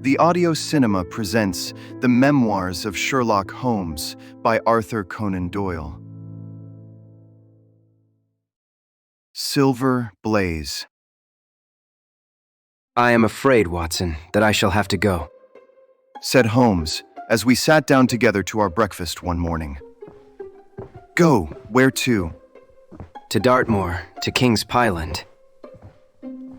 The audio cinema presents The Memoirs of Sherlock Holmes by Arthur Conan Doyle. Silver Blaze. "I am afraid, Watson, that I shall have to go," said Holmes as we sat down together to our breakfast one morning. "Go, where to?" "To Dartmoor, to King's Pyland."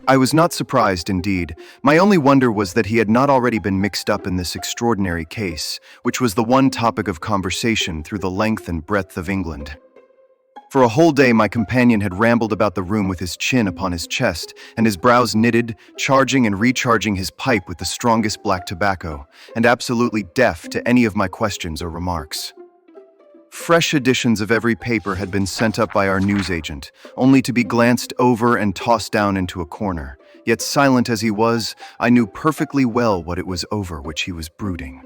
I was not surprised, indeed. My only wonder was that he had not already been mixed up in this extraordinary case, which was the one topic of conversation through the length and breadth of England. For a whole day my companion had rambled about the room with his chin upon his chest and his brows knitted, charging and recharging his pipe with the strongest black tobacco, and absolutely deaf to any of my questions or remarks. Fresh editions of every paper had been sent up by our newsagent, only to be glanced over and tossed down into a corner. Yet silent as he was, I knew perfectly well what it was over which he was brooding.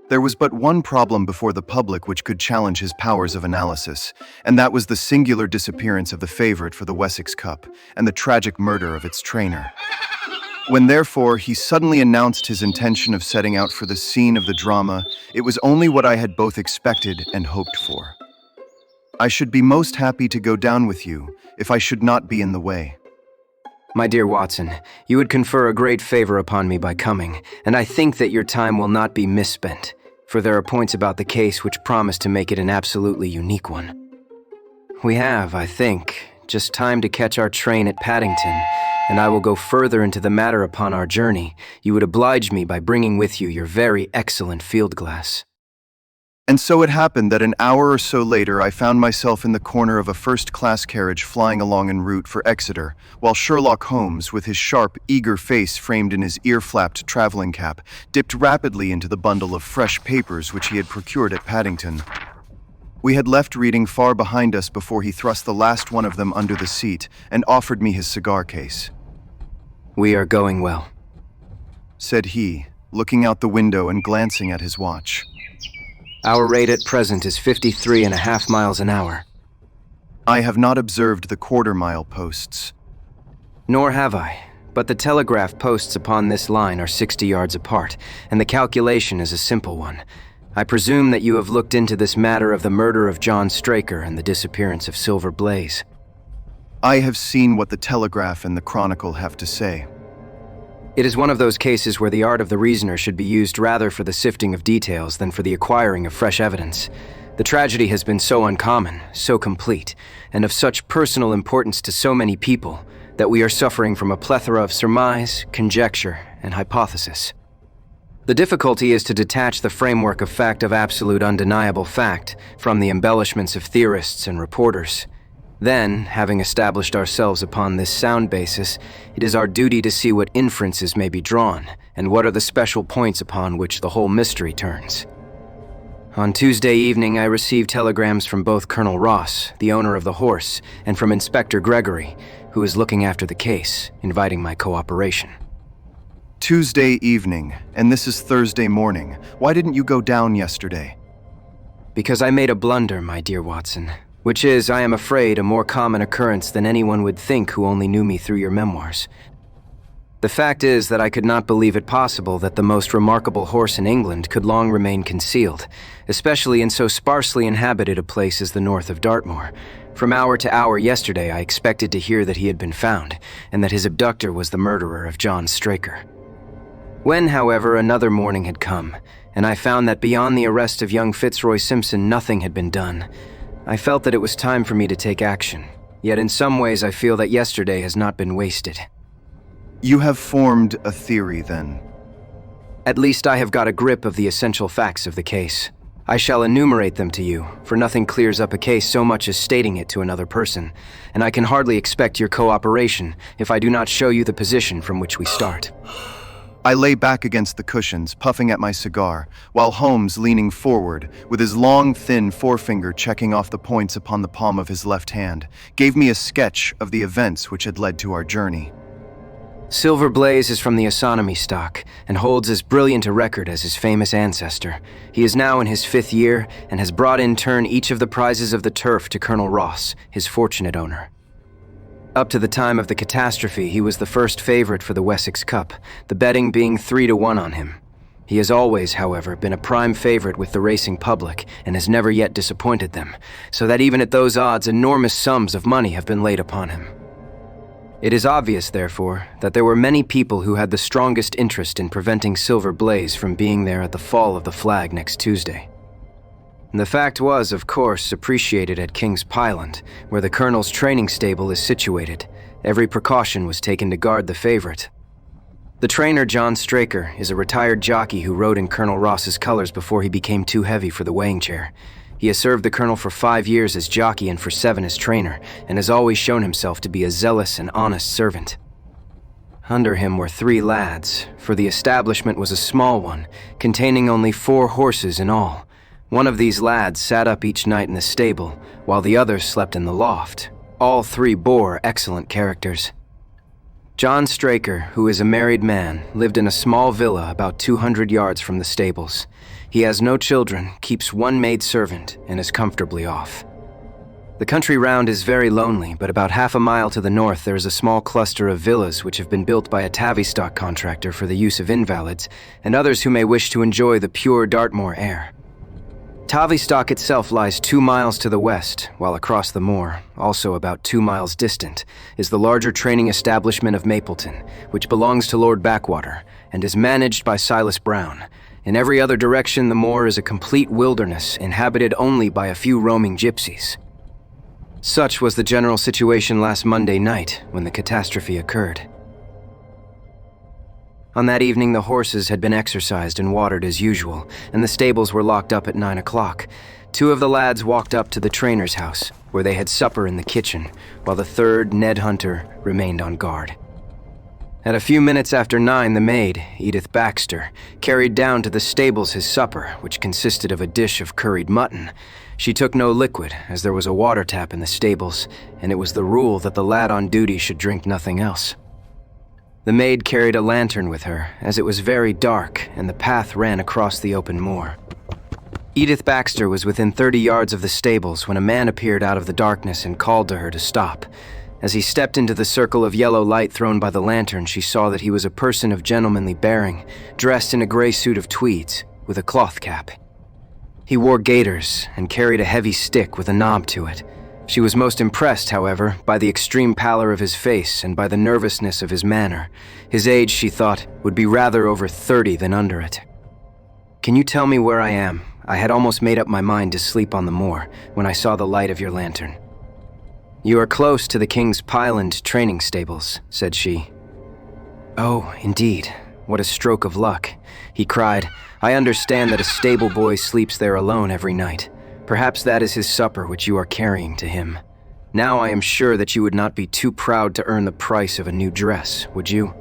There was but one problem before the public which could challenge his powers of analysis, and that was the singular disappearance of the favorite for the Wessex Cup and the tragic murder of its trainer. When therefore he suddenly announced his intention of setting out for the scene of the drama, it was only what I had both expected and hoped for. "I should be most happy to go down with you, if I should not be in the way." "My dear Watson, you would confer a great favor upon me by coming, and I think that your time will not be misspent, for there are points about the case which promise to make it an absolutely unique one. We have, I think, just time to catch our train at Paddington, and I will go further into the matter upon our journey. You would oblige me by bringing with you your very excellent field glass." And so it happened that an hour or so later I found myself in the corner of a first-class carriage flying along en route for Exeter, while Sherlock Holmes, with his sharp, eager face framed in his ear-flapped traveling cap, dipped rapidly into the bundle of fresh papers which he had procured at Paddington. We had left reading far behind us before he thrust the last one of them under the seat and offered me his cigar case. "We are going well," said he, looking out the window and glancing at his watch. "Our rate at present is 53.5 miles an hour." I have not observed the quarter-mile posts. "Nor have I, but the telegraph posts upon this line are 60 yards apart, and the calculation is a simple one. I presume that you have looked into this matter of the murder of John Straker and the disappearance of Silver Blaze." I have seen what the Telegraph and the Chronicle have to say. It is one of those cases where the art of the reasoner should be used rather for the sifting of details than for the acquiring of fresh evidence. The tragedy has been so uncommon, so complete, and of such personal importance to so many people that we are suffering from a plethora of surmise, conjecture, and hypothesis. The difficulty is to detach the framework of fact of absolute undeniable fact from the embellishments of theorists and reporters. Then, having established ourselves upon this sound basis, it is our duty to see what inferences may be drawn, and what are the special points upon which the whole mystery turns. On Tuesday evening, I received telegrams from both Colonel Ross, the owner of the horse, and from Inspector Gregory, who is looking after the case, inviting my cooperation. Tuesday evening, and this is Thursday morning. Why didn't you go down yesterday? Because I made a blunder, my dear Watson. Which is, I am afraid, a more common occurrence than anyone would think who only knew me through your memoirs. The fact is that I could not believe it possible that the most remarkable horse in England could long remain concealed, especially in so sparsely inhabited a place as the north of Dartmoor. From hour to hour yesterday I expected to hear that he had been found, and that his abductor was the murderer of John Straker. When, however, another morning had come, and I found that beyond the arrest of young Fitzroy Simpson nothing had been done, I felt that it was time for me to take action, yet in some ways I feel that yesterday has not been wasted. You have formed a theory, then? At least I have got a grip of the essential facts of the case. I shall enumerate them to you, for nothing clears up a case so much as stating it to another person, and I can hardly expect your cooperation if I do not show you the position from which we start. I lay back against the cushions, puffing at my cigar, while Holmes, leaning forward, with his long, thin forefinger checking off the points upon the palm of his left hand, gave me a sketch of the events which had led to our journey. Silver Blaze is from the Astronomy stock, and holds as brilliant a record as his famous ancestor. He is now in his 5th year, and has brought in turn each of the prizes of the turf to Colonel Ross, his fortunate owner. Up to the time of the catastrophe, he was the first favorite for the Wessex Cup, the betting being 3-1 on him. He has always, however, been a prime favorite with the racing public and has never yet disappointed them, so that even at those odds, enormous sums of money have been laid upon him. It is obvious, therefore, that there were many people who had the strongest interest in preventing Silver Blaze from being there at the fall of the flag next Tuesday. And the fact was, of course, appreciated at King's Pyland, where the Colonel's training stable is situated. Every precaution was taken to guard the favorite. The trainer, John Straker, is a retired jockey who rode in Colonel Ross's colors before he became too heavy for the weighing chair. He has served the Colonel for 5 years as jockey and for 7 as trainer, and has always shown himself to be a zealous and honest servant. Under him were 3 lads, for the establishment was a small one, containing only 4 horses in all. One of these lads sat up each night in the stable, while the others slept in the loft. All 3 bore excellent characters. John Straker, who is a married man, lived in a small villa about 200 yards from the stables. He has no children, keeps 1 maidservant, and is comfortably off. The country round is very lonely, but about half a mile to the north there is a small cluster of villas which have been built by a Tavistock contractor for the use of invalids and others who may wish to enjoy the pure Dartmoor air. Tavistock itself lies 2 miles to the west, while across the moor, also about 2 miles distant, is the larger training establishment of Mapleton, which belongs to Lord Backwater, and is managed by Silas Brown. In every other direction, the moor is a complete wilderness, inhabited only by a few roaming gypsies. Such was the general situation last Monday night, when the catastrophe occurred. On that evening, the horses had been exercised and watered as usual, and the stables were locked up at 9 o'clock. 2 of the lads walked up to the trainer's house, where they had supper in the kitchen, while the 3rd, Ned Hunter, remained on guard. At a few minutes after 9, the maid, Edith Baxter, carried down to the stables his supper, which consisted of a dish of curried mutton. She took no liquid, as there was a water tap in the stables, and it was the rule that the lad on duty should drink nothing else. The maid carried a lantern with her, as it was very dark and the path ran across the open moor. Edith Baxter was within 30 yards of the stables when a man appeared out of the darkness and called to her to stop. As he stepped into the circle of yellow light thrown by the lantern, she saw that he was a person of gentlemanly bearing, dressed in a gray suit of tweeds, with a cloth cap. He wore gaiters and carried a heavy stick with a knob to it. She was most impressed, however, by the extreme pallor of his face and by the nervousness of his manner. His age, she thought, would be rather over 30 than under it. "Can you tell me where I am? I had almost made up my mind to sleep on the moor when I saw the light of your lantern." "You are close to the King's Pyland training stables," said she. "Oh, indeed. What a stroke of luck," he cried. "I understand that a stable boy sleeps there alone every night. Perhaps that is his supper which you are carrying to him. Now I am sure that you would not be too proud to earn the price of a new dress, would you?"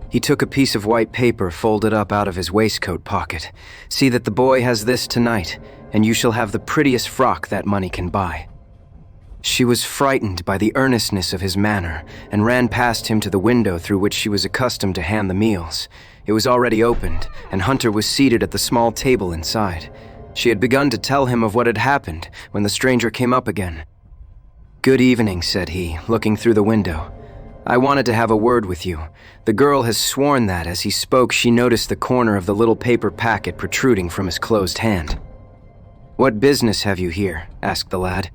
He took a piece of white paper folded up out of his waistcoat pocket. "See that the boy has this tonight, and you shall have the prettiest frock that money can buy." She was frightened by the earnestness of his manner and ran past him to the window through which she was accustomed to hand the meals. It was already opened, and Hunter was seated at the small table inside. She had begun to tell him of what had happened when the stranger came up again. "Good evening," said he, looking through the window. "I wanted to have a word with you." The girl has sworn that, as he spoke, she noticed the corner of the little paper packet protruding from his closed hand. "What business have you here?" asked the lad.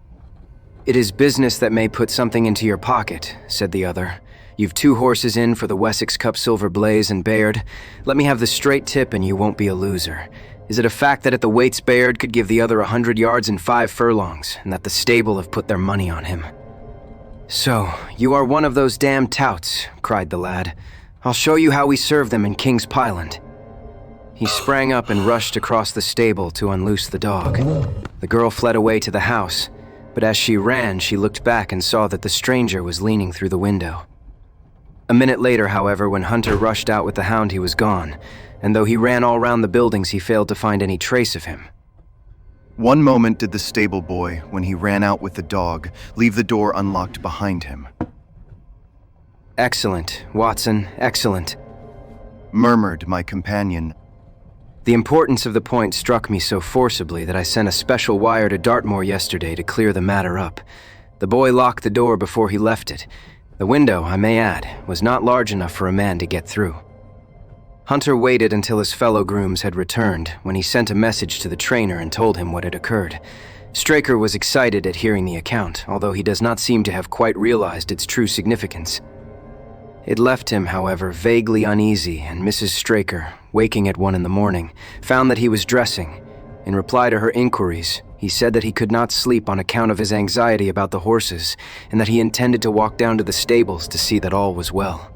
"It is business that may put something into your pocket," said the other. "You've 2 horses in for the Wessex Cup Silver Blaze and Bayard. Let me have the straight tip and you won't be a loser. Is it a fact that at the weights Bayard could give the other 100 yards in 5 furlongs, and that the stable have put their money on him?" "So, you are one of those damned touts," cried the lad. "I'll show you how we serve them in King's Pyland." He sprang up and rushed across the stable to unloose the dog. The girl fled away to the house, but as she ran, she looked back and saw that the stranger was leaning through the window. A minute later, however, when Hunter rushed out with the hound, he was gone, and though he ran all round the buildings, he failed to find any trace of him. One moment did the stable boy, when he ran out with the dog, leave the door unlocked behind him. "Excellent, Watson, excellent," murmured my companion. The importance of the point struck me so forcibly that I sent a special wire to Dartmoor yesterday to clear the matter up. The boy locked the door before he left it. The window, I may add, was not large enough for a man to get through. Hunter waited until his fellow grooms had returned when he sent a message to the trainer and told him what had occurred. Straker was excited at hearing the account, although he does not seem to have quite realized its true significance. It left him, however, vaguely uneasy, and Mrs. Straker, waking at 1 a.m, found that he was dressing. In reply to her inquiries, he said that he could not sleep on account of his anxiety about the horses, and that he intended to walk down to the stables to see that all was well.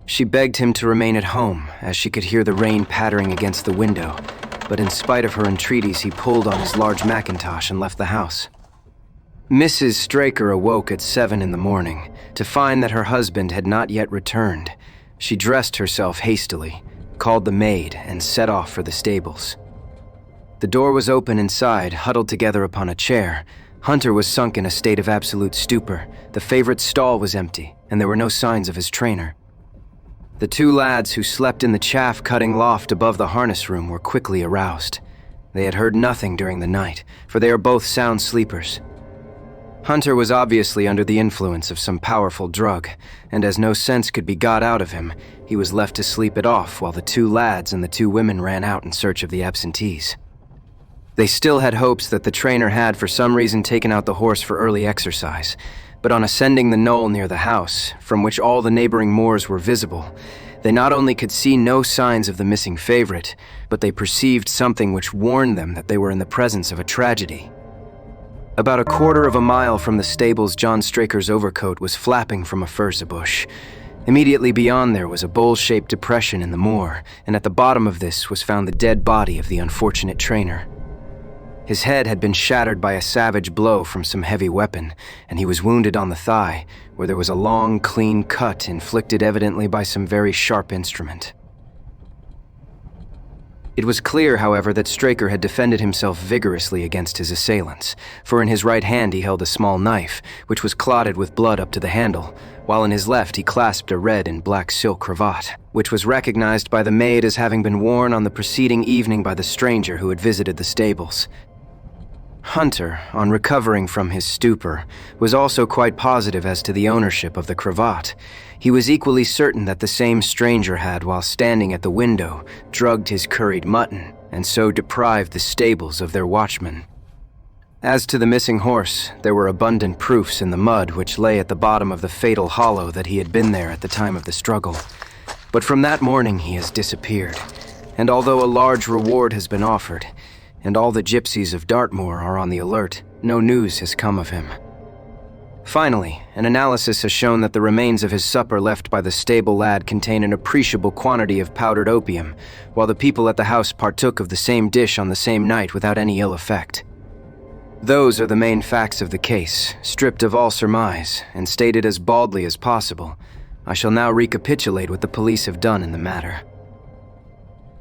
She begged him to remain at home, as she could hear the rain pattering against the window, but in spite of her entreaties, he pulled on his large mackintosh and left the house. Mrs. Straker awoke at 7 a.m. to find that her husband had not yet returned. She dressed herself hastily, called the maid, and set off for the stables. The door was open inside, huddled together upon a chair. Hunter was sunk in a state of absolute stupor. The favorite stall was empty, and there were no signs of his trainer. The 2 lads who slept in the chaff-cutting loft above the harness room were quickly aroused. They had heard nothing during the night, for they are both sound sleepers. Hunter was obviously under the influence of some powerful drug, and as no sense could be got out of him, he was left to sleep it off while the 2 lads and the 2 women ran out in search of the absentees. They still had hopes that the trainer had for some reason taken out the horse for early exercise, but on ascending the knoll near the house, from which all the neighboring moors were visible, they not only could see no signs of the missing favorite, but they perceived something which warned them that they were in the presence of a tragedy. About 1/4 of a mile from the stables, John Straker's overcoat was flapping from a furze bush. Immediately beyond there was a bowl-shaped depression in the moor, and at the bottom of this was found the dead body of the unfortunate trainer. His head had been shattered by a savage blow from some heavy weapon, and he was wounded on the thigh, where there was a long, clean cut inflicted evidently by some very sharp instrument. It was clear, however, that Straker had defended himself vigorously against his assailants, for in his right hand he held a small knife, which was clotted with blood up to the handle, while in his left he clasped a red and black silk cravat, which was recognized by the maid as having been worn on the preceding evening by the stranger who had visited the stables. Hunter, on recovering from his stupor, was also quite positive as to the ownership of the cravat. He was equally certain that the same stranger had, while standing at the window, drugged his curried mutton, and so deprived the stables of their watchman. As to the missing horse, there were abundant proofs in the mud which lay at the bottom of the fatal hollow that he had been there at the time of the struggle. But from that morning he has disappeared, and although a large reward has been offered, and all the gypsies of Dartmoor are on the alert, no news has come of him. Finally, an analysis has shown that the remains of his supper left by the stable lad contain an appreciable quantity of powdered opium, while the people at the house partook of the same dish on the same night without any ill effect. Those are the main facts of the case, stripped of all surmise, and stated as baldly as possible. I shall now recapitulate what the police have done in the matter.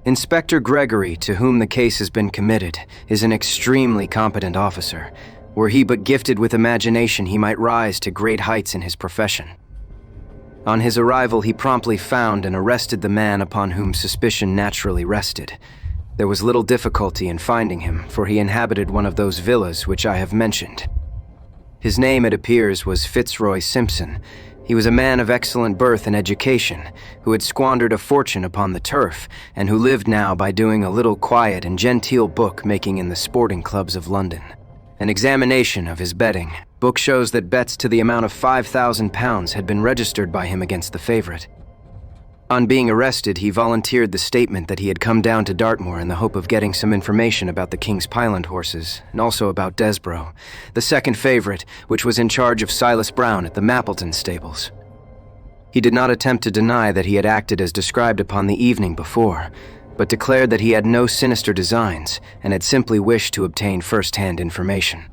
Inspector Gregory, to whom the case has been committed, is an extremely competent officer. Were he but gifted with imagination, he might rise to great heights in his profession. On his arrival, he promptly found and arrested the man upon whom suspicion naturally rested. There was little difficulty in finding him, for he inhabited one of those villas which I have mentioned. His name, it appears, was Fitzroy Simpson. He was a man of excellent birth and education, who had squandered a fortune upon the turf, and who lived now by doing a little quiet and genteel book-making in the sporting clubs of London. An examination of his betting book shows that bets to the amount of £5,000 had been registered by him against the favorite. On being arrested, he volunteered the statement that he had come down to Dartmoor in the hope of getting some information about the King's Pyland horses, and also about Desborough, the second favorite, which was in charge of Silas Brown at the Mappleton stables. He did not attempt to deny that he had acted as described upon the evening before, but declared that he had no sinister designs and had simply wished to obtain first-hand information.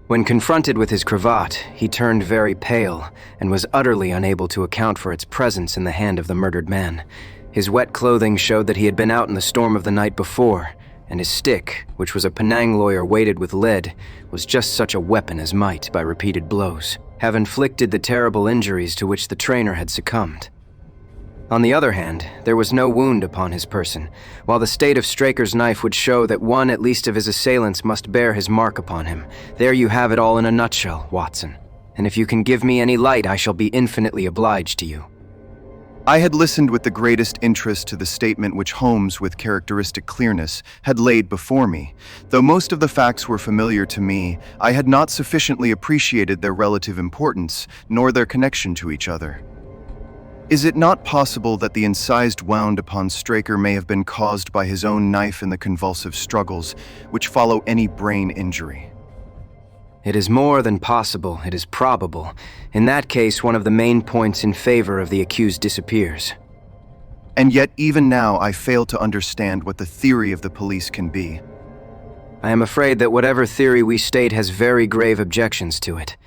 When confronted with his cravat, he turned very pale and was utterly unable to account for its presence in the hand of the murdered man. His wet clothing showed that he had been out in the storm of the night before, and his stick, which was a Penang lawyer weighted with lead, was just such a weapon as might, by repeated blows, have inflicted the terrible injuries to which the trainer had succumbed. On the other hand, there was no wound upon his person, while the state of Straker's knife would show that one at least of his assailants must bear his mark upon him. There you have it all in a nutshell, Watson. And if you can give me any light, I shall be infinitely obliged to you. I had listened with the greatest interest to the statement which Holmes, with characteristic clearness, had laid before me. Though most of the facts were familiar to me, I had not sufficiently appreciated their relative importance, nor their connection to each other. Is it not possible that the incised wound upon Straker may have been caused by his own knife in the convulsive struggles which follow any brain injury? It is more than possible, it is probable. In that case, one of the main points in favor of the accused disappears. And yet, even now, I fail to understand what the theory of the police can be. I am afraid that whatever theory we state has very grave objections to it.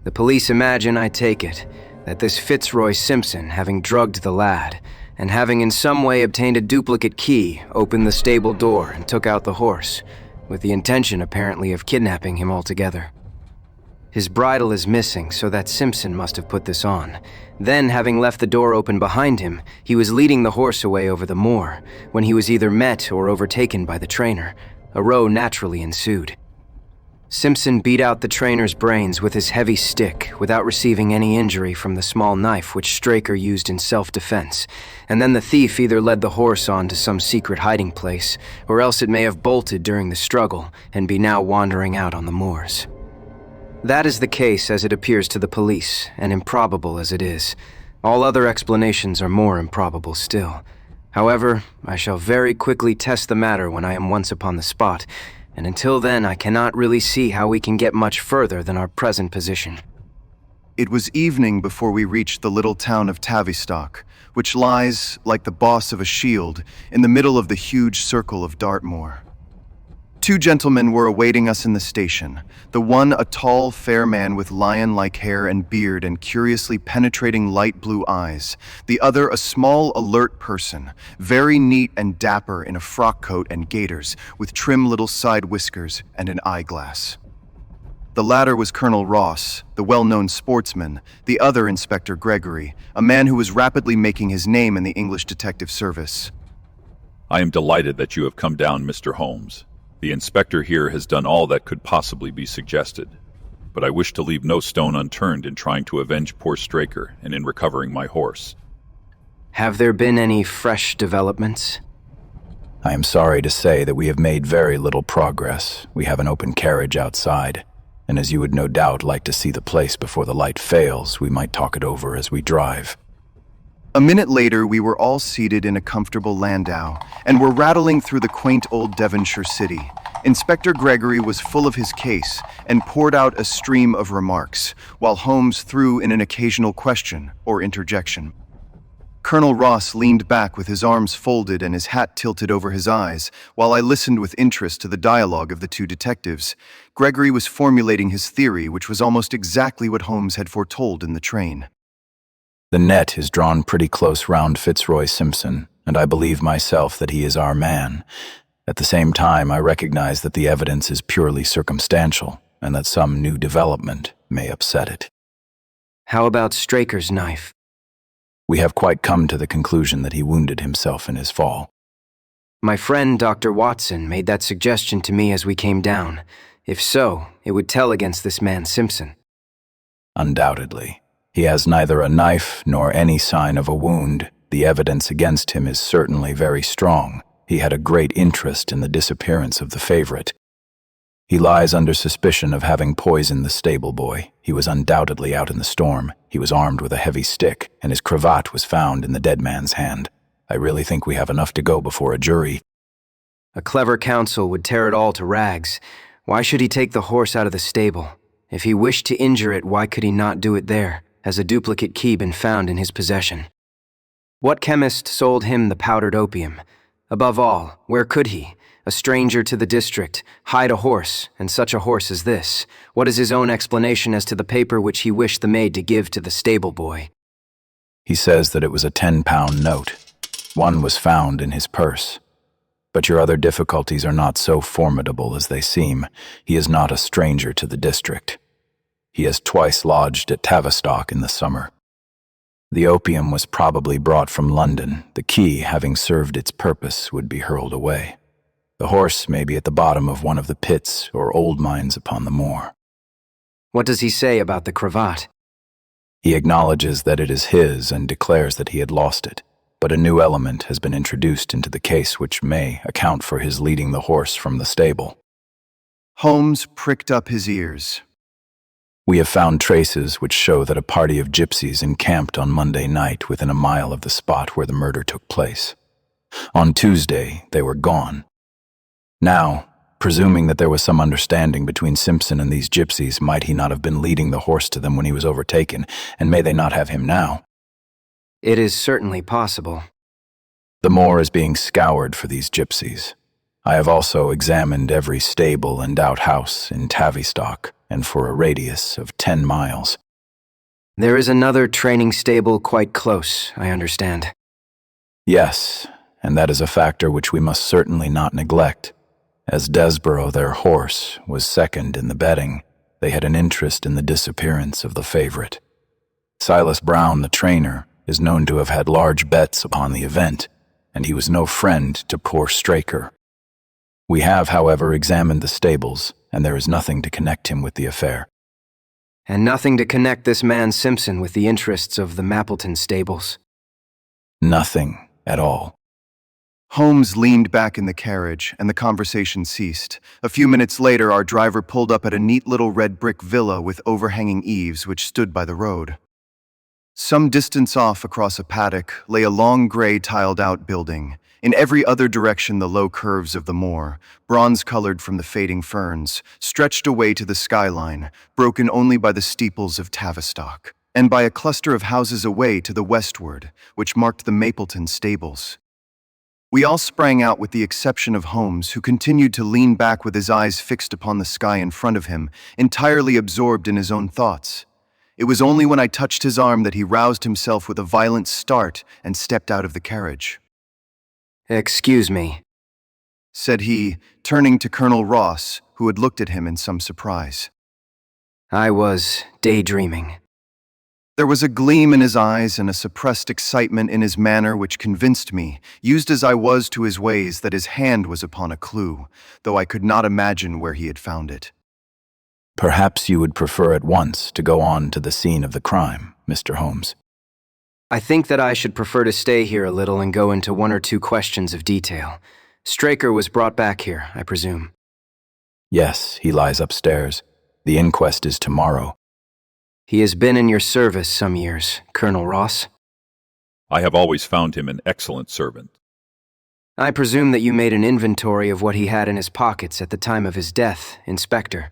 The police imagine, I take it, that this Fitzroy Simpson, having drugged the lad, and having in some way obtained a duplicate key, opened the stable door and took out the horse, with the intention, apparently, of kidnapping him altogether. His bridle is missing, so that Simpson must have put this on. Then, having left the door open behind him, he was leading the horse away over the moor, when he was either met or overtaken by the trainer. A row naturally ensued. Simpson beat out the trainer's brains with his heavy stick without receiving any injury from the small knife which Straker used in self-defense, and then the thief either led the horse on to some secret hiding place, or else it may have bolted during the struggle and be now wandering out on the moors. That is the case as it appears to the police, and improbable as it is. All other explanations are more improbable still. However, I shall very quickly test the matter when I am once upon the spot, and until then I cannot really see how we can get much further than our present position. It was evening before we reached the little town of Tavistock, which lies, like the boss of a shield, in the middle of the huge circle of Dartmoor. Two gentlemen were awaiting us in the station, the one a tall, fair man with lion-like hair and beard and curiously penetrating light blue eyes, the other a small, alert person, very neat and dapper in a frock coat and gaiters, with trim little side whiskers and an eyeglass. The latter was Colonel Ross, the well-known sportsman, the other Inspector Gregory, a man who was rapidly making his name in the English detective service. I am delighted that you have come down, Mr. Holmes. The inspector here has done all that could possibly be suggested, but I wish to leave no stone unturned in trying to avenge poor Straker and in recovering my horse. Have there been any fresh developments? I am sorry to say that we have made very little progress. We have an open carriage outside, and as you would no doubt like to see the place before the light fails, we might talk it over as we drive. A minute later, we were all seated in a comfortable landau, and were rattling through the quaint old Devonshire city. Inspector Gregory was full of his case, and poured out a stream of remarks, while Holmes threw in an occasional question or interjection. Colonel Ross leaned back with his arms folded and his hat tilted over his eyes, while I listened with interest to the dialogue of the two detectives. Gregory was formulating his theory, which was almost exactly what Holmes had foretold in the train. The net is drawn pretty close round Fitzroy Simpson, and I believe myself that he is our man. At the same time, I recognize that the evidence is purely circumstantial, and that some new development may upset it. How about Straker's knife? We have quite come to the conclusion that he wounded himself in his fall. My friend Dr. Watson made that suggestion to me as we came down. If so, it would tell against this man Simpson. Undoubtedly. He has neither a knife nor any sign of a wound. The evidence against him is certainly very strong. He had a great interest in the disappearance of the favorite. He lies under suspicion of having poisoned the stable boy. He was undoubtedly out in the storm. He was armed with a heavy stick, and his cravat was found in the dead man's hand. I really think we have enough to go before a jury. A clever counsel would tear it all to rags. Why should he take the horse out of the stable? If he wished to injure it, why could he not do it there? Has a duplicate key been found in his possession? What chemist sold him the powdered opium? Above all, where could he, a stranger to the district, hide a horse, and such a horse as this? What is his own explanation as to the paper which he wished the maid to give to the stable boy? He says that it was a 10-pound note. One was found in his purse. But your other difficulties are not so formidable as they seem. He is not a stranger to the district. He has twice lodged at Tavistock in the summer. The opium was probably brought from London. The key, having served its purpose, would be hurled away. The horse may be at the bottom of one of the pits or old mines upon the moor. What does he say about the cravat? He acknowledges that it is his and declares that he had lost it, but a new element has been introduced into the case which may account for his leading the horse from the stable. Holmes pricked up his ears. We have found traces which show that a party of gypsies encamped on Monday night within a mile of the spot where the murder took place. On Tuesday, they were gone. Now, presuming that there was some understanding between Simpson and these gypsies, might he not have been leading the horse to them when he was overtaken, and may they not have him now? It is certainly possible. The moor is being scoured for these gypsies. I have also examined every stable and outhouse in Tavistock, and for a radius of 10 miles. There is another training stable quite close, I understand. Yes, and that is a factor which we must certainly not neglect. As Desborough, their horse, was second in the betting, they had an interest in the disappearance of the favorite. Silas Brown, the trainer, is known to have had large bets upon the event, and he was no friend to poor Straker. We have, however, examined the stables, and there is nothing to connect him with the affair. And nothing to connect this man Simpson with the interests of the Mappleton stables? Nothing at all. Holmes leaned back in the carriage, and the conversation ceased. A few minutes later, our driver pulled up at a neat little red brick villa with overhanging eaves which stood by the road. Some distance off across a paddock lay a long gray tiled-out building. In every other direction, the low curves of the moor, bronze-colored from the fading ferns, stretched away to the skyline, broken only by the steeples of Tavistock, and by a cluster of houses away to the westward, which marked the Mapleton stables. We all sprang out with the exception of Holmes, who continued to lean back with his eyes fixed upon the sky in front of him, entirely absorbed in his own thoughts. It was only when I touched his arm that he roused himself with a violent start and stepped out of the carriage. "Excuse me," said he, turning to Colonel Ross, who had looked at him in some surprise. "I was daydreaming." There was a gleam in his eyes and a suppressed excitement in his manner which convinced me, used as I was to his ways, that his hand was upon a clue, though I could not imagine where he had found it. Perhaps you would prefer at once to go on to the scene of the crime, Mr. Holmes. I think that I should prefer to stay here a little and go into one or two questions of detail. Straker was brought back here, I presume. Yes, he lies upstairs. The inquest is tomorrow. He has been in your service some years, Colonel Ross. I have always found him an excellent servant. I presume that you made an inventory of what he had in his pockets at the time of his death, Inspector.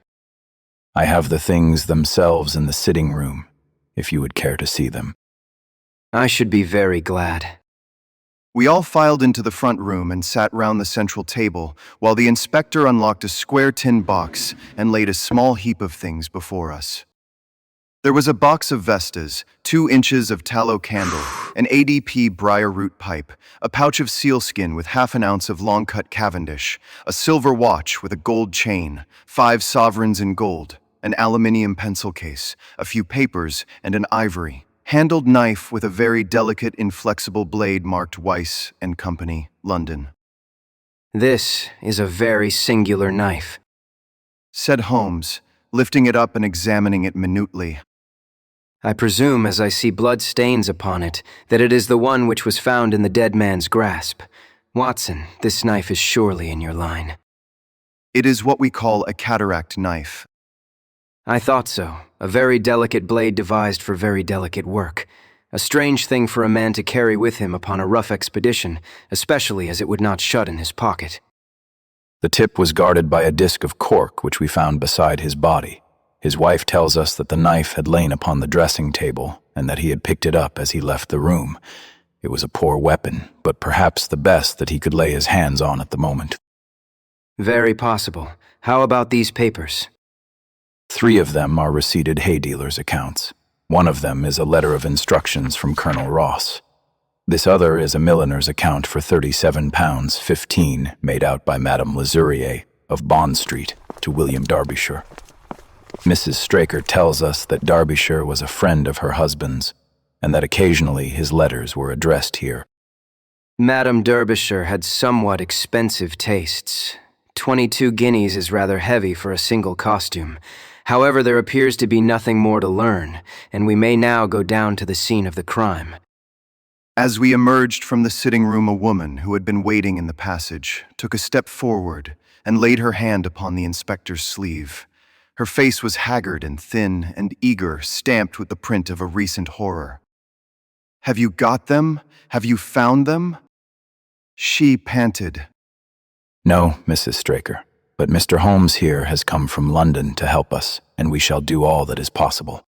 I have the things themselves in the sitting room, if you would care to see them. I should be very glad. We all filed into the front room and sat round the central table, while the inspector unlocked a square tin box and laid a small heap of things before us. There was a box of Vestas, 2 inches of tallow candle, an ADP briar root pipe, a pouch of sealskin with half an ounce of long-cut Cavendish, a silver watch with a gold chain, 5 sovereigns in gold, an aluminium pencil case, a few papers, and an ivory handled knife with a very delicate, inflexible blade marked Weiss and Company, London. This is a very singular knife, said Holmes, lifting it up and examining it minutely. I presume, as I see blood stains upon it, that it is the one which was found in the dead man's grasp. Watson, this knife is surely in your line. It is what we call a cataract knife. I thought so. A very delicate blade devised for very delicate work. A strange thing for a man to carry with him upon a rough expedition, especially as it would not shut in his pocket. The tip was guarded by a disc of cork which we found beside his body. His wife tells us that the knife had lain upon the dressing table and that he had picked it up as he left the room. It was a poor weapon, but perhaps the best that he could lay his hands on at the moment. Very possible. How about these papers? 3 of them are receipted hay dealers' accounts. One of them is a letter of instructions from Colonel Ross. This other is a milliner's account for £37.15 made out by Madame Lesurrier of Bond Street to William Derbyshire. Mrs. Straker tells us that Derbyshire was a friend of her husband's. and that occasionally his letters were addressed here. Madame Derbyshire had somewhat expensive tastes. 22 guineas is rather heavy for a single costume. However, there appears to be nothing more to learn, and we may now go down to the scene of the crime. As we emerged from the sitting room, a woman who had been waiting in the passage took a step forward and laid her hand upon the inspector's sleeve. Her face was haggard and thin and eager, stamped with the print of a recent horror. "Have you got them? Have you found them?" she panted. "No, Mrs. Straker, but Mr. Holmes here has come from London to help us, and we shall do all that is possible."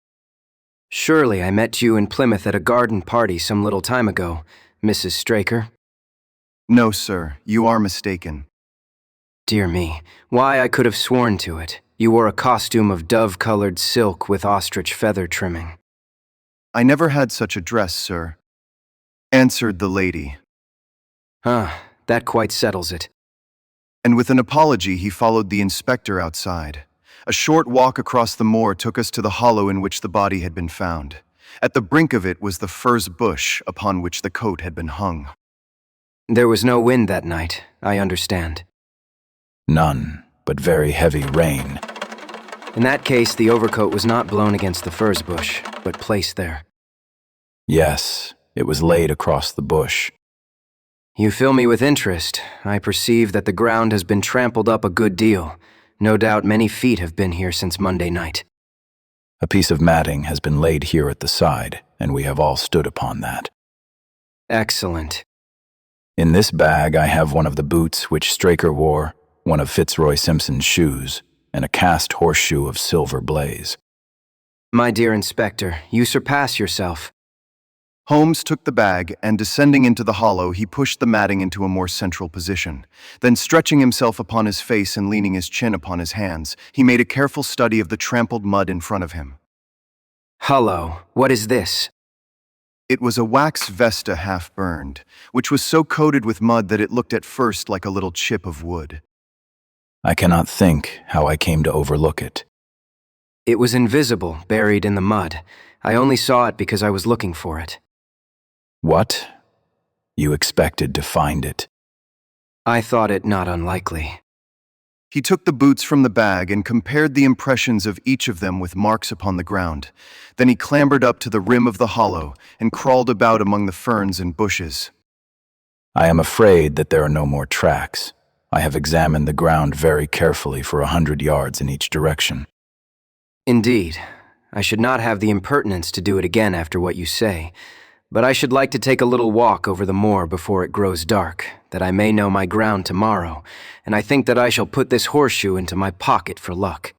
Surely I met you in Plymouth at a garden party some little time ago, Mrs. Straker. "No, sir, you are mistaken." Dear me, why I could have sworn to it. You wore a costume of dove-colored silk with ostrich feather trimming. "I never had such a dress, sir," answered the lady. That quite settles it. And with an apology, he followed the inspector outside. A short walk across the moor took us to the hollow in which the body had been found. At the brink of it was the furze bush upon which the coat had been hung. There was no wind that night, I understand. None, but very heavy rain. In that case, the overcoat was not blown against the furze bush, but placed there. Yes, it was laid across the bush. You fill me with interest. I perceive that the ground has been trampled up a good deal. No doubt many feet have been here since Monday night. A piece of matting has been laid here at the side, and we have all stood upon that. Excellent. In this bag I have one of the boots which Straker wore, one of Fitzroy Simpson's shoes, and a cast horseshoe of silver blaze. My dear Inspector, you surpass yourself. Holmes took the bag, and descending into the hollow, he pushed the matting into a more central position. Then, stretching himself upon his face and leaning his chin upon his hands, he made a careful study of the trampled mud in front of him. Hullo, what is this? It was a wax vesta half-burned, which was so coated with mud that it looked at first like a little chip of wood. I cannot think how I came to overlook it. It was invisible, buried in the mud. I only saw it because I was looking for it. What? You expected to find it? I thought it not unlikely. He took the boots from the bag and compared the impressions of each of them with marks upon the ground. Then he clambered up to the rim of the hollow and crawled about among the ferns and bushes. I am afraid that there are no more tracks. I have examined the ground very carefully for 100 yards in each direction. Indeed. I should not have the impertinence to do it again after what you say, but I should like to take a little walk over the moor before it grows dark, that I may know my ground tomorrow, and I think that I shall put this horseshoe into my pocket for luck.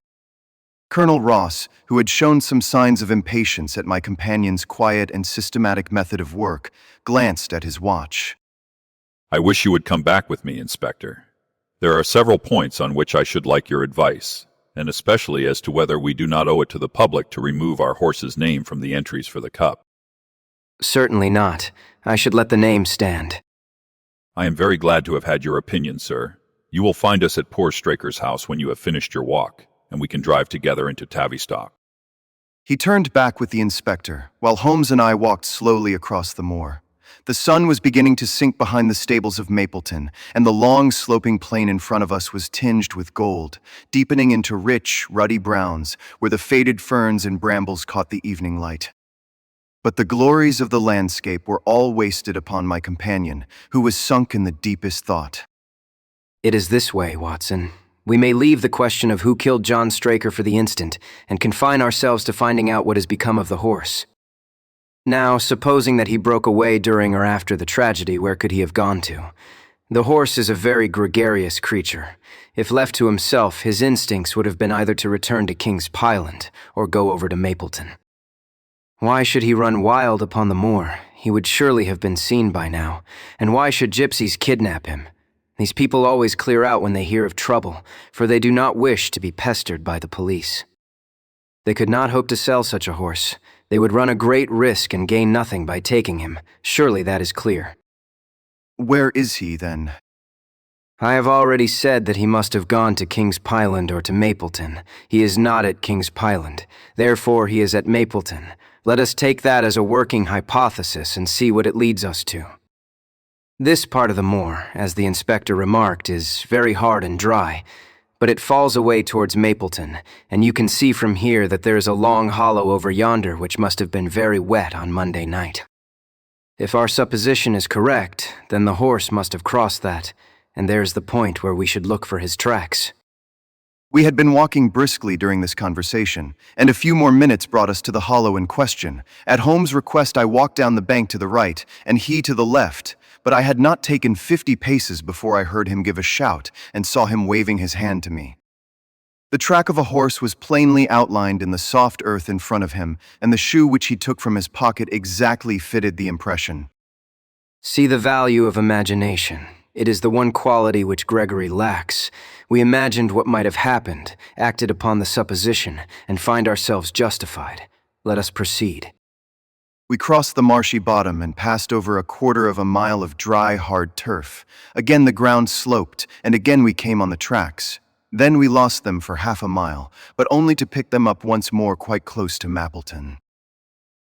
Colonel Ross, who had shown some signs of impatience at my companion's quiet and systematic method of work, glanced at his watch. "I wish you would come back with me, Inspector. There are several points on which I should like your advice, and especially as to whether we do not owe it to the public to remove our horse's name from the entries for the cup." Certainly not. I should let the name stand. "I am very glad to have had your opinion, sir. You will find us at poor Straker's house when you have finished your walk, and we can drive together into Tavistock." He turned back with the inspector, while Holmes and I walked slowly across the moor. The sun was beginning to sink behind the stables of Mapleton, and the long, sloping plain in front of us was tinged with gold, deepening into rich, ruddy browns, where the faded ferns and brambles caught the evening light. But the glories of the landscape were all wasted upon my companion, who was sunk in the deepest thought. It is this way, Watson. We may leave the question of who killed John Straker for the instant, and confine ourselves to finding out what has become of the horse. Now, supposing that he broke away during or after the tragedy, where could he have gone to? The horse is a very gregarious creature. If left to himself, his instincts would have been either to return to King's Pyland or go over to Mapleton. Why should he run wild upon the moor? He would surely have been seen by now. And why should gypsies kidnap him? These people always clear out when they hear of trouble, for they do not wish to be pestered by the police. They could not hope to sell such a horse. They would run a great risk and gain nothing by taking him. Surely that is clear. Where is he, then? I have already said that he must have gone to King's Pyland or to Mapleton. He is not at King's Pyland. Therefore he is at Mapleton. Let us take that as a working hypothesis and see what it leads us to. This part of the moor, as the inspector remarked, is very hard and dry, but it falls away towards Mapleton, and you can see from here that there is a long hollow over yonder which must have been very wet on Monday night. If our supposition is correct, then the horse must have crossed that, and there's the point where we should look for his tracks. We had been walking briskly during this conversation, and a few more minutes brought us to the hollow in question. At Holmes' request, I walked down the bank to the right, and he to the left, but I had not taken 50 paces before I heard him give a shout and saw him waving his hand to me. The track of a horse was plainly outlined in the soft earth in front of him, and the shoe which he took from his pocket exactly fitted the impression. See the value of imagination. It is the one quality which Gregory lacks. We imagined what might have happened, acted upon the supposition, and find ourselves justified. Let us proceed. We crossed the marshy bottom and passed over a quarter of a mile of dry, hard turf. Again the ground sloped, and again we came on the tracks. Then we lost them for half a mile, but only to pick them up once more quite close to Mapleton.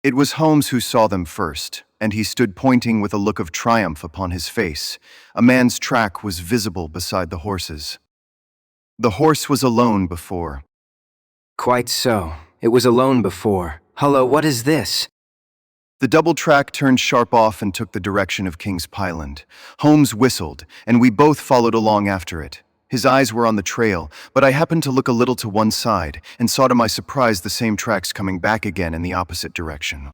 It was Holmes who saw them first, and he stood pointing with a look of triumph upon his face. A man's track was visible beside the horse's. The horse was alone before. Quite so. It was alone before. Hullo, what is this? The double track turned sharp off and took the direction of King's Pyland. Holmes whistled, and we both followed along after it. His eyes were on the trail, but I happened to look a little to one side and saw to my surprise the same tracks coming back again in the opposite direction.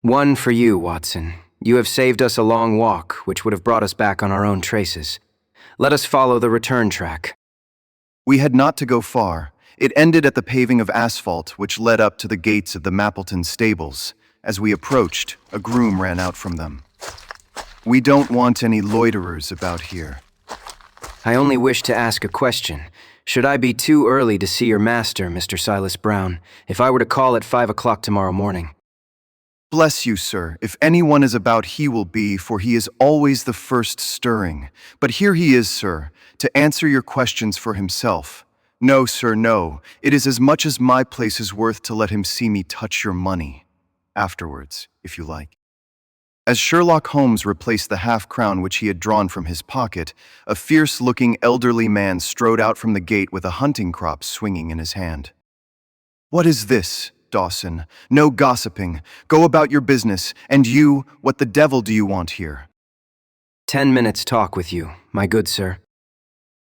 One for you, Watson. You have saved us a long walk, which would have brought us back on our own traces. Let us follow the return track. We had not to go far. It ended at the paving of asphalt which led up to the gates of the Mapleton stables. As we approached, a groom ran out from them. "We don't want any loiterers about here." I only wish to ask a question. Should I be too early to see your master, Mr. Silas Brown, if I were to call at 5 o'clock tomorrow morning? "Bless you, sir. If anyone is about, he will be, for he is always the first stirring. But here he is, sir, to answer your questions for himself. No, sir, no. It is as much as my place is worth to let him see me touch your money. Afterwards, if you like." As Sherlock Holmes replaced the half-crown which he had drawn from his pocket, a fierce-looking elderly man strode out from the gate with a hunting crop swinging in his hand. "What is this, Dawson? No gossiping. Go about your business. And you, what the devil do you want here?" 10 minutes talk with you, my good sir.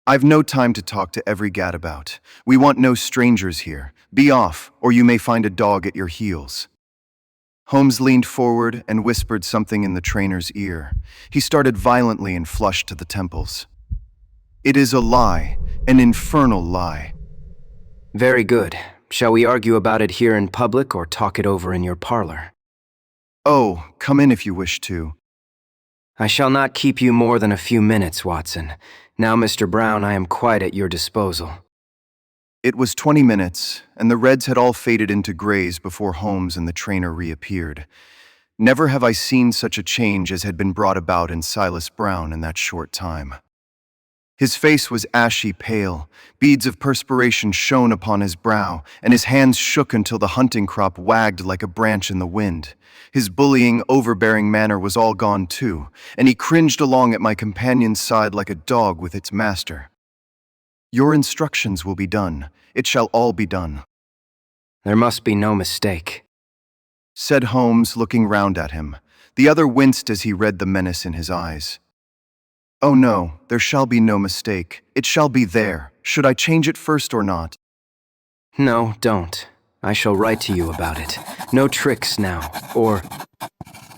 "I've no time to talk to every gadabout. We want no strangers here. Be off, or you may find a dog at your heels." Holmes leaned forward and whispered something in the trainer's ear. He started violently and flushed to the temples. "It is a lie, an infernal lie." Very good. Shall we argue about it here in public or talk it over in your parlor? "Oh, come in if you wish to." I shall not keep you more than a few minutes, Watson. Now, Mr. Brown, I am quite at your disposal. It was 20 minutes, and the reds had all faded into grays before Holmes and the trainer reappeared. Never have I seen such a change as had been brought about in Silas Brown in that short time. His face was ashy pale, beads of perspiration shone upon his brow, and his hands shook until the hunting crop wagged like a branch in the wind. His bullying, overbearing manner was all gone too, and he cringed along at my companion's side like a dog with its master. "Your instructions will be done. It shall all be done," There must be no mistake, said Holmes, looking round at him. The other winced as he read the menace in his eyes. "Oh no, there shall be no mistake. It shall be there. Should I change it first or not?" No, don't. I shall write to you about it. No tricks now, or...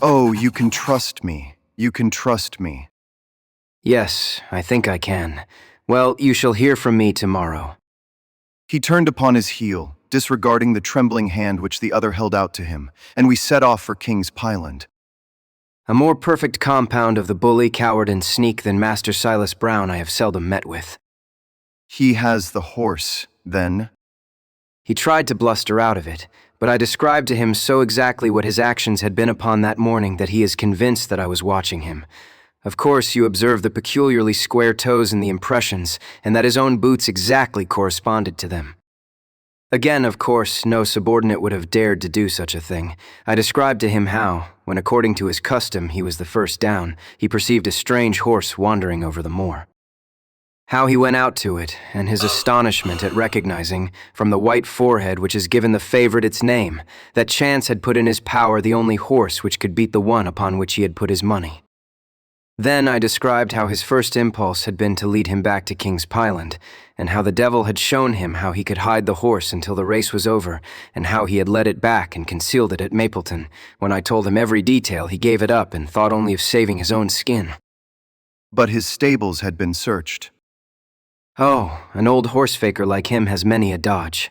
"Oh, you can trust me. You can trust me." Yes, I think I can. Well, you shall hear from me tomorrow. He turned upon his heel, disregarding the trembling hand which the other held out to him, and we set off for King's Pyland. A more perfect compound of the bully, coward, and sneak than Master Silas Brown I have seldom met with. "He has the horse, then?" He tried to bluster out of it, but I described to him so exactly what his actions had been upon that morning that he is convinced that I was watching him. Of course, you observe the peculiarly square toes in the impressions, and that his own boots exactly corresponded to them. Again, of course, no subordinate would have dared to do such a thing. I described to him how, when according to his custom he was the first down, he perceived a strange horse wandering over the moor. How he went out to it, and his astonishment at recognizing, from the white forehead which has given the favorite its name, that chance had put in his power the only horse which could beat the one upon which he had put his money. Then I described how his first impulse had been to lead him back to King's Pyland, and how the devil had shown him how he could hide the horse until the race was over, and how he had led it back and concealed it at Mapleton. When I told him every detail, he gave it up and thought only of saving his own skin. But his stables had been searched. Oh, an old horse-faker like him has many a dodge.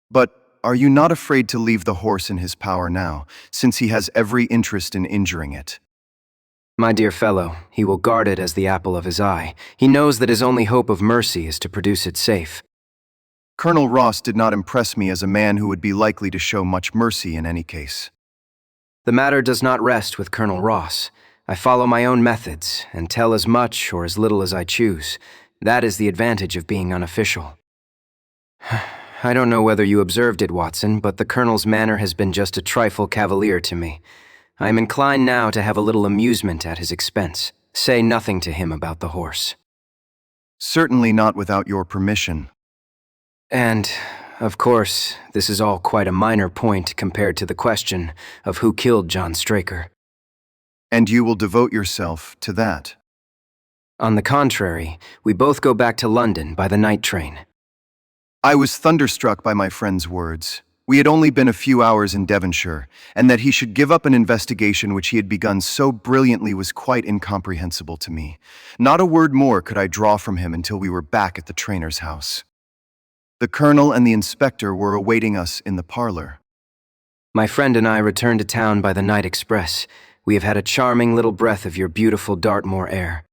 But are you not afraid to leave the horse in his power now, since he has every interest in injuring it? My dear fellow, he will guard it as the apple of his eye. He knows that his only hope of mercy is to produce it safe. Colonel Ross did not impress me as a man who would be likely to show much mercy in any case. The matter does not rest with Colonel Ross. I follow my own methods, and tell as much or as little as I choose. That is the advantage of being unofficial. I don't know whether you observed it, Watson, but the Colonel's manner has been just a trifle cavalier to me. I am inclined now to have a little amusement at his expense. Say nothing to him about the horse. Certainly not without your permission. And, of course, this is all quite a minor point compared to the question of who killed John Straker. And you will devote yourself to that? On the contrary, we both go back to London by the night train. I was thunderstruck by my friend's words. We had only been a few hours in Devonshire, and that he should give up an investigation which he had begun so brilliantly was quite incomprehensible to me. Not a word more could I draw from him until we were back at the trainer's house. The colonel and the inspector were awaiting us in the parlor. My friend and I returned to town by the night express. We have had a charming little breath of your beautiful Dartmoor air.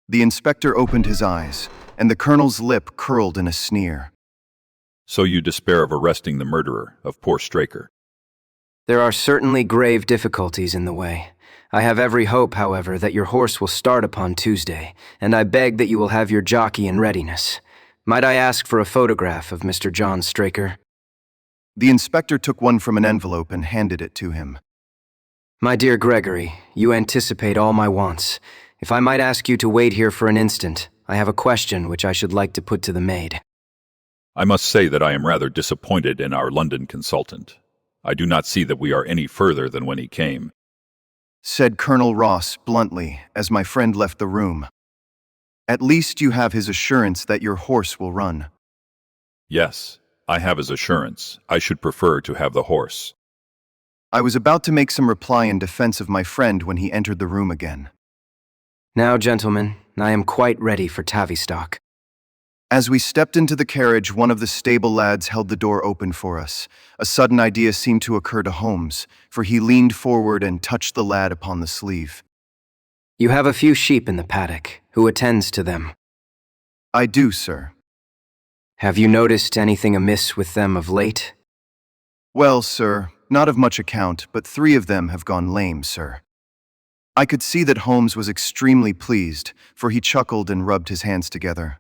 The inspector opened his eyes, and the colonel's lip curled in a sneer. So you despair of arresting the murderer of poor Straker? There are certainly grave difficulties in the way. I have every hope, however, that your horse will start upon Tuesday, and I beg that you will have your jockey in readiness. Might I ask for a photograph of Mr. John Straker? The inspector took one from an envelope and handed it to him. My dear Gregory, you anticipate all my wants. If I might ask you to wait here for an instant, I have a question which I should like to put to the maid. I must say that I am rather disappointed in our London consultant. I do not see that we are any further than when he came, said Colonel Ross bluntly as my friend left the room. At least you have his assurance that your horse will run. Yes, I have his assurance. I should prefer to have the horse. I was about to make some reply in defense of my friend when he entered the room again. Now, gentlemen, I am quite ready for Tavistock. As we stepped into the carriage, one of the stable lads held the door open for us. A sudden idea seemed to occur to Holmes, for he leaned forward and touched the lad upon the sleeve. You have a few sheep in the paddock. Who attends to them? I do, sir. Have you noticed anything amiss with them of late? Well, sir, not of much account, but 3 of them have gone lame, sir. I could see that Holmes was extremely pleased, for he chuckled and rubbed his hands together.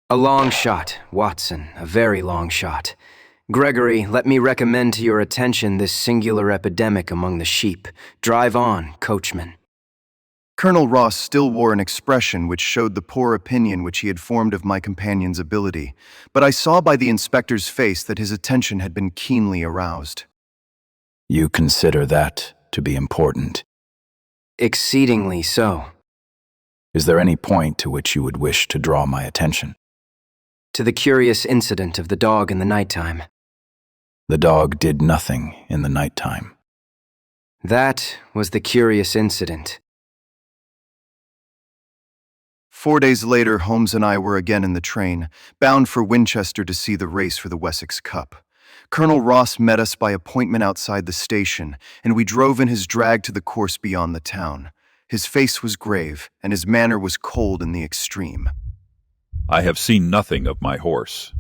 A long shot, Watson, a very long shot. Gregory, let me recommend to your attention this singular epidemic among the sheep. Drive on, coachman. Colonel Ross still wore an expression which showed the poor opinion which he had formed of my companion's ability, but I saw by the inspector's face that his attention had been keenly aroused. You consider that to be important? Exceedingly so. Is there any point to which you would wish to draw my attention? To the curious incident of the dog in the nighttime. The dog did nothing in the nighttime. That was the curious incident. 4 days later, Holmes and I were again in the train, bound for Winchester to see the race for the Wessex Cup. Colonel Ross met us by appointment outside the station, and we drove in his drag to the course beyond the town. His face was grave, and his manner was cold in the extreme. I have seen nothing of my horse.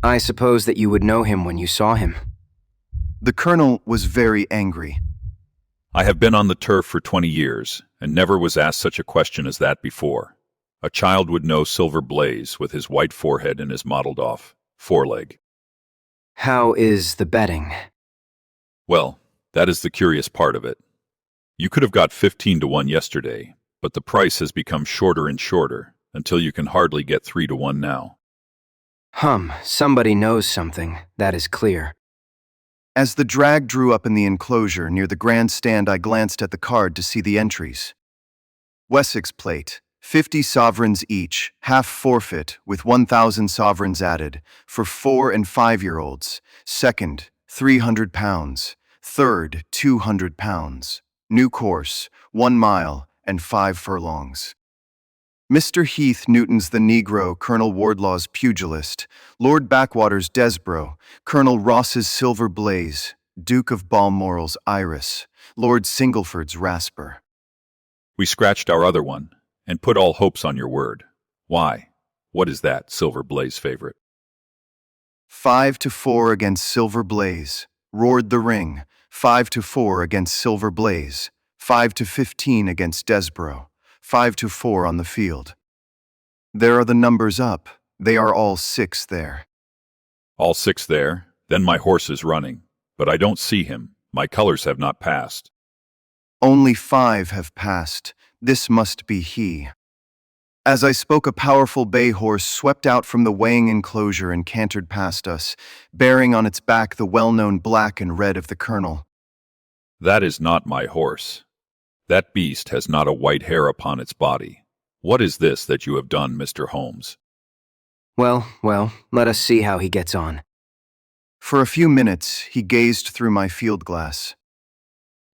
I suppose that you would know him when you saw him. The colonel was very angry. I have been on the turf for 20 years, and never was asked such a question as that before. A child would know Silver Blaze with his white forehead and his mottled off. foreleg. How is the betting? Well, that is the curious part of it. You could have got 15 to 1 yesterday, but the price has become shorter and shorter until you can hardly get 3 to 1 now. Somebody knows something, that is clear. As the drag drew up in the enclosure near the grandstand, I glanced at the card to see the entries. Wessex plate, 50 sovereigns each, half forfeit with 1,000 sovereigns added, for 4 and 5-year-olds. Second, £300. Third, £200. New course, 1 mile and 5 furlongs. Mr. Heath Newton's the Negro, Colonel Wardlaw's Pugilist, Lord Backwater's Desborough, Colonel Ross's Silver Blaze, Duke of Balmoral's Iris, Lord Singleford's Rasper. We scratched our other one and put all hopes on your word. Why? What is that Silver Blaze favorite? 5 to 4 against Silver Blaze, roared the ring. 5 to 4 against Silver Blaze, 5 to 15 against Desborough, 5 to 4 on the field. There are the numbers up. They are all 6 there. All 6 there? Then my horse is running. But I don't see him. My colors have not passed. Only 5 have passed. This must be he. As I spoke, a powerful bay horse swept out from the weighing enclosure and cantered past us, bearing on its back the well-known black and red of the colonel. That is not my horse. That beast has not a white hair upon its body. What is this that you have done, Mr. Holmes? Well, let us see how he gets on. For a few minutes, he gazed through my field glass.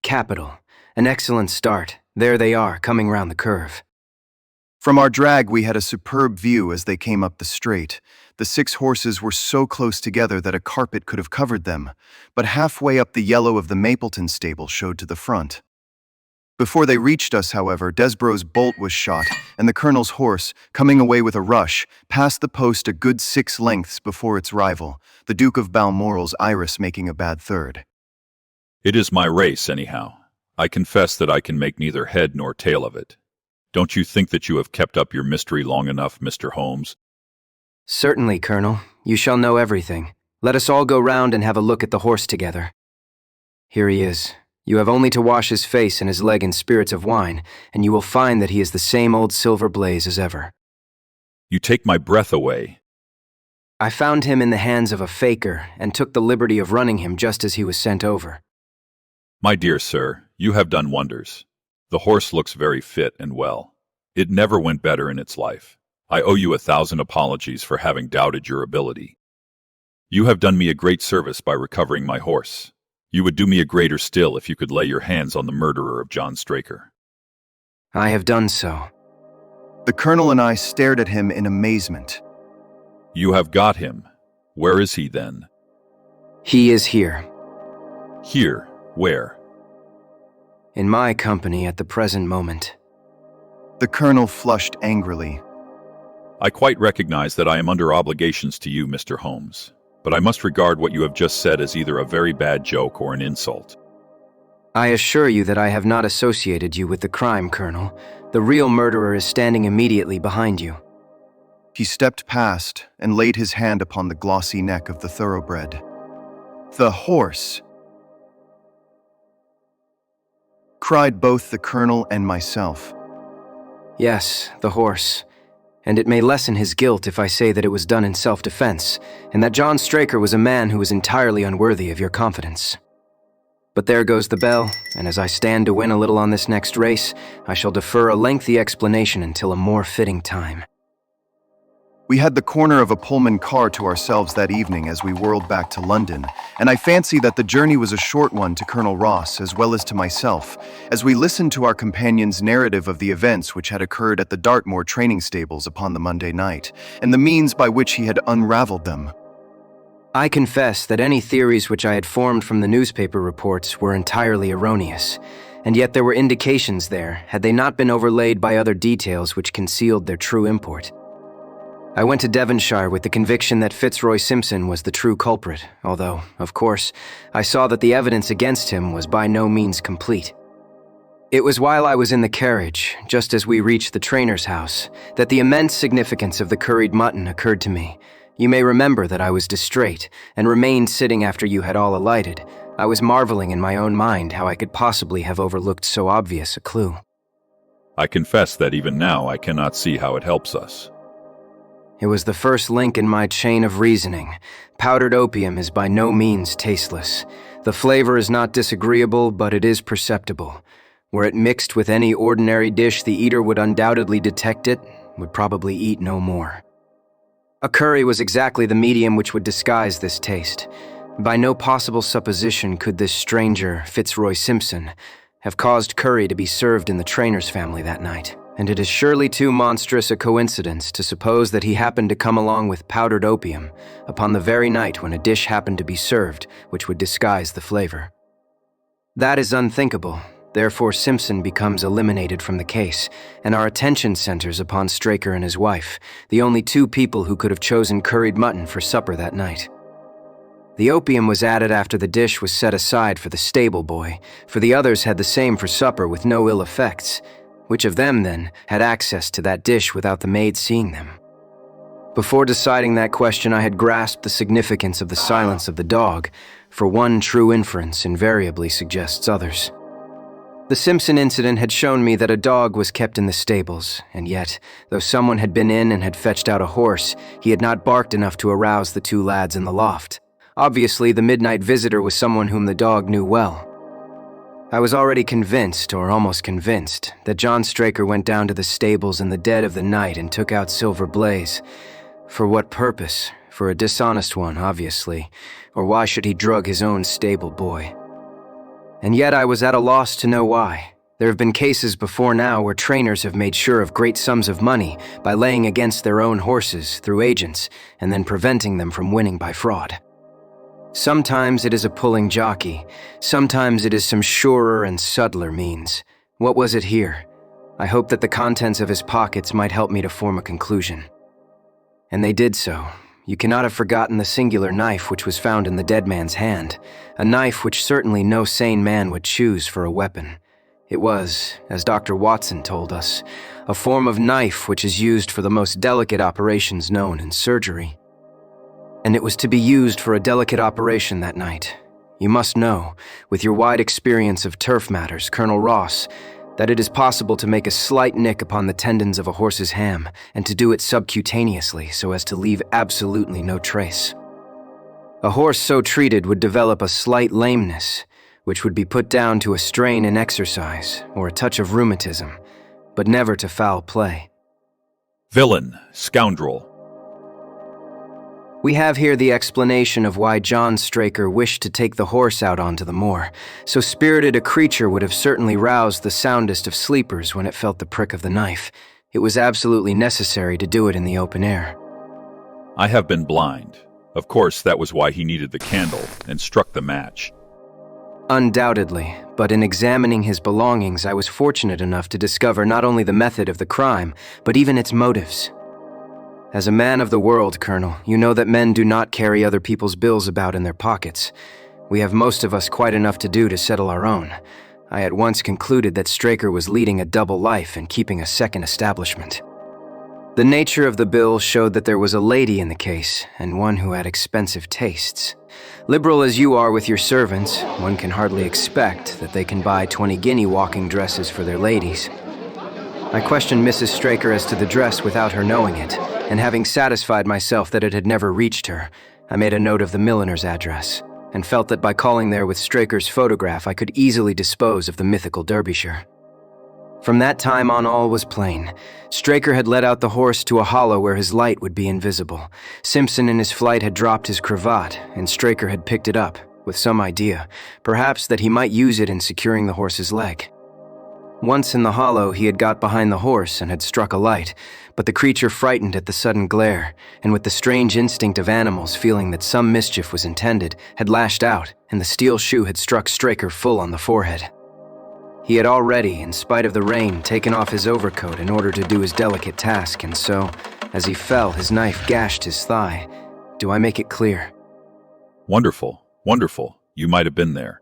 Capital. An excellent start. There they are, coming round the curve. From our drag, we had a superb view as they came up the straight. The 6 horses were so close together that a carpet could have covered them, but halfway up the yellow of the Mapleton stable showed to the front. Before they reached us, however, Desborough's bolt was shot, and the colonel's horse, coming away with a rush, passed the post a good 6 lengths before its rival, the Duke of Balmoral's Iris making a bad third. It is my race, anyhow. I confess that I can make neither head nor tail of it. Don't you think that you have kept up your mystery long enough, Mr. Holmes? Certainly, Colonel. You shall know everything. Let us all go round and have a look at the horse together. Here he is. You have only to wash his face and his leg in spirits of wine, and you will find that he is the same old Silver Blaze as ever. You take my breath away. I found him in the hands of a faker, and took the liberty of running him just as he was sent over. My dear sir, you have done wonders. The horse looks very fit and well. It never went better in its life. I owe you 1,000 apologies for having doubted your ability. You have done me a great service by recovering my horse. You would do me a greater still if you could lay your hands on the murderer of John Straker. I have done so. The colonel and I stared at him in amazement. You have got him. Where is he then? He is here. Here? Where? In my company at the present moment. The colonel flushed angrily. I quite recognize that I am under obligations to you, Mr. Holmes, but I must regard what you have just said as either a very bad joke or an insult. I assure you that I have not associated you with the crime, Colonel. The real murderer is standing immediately behind you. He stepped past and laid his hand upon the glossy neck of the thoroughbred. The horse! Cried both the colonel and myself. Yes, the horse. And it may lessen his guilt if I say that it was done in self-defense, and that John Straker was a man who was entirely unworthy of your confidence. But there goes the bell, and as I stand to win a little on this next race, I shall defer a lengthy explanation until a more fitting time. We had the corner of a Pullman car to ourselves that evening as we whirled back to London, and I fancy that the journey was a short one to Colonel Ross as well as to myself, as we listened to our companion's narrative of the events which had occurred at the Dartmoor training stables upon the Monday night, and the means by which he had unraveled them. I confess that any theories which I had formed from the newspaper reports were entirely erroneous, and yet there were indications there, had they not been overlaid by other details which concealed their true import. I went to Devonshire with the conviction that Fitzroy Simpson was the true culprit, although, of course, I saw that the evidence against him was by no means complete. It was while I was in the carriage, just as we reached the trainer's house, that the immense significance of the curried mutton occurred to me, You may remember that I was distrait and remained sitting after you had all alighted. I was marveling in my own mind how I could possibly have overlooked so obvious a clue. I confess that even now I cannot see how it helps us. It was the first link in my chain of reasoning. Powdered opium is by no means tasteless. The flavor is not disagreeable, but it is perceptible. Were it mixed with any ordinary dish, the eater would undoubtedly detect it, would probably eat no more. A curry was exactly the medium which would disguise this taste. By no possible supposition could this stranger, Fitzroy Simpson, have caused curry to be served in the trainer's family that night. And it is surely too monstrous a coincidence to suppose that he happened to come along with powdered opium upon the very night when a dish happened to be served which would disguise the flavor. That is unthinkable. Therefore, Simpson becomes eliminated from the case, and our attention centers upon Straker and his wife, the only two people who could have chosen curried mutton for supper that night. The opium was added after the dish was set aside for the stable boy, for the others had the same for supper with no ill effects. Which of them, then, had access to that dish without the maid seeing them? Before deciding that question, I had grasped the significance of the silence of the dog, for one true inference invariably suggests others. The Simpson incident had shown me that a dog was kept in the stables, and yet, though someone had been in and had fetched out a horse, he had not barked enough to arouse the two lads in the loft. Obviously, the midnight visitor was someone whom the dog knew well. I was already convinced, or almost convinced, that John Straker went down to the stables in the dead of the night and took out Silver Blaze. For what purpose? For a dishonest one, obviously. Or why should he drug his own stable boy? And yet I was at a loss to know why. There have been cases before now where trainers have made sure of great sums of money by laying against their own horses through agents and then preventing them from winning by fraud. Sometimes it is a pulling jockey, sometimes it is some surer and subtler means. What was it here? I hoped that the contents of his pockets might help me to form a conclusion. And they did so. You cannot have forgotten the singular knife which was found in the dead man's hand, a knife which certainly no sane man would choose for a weapon. It was, as Dr. Watson told us, a form of knife which is used for the most delicate operations known in surgery. And it was to be used for a delicate operation that night. You must know, with your wide experience of turf matters, Colonel Ross, that it is possible to make a slight nick upon the tendons of a horse's ham, and to do it subcutaneously so as to leave absolutely no trace. A horse so treated would develop a slight lameness, which would be put down to a strain in exercise or a touch of rheumatism, but never to foul play. Villain, scoundrel. We have here the explanation of why John Straker wished to take the horse out onto the moor. So spirited a creature would have certainly roused the soundest of sleepers when it felt the prick of the knife. It was absolutely necessary to do it in the open air. I have been blind. Of course, that was why he needed the candle and struck the match. Undoubtedly, but in examining his belongings, I was fortunate enough to discover not only the method of the crime, but even its motives. As a man of the world, Colonel, you know that men do not carry other people's bills about in their pockets. We have most of us quite enough to do to settle our own. I at once concluded that Straker was leading a double life and keeping a second establishment. The nature of the bill showed that there was a lady in the case, and one who had expensive tastes. Liberal as you are with your servants, one can hardly expect that they can buy 20 guinea walking dresses for their ladies. I questioned Mrs. Straker as to the dress without her knowing it, and having satisfied myself that it had never reached her, I made a note of the milliner's address, and felt that by calling there with Straker's photograph I could easily dispose of the mythical Derbyshire. From that time on all was plain. Straker had led out the horse to a hollow where his light would be invisible. Simpson in his flight had dropped his cravat, and Straker had picked it up, with some idea, perhaps that he might use it in securing the horse's leg. Once in the hollow, he had got behind the horse and had struck a light, but the creature, frightened at the sudden glare, and with the strange instinct of animals feeling that some mischief was intended, had lashed out, and the steel shoe had struck Straker full on the forehead. He had already, in spite of the rain, taken off his overcoat in order to do his delicate task, and so, as he fell, his knife gashed his thigh. Do I make it clear? Wonderful, wonderful. You might have been there.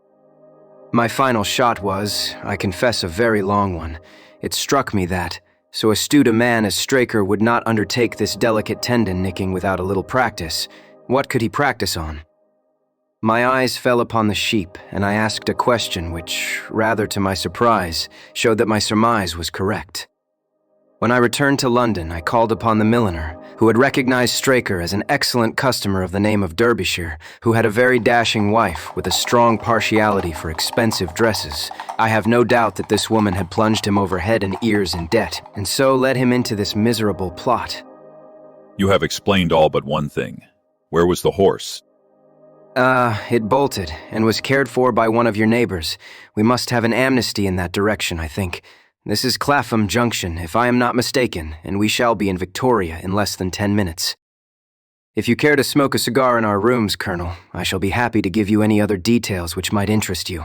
My final shot was, I confess, a very long one. It struck me that, So astute a man as Straker would not undertake this delicate tendon nicking without a little practice. What could he practice on? My eyes fell upon the sheep, and I asked a question which, rather to my surprise, showed that my surmise was correct. When I returned to London, I called upon the milliner, who had recognized Straker as an excellent customer of the name of Derbyshire, who had a very dashing wife with a strong partiality for expensive dresses. I have no doubt that this woman had plunged him over head and ears in debt, and so led him into this miserable plot. You have explained all but one thing. Where was the horse? It bolted, and was cared for by one of your neighbors. We must have an amnesty in that direction, I think. This is Clapham Junction, if I am not mistaken, and we shall be in Victoria in less than 10 minutes. If you care to smoke a cigar in our rooms, Colonel, I shall be happy to give you any other details which might interest you.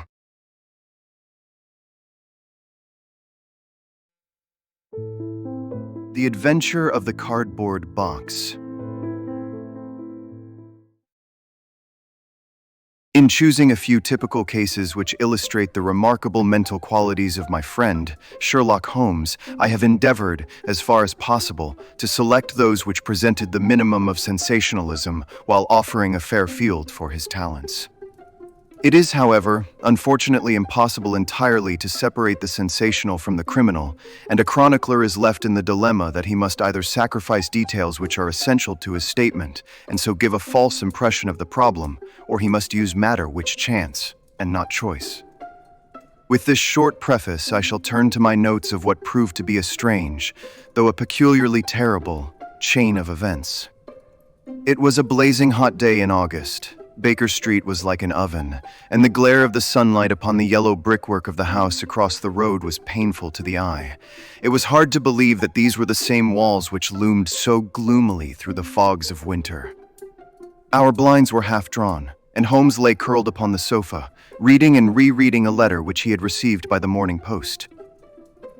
The Adventure of the Cardboard Box. In choosing a few typical cases which illustrate the remarkable mental qualities of my friend, Sherlock Holmes, I have endeavored, as far as possible, to select those which presented the minimum of sensationalism while offering a fair field for his talents. It is, however, unfortunately impossible entirely to separate the sensational from the criminal, and a chronicler is left in the dilemma that he must either sacrifice details which are essential to his statement, and so give a false impression of the problem, or he must use matter which chance, and not choice. With this short preface, I shall turn to my notes of what proved to be a strange, though a peculiarly terrible, chain of events. It was a blazing hot day in August. Baker Street was like an oven, and the glare of the sunlight upon the yellow brickwork of the house across the road was painful to the eye. It was hard to believe that these were the same walls which loomed so gloomily through the fogs of winter. Our blinds were half drawn, and Holmes lay curled upon the sofa, reading and rereading a letter which he had received by the morning post.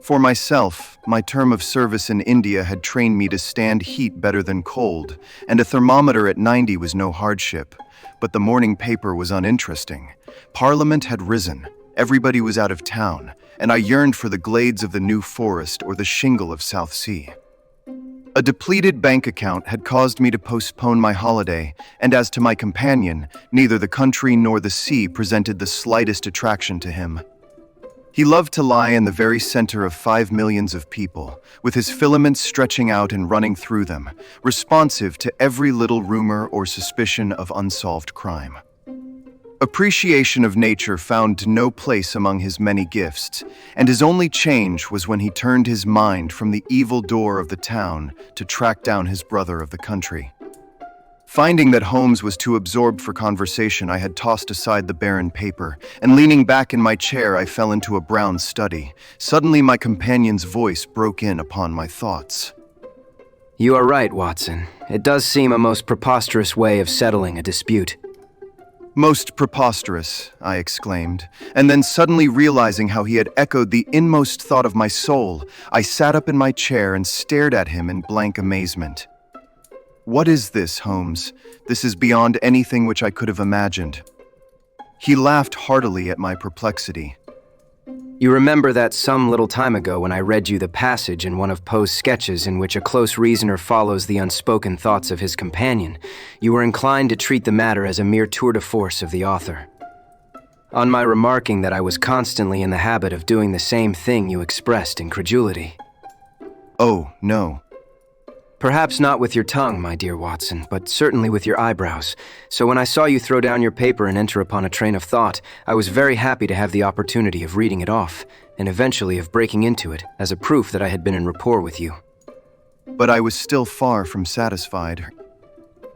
For myself, my term of service in India had trained me to stand heat better than cold, and a thermometer at 90 was no hardship. But the morning paper was uninteresting. Parliament had risen, everybody was out of town, and I yearned for the glades of the New Forest or the shingle of South Sea. A depleted bank account had caused me to postpone my holiday, and as to my companion, neither the country nor the sea presented the slightest attraction to him. He loved to lie in the very center of 5 millions of people, with his filaments stretching out and running through them, responsive to every little rumor or suspicion of unsolved crime. Appreciation of nature found no place among his many gifts, and his only change was when he turned his mind from the evil door of the town to track down his brother of the country. Finding that Holmes was too absorbed for conversation, I had tossed aside the barren paper, and leaning back in my chair, I fell into a brown study. Suddenly, my companion's voice broke in upon my thoughts. You are right, Watson. It does seem a most preposterous way of settling a dispute. Most preposterous, I exclaimed, and then suddenly realizing how he had echoed the inmost thought of my soul, I sat up in my chair and stared at him in blank amazement. What is this, Holmes? This is beyond anything which I could have imagined. He laughed heartily at my perplexity. You remember that some little time ago when I read you the passage in one of Poe's sketches in which a close reasoner follows the unspoken thoughts of his companion, you were inclined to treat the matter as a mere tour de force of the author. On my remarking that I was constantly in the habit of doing the same thing, you expressed incredulity. Oh, no. Perhaps not with your tongue, my dear Watson, but certainly with your eyebrows. So when I saw you throw down your paper and enter upon a train of thought, I was very happy to have the opportunity of reading it off, and eventually of breaking into it, as a proof that I had been in rapport with you. But I was still far from satisfied.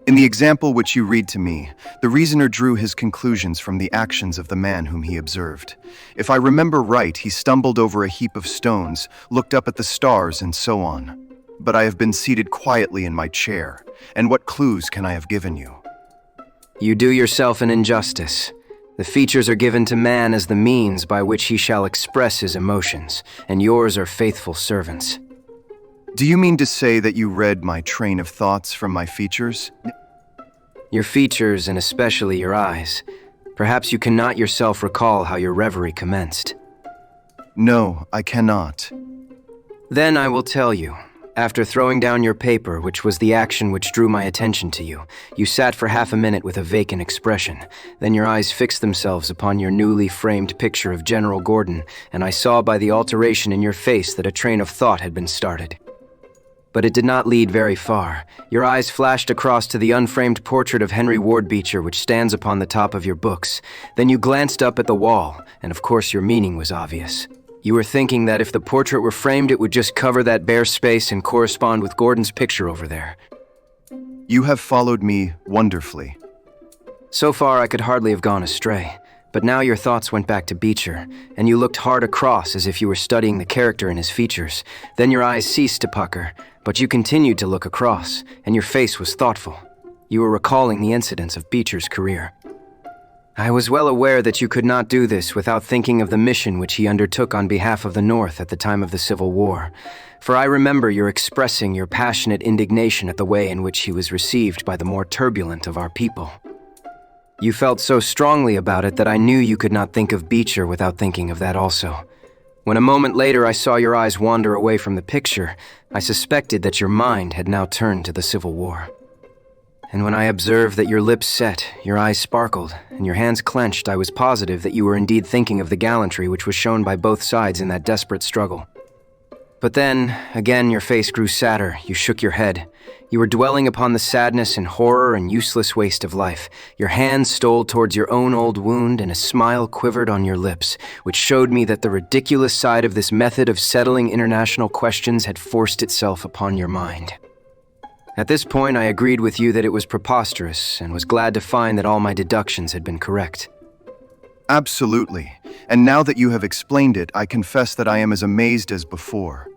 In the example which you read to me, the reasoner drew his conclusions from the actions of the man whom he observed. If I remember right, he stumbled over a heap of stones, looked up at the stars, and so on. But I have been seated quietly in my chair, and what clues can I have given you? You do yourself an injustice. The features are given to man as the means by which he shall express his emotions, and yours are faithful servants. Do you mean to say that you read my train of thoughts from my features? Your features, and especially your eyes. Perhaps you cannot yourself recall how your reverie commenced. No, I cannot. Then I will tell you. After throwing down your paper, which was the action which drew my attention to you, you sat for half a minute with a vacant expression. Then your eyes fixed themselves upon your newly framed picture of General Gordon, and I saw by the alteration in your face that a train of thought had been started. But it did not lead very far. Your eyes flashed across to the unframed portrait of Henry Ward Beecher which stands upon the top of your books. Then you glanced up at the wall, and of course your meaning was obvious. You were thinking that if the portrait were framed, it would just cover that bare space and correspond with Gordon's picture over there. You have followed me wonderfully. So far, I could hardly have gone astray. But now your thoughts went back to Beecher, and you looked hard across as if you were studying the character in his features. Then your eyes ceased to pucker, but you continued to look across, and your face was thoughtful. You were recalling the incidents of Beecher's career. I was well aware that you could not do this without thinking of the mission which he undertook on behalf of the North at the time of the Civil War, for I remember your expressing your passionate indignation at the way in which he was received by the more turbulent of our people. You felt so strongly about it that I knew you could not think of Beecher without thinking of that also. When a moment later I saw your eyes wander away from the picture, I suspected that your mind had now turned to the Civil War. And when I observed that your lips set, your eyes sparkled, and your hands clenched, I was positive that you were indeed thinking of the gallantry which was shown by both sides in that desperate struggle. But then, again your face grew sadder, you shook your head. You were dwelling upon the sadness and horror and useless waste of life. Your hands stole towards your own old wound, and a smile quivered on your lips, which showed me that the ridiculous side of this method of settling international questions had forced itself upon your mind. At this point, I agreed with you that it was preposterous, and was glad to find that all my deductions had been correct. Absolutely. And now that you have explained it, I confess that I am as amazed as before.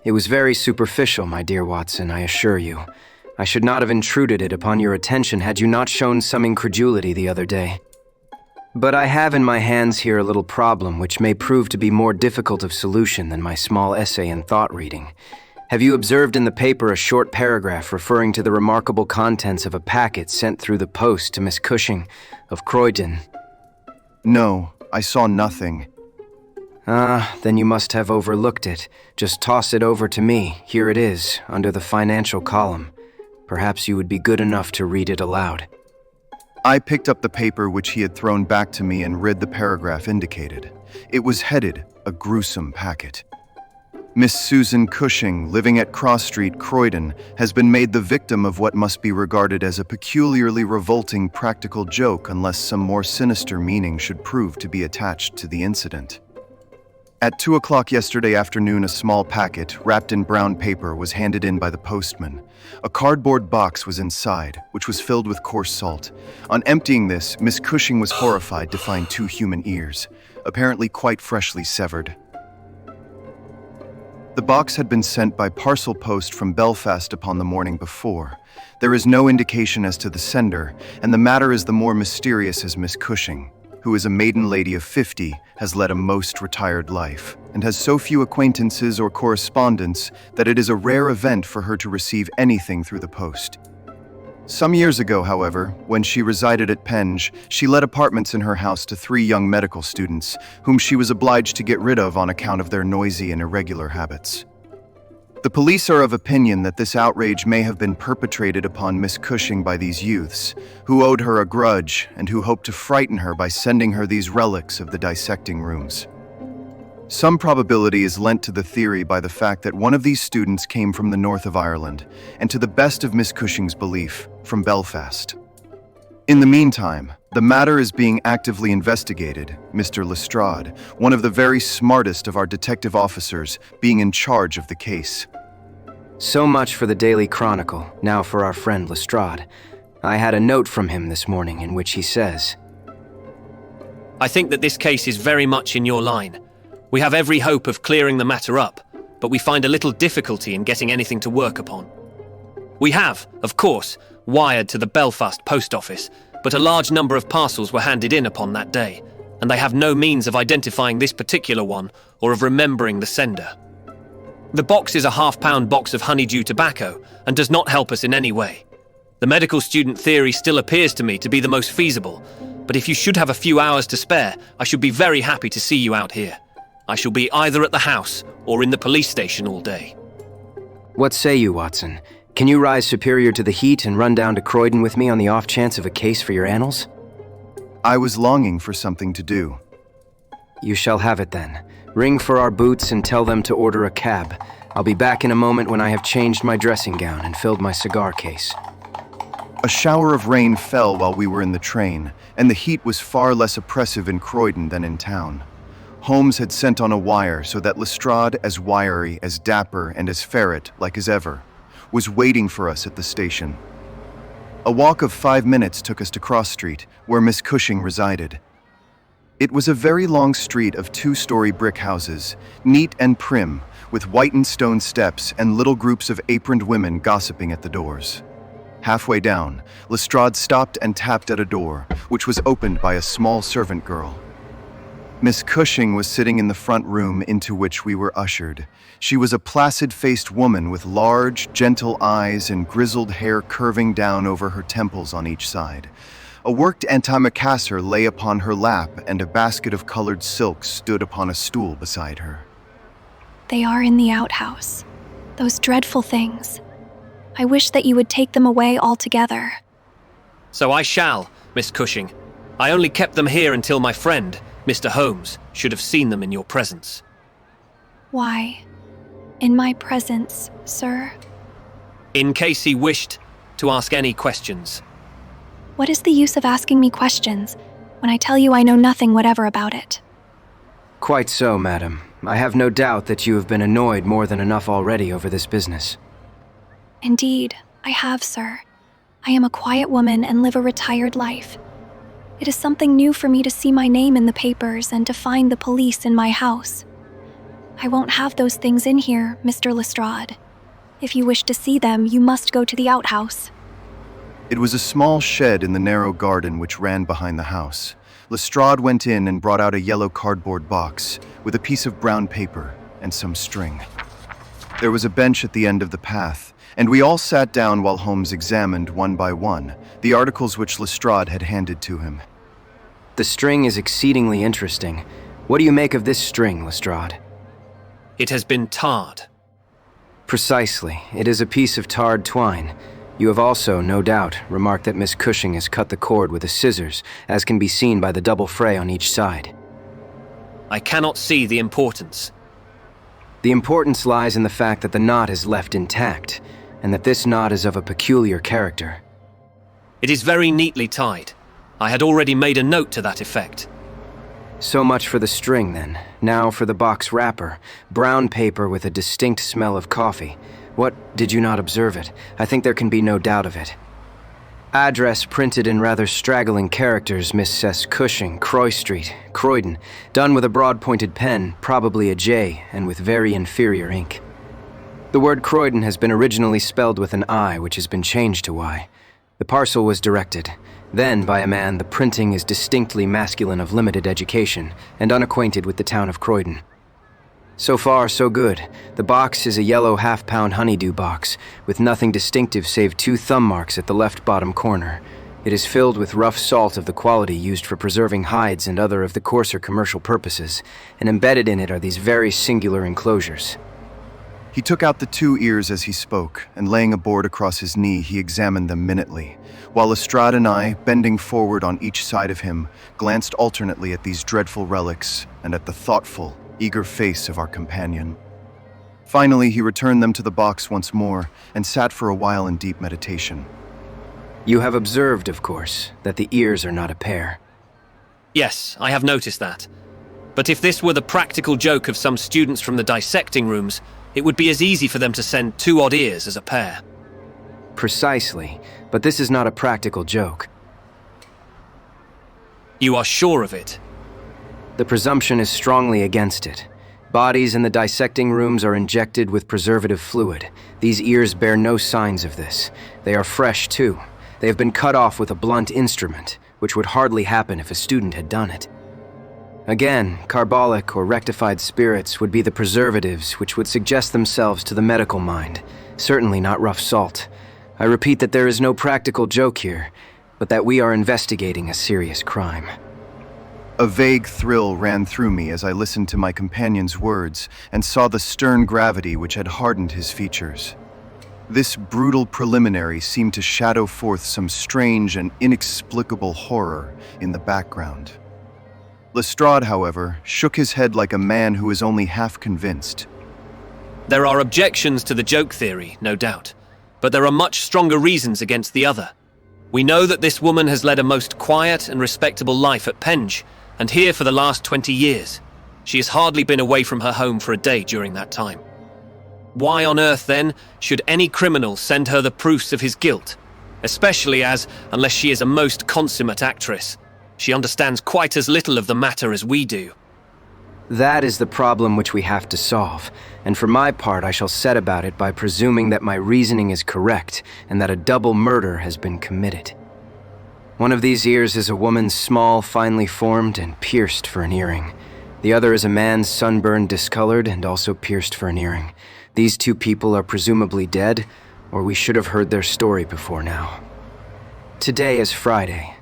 It was very superficial, my dear Watson, I assure you. I should not have intruded it upon your attention had you not shown some incredulity the other day. But I have in my hands here a little problem which may prove to be more difficult of solution than my small essay in thought reading. Have you observed in the paper a short paragraph referring to the remarkable contents of a packet sent through the post to Miss Cushing of Croydon? No, I saw nothing. Then you must have overlooked it. Just toss it over to me. Here it is, under the financial column. Perhaps you would be good enough to read it aloud. I picked up the paper which he had thrown back to me and read the paragraph indicated. It was headed, "A Gruesome Packet." Miss Susan Cushing, living at Cross Street, Croydon, has been made the victim of what must be regarded as a peculiarly revolting practical joke unless some more sinister meaning should prove to be attached to the incident. At 2 o'clock yesterday afternoon, a small packet, wrapped in brown paper, was handed in by the postman. A cardboard box was inside, which was filled with coarse salt. On emptying this, Miss Cushing was horrified to find 2 human ears, apparently quite freshly severed. The box had been sent by parcel post from Belfast upon the morning before. There is no indication as to the sender, and the matter is the more mysterious as Miss Cushing, who is a maiden lady of 50, has led a most retired life, and has so few acquaintances or correspondents that it is a rare event for her to receive anything through the post. Some years ago, however, when she resided at Penge, she let apartments in her house to 3 young medical students, whom she was obliged to get rid of on account of their noisy and irregular habits. The police are of opinion that this outrage may have been perpetrated upon Miss Cushing by these youths, who owed her a grudge and who hoped to frighten her by sending her these relics of the dissecting rooms. Some probability is lent to the theory by the fact that one of these students came from the north of Ireland, and to the best of Miss Cushing's belief, from Belfast. In the meantime, the matter is being actively investigated, Mr. Lestrade, one of the very smartest of our detective officers, being in charge of the case. So much for the Daily Chronicle, now for our friend Lestrade. I had a note from him this morning in which he says, I think that this case is very much in your line. We have every hope of clearing the matter up, but we find a little difficulty in getting anything to work upon. We have, of course, wired to the Belfast post office, but a large number of parcels were handed in upon that day, and they have no means of identifying this particular one or of remembering the sender. The box is a half-pound box of honeydew tobacco and does not help us in any way. The medical student theory still appears to me to be the most feasible, but if you should have a few hours to spare, I should be very happy to see you out here. I shall be either at the house or in the police station all day. What say you, Watson? Can you rise superior to the heat and run down to Croydon with me on the off chance of a case for your annals? I was longing for something to do. You shall have it then. Ring for our boots and tell them to order a cab. I'll be back in a moment when I have changed my dressing gown and filled my cigar case. A shower of rain fell while we were in the train, and the heat was far less oppressive in Croydon than in town. Holmes had sent on a wire so that Lestrade, as wiry, as dapper, and as ferret, like as ever, was waiting for us at the station. A walk of 5 minutes took us to Cross Street, where Miss Cushing resided. It was a very long street of 2-story brick houses, neat and prim, with whitened stone steps and little groups of aproned women gossiping at the doors. Halfway down, Lestrade stopped and tapped at a door, which was opened by a small servant girl. Miss Cushing was sitting in the front room into which we were ushered. She was a placid-faced woman with large, gentle eyes and grizzled hair curving down over her temples on each side. A worked antimacassar lay upon her lap, and a basket of colored silks stood upon a stool beside her. They are in the outhouse. Those dreadful things. I wish that you would take them away altogether. So I shall, Miss Cushing. I only kept them here until my friend, Mr. Holmes, should have seen them in your presence. Why? In my presence, sir? In case he wished to ask any questions. What is the use of asking me questions when I tell you I know nothing whatever about it? Quite so, madam. I have no doubt that you have been annoyed more than enough already over this business. Indeed, I have, sir. I am a quiet woman and live a retired life. It is something new for me to see my name in the papers and to find the police in my house. I won't have those things in here, Mr. Lestrade. If you wish to see them, you must go to the outhouse. It was a small shed in the narrow garden which ran behind the house. Lestrade went in and brought out a yellow cardboard box with a piece of brown paper and some string. There was a bench at the end of the path, and we all sat down while Holmes examined, one by one, the articles which Lestrade had handed to him. The string is exceedingly interesting. What do you make of this string, Lestrade? It has been tarred. Precisely. It is a piece of tarred twine. You have also, no doubt, remarked that Miss Cushing has cut the cord with the scissors, as can be seen by the double fray on each side. I cannot see the importance. The importance lies in the fact that the knot is left intact, and that this knot is of a peculiar character. It is very neatly tied. I had already made a note to that effect. So much for the string, then. Now for the box wrapper. Brown paper with a distinct smell of coffee. What, did you not observe it? I think there can be no doubt of it. Address printed in rather straggling characters, Miss S. Cushing, Croy Street, Croydon, done with a broad-pointed pen, probably a J, and with very inferior ink. The word Croydon has been originally spelled with an I, which has been changed to Y. The parcel was directed. Then, by a man, the printing is distinctly masculine of limited education and unacquainted with the town of Croydon. So far, so good. The box is a yellow half-pound honeydew box, with nothing distinctive save 2 thumb marks at the left bottom corner. It is filled with rough salt of the quality used for preserving hides and other of the coarser commercial purposes, and embedded in it are these very singular enclosures. He took out the 2 ears as he spoke, and laying a board across his knee, he examined them minutely, while Lestrade and I, bending forward on each side of him, glanced alternately at these dreadful relics and at the thoughtful, eager face of our companion. Finally, he returned them to the box once more and sat for a while in deep meditation. You have observed, of course, that the ears are not a pair. Yes, I have noticed that. But if this were the practical joke of some students from the dissecting rooms, it would be as easy for them to send 2 odd ears as a pair. Precisely, but this is not a practical joke. You are sure of it? The presumption is strongly against it. Bodies in the dissecting rooms are injected with preservative fluid. These ears bear no signs of this. They are fresh, too. They have been cut off with a blunt instrument, which would hardly happen if a student had done it. Again, carbolic or rectified spirits would be the preservatives which would suggest themselves to the medical mind, certainly not rough salt. I repeat that there is no practical joke here, but that we are investigating a serious crime. A vague thrill ran through me as I listened to my companion's words and saw the stern gravity which had hardened his features. This brutal preliminary seemed to shadow forth some strange and inexplicable horror in the background. Lestrade, however, shook his head like a man who is only half convinced. There are objections to the joke theory, no doubt, but there are much stronger reasons against the other. We know that this woman has led a most quiet and respectable life at Penge, and here for the last 20 years. She has hardly been away from her home for a day during that time. Why on earth, then, should any criminal send her the proofs of his guilt? Especially as, unless she is a most consummate actress, she understands quite as little of the matter as we do. That is the problem which we have to solve, and for my part I shall set about it by presuming that my reasoning is correct and that a double murder has been committed. One of these ears is a woman's small, finely formed, and pierced for an earring. The other is a man's sunburned, discolored, and also pierced for an earring. These two people are presumably dead, or we should have heard their story before now. Today is Friday.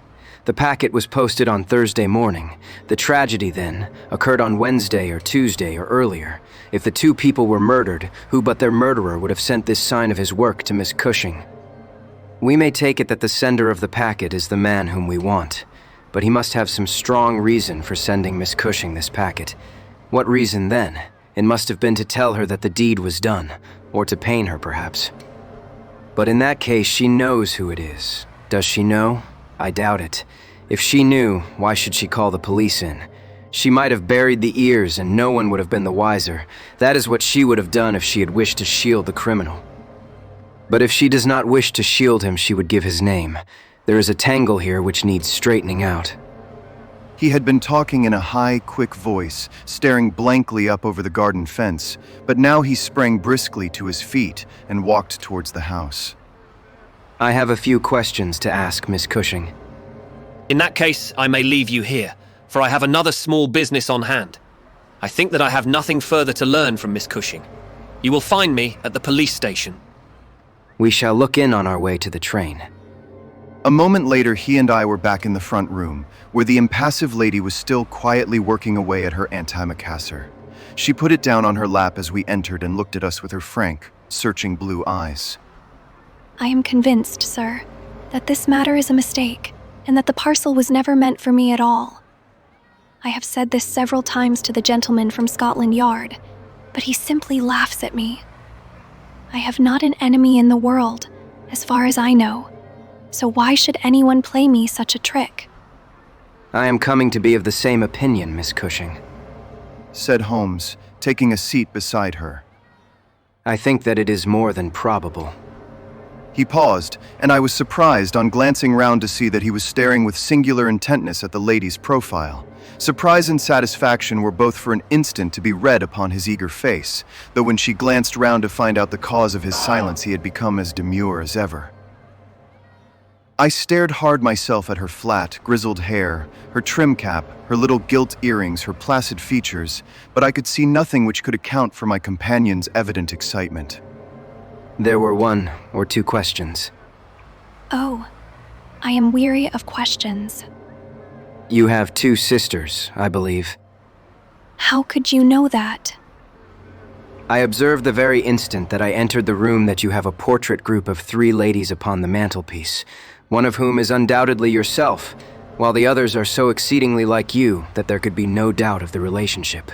The packet was posted on Thursday morning. The tragedy, then, occurred on Wednesday or Tuesday or earlier. If the two people were murdered, who but their murderer would have sent this sign of his work to Miss Cushing? We may take it that the sender of the packet is the man whom we want, but he must have some strong reason for sending Miss Cushing this packet. What reason, then? It must have been to tell her that the deed was done, or to pain her, perhaps. But in that case, she knows who it is. Does she know? I doubt it. If she knew, why should she call the police in? She might have buried the ears and no one would have been the wiser. That is what she would have done if she had wished to shield the criminal. But if she does not wish to shield him, she would give his name. There is a tangle here which needs straightening out. He had been talking in a high, quick voice, staring blankly up over the garden fence, but now he sprang briskly to his feet and walked towards the house. I have a few questions to ask Miss Cushing. In that case, I may leave you here, for I have another small business on hand. I think that I have nothing further to learn from Miss Cushing. You will find me at the police station. We shall look in on our way to the train. A moment later, he and I were back in the front room, where the impassive lady was still quietly working away at her antimacassar. She put it down on her lap as we entered and looked at us with her frank, searching blue eyes. I am convinced, sir, that this matter is a mistake, and that the parcel was never meant for me at all. I have said this several times to the gentleman from Scotland Yard, but he simply laughs at me. I have not an enemy in the world, as far as I know, so why should anyone play me such a trick? I am coming to be of the same opinion, Miss Cushing, said Holmes, taking a seat beside her. I think that it is more than probable. He paused, and I was surprised on glancing round to see that he was staring with singular intentness at the lady's profile. Surprise and satisfaction were both for an instant to be read upon his eager face, though when she glanced round to find out the cause of his silence, he had become as demure as ever. I stared hard myself at her flat, grizzled hair, her trim cap, her little gilt earrings, her placid features, but I could see nothing which could account for my companion's evident excitement. There were 1 or 2 questions. Oh, I am weary of questions. You have 2 sisters, I believe. How could you know that? I observed the very instant that I entered the room that you have a portrait group of 3 ladies upon the mantelpiece, one of whom is undoubtedly yourself, while the others are so exceedingly like you that there could be no doubt of the relationship.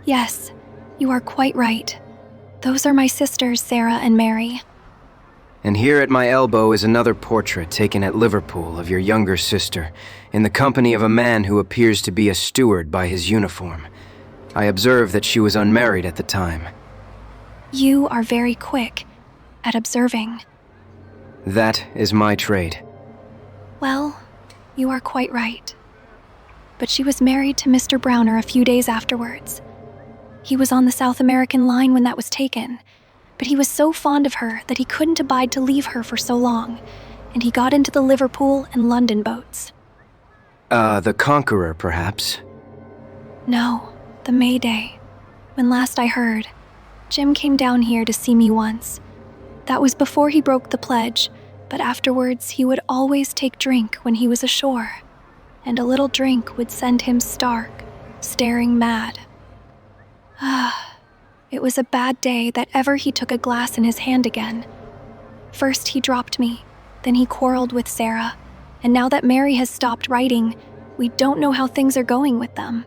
Yes, you are quite right. Those are my sisters, Sarah and Mary. And here at my elbow is another portrait taken at Liverpool of your younger sister, in the company of a man who appears to be a steward by his uniform. I observed that she was unmarried at the time. You are very quick at observing. That is my trade. Well, you are quite right. But she was married to Mr. Browner a few days afterwards. He was on the South American line when that was taken, but he was so fond of her that he couldn't abide to leave her for so long, and he got into the Liverpool and London boats. The Conqueror, perhaps? No, the Mayday. When last I heard, Jim came down here to see me once. That was before he broke the pledge, but afterwards he would always take drink when he was ashore. and a little drink would send him stark, staring mad. It was a bad day that ever he took a glass in his hand again. First he dropped me, then he quarreled with Sarah, and now that Mary has stopped writing, we don't know how things are going with them.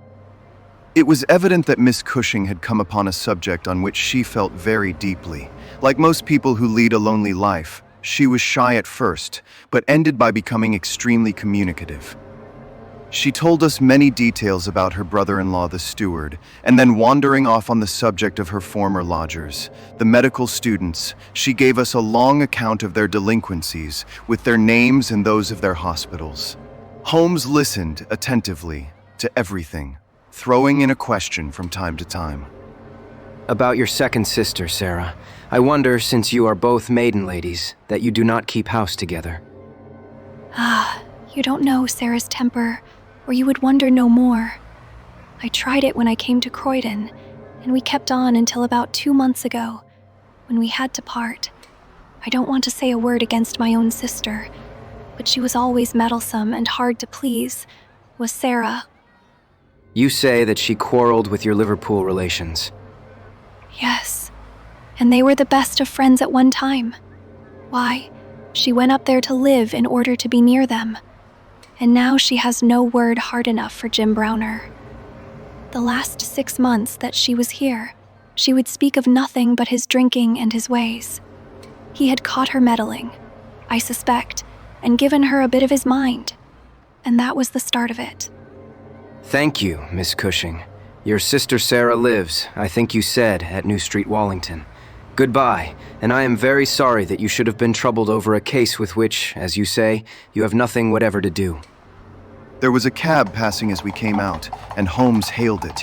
It was evident that Miss Cushing had come upon a subject on which she felt very deeply. Like most people who lead a lonely life, she was shy at first, but ended by becoming extremely communicative. She told us many details about her brother-in-law, the steward, and then wandering off on the subject of her former lodgers, the medical students, she gave us a long account of their delinquencies, with their names and those of their hospitals. Holmes listened attentively to everything, throwing in a question from time to time. About your second sister, Sarah. I wonder, since you are both maiden ladies, that you do not keep house together. You don't know Sarah's temper, or you would wonder no more. I tried it when I came to Croydon, and we kept on until about 2 months ago, when we had to part. I don't want to say a word against my own sister, but she was always meddlesome and hard to please, was Sarah. You say that she quarreled with your Liverpool relations. Yes, and they were the best of friends at one time. Why, she went up there to live in order to be near them. And now she has no word hard enough for Jim Browner. The last 6 months that she was here, she would speak of nothing but his drinking and his ways. He had caught her meddling, I suspect, and given her a bit of his mind. And that was the start of it. Thank you, Miss Cushing. Your sister Sarah lives, I think you said, at New Street, Wallington. Goodbye, and I am very sorry that you should have been troubled over a case with which, as you say, you have nothing whatever to do. There was a cab passing as we came out, and Holmes hailed it.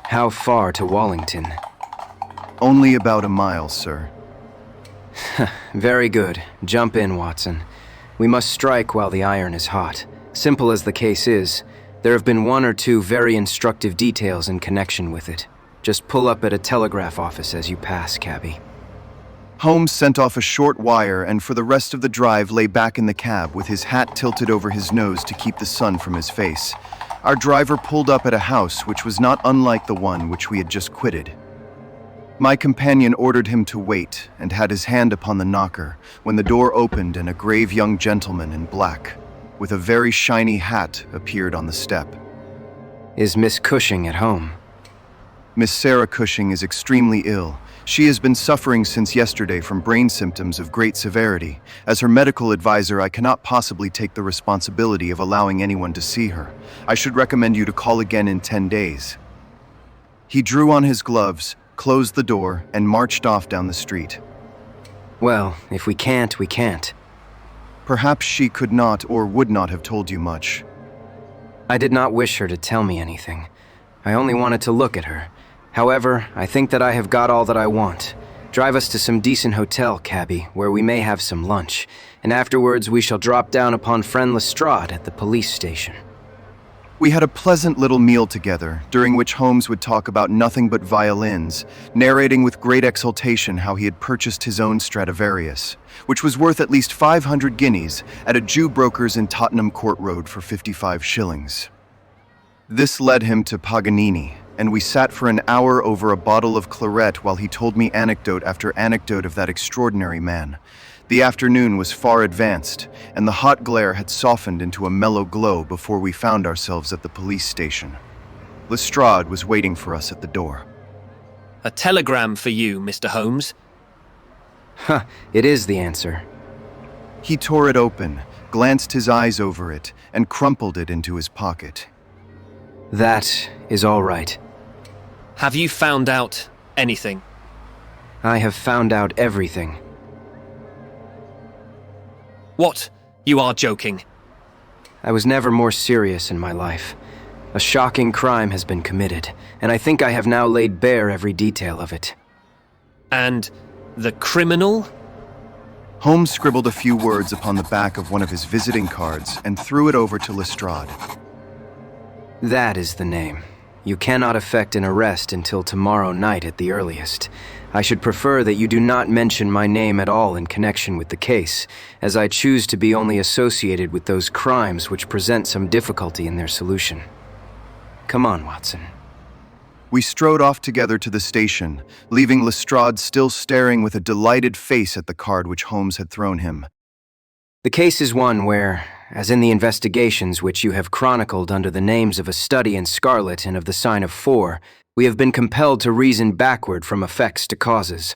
How far to Wallington? Only about a mile, sir. Very good. Jump in, Watson. We must strike while the iron is hot. Simple as the case is, there have been 1 or 2 very instructive details in connection with it. Just pull up at a telegraph office as you pass, cabby. Holmes sent off a short wire and for the rest of the drive lay back in the cab with his hat tilted over his nose to keep the sun from his face. Our driver pulled up at a house which was not unlike the one which we had just quitted. My companion ordered him to wait and had his hand upon the knocker when the door opened and a grave young gentleman in black, with a very shiny hat, appeared on the step. Is Miss Cushing at home? Miss Sarah Cushing is extremely ill. She has been suffering since yesterday from brain symptoms of great severity. As her medical advisor, I cannot possibly take the responsibility of allowing anyone to see her. I should recommend you to call again in 10 days. He drew on his gloves, closed the door, and marched off down the street. Well, if we can't, we can't. Perhaps she could not or would not have told you much. I did not wish her to tell me anything. I only wanted to look at her. However, I think that I have got all that I want. Drive us to some decent hotel, cabby, where we may have some lunch, and afterwards we shall drop down upon friend Lestrade at the police station. We had a pleasant little meal together, during which Holmes would talk about nothing but violins, narrating with great exultation how he had purchased his own Stradivarius, which was worth at least 500 guineas at a Jew broker's in Tottenham Court Road for 55 shillings. This led him to Paganini, and we sat for an hour over a bottle of claret while he told me anecdote after anecdote of that extraordinary man. The afternoon was far advanced, and the hot glare had softened into a mellow glow before we found ourselves at the police station. Lestrade was waiting for us at the door. A telegram for you, Mr. Holmes. It is the answer. He tore it open, glanced his eyes over it, and crumpled it into his pocket. That is all right. Have you found out anything? I have found out everything. What? You are joking. I was never more serious in my life. A shocking crime has been committed, and I think I have now laid bare every detail of it. And the criminal? Holmes scribbled a few words upon the back of one of his visiting cards and threw it over to Lestrade. That is the name. You cannot effect an arrest until tomorrow night at the earliest. I should prefer that you do not mention my name at all in connection with the case, as I choose to be only associated with those crimes which present some difficulty in their solution. Come on, Watson. We strode off together to the station, leaving Lestrade still staring with a delighted face at the card which Holmes had thrown him. The case is one where, as in the investigations which you have chronicled under the names of A Study in Scarlet and of the Sign of Four, we have been compelled to reason backward from effects to causes.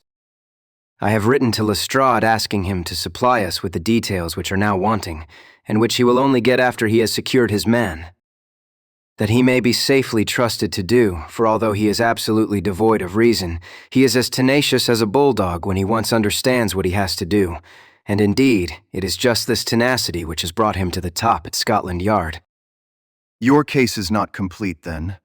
I have written to Lestrade asking him to supply us with the details which are now wanting, and which he will only get after he has secured his man. That he may be safely trusted to do, for although he is absolutely devoid of reason, he is as tenacious as a bulldog when he once understands what he has to do, and indeed, it is just this tenacity which has brought him to the top at Scotland Yard. Your case is not complete, then?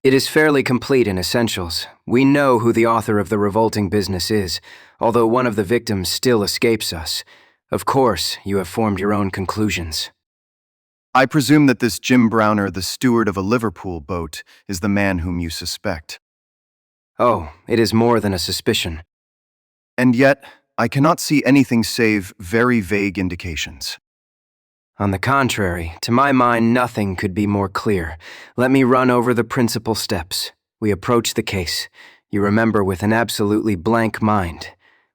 It is fairly complete in essentials. We know who the author of the revolting business is, although one of the victims still escapes us. Of course, you have formed your own conclusions. I presume that this Jim Browner, the steward of a Liverpool boat, is the man whom you suspect. Oh, it is more than a suspicion. And yet, I cannot see anything save very vague indications. On the contrary, to my mind, nothing could be more clear. Let me run over the principal steps. We approach the case, you remember, with an absolutely blank mind,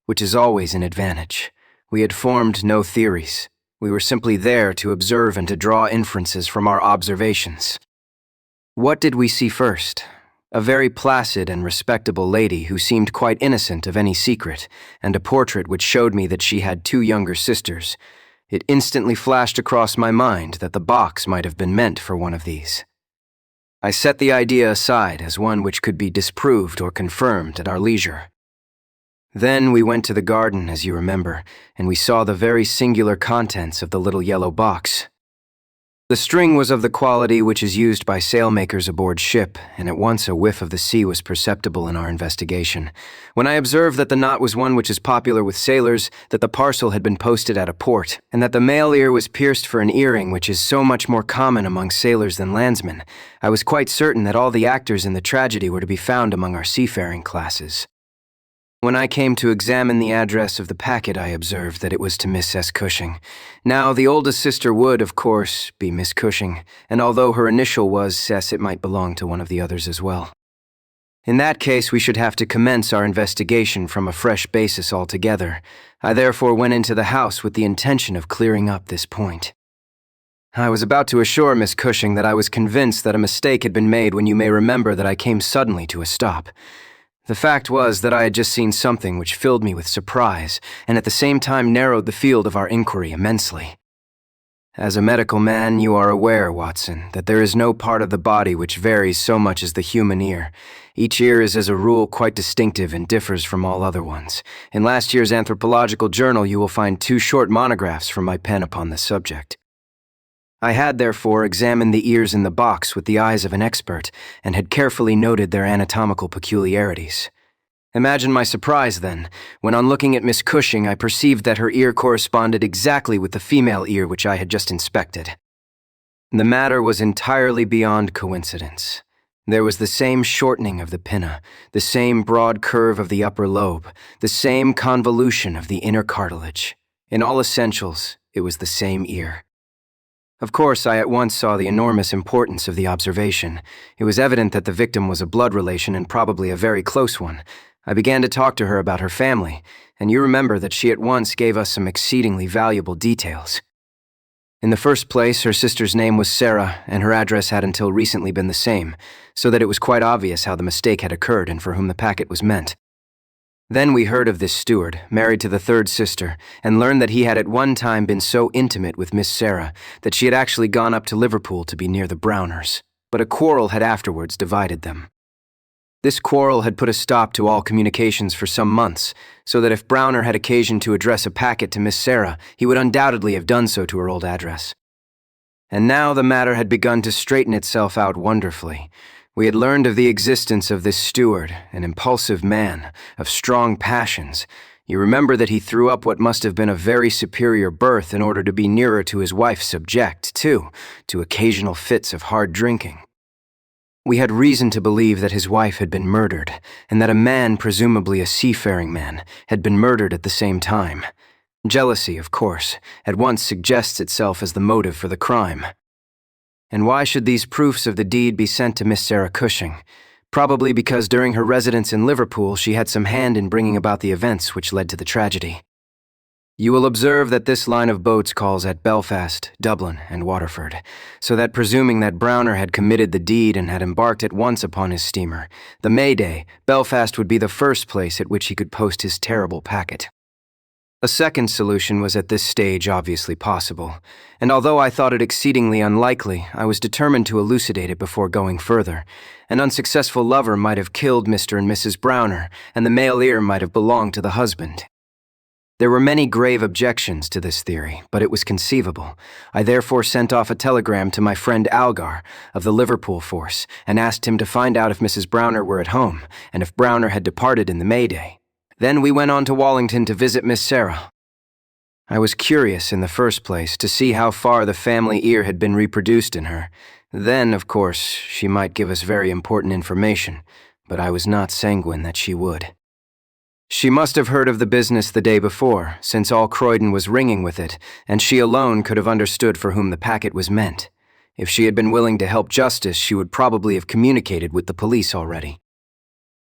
which is always an advantage. We had formed no theories. We were simply there to observe and to draw inferences from our observations. What did we see first? A very placid and respectable lady who seemed quite innocent of any secret, and a portrait which showed me that she had 2 younger sisters. It instantly flashed across my mind that the box might have been meant for one of these. I set the idea aside as one which could be disproved or confirmed at our leisure. Then we went to the garden, as you remember, and we saw the very singular contents of the little yellow box. The string was of the quality which is used by sailmakers aboard ship, and at once a whiff of the sea was perceptible in our investigation. When I observed that the knot was one which is popular with sailors, that the parcel had been posted at a port, and that the male ear was pierced for an earring which is so much more common among sailors than landsmen, I was quite certain that all the actors in the tragedy were to be found among our seafaring classes. When I came to examine the address of the packet, I observed that it was to Miss S. Cushing. Now, the oldest sister would, of course, be Miss Cushing, and although her initial was S, it might belong to one of the others as well. In that case, we should have to commence our investigation from a fresh basis altogether. I therefore went into the house with the intention of clearing up this point. I was about to assure Miss Cushing that I was convinced that a mistake had been made when you may remember that I came suddenly to a stop. The fact was that I had just seen something which filled me with surprise, and at the same time narrowed the field of our inquiry immensely. As a medical man, you are aware, Watson, that there is no part of the body which varies so much as the human ear. Each ear is as a rule quite distinctive and differs from all other ones. In last year's anthropological journal you will find 2 short monographs from my pen upon this subject. I had, therefore, examined the ears in the box with the eyes of an expert, and had carefully noted their anatomical peculiarities. Imagine my surprise, then, when on looking at Miss Cushing I perceived that her ear corresponded exactly with the female ear which I had just inspected. The matter was entirely beyond coincidence. There was the same shortening of the pinna, the same broad curve of the upper lobe, the same convolution of the inner cartilage. In all essentials, it was the same ear. Of course, I at once saw the enormous importance of the observation. It was evident that the victim was a blood relation and probably a very close one. I began to talk to her about her family, and you remember that she at once gave us some exceedingly valuable details. In the first place, her sister's name was Sarah, and her address had until recently been the same, so that it was quite obvious how the mistake had occurred and for whom the packet was meant. Then we heard of this steward, married to the 3rd sister, and learned that he had at one time been so intimate with Miss Sarah that she had actually gone up to Liverpool to be near the Browners, but a quarrel had afterwards divided them. This quarrel had put a stop to all communications for some months, so that if Browner had occasion to address a packet to Miss Sarah, he would undoubtedly have done so to her old address. And now the matter had begun to straighten itself out wonderfully. We had learned of the existence of this steward, an impulsive man, of strong passions. You remember that he threw up what must have been a very superior berth in order to be nearer to his wife, subject, too, to occasional fits of hard drinking. We had reason to believe that his wife had been murdered, and that a man, presumably a seafaring man, had been murdered at the same time. Jealousy, of course, at once suggests itself as the motive for the crime. And why should these proofs of the deed be sent to Miss Sarah Cushing? Probably because during her residence in Liverpool she had some hand in bringing about the events which led to the tragedy. You will observe that this line of boats calls at Belfast, Dublin, and Waterford, so that presuming that Browner had committed the deed and had embarked at once upon his steamer, the Mayday, Belfast would be the first place at which he could post his terrible packet. A second solution was at this stage obviously possible, and although I thought it exceedingly unlikely, I was determined to elucidate it before going further. An unsuccessful lover might have killed Mr. and Mrs. Browner, and the male ear might have belonged to the husband. There were many grave objections to this theory, but it was conceivable. I therefore sent off a telegram to my friend Algar of the Liverpool force and asked him to find out if Mrs. Browner were at home and if Browner had departed in the Mayday. Then we went on to Wallington to visit Miss Sarah. I was curious in the first place to see how far the family ear had been reproduced in her. Then, of course, she might give us very important information, but I was not sanguine that she would. She must have heard of the business the day before, since all Croydon was ringing with it, and she alone could have understood for whom the packet was meant. If she had been willing to help justice, she would probably have communicated with the police already.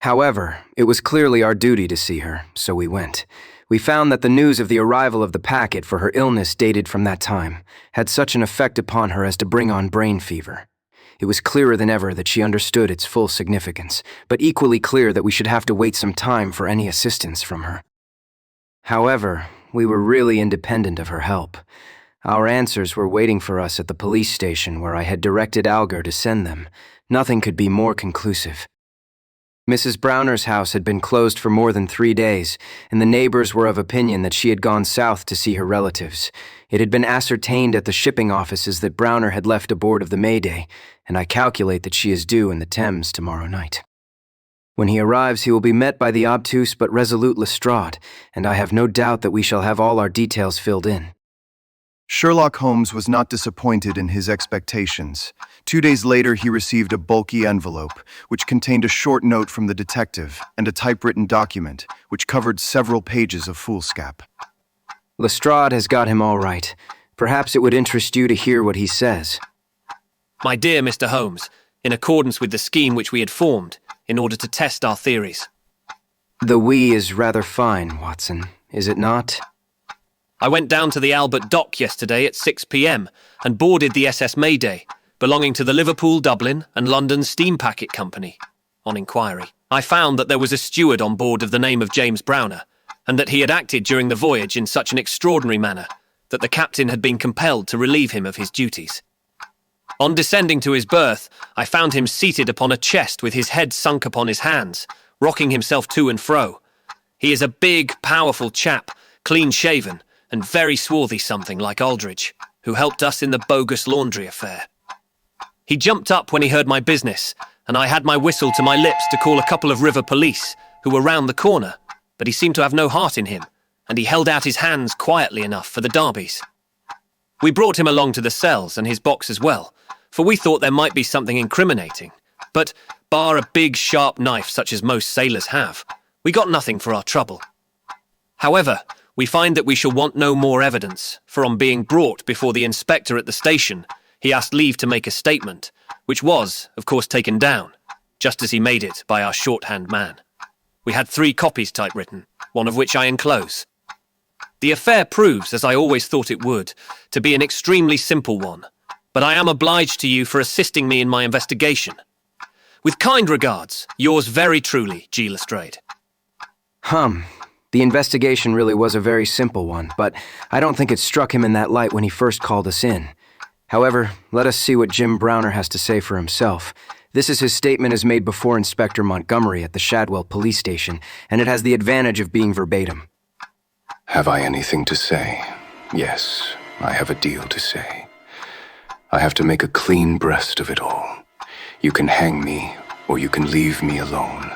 However, it was clearly our duty to see her, so we went. We found that the news of the arrival of the packet for her illness dated from that time had such an effect upon her as to bring on brain fever. It was clearer than ever that she understood its full significance, but equally clear that we should have to wait some time for any assistance from her. However, we were really independent of her help. Our answers were waiting for us at the police station where I had directed Algar to send them. Nothing could be more conclusive. Mrs. Browner's house had been closed for more than 3 days, and the neighbors were of opinion that she had gone south to see her relatives. It had been ascertained at the shipping offices that Browner had left aboard of the Mayday, and I calculate that she is due in the Thames tomorrow night. When he arrives, he will be met by the obtuse but resolute Lestrade, and I have no doubt that we shall have all our details filled in. Sherlock Holmes was not disappointed in his expectations. 2 days later, he received a bulky envelope, which contained a short note from the detective and a typewritten document, which covered several pages of foolscap. Lestrade has got him all right. Perhaps it would interest you to hear what he says. My dear Mr. Holmes, in accordance with the scheme which we had formed, in order to test our theories. The we is rather fine, Watson, is it not? I went down to the Albert Dock yesterday at 6 p.m. and boarded the SS Mayday, belonging to the Liverpool, Dublin and London Steam Packet Company. On inquiry, I found that there was a steward on board of the name of James Browner, and that he had acted during the voyage in such an extraordinary manner that the captain had been compelled to relieve him of his duties. On descending to his berth, I found him seated upon a chest with his head sunk upon his hands, rocking himself to and fro. He is a big, powerful chap, clean-shaven, and very swarthy something like Aldridge, who helped us in the bogus laundry affair. He jumped up when he heard my business, and I had my whistle to my lips to call a couple of river police, who were round the corner, but he seemed to have no heart in him, and he held out his hands quietly enough for the darbies. We brought him along to the cells, and his box as well, for we thought there might be something incriminating, but, bar a big sharp knife such as most sailors have, we got nothing for our trouble. However, we find that we shall want no more evidence, for on being brought before the inspector at the station, he asked leave to make a statement, which was, of course, taken down, just as he made it by our shorthand man. We had 3 copies typewritten, one of which I enclose. The affair proves, as I always thought it would, to be an extremely simple one, but I am obliged to you for assisting me in my investigation. With kind regards, yours very truly, G. Lestrade. The investigation really was a very simple one, but I don't think it struck him in that light when he first called us in. However, let us see what Jim Browner has to say for himself. This is his statement as made before Inspector Montgomery at the Shadwell police station, and it has the advantage of being verbatim. Have I anything to say? Yes, I have a deal to say. I have to make a clean breast of it all. You can hang me, or you can leave me alone.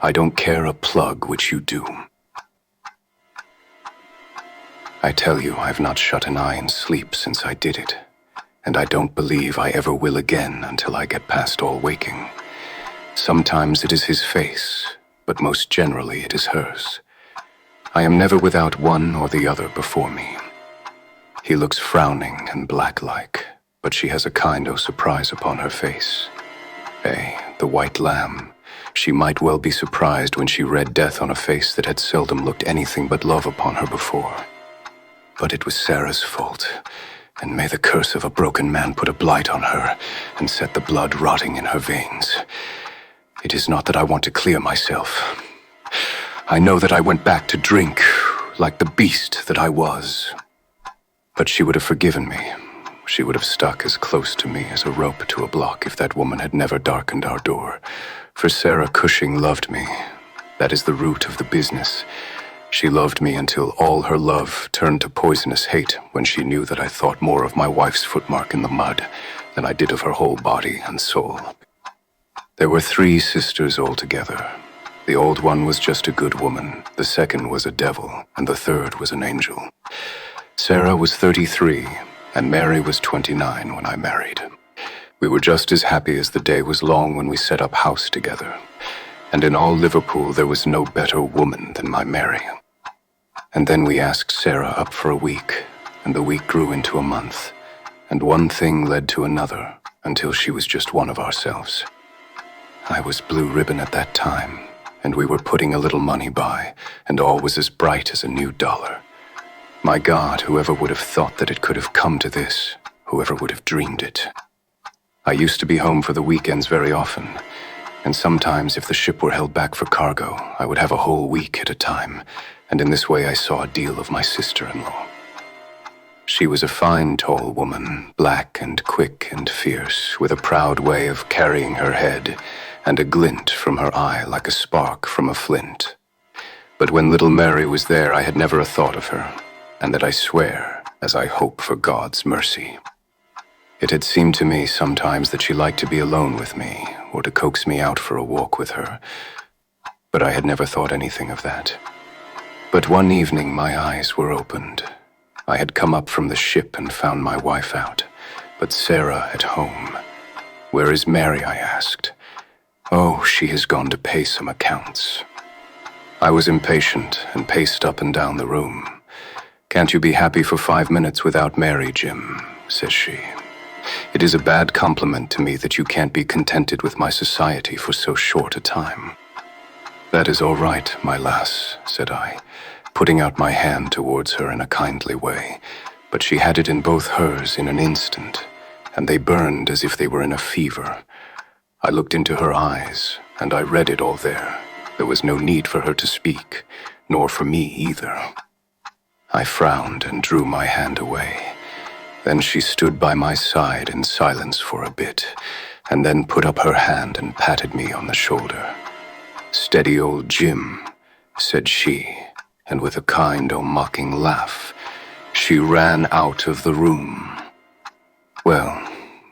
I don't care a plug which you do. I tell you, I've not shut an eye in sleep since I did it, and I don't believe I ever will again until I get past all waking. Sometimes it is his face, but most generally it is hers. I am never without one or the other before me. He looks frowning and black-like, but she has a kind of surprise upon her face. The white lamb. She might well be surprised when she read death on a face that had seldom looked anything but love upon her before. But it was Sarah's fault, and may the curse of a broken man put a blight on her and set the blood rotting in her veins. It is not that I want to clear myself. I know that I went back to drink, like the beast that I was. But she would have forgiven me. She would have stuck as close to me as a rope to a block if that woman had never darkened our door. For Sarah Cushing loved me. That is the root of the business. She loved me until all her love turned to poisonous hate when she knew that I thought more of my wife's footmark in the mud than I did of her whole body and soul. There were 3 sisters altogether. The old one was just a good woman, the second was a devil, and the third was an angel. Sarah was 33, and Mary was 29 when I married. We were just as happy as the day was long when we set up house together. And in all Liverpool there was no better woman than my Mary. And then we asked Sarah up for a week, and the week grew into a month, and one thing led to another until she was just one of ourselves. I was blue ribbon at that time, and we were putting a little money by, and all was as bright as a new dollar. My God, whoever would have thought that it could have come to this, whoever would have dreamed it. I used to be home for the weekends very often, and sometimes if the ship were held back for cargo, I would have a whole week at a time, and in this way I saw a deal of my sister-in-law. She was a fine, tall woman, black and quick and fierce, with a proud way of carrying her head, and a glint from her eye like a spark from a flint. But when little Mary was there, I had never a thought of her, and that I swear, as I hope for God's mercy. It had seemed to me sometimes that she liked to be alone with me, or to coax me out for a walk with her, but I had never thought anything of that. But one evening my eyes were opened. I had come up from the ship and found my wife out, but Sarah at home. "Where is Mary?" I asked. "Oh, she has gone to pay some accounts." I was impatient and paced up and down the room. "Can't you be happy for 5 minutes without Mary, Jim?" says she. "It is a bad compliment to me that you can't be contented with my society for so short a time." "That is all right, my lass," said I, putting out my hand towards her in a kindly way, but she had it in both hers in an instant, and they burned as if they were in a fever. I looked into her eyes, and I read it all there. There was no need for her to speak, nor for me either. I frowned and drew my hand away. Then she stood by my side in silence for a bit, and then put up her hand and patted me on the shoulder. "Steady, old Jim," said she, and with a kind of mocking laugh, she ran out of the room. Well,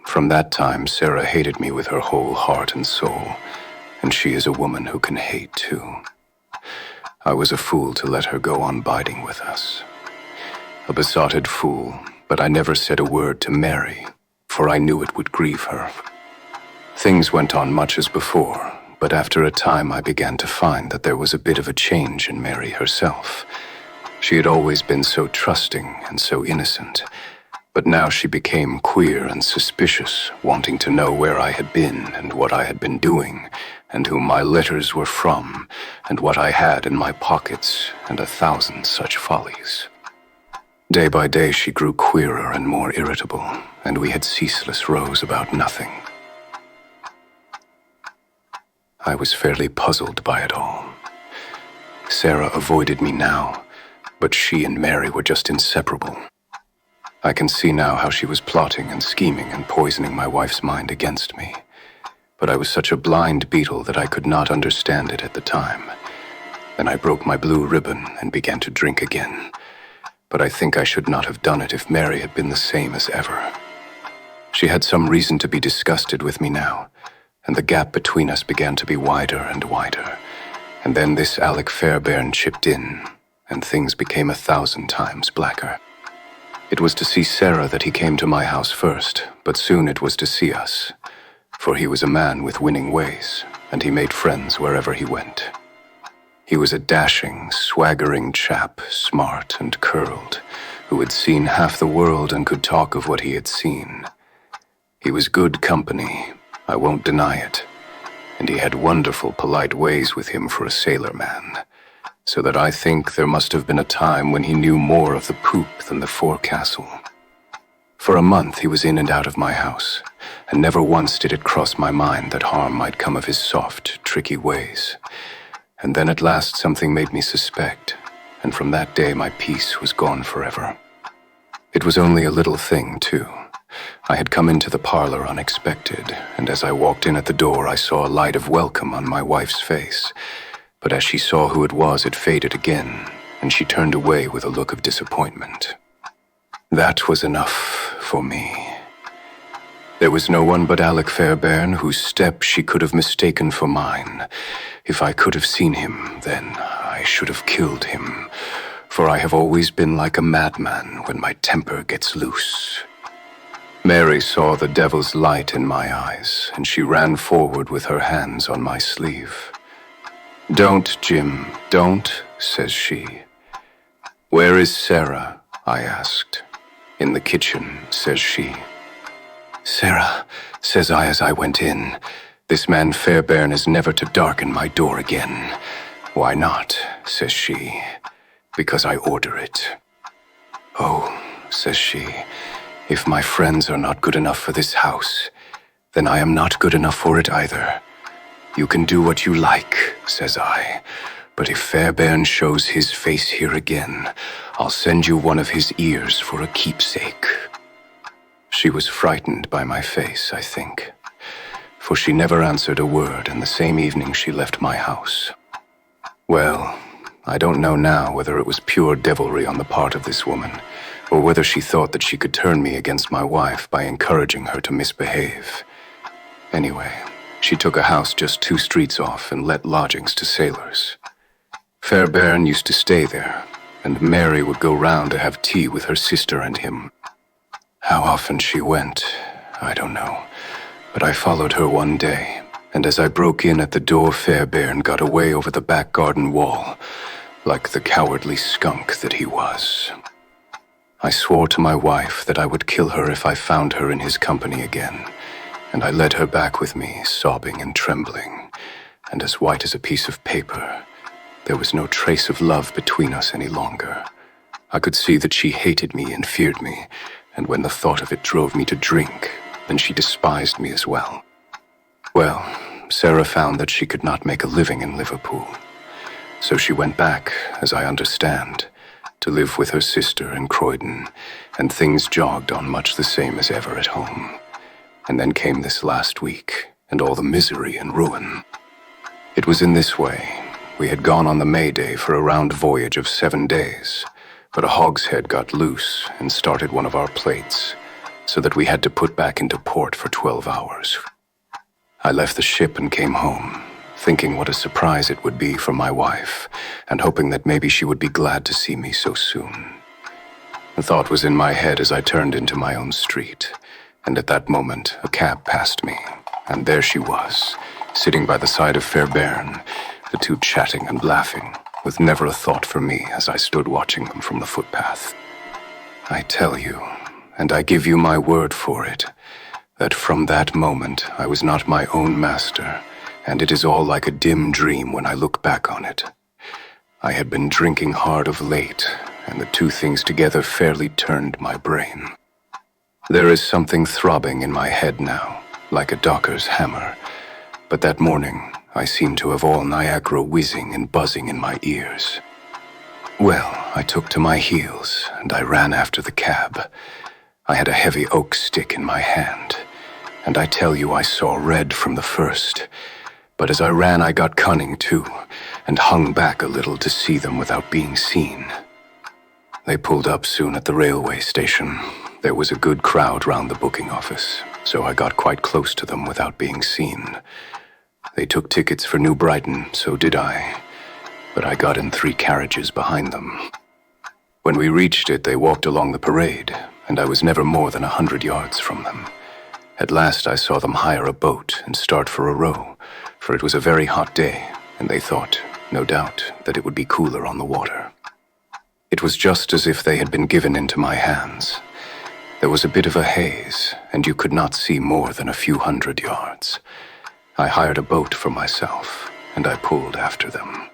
from that time Sarah hated me with her whole heart and soul, and she is a woman who can hate too. I was a fool to let her go on biding with us. A besotted fool, but I never said a word to Mary, for I knew it would grieve her. Things went on much as before, but after a time I began to find that there was a bit of a change in Mary herself. She had always been so trusting and so innocent, but now she became queer and suspicious, wanting to know where I had been and what I had been doing, and whom my letters were from, and what I had in my pockets, and 1,000 such follies. Day by day she grew queerer and more irritable, and we had ceaseless rows about nothing. I was fairly puzzled by it all. Sarah avoided me now, but she and Mary were just inseparable. I can see now how she was plotting and scheming and poisoning my wife's mind against me. But I was such a blind beetle that I could not understand it at the time. Then I broke my blue ribbon and began to drink again. But I think I should not have done it if Mary had been the same as ever. She had some reason to be disgusted with me now, and the gap between us began to be wider and wider. And then this Alec Fairbairn chipped in, and things became 1,000 times blacker. It was to see Sarah that he came to my house first, but soon it was to see us, for he was a man with winning ways, and he made friends wherever he went. He was a dashing, swaggering chap, smart and curled, who had seen half the world and could talk of what he had seen. He was good company, I won't deny it, and he had wonderful polite ways with him for a sailor man, so that I think there must have been a time when he knew more of the poop than the forecastle. For a month he was in and out of my house, and never once did it cross my mind that harm might come of his soft, tricky ways. And then at last something made me suspect, and from that day my peace was gone forever. It was only a little thing, too. I had come into the parlor unexpected, and as I walked in at the door I saw a light of welcome on my wife's face. But as she saw who it was, it faded again, and she turned away with a look of disappointment. That was enough for me. There was no one but Alec Fairbairn whose step she could have mistaken for mine. If I could have seen him, then I should have killed him, for I have always been like a madman when my temper gets loose. Mary saw the devil's light in my eyes, and she ran forward with her hands on my sleeve. "Don't, Jim, don't," says she. "Where is Sarah?" I asked. "In the kitchen," says she. "Sarah," says I as I went in, "this man Fairbairn is never to darken my door again." "Why not?" says she. "Because I order it." "Oh," says she, "if my friends are not good enough for this house, then I am not good enough for it either. You can do what you like," says I, "but if Fairbairn shows his face here again, I'll send you one of his ears for a keepsake." She was frightened by my face, I think, for she never answered a word, and the same evening she left my house. Well, I don't know now whether it was pure devilry on the part of this woman, or whether she thought that she could turn me against my wife by encouraging her to misbehave. Anyway, she took a house just 2 streets off and let lodgings to sailors. Fairbairn used to stay there, and Mary would go round to have tea with her sister and him. How often she went, I don't know, but I followed her one day, and as I broke in at the door, Fairbairn got away over the back garden wall, like the cowardly skunk that he was. I swore to my wife that I would kill her if I found her in his company again, and I led her back with me, sobbing and trembling, and as white as a piece of paper. There was no trace of love between us any longer. I could see that she hated me and feared me, and when the thought of it drove me to drink, then she despised me as well. Well, Sarah found that she could not make a living in Liverpool, so she went back, as I understand, to live with her sister in Croydon, and things jogged on much the same as ever at home. And then came this last week, and all the misery and ruin. It was in this way. We had gone on the May Day for a round voyage of 7 days, but a hogshead got loose and started one of our plates, so that we had to put back into port for 12 hours. I left the ship and came home, thinking what a surprise it would be for my wife, and hoping that maybe she would be glad to see me so soon. The thought was in my head as I turned into my own street, and at that moment a cab passed me, and there she was, sitting by the side of Fairbairn, the two chatting and laughing, with never a thought for me as I stood watching them from the footpath. I tell you, and I give you my word for it, that from that moment I was not my own master, and it is all like a dim dream when I look back on it. I had been drinking hard of late, and the two things together fairly turned my brain. There is something throbbing in my head now, like a docker's hammer, but that morning I seemed to have all Niagara whizzing and buzzing in my ears. Well, I took to my heels, and I ran after the cab. I had a heavy oak stick in my hand, and I tell you I saw red from the first. But as I ran, I got cunning too, and hung back a little to see them without being seen. They pulled up soon at the railway station. There was a good crowd round the booking office, so I got quite close to them without being seen. They took tickets for New Brighton, so did I, but I got in 3 carriages behind them. When we reached it, they walked along the parade, and I was never more than 100 yards from them. At last I saw them hire a boat and start for a row, for it was a very hot day, and they thought, no doubt, that it would be cooler on the water. It was just as if they had been given into my hands. There was a bit of a haze, and you could not see more than a few 100 yards. I hired a boat for myself, and I pulled after them.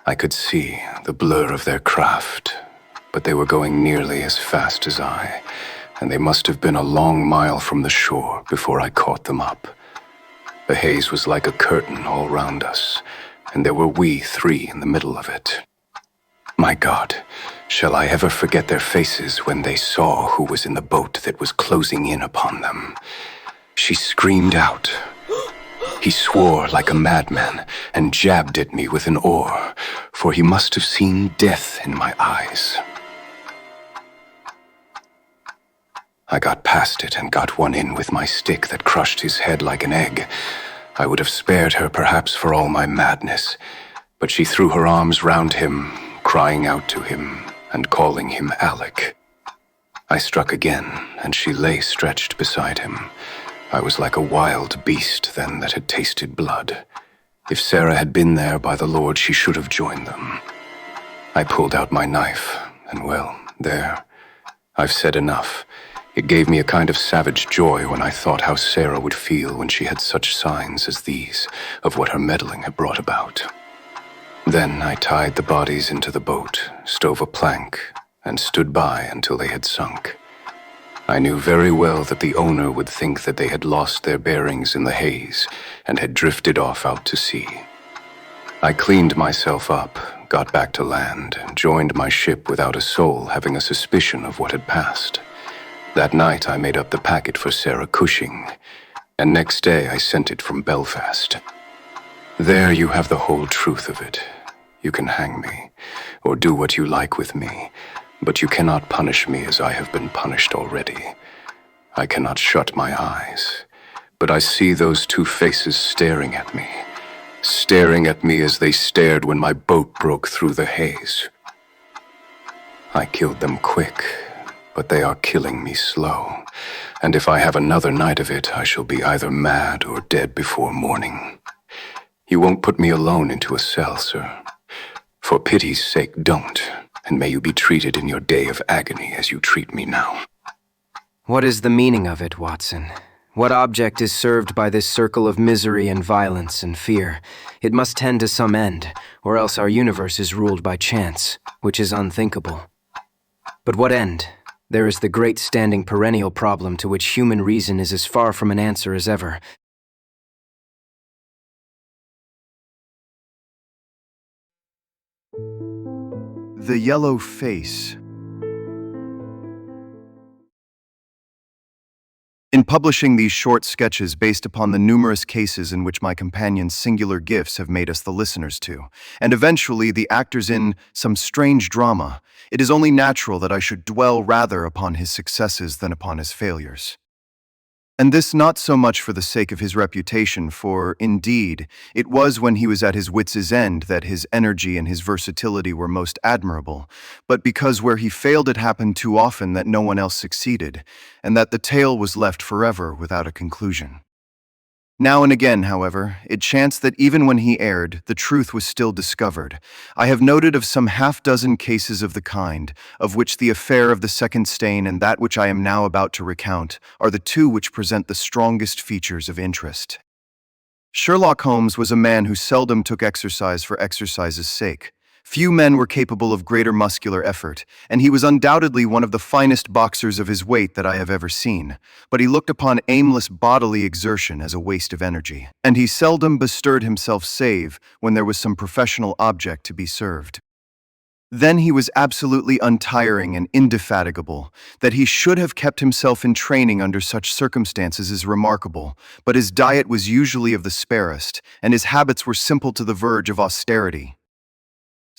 I could see the blur of their craft, but they were going nearly as fast as I, and they must have been a long mile from the shore before I caught them up. The haze was like a curtain all round us, and there were we three in the middle of it. My God, shall I ever forget their faces when they saw who was in the boat that was closing in upon them? She screamed out. He swore like a madman and jabbed at me with an oar, for he must have seen death in my eyes. I got past it and got one in with my stick that crushed his head like an egg. I would have spared her perhaps for all my madness, but she threw her arms round him, crying out to him and calling him Alec. I struck again, and she lay stretched beside him. I was like a wild beast then that had tasted blood. If Sarah had been there, by the Lord, she should have joined them. I pulled out my knife, and well, there. I've said enough. It gave me a kind of savage joy when I thought how Sarah would feel when she had such signs as these of what her meddling had brought about. Then I tied the bodies into the boat, stove a plank, and stood by until they had sunk. I knew very well that the owner would think that they had lost their bearings in the haze and had drifted off out to sea. I cleaned myself up, got back to land, and joined my ship without a soul having a suspicion of what had passed. That night I made up the packet for Sarah Cushing, and next day I sent it from Belfast. There you have the whole truth of it. You can hang me, or do what you like with me, but you cannot punish me as I have been punished already. I cannot shut my eyes, but I see those two faces staring at me as they stared when my boat broke through the haze. I killed them quick, but they are killing me slow, and if I have another night of it, I shall be either mad or dead before morning. You won't put me alone into a cell, sir. For pity's sake, don't, and may you be treated in your day of agony as you treat me now. What is the meaning of it, Watson? What object is served by this circle of misery and violence and fear? It must tend to some end, or else our universe is ruled by chance, which is unthinkable. But what end? There is the great standing perennial problem to which human reason is as far from an answer as ever. The Yellow Face. In publishing these short sketches based upon the numerous cases in which my companion's singular gifts have made us the listeners to, and eventually the actors in some strange drama, it is only natural that I should dwell rather upon his successes than upon his failures. And this not so much for the sake of his reputation, for, indeed, it was when he was at his wits' end that his energy and his versatility were most admirable, but because where he failed it happened too often that no one else succeeded, and that the tale was left forever without a conclusion. Now and again, however, it chanced that even when he erred, the truth was still discovered. I have noted of some half-dozen cases of the kind, of which the affair of the second stain and that which I am now about to recount are the two which present the strongest features of interest. Sherlock Holmes was a man who seldom took exercise for exercise's sake. Few men were capable of greater muscular effort, and he was undoubtedly one of the finest boxers of his weight that I have ever seen, but he looked upon aimless bodily exertion as a waste of energy, and he seldom bestirred himself save when there was some professional object to be served. Then he was absolutely untiring and indefatigable. That he should have kept himself in training under such circumstances is remarkable, but his diet was usually of the sparest, and his habits were simple to the verge of austerity.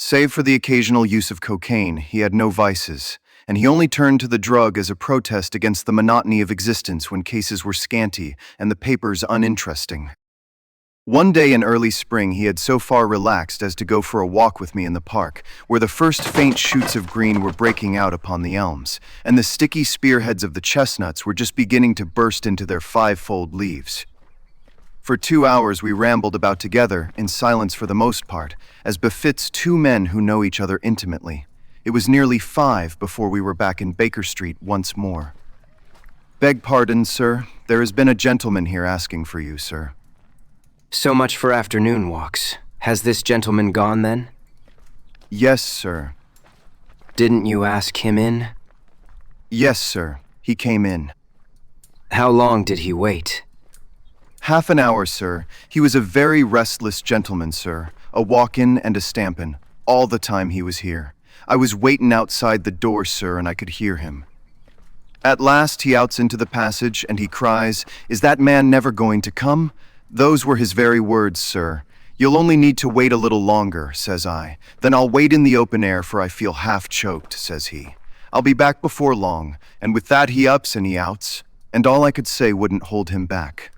Save for the occasional use of cocaine, he had no vices, and he only turned to the drug as a protest against the monotony of existence when cases were scanty and the papers uninteresting. One day in early spring, he had so far relaxed as to go for a walk with me in the park, where the first faint shoots of green were breaking out upon the elms, and the sticky spearheads of the chestnuts were just beginning to burst into their five-fold leaves. For 2 hours we rambled about together, in silence for the most part, as befits two men who know each other intimately. It was nearly 5 before we were back in Baker Street once more. "Beg pardon, sir. There has been a gentleman here asking for you, sir." So much for afternoon walks. Has this gentleman gone then? "Yes, sir." Didn't you ask him in? "Yes, sir. He came in." How long did he wait? "Half an hour, sir. He was a very restless gentleman, sir. A walk-in and a stamp-in, all the time he was here. I was waitin' outside the door, sir, and I could hear him. At last he outs into the passage, and he cries, 'Is that man never going to come?' Those were his very words, sir. 'You'll only need to wait a little longer,' says I. 'Then I'll wait in the open air, for I feel half choked,' says he. 'I'll be back before long,' and with that he ups and he outs, and all I could say wouldn't hold him back."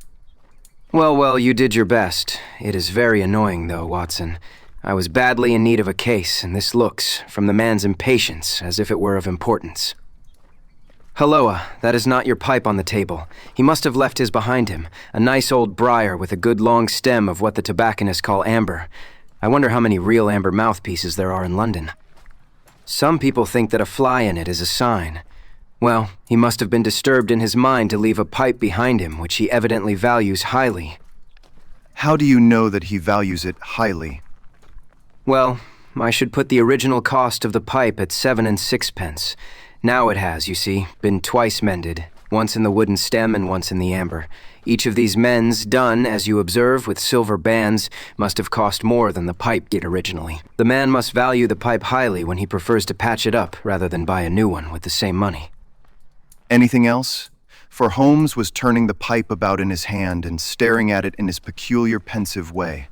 Well, you did your best. It is very annoying, though, Watson. I was badly in need of a case, and this looks, from the man's impatience, as if it were of importance. Halloa, that is not your pipe on the table. He must have left his behind him, a nice old briar with a good long stem of what the tobacconists call amber. I wonder how many real amber mouthpieces there are in London. Some people think that a fly in it is a sign. Well, he must have been disturbed in his mind to leave a pipe behind him, which he evidently values highly. "How do you know that he values it highly?" Well, I should put the original cost of the pipe at 7 and 6 pence. Now it has, you see, been twice mended, once in the wooden stem and once in the amber. Each of these mends, done, as you observe, with silver bands, must have cost more than the pipe did originally. The man must value the pipe highly when he prefers to patch it up rather than buy a new one with the same money. "Anything else?" For Holmes was turning the pipe about in his hand and staring at it in his peculiar pensive way.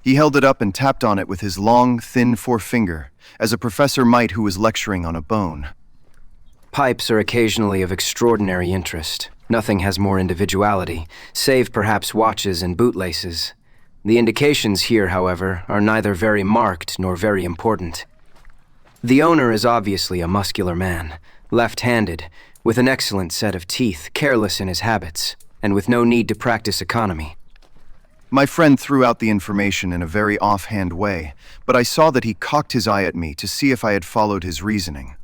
He held it up and tapped on it with his long, thin forefinger, as a professor might who was lecturing on a bone. Pipes are occasionally of extraordinary interest. Nothing has more individuality, save perhaps watches and bootlaces. The indications here, however, are neither very marked nor very important. The owner is obviously a muscular man, left-handed, with an excellent set of teeth, careless in his habits, and with no need to practice economy. My friend threw out the information in a very offhand way, but I saw that he cocked his eye at me to see if I had followed his reasoning.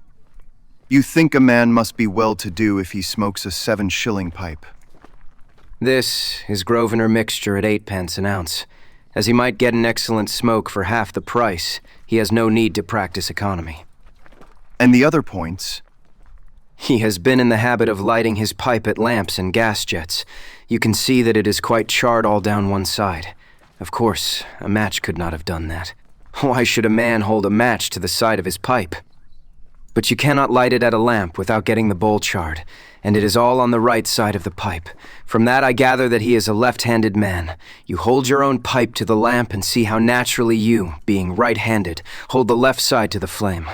"You think a man must be well-to-do if he smokes a 7-shilling pipe?" This is Grosvenor mixture at 8 pence an ounce. As he might get an excellent smoke for half the price, he has no need to practice economy. "And the other points?" He has been in the habit of lighting his pipe at lamps and gas jets. You can see that it is quite charred all down one side. Of course, a match could not have done that. Why should a man hold a match to the side of his pipe? But you cannot light it at a lamp without getting the bowl charred, and it is all on the right side of the pipe. From that I gather that he is a left-handed man. You hold your own pipe to the lamp and see how naturally you, being right-handed, hold the left side to the flame.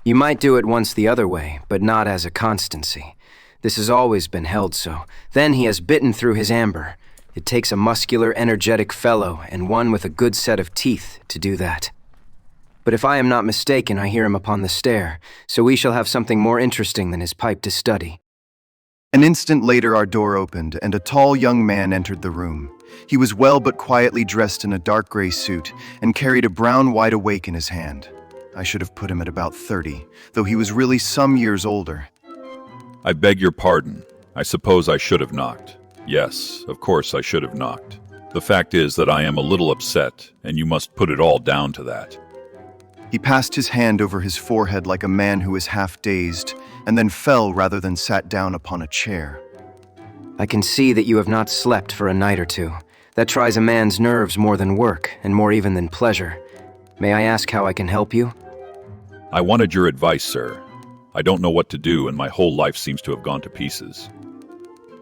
You might do it once the other way, but not as a constancy. This has always been held so. Then he has bitten through his amber. It takes a muscular, energetic fellow, and one with a good set of teeth, to do that. But if I am not mistaken, I hear him upon the stair, so we shall have something more interesting than his pipe to study. An instant later our door opened, and a tall young man entered the room. He was well but quietly dressed in a dark gray suit, and carried a brown wide awake in his hand. I should have put him at about 30, though he was really some years older. I beg your pardon. I suppose I should have knocked. Yes, of course I should have knocked. The fact is that I am a little upset, and you must put it all down to that. He passed his hand over his forehead like a man who is half dazed, and then fell rather than sat down upon a chair. I can see that you have not slept for a night or two. That tries a man's nerves more than work, and more even than pleasure. May I ask how I can help you? I wanted your advice, sir. I don't know what to do, and my whole life seems to have gone to pieces.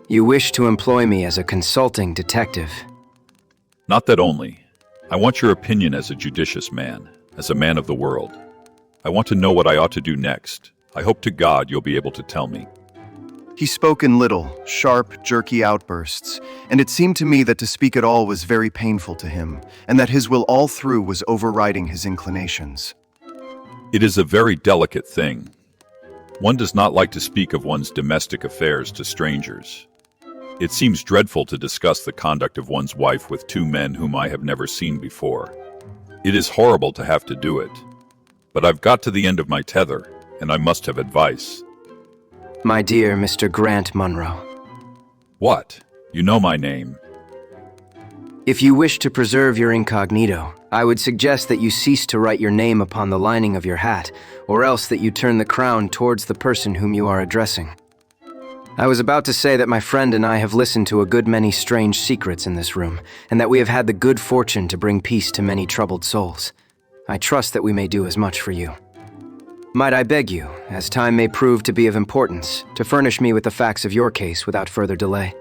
You wish to employ me as a consulting detective. Not that only. I want your opinion as a judicious man, as a man of the world. I want to know what I ought to do next. I hope to God you'll be able to tell me. He spoke in little, sharp, jerky outbursts, and it seemed to me that to speak at all was very painful to him, and that his will all through was overriding his inclinations. It is a very delicate thing. One does not like to speak of one's domestic affairs to strangers. It seems dreadful to discuss the conduct of one's wife with two men whom I have never seen before. It is horrible to have to do it. But I've got to the end of my tether, and I must have advice. My dear Mr. Grant Munro. What? You know my name. If you wish to preserve your incognito, I would suggest that you cease to write your name upon the lining of your hat, or else that you turn the crown towards the person whom you are addressing. I was about to say that my friend and I have listened to a good many strange secrets in this room, and that we have had the good fortune to bring peace to many troubled souls. I trust that we may do as much for you. Might I beg you, as time may prove to be of importance, to furnish me with the facts of your case without further delay?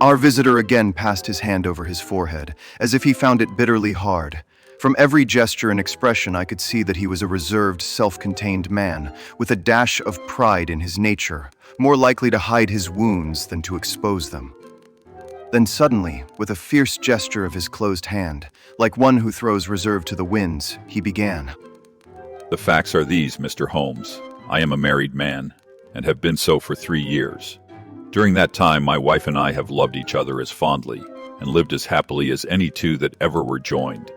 Our visitor again passed his hand over his forehead, as if he found it bitterly hard. From every gesture and expression I could see that he was a reserved, self-contained man, with a dash of pride in his nature, more likely to hide his wounds than to expose them. Then suddenly, with a fierce gesture of his closed hand, like one who throws reserve to the winds, he began. The facts are these, Mr. Holmes. I am a married man, and have been so for 3 years. During that time, my wife and I have loved each other as fondly, and lived as happily as any two that ever were joined.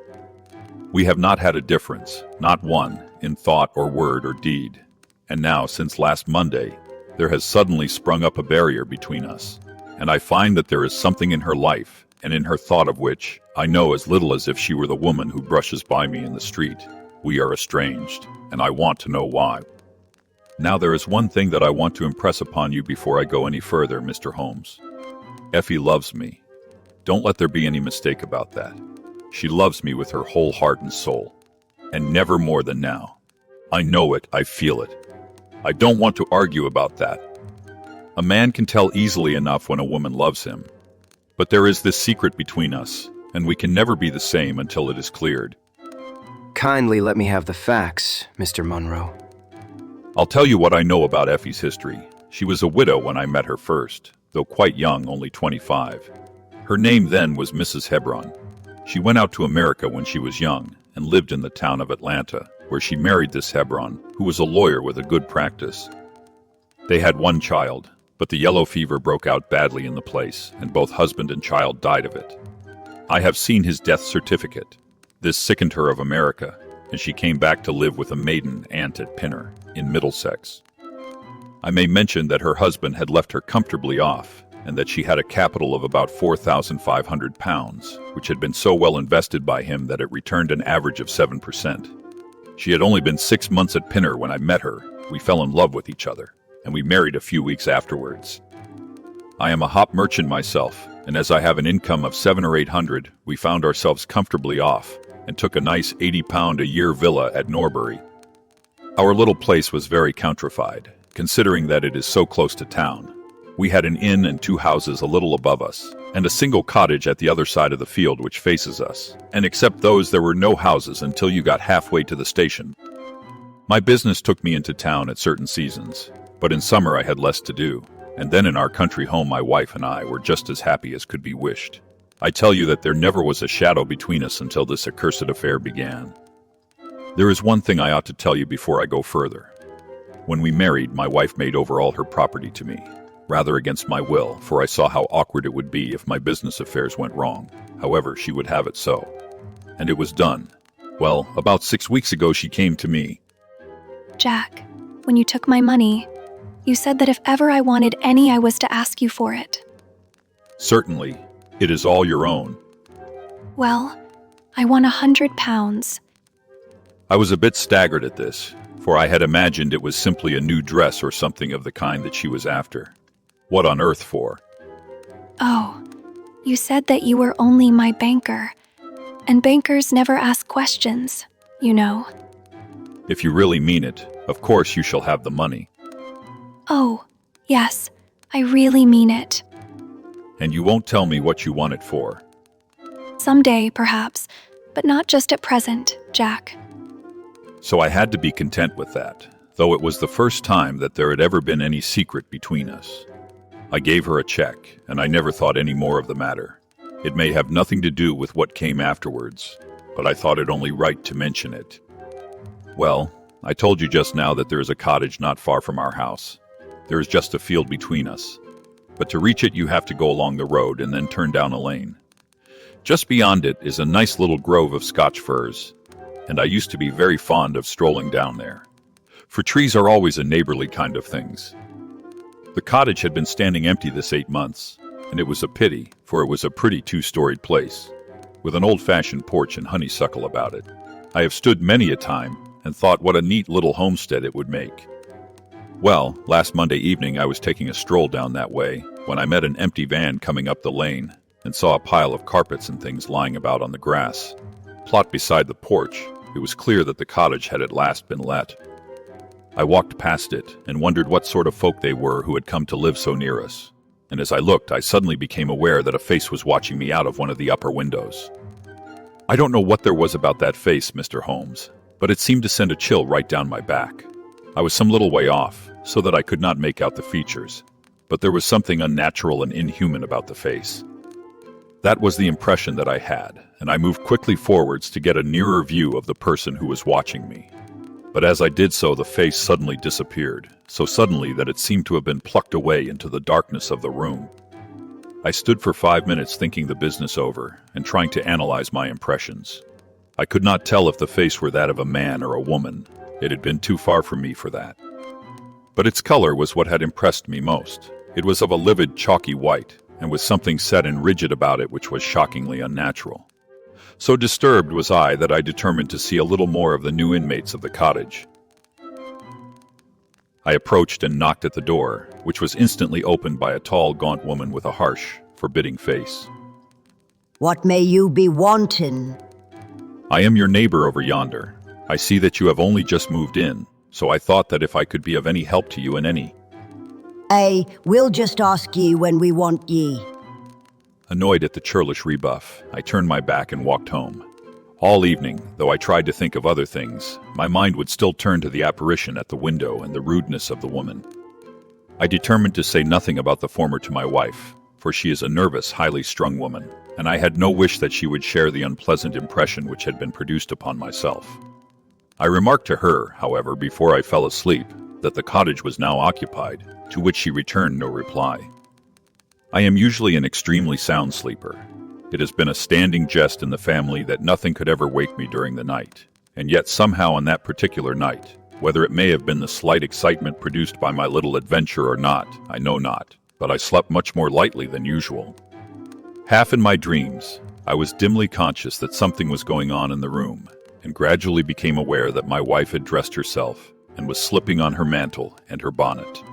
We have not had a difference, not one, in thought or word or deed. And now, since last Monday, there has suddenly sprung up a barrier between us, and I find that there is something in her life, and in her thought of which I know as little as if she were the woman who brushes by me in the street. We are estranged, and I want to know why. Now there is one thing that I want to impress upon you before I go any further, Mr. Holmes. Effie loves me. Don't let there be any mistake about that. She loves me with her whole heart and soul, and never more than now. I know it, I feel it. I don't want to argue about that. A man can tell easily enough when a woman loves him. But there is this secret between us, and we can never be the same until it is cleared. Kindly let me have the facts, Mr. Munro. I'll tell you what I know about Effie's history. She was a widow when I met her first, though quite young, only 25. Her name then was Mrs. Hebron. She went out to America when she was young and lived in the town of Atlanta, where she married this Hebron, who was a lawyer with a good practice. They had one child, but the yellow fever broke out badly in the place, and both husband and child died of it. I have seen his death certificate. This sickened her of America, and she came back to live with a maiden aunt at Pinner, in Middlesex. I may mention that her husband had left her comfortably off, and that she had a capital of about £4,500, which had been so well invested by him that it returned an average of 7%. She had only been 6 months at Pinner when I met her. We fell in love with each other, and we married a few weeks afterwards. I am a hop merchant myself, and as I have an income of 700 or 800, we found ourselves comfortably off, and took a nice £80 a year villa at Norbury. Our little place was very countrified, considering that it is so close to town. We had an inn and 2 houses a little above us, and a single cottage at the other side of the field which faces us, and except those there were no houses until you got halfway to the station. My business took me into town at certain seasons, but in summer I had less to do, and then in our country home my wife and I were just as happy as could be wished. I tell you that there never was a shadow between us until this accursed affair began. There is one thing I ought to tell you before I go further. When we married, my wife made over all her property to me, rather against my will, for I saw how awkward it would be if my business affairs went wrong. However, she would have it so. And it was done. Well, about 6 weeks ago she came to me. Jack, when you took my money, you said that if ever I wanted any, I was to ask you for it. Certainly. It is all your own. Well, I won £100. I was a bit staggered at this, for I had imagined it was simply a new dress or something of the kind that she was after. What on earth for? Oh, you said that you were only my banker, and bankers never ask questions, you know. If you really mean it, of course you shall have the money. Oh, yes, I really mean it. And you won't tell me what you want it for. Someday, perhaps, but not just at present, Jack. So I had to be content with that, though it was the first time that there had ever been any secret between us. I gave her a check, and I never thought any more of the matter. It may have nothing to do with what came afterwards, but I thought it only right to mention it. Well, I told you just now that there is a cottage not far from our house. There is just a field between us. But to reach it, you have to go along the road and then turn down a lane. Just beyond it is a nice little grove of Scotch firs, and I used to be very fond of strolling down there. For trees are always a neighborly kind of things. The cottage had been standing empty this 8 months, and it was a pity, for it was a pretty 2-storied place, with an old-fashioned porch and honeysuckle about it. I have stood many a time and thought what a neat little homestead it would make. Well, last Monday evening I was taking a stroll down that way when I met an empty van coming up the lane and saw a pile of carpets and things lying about on the grass. Plot beside the porch, it was clear that the cottage had at last been let. I walked past it and wondered what sort of folk they were who had come to live so near us. And as I looked, I suddenly became aware that a face was watching me out of one of the upper windows. I don't know what there was about that face, Mr. Holmes, but it seemed to send a chill right down my back. I was some little way off, so that I could not make out the features, but there was something unnatural and inhuman about the face. That was the impression that I had, and I moved quickly forwards to get a nearer view of the person who was watching me. But as I did so, the face suddenly disappeared, so suddenly that it seemed to have been plucked away into the darkness of the room. I stood for 5 minutes thinking the business over and trying to analyze my impressions. I could not tell if the face were that of a man or a woman. It had been too far from me for that. But its color was what had impressed me most. It was of a livid, chalky white, and with something set and rigid about it which was shockingly unnatural. So disturbed was I that I determined to see a little more of the new inmates of the cottage. I approached and knocked at the door, which was instantly opened by a tall, gaunt woman with a harsh, forbidding face. What may you be wanting? I am your neighbor over yonder. I see that you have only just moved in, so I thought that if I could be of any help to you in any... We'll just ask ye when we want ye. Annoyed at the churlish rebuff, I turned my back and walked home. All evening, though I tried to think of other things, my mind would still turn to the apparition at the window and the rudeness of the woman. I determined to say nothing about the former to my wife, for she is a nervous, highly strung woman, and I had no wish that she would share the unpleasant impression which had been produced upon myself. I remarked to her, however, before I fell asleep, that the cottage was now occupied, to which she returned no reply. I am usually an extremely sound sleeper. It has been a standing jest in the family that nothing could ever wake me during the night, and yet somehow on that particular night, whether it may have been the slight excitement produced by my little adventure or not, I know not, but I slept much more lightly than usual. Half in my dreams, I was dimly conscious that something was going on in the room, and gradually became aware that my wife had dressed herself and was slipping on her mantle and her bonnet.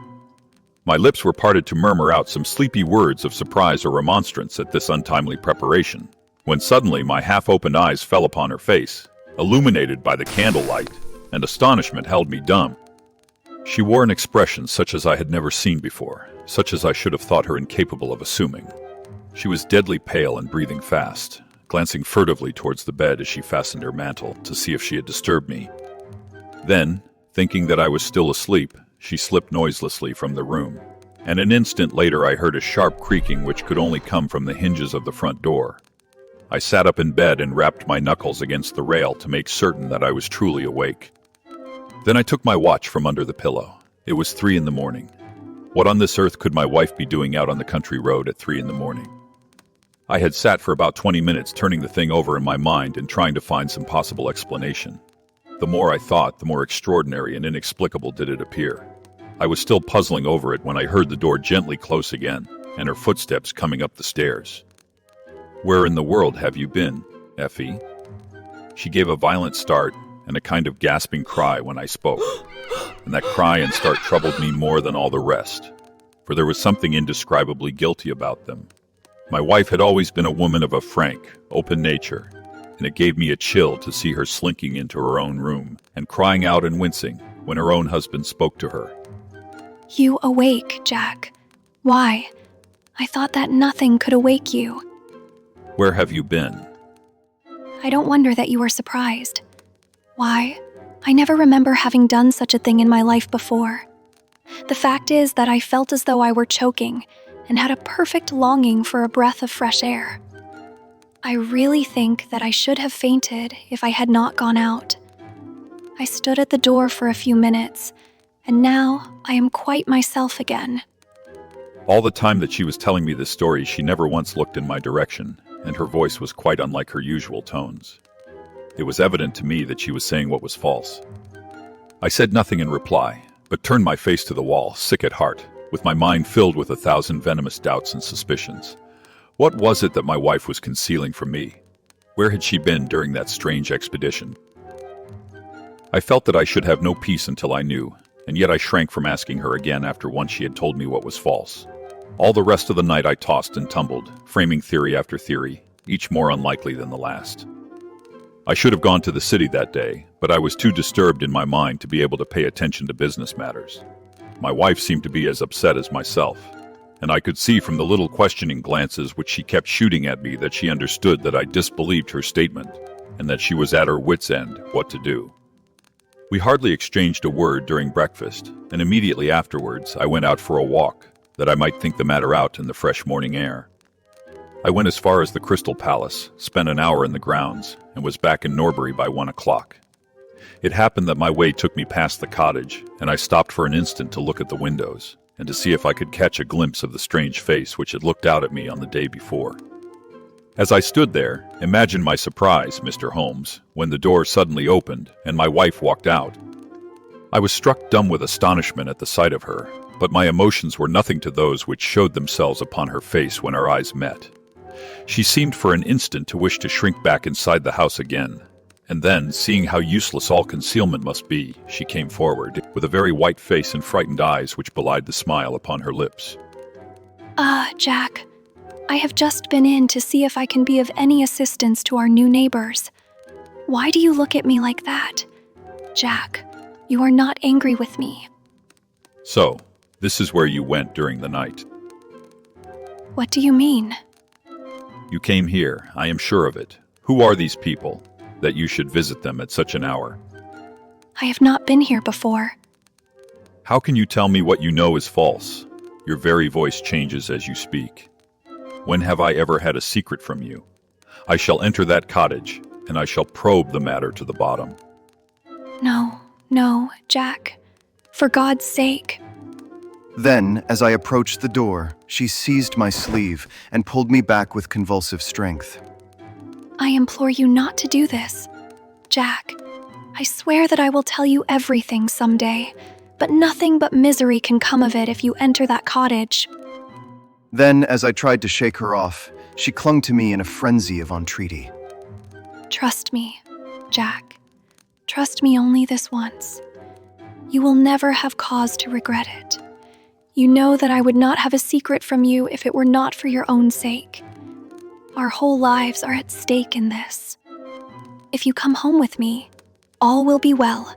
My lips were parted to murmur out some sleepy words of surprise or remonstrance at this untimely preparation, when suddenly my half-opened eyes fell upon her face, illuminated by the candlelight, and astonishment held me dumb. She wore an expression such as I had never seen before, such as I should have thought her incapable of assuming. She was deadly pale and breathing fast, glancing furtively towards the bed as she fastened her mantle to see if she had disturbed me. Then, thinking that I was still asleep, she slipped noiselessly from the room, and an instant later I heard a sharp creaking which could only come from the hinges of the front door. I sat up in bed and rapped my knuckles against the rail to make certain that I was truly awake. Then I took my watch from under the pillow. It was 3 in the morning. What on this earth could my wife be doing out on the country road at 3 in the morning? I had sat for about 20 minutes turning the thing over in my mind and trying to find some possible explanation. The more I thought, the more extraordinary and inexplicable did it appear. I was still puzzling over it when I heard the door gently close again, and her footsteps coming up the stairs. "Where in the world have you been, Effie?" She gave a violent start and a kind of gasping cry when I spoke, and that cry and start troubled me more than all the rest, for there was something indescribably guilty about them. My wife had always been a woman of a frank, open nature, and it gave me a chill to see her slinking into her own room and crying out and wincing when her own husband spoke to her. You awake, Jack. Why? I thought that nothing could awake you. Where have you been? I don't wonder that you were surprised. Why, I never remember having done such a thing in my life before. The fact is that I felt as though I were choking and had a perfect longing for a breath of fresh air. I really think that I should have fainted if I had not gone out. I stood at the door for a few minutes, and now I am quite myself again. All the time that she was telling me this story, she never once looked in my direction, and her voice was quite unlike her usual tones. It was evident to me that she was saying what was false. I said nothing in reply, but turned my face to the wall, sick at heart, with my mind filled with 1,000 venomous doubts and suspicions. What was it that my wife was concealing from me? Where had she been during that strange expedition? I felt that I should have no peace until I knew, and yet I shrank from asking her again after once she had told me what was false. All the rest of the night I tossed and tumbled, framing theory after theory, each more unlikely than the last. I should have gone to the city that day, but I was too disturbed in my mind to be able to pay attention to business matters. My wife seemed to be as upset as myself, and I could see from the little questioning glances which she kept shooting at me that she understood that I disbelieved her statement, and that she was at her wit's end what to do. We hardly exchanged a word during breakfast, and immediately afterwards I went out for a walk, that I might think the matter out in the fresh morning air. I went as far as the Crystal Palace, spent an hour in the grounds, and was back in Norbury by 1 o'clock. It happened that my way took me past the cottage, and I stopped for an instant to look at the windows, and to see if I could catch a glimpse of the strange face which had looked out at me on the day before. As I stood there, imagine my surprise, Mr. Holmes, when the door suddenly opened and my wife walked out. I was struck dumb with astonishment at the sight of her, but my emotions were nothing to those which showed themselves upon her face when our eyes met. She seemed for an instant to wish to shrink back inside the house again, and then, seeing how useless all concealment must be, she came forward, with a very white face and frightened eyes which belied the smile upon her lips. Jack, I have just been in to see if I can be of any assistance to our new neighbors. Why do you look at me like that? Jack, you are not angry with me. So, this is where you went during the night. What do you mean? You came here, I am sure of it. Who are these people, that you should visit them at such an hour? I have not been here before. How can you tell me what you know is false? Your very voice changes as you speak. When have I ever had a secret from you? I shall enter that cottage, and I shall probe the matter to the bottom. No, Jack. For God's sake. Then, as I approached the door, she seized my sleeve and pulled me back with convulsive strength. I implore you not to do this. Jack, I swear that I will tell you everything someday, but nothing but misery can come of it if you enter that cottage. Then, as I tried to shake her off, she clung to me in a frenzy of entreaty. Trust me, Jack. Trust me only this once. You will never have cause to regret it. You know that I would not have a secret from you if it were not for your own sake. Our whole lives are at stake in this. If you come home with me, all will be well.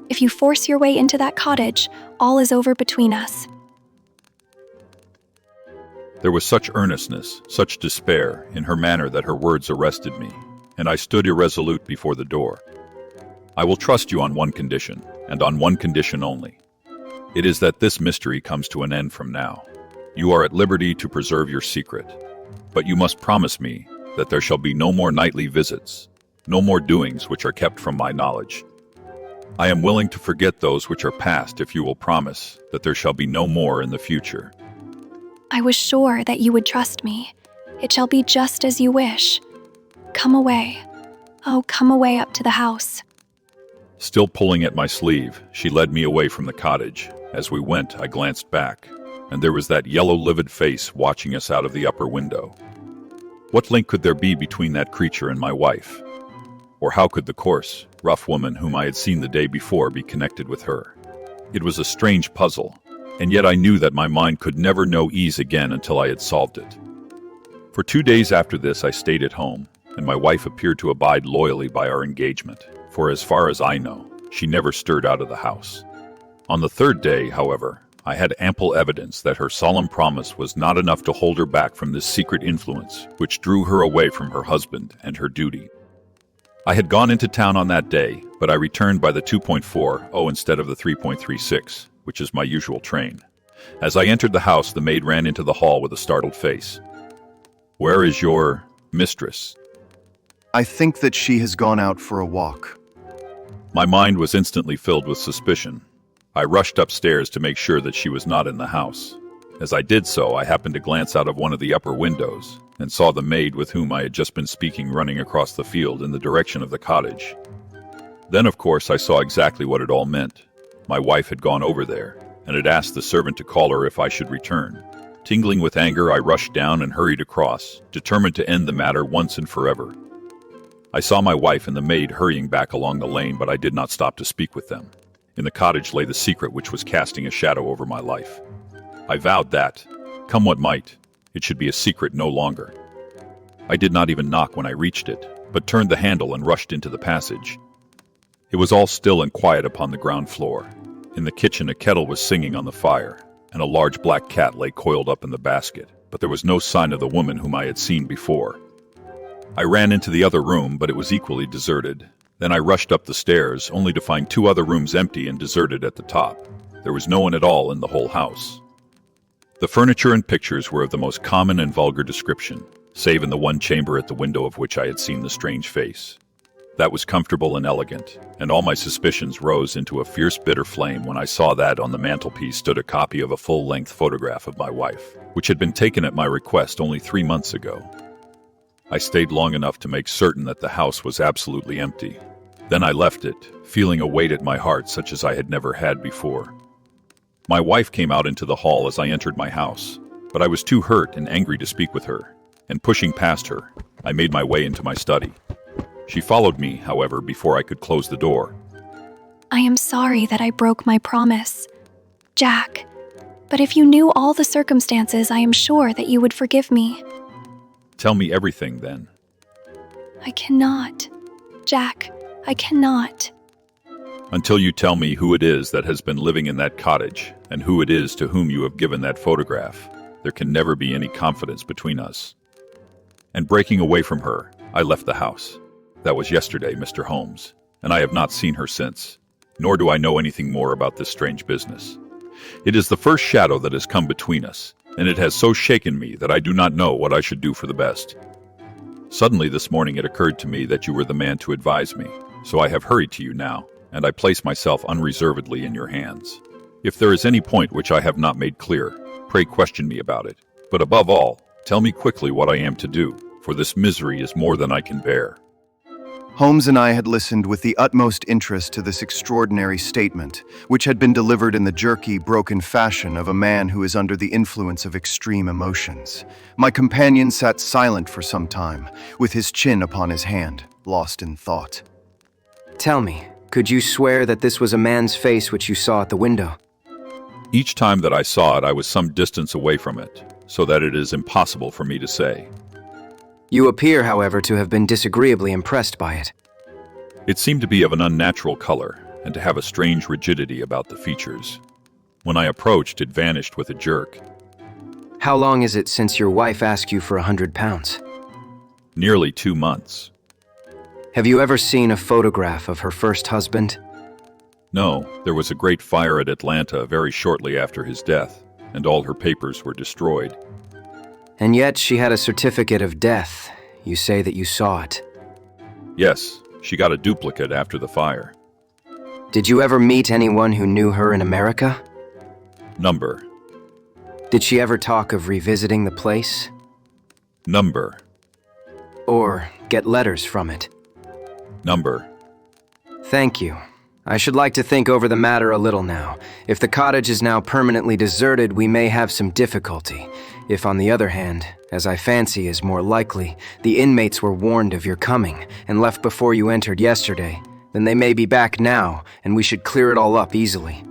If you force your way into that cottage, all is over between us. There was such earnestness, such despair in her manner that her words arrested me, and I stood irresolute before the door. I will trust you on one condition, and on one condition only. It is that this mystery comes to an end from now. You are at liberty to preserve your secret, but you must promise me that there shall be no more nightly visits, no more doings which are kept from my knowledge. I am willing to forget those which are past if you will promise that there shall be no more in the future. I was sure that you would trust me. It shall be just as you wish. Come away. Oh, come away up to the house. Still pulling at my sleeve, she led me away from the cottage. As we went, I glanced back, and there was that yellow, livid face watching us out of the upper window. What link could there be between that creature and my wife? Or how could the coarse, rough woman whom I had seen the day before be connected with her? It was a strange puzzle, and yet I knew that my mind could never know ease again until I had solved it. For 2 days after this I stayed at home, and my wife appeared to abide loyally by our engagement, for as far as I know, she never stirred out of the house. On the 3rd day, however, I had ample evidence that her solemn promise was not enough to hold her back from this secret influence which drew her away from her husband and her duty. I had gone into town on that day, but but I returned by the 2.40 instead of the 3.36, which is my usual train. As I entered the house, the maid ran into the hall with a startled face. "Where is your mistress?" I think that she has gone out for a walk. My mind was instantly filled with suspicion. I rushed upstairs to make sure that she was not in the house. As I did so, I happened to glance out of one of the upper windows and saw the maid with whom I had just been speaking running across the field in the direction of the cottage. Then, of course, I saw exactly what it all meant. My wife had gone over there and had asked the servant to call her if I should return. Tingling with anger, I rushed down and hurried across, determined to end the matter once and forever. I saw my wife and the maid hurrying back along the lane, but I did not stop to speak with them. In the cottage lay the secret which was casting a shadow over my life. I vowed that, come what might, it should be a secret no longer. I did not even knock when I reached it, but turned the handle and rushed into the passage. It was all still and quiet upon the ground floor. In the kitchen, a kettle was singing on the fire, and a large black cat lay coiled up in the basket, but there was no sign of the woman whom I had seen before. I ran into the other room, but it was equally deserted. Then I rushed up the stairs, only to find 2 other rooms empty and deserted at the top. There was no one at all in the whole house. The furniture and pictures were of the most common and vulgar description, save in the one chamber at the window of which I had seen the strange face. That was comfortable and elegant, and all my suspicions rose into a fierce bitter flame when I saw that on the mantelpiece stood a copy of a full-length photograph of my wife, which had been taken at my request only 3 months ago. I stayed long enough to make certain that the house was absolutely empty. Then I left it, feeling a weight at my heart such as I had never had before. My wife came out into the hall as I entered my house, but I was too hurt and angry to speak with her, and pushing past her, I made my way into my study. She followed me, however, before I could close the door. I am sorry that I broke my promise, Jack, but if you knew all the circumstances, I am sure that you would forgive me. Tell me everything, then. I cannot. Jack, I cannot. Until you tell me who it is that has been living in that cottage, and who it is to whom you have given that photograph, there can never be any confidence between us. And breaking away from her, I left the house. That was yesterday, Mr. Holmes, and I have not seen her since, nor do I know anything more about this strange business. It is the first shadow that has come between us, and it has so shaken me that I do not know what I should do for the best. Suddenly this morning it occurred to me that you were the man to advise me, so I have hurried to you now, and I place myself unreservedly in your hands. If there is any point which I have not made clear, pray question me about it, but above all, tell me quickly what I am to do, for this misery is more than I can bear. Holmes and I had listened with the utmost interest to this extraordinary statement, which had been delivered in the jerky, broken fashion of a man who is under the influence of extreme emotions. My companion sat silent for some time, with his chin upon his hand, lost in thought. Tell me, could you swear that this was a man's face which you saw at the window? Each time that I saw it, I was some distance away from it, so that it is impossible for me to say. You appear, however, to have been disagreeably impressed by it. It seemed to be of an unnatural color, and to have a strange rigidity about the features. When I approached, it vanished with a jerk. How long is it since your wife asked you for £100? Nearly 2 months. Have you ever seen a photograph of her first husband? No, there was a great fire at Atlanta very shortly after his death, and all her papers were destroyed. And yet she had a certificate of death. You say that you saw it. Yes, she got a duplicate after the fire. Did you ever meet anyone who knew her in America? Number. Did she ever talk of revisiting the place? Number. Or get letters from it? Number. Thank you. I should like to think over the matter a little now. If the cottage is now permanently deserted, we may have some difficulty. If, on the other hand, as I fancy is more likely, the inmates were warned of your coming and left before you entered yesterday, then they may be back now, and we should clear it all up easily.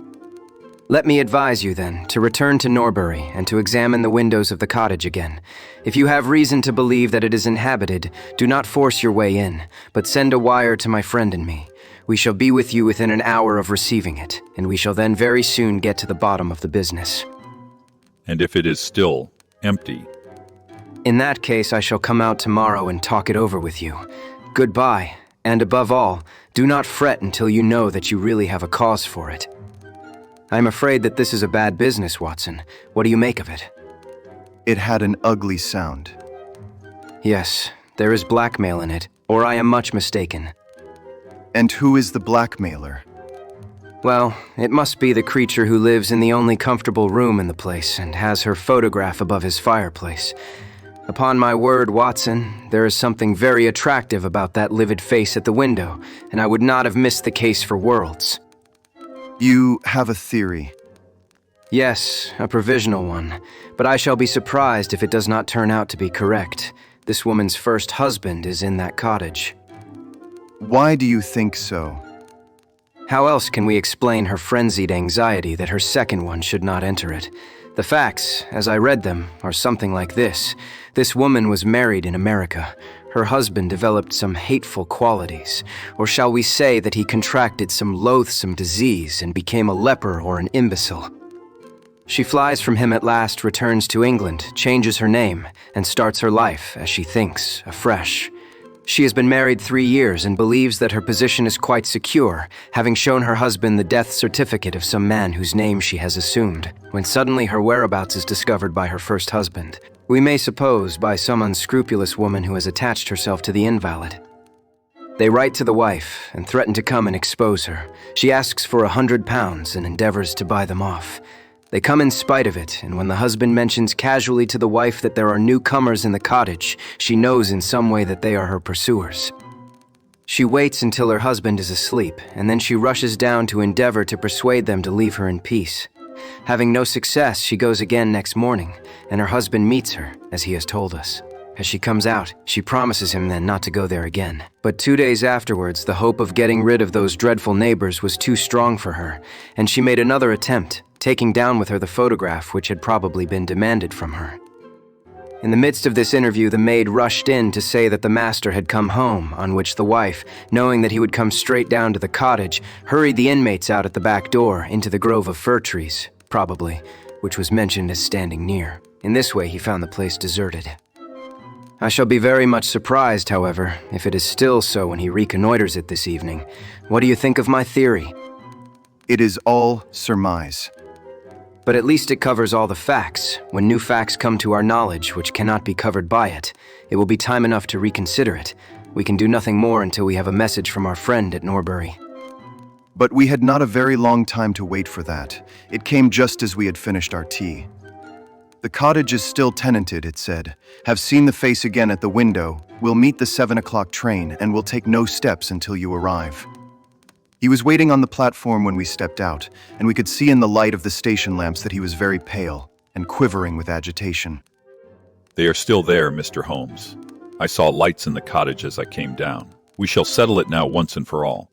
Let me advise you, then, to return to Norbury and to examine the windows of the cottage again. If you have reason to believe that it is inhabited, do not force your way in, but send a wire to my friend and me. We shall be with you within an hour of receiving it, and we shall then very soon get to the bottom of the business. And if it is still empty? In that case, I shall come out tomorrow and talk it over with you. Goodbye, and above all, Do not fret until you know that you really have a cause for it. I'm afraid that this is a bad business, Watson. What do you make of it? It had an ugly sound. Yes, there is blackmail in it, or I am much mistaken. And who is the blackmailer? Well, it must be the creature who lives in the only comfortable room in the place and has her photograph above his fireplace. Upon my word, Watson, there is something very attractive about that livid face at the window, and I would not have missed the case for worlds. You have a theory. Yes, a provisional one, but I shall be surprised if it does not turn out to be correct. This woman's first husband is in that cottage. Why do you think so? How else can we explain her frenzied anxiety that her second one should not enter it? The facts, as I read them, are something like this. This woman was married in America. Her husband developed some hateful qualities, or shall we say that he contracted some loathsome disease and became a leper or an imbecile. She flies from him at last, returns to England, changes her name, and starts her life, as she thinks, afresh. She has been married 3 years and believes that her position is quite secure, having shown her husband the death certificate of some man whose name she has assumed, when suddenly her whereabouts is discovered by her first husband. We may suppose by some unscrupulous woman who has attached herself to the invalid. They write to the wife and threaten to come and expose her. She asks for £100 and endeavors to buy them off. They come in spite of it, and when the husband mentions casually to the wife that there are newcomers in the cottage, she knows in some way that they are her pursuers. She waits until her husband is asleep, and then she rushes down to endeavor to persuade them to leave her in peace. Having no success, she goes again next morning, and her husband meets her, as he has told us. As she comes out, she promises him then not to go there again. But 2 days afterwards, the hope of getting rid of those dreadful neighbors was too strong for her, and she made another attempt, taking down with her the photograph which had probably been demanded from her. In the midst of this interview, the maid rushed in to say that the master had come home, on which the wife, knowing that he would come straight down to the cottage, hurried the inmates out at the back door into the grove of fir trees, probably, which was mentioned as standing near. In this way, he found the place deserted. I shall be very much surprised, however, if it is still so when he reconnoiters it this evening. What do you think of my theory? It is all surmise. But at least it covers all the facts. When new facts come to our knowledge which cannot be covered by it, it will be time enough to reconsider it. We can do nothing more until we have a message from our friend at Norbury. But we had not a very long time to wait for that. It came just as we had finished our tea. The cottage is still tenanted, it said. Have seen the face again at the window. We'll meet the 7 o'clock train and will take no steps until you arrive. He was waiting on the platform when we stepped out, and we could see in the light of the station lamps that he was very pale and quivering with agitation. They are still there, Mr. Holmes. I saw lights in the cottage as I came down. We shall settle it now once and for all.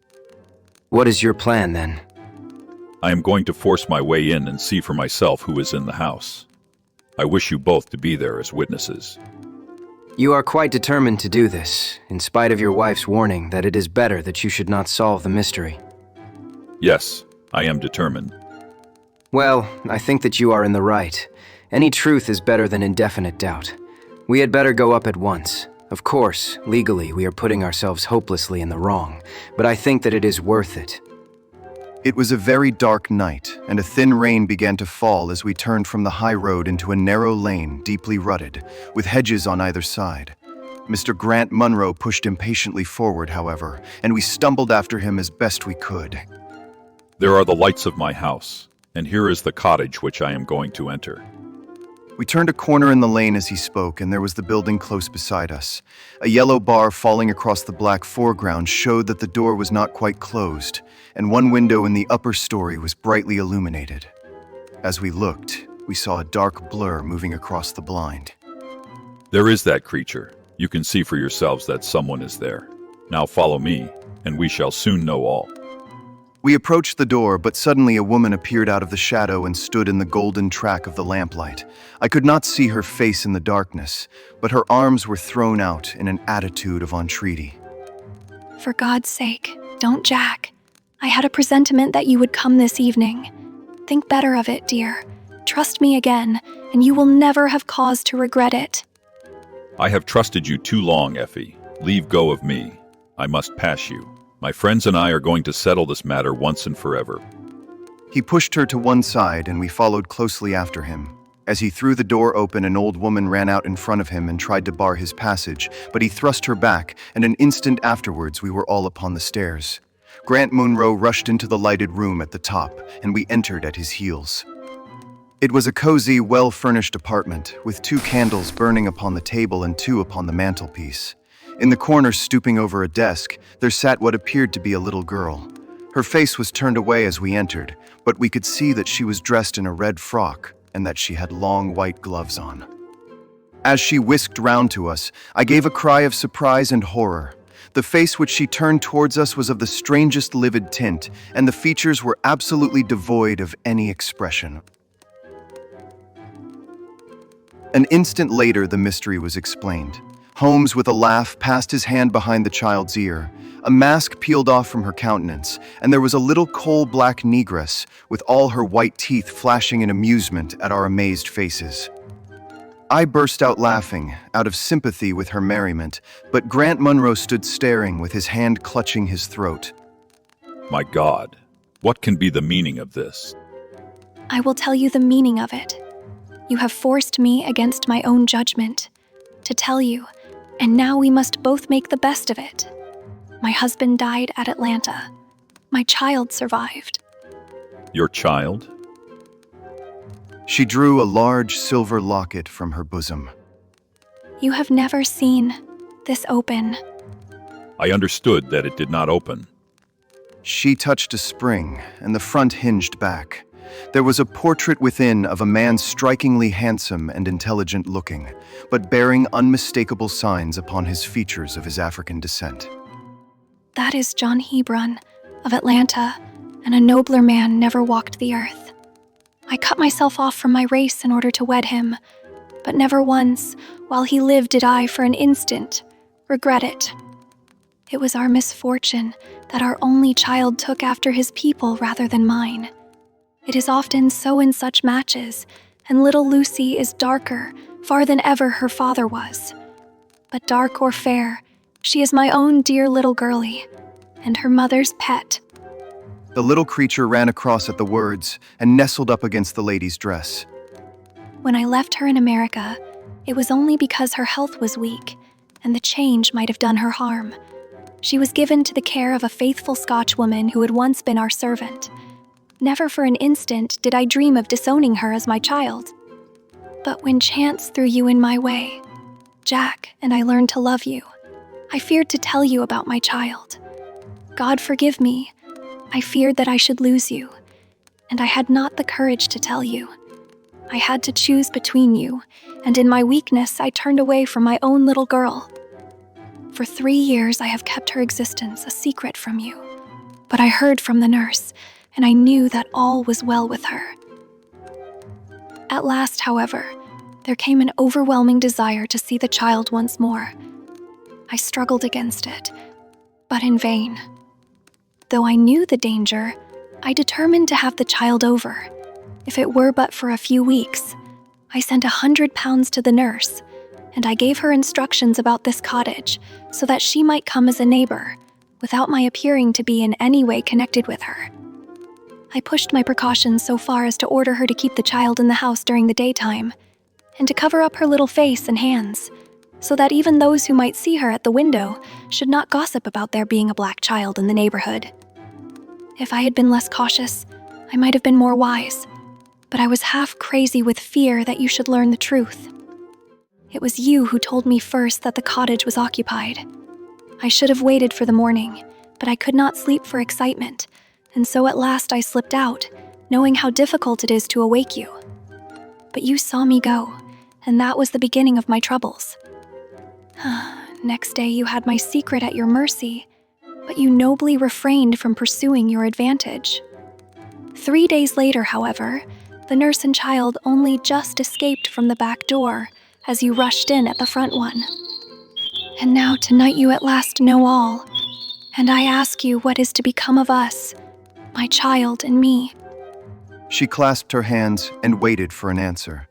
What is your plan, then? I am going to force my way in and see for myself who is in the house. I wish you both to be there as witnesses. You are quite determined to do this, in spite of your wife's warning that it is better that you should not solve the mystery. Yes, I am determined. Well, I think that you are in the right. Any truth is better than indefinite doubt. We had better go up at once. Of course, legally, we are putting ourselves hopelessly in the wrong, but I think that it is worth it. It was a very dark night, and a thin rain began to fall as we turned from the high road into a narrow lane, deeply rutted, with hedges on either side. Mr. Grant Munro pushed impatiently forward, however, and we stumbled after him as best we could. There are the lights of my house, and here is the cottage which I am going to enter. We turned a corner in the lane as he spoke, and there was the building close beside us. A yellow bar falling across the black foreground showed that the door was not quite closed, and one window in the upper story was brightly illuminated. As we looked, we saw a dark blur moving across the blind. There is that creature. You can see for yourselves that someone is there. Now follow me, and we shall soon know all. We approached the door, but suddenly a woman appeared out of the shadow and stood in the golden track of the lamplight. I could not see her face in the darkness, but her arms were thrown out in an attitude of entreaty. For God's sake, don't jack. I had a presentiment that you would come this evening. Think better of it, dear. Trust me again, and you will never have cause to regret it. I have trusted you too long, Effie. Leave go of me. I must pass you. My friends and I are going to settle this matter once and forever. He pushed her to one side, and we followed closely after him. As he threw the door open, an old woman ran out in front of him and tried to bar his passage, but he thrust her back, and an instant afterwards we were all upon the stairs. Grant Munro rushed into the lighted room at the top, and we entered at his heels. It was a cozy, well-furnished apartment, with 2 candles burning upon the table and 2 upon the mantelpiece. In the corner, stooping over a desk, there sat what appeared to be a little girl. Her face was turned away as we entered, but we could see that she was dressed in a red frock and that she had long white gloves on. As she whisked round to us, I gave a cry of surprise and horror. The face which she turned towards us was of the strangest livid tint, and the features were absolutely devoid of any expression. An instant later, the mystery was explained. Holmes, with a laugh, passed his hand behind the child's ear. A mask peeled off from her countenance, and there was a little coal-black negress, with all her white teeth flashing in amusement at our amazed faces. I burst out laughing, out of sympathy with her merriment, but Grant Munro stood staring, with his hand clutching his throat. My God, what can be the meaning of this? I will tell you the meaning of it. You have forced me against my own judgment to tell you, and now we must both make the best of it. My husband died at Atlanta. My child survived. Your child? She drew a large silver locket from her bosom. You have never seen this open. I understood that it did not open. She touched a spring, and the front hinged back. There was a portrait within of a man strikingly handsome and intelligent-looking, but bearing unmistakable signs upon his features of his African descent. That is John Hebron of Atlanta, and a nobler man never walked the earth. I cut myself off from my race in order to wed him, but never once, while he lived, did I, for an instant, regret it. It was our misfortune that our only child took after his people rather than mine. It is often so in such matches, and little Lucy is darker far than ever her father was. But dark or fair, she is my own dear little girlie, and her mother's pet. The little creature ran across at the words and nestled up against the lady's dress. When I left her in America, it was only because her health was weak, and the change might have done her harm. She was given to the care of a faithful Scotchwoman who had once been our servant. Never for an instant did I dream of disowning her as my child. But when chance threw you in my way, Jack, and I learned to love you, I feared to tell you about my child. God forgive me, I feared that I should lose you, and I had not the courage to tell you. I had to choose between you, and in my weakness I turned away from my own little girl. For 3 years I have kept her existence a secret from you, but I heard from the nurse, and I knew that all was well with her. At last, however, there came an overwhelming desire to see the child once more. I struggled against it, but in vain. Though I knew the danger, I determined to have the child over, if it were but for a few weeks. I sent £100 to the nurse, and I gave her instructions about this cottage so that she might come as a neighbor, without my appearing to be in any way connected with her. I pushed my precautions so far as to order her to keep the child in the house during the daytime, and to cover up her little face and hands, so that even those who might see her at the window should not gossip about there being a black child in the neighborhood. If I had been less cautious, I might have been more wise, but I was half crazy with fear that you should learn the truth. It was you who told me first that the cottage was occupied. I should have waited for the morning, but I could not sleep for excitement, and so at last I slipped out, knowing how difficult it is to awake you. But you saw me go, and that was the beginning of my troubles. Next day you had my secret at your mercy, but you nobly refrained from pursuing your advantage. 3 days later, however, the nurse and child only just escaped from the back door as you rushed in at the front one. And now tonight you at last know all, and I ask you what is to become of us, my child and me. She clasped her hands and waited for an answer.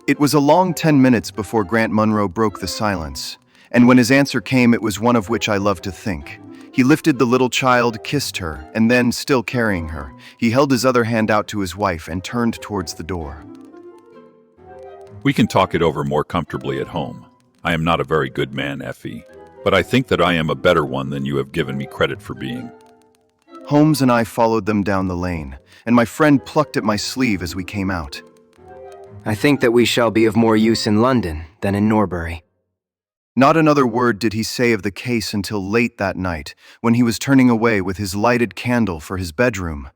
It was a long 10 minutes before Grant Munro broke the silence, And when his answer came, it was one of which I love to think. He lifted the little child, kissed her, and then, still carrying her, he held his other hand out to his wife and turned towards the door. We can talk it over more comfortably at home. I am not a very good man, Effie, but I think that I am a better one than you have given me credit for being. Holmes and I followed them down the lane, and my friend plucked at my sleeve as we came out. I think that we shall be of more use in London than in Norbury. Not another word did he say of the case until late that night, when he was turning away with his lighted candle for his bedroom.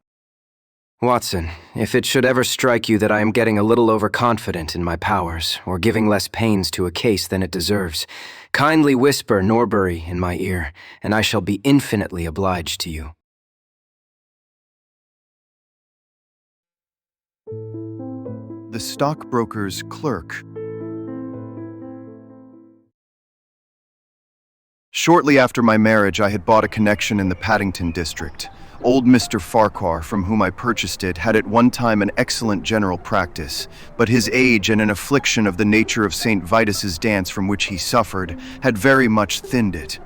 Watson, if it should ever strike you that I am getting a little overconfident in my powers, or giving less pains to a case than it deserves, kindly whisper Norbury in my ear, and I shall be infinitely obliged to you. The Stockbroker's Clerk. Shortly after my marriage, I had bought a connection in the Paddington district. Old Mr. Farquhar, from whom I purchased it, had at one time an excellent general practice, but his age and an affliction of the nature of St. Vitus's dance from which he suffered had very much thinned it.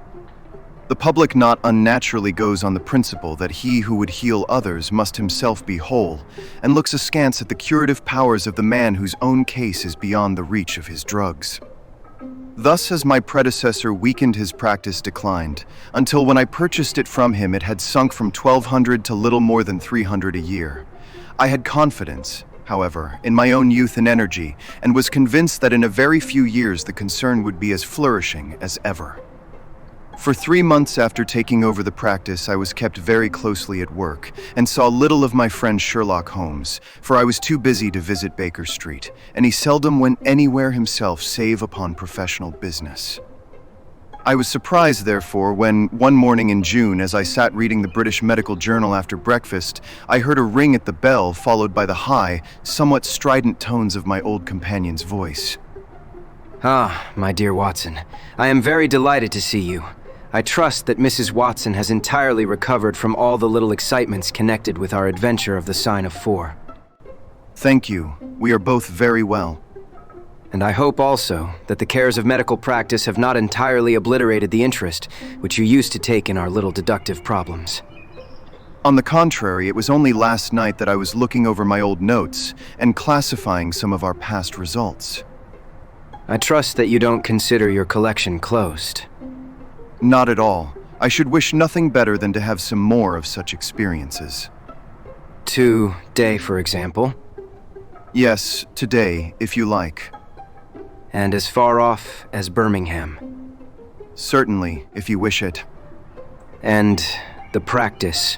The public not unnaturally goes on the principle that he who would heal others must himself be whole, and looks askance at the curative powers of the man whose own case is beyond the reach of his drugs. Thus, as my predecessor weakened, his practice declined, until when I purchased it from him it had sunk from 1,200 to little more than 300 a year. I had confidence, however, in my own youth and energy, and was convinced that in a very few years the concern would be as flourishing as ever. For 3 months after taking over the practice, I was kept very closely at work, and saw little of my friend Sherlock Holmes, for I was too busy to visit Baker Street, and he seldom went anywhere himself save upon professional business. I was surprised, therefore, when, one morning in June, as I sat reading the British Medical Journal after breakfast, I heard a ring at the bell, followed by the high, somewhat strident tones of my old companion's voice. Ah, my dear Watson, I am very delighted to see you. I trust that Mrs. Watson has entirely recovered from all the little excitements connected with our adventure of the Sign of Four. Thank you. We are both very well. And I hope also that the cares of medical practice have not entirely obliterated the interest which you used to take in our little deductive problems. On the contrary, it was only last night that I was looking over my old notes and classifying some of our past results. I trust that you don't consider your collection closed. Not at all. I should wish nothing better than to have some more of such experiences. Today, for example? Yes, today, if you like. And as far off as Birmingham? Certainly, if you wish it. And the practice?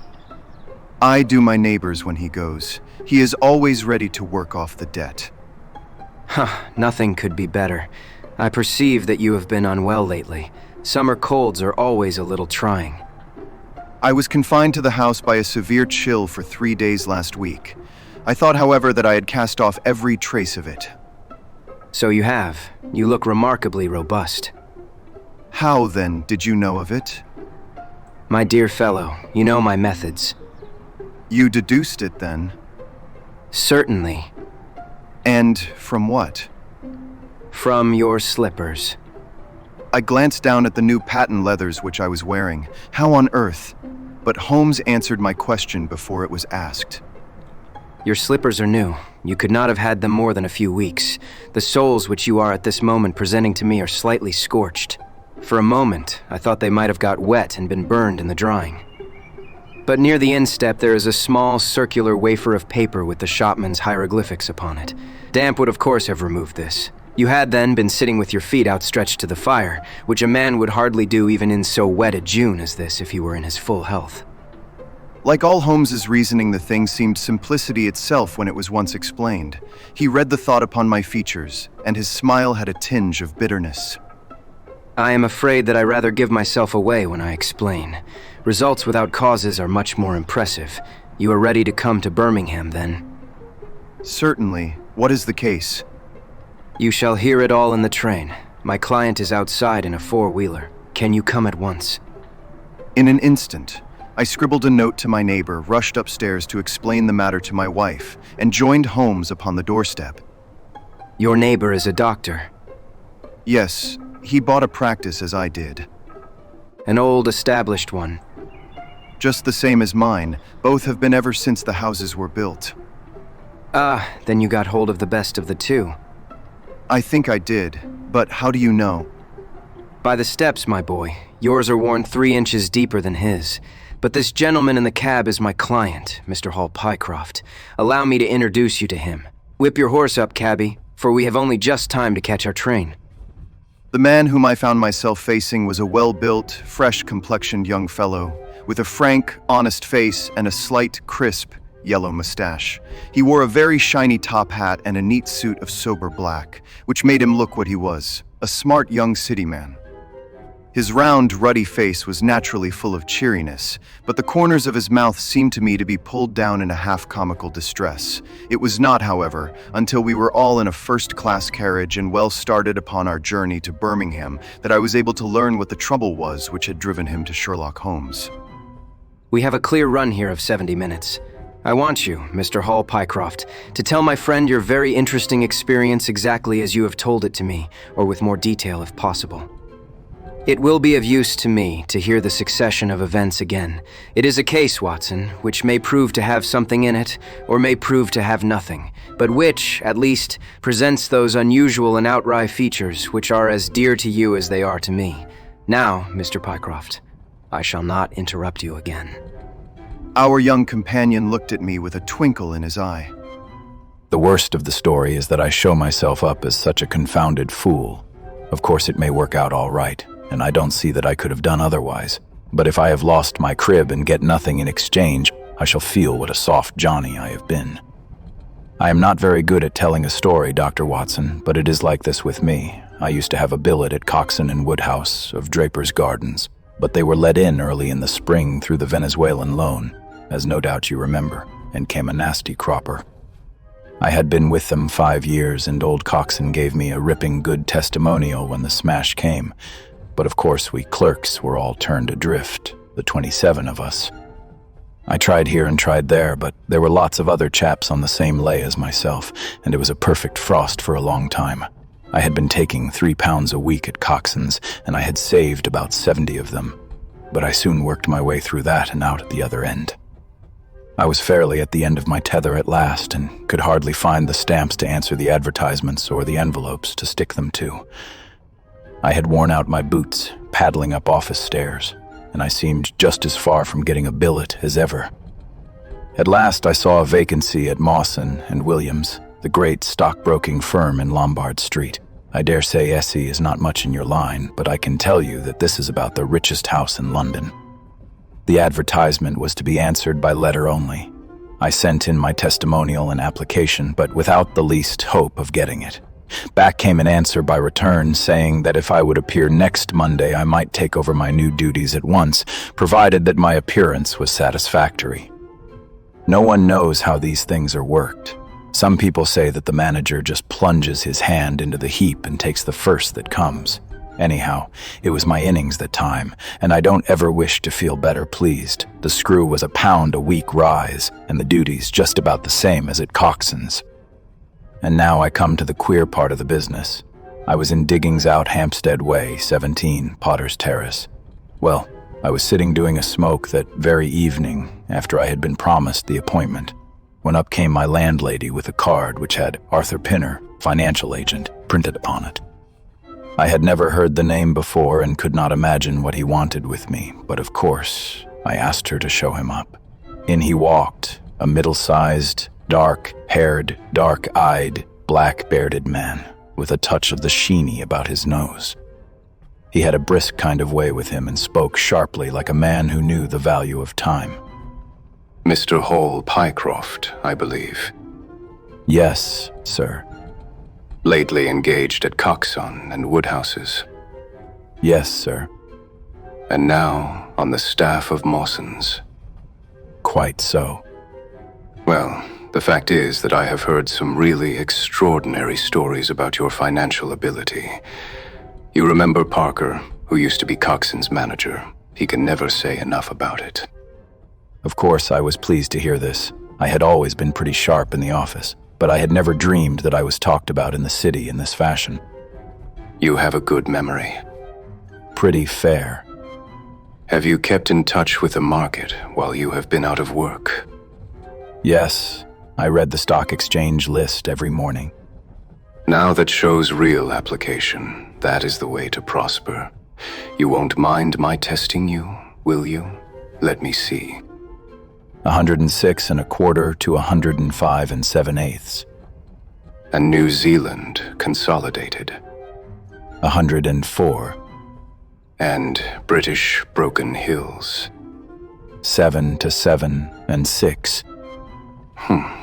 I do my neighbor's when he goes. He is always ready to work off the debt. Nothing could be better. I perceive that you have been unwell lately. Summer colds are always a little trying. I was confined to the house by a severe chill for 3 days last week. I thought, however, that I had cast off every trace of it. So you have. You look remarkably robust. How, then, did you know of it? My dear fellow, you know my methods. You deduced it, then? Certainly. And from what? From your slippers. I glanced down at the new patent leathers which I was wearing. How on earth? But Holmes answered my question before it was asked. Your slippers are new. You could not have had them more than a few weeks. The soles which you are at this moment presenting to me are slightly scorched. For a moment, I thought they might have got wet and been burned in the drying. But near the instep there is a small circular wafer of paper with the shopman's hieroglyphics upon it. Damp would of course have removed this. You had then been sitting with your feet outstretched to the fire, which a man would hardly do even in so wet a June as this if he were in his full health. Like all Holmes's reasoning, the thing seemed simplicity itself when it was once explained. He read the thought upon my features, and his smile had a tinge of bitterness. I am afraid that I rather give myself away when I explain. Results without causes are much more impressive. You are ready to come to Birmingham, then? Certainly. What is the case? You shall hear it all in the train. My client is outside in a four-wheeler. Can you come at once? In an instant. I scribbled a note to my neighbor, rushed upstairs to explain the matter to my wife, and joined Holmes upon the doorstep. Your neighbor is a doctor? Yes, He bought a practice as I did. An old, established one. Just the same as mine. Both have been ever since the houses were built. Ah, then you got hold of the best of the two. I think I did, but how do you know? By the steps, my boy. Yours are worn 3 inches deeper than his. But this gentleman in the cab is my client, Mr. Hall Pycroft. Allow me to introduce you to him. Whip your horse up, cabby, for we have only just time to catch our train. The man whom I found myself facing was a well-built, fresh-complexioned young fellow, with a frank, honest face and a slight, crisp, yellow mustache. He wore a very shiny top hat and a neat suit of sober black, which made him look what he was, a smart young city man. His round, ruddy face was naturally full of cheeriness, but the corners of his mouth seemed to me to be pulled down in a half-comical distress. It was not, however, until we were all in a first-class carriage and well started upon our journey to Birmingham that I was able to learn what the trouble was which had driven him to Sherlock Holmes. We have a clear run here of 70 minutes. I want you, Mr. Hall Pycroft, to tell my friend your very interesting experience exactly as you have told it to me, or with more detail if possible. It will be of use to me to hear the succession of events again. It is a case, Watson, which may prove to have something in it, or may prove to have nothing, but which, at least, presents those unusual and outright features which are as dear to you as they are to me. Now, Mr. Pycroft, I shall not interrupt you again. Our young companion looked at me with a twinkle in his eye. The worst of the story is that I show myself up as such a confounded fool. Of course it may work out all right, and I don't see that I could have done otherwise. But if I have lost my crib and get nothing in exchange, I shall feel what a soft Johnny I have been. I am not very good at telling a story, Dr. Watson, but it is like this with me. I used to have a billet at Coxon and Woodhouse of Draper's Gardens, but they were let in early in the spring through the Venezuelan loan, as no doubt you remember, and came a nasty cropper. I had been with them 5 years, and old Coxon gave me a ripping good testimonial when the smash came. But of course we clerks were all turned adrift, the 27 of us. I tried here and tried there, but there were lots of other chaps on the same lay as myself, and it was a perfect frost for a long time. I had been taking £3 a week at Coxon's, and I had saved about 70 of them. But I soon worked my way through that and out at the other end. I was fairly at the end of my tether at last, and could hardly find the stamps to answer the advertisements or the envelopes to stick them to. I had worn out my boots, paddling up office stairs, and I seemed just as far from getting a billet as ever. At last I saw a vacancy at Mawson and Williams, the great stockbroking firm in Lombard Street. I dare say Essie is not much in your line, but I can tell you that this is about the richest house in London. The advertisement was to be answered by letter only. I sent in my testimonial and application, but without the least hope of getting it. Back came an answer by return saying that if I would appear next Monday, I might take over my new duties at once, provided that my appearance was satisfactory. No one knows how these things are worked. Some people say that the manager just plunges his hand into the heap and takes the first that comes. Anyhow, it was my innings that time, and I don't ever wish to feel better pleased. The screw was £1 a week rise, and the duties just about the same as at Coxon's. And now I come to the queer part of the business. I was in diggings out Hampstead Way, 17, Potter's Terrace. Well, I was sitting doing a smoke that very evening, after I had been promised the appointment, when up came my landlady with a card which had Arthur Pinner, financial agent, printed upon it. I had never heard the name before and could not imagine what he wanted with me, but of course, I asked her to show him up. In he walked, a middle-sized, dark-haired, dark-eyed, black-bearded man, with a touch of the sheeny about his nose. He had a brisk kind of way with him and spoke sharply like a man who knew the value of time. Mr. Hall Pycroft, I believe. Yes, sir. Lately engaged at Coxon and Woodhouse's. Yes, sir. And now on the staff of Mawson's. Quite so. Well, the fact is that I have heard some really extraordinary stories about your financial ability. You remember Parker, who used to be Coxon's manager? He can never say enough about it. Of course, I was pleased to hear this. I had always been pretty sharp in the office, but I had never dreamed that I was talked about in the city in this fashion. You have a good memory. Pretty fair. Have you kept in touch with the market while you have been out of work? Yes, I read the stock exchange list every morning. Now that shows real application. That is the way to prosper. You won't mind my testing you, will you? Let me see. 106 1/4 to 105 7/8. And New Zealand consolidated. 104. And British Broken Hills. 7 to 7 and 6.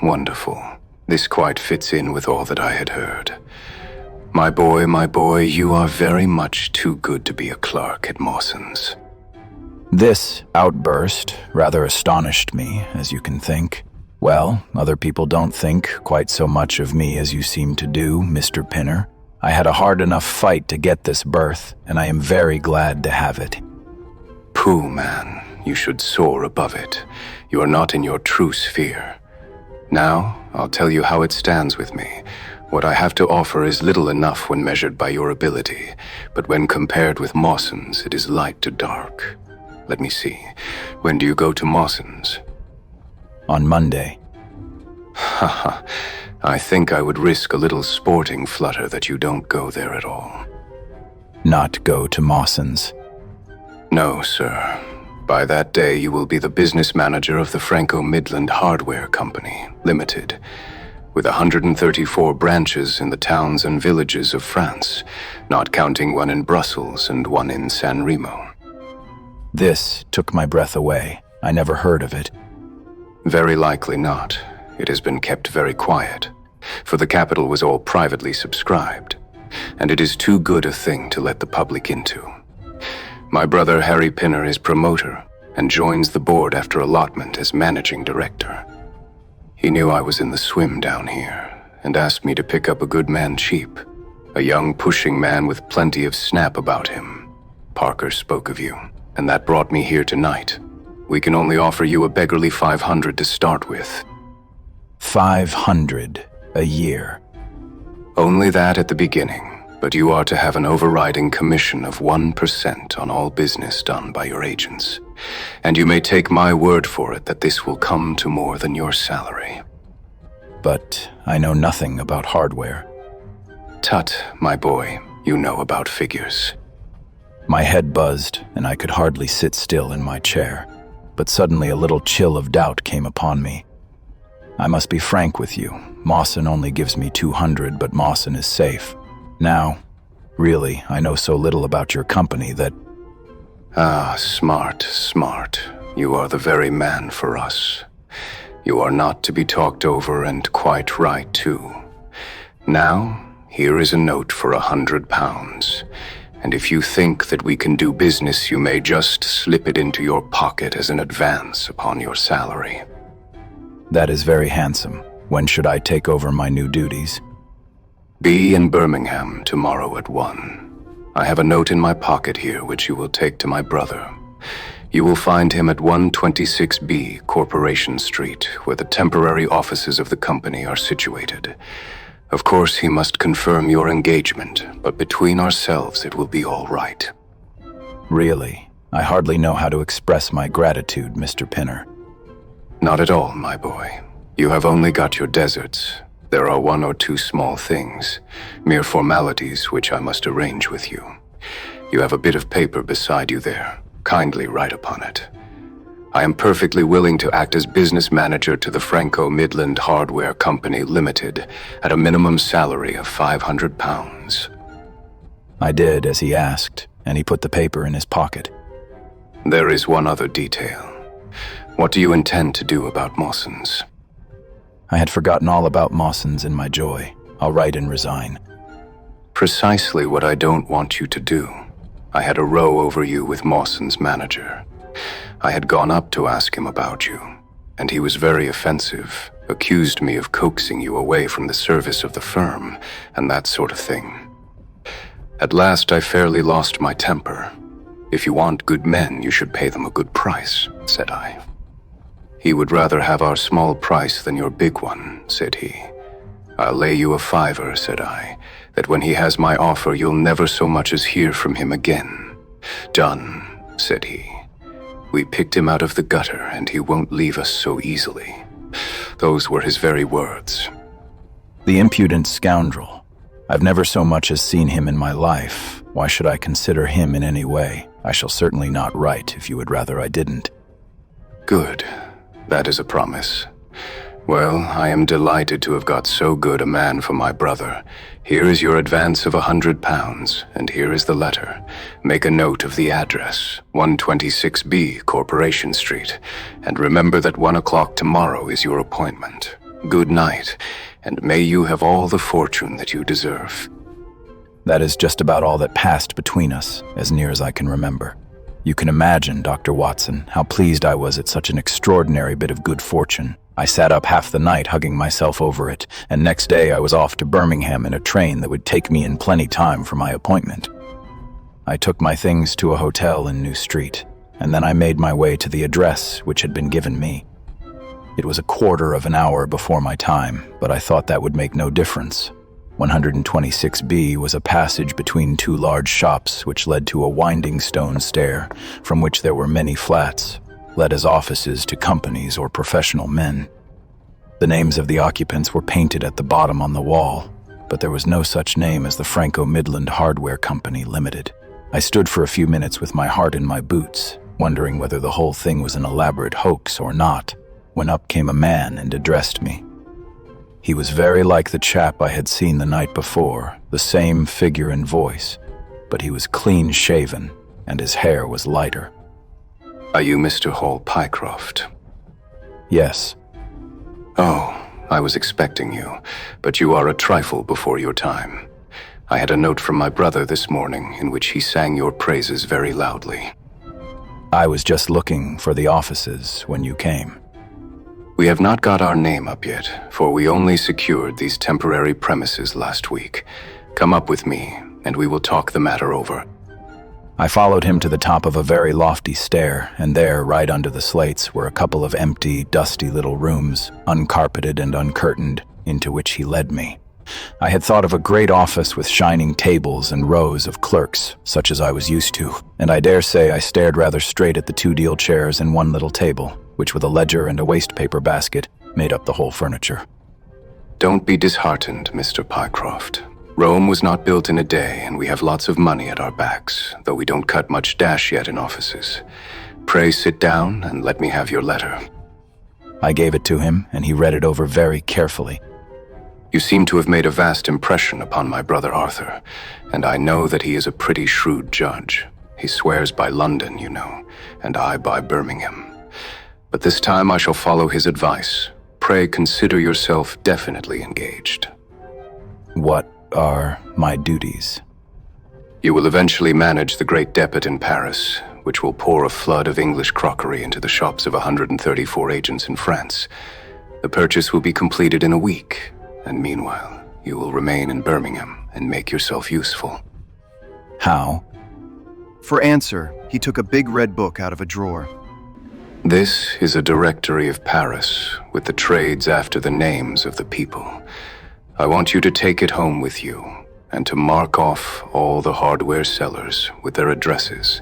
Wonderful. This quite fits in with all that I had heard. My boy, you are very much too good to be a clerk at Mawson's. This outburst rather astonished me, as you can think. Well, other people don't think quite so much of me as you seem to do, Mr. Pinner. I had a hard enough fight to get this berth, and I am very glad to have it. Pooh, man, you should soar above it. You are not in your true sphere. Now, I'll tell you how it stands with me. What I have to offer is little enough when measured by your ability, but when compared with Mawson's, it is light to dark. Let me see. When do you go to Mawson's? On Monday. Haha, I think I would risk a little sporting flutter that you don't go there at all. Not go to Mawson's. No, sir. By that day, you will be the business manager of the Franco-Midland Hardware Company, Limited, with 134 branches in the towns and villages of France, not counting one in Brussels and one in San Remo. This took my breath away. I never heard of it. Very likely not. It has been kept very quiet, for the capital was all privately subscribed, and it is too good a thing to let the public into. My brother Harry Pinner is promoter and joins the board after allotment as managing director. He knew I was in the swim down here and asked me to pick up a good man cheap, a young pushing man with plenty of snap about him. Parker spoke of you, and that brought me here tonight. We can only offer you a beggarly 500 to start with. 500 a year. Only that at the beginning. But you are to have an overriding commission of 1% on all business done by your agents. And you may take my word for it that this will come to more than your salary. But I know nothing about hardware. Tut, my boy, you know about figures. My head buzzed, and I could hardly sit still in my chair. But suddenly a little chill of doubt came upon me. I must be frank with you. Mawson only gives me 200, but Mawson is safe. Now, really, I know so little about your company that... Ah, smart. You are the very man for us. You are not to be talked over, and quite right, too. Now, here is a note for £100. And if you think that we can do business, you may just slip it into your pocket as an advance upon your salary. That is very handsome. When should I take over my new duties? Be in Birmingham tomorrow at 1. I have a note in my pocket here which you will take to my brother. You will find him at 126B Corporation Street, where the temporary offices of the company are situated. Of course, he must confirm your engagement, but between ourselves it will be all right. Really, I hardly know how to express my gratitude, Mr. Pinner. Not at all, my boy. You have only got your deserts. There are 1 or 2 small things, mere formalities which I must arrange with you. You have a bit of paper beside you there. Kindly write upon it. I am perfectly willing to act as business manager to the Franco-Midland Hardware Company Limited at a minimum salary of £500. I did as he asked, and he put the paper in his pocket. There is one other detail. What do you intend to do about Mawson's? I had forgotten all about Mawson's in my joy. I'll write and resign. Precisely what I don't want you to do. I had a row over you with Mawson's manager. I had gone up to ask him about you, and he was very offensive, accused me of coaxing you away from the service of the firm, and that sort of thing. At last I fairly lost my temper. If you want good men, you should pay them a good price, said I. He would rather have our small price than your big one, said he. I'll lay you a 5, said I. that when he has my offer, you'll never so much as hear from him again. Done, said he. We picked him out of the gutter, and he won't leave us so easily. Those were his very words. The impudent scoundrel. I've never so much as seen him in my life. Why should I consider him in any way? I shall certainly not write if you would rather I didn't. Good. That is a promise. Well, I am delighted to have got so good a man for my brother. Here is your advance of £100, and here is the letter. Make a note of the address, 126B, Corporation Street, and remember that 1 o'clock tomorrow is your appointment. Good night, and may you have all the fortune that you deserve. That is just about all that passed between us, as near as I can remember. You can imagine, Dr. Watson, how pleased I was at such an extraordinary bit of good fortune. I sat up half the night hugging myself over it, and next day I was off to Birmingham in a train that would take me in plenty time for my appointment. I took my things to a hotel in New Street, and then I made my way to the address which had been given me. It was a quarter of an hour before my time, but I thought that would make no difference. 126B was a passage between two large shops which led to a winding stone stair, from which there were many flats, let as offices to companies or professional men. The names of the occupants were painted at the bottom on the wall, but there was no such name as the Franco-Midland Hardware Company Limited. I stood for a few minutes with my heart in my boots, wondering whether the whole thing was an elaborate hoax or not, when up came a man and addressed me. He was very like the chap I had seen the night before, the same figure and voice, but he was clean-shaven, and his hair was lighter. Are you Mr. Hall Pycroft? Yes. Oh, I was expecting you, but you are a trifle before your time. I had a note from my brother this morning in which he sang your praises very loudly. I was just looking for the offices when you came. We have not got our name up yet, for we only secured these temporary premises last week. Come up with me, and we will talk the matter over. I followed him to the top of a very lofty stair, and there, right under the slates, were a couple of empty, dusty little rooms, uncarpeted and uncurtained, into which he led me. I had thought of a great office with shining tables and rows of clerks, such as I was used to, and I dare say I stared rather straight at the two deal chairs and one little table, which with a ledger and a wastepaper basket made up the whole furniture. Don't be disheartened, Mr. Pycroft. Rome was not built in a day, and we have lots of money at our backs, though we don't cut much dash yet in offices. Pray sit down and let me have your letter. I gave it to him, and he read it over very carefully. You seem to have made a vast impression upon my brother Arthur, and I know that he is a pretty shrewd judge. He swears by London, you know, and I by Birmingham. But this time I shall follow his advice. Pray consider yourself definitely engaged. What are my duties? You will eventually manage the great depot in Paris, which will pour a flood of English crockery into the shops of 134 agents in France. The purchase will be completed in a week, and meanwhile, you will remain in Birmingham and make yourself useful. How? For answer, he took a big red book out of a drawer. This is a directory of Paris, with the trades after the names of the people. I want you to take it home with you, and to mark off all the hardware sellers with their addresses.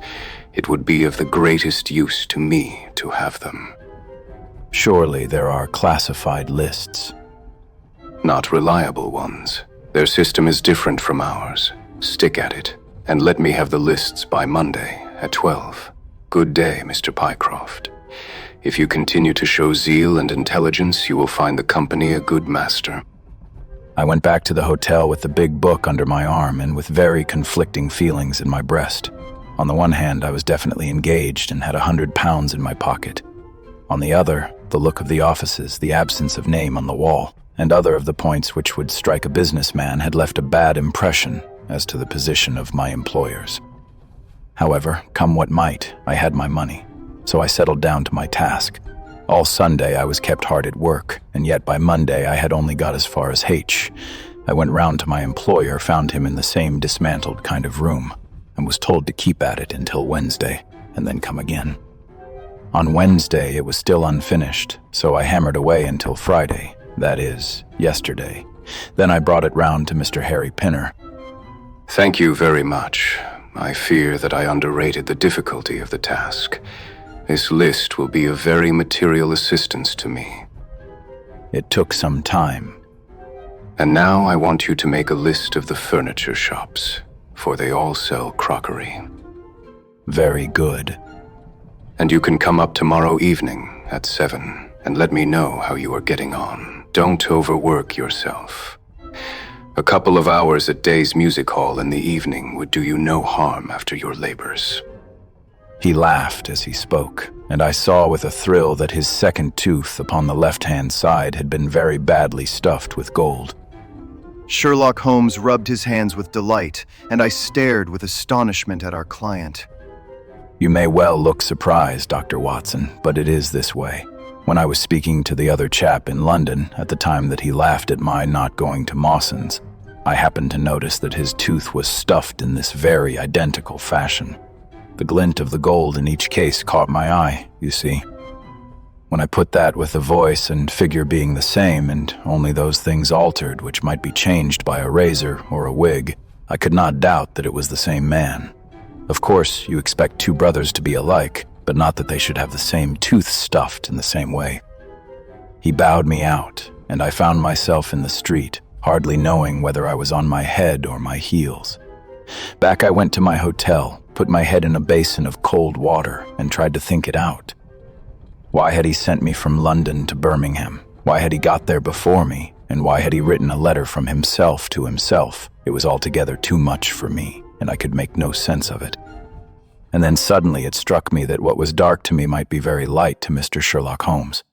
It would be of the greatest use to me to have them. Surely there are classified lists. Not reliable ones. Their system is different from ours. Stick at it, and let me have the lists by Monday at 12. Good day, Mr. Pycroft. If you continue to show zeal and intelligence, you will find the company a good master. I went back to the hotel with the big book under my arm and with very conflicting feelings in my breast. On the one hand, I was definitely engaged and had £100 in my pocket. On the other, the look of the offices, the absence of name on the wall, and other of the points which would strike a businessman had left a bad impression as to the position of my employers. However, come what might, I had my money, so I settled down to my task. All Sunday I was kept hard at work, and yet by Monday I had only got as far as H. I went round to my employer, found him in the same dismantled kind of room, and was told to keep at it until Wednesday, and then come again. On Wednesday it was still unfinished, so I hammered away until Friday, that is, yesterday, Then I brought it round to Mr. Harry Pinner. Thank you very much. I fear that I underrated the difficulty of the task. This list will be of very material assistance to me. It took some time. And now I want you to make a list of the furniture shops, for they all sell crockery. Very good. And you can come up tomorrow evening at 7 and let me know how you are getting on. Don't overwork yourself. A couple of hours at Day's Music Hall in the evening would do you no harm after your labors. He laughed as he spoke, and I saw with a thrill that his second tooth upon the left-hand side had been very badly stuffed with gold. Sherlock Holmes rubbed his hands with delight, and I stared with astonishment at our client. You may well look surprised, Dr. Watson, but it is this way. When I was speaking to the other chap in London, at the time that he laughed at my not going to Mawson's, I happened to notice that his tooth was stuffed in this very identical fashion. The glint of the gold in each case caught my eye, you see. When I put that with the voice and figure being the same, and only those things altered which might be changed by a razor or a wig, I could not doubt that it was the same man. Of course, you expect two brothers to be alike, but not that they should have the same tooth stuffed in the same way. He bowed me out, and I found myself in the street, hardly knowing whether I was on my head or my heels. Back I went to my hotel, put my head in a basin of cold water, and tried to think it out. Why had he sent me from London to Birmingham? Why had he got there before me? And why had he written a letter from himself to himself? It was altogether too much for me, and I could make no sense of it. And then suddenly it struck me that what was dark to me might be very light to Mr. Sherlock Holmes.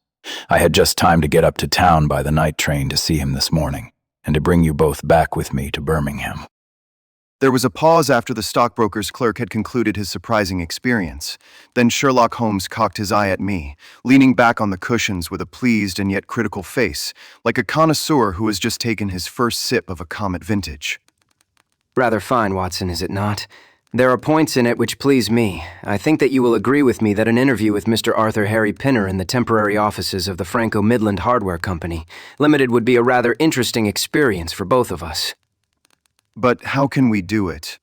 I had just time to get up to town by the night train to see him this morning, and to bring you both back with me to Birmingham. There was a pause after the stockbroker's clerk had concluded his surprising experience. Then Sherlock Holmes cocked his eye at me, leaning back on the cushions with a pleased and yet critical face, like a connoisseur who has just taken his first sip of a Comet vintage. Rather fine, Watson, is it not? There are points in it which please me. I think that you will agree with me that an interview with Mr. Arthur Harry Pinner in the temporary offices of the Franco-Midland Hardware Company Limited would be a rather interesting experience for both of us. But how can we do it?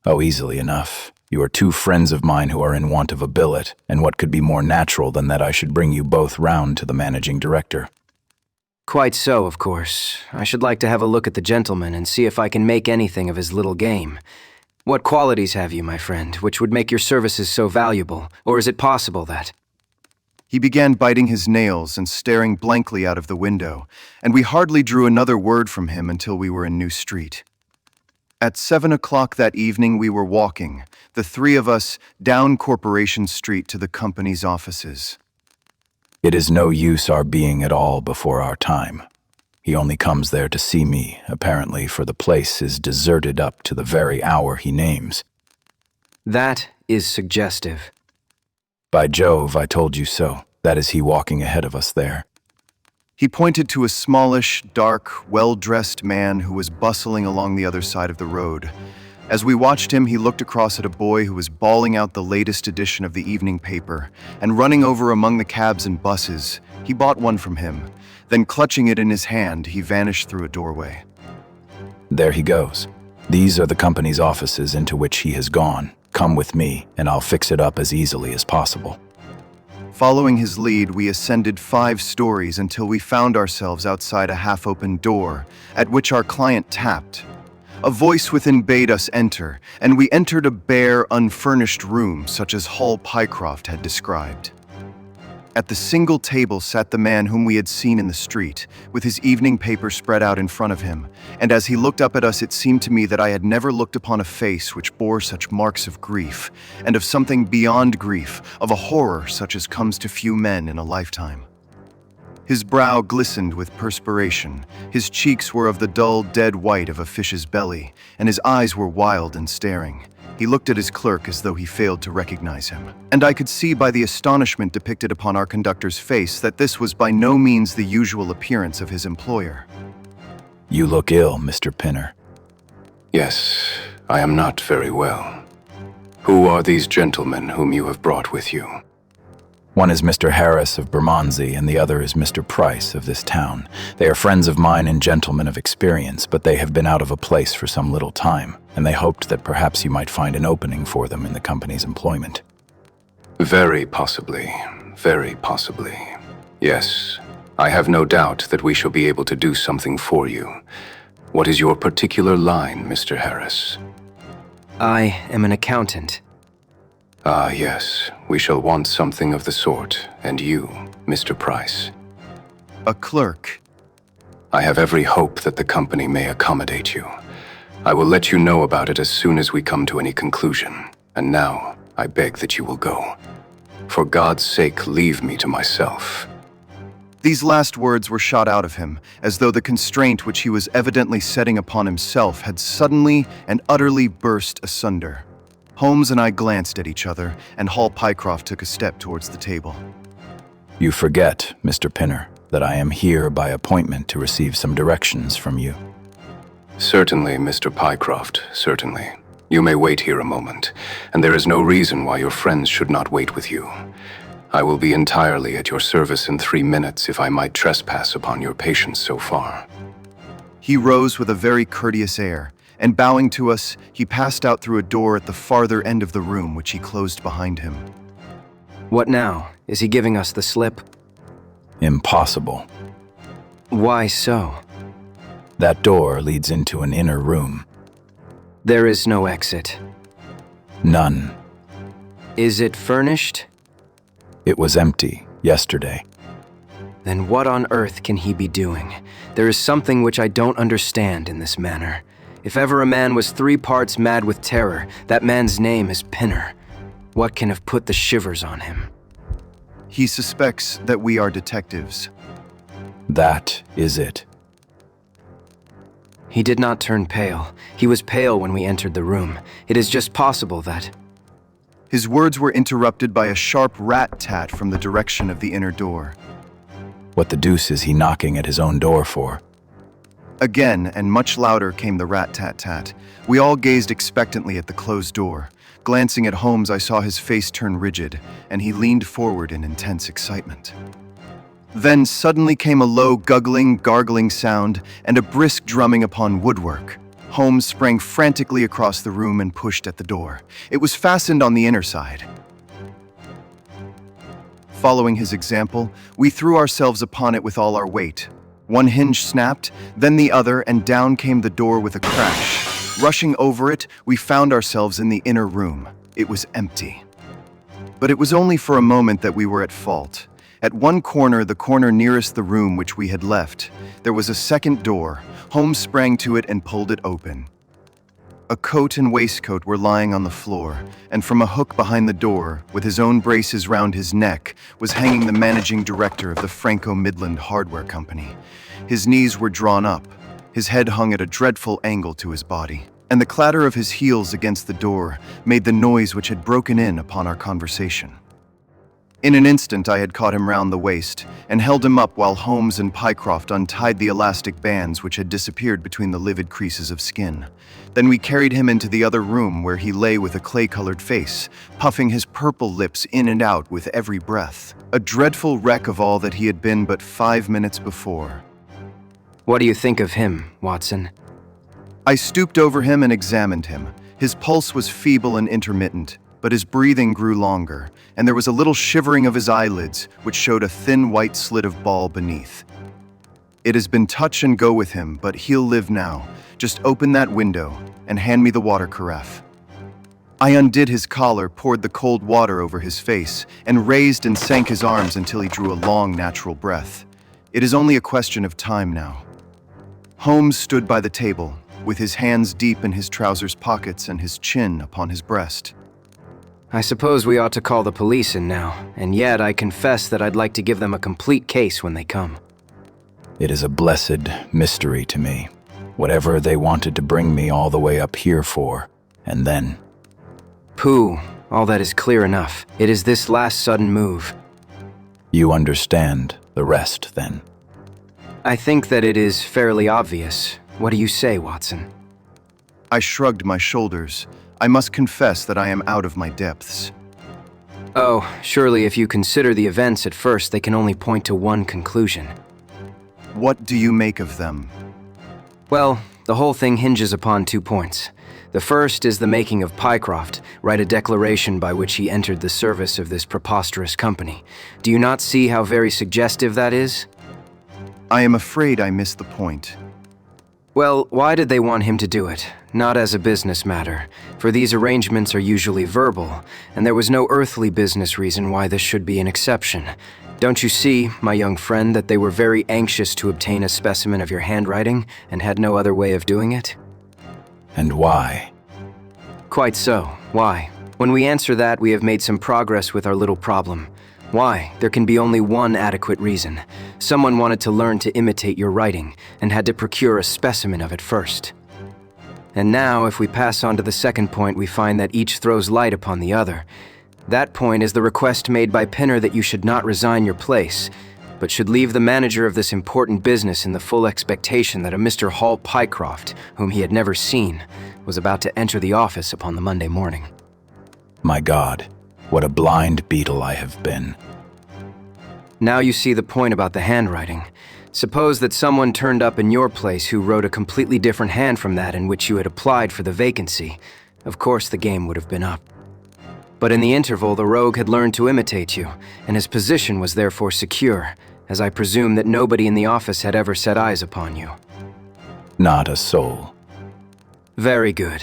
Oh, easily enough. You are two friends of mine who are in want of a billet, and what could be more natural than that I should bring you both round to the managing director? Quite so, of course. I should like to have a look at the gentleman and see if I can make anything of his little game. What qualities have you, my friend, which would make your services so valuable, or is it possible that— He began biting his nails and staring blankly out of the window, and we hardly drew another word from him until we were in New Street. At 7 o'clock that evening we were walking, the three of us, down Corporation Street to the company's offices. It is no use our being at all before our time. He only comes there to see me, apparently, for the place is deserted up to the very hour he names. That is suggestive. By Jove, I told you so. That is he walking ahead of us there. He pointed to a smallish, dark, well-dressed man who was bustling along the other side of the road. As we watched him, he looked across at a boy who was bawling out the latest edition of the evening paper, and running over among the cabs and buses. He bought one from him. Then, clutching it in his hand, he vanished through a doorway. There he goes. These are the company's offices into which he has gone. Come with me, and I'll fix it up as easily as possible. Following his lead, we ascended 5 stories until we found ourselves outside a half-open door, at which our client tapped. A voice within bade us enter, and we entered a bare, unfurnished room such as Hull Pycroft had described. At the single table sat the man whom we had seen in the street, with his evening paper spread out in front of him, and as he looked up at us it seemed to me that I had never looked upon a face which bore such marks of grief, and of something beyond grief, of a horror such as comes to few men in a lifetime. His brow glistened with perspiration, his cheeks were of the dull, dead white of a fish's belly, and his eyes were wild and staring. He looked at his clerk as though he failed to recognize him, and I could see by the astonishment depicted upon our conductor's face that this was by no means the usual appearance of his employer. You look ill, Mr. Pinner. Yes, I am not very well. Who are these gentlemen whom you have brought with you? One is Mr. Harris of Bermondsey, and the other is Mr. Price of this town. They are friends of mine and gentlemen of experience, but they have been out of a place for some little time, and they hoped that perhaps you might find an opening for them in the company's employment. Very possibly. Very possibly. Yes, I have no doubt that we shall be able to do something for you. What is your particular line, Mr. Harris? I am an accountant. Ah, yes. We shall want something of the sort. And you, Mr. Price? A clerk. I have every hope that the company may accommodate you. I will let you know about it as soon as we come to any conclusion. And now, I beg that you will go. For God's sake, leave me to myself. These last words were shot out of him, as though the constraint which he was evidently setting upon himself had suddenly and utterly burst asunder. Holmes and I glanced at each other, and Hall Pycroft took a step towards the table. You forget, Mr. Pinner, that I am here by appointment to receive some directions from you. Certainly, Mr. Pycroft, certainly. You may wait here a moment, and there is no reason why your friends should not wait with you. I will be entirely at your service in 3 minutes if I might trespass upon your patience so far. He rose with a very courteous air, and bowing to us, he passed out through a door at the farther end of the room, which he closed behind him. What now? Is he giving us the slip? Impossible. Why so? That door leads into an inner room. There is no exit. None. Is it furnished? It was empty yesterday. Then what on earth can he be doing? There is something which I don't understand in this manner. If ever a man was 3 parts mad with terror, that man's name is Pinner. What can have put the shivers on him? He suspects that we are detectives. That is it. He did not turn pale. He was pale when we entered the room. It is just possible that... His words were interrupted by a sharp rat-tat from the direction of the inner door. What the deuce is he knocking at his own door for? Again, and much louder, came the rat-tat-tat. We all gazed expectantly at the closed door. Glancing at Holmes, I saw his face turn rigid, and he leaned forward in intense excitement. Then suddenly came a low, guggling, gargling sound, and a brisk drumming upon woodwork. Holmes sprang frantically across the room and pushed at the door. It was fastened on the inner side. Following his example, we threw ourselves upon it with all our weight. One hinge snapped, then the other, and down came the door with a crash. Rushing over it, we found ourselves in the inner room. It was empty. But it was only for a moment that we were at fault. At one corner, the corner nearest the room which we had left, there was a second door. Holmes sprang to it and pulled it open. A coat and waistcoat were lying on the floor, and from a hook behind the door, with his own braces round his neck, was hanging the managing director of the Franco-Midland Hardware Company. His knees were drawn up, his head hung at a dreadful angle to his body, and the clatter of his heels against the door made the noise which had broken in upon our conversation. In an instant I had caught him round the waist, and held him up while Holmes and Pycroft untied the elastic bands which had disappeared between the livid creases of skin. Then we carried him into the other room, where he lay with a clay-colored face, puffing his purple lips in and out with every breath, a dreadful wreck of all that he had been but 5 minutes before. What do you think of him, Watson? I stooped over him and examined him. His pulse was feeble and intermittent, but his breathing grew longer, and there was a little shivering of his eyelids, which showed a thin white slit of ball beneath. It has been touch and go with him, but he'll live now. Just open that window and hand me the water carafe. I undid his collar, poured the cold water over his face, and raised and sank his arms until he drew a long, natural breath. It is only a question of time now. Holmes stood by the table, with his hands deep in his trousers pockets and his chin upon his breast. I suppose we ought to call the police in now, and yet I confess that I'd like to give them a complete case when they come. It is a blessed mystery to me. Whatever they wanted to bring me all the way up here for, and then... Pooh, all that is clear enough. It is this last sudden move. You understand the rest, then? I think that it is fairly obvious. What do you say, Watson? I shrugged my shoulders. I must confess that I am out of my depths. Oh, surely if you consider the events at first, they can only point to one conclusion. What do you make of them? Well, the whole thing hinges upon 2 points. The first is the making of Pycroft write a declaration by which he entered the service of this preposterous company. Do you not see how very suggestive that is? I am afraid I missed the point. Well, why did they want him to do it? Not as a business matter, for these arrangements are usually verbal, and there was no earthly business reason why this should be an exception. Don't you see, my young friend, that they were very anxious to obtain a specimen of your handwriting and had no other way of doing it? And why? Quite so. Why? When we answer that, we have made some progress with our little problem. Why? There can be only one adequate reason. Someone wanted to learn to imitate your writing and had to procure a specimen of it first. And now, if we pass on to the second point, we find that each throws light upon the other. That point is the request made by Pinner that you should not resign your place, but should leave the manager of this important business in the full expectation that a Mr. Hall Pycroft, whom he had never seen, was about to enter the office upon the Monday morning. My God, what a blind beetle I have been. Now you see the point about the handwriting. Suppose that someone turned up in your place who wrote a completely different hand from that in which you had applied for the vacancy. Of course the game would have been up. But in the interval, the rogue had learned to imitate you, and his position was therefore secure, as I presume that nobody in the office had ever set eyes upon you. Not a soul. Very good.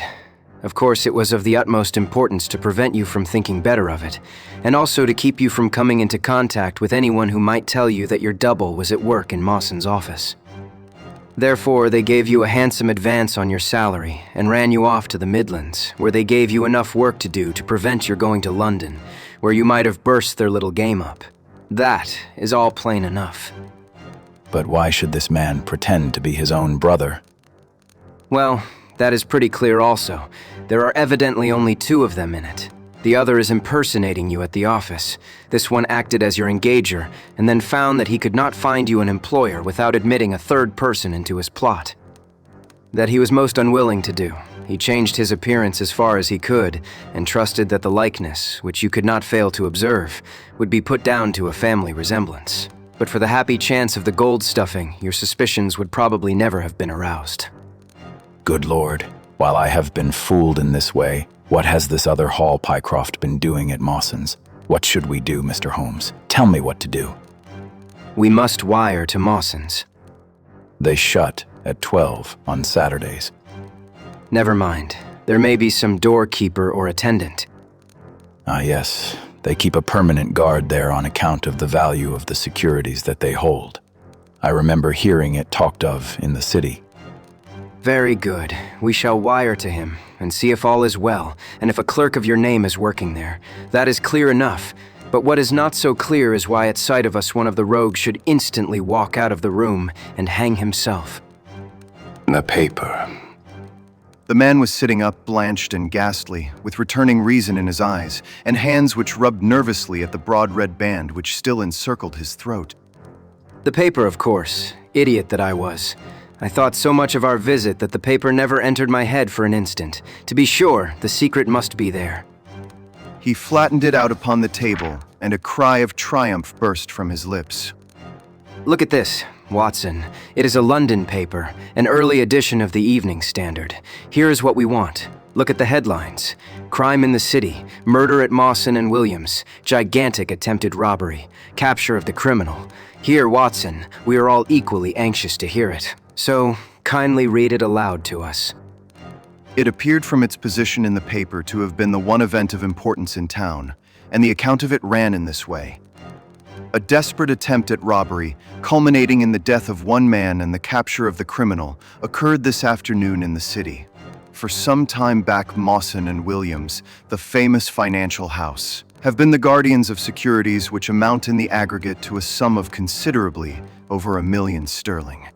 Of course, it was of the utmost importance to prevent you from thinking better of it, and also to keep you from coming into contact with anyone who might tell you that your double was at work in Mawson's office. Therefore, they gave you a handsome advance on your salary and ran you off to the Midlands, where they gave you enough work to do to prevent your going to London, where you might have burst their little game up. That is all plain enough. But why should this man pretend to be his own brother? Well, that is pretty clear also. There are evidently only 2 of them in it. The other is impersonating you at the office. This one acted as your engager, and then found that he could not find you an employer without admitting a third person into his plot. That he was most unwilling to do. He changed his appearance as far as he could, and trusted that the likeness, which you could not fail to observe, would be put down to a family resemblance. But for the happy chance of the gold stuffing, your suspicions would probably never have been aroused. Good Lord, while I have been fooled in this way, what has this other Hall Pycroft been doing at Mawson's? What should we do, Mr. Holmes? Tell me what to do. We must wire to Mawson's. They shut at 12 on Saturdays. Never mind. There may be some doorkeeper or attendant. Ah, yes. They keep a permanent guard there on account of the value of the securities that they hold. I remember hearing it talked of in the city. Very good. We shall wire to him and see if all is well, and if a clerk of your name is working there. That is clear enough. But what is not so clear is why at sight of us one of the rogues should instantly walk out of the room and hang himself. The paper. The man was sitting up, blanched and ghastly, with returning reason in his eyes, and hands which rubbed nervously at the broad red band which still encircled his throat. The paper, of course. Idiot that I was. I thought so much of our visit that the paper never entered my head for an instant. To be sure, the secret must be there. He flattened it out upon the table, and a cry of triumph burst from his lips. Look at this, Watson. It is a London paper, an early edition of the Evening Standard. Here is what we want. Look at the headlines. Crime in the city, murder at Mawson and Williams, gigantic attempted robbery, capture of the criminal. Here, Watson, we are all equally anxious to hear it. So, kindly read it aloud to us. It appeared from its position in the paper to have been the one event of importance in town, and the account of it ran in this way. A desperate attempt at robbery, culminating in the death of one man and the capture of the criminal, occurred this afternoon in the city. For some time back, Mawson and Williams, the famous financial house, have been the guardians of securities which amount in the aggregate to a sum of considerably over £1 million sterling.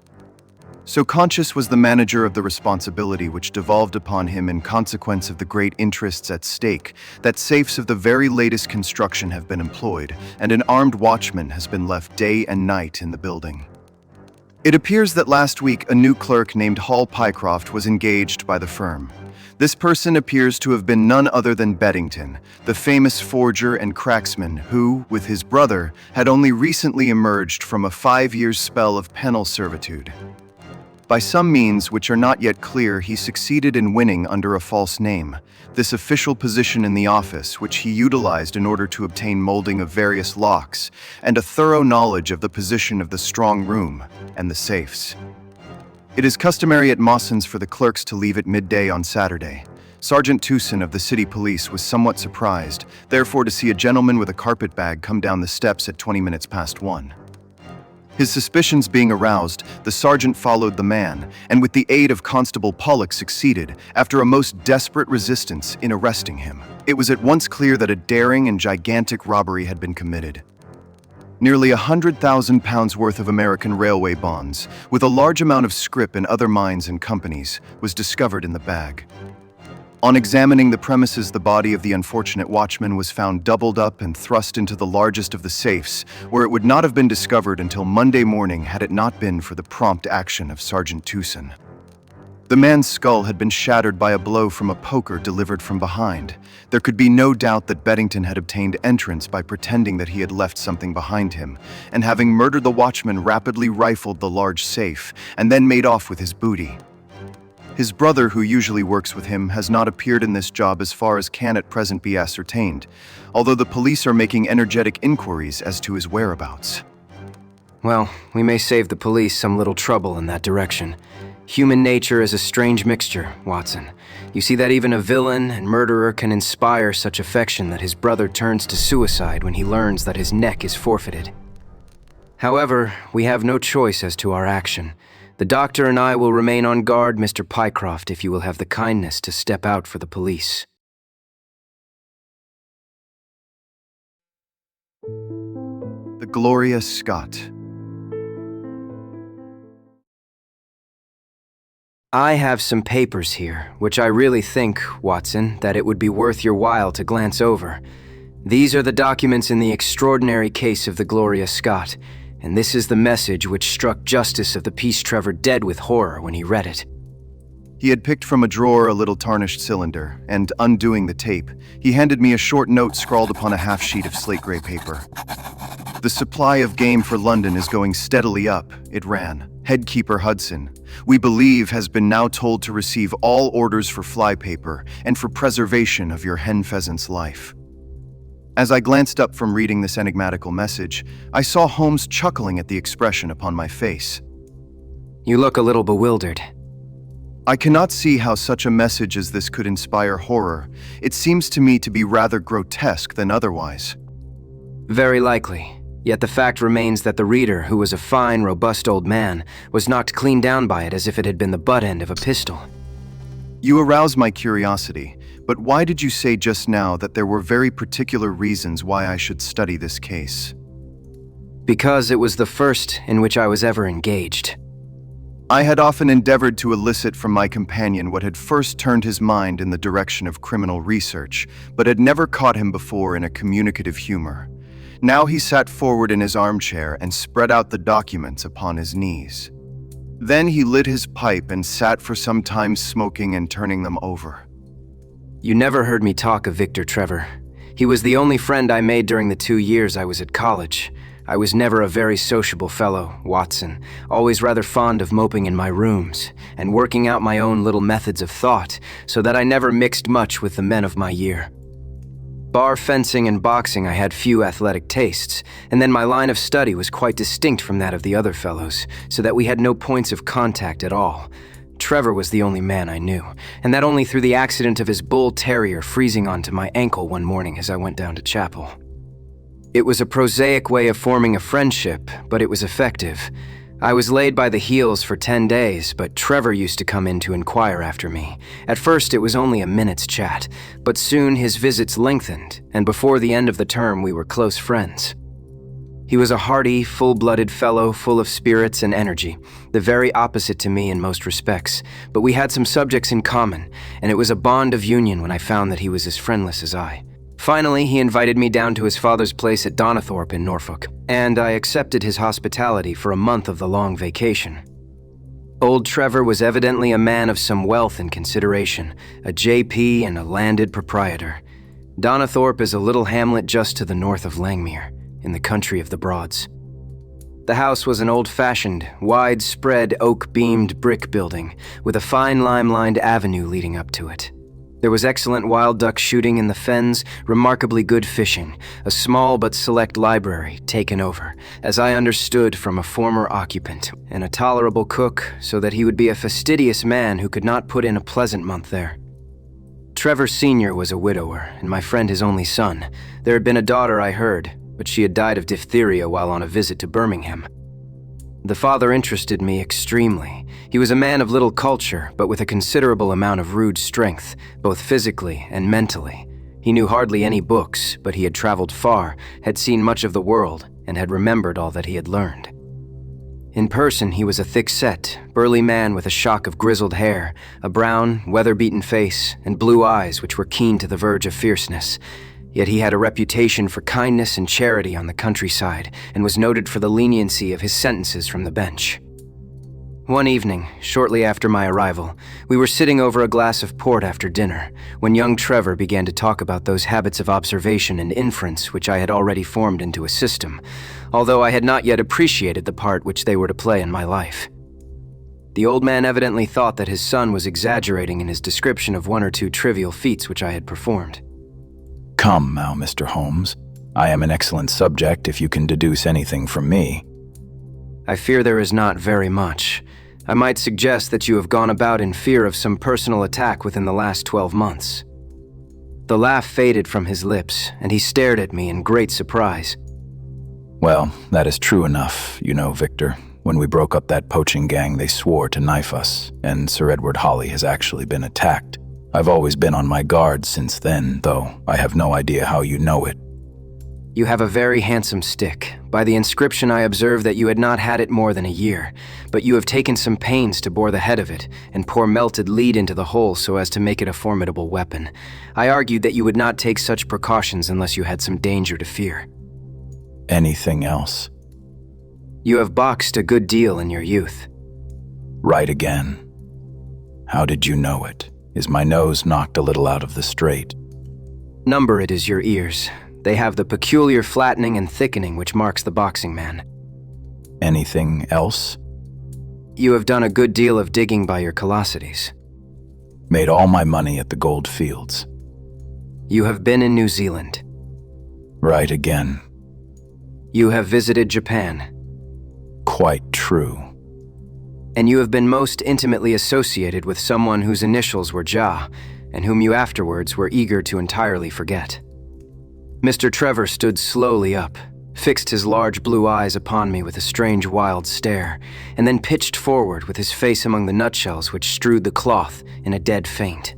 So conscious was the manager of the responsibility which devolved upon him in consequence of the great interests at stake, that safes of the very latest construction have been employed, and an armed watchman has been left day and night in the building. It appears that last week a new clerk named Hall Pycroft was engaged by the firm. This person appears to have been none other than Beddington, the famous forger and cracksman who, with his brother, had only recently emerged from a 5-year spell of penal servitude. By some means which are not yet clear, he succeeded in winning under a false name this official position in the office, which he utilized in order to obtain molding of various locks and a thorough knowledge of the position of the strong room and the safes. It is customary at Mawson's for the clerks to leave at midday on Saturday. Sergeant Tewson of the city police was somewhat surprised, therefore, to see a gentleman with a carpet bag come down the steps at 20 minutes past 1. His suspicions being aroused, the sergeant followed the man, and with the aid of Constable Pollock succeeded, after a most desperate resistance, in arresting him. It was at once clear that a daring and gigantic robbery had been committed. Nearly £100,000 worth of American railway bonds, with a large amount of scrip in other mines and companies, was discovered in the bag. On examining the premises, the body of the unfortunate watchman was found doubled up and thrust into the largest of the safes, where it would not have been discovered until Monday morning had it not been for the prompt action of Sergeant Tewson. The man's skull had been shattered by a blow from a poker delivered from behind. There could be no doubt that Beddington had obtained entrance by pretending that he had left something behind him, and having murdered the watchman, rapidly rifled the large safe, and then made off with his booty. His brother, who usually works with him, has not appeared in this job as far as can at present be ascertained, although the police are making energetic inquiries as to his whereabouts. Well, we may save the police some little trouble in that direction. Human nature is a strange mixture, Watson. You see that even a villain and murderer can inspire such affection that his brother turns to suicide when he learns that his neck is forfeited. However, we have no choice as to our action. The doctor and I will remain on guard, Mr. Pycroft, if you will have the kindness to step out for the police. The Gloria Scott. I have some papers here, which I really think, Watson, that it would be worth your while to glance over. These are the documents in the extraordinary case of the Gloria Scott, and this is the message which struck Justice of the Peace Trevor dead with horror when he read it. He had picked from a drawer a little tarnished cylinder, and, undoing the tape, he handed me a short note scrawled upon a half sheet of slate-gray paper. "The supply of game for London is going steadily up," it ran. "Headkeeper Hudson, we believe, has been now told to receive all orders for flypaper and for preservation of your hen pheasant's life." As I glanced up from reading this enigmatical message, I saw Holmes chuckling at the expression upon my face. You look a little bewildered. I cannot see how such a message as this could inspire horror. It seems to me to be rather grotesque than otherwise. Very likely. Yet the fact remains that the reader, who was a fine, robust old man, was knocked clean down by it as if it had been the butt end of a pistol. You arouse my curiosity, but why did you say just now that there were very particular reasons why I should study this case? Because it was the first in which I was ever engaged. I had often endeavored to elicit from my companion what had first turned his mind in the direction of criminal research, but had never caught him before in a communicative humor. Now he sat forward in his armchair and spread out the documents upon his knees. Then he lit his pipe and sat for some time smoking and turning them over. You never heard me talk of Victor Trevor. He was the only friend I made during the 2 years I was at college. I was never a very sociable fellow, Watson, always rather fond of moping in my rooms and working out my own little methods of thought, so that I never mixed much with the men of my year. Bar fencing and boxing, I had few athletic tastes, and then my line of study was quite distinct from that of the other fellows, so that we had no points of contact at all. Trevor was the only man I knew, and that only through the accident of his bull terrier freezing onto my ankle one morning as I went down to chapel. It was a prosaic way of forming a friendship, but it was effective. I was laid by the heels for 10 days, but Trevor used to come in to inquire after me. At first it was only a minute's chat, but soon his visits lengthened, and before the end of the term we were close friends. He was a hearty, full-blooded fellow full of spirits and energy, the very opposite to me in most respects, but we had some subjects in common, and it was a bond of union when I found that he was as friendless as I. Finally, he invited me down to his father's place at Donnithorpe in Norfolk, and I accepted his hospitality for a month of the long vacation. Old Trevor was evidently a man of some wealth and consideration, a JP and a landed proprietor. Donnithorpe is a little hamlet just to the north of Langmere, in the country of the Broads. The house was an old-fashioned, widespread oak-beamed brick building with a fine lime-lined avenue leading up to it. There was excellent wild duck shooting in the fens, remarkably good fishing, a small but select library taken over, as I understood from a former occupant, and a tolerable cook, so that he would be a fastidious man who could not put in a pleasant month there. Trevor Sr. was a widower, and my friend his only son. There had been a daughter, I heard, but she had died of diphtheria while on a visit to Birmingham. The father interested me extremely. He was a man of little culture, but with a considerable amount of rude strength, both physically and mentally. He knew hardly any books, but he had traveled far, had seen much of the world, and had remembered all that he had learned. In person, he was a thick-set, burly man with a shock of grizzled hair, a brown, weather-beaten face, and blue eyes which were keen to the verge of fierceness. Yet he had a reputation for kindness and charity on the countryside, and was noted for the leniency of his sentences from the bench. One evening, shortly after my arrival, we were sitting over a glass of port after dinner, when young Trevor began to talk about those habits of observation and inference which I had already formed into a system, although I had not yet appreciated the part which they were to play in my life. The old man evidently thought that his son was exaggerating in his description of one or two trivial feats which I had performed. Come now, Mr. Holmes. I am an excellent subject if you can deduce anything from me. I fear there is not very much. I might suggest that you have gone about in fear of some personal attack within the last 12 months. The laugh faded from his lips, and he stared at me in great surprise. Well, that is true enough, you know, Victor. When we broke up that poaching gang, they swore to knife us, and Sir Edward Hawley has actually been attacked. I've always been on my guard since then, though I have no idea how you know it. You have a very handsome stick. By the inscription I observed that you had not had it more than a year, but you have taken some pains to bore the head of it and pour melted lead into the hole so as to make it a formidable weapon. I argued that you would not take such precautions unless you had some danger to fear. Anything else? You have boxed a good deal in your youth. Right again. How did you know it? Is my nose knocked a little out of the straight? Number it is your ears. They have the peculiar flattening and thickening which marks the boxing man. Anything else? You have done a good deal of digging by your callosities. Made all my money at the gold fields. You have been in New Zealand. Right again. You have visited Japan. Quite true. And you have been most intimately associated with someone whose initials were Ja, and whom you afterwards were eager to entirely forget. Mr. Trevor stood slowly up, fixed his large blue eyes upon me with a strange wild stare, and then pitched forward with his face among the nutshells which strewed the cloth in a dead faint.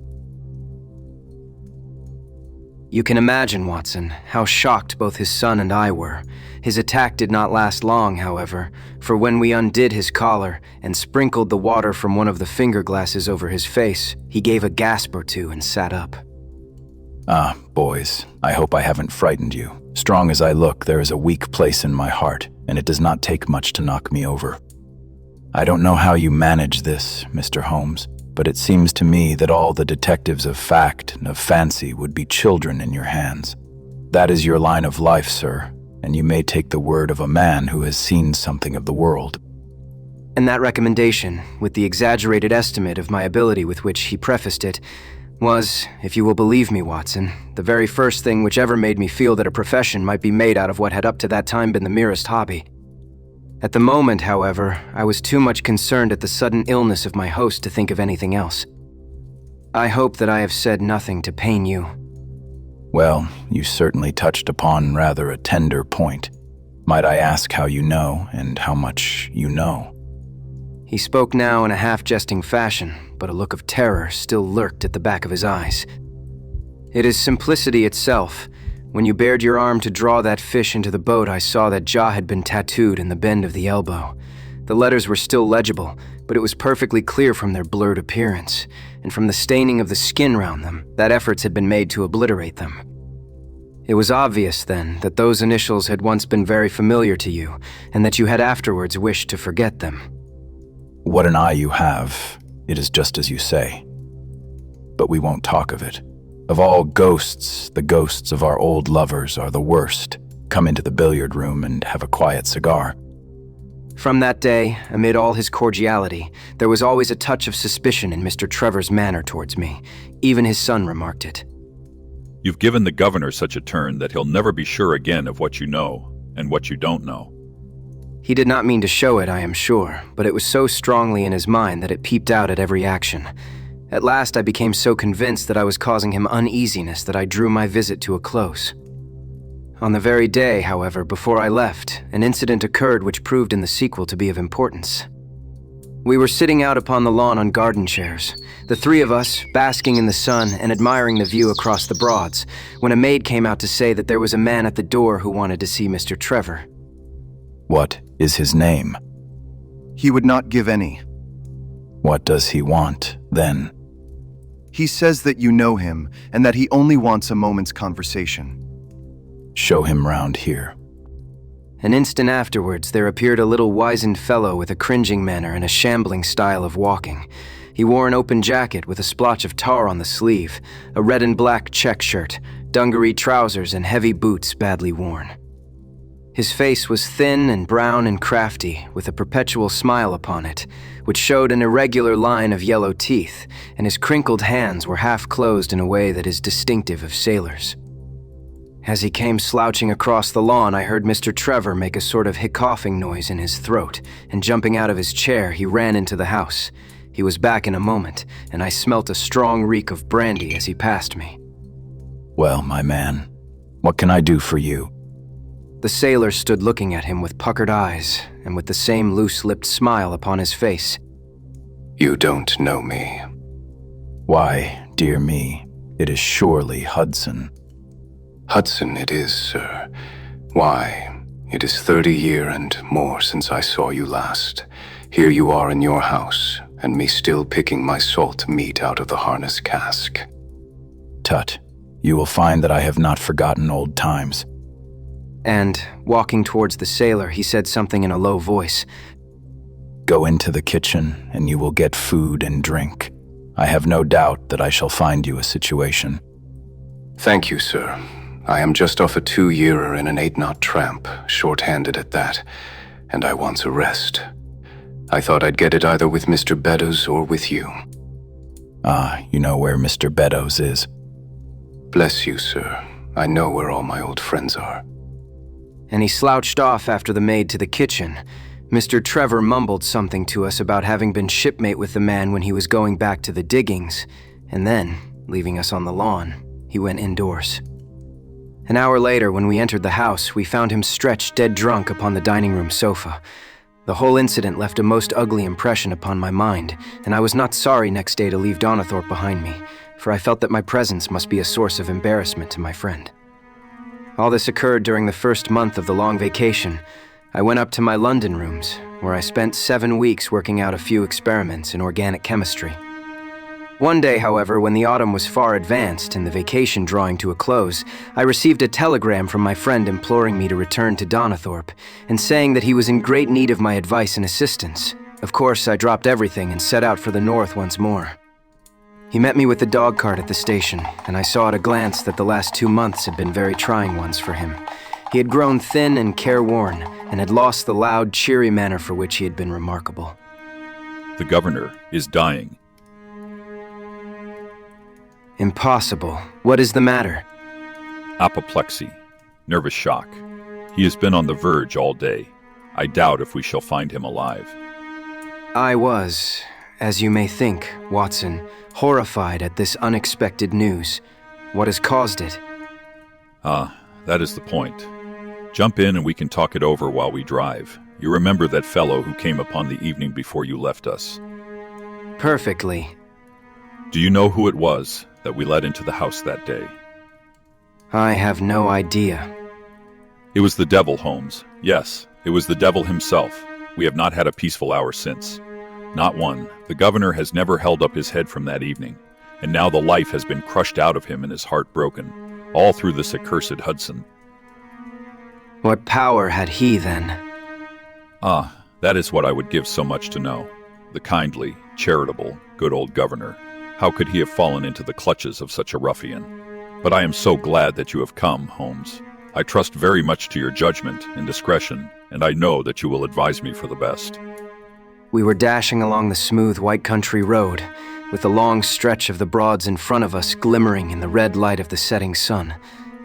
You can imagine, Watson, how shocked both his son and I were. His attack did not last long, however, for when we undid his collar and sprinkled the water from one of the finger glasses over his face, he gave a gasp or two and sat up. Ah, boys, I hope I haven't frightened you. Strong as I look, there is a weak place in my heart, and it does not take much to knock me over. I don't know how you manage this, Mr. Holmes, but it seems to me that all the detectives of fact and of fancy would be children in your hands. That is your line of life, sir, and you may take the word of a man who has seen something of the world. And that recommendation, with the exaggerated estimate of my ability with which he prefaced it, was, if you will believe me, Watson, the very first thing which ever made me feel that a profession might be made out of what had up to that time been the merest hobby. At the moment, however, I was too much concerned at the sudden illness of my host to think of anything else. I hope that I have said nothing to pain you. Well, you certainly touched upon rather a tender point. Might I ask how you know and how much you know? He spoke now in a half-jesting fashion, but a look of terror still lurked at the back of his eyes. It is simplicity itself. When you bared your arm to draw that fish into the boat, I saw that jaw had been tattooed in the bend of the elbow. The letters were still legible, but it was perfectly clear from their blurred appearance, and from the staining of the skin round them, that efforts had been made to obliterate them. It was obvious, then, that those initials had once been very familiar to you, and that you had afterwards wished to forget them. What an eye you have. It is just as you say. But we won't talk of it. Of all ghosts, the ghosts of our old lovers are the worst. Come into the billiard room and have a quiet cigar. From that day, amid all his cordiality, there was always a touch of suspicion in Mr. Trevor's manner towards me. Even his son remarked it. You've given the governor such a turn that he'll never be sure again of what you know and what you don't know. He did not mean to show it, I am sure, but it was so strongly in his mind that it peeped out at every action. At last I became so convinced that I was causing him uneasiness that I drew my visit to a close. On the very day, however, before I left, an incident occurred which proved in the sequel to be of importance. We were sitting out upon the lawn on garden chairs, the three of us basking in the sun and admiring the view across the Broads, when a maid came out to say that there was a man at the door who wanted to see Mr. Trevor. What is his name? He would not give any. What does he want, then? He says that you know him and that he only wants a moment's conversation. Show him round here. An instant afterwards, there appeared a little wizened fellow with a cringing manner and a shambling style of walking. He wore an open jacket with a splotch of tar on the sleeve, a red and black check shirt, dungaree trousers, and heavy boots badly worn. His face was thin and brown and crafty, with a perpetual smile upon it, which showed an irregular line of yellow teeth, and his crinkled hands were half closed in a way that is distinctive of sailors. As he came slouching across the lawn, I heard Mr. Trevor make a sort of hiccoughing noise in his throat, and jumping out of his chair, he ran into the house. He was back in a moment, and I smelt a strong reek of brandy as he passed me. Well, my man, what can I do for you? The sailor stood looking at him with puckered eyes, and with the same loose-lipped smile upon his face. You don't know me. Why, dear me, it is surely Hudson. Hudson it is, sir. Why, it is 30 years and more since I saw you last. Here you are in your house, and me still picking my salt meat out of the harness cask. Tut, you will find that I have not forgotten old times. And, walking towards the sailor, he said something in a low voice. Go into the kitchen, and you will get food and drink. I have no doubt that I shall find you a situation. Thank you, sir. I am just off a 2-yearer in an 8-knot tramp, short-handed at that, and I wants a rest. I thought I'd get it either with Mr. Beddoes or with you. Ah, you know where Mr. Beddoes is. Bless you, sir. I know where all my old friends are. And he slouched off after the maid to the kitchen. Mr. Trevor mumbled something to us about having been shipmate with the man when he was going back to the diggings, and then, leaving us on the lawn, he went indoors. An hour later, when we entered the house, we found him stretched dead drunk upon the dining room sofa. The whole incident left a most ugly impression upon my mind, and I was not sorry next day to leave Donnithorpe behind me, for I felt that my presence must be a source of embarrassment to my friend. All this occurred during the first month of the long vacation. I went up to my London rooms, where I spent 7 weeks working out a few experiments in organic chemistry. One day, however, when the autumn was far advanced and the vacation drawing to a close, I received a telegram from my friend imploring me to return to Donnithorpe and saying that he was in great need of my advice and assistance. Of course, I dropped everything and set out for the north once more. He met me with the dog cart at the station, and I saw at a glance that the last 2 months had been very trying ones for him. He had grown thin and careworn, and had lost the loud, cheery manner for which he had been remarkable. The governor is dying. Impossible. What is the matter? Apoplexy. Nervous shock. He has been on the verge all day. I doubt if we shall find him alive. I was, as you may think, Watson, horrified at this unexpected news. What has caused it? That is the point. Jump in and we can talk it over while we drive. You remember that fellow who came upon the evening before you left us? Perfectly. Do you know who it was that we let into the house that day? I have no idea. It was the devil, Holmes. Yes, it was the devil himself. We have not had a peaceful hour since. Not one. The governor has never held up his head from that evening, and now the life has been crushed out of him and his heart broken, all through this accursed Hudson. What power had he, then? That is what I would give so much to know. The kindly, charitable, good old governor. How could he have fallen into the clutches of such a ruffian? But I am so glad that you have come, Holmes. I trust very much to your judgment and discretion, and I know that you will advise me for the best. We were dashing along the smooth white country road, with the long stretch of the Broads in front of us glimmering in the red light of the setting sun.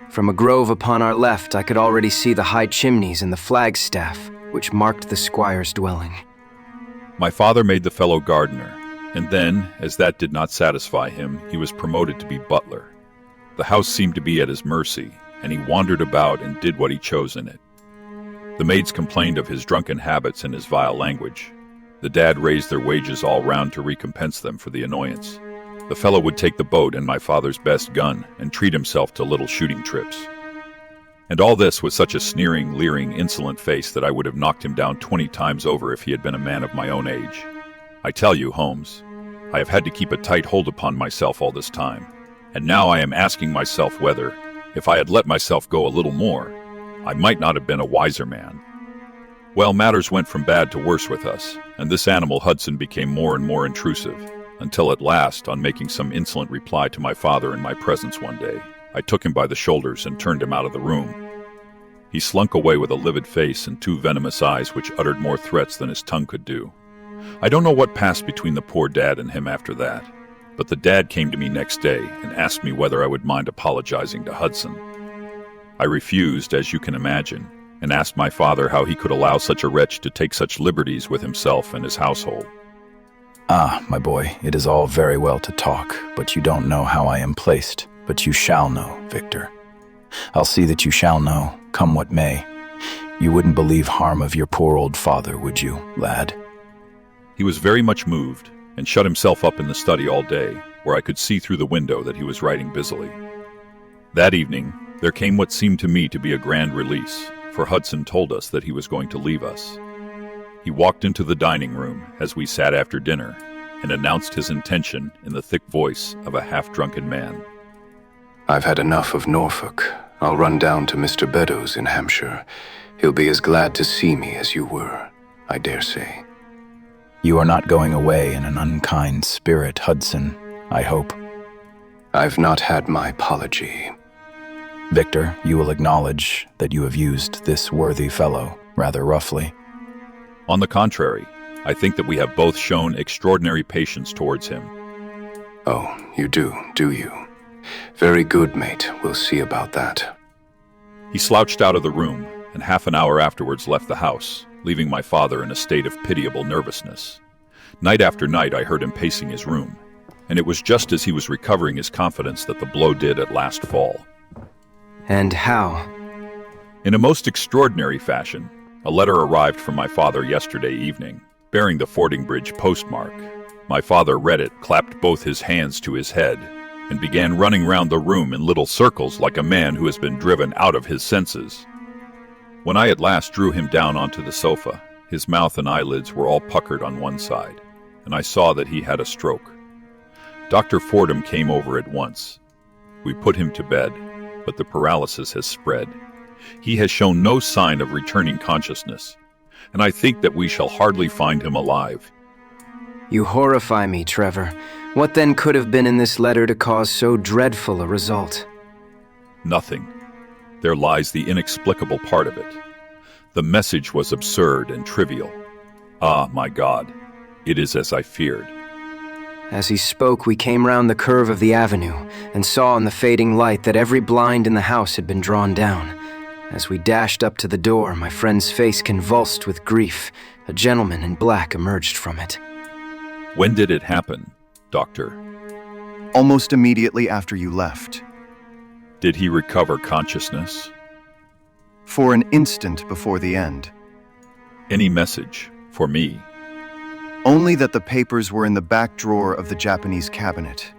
From a grove upon our left, I could already see the high chimneys and the flagstaff, which marked the squire's dwelling. My father made the fellow gardener, and then, as that did not satisfy him, he was promoted to be butler. The house seemed to be at his mercy, and he wandered about and did what he chose in it. The maids complained of his drunken habits and his vile language. The dad raised their wages all round to recompense them for the annoyance. The fellow would take the boat and my father's best gun and treat himself to little shooting trips. And all this with such a sneering, leering, insolent face that I would have knocked him down 20 times over if he had been a man of my own age. I tell you, Holmes, I have had to keep a tight hold upon myself all this time, and now I am asking myself whether, if I had let myself go a little more, I might not have been a wiser man. Well, matters went from bad to worse with us, and this animal Hudson became more and more intrusive, until at last, on making some insolent reply to my father in my presence one day, I took him by the shoulders and turned him out of the room. He slunk away with a livid face and 2 venomous eyes which uttered more threats than his tongue could do. I don't know what passed between the poor dad and him after that, but the dad came to me next day and asked me whether I would mind apologizing to Hudson. I refused, as you can imagine, and asked my father how he could allow such a wretch to take such liberties with himself and his household. Ah, my boy, it is all very well to talk, but you don't know how I am placed. But you shall know, Victor. I'll see that you shall know, come what may. You wouldn't believe harm of your poor old father, would you, lad? He was very much moved, and shut himself up in the study all day, where I could see through the window that he was writing busily. That evening, there came what seemed to me to be a grand release, for Hudson told us that he was going to leave us. He walked into the dining room as we sat after dinner, and announced his intention in the thick voice of a half-drunken man. I've had enough of Norfolk. I'll run down to Mr. Beddoes in Hampshire. He'll be as glad to see me as you were, I dare say. You are not going away in an unkind spirit, Hudson, I hope. I've not had my apology. Victor, you will acknowledge that you have used this worthy fellow rather roughly. On the contrary, I think that we have both shown extraordinary patience towards him. Oh, you do you? Very good, mate. We'll see about that. He slouched out of the room, and half an hour afterwards left the house, leaving my father in a state of pitiable nervousness. Night after night I heard him pacing his room, and it was just as he was recovering his confidence that the blow did at last fall. And how? In a most extraordinary fashion, a letter arrived from my father yesterday evening, bearing the Fordingbridge postmark. My father read it, clapped both his hands to his head, and began running round the room in little circles like a man who has been driven out of his senses. When I at last drew him down onto the sofa, his mouth and eyelids were all puckered on one side, and I saw that he had a stroke. Dr. Fordham came over at once. We put him to bed, but the paralysis has spread. He has shown no sign of returning consciousness, and I think that we shall hardly find him alive. You horrify me, Trevor. What then could have been in this letter to cause so dreadful a result? Nothing. There lies the inexplicable part of it. The message was absurd and trivial. Ah, my God, it is as I feared. As he spoke, we came round the curve of the avenue and saw in the fading light that every blind in the house had been drawn down. As we dashed up to the door, my friend's face convulsed with grief. A gentleman in black emerged from it. When did it happen, Doctor? Almost immediately after you left. Did he recover consciousness? For an instant before the end. Any message for me? Only that the papers were in the back drawer of the Japanese cabinet.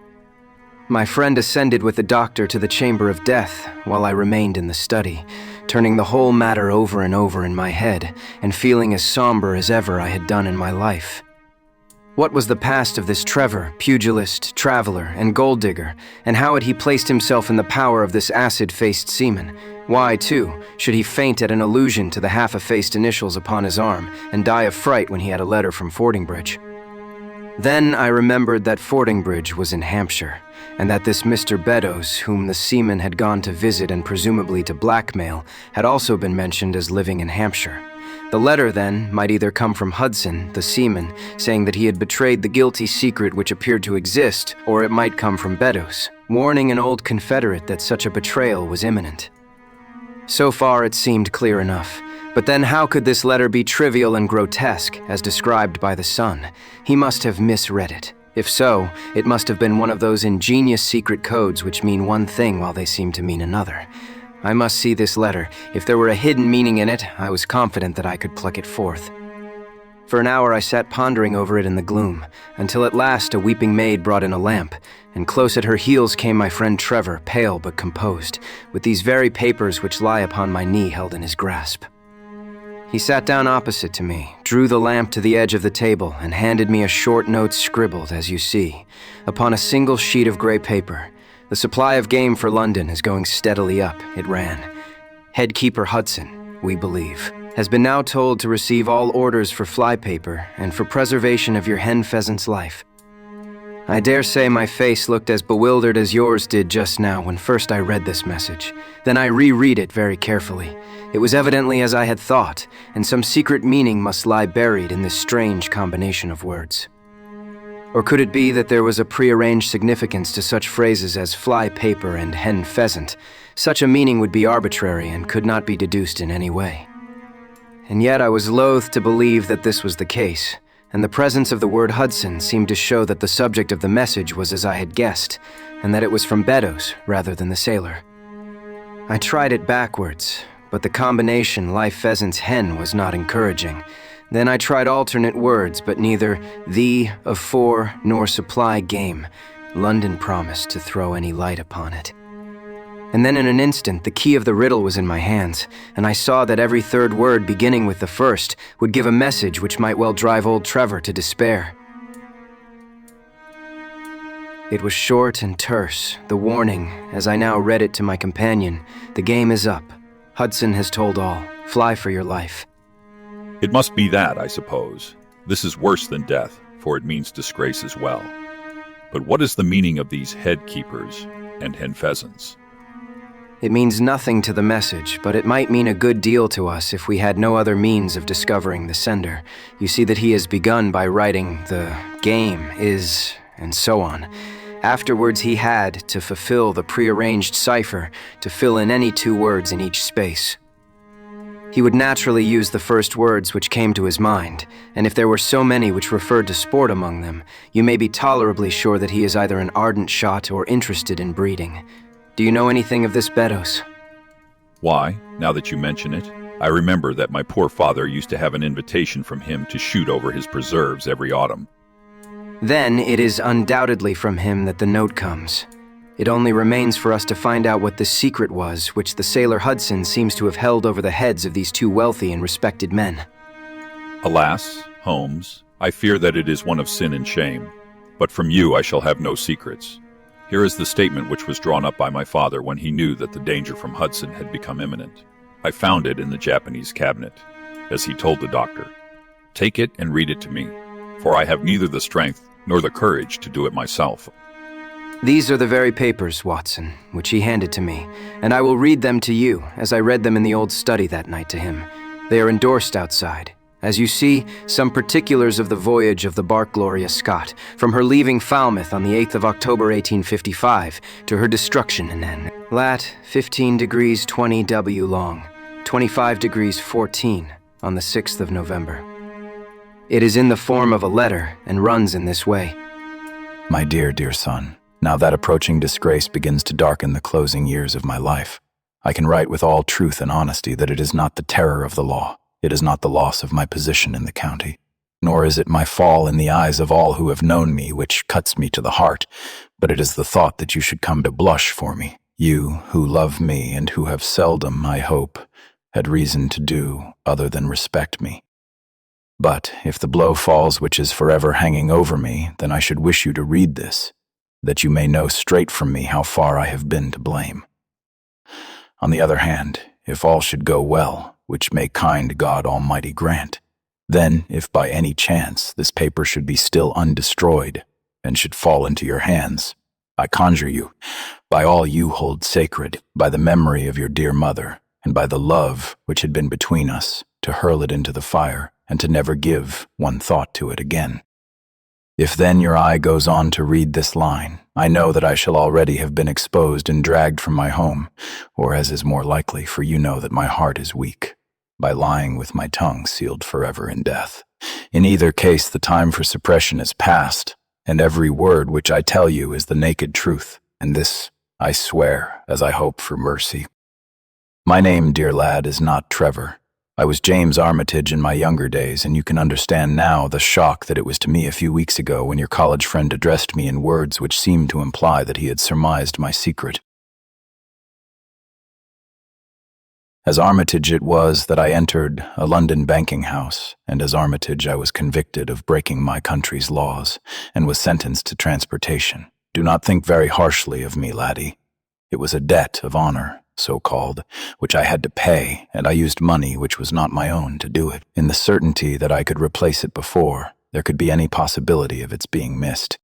My friend ascended with the doctor to the chamber of death, while I remained in the study, turning the whole matter over and over in my head, and feeling as somber as ever I had done in my life. What was the past of this Trevor, pugilist, traveler, and gold digger, and how had he placed himself in the power of this acid-faced seaman? Why, too, should he faint at an allusion to the half-effaced initials upon his arm, and die of fright when he had a letter from Fordingbridge? Then I remembered that Fordingbridge was in Hampshire, and that this Mr. Beddoes, whom the seaman had gone to visit and presumably to blackmail, had also been mentioned as living in Hampshire. The letter, then, might either come from Hudson, the seaman, saying that he had betrayed the guilty secret which appeared to exist, or it might come from Beddoes, warning an old confederate that such a betrayal was imminent. So far it seemed clear enough. But then how could this letter be trivial and grotesque, as described by the son? He must have misread it. If so, it must have been one of those ingenious secret codes which mean one thing while they seem to mean another. I must see this letter. If there were a hidden meaning in it, I was confident that I could pluck it forth. For an hour I sat pondering over it in the gloom, until at last a weeping maid brought in a lamp, and close at her heels came my friend Trevor, pale but composed, with these very papers which lie upon my knee held in his grasp. He sat down opposite to me, drew the lamp to the edge of the table, and handed me a short note scribbled, as you see, upon a single sheet of grey paper. The supply of game for London is going steadily up, it ran. Headkeeper Hudson, we believe, has been now told to receive all orders for flypaper and for preservation of your hen pheasant's life. I dare say my face looked as bewildered as yours did just now when first I read this message. Then I reread it very carefully. It was evidently as I had thought, and some secret meaning must lie buried in this strange combination of words. Or could it be that there was a prearranged significance to such phrases as fly paper and hen pheasant? Such a meaning would be arbitrary and could not be deduced in any way. And yet I was loath to believe that this was the case, and the presence of the word Hudson seemed to show that the subject of the message was as I had guessed, and that it was from Beddoes rather than the sailor. I tried it backwards, but the combination life pheasant's hen was not encouraging. Then I tried alternate words, but neither the, of for, nor supply game. London promised to throw any light upon it. And then in an instant, the key of the riddle was in my hands, and I saw that every third word beginning with the first would give a message which might well drive old Trevor to despair. It was short and terse, the warning, as I now read it to my companion. The game is up. Hudson has told all. Fly for your life. It must be that, I suppose. This is worse than death, for it means disgrace as well. But what is the meaning of these head keepers and hen pheasants? It means nothing to the message, but it might mean a good deal to us if we had no other means of discovering the sender. You see that he has begun by writing the game is, and so on. Afterwards he had to fulfill the prearranged cipher to fill in any two words in each space. He would naturally use the first words which came to his mind, and if there were so many which referred to sport among them, you may be tolerably sure that he is either an ardent shot or interested in breeding. Do you know anything of this Beddoes? Why, now that you mention it, I remember that my poor father used to have an invitation from him to shoot over his preserves every autumn. Then it is undoubtedly from him that the note comes. It only remains for us to find out what the secret was which the sailor Hudson seems to have held over the heads of these two wealthy and respected men. Alas, Holmes, I fear that it is one of sin and shame, but from you I shall have no secrets. Here is the statement which was drawn up by my father when he knew that the danger from Hudson had become imminent. I found it in the Japanese cabinet, as he told the doctor. Take it and read it to me, for I have neither the strength nor the courage to do it myself. These are the very papers, Watson, which he handed to me, and I will read them to you, as I read them in the old study that night to him. They are endorsed outside. As you see, some particulars of the voyage of the bark Gloria Scott, from her leaving Falmouth on the 8th of October 1855 to her destruction in N. Lat. 15 degrees 20 W long, 25 degrees 14 on the 6th of November. It is in the form of a letter and runs in this way. My dear, dear son, now that approaching disgrace begins to darken the closing years of my life, I can write with all truth and honesty that it is not the terror of the law, it is not the loss of my position in the county, nor is it my fall in the eyes of all who have known me which cuts me to the heart, but it is the thought that you should come to blush for me, you who love me and who have seldom, I hope, had reason to do other than respect me. But if the blow falls which is forever hanging over me, then I should wish you to read this, that you may know straight from me how far I have been to blame. On the other hand, if all should go well, which may kind God Almighty grant, Then, if by any chance this paper should be still undestroyed and should fall into your hands, I conjure you, by all you hold sacred, by the memory of your dear mother, and by the love which had been between us, to hurl it into the fire, and to never give one thought to it again. If then your eye goes on to read this line, I know that I shall already have been exposed and dragged from my home, or as is more likely, for you know that my heart is weak, by lying with my tongue sealed forever in death. In either case, the time for suppression is past, and every word which I tell you is the naked truth, and this I swear as I hope for mercy. My name, dear lad, is not Trevor. I was James Armitage in my younger days, and you can understand now the shock that it was to me a few weeks ago when your college friend addressed me in words which seemed to imply that he had surmised my secret. As Armitage it was that I entered a London banking house, and as Armitage I was convicted of breaking my country's laws, and was sentenced to transportation. Do not think very harshly of me, laddie. It was a debt of honor, so-called, which I had to pay, and I used money which was not my own to do it, in the certainty that I could replace it before there could be any possibility of its being missed.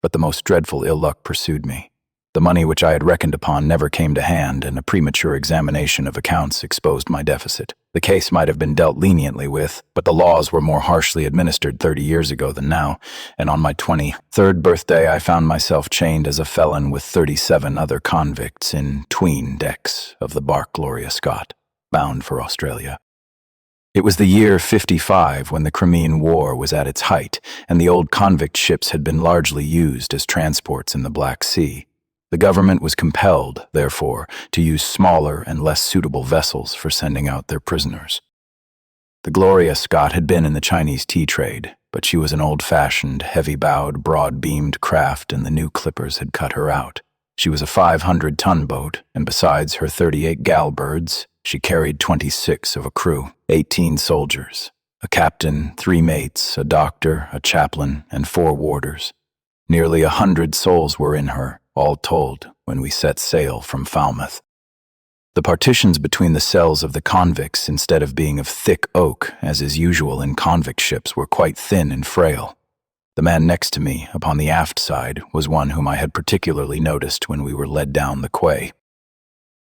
But the most dreadful ill luck pursued me. The money which I had reckoned upon never came to hand, and a premature examination of accounts exposed my deficit. The case might have been dealt leniently with, but the laws were more harshly administered 30 years ago than now, and on my 23rd birthday I found myself chained as a felon with 37 other convicts in 'tween decks of the bark Gloria Scott, bound for Australia. It was the year 55 when the Crimean War was at its height, and the old convict ships had been largely used as transports in the Black Sea. The government was compelled, therefore, to use smaller and less suitable vessels for sending out their prisoners. The Gloria Scott had been in the Chinese tea trade, but she was an old-fashioned, heavy-bowed, broad-beamed craft, and the new clippers had cut her out. She was a 500-ton boat, and besides her 38 gal-birds, she carried 26 of a crew, 18 soldiers, a captain, 3 mates, a doctor, a chaplain, and 4 warders. Nearly 100 souls were in her, all told, when we set sail from Falmouth. The partitions between the cells of the convicts, instead of being of thick oak, as is usual in convict ships, were quite thin and frail. The man next to me, upon the aft side, was one whom I had particularly noticed when we were led down the quay.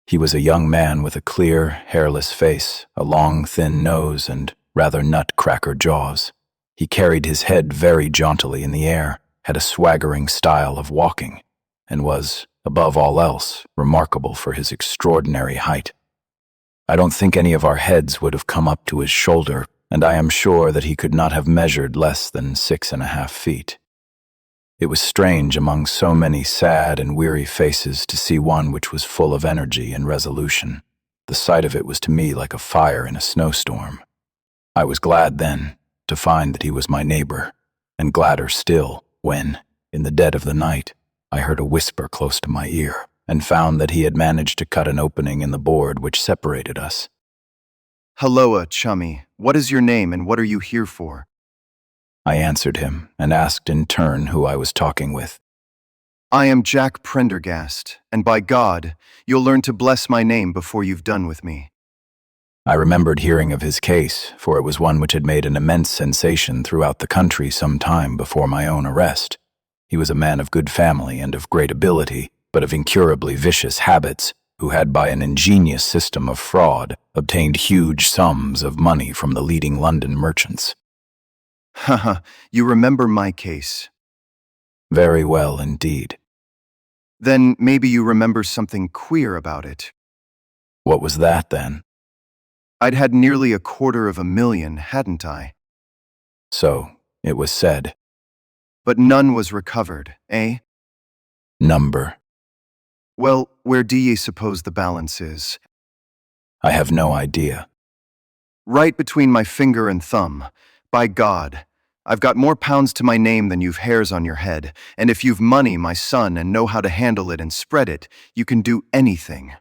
He was a young man with a clear, hairless face, a long, thin nose, and rather nut-cracker jaws. He carried his head very jauntily in the air, had a swaggering style of walking, and was, above all else, remarkable for his extraordinary height. I don't think any of our heads would have come up to his shoulder, and I am sure that he could not have measured less than 6.5 feet. It was strange among so many sad and weary faces to see one which was full of energy and resolution. The sight of it was to me like a fire in a snowstorm. I was glad then to find that he was my neighbor, and gladder still when, in the dead of the night, I heard a whisper close to my ear, and found that he had managed to cut an opening in the board which separated us. "Helloa, chummy. What is your name and what are you here for?" I answered him, and asked in turn who I was talking with. "I am Jack Prendergast, and by God, you'll learn to bless my name before you've done with me." I remembered hearing of his case, for it was one which had made an immense sensation throughout the country some time before my own arrest. He was a man of good family and of great ability, but of incurably vicious habits, who had by an ingenious system of fraud obtained huge sums of money from the leading London merchants. Haha, you remember my case. Very well indeed. Then maybe you remember something queer about it. What was that then? I'd had nearly $250,000, hadn't I? So, it was said. But none was recovered, eh? Number. Well, where do ye suppose the balance is? I have no idea. Right between my finger and thumb. By God, I've got more pounds to my name than you've hairs on your head, and if you've money, my son, and know how to handle it and spread it, you can do anything.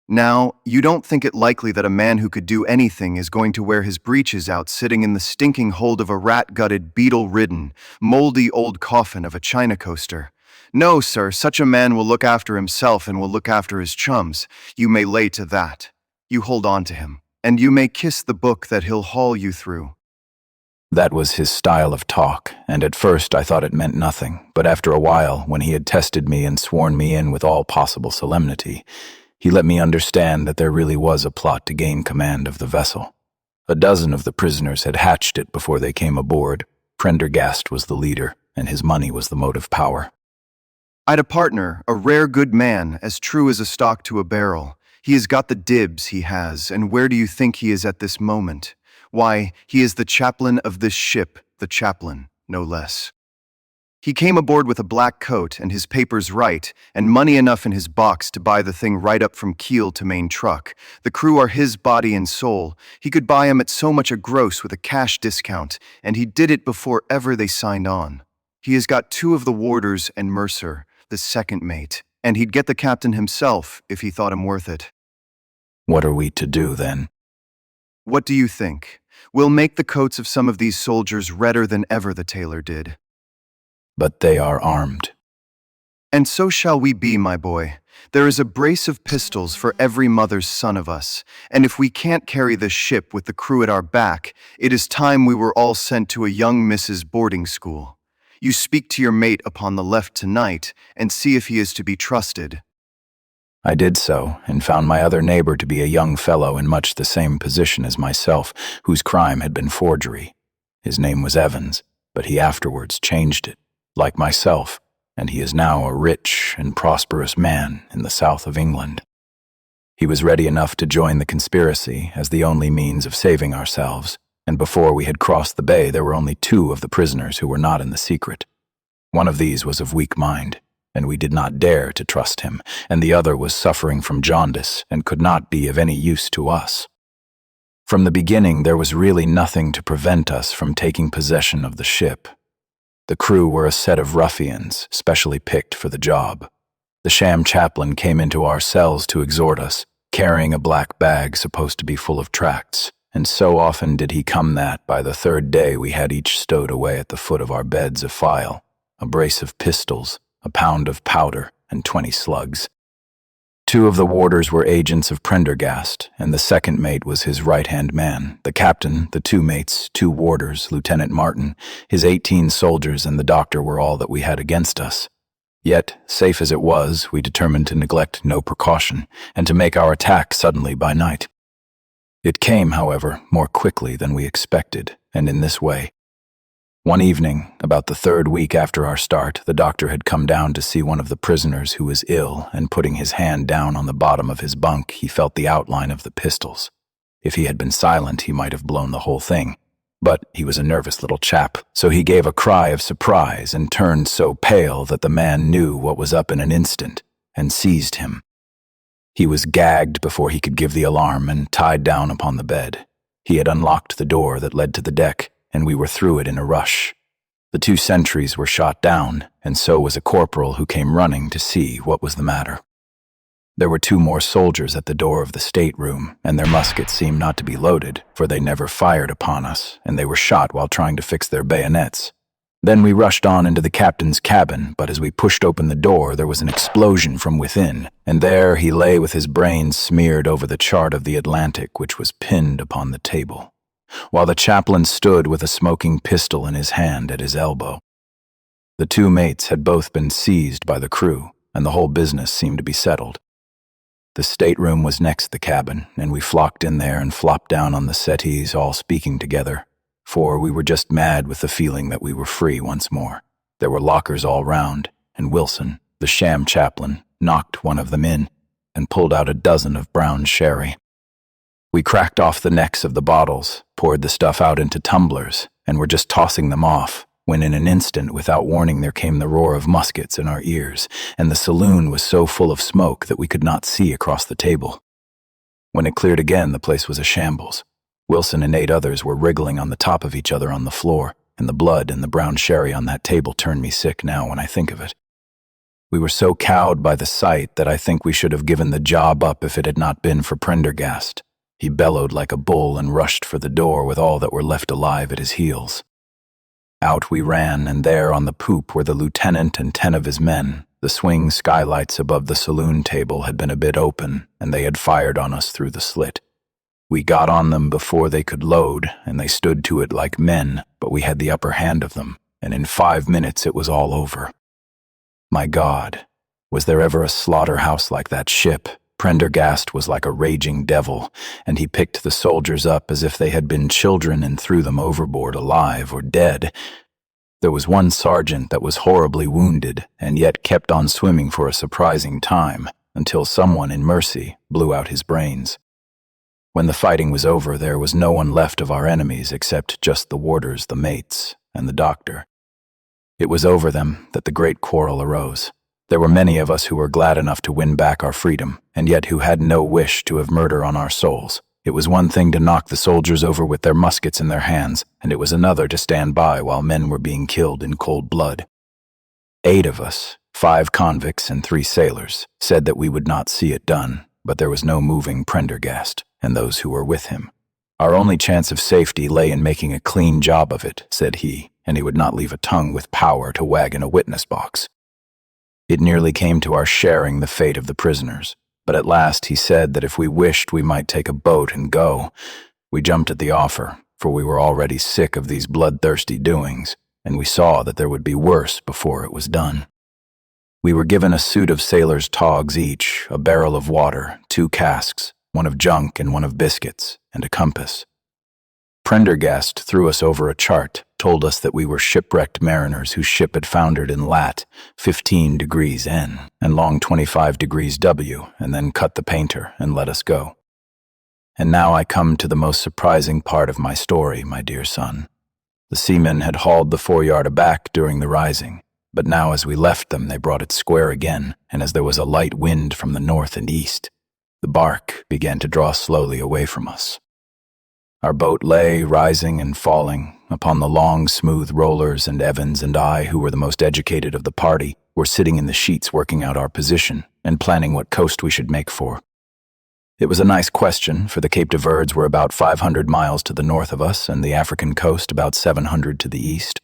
Now, you don't think it likely that a man who could do anything is going to wear his breeches out sitting in the stinking hold of a rat-gutted, beetle-ridden, moldy old coffin of a China coaster. No, sir, such a man will look after himself and will look after his chums. You may lay to that. You hold on to him. and you may kiss the book that he'll haul you through. That was his style of talk, and at first I thought it meant nothing, but after a while, when he had tested me and sworn me in with all possible solemnity, he let me understand that there really was a plot to gain command of the vessel. A dozen of the prisoners had hatched it before they came aboard. Prendergast was the leader, and his money was the motive power. I'd a partner, a rare good man, as true as a stock to a barrel. He has got the dibs, he has, and where do you think he is at this moment? Why, he is the chaplain of this ship, the chaplain, no less. He came aboard with a black coat and his papers right, and money enough in his box to buy the thing right up from keel to main truck. The crew are his body and soul. He could buy 'em at so much a gross with a cash discount, and he did it before ever they signed on. He has got 2 of the warders and Mercer, the second mate, and he'd get the captain himself if he thought him worth it. What are we to do, then? What do you think? We'll make the coats of some of these soldiers redder than ever the tailor did. But they are armed. And so shall we be, my boy. There is a brace of pistols for every mother's son of us, and if we can't carry this ship with the crew at our back, it is time we were all sent to a young Mrs. boarding school. You speak to your mate upon the left tonight, and see if he is to be trusted. I did so, and found my other neighbor to be a young fellow in much the same position as myself, whose crime had been forgery. His name was Evans, but he afterwards changed it, like myself, and he is now a rich and prosperous man in the south of England. He was ready enough to join the conspiracy as the only means of saving ourselves, and before we had crossed the bay there were only 2 of the prisoners who were not in the secret. One of these was of weak mind, and we did not dare to trust him, and the other was suffering from jaundice and could not be of any use to us. From the beginning there was really nothing to prevent us from taking possession of the ship. The crew were a set of ruffians, specially picked for the job. The sham chaplain came into our cells to exhort us, carrying a black bag supposed to be full of tracts, and so often did he come that, by the 3rd day, we had each stowed away at the foot of our beds a file, a brace of pistols, a pound of powder, and 20 slugs. 2 of the warders were agents of Prendergast, and the second mate was his right-hand man. The captain, the 2 mates, 2 warders, Lieutenant Martin, his 18 soldiers, and the doctor were all that we had against us. Yet, safe as it was, we determined to neglect no precaution, and to make our attack suddenly by night. It came, however, more quickly than we expected, and in this way. One evening, about the 3rd week after our start, the doctor had come down to see one of the prisoners who was ill, and putting his hand down on the bottom of his bunk, he felt the outline of the pistols. If he had been silent, he might have blown the whole thing. But he was a nervous little chap, so he gave a cry of surprise and turned so pale that the man knew what was up in an instant, and seized him. He was gagged before he could give the alarm and tied down upon the bed. He had unlocked the door that led to the deck, and we were through it in a rush. The 2 sentries were shot down, and so was a corporal who came running to see what was the matter. There were 2 more soldiers at the door of the stateroom, and their muskets seemed not to be loaded, for they never fired upon us, and they were shot while trying to fix their bayonets. Then we rushed on into the captain's cabin, but as we pushed open the door, there was an explosion from within, and there he lay with his brains smeared over the chart of the Atlantic, which was pinned upon the table, while the chaplain stood with a smoking pistol in his hand at his elbow. The 2 mates had both been seized by the crew, and the whole business seemed to be settled. The stateroom was next the cabin, and we flocked in there and flopped down on the settees, all speaking together, for we were just mad with the feeling that we were free once more. There were lockers all round, and Wilson, the sham chaplain, knocked one of them in and pulled out a dozen of brown sherry. We cracked off the necks of the bottles, poured the stuff out into tumblers, and were just tossing them off, when in an instant, without warning, there came the roar of muskets in our ears, and the saloon was so full of smoke that we could not see across the table. When it cleared again, the place was a shambles. Wilson and 8 others were wriggling on the top of each other on the floor, and the blood and the brown sherry on that table turned me sick now when I think of it. We were so cowed by the sight that I think we should have given the job up if it had not been for Prendergast. He bellowed like a bull and rushed for the door with all that were left alive at his heels. Out we ran, and there on the poop were the lieutenant and 10 of his men. The swing skylights above the saloon table had been a bit open, and they had fired on us through the slit. We got on them before they could load, and they stood to it like men, but we had the upper hand of them, and in 5 minutes it was all over. My God, was there ever a slaughterhouse like that ship? Prendergast was like a raging devil, and he picked the soldiers up as if they had been children and threw them overboard alive or dead. There was one sergeant that was horribly wounded, and yet kept on swimming for a surprising time, until someone in mercy blew out his brains. When the fighting was over, there was no one left of our enemies except just the warders, the mates, and the doctor. It was over them that the great quarrel arose. There were many of us who were glad enough to win back our freedom, and yet who had no wish to have murder on our souls. It was one thing to knock the soldiers over with their muskets in their hands, and it was another to stand by while men were being killed in cold blood. 8 of us, 5 convicts and 3 sailors, said that we would not see it done, but there was no moving Prendergast and those who were with him. Our only chance of safety lay in making a clean job of it, said he, and he would not leave a tongue with power to wag in a witness box. It nearly came to our sharing the fate of the prisoners, but at last he said that if we wished we might take a boat and go. We jumped at the offer, for we were already sick of these bloodthirsty doings, and we saw that there would be worse before it was done. We were given a suit of sailors' togs each, a barrel of water, 2 casks, one of junk and one of biscuits, and a compass. Prendergast threw us over a chart, told us that we were shipwrecked mariners whose ship had foundered in lat. 15 degrees N and long 25 degrees W, and then cut the painter and let us go. And now I come to the most surprising part of my story, my dear son. The seamen had hauled the foreyard aback during the rising, but now as we left them they brought it square again, and as there was a light wind from the north and east, the bark began to draw slowly away from us. Our boat lay, rising and falling, upon the long, smooth rollers, and Evans and I, who were the most educated of the party, were sitting in the sheets working out our position and planning what coast we should make for. It was a nice question, for the Cape de Verds were about 500 miles to the north of us, and the African coast about 700 to the east.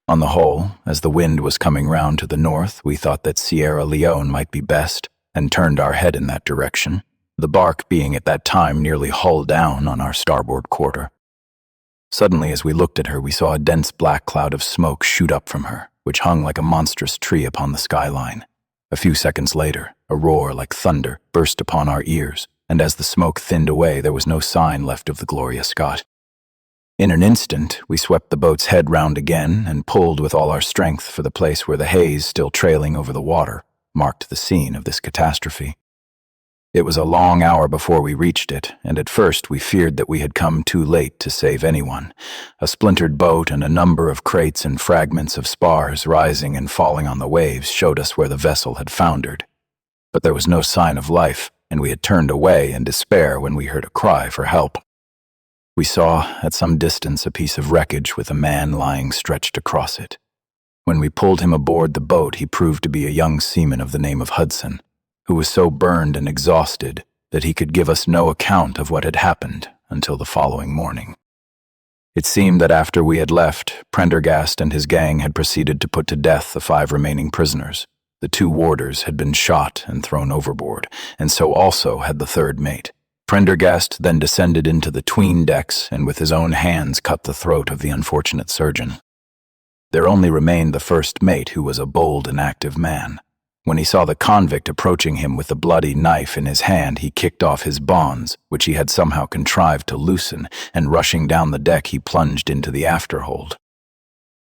On the whole, as the wind was coming round to the north, we thought that Sierra Leone might be best, and turned our head in that direction, the bark being at that time nearly hull down on our starboard quarter. Suddenly, as we looked at her, we saw a dense black cloud of smoke shoot up from her, which hung like a monstrous tree upon the skyline. A few seconds later, a roar like thunder burst upon our ears, and as the smoke thinned away, there was no sign left of the Gloria Scott. In an instant, we swept the boat's head round again and pulled with all our strength for the place where the haze, still trailing over the water, marked the scene of this catastrophe. It was a long hour before we reached it, and at first we feared that we had come too late to save anyone. A splintered boat and a number of crates and fragments of spars rising and falling on the waves showed us where the vessel had foundered. But there was no sign of life, and we had turned away in despair when we heard a cry for help. We saw, at some distance, a piece of wreckage with a man lying stretched across it. When we pulled him aboard the boat, he proved to be a young seaman of the name of Hudson, who was so burned and exhausted that he could give us no account of what had happened until the following morning. It seemed that after we had left, Prendergast and his gang had proceeded to put to death the 5 remaining prisoners. The 2 warders had been shot and thrown overboard, and so also had the 3rd mate. Prendergast then descended into the 'tween decks and with his own hands cut the throat of the unfortunate surgeon. There only remained the 1st mate, who was a bold and active man. When he saw the convict approaching him with a bloody knife in his hand, he kicked off his bonds, which he had somehow contrived to loosen, and rushing down the deck, he plunged into the afterhold.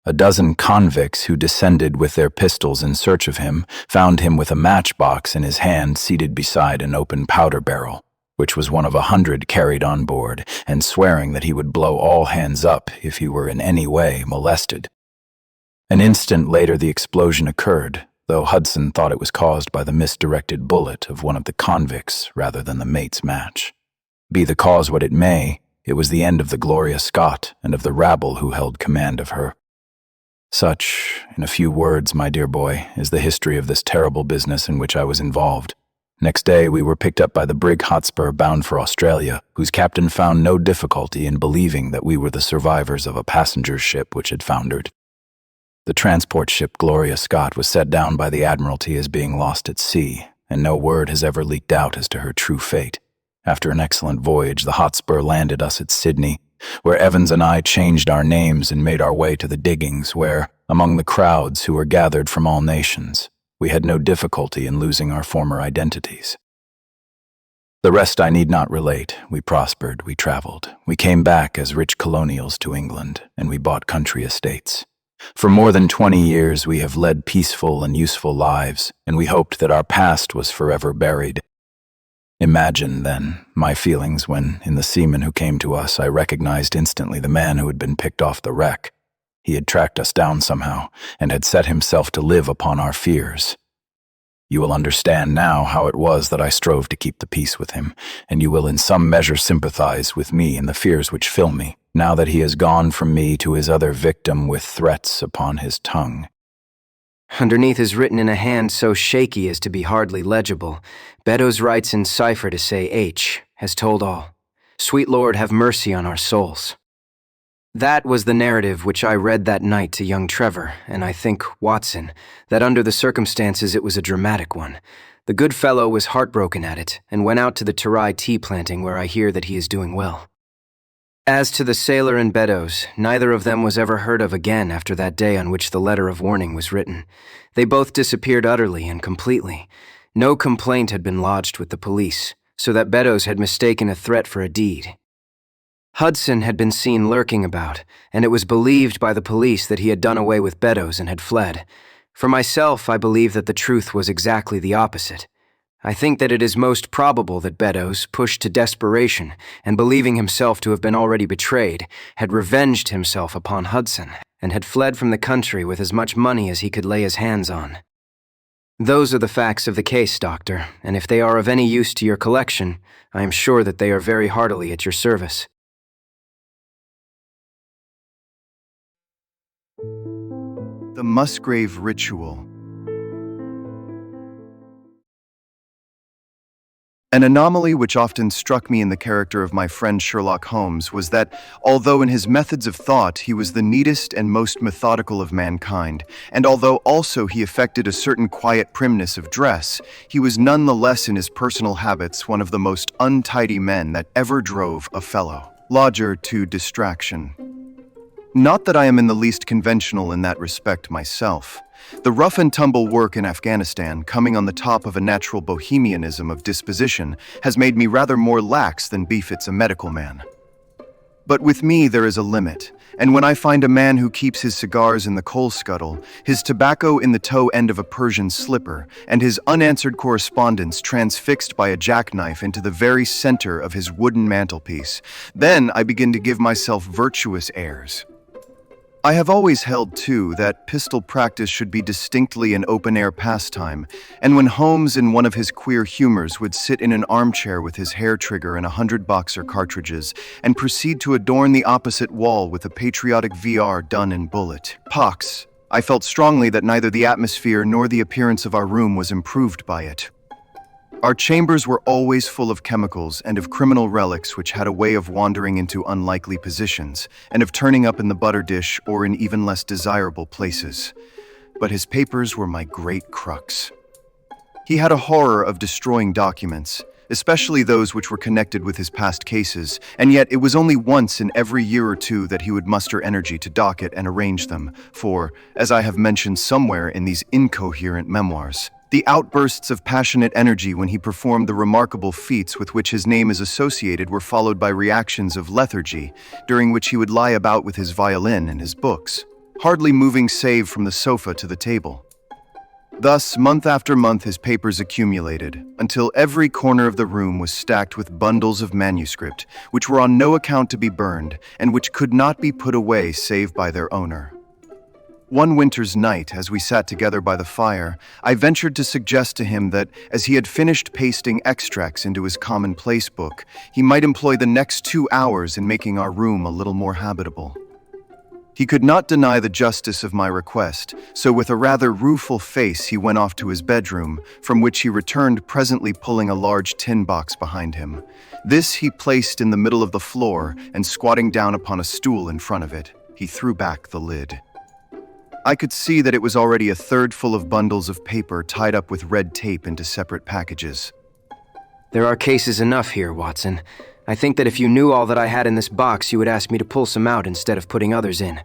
A dozen convicts who descended with their pistols in search of him found him with a matchbox in his hand seated beside an open powder barrel, which was one of 100 carried on board, and swearing that he would blow all hands up if he were in any way molested. An instant later the explosion occurred, though Hudson thought it was caused by the misdirected bullet of one of the convicts rather than the mate's match. Be the cause what it may, it was the end of the Gloria Scott and of the rabble who held command of her. Such, in a few words, my dear boy, is the history of this terrible business in which I was involved. Next day we were picked up by the brig Hotspur bound for Australia, whose captain found no difficulty in believing that we were the survivors of a passenger ship which had foundered. The transport ship Gloria Scott was set down by the Admiralty as being lost at sea, and no word has ever leaked out as to her true fate. After an excellent voyage, the Hotspur landed us at Sydney, where Evans and I changed our names and made our way to the diggings where, among the crowds who were gathered from all nations, we had no difficulty in losing our former identities. The rest I need not relate. We prospered, we traveled. We came back as rich colonials to England, and we bought country estates. For more than 20 years we have led peaceful and useful lives, and we hoped that our past was forever buried. Imagine, then, my feelings when, in the seaman who came to us, I recognized instantly the man who had been picked off the wreck. He had tracked us down somehow, and had set himself to live upon our fears. You will understand now how it was that I strove to keep the peace with him, and you will in some measure sympathize with me in the fears which fill me, now that he has gone from me to his other victim with threats upon his tongue. Underneath is written in a hand so shaky as to be hardly legible. Beddoes writes in cipher to say H has told all. Sweet Lord, have mercy on our souls. That was the narrative which I read that night to young Trevor, and I think, Watson, that under the circumstances it was a dramatic one. The good fellow was heartbroken at it, and went out to the Terai tea planting where I hear that he is doing well. As to the sailor and Beddoes, neither of them was ever heard of again after that day on which the letter of warning was written. They both disappeared utterly and completely. No complaint had been lodged with the police, so that Beddoes had mistaken a threat for a deed. Hudson had been seen lurking about, and it was believed by the police that he had done away with Beddoes and had fled. For myself, I believe that the truth was exactly the opposite. I think that it is most probable that Beddoes, pushed to desperation, and believing himself to have been already betrayed, had revenged himself upon Hudson, and had fled from the country with as much money as he could lay his hands on. Those are the facts of the case, Doctor, and if they are of any use to your collection, I am sure that they are very heartily at your service. The Musgrave Ritual. An anomaly which often struck me in the character of my friend Sherlock Holmes was that, although in his methods of thought he was the neatest and most methodical of mankind, and although also he affected a certain quiet primness of dress, he was none the less in his personal habits one of the most untidy men that ever drove a fellow lodger to distraction. Not that I am in the least conventional in that respect myself. The rough-and-tumble work in Afghanistan, coming on the top of a natural bohemianism of disposition, has made me rather more lax than befits a medical man. But with me there is a limit, and when I find a man who keeps his cigars in the coal scuttle, his tobacco in the toe end of a Persian slipper, and his unanswered correspondence transfixed by a jackknife into the very center of his wooden mantelpiece, then I begin to give myself virtuous airs. I have always held, too, that pistol practice should be distinctly an open-air pastime, and when Holmes, in one of his queer humors, would sit in an armchair with his hair trigger and 100 boxer cartridges, and proceed to adorn the opposite wall with a patriotic VR done in bullet pox, I felt strongly that neither the atmosphere nor the appearance of our room was improved by it. Our chambers were always full of chemicals and of criminal relics which had a way of wandering into unlikely positions, and of turning up in the butter dish or in even less desirable places. But his papers were my great crux. He had a horror of destroying documents, especially those which were connected with his past cases, and yet it was only once in every year or two that he would muster energy to docket and arrange them, for, as I have mentioned somewhere in these incoherent memoirs, the outbursts of passionate energy when he performed the remarkable feats with which his name is associated were followed by reactions of lethargy, during which he would lie about with his violin and his books, hardly moving save from the sofa to the table. Thus, month after month his papers accumulated, until every corner of the room was stacked with bundles of manuscript, which were on no account to be burned, and which could not be put away save by their owner. One winter's night, as we sat together by the fire, I ventured to suggest to him that, as he had finished pasting extracts into his commonplace book, he might employ the next 2 hours in making our room a little more habitable. He could not deny the justice of my request, so with a rather rueful face he went off to his bedroom, from which he returned presently pulling a large tin box behind him. This he placed in the middle of the floor, and squatting down upon a stool in front of it, he threw back the lid. I could see that it was already a third full of bundles of paper tied up with red tape into separate packages. There are cases enough here, Watson. I think that if you knew all that I had in this box, you would ask me to pull some out instead of putting others in.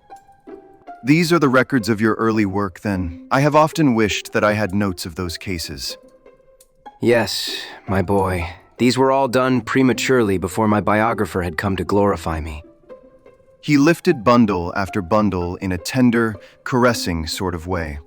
These are the records of your early work, then. I have often wished that I had notes of those cases. Yes, my boy. These were all done prematurely before my biographer had come to glorify me. He lifted bundle after bundle in a tender, caressing sort of way.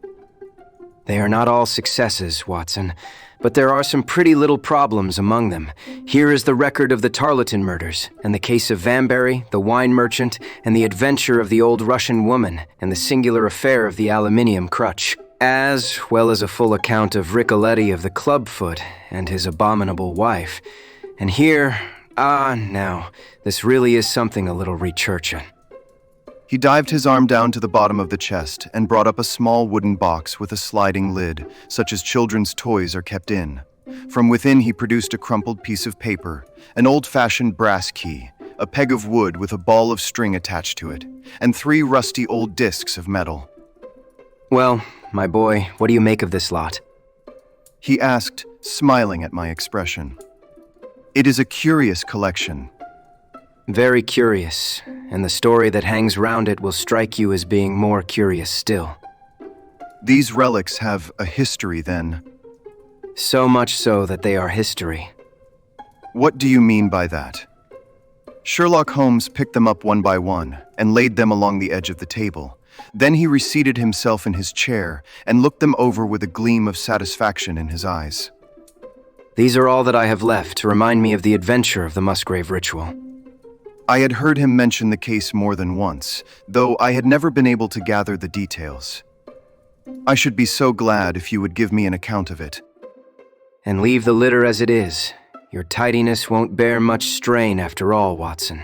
They are not all successes, Watson, but there are some pretty little problems among them. Here is the record of the Tarleton murders, and the case of Vanbury, the wine merchant, and the adventure of the old Russian woman, and the singular affair of the aluminium crutch, as well as a full account of Ricoletti of the clubfoot and his abominable wife. And here, now, this really is something a little researching. He dived his arm down to the bottom of the chest and brought up a small wooden box with a sliding lid, such as children's toys are kept in. From within he produced a crumpled piece of paper, an old-fashioned brass key, a peg of wood with a ball of string attached to it, and 3 rusty old discs of metal. Well, my boy, what do you make of this lot? He asked, smiling at my expression. It is a curious collection. Very curious, and the story that hangs round it will strike you as being more curious still. These relics have a history, then. So much so that they are history. What do you mean by that? Sherlock Holmes picked them up one by one and laid them along the edge of the table. Then he reseated himself in his chair and looked them over with a gleam of satisfaction in his eyes. These are all that I have left to remind me of the adventure of the Musgrave Ritual. I had heard him mention the case more than once, though I had never been able to gather the details. I should be so glad if you would give me an account of it. And leave the litter as it is. Your tidiness won't bear much strain after all, Watson.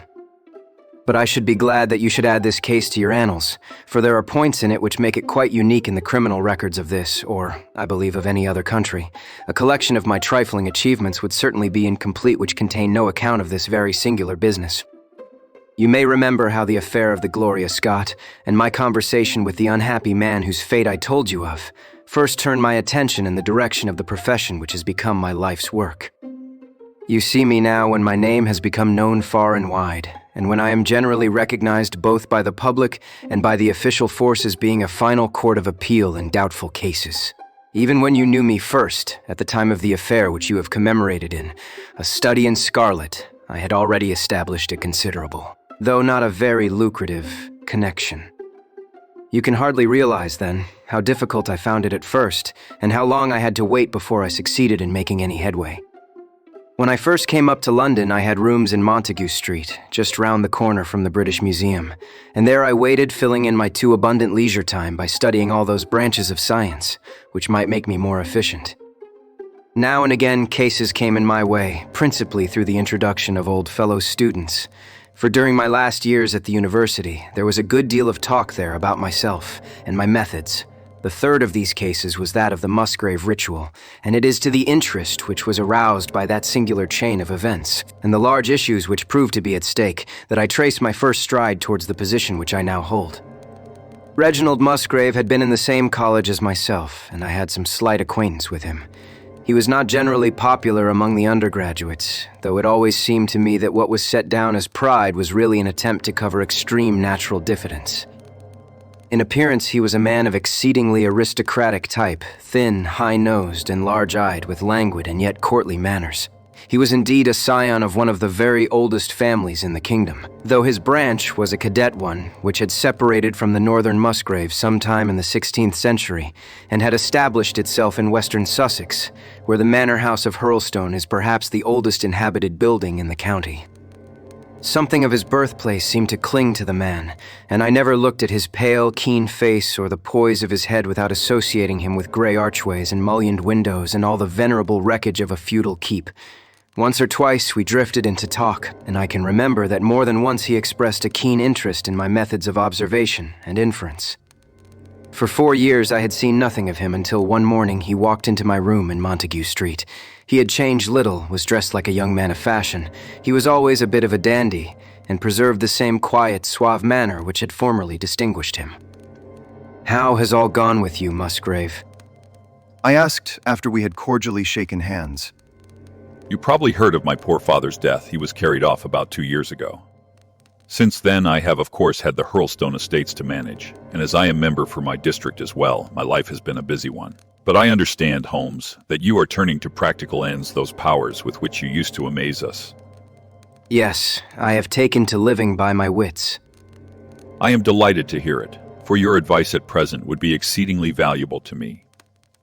But I should be glad that you should add this case to your annals, for there are points in it which make it quite unique in the criminal records of this, or, I believe, of any other country. A collection of my trifling achievements would certainly be incomplete which contain no account of this very singular business. You may remember how the affair of the Gloria Scott, and my conversation with the unhappy man whose fate I told you of, first turned my attention in the direction of the profession which has become my life's work. You see me now when my name has become known far and wide, and when I am generally recognized both by the public and by the official force as being a final court of appeal in doubtful cases. Even when you knew me first, at the time of the affair which you have commemorated in, a study in scarlet, I had already established a considerable, though not a very lucrative, connection. You can hardly realize, then, how difficult I found it at first, and how long I had to wait before I succeeded in making any headway. When I first came up to London, I had rooms in Montague Street, just round the corner from the British Museum, and there I waited, filling in my too abundant leisure time by studying all those branches of science, which might make me more efficient. Now and again, cases came in my way, principally through the introduction of old fellow students, for during my last years at the university, there was a good deal of talk there about myself and my methods. The third of these cases was that of the Musgrave Ritual, and it is to the interest which was aroused by that singular chain of events, and the large issues which proved to be at stake, that I trace my first stride towards the position which I now hold. Reginald Musgrave had been in the same college as myself, and I had some slight acquaintance with him. He was not generally popular among the undergraduates, though it always seemed to me that what was set down as pride was really an attempt to cover extreme natural diffidence. In appearance, he was a man of exceedingly aristocratic type, thin, high-nosed, and large-eyed, with languid and yet courtly manners. He was indeed a scion of one of the very oldest families in the kingdom, though his branch was a cadet one, which had separated from the northern Musgraves sometime in the 16th century, and had established itself in western Sussex, where the manor house of Hurlstone is perhaps the oldest inhabited building in the county. Something of his birthplace seemed to cling to the man, and I never looked at his pale, keen face or the poise of his head without associating him with grey archways and mullioned windows and all the venerable wreckage of a feudal keep. Once or twice we drifted into talk, and I can remember that more than once he expressed a keen interest in my methods of observation and inference. For 4 years I had seen nothing of him until one morning he walked into my room in Montague Street. He had changed little, was dressed like a young man of fashion. He was always a bit of a dandy, and preserved the same quiet, suave manner which had formerly distinguished him. "How has all gone with you, Musgrave?" I asked after we had cordially shaken hands. You probably heard of my poor father's death. He was carried off about 2 years ago. Since then, I have of course had the Hurlstone estates to manage, and as I am member for my district as well, my life has been a busy one. But I understand, Holmes, that you are turning to practical ends those powers with which you used to amaze us. Yes, I have taken to living by my wits. I am delighted to hear it, for your advice at present would be exceedingly valuable to me.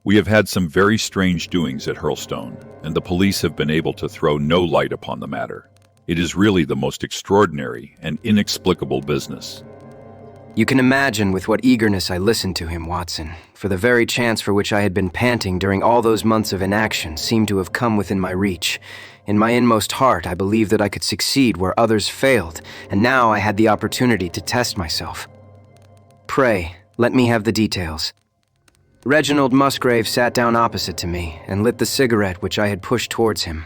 We have had some very strange doings at Hurlstone, and the police have been able to throw no light upon the matter. It is really the most extraordinary and inexplicable business. You can imagine with what eagerness I listened to him, Watson, for the very chance for which I had been panting during all those months of inaction seemed to have come within my reach. In my inmost heart, I believed that I could succeed where others failed, and now I had the opportunity to test myself. Pray, let me have the details. Reginald Musgrave sat down opposite to me and lit the cigarette which I had pushed towards him.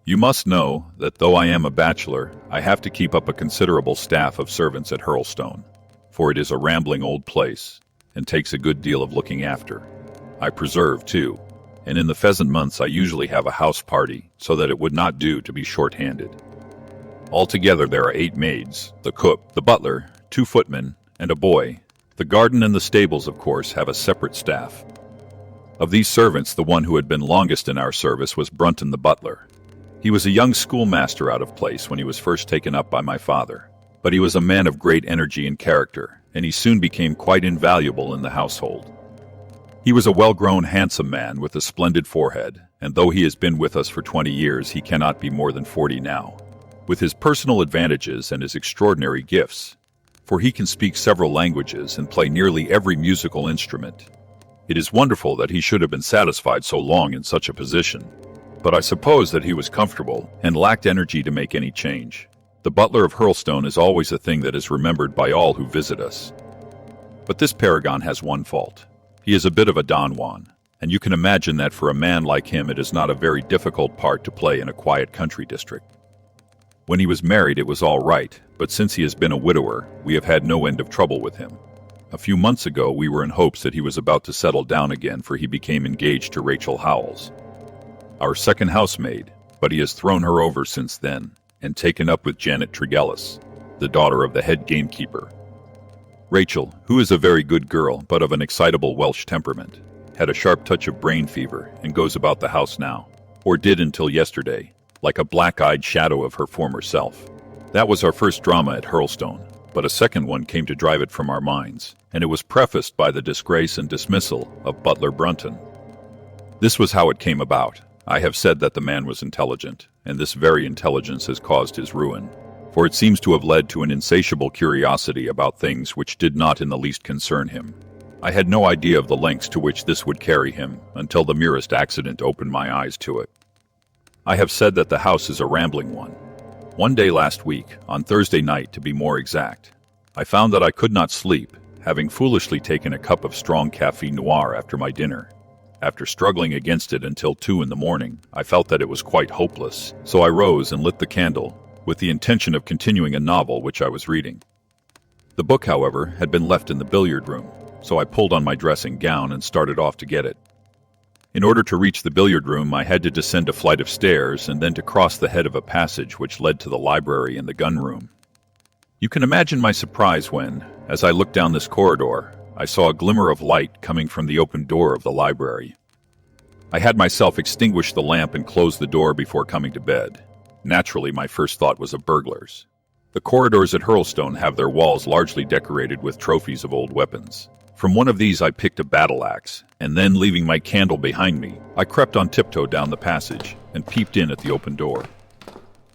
You must know that though I am a bachelor, I have to keep up a considerable staff of servants at Hurlstone, for it is a rambling old place, and takes a good deal of looking after. I preserve, too, and in the pheasant months I usually have a house party, so that it would not do to be short-handed. Altogether there are 8 maids, the cook, the butler, 2 footmen, and a boy. The garden and the stables, of course, have a separate staff. Of these servants, the one who had been longest in our service was Brunton the butler. He was a young schoolmaster out of place when he was first taken up by my father, but he was a man of great energy and character, and he soon became quite invaluable in the household. He was a well-grown, handsome man with a splendid forehead, and though he has been with us for 20 years, he cannot be more than 40 now. With his personal advantages and his extraordinary gifts, for he can speak several languages and play nearly every musical instrument. It is wonderful that he should have been satisfied so long in such a position. But I suppose that he was comfortable and lacked energy to make any change. The butler of Hurlstone is always a thing that is remembered by all who visit us. But this paragon has one fault. He is a bit of a Don Juan, and you can imagine that for a man like him it is not a very difficult part to play in a quiet country district. When he was married it was all right, but since he has been a widower, we have had no end of trouble with him. A few months ago we were in hopes that he was about to settle down again, for he became engaged to Rachel Howells, our second housemaid, but he has thrown her over since then, and taken up with Janet Tregellis, the daughter of the head gamekeeper. Rachel, who is a very good girl, but of an excitable Welsh temperament, had a sharp touch of brain fever, and goes about the house now, or did until yesterday, like a black-eyed shadow of her former self. That was our first drama at Hurlstone, but a second one came to drive it from our minds, and it was prefaced by the disgrace and dismissal of Butler Brunton. This was how it came about. I have said that the man was intelligent, and this very intelligence has caused his ruin, for it seems to have led to an insatiable curiosity about things which did not in the least concern him. I had no idea of the lengths to which this would carry him until the merest accident opened my eyes to it. I have said that the house is a rambling one. One day last week, on Thursday night to be more exact, I found that I could not sleep, having foolishly taken a cup of strong café noir after my dinner. After struggling against it until 2 in the morning, I felt that it was quite hopeless, so I rose and lit the candle, with the intention of continuing a novel which I was reading. The book, however, had been left in the billiard room, so I pulled on my dressing gown and started off to get it. In order to reach the billiard room, I had to descend a flight of stairs and then to cross the head of a passage which led to the library and the gun room. You can imagine my surprise when, as I looked down this corridor, I saw a glimmer of light coming from the open door of the library. I had myself extinguish the lamp and close the door before coming to bed. Naturally, my first thought was of burglars. The corridors at Hurlstone have their walls largely decorated with trophies of old weapons. From one of these I picked a battle axe, and then, leaving my candle behind me, I crept on tiptoe down the passage and peeped in at the open door.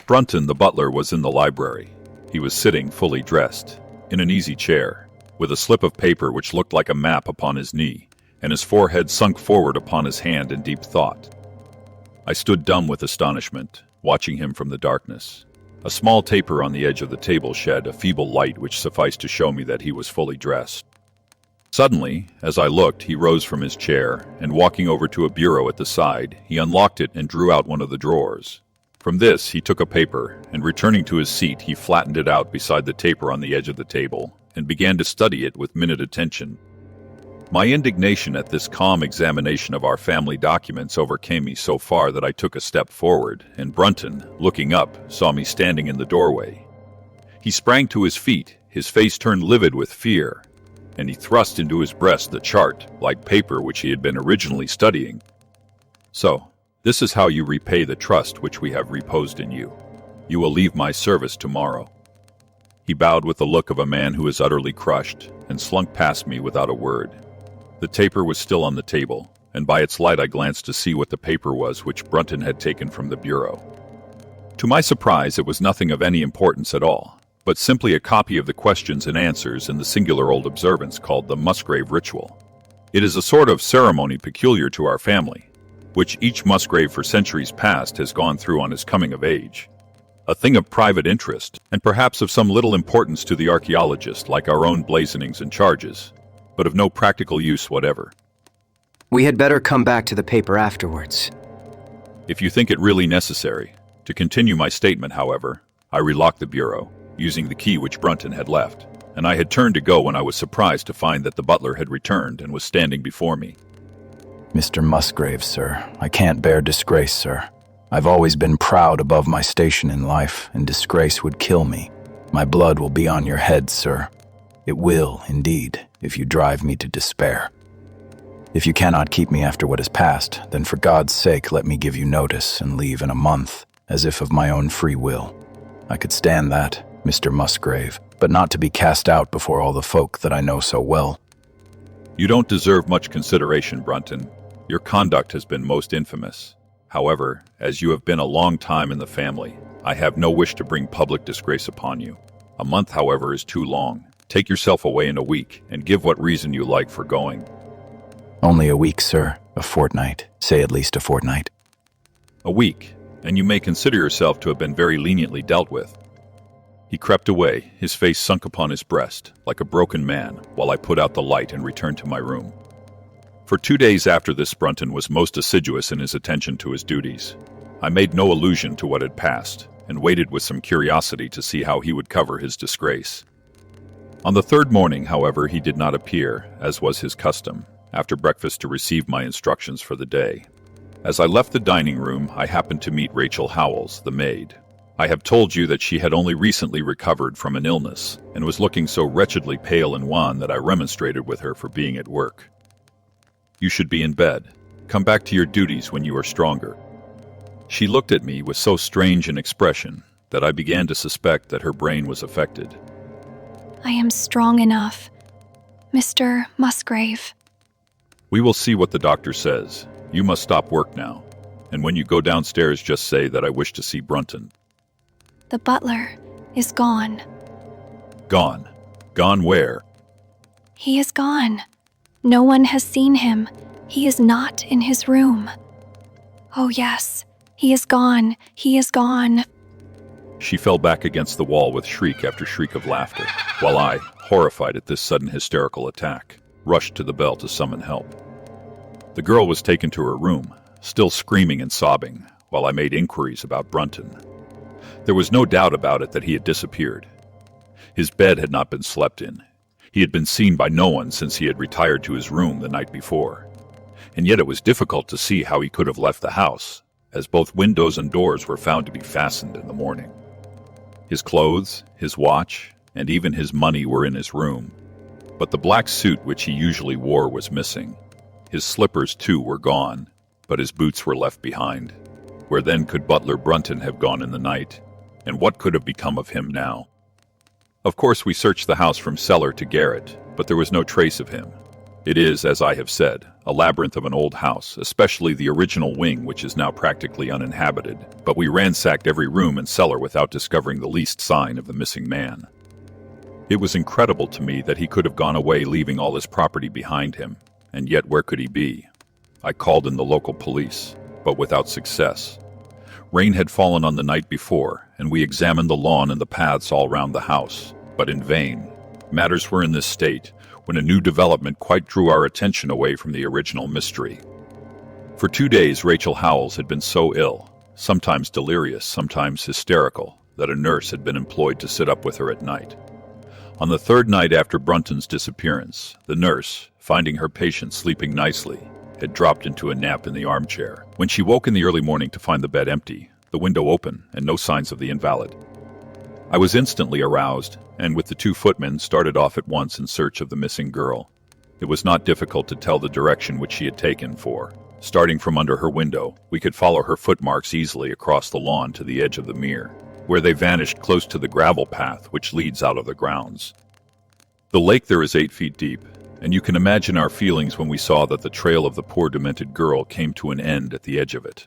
Brunton, the butler, was in the library. He was sitting, fully dressed, in an easy chair, with a slip of paper which looked like a map upon his knee, and his forehead sunk forward upon his hand in deep thought. I stood dumb with astonishment, watching him from the darkness. A small taper on the edge of the table shed a feeble light which sufficed to show me that he was fully dressed. Suddenly, as I looked, he rose from his chair, and walking over to a bureau at the side, he unlocked it and drew out one of the drawers. From this, he took a paper, and returning to his seat, he flattened it out beside the taper on the edge of the table, and began to study it with minute attention. My indignation at this calm examination of our family documents overcame me so far that I took a step forward, and Brunton, looking up, saw me standing in the doorway. He sprang to his feet, his face turned livid with fear, and he thrust into his breast the chart, like paper which he had been originally studying. "So, this is how you repay the trust which we have reposed in you. You will leave my service tomorrow." He bowed with the look of a man who is utterly crushed, and slunk past me without a word. The taper was still on the table, and by its light I glanced to see what the paper was which Brunton had taken from the bureau. To my surprise, it was nothing of any importance at all, but simply a copy of the questions and answers in the singular old observance called the Musgrave Ritual. It is a sort of ceremony peculiar to our family, which each Musgrave for centuries past has gone through on his coming of age. A thing of private interest, and perhaps of some little importance to the archaeologist, like our own blazonings and charges, but of no practical use whatever. We had better come back to the paper afterwards. If you think it really necessary. To continue my statement, however, I relocked the bureau, using the key which Brunton had left, and I had turned to go when I was surprised to find that the butler had returned and was standing before me. Mr. Musgrave, sir, I can't bear disgrace, sir. I've always been proud above my station in life, and disgrace would kill me. My blood will be on your head, sir. It will, indeed, if you drive me to despair. If you cannot keep me after what has passed, then for God's sake let me give you notice and leave in a month, as if of my own free will. I could stand that, Mr. Musgrave, but not to be cast out before all the folk that I know so well. You don't deserve much consideration, Brunton. Your conduct has been most infamous. However, as you have been a long time in the family, I have no wish to bring public disgrace upon you. A month, however, is too long. Take yourself away in a week, and give what reason you like for going. Only a week, sir. A fortnight. Say at least a fortnight. A week, and you may consider yourself to have been very leniently dealt with. He crept away, his face sunk upon his breast, like a broken man, while I put out the light and returned to my room. For 2 days after this, Brunton was most assiduous in his attention to his duties. I made no allusion to what had passed, and waited with some curiosity to see how he would cover his disgrace. On the third morning, however, he did not appear, as was his custom, after breakfast to receive my instructions for the day. As I left the dining room, I happened to meet Rachel Howells, the maid. I have told you that she had only recently recovered from an illness, and was looking so wretchedly pale and wan that I remonstrated with her for being at work. "You should be in bed. Come back to your duties when you are stronger." She looked at me with so strange an expression that I began to suspect that her brain was affected. I am strong enough, Mr. Musgrave. "We will see what the doctor says. You must stop work now, and when you go downstairs just say that I wish to see Brunton." The butler is gone. "Gone? Gone where?" He is gone. No one has seen him. He is not in his room. Oh yes, he is gone. He is gone. She fell back against the wall with shriek after shriek of laughter, while I, horrified at this sudden hysterical attack, rushed to the bell to summon help. The girl was taken to her room, still screaming and sobbing, while I made inquiries about Brunton. There was no doubt about it that he had disappeared. His bed had not been slept in. He had been seen by no one since he had retired to his room the night before. And yet it was difficult to see how he could have left the house, as both windows and doors were found to be fastened in the morning. His clothes, his watch, and even his money were in his room, but the black suit which he usually wore was missing. His slippers, too, were gone, but his boots were left behind. Where then could Butler Brunton have gone in the night, and what could have become of him now? Of course, we searched the house from cellar to garret, but there was no trace of him. It is, as I have said, a labyrinth of an old house, especially the original wing, which is now practically uninhabited, but we ransacked every room and cellar without discovering the least sign of the missing man. It was incredible to me that he could have gone away leaving all his property behind him, and yet where could he be? I called in the local police, but without success. Rain had fallen on the night before, and we examined the lawn and the paths all round the house, but in vain. Matters were in this state when a new development quite drew our attention away from the original mystery. For 2 days Rachel Howells had been so ill, sometimes delirious, sometimes hysterical, that a nurse had been employed to sit up with her at night. On the third night after Brunton's disappearance, the nurse, finding her patient sleeping nicely, had dropped into a nap in the armchair. When she woke in the early morning to find the bed empty, the window open, and no signs of the invalid, I was instantly aroused, and with the 2 footmen started off at once in search of the missing girl. It was not difficult to tell the direction which she had taken, for, starting from under her window, we could follow her footmarks easily across the lawn to the edge of the mere, where they vanished close to the gravel path which leads out of the grounds. The lake there is 8 feet deep, and you can imagine our feelings when we saw that the trail of the poor demented girl came to an end at the edge of it.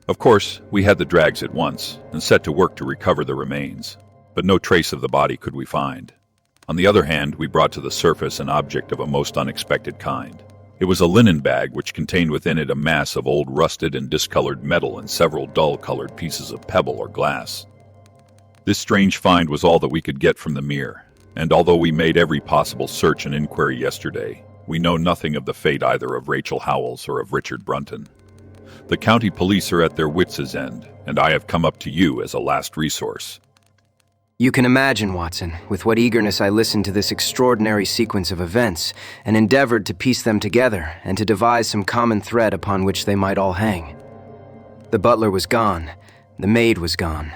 Of course, we had the drags at once, and set to work to recover the remains, but no trace of the body could we find. On the other hand, we brought to the surface an object of a most unexpected kind. It was a linen bag which contained within it a mass of old rusted and discolored metal and several dull-colored pieces of pebble or glass. This strange find was all that we could get from the mere, and although we made every possible search and inquiry yesterday, we know nothing of the fate either of Rachel Howells or of Richard Brunton. The county police are at their wits' end, and I have come up to you as a last resource. You can imagine, Watson, with what eagerness I listened to this extraordinary sequence of events and endeavored to piece them together and to devise some common thread upon which they might all hang. The butler was gone. The maid was gone.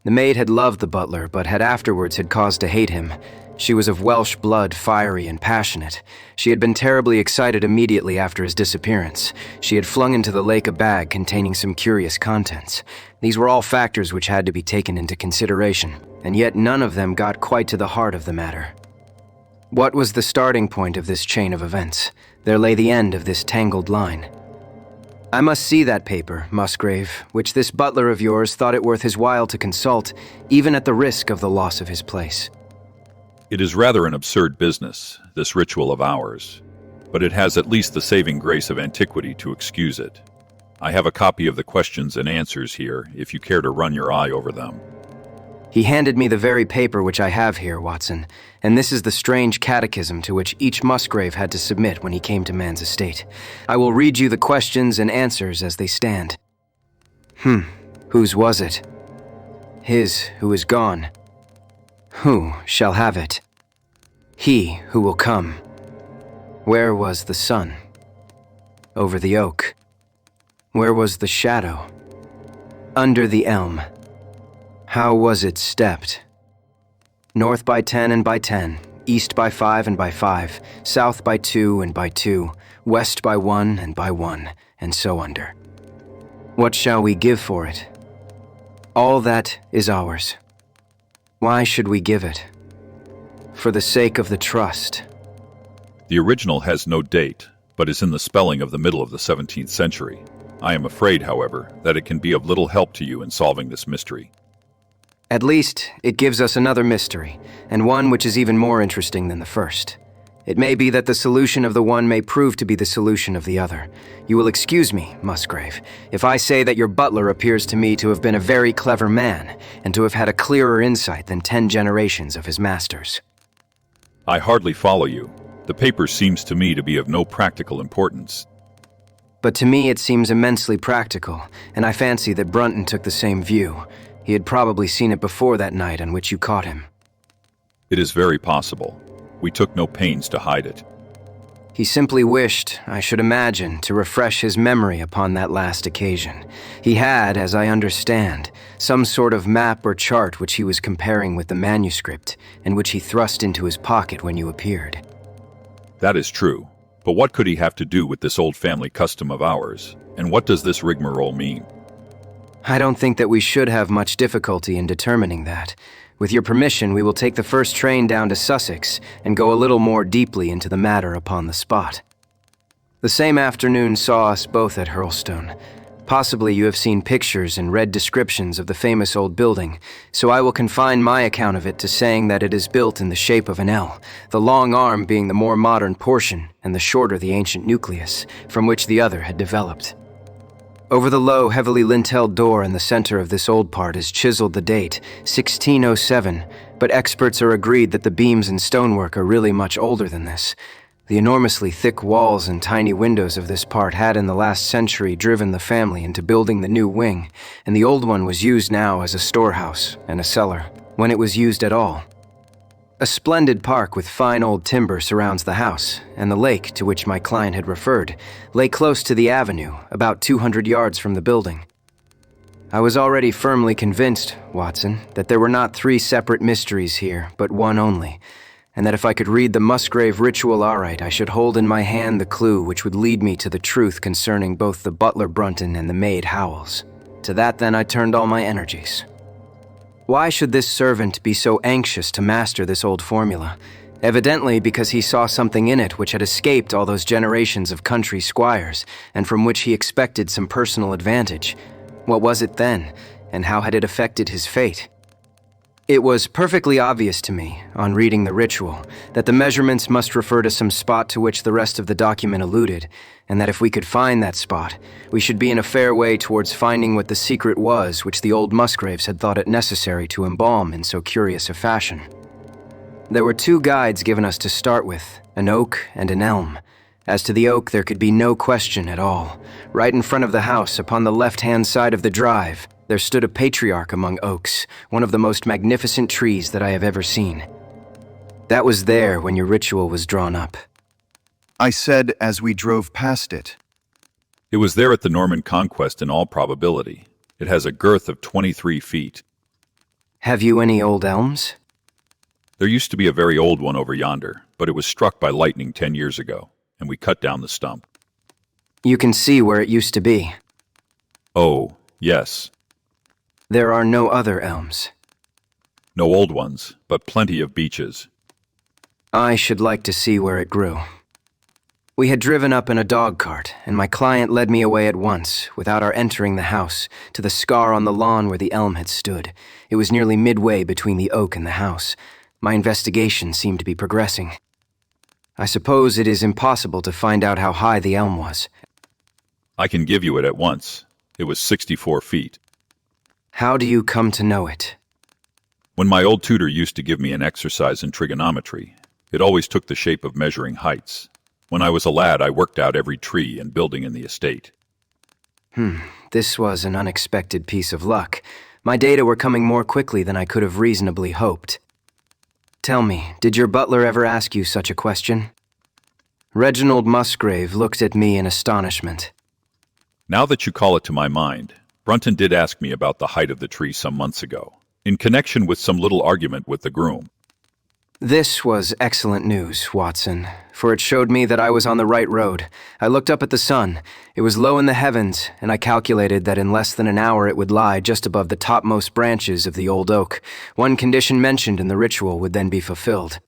The maid had loved the butler, but had afterwards had cause to hate him. She was of Welsh blood, fiery and passionate. She had been terribly excited immediately after his disappearance. She had flung into the lake a bag containing some curious contents. These were all factors which had to be taken into consideration, and yet none of them got quite to the heart of the matter. What was the starting point of this chain of events? There lay the end of this tangled line. I must see that paper, Musgrave, which this butler of yours thought it worth his while to consult, even at the risk of the loss of his place. It is rather an absurd business, this ritual of ours, but it has at least the saving grace of antiquity to excuse it. I have a copy of the questions and answers here, if you care to run your eye over them. He handed me the very paper which I have here, Watson, and this is the strange catechism to which each Musgrave had to submit when he came to man's estate. I will read you the questions and answers as they stand. Whose was it? His who is gone. Who shall have it? He who will come. Where was the sun? Over the oak. Where was the shadow? Under the elm. How was it stepped? North by 10 and by 10, east by 5 and by 5, south by 2 and by 2, west by 1 and by 1, and so under. What shall we give for it? All that is ours. Why should we give it? For the sake of the trust. The original has no date, but is in the spelling of the middle of the 17th century. I am afraid, however, that it can be of little help to you in solving this mystery. At least, it gives us another mystery, and one which is even more interesting than the first. It may be that the solution of the one may prove to be the solution of the other. You will excuse me, Musgrave, if I say that your butler appears to me to have been a very clever man, and to have had a clearer insight than 10 generations of his masters. I hardly follow you. The paper seems to me to be of no practical importance. But to me it seems immensely practical, and I fancy that Brunton took the same view. He had probably seen it before that night on which you caught him. It is very possible. We took no pains to hide it. He simply wished, I should imagine, to refresh his memory upon that last occasion. He had, as I understand, some sort of map or chart which he was comparing with the manuscript, and which he thrust into his pocket when you appeared. That is true. But what could he have to do with this old family custom of ours? And what does this rigmarole mean? I don't think that we should have much difficulty in determining that. With your permission, we will take the first train down to Sussex and go a little more deeply into the matter upon the spot. The same afternoon saw us both at Hurlstone. Possibly you have seen pictures and read descriptions of the famous old building, so I will confine my account of it to saying that it is built in the shape of an L, the long arm being the more modern portion and the shorter the ancient nucleus, from which the other had developed. Over the low, heavily lintelled door in the center of this old part is chiseled the date, 1607, but experts are agreed that the beams and stonework are really much older than this. The enormously thick walls and tiny windows of this part had in the last century driven the family into building the new wing, and the old one was used now as a storehouse and a cellar, when it was used at all. A splendid park with fine old timber surrounds the house, and the lake, to which my client had referred, lay close to the avenue, about 200 yards from the building. I was already firmly convinced, Watson, that there were not 3 separate mysteries here, but one only, and that if I could read the Musgrave Ritual aright, I should hold in my hand the clue which would lead me to the truth concerning both the butler Brunton and the maid Howells. To that, then, I turned all my energies. Why should this servant be so anxious to master this old formula? Evidently because he saw something in it which had escaped all those generations of country squires, and from which he expected some personal advantage. What was it then, and how had it affected his fate? It was perfectly obvious to me, on reading the ritual, that the measurements must refer to some spot to which the rest of the document alluded, and that if we could find that spot, we should be in a fair way towards finding what the secret was which the old Musgraves had thought it necessary to embalm in so curious a fashion. There were 2 guides given us to start with, an oak and an elm. As to the oak, there could be no question at all. Right in front of the house, upon the left-hand side of the drive, there stood a patriarch among oaks, one of the most magnificent trees that I have ever seen. That was there when your ritual was drawn up. I said as we drove past it. It was there at the Norman Conquest in all probability. It has a girth of 23 feet. Have you any old elms? There used to be a very old one over yonder, but it was struck by lightning 10 years ago, and we cut down the stump. You can see where it used to be. Oh, yes. There are no other elms. No old ones, but plenty of beeches. I should like to see where it grew. We had driven up in a dog cart, and my client led me away at once, without our entering the house, to the scar on the lawn where the elm had stood. It was nearly midway between the oak and the house. My investigation seemed to be progressing. I suppose it is impossible to find out how high the elm was. I can give you it at once. It was 64 feet. How do you come to know it? When my old tutor used to give me an exercise in trigonometry, it always took the shape of measuring heights. When I was a lad, I worked out every tree and building in the estate. This was an unexpected piece of luck. My data were coming more quickly than I could have reasonably hoped. Tell me, did your butler ever ask you such a question? Reginald Musgrave looked at me in astonishment. Now that you call it to my mind, Brunton did ask me about the height of the tree some months ago, in connection with some little argument with the groom. This was excellent news, Watson, for it showed me that I was on the right road. I looked up at the sun. It was low in the heavens, and I calculated that in less than an hour it would lie just above the topmost branches of the old oak. One condition mentioned in the ritual would then be fulfilled.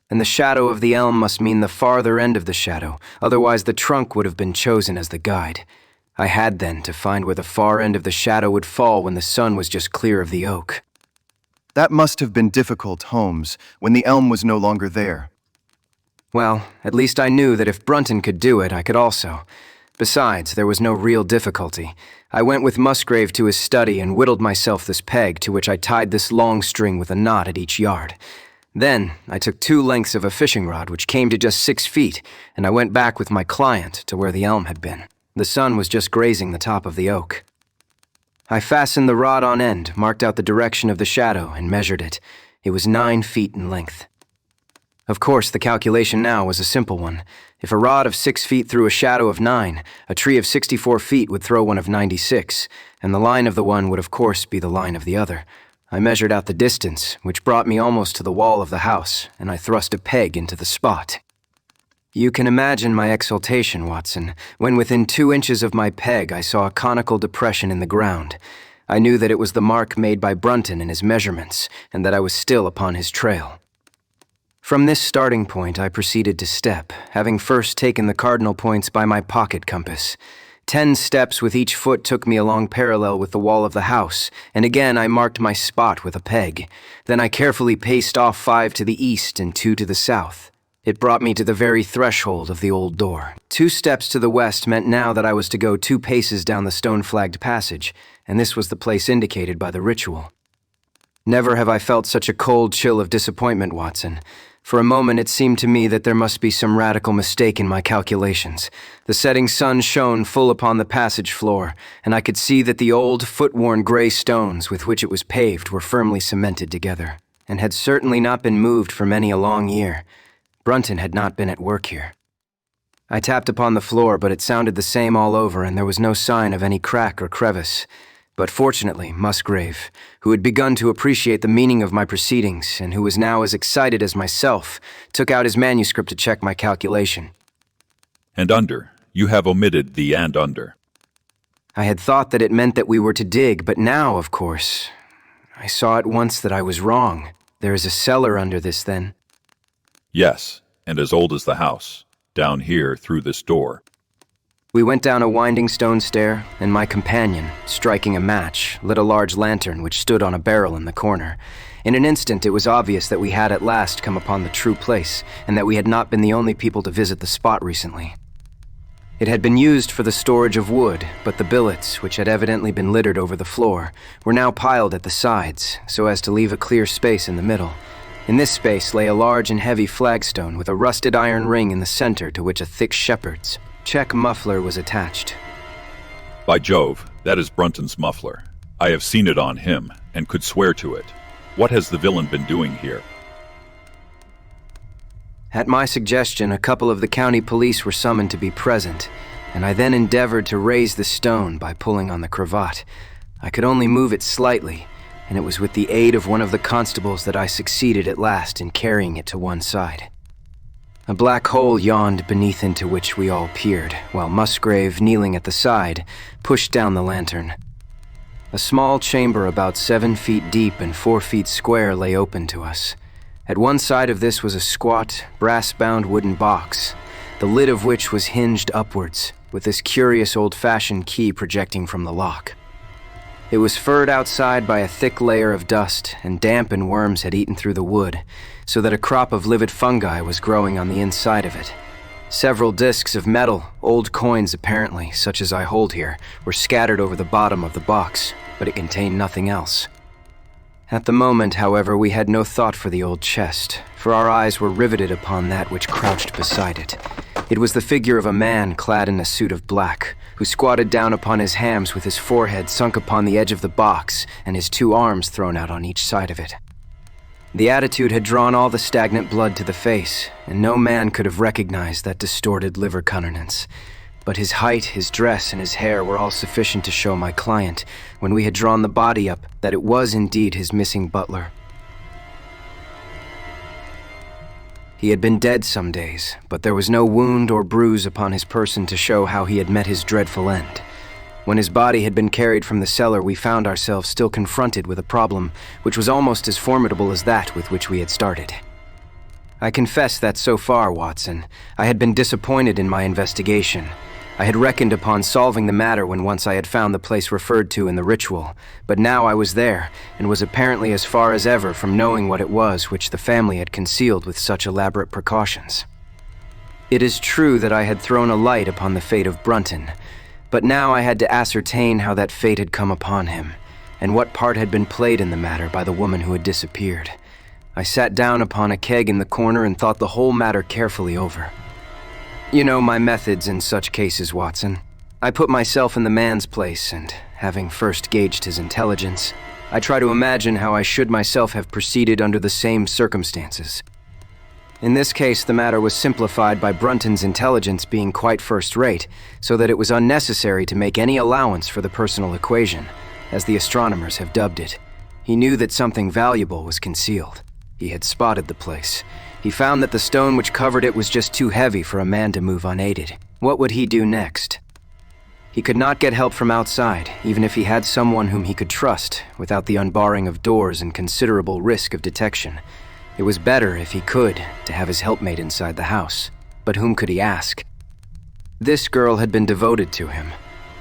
And the shadow of the elm must mean the farther end of the shadow, otherwise the trunk would have been chosen as the guide. I had then to find where the far end of the shadow would fall when the sun was just clear of the oak. That must have been difficult, Holmes, when the elm was no longer there. Well, at least I knew that if Brunton could do it, I could also. Besides, there was no real difficulty. I went with Musgrave to his study and whittled myself this peg to which I tied this long string with a knot at each yard. Then, I took 2 lengths of a fishing rod, which came to just 6 feet, and I went back with my client to where the elm had been. The sun was just grazing the top of the oak. I fastened the rod on end, marked out the direction of the shadow, and measured it. It was 9 feet in length. Of course, the calculation now was a simple one. If a rod of 6 feet threw a shadow of 9, a tree of 64 feet would throw one of 96, and the line of the one would of course be the line of the other. I measured out the distance, which brought me almost to the wall of the house, and I thrust a peg into the spot. You can imagine my exultation, Watson, when within 2 inches of my peg I saw a conical depression in the ground. I knew that it was the mark made by Brunton in his measurements, and that I was still upon his trail. From this starting point I proceeded to step, having first taken the cardinal points by my pocket compass. 10 steps with each foot took me along parallel with the wall of the house, and again I marked my spot with a peg. Then I carefully paced off 5 to the east and 2 to the south. It brought me to the very threshold of the old door. 2 steps to the west meant now that I was to go 2 paces down the stone-flagged passage, and this was the place indicated by the ritual. Never have I felt such a cold chill of disappointment, Watson. For a moment it seemed to me that there must be some radical mistake in my calculations. The setting sun shone full upon the passage floor, and I could see that the old, foot-worn gray stones with which it was paved were firmly cemented together. and had certainly not been moved for many a long year. Brunton had not been at work here. I tapped upon the floor, but it sounded the same all over, and there was no sign of any crack or crevice. But fortunately, Musgrave, who had begun to appreciate the meaning of my proceedings and who was now as excited as myself, took out his manuscript to check my calculation. And under. You have omitted the and under. I had thought that it meant that we were to dig, but now, of course, I saw at once that I was wrong. There is a cellar under this, then? Yes, and as old as the house. Down here, through this door. We went down a winding stone stair, and my companion, striking a match, lit a large lantern which stood on a barrel in the corner. In an instant, it was obvious that we had at last come upon the true place, and that we had not been the only people to visit the spot recently. It had been used for the storage of wood, but the billets, which had evidently been littered over the floor, were now piled at the sides, so as to leave a clear space in the middle. In this space lay a large and heavy flagstone with a rusted iron ring in the center to which a thick shepherd's check muffler was attached. By Jove, that is Brunton's muffler. I have seen it on him, and could swear to it. What has the villain been doing here? At my suggestion, a couple of the county police were summoned to be present, and I then endeavored to raise the stone by pulling on the cravat. I could only move it slightly, and it was with the aid of one of the constables that I succeeded at last in carrying it to one side. A black hole yawned beneath into which we all peered, while Musgrave, kneeling at the side, pushed down the lantern. A small chamber about 7 feet deep and 4 feet square lay open to us. At one side of this was a squat, brass-bound wooden box, the lid of which was hinged upwards, with this curious old-fashioned key projecting from the lock. It was furred outside by a thick layer of dust, and damp and worms had eaten through the wood, so that a crop of livid fungi was growing on the inside of it. Several discs of metal, old coins apparently, such as I hold here, were scattered over the bottom of the box, but it contained nothing else. At the moment, however, we had no thought for the old chest, for our eyes were riveted upon that which crouched beside it. It was the figure of a man clad in a suit of black, who squatted down upon his hams with his forehead sunk upon the edge of the box and his 2 arms thrown out on each side of it. The attitude had drawn all the stagnant blood to the face, and no man could have recognized that distorted liver countenance. But his height, his dress, and his hair were all sufficient to show my client, when we had drawn the body up, that it was indeed his missing butler. He had been dead some days, but there was no wound or bruise upon his person to show how he had met his dreadful end. When his body had been carried from the cellar, we found ourselves still confronted with a problem which was almost as formidable as that with which we had started. I confess that so far, Watson, I had been disappointed in my investigation. I had reckoned upon solving the matter when once I had found the place referred to in the ritual, but now I was there, and was apparently as far as ever from knowing what it was which the family had concealed with such elaborate precautions. It is true that I had thrown a light upon the fate of Brunton, but now I had to ascertain how that fate had come upon him, and what part had been played in the matter by the woman who had disappeared. I sat down upon a keg in the corner and thought the whole matter carefully over. You know my methods in such cases, Watson. I put myself in the man's place, and, having first gauged his intelligence, I try to imagine how I should myself have proceeded under the same circumstances. In this case, the matter was simplified by Brunton's intelligence being quite first-rate, so that it was unnecessary to make any allowance for the personal equation, as the astronomers have dubbed it. He knew that something valuable was concealed. He had spotted the place. He found that the stone which covered it was just too heavy for a man to move unaided. What would he do next? He could not get help from outside, even if he had someone whom he could trust, without the unbarring of doors and considerable risk of detection. It was better, if he could, to have his helpmate inside the house. But whom could he ask? This girl had been devoted to him.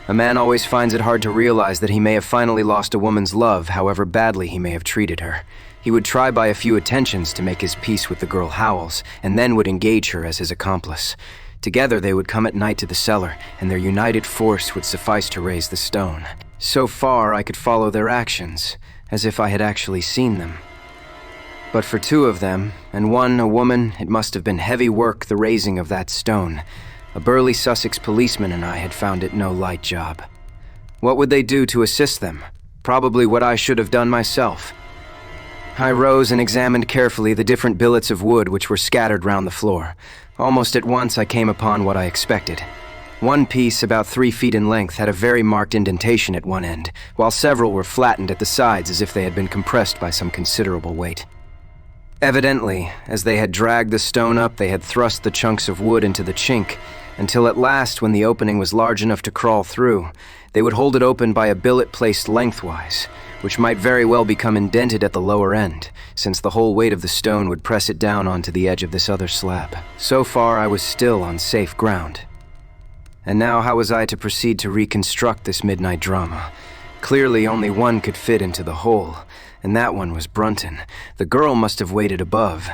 A man always finds it hard to realize that he may have finally lost a woman's love, however badly he may have treated her. He would try by a few attentions to make his peace with the girl Howells, and then would engage her as his accomplice. Together they would come at night to the cellar, and their united force would suffice to raise the stone. So far I could follow their actions, as if I had actually seen them. But for 2 of them, and one a woman, it must have been heavy work the raising of that stone. A burly Sussex policeman and I had found it no light job. What would they do to assist them? Probably what I should have done myself. I rose and examined carefully the different billets of wood which were scattered round the floor. Almost at once I came upon what I expected. One piece, about 3 feet in length, had a very marked indentation at one end, while several were flattened at the sides as if they had been compressed by some considerable weight. Evidently, as they had dragged the stone up, they had thrust the chunks of wood into the chink, until at last, when the opening was large enough to crawl through, they would hold it open by a billet placed lengthwise, which might very well become indented at the lower end, since the whole weight of the stone would press it down onto the edge of this other slab. So far, I was still on safe ground. And now how was I to proceed to reconstruct this midnight drama? Clearly only one could fit into the hole, and that one was Brunton. The girl must have waited above.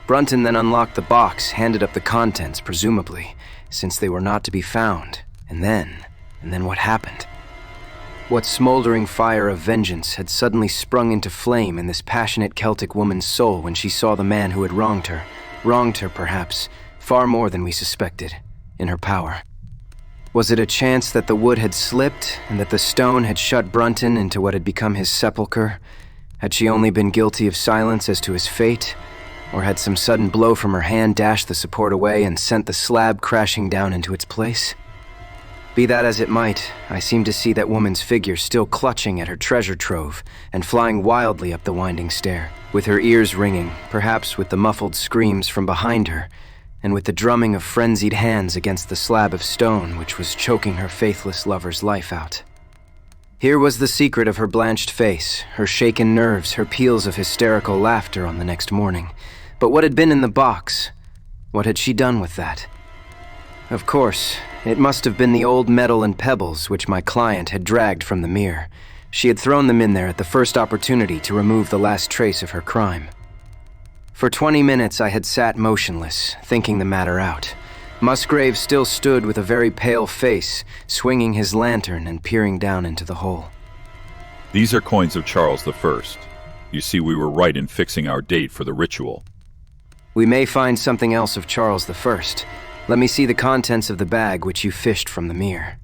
Brunton then unlocked the box, handed up the contents, presumably, since they were not to be found. And then what happened? What smoldering fire of vengeance had suddenly sprung into flame in this passionate Celtic woman's soul when she saw the man who had wronged her perhaps, far more than we suspected, in her power? Was it a chance that the wood had slipped and that the stone had shut Brunton into what had become his sepulchre? Had she only been guilty of silence as to his fate? Or had some sudden blow from her hand dashed the support away and sent the slab crashing down into its place? Be that as it might, I seemed to see that woman's figure still clutching at her treasure trove and flying wildly up the winding stair, with her ears ringing, perhaps with the muffled screams from behind her, and with the drumming of frenzied hands against the slab of stone which was choking her faithless lover's life out. Here was the secret of her blanched face, her shaken nerves, her peals of hysterical laughter on the next morning. But what had been in the box? What had she done with that? Of course, it must have been the old metal and pebbles which my client had dragged from the mere. She had thrown them in there at the first opportunity to remove the last trace of her crime. For 20 minutes I had sat motionless, thinking the matter out. Musgrave still stood with a very pale face, swinging his lantern and peering down into the hole. These are coins of Charles I. You see, we were right in fixing our date for the ritual. We may find something else of Charles I. Let me see the contents of the bag which you fished from the mere.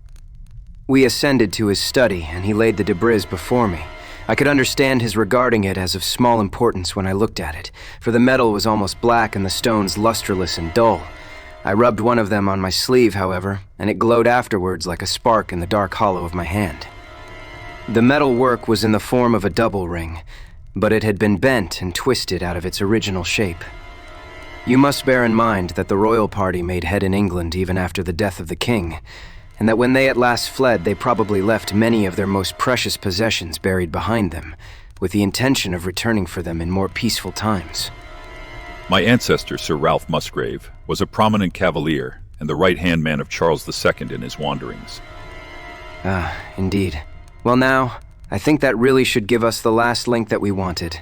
We ascended to his study, and he laid the debris before me. I could understand his regarding it as of small importance when I looked at it, for the metal was almost black and the stones lusterless and dull. I rubbed one of them on my sleeve, however, and it glowed afterwards like a spark in the dark hollow of my hand. The metal work was in the form of a double ring, but it had been bent and twisted out of its original shape. You must bear in mind that the royal party made head in England even after the death of the king, and that when they at last fled, they probably left many of their most precious possessions buried behind them, with the intention of returning for them in more peaceful times. My ancestor, Sir Ralph Musgrave, was a prominent cavalier and the right-hand man of Charles II in his wanderings. Ah, indeed. Well now, I think that really should give us the last link that we wanted.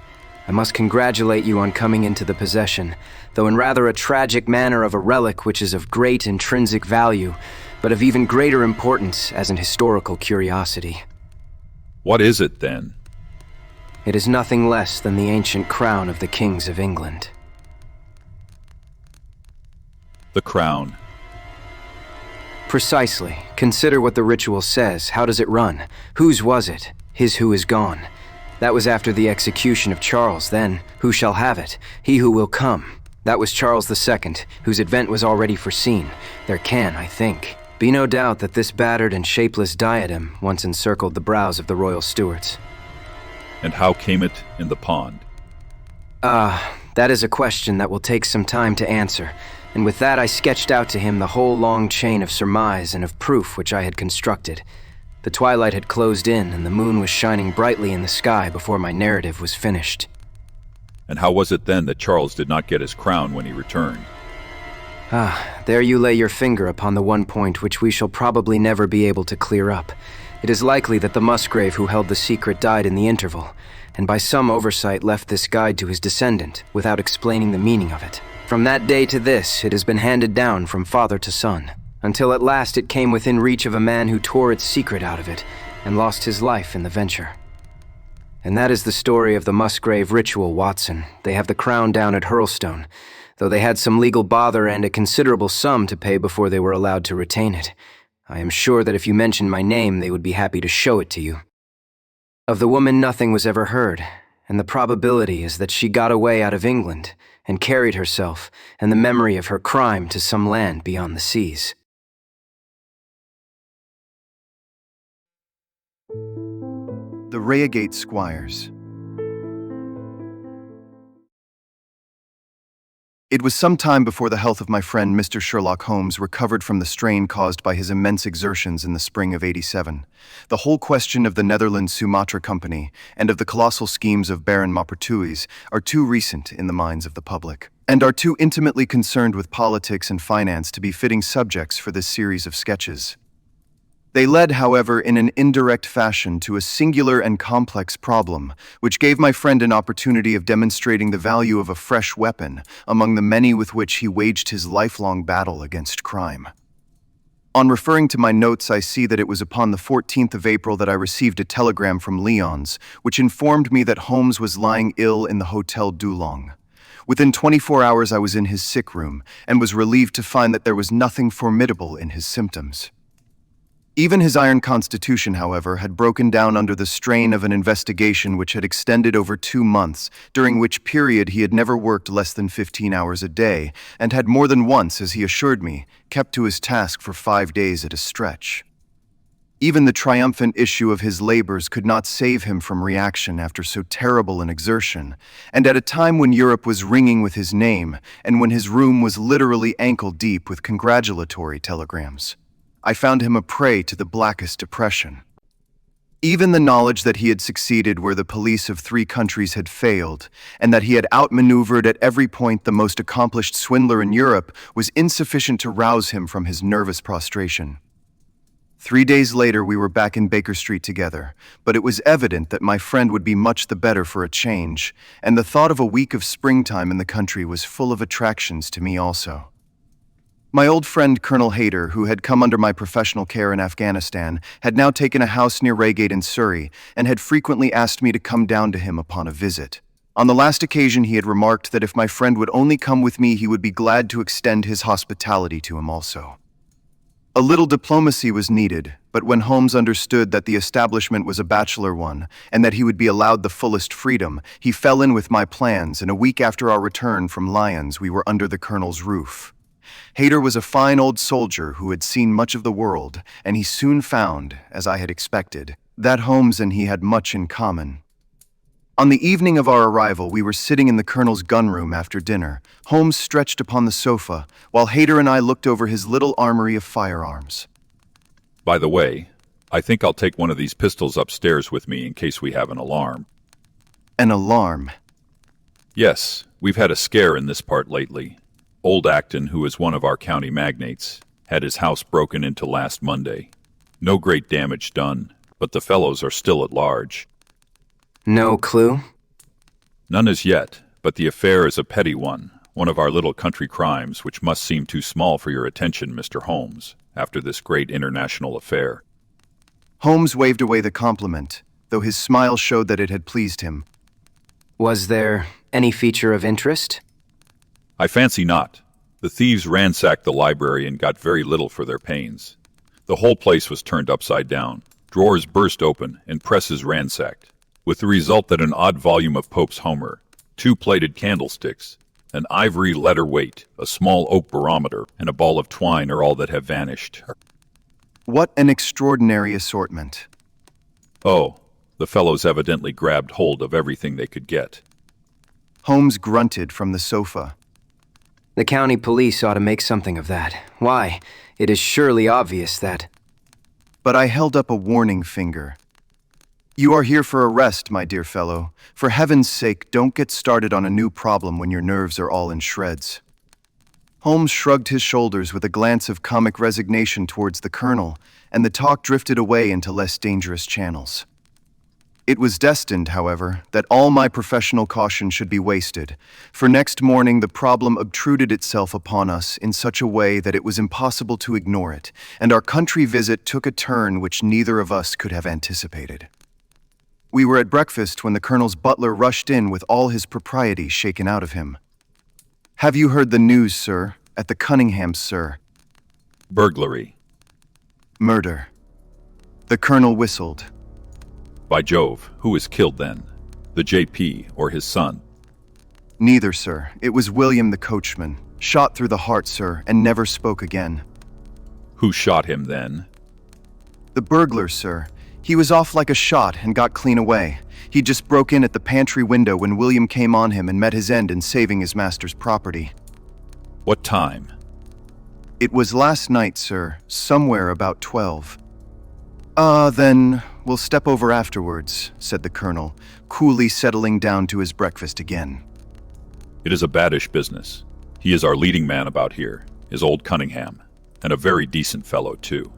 I must congratulate you on coming into the possession, though in rather a tragic manner, of a relic which is of great intrinsic value, but of even greater importance as an historical curiosity. What is it, then? It is nothing less than the ancient crown of the kings of England. The crown. Precisely. Consider what the ritual says. How does it run? Whose was it? His who is gone. That was after the execution of Charles. Then, who shall have it? He who will come. That was Charles II, whose advent was already foreseen. There can, I think, be no doubt that this battered and shapeless diadem once encircled the brows of the royal stewards. And how came it in the pond? That is a question that will take some time to answer, and with that I sketched out to him the whole long chain of surmise and of proof which I had constructed. The twilight had closed in, and the moon was shining brightly in the sky before my narrative was finished. And how was it then that Charles did not get his crown when he returned? There you lay your finger upon the one point which we shall probably never be able to clear up. It is likely that the Musgrave who held the secret died in the interval, and by some oversight left this guide to his descendant without explaining the meaning of it. From that day to this, it has been handed down from father to son, until at last it came within reach of a man who tore its secret out of it and lost his life in the venture. And that is the story of the Musgrave Ritual, Watson. They have the crown down at Hurlstone, though they had some legal bother and a considerable sum to pay before they were allowed to retain it. I am sure that if you mentioned my name, they would be happy to show it to you. Of the woman nothing was ever heard, and the probability is that she got away out of England and carried herself and the memory of her crime to some land beyond the seas. The Reigate Squires. It was some time before the health of my friend Mr. Sherlock Holmes recovered from the strain caused by his immense exertions in the spring of '87. The whole question of the Netherlands Sumatra Company and of the colossal schemes of Baron Maupertuis are too recent in the minds of the public, and are too intimately concerned with politics and finance to be fitting subjects for this series of sketches. They led, however, in an indirect fashion to a singular and complex problem, which gave my friend an opportunity of demonstrating the value of a fresh weapon among the many with which he waged his lifelong battle against crime. On referring to my notes, I see that it was upon the 14th of April that I received a telegram from Lyons, which informed me that Holmes was lying ill in the Hotel Dulong. Within 24 hours I was in his sick room, and was relieved to find that there was nothing formidable in his symptoms. Even his iron constitution, however, had broken down under the strain of an investigation which had extended over 2 months, during which period he had never worked less than 15 hours a day, and had more than once, as he assured me, kept to his task for 5 days at a stretch. Even the triumphant issue of his labors could not save him from reaction after so terrible an exertion, and at a time when Europe was ringing with his name, and when his room was literally ankle-deep with congratulatory telegrams, I found him a prey to the blackest depression. Even the knowledge that he had succeeded where the police of 3 countries had failed, and that he had outmaneuvered at every point the most accomplished swindler in Europe, was insufficient to rouse him from his nervous prostration. 3 days later we were back in Baker Street together, but it was evident that my friend would be much the better for a change, and the thought of a week of springtime in the country was full of attractions to me also. My old friend Colonel Hayter, who had come under my professional care in Afghanistan, had now taken a house near Reigate in Surrey, and had frequently asked me to come down to him upon a visit. On the last occasion he had remarked that if my friend would only come with me he would be glad to extend his hospitality to him also. A little diplomacy was needed, but when Holmes understood that the establishment was a bachelor one, and that he would be allowed the fullest freedom, he fell in with my plans, and a week after our return from Lyons we were under the Colonel's roof. Hayter was a fine old soldier who had seen much of the world, and he soon found, as I had expected, that Holmes and he had much in common. On the evening of our arrival, we were sitting in the Colonel's gun-room after dinner, Holmes stretched upon the sofa, while Hayter and I looked over his little armory of firearms. By the way, I think I'll take one of these pistols upstairs with me in case we have an alarm. An alarm? Yes, we've had a scare in this part lately. Old Acton, who is one of our county magnates, had his house broken into last Monday. No great damage done, but the fellows are still at large. No clue? None as yet, but the affair is a petty one of our little country crimes which must seem too small for your attention, Mr. Holmes, after this great international affair. Holmes waved away the compliment, though his smile showed that it had pleased him. Was there any feature of interest? I fancy not. The thieves ransacked the library and got very little for their pains. The whole place was turned upside down, drawers burst open, and presses ransacked, with the result that an odd volume of Pope's Homer, 2 plated candlesticks, an ivory letter weight, a small oak barometer, and a ball of twine are all that have vanished. What an extraordinary assortment. Oh, the fellows evidently grabbed hold of everything they could get. Holmes grunted from the sofa. The county police ought to make something of that. Why? It is surely obvious that... But I held up a warning finger. You are here for a rest, my dear fellow. For heaven's sake, don't get started on a new problem when your nerves are all in shreds. Holmes shrugged his shoulders with a glance of comic resignation towards the Colonel, and the talk drifted away into less dangerous channels. It was destined, however, that all my professional caution should be wasted, for next morning the problem obtruded itself upon us in such a way that it was impossible to ignore it, and our country visit took a turn which neither of us could have anticipated. We were at breakfast when the Colonel's butler rushed in with all his propriety shaken out of him. "Have you heard the news, sir? At the Cunninghams, sir." Burglary. "Murder." The Colonel whistled. By Jove, who was killed then? The JP or his son? Neither, sir. It was William the coachman. Shot through the heart, sir, and never spoke again. Who shot him then? The burglar, sir. He was off like a shot and got clean away. He just broke in at the pantry window when William came on him and met his end in saving his master's property. What time? It was last night, sir, somewhere about 12. Then we'll step over afterwards, said the colonel, coolly settling down to his breakfast again. It is a baddish business. He is our leading man about here, is old Cunningham, and a very decent fellow, too.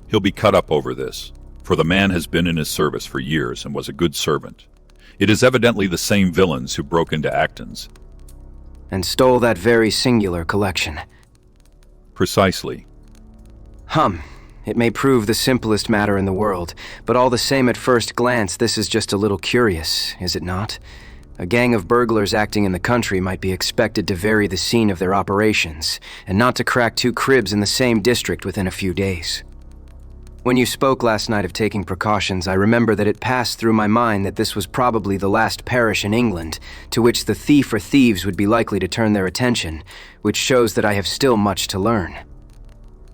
He'll be cut up over this, for the man has been in his service for years and was a good servant. It is evidently the same villains who broke into Acton's. And stole that very singular collection. Precisely. It may prove the simplest matter in the world, but all the same at first glance this is just a little curious, is it not? A gang of burglars acting in the country might be expected to vary the scene of their operations, and not to crack 2 cribs in the same district within a few days. When you spoke last night of taking precautions, I remember that it passed through my mind that this was probably the last parish in England to which the thief or thieves would be likely to turn their attention, which shows that I have still much to learn.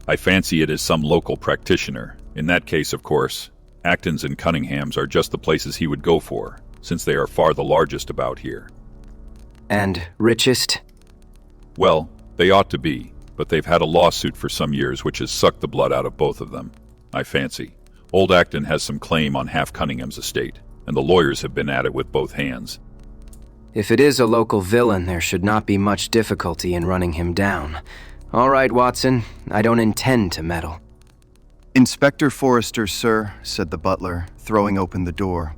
I fancy it is some local practitioner. In that case, of course, Acton's and Cunningham's are just the places he would go for, since they are far the largest about here. And richest? Well, they ought to be, but they've had a lawsuit for some years which has sucked the blood out of both of them, I fancy. Old Acton has some claim on half Cunningham's estate, and the lawyers have been at it with both hands. If it is a local villain, there should not be much difficulty in running him down. All right, Watson, I don't intend to meddle. Inspector Forrester, sir, said the butler, throwing open the door.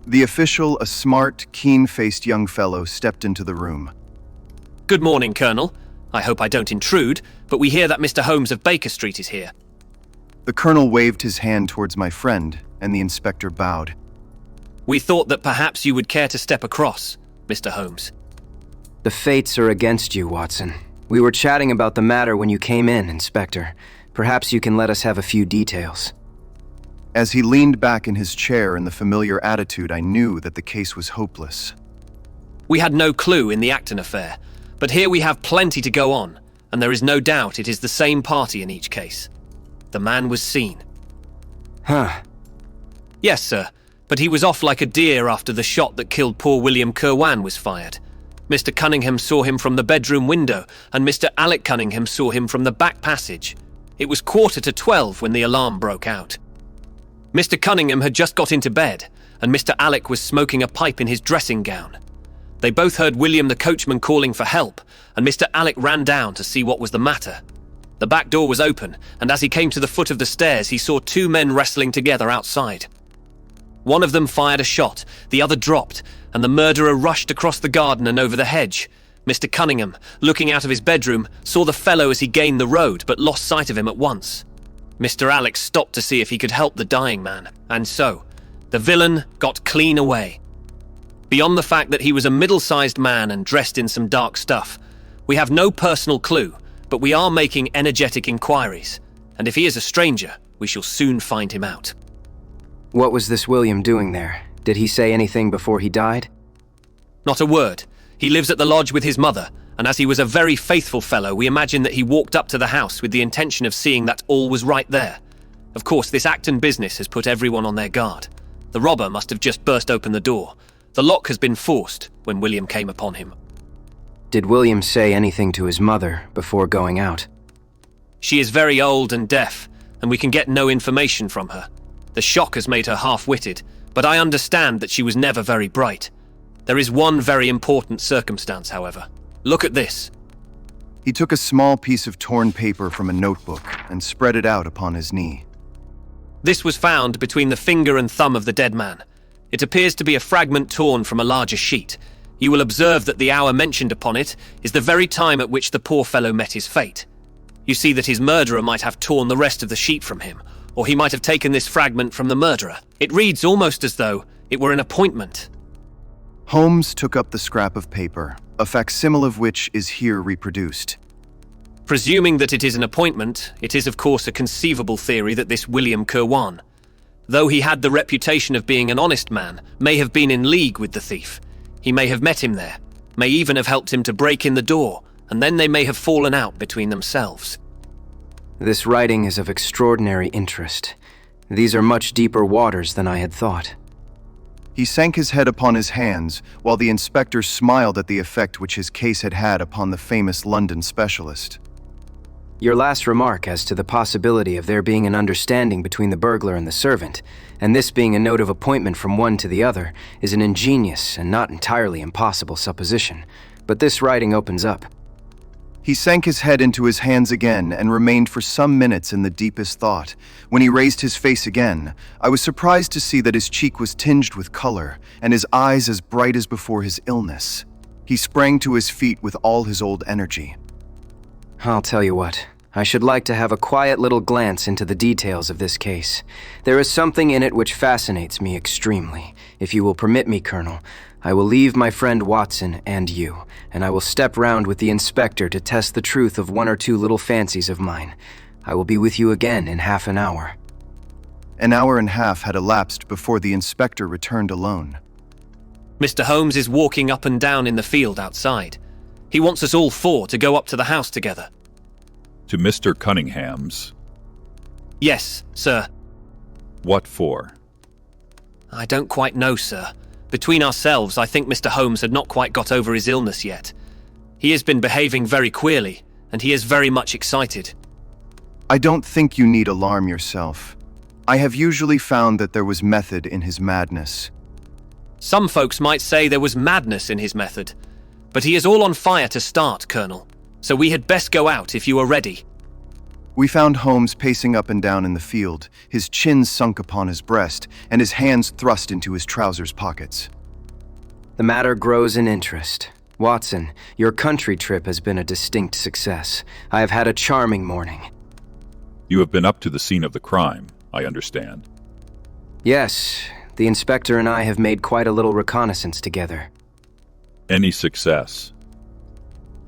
The official, a smart, keen-faced young fellow, stepped into the room. Good morning, Colonel. I hope I don't intrude, but we hear that Mr. Holmes of Baker Street is here. The colonel waved his hand towards my friend, and the inspector bowed. We thought that perhaps you would care to step across, Mr. Holmes. The fates are against you, Watson. We were chatting about the matter when you came in, Inspector. Perhaps you can let us have a few details. As he leaned back in his chair in the familiar attitude, I knew that the case was hopeless. We had no clue in the Acton affair, but here we have plenty to go on, and there is no doubt it is the same party in each case. The man was seen. Yes, sir, but he was off like a deer after the shot that killed poor William Kirwan was fired. Mr. Cunningham saw him from the bedroom window, and Mr. Alec Cunningham saw him from the back passage. It was 11:45 when the alarm broke out. Mr. Cunningham had just got into bed, and Mr. Alec was smoking a pipe in his dressing gown. They both heard William the coachman calling for help, and Mr. Alec ran down to see what was the matter. The back door was open, and as he came to the foot of the stairs, he saw 2 men wrestling together outside. One of them fired a shot, the other dropped, and the murderer rushed across the garden and over the hedge. Mr. Cunningham, looking out of his bedroom, saw the fellow as he gained the road, but lost sight of him at once. Mr. Alex stopped to see if he could help the dying man, and so, the villain got clean away. Beyond the fact that he was a middle-sized man and dressed in some dark stuff, we have no personal clue, but we are making energetic inquiries, and if he is a stranger, we shall soon find him out. What was this William doing there? Did he say anything before he died? Not a word. He lives at the lodge with his mother, and as he was a very faithful fellow, we imagine that he walked up to the house with the intention of seeing that all was right there. Of course, this Acton business has put everyone on their guard. The robber must have just burst open the door. The lock has been forced when William came upon him. Did William say anything to his mother before going out? She is very old and deaf, and we can get no information from her. The shock has made her half-witted, but I understand that she was never very bright. There is one very important circumstance, however. Look at this. He took a small piece of torn paper from a notebook and spread it out upon his knee. This was found between the finger and thumb of the dead man. It appears to be a fragment torn from a larger sheet. You will observe that the hour mentioned upon it is the very time at which the poor fellow met his fate. You see that his murderer might have torn the rest of the sheet from him, or he might have taken this fragment from the murderer. It reads almost as though it were an appointment. Holmes took up the scrap of paper, a facsimile of which is here reproduced. Presuming that it is an appointment, it is of course a conceivable theory that this William Kirwan. though he had the reputation of being an honest man, may have been in league with the thief. He may have met him there, may even have helped him to break in the door, and then they may have fallen out between themselves. This writing is of extraordinary interest. These are much deeper waters than I had thought. He sank his head upon his hands, while the inspector smiled at the effect which his case had had upon the famous London specialist. Your last remark as to the possibility of there being an understanding between the burglar and the servant, and this being a note of appointment from one to the other, is an ingenious and not entirely impossible supposition, but this writing opens up. He sank his head into his hands again and remained for some minutes in the deepest thought. When he raised his face again, I was surprised to see that his cheek was tinged with color and his eyes as bright as before his illness. He sprang to his feet with all his old energy. I'll tell you what. I should like to have a quiet little glance into the details of this case. There is something in it which fascinates me extremely. If you will permit me, Colonel, I will leave my friend Watson and you, and I will step round with the inspector to test the truth of one or two little fancies of mine. I will be with you again in half an hour. An hour and a half had elapsed before the inspector returned alone. Mr. Holmes is walking up and down in the field outside. He wants us all four to go up to the house together. To Mr. Cunningham's? Yes, sir. What for? I don't quite know, sir. Between ourselves, I think Mr. Holmes had not quite got over his illness yet. He has been behaving very queerly, and he is very much excited. I don't think you need alarm yourself. I have usually found that there was method in his madness. Some folks might say there was madness in his method, but he is all on fire to start, Colonel, so we had best go out if you are ready. We found Holmes pacing up and down in the field, his chin sunk upon his breast, and his hands thrust into his trousers pockets. The matter grows in interest. Watson, your country trip has been a distinct success. I have had a charming morning. You have been up to the scene of the crime, I understand. Yes, the inspector and I have made quite a little reconnaissance together. Any success?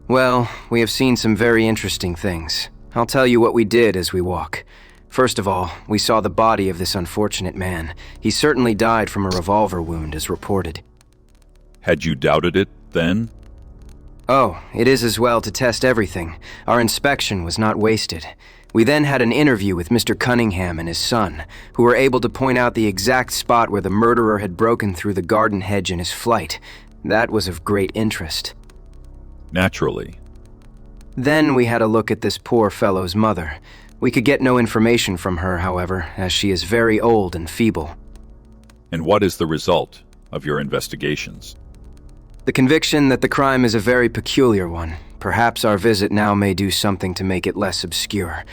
Well, we have seen some very interesting things. I'll tell you what we did as we walk. First of all, we saw the body of this unfortunate man. He certainly died from a revolver wound, as reported. Had you doubted it, then? Oh, it is as well to test everything. Our inspection was not wasted. We then had an interview with Mr. Cunningham and his son, who were able to point out the exact spot where the murderer had broken through the garden hedge in his flight. That was of great interest. Naturally. Then we had a look at this poor fellow's mother. We could get no information from her, however, as she is very old and feeble. And what is the result of your investigations? The conviction that the crime is a very peculiar one. Perhaps our visit now may do something to make it less obscure.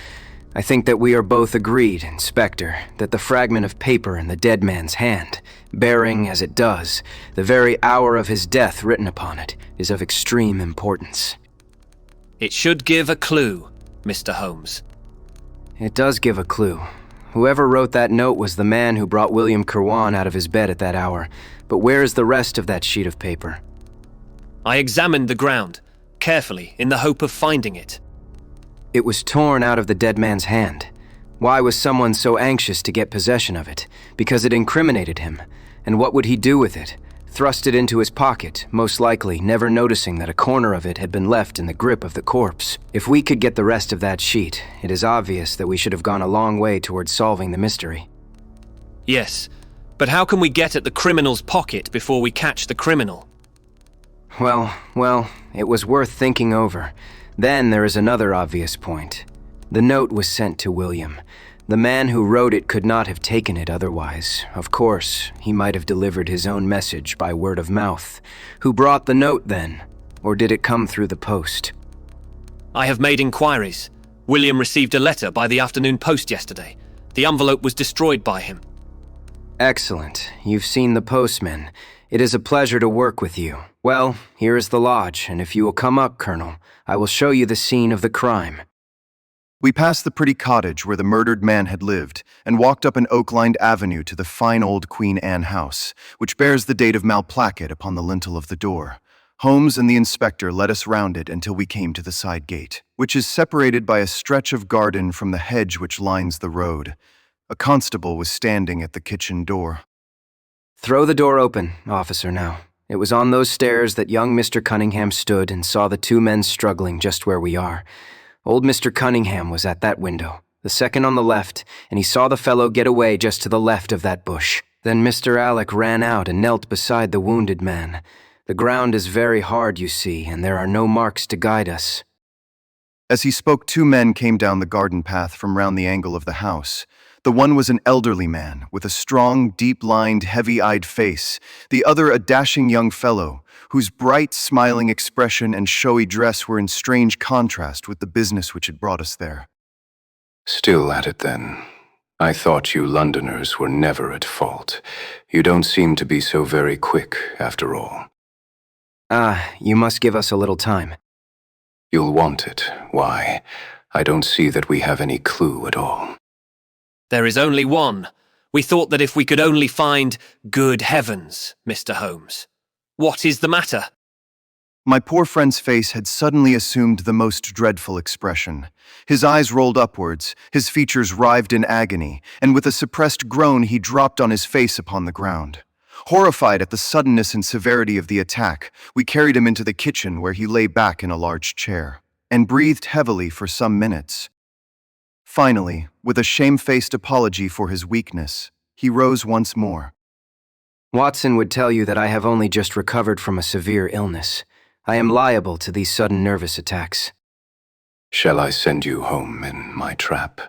I think that we are both agreed, Inspector, that the fragment of paper in the dead man's hand, bearing, as it does, the very hour of his death written upon it, is of extreme importance. It should give a clue, Mr. Holmes. It does give a clue. Whoever wrote that note was the man who brought William Kirwan out of his bed at that hour. But where is the rest of that sheet of paper? I examined the ground, carefully, in the hope of finding it. It was torn out of the dead man's hand. Why was someone so anxious to get possession of it? Because it incriminated him. And what would he do with it? Thrust it into his pocket, most likely, never noticing that a corner of it had been left in the grip of the corpse. If we could get the rest of that sheet, it is obvious that we should have gone a long way towards solving the mystery. Yes, but how can we get at the criminal's pocket before we catch the criminal? Well, it was worth thinking over. Then there is another obvious point. The note was sent to William. The man who wrote it could not have taken it otherwise. Of course, he might have delivered his own message by word of mouth. Who brought the note then? Or did it come through the post? I have made inquiries. William received a letter by the afternoon post yesterday. The envelope was destroyed by him. Excellent. You've seen the postman. It is a pleasure to work with you. Well, here is the lodge, and if you will come up, Colonel, I will show you the scene of the crime. We passed the pretty cottage where the murdered man had lived and walked up an oak-lined avenue to the fine old Queen Anne house, which bears the date of Malplaquet upon the lintel of the door. Holmes and the inspector led us round it until we came to the side gate, which is separated by a stretch of garden from the hedge which lines the road. A constable was standing at the kitchen door. Throw the door open, officer, now. It was on those stairs that young Mr. Cunningham stood and saw the two men struggling just where we are. Old Mr. Cunningham was at that window, the second on the left, and he saw the fellow get away just to the left of that bush. Then Mr. Alec ran out and knelt beside the wounded man. The ground is very hard, you see, and there are no marks to guide us. As he spoke, two men came down the garden path from round the angle of the house. The one was an elderly man, with a strong, deep-lined, heavy-eyed face. The other a dashing young fellow, whose bright, smiling expression and showy dress were in strange contrast with the business which had brought us there. Still at it, then. I thought you Londoners were never at fault. You don't seem to be so very quick, after all. You must give us a little time. You'll want it. Why? I don't see that we have any clue at all. There is only one. We thought that if we could only find good heavens, Mr. Holmes. What is the matter? My poor friend's face had suddenly assumed the most dreadful expression. His eyes rolled upwards, his features writhed in agony, and with a suppressed groan he dropped on his face upon the ground. Horrified at the suddenness and severity of the attack, we carried him into the kitchen where he lay back in a large chair, and breathed heavily for some minutes. Finally, with a shamefaced apology for his weakness, he rose once more. Watson would tell you that I have only just recovered from a severe illness. I am liable to these sudden nervous attacks. Shall I send you home in my trap?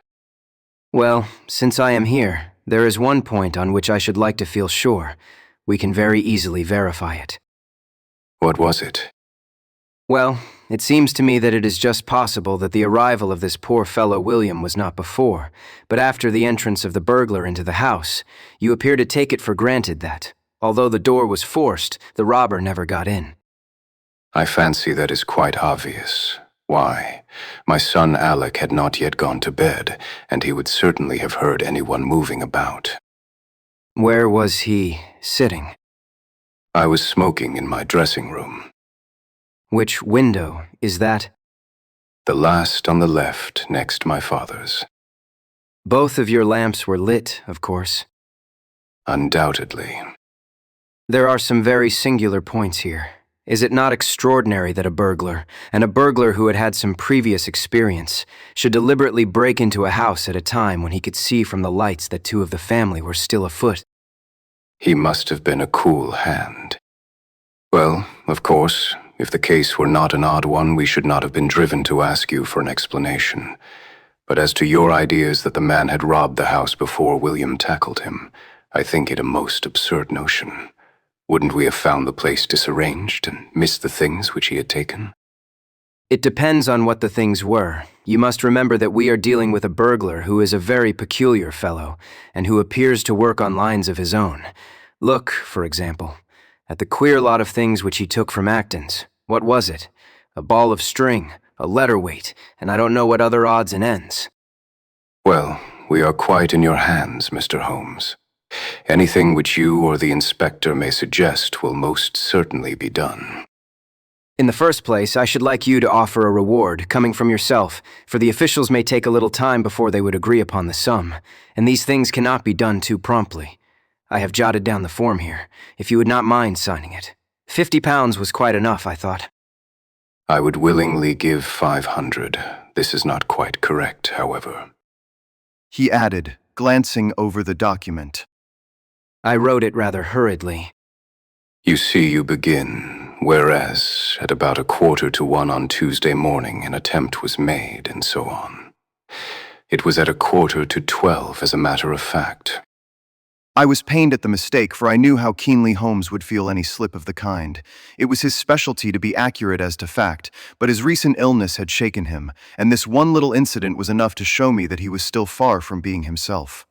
Well, since I am here, there is one point on which I should like to feel sure. We can very easily verify it. What was it? Well, it seems to me that it is just possible that the arrival of this poor fellow William was not before, but after the entrance of the burglar into the house. You appear to take it for granted that, although the door was forced, the robber never got in. I fancy that is quite obvious. Why? My son Alec had not yet gone to bed, and he would certainly have heard anyone moving about. Where was he sitting? I was smoking in my dressing room. Which window is that? The last on the left, next my father's. Both of your lamps were lit, of course. Undoubtedly. There are some very singular points here. Is it not extraordinary that a burglar, and a burglar who had had some previous experience, should deliberately break into a house at a time when he could see from the lights that two of the family were still afoot? He must have been a cool hand. Well, of course, if the case were not an odd one, we should not have been driven to ask you for an explanation. But as to your ideas that the man had robbed the house before William tackled him, I think it a most absurd notion. Wouldn't we have found the place disarranged and missed the things which he had taken? It depends on what the things were. You must remember that we are dealing with a burglar who is a very peculiar fellow, and who appears to work on lines of his own. Look, for example, at the queer lot of things which he took from Acton's. What was it? A ball of string, a letter weight, and I don't know what other odds and ends. Well, we are quite in your hands, Mr. Holmes. Anything which you or the inspector may suggest will most certainly be done. In the first place, I should like you to offer a reward, coming from yourself, for the officials may take a little time before they would agree upon the sum, and these things cannot be done too promptly. I have jotted down the form here, if you would not mind signing it. £50 was quite enough, I thought. I would willingly give 500. This is not quite correct, however. He added, glancing over the document. I wrote it rather hurriedly. You see, you begin, whereas at about 1:45 on Tuesday morning an attempt was made, and so on. It was at 11:45, as a matter of fact. I was pained at the mistake, for I knew how keenly Holmes would feel any slip of the kind. It was his specialty to be accurate as to fact, but his recent illness had shaken him, and this one little incident was enough to show me that he was still far from being himself.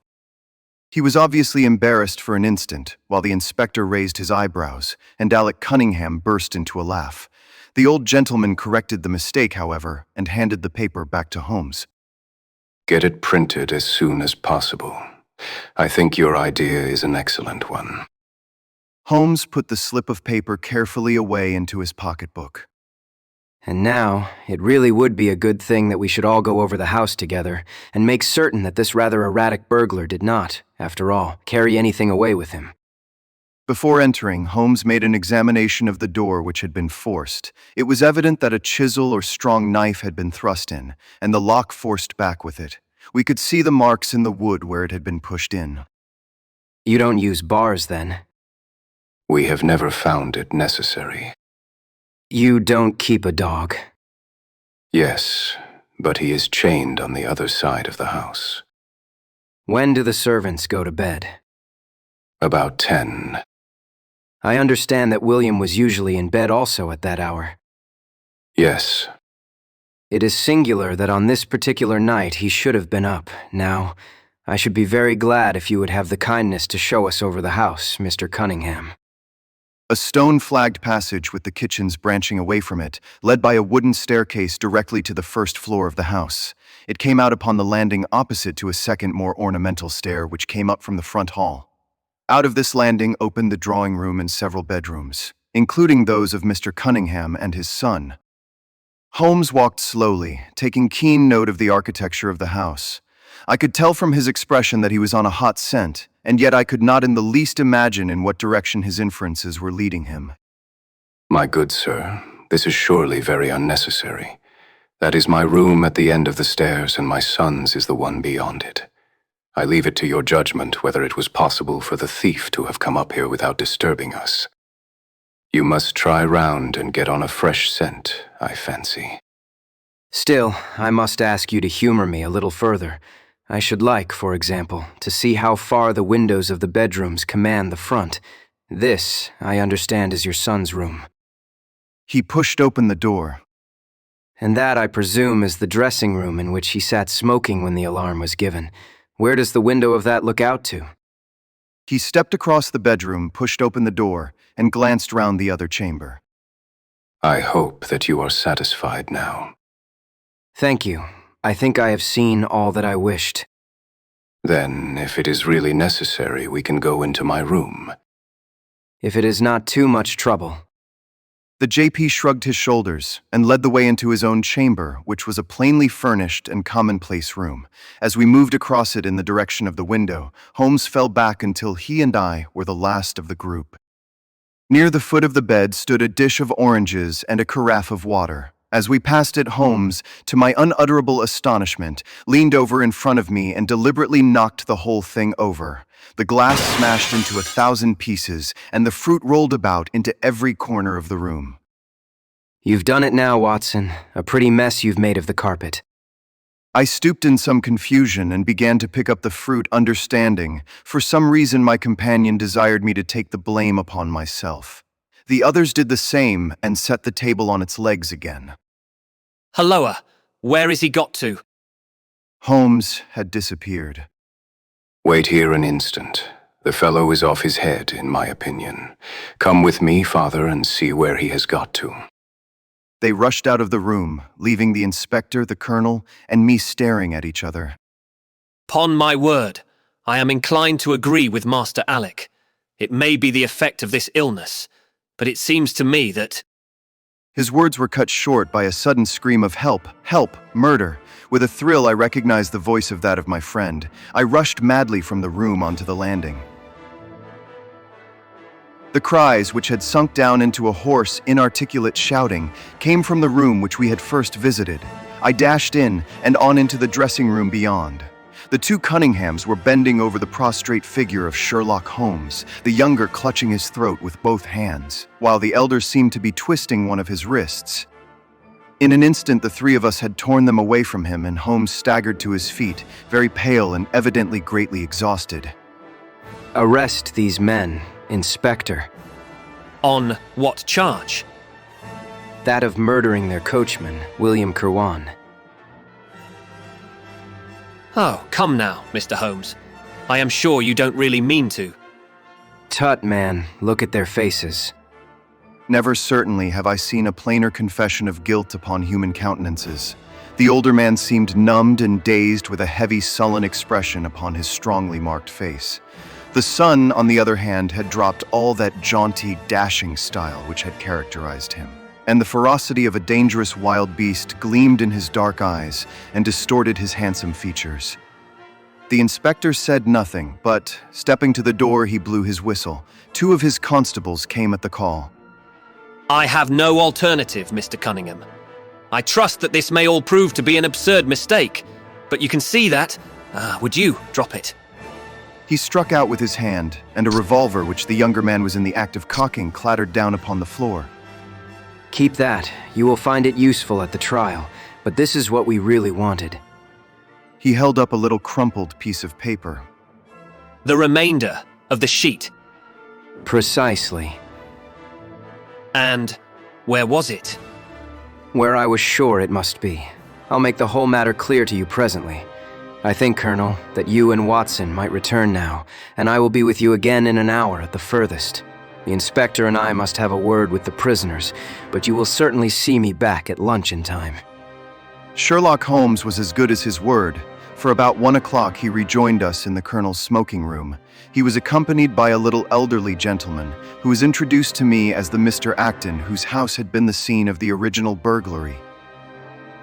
He was obviously embarrassed for an instant, while the inspector raised his eyebrows, and Alec Cunningham burst into a laugh. The old gentleman corrected the mistake, however, and handed the paper back to Holmes. Get it printed as soon as possible. I think your idea is an excellent one. Holmes put the slip of paper carefully away into his pocketbook. And now, it really would be a good thing that we should all go over the house together and make certain that this rather erratic burglar did not, after all, carry anything away with him. Before entering, Holmes made an examination of the door which had been forced. It was evident that a chisel or strong knife had been thrust in, and the lock forced back with it. We could see the marks in the wood where it had been pushed in. You don't use bars, then? We have never found it necessary. You don't keep a dog? Yes, but he is chained on the other side of the house. When do the servants go to bed? About 10. I understand that William was usually in bed also at that hour. Yes. It is singular that on this particular night he should have been up. Now, I should be very glad if you would have the kindness to show us over the house, Mr. Cunningham. A stone-flagged passage with the kitchens branching away from it, led by a wooden staircase directly to the first floor of the house. It came out upon the landing opposite to a second, more ornamental stair which came up from the front hall. Out of this landing opened the drawing room and several bedrooms, including those of Mr. Cunningham and his son. Holmes walked slowly, taking keen note of the architecture of the house. I could tell from his expression that he was on a hot scent, and yet I could not in the least imagine in what direction his inferences were leading him. My good sir, this is surely very unnecessary. That is my room at the end of the stairs, and my son's is the one beyond it. I leave it to your judgment whether it was possible for the thief to have come up here without disturbing us. You must try round and get on a fresh scent, I fancy. Still, I must ask you to humor me a little further. I should like, for example, to see how far the windows of the bedrooms command the front. This, I understand, is your son's room. He pushed open the door. And that, I presume, is the dressing room in which he sat smoking when the alarm was given. Where does the window of that look out to? He stepped across the bedroom, pushed open the door, and glanced round the other chamber. I hope that you are satisfied now. Thank you. I think I have seen all that I wished. Then, if it is really necessary, we can go into my room. If it is not too much trouble. The JP shrugged his shoulders and led the way into his own chamber, which was a plainly furnished and commonplace room. As we moved across it in the direction of the window, Holmes fell back until he and I were the last of the group. Near the foot of the bed stood a dish of oranges and a carafe of water. As we passed it, Holmes, to my unutterable astonishment, leaned over in front of me and deliberately knocked the whole thing over. The glass smashed into 1,000 pieces, and the fruit rolled about into every corner of the room. You've done it now, Watson. A pretty mess you've made of the carpet. I stooped in some confusion and began to pick up the fruit, understanding. For some reason, my companion desired me to take the blame upon myself. The others did the same and set the table on its legs again. Halloa! Where is he got to? Holmes had disappeared. Wait here an instant. The fellow is off his head, in my opinion. Come with me, father, and see where he has got to. They rushed out of the room, leaving the inspector, the colonel, and me staring at each other. 'Pon my word, I am inclined to agree with Master Alec. It may be the effect of this illness, but it seems to me that... His words were cut short by a sudden scream of help, help, murder. With a thrill, I recognized the voice of that of my friend. I rushed madly from the room onto the landing. The cries, which had sunk down into a hoarse, inarticulate shouting, came from the room which we had first visited. I dashed in and on into the dressing room beyond. The two Cunninghams were bending over the prostrate figure of Sherlock Holmes, the younger clutching his throat with both hands, while the elder seemed to be twisting one of his wrists. In an instant, the three of us had torn them away from him, and Holmes staggered to his feet, very pale and evidently greatly exhausted. Arrest these men, Inspector. On what charge? That of murdering their coachman, William Kirwan. Oh, come now, Mr. Holmes. I am sure you don't really mean to. Tut, man, look at their faces. Never certainly have I seen a plainer confession of guilt upon human countenances. The older man seemed numbed and dazed with a heavy, sullen expression upon his strongly marked face. The son, on the other hand, had dropped all that jaunty, dashing style which had characterized him, and the ferocity of a dangerous wild beast gleamed in his dark eyes and distorted his handsome features. The inspector said nothing, but, stepping to the door, he blew his whistle. 2 of his constables came at the call. I have no alternative, Mr. Cunningham. I trust that this may all prove to be an absurd mistake, but you can see that. Would you drop it? He struck out with his hand, and a revolver which the younger man was in the act of cocking clattered down upon the floor. Keep that. You will find it useful at the trial, but this is what we really wanted. He held up a little crumpled piece of paper. The remainder of the sheet. Precisely. And where was it? Where I was sure it must be. I'll make the whole matter clear to you presently. I think, Colonel, that you and Watson might return now, and I will be with you again in an hour at the furthest. The inspector and I must have a word with the prisoners, but you will certainly see me back at luncheon time. Sherlock Holmes was as good as his word. For about 1 o'clock he rejoined us in the Colonel's smoking room. He was accompanied by a little elderly gentleman, who was introduced to me as the Mr. Acton whose house had been the scene of the original burglary.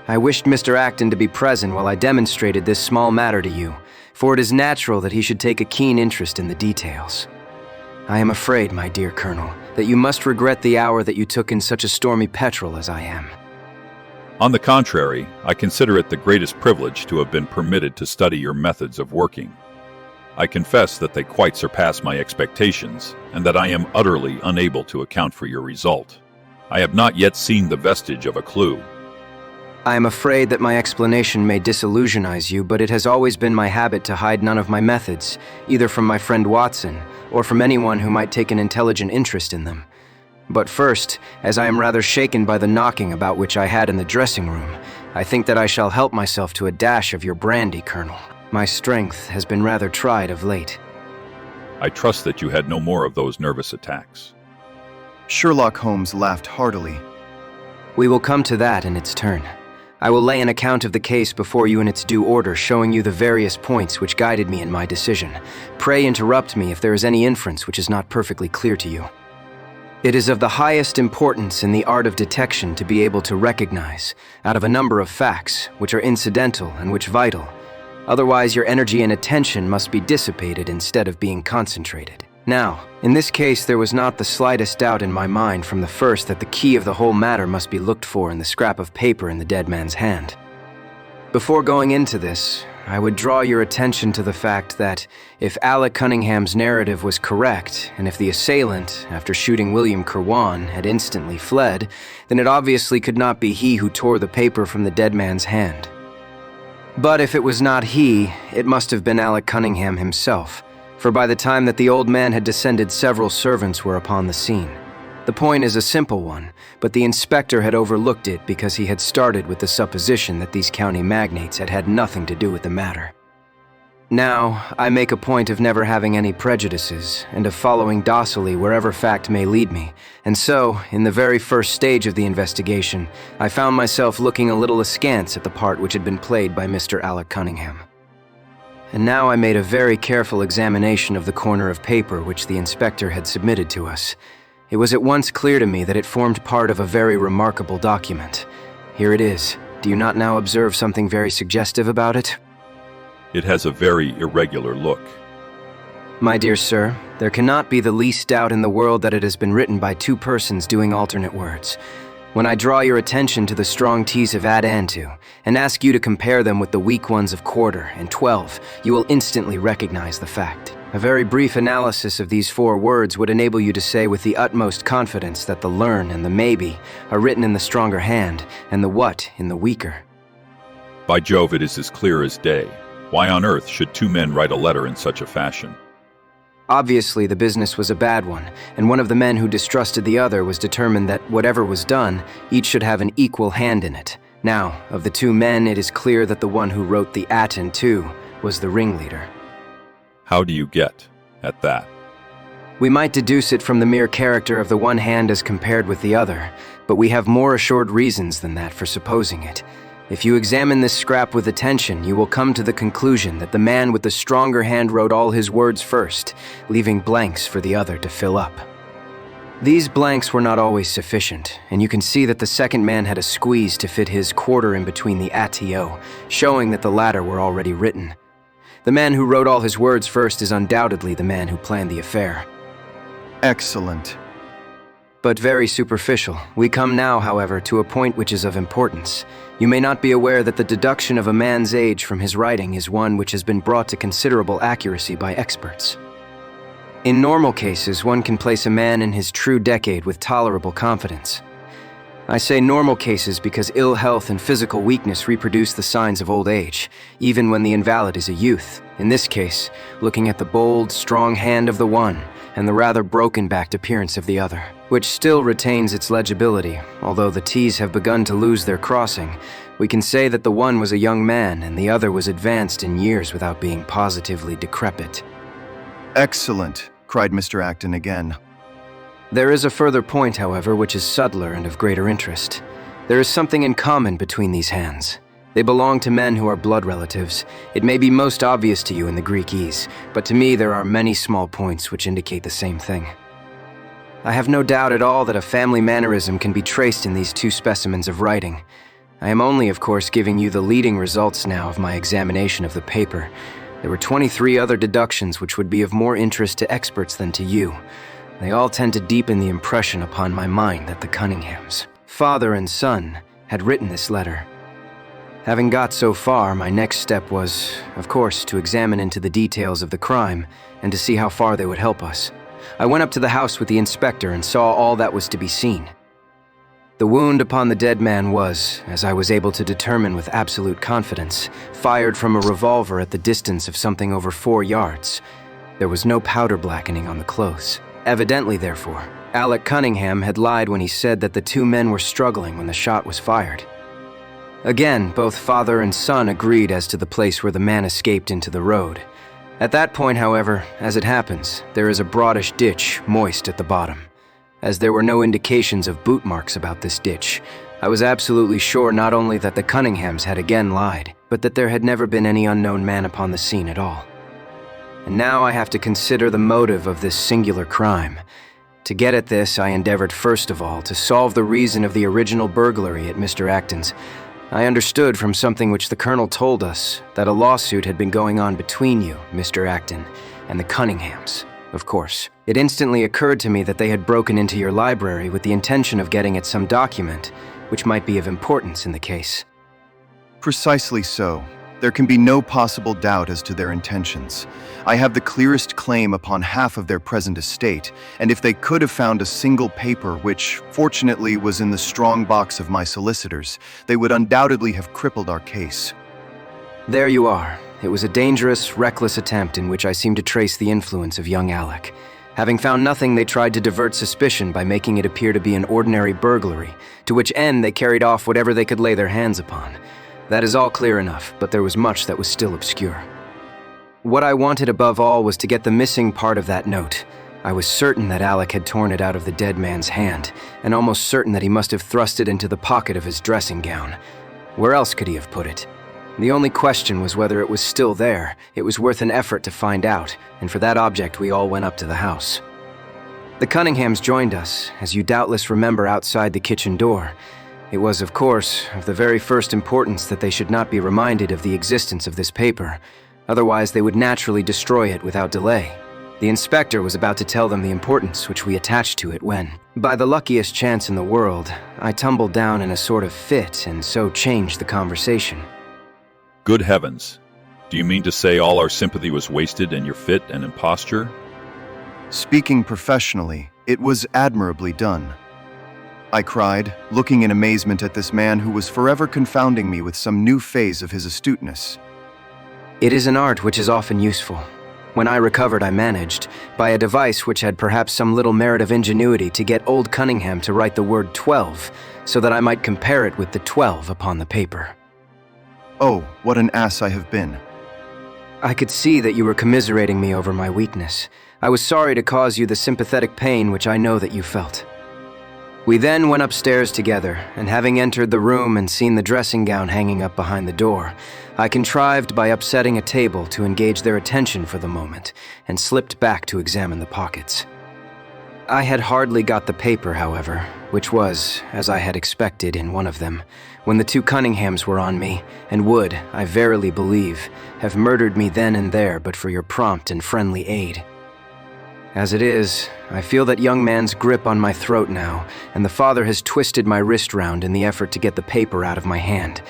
I wished Mr. Acton to be present while I demonstrated this small matter to you, for it is natural that he should take a keen interest in the details. I am afraid, my dear Colonel, that you must regret the hour that you took in such a stormy petrel as I am. On the contrary, I consider it the greatest privilege to have been permitted to study your methods of working. I confess that they quite surpass my expectations, and that I am utterly unable to account for your result. I have not yet seen the vestige of a clue. I am afraid that my explanation may disillusionize you, but it has always been my habit to hide none of my methods, either from my friend Watson, or from anyone who might take an intelligent interest in them. But first, as I am rather shaken by the knocking about which I had in the dressing room, I think that I shall help myself to a dash of your brandy, Colonel. My strength has been rather tried of late. I trust that you had no more of those nervous attacks. Sherlock Holmes laughed heartily. We will come to that in its turn. I will lay an account of the case before you in its due order, showing you the various points which guided me in my decision. Pray interrupt me if there is any inference which is not perfectly clear to you. It is of the highest importance in the art of detection to be able to recognize, out of a number of facts, which are incidental and which vital. Otherwise, your energy and attention must be dissipated instead of being concentrated. Now, in this case, there was not the slightest doubt in my mind from the first that the key of the whole matter must be looked for in the scrap of paper in the dead man's hand. Before going into this, I would draw your attention to the fact that if Alec Cunningham's narrative was correct, and if the assailant, after shooting William Kirwan, had instantly fled, then it obviously could not be he who tore the paper from the dead man's hand. But if it was not he, it must have been Alec Cunningham himself, for by the time that the old man had descended, several servants were upon the scene. The point is a simple one, but the inspector had overlooked it because he had started with the supposition that these county magnates had had nothing to do with the matter. Now, I make a point of never having any prejudices, and of following docilely wherever fact may lead me, and so, in the very first stage of the investigation, I found myself looking a little askance at the part which had been played by Mr. Alec Cunningham. And now I made a very careful examination of the corner of paper which the inspector had submitted to us. It was at once clear to me that it formed part of a very remarkable document. Here it is. Do you not now observe something very suggestive about it? It has a very irregular look. My dear sir, there cannot be the least doubt in the world that it has been written by 2 persons doing alternate words. When I draw your attention to the strong T's of ad and to, and ask you to compare them with the weak ones of quarter and 12, you will instantly recognize the fact. A very brief analysis of these 4 words would enable you to say with the utmost confidence that the learn and the maybe are written in the stronger hand, and the what in the weaker. By Jove, it is as clear as day. Why on earth should 2 men write a letter in such a fashion? Obviously, the business was a bad one, and one of the men who distrusted the other was determined that whatever was done, each should have an equal hand in it. Now, of the 2 men, it is clear that the one who wrote the at and to was the ringleader. How do you get at that? We might deduce it from the mere character of the one hand as compared with the other, but we have more assured reasons than that for supposing it. If you examine this scrap with attention, you will come to the conclusion that the man with the stronger hand wrote all his words first, leaving blanks for the other to fill up. These blanks were not always sufficient, and you can see that the second man had a squeeze to fit his quarter in between the ATO, showing that the latter were already written. The man who wrote all his words first is undoubtedly the man who planned the affair. Excellent. But very superficial. We come now, however, to a point which is of importance. You may not be aware that the deduction of a man's age from his writing is one which has been brought to considerable accuracy by experts. In normal cases, one can place a man in his true decade with tolerable confidence. I say normal cases because ill health and physical weakness reproduce the signs of old age, even when the invalid is a youth. In this case, looking at the bold, strong hand of the one and the rather broken-backed appearance of the other, which still retains its legibility, although the T's have begun to lose their crossing, we can say that the one was a young man and the other was advanced in years without being positively decrepit. Excellent, cried Mr. Acton again. There is a further point, however, which is subtler and of greater interest. There is something in common between these hands. They belong to men who are blood relatives. It may be most obvious to you in the Greekese, but to me there are many small points which indicate the same thing. I have no doubt at all that a family mannerism can be traced in these two specimens of writing. I am only, of course, giving you the leading results now of my examination of the paper. There were 23 other deductions which would be of more interest to experts than to you. They all tend to deepen the impression upon my mind that the Cunninghams, father and son, had written this letter. Having got so far, my next step was, of course, to examine into the details of the crime and to see how far they would help us. I went up to the house with the inspector and saw all that was to be seen. The wound upon the dead man was, as I was able to determine with absolute confidence, fired from a revolver at the distance of something over 4 yards. There was no powder blackening on the clothes. Evidently, therefore, Alec Cunningham had lied when he said that the two men were struggling when the shot was fired. Again, both father and son agreed as to the place where the man escaped into the road. At that point, however, as it happens, there is a broadish ditch, moist at the bottom. As there were no indications of boot marks about this ditch, I was absolutely sure not only that the Cunninghams had again lied, but that there had never been any unknown man upon the scene at all. And now I have to consider the motive of this singular crime. To get at this, I endeavored first of all to solve the reason of the original burglary at Mr. Acton's. I understood from something which the Colonel told us that a lawsuit had been going on between you, Mr. Acton, and the Cunninghams. Of course, it instantly occurred to me that they had broken into your library with the intention of getting at some document which might be of importance in the case. Precisely so. There can be no possible doubt as to their intentions. I have the clearest claim upon half of their present estate, and if they could have found a single paper which, fortunately, was in the strong box of my solicitors, they would undoubtedly have crippled our case. There you are. It was a dangerous, reckless attempt in which I seem to trace the influence of young Alec. Having found nothing, they tried to divert suspicion by making it appear to be an ordinary burglary, to which end they carried off whatever they could lay their hands upon. That is all clear enough, but there was much that was still obscure. What I wanted above all was to get the missing part of that note. I was certain that Alec had torn it out of the dead man's hand, and almost certain that he must have thrust it into the pocket of his dressing gown. Where else could he have put it? The only question was whether it was still there. It was worth an effort to find out, and for that object we all went up to the house. The Cunninghams joined us, as you doubtless remember, outside the kitchen door. It was, of course, of the very first importance that they should not be reminded of the existence of this paper. Otherwise, they would naturally destroy it without delay. The inspector was about to tell them the importance which we attached to it when, by the luckiest chance in the world, I tumbled down in a sort of fit and so changed the conversation. Good heavens. Do you mean to say all our sympathy was wasted and your fit an imposture? Speaking professionally, it was admirably done. I cried, looking in amazement at this man who was forever confounding me with some new phase of his astuteness. It is an art which is often useful. When I recovered, I managed, by a device which had perhaps some little merit of ingenuity, to get old Cunningham to write the word 12, so that I might compare it with the 12 upon the paper. Oh, what an ass I have been. I could see that you were commiserating me over my weakness. I was sorry to cause you the sympathetic pain which I know that you felt. We then went upstairs together, and having entered the room and seen the dressing gown hanging up behind the door, I contrived by upsetting a table to engage their attention for the moment, and slipped back to examine the pockets. I had hardly got the paper, however, which was, as I had expected, in one of them, when the two Cunninghams were on me, and would, I verily believe, have murdered me then and there but for your prompt and friendly aid. As it is, I feel that young man's grip on my throat now, and the father has twisted my wrist round in the effort to get the paper out of my hand.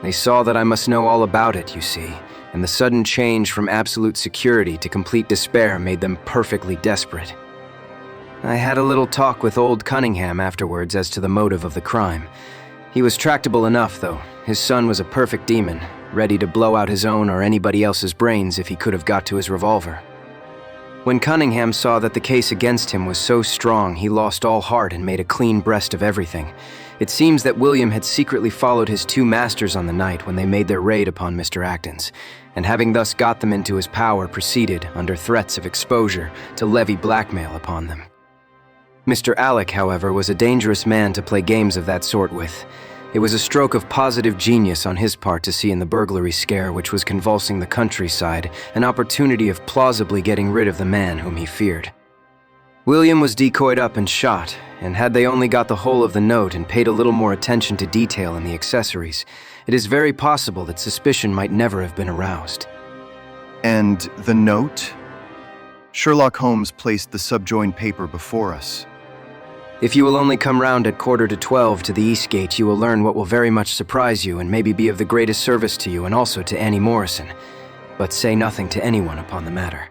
They saw that I must know all about it, you see, and the sudden change from absolute security to complete despair made them perfectly desperate. I had a little talk with old Cunningham afterwards as to the motive of the crime. He was tractable enough, though. His son was a perfect demon, ready to blow out his own or anybody else's brains if he could have got to his revolver. When Cunningham saw that the case against him was so strong, he lost all heart and made a clean breast of everything. It seems that William had secretly followed his two masters on the night when they made their raid upon Mr. Acton's, and having thus got them into his power, proceeded, under threats of exposure, to levy blackmail upon them. Mr. Alec, however, was a dangerous man to play games of that sort with. It was a stroke of positive genius on his part to see in the burglary scare which was convulsing the countryside an opportunity of plausibly getting rid of the man whom he feared. William was decoyed up and shot, and had they only got the whole of the note and paid a little more attention to detail in the accessories, it is very possible that suspicion might never have been aroused. And the note? Sherlock Holmes placed the subjoined paper before us. If you will only come round at 11:45 to the East Gate, you will learn what will very much surprise you and maybe be of the greatest service to you and also to Annie Morrison. But say nothing to anyone upon the matter.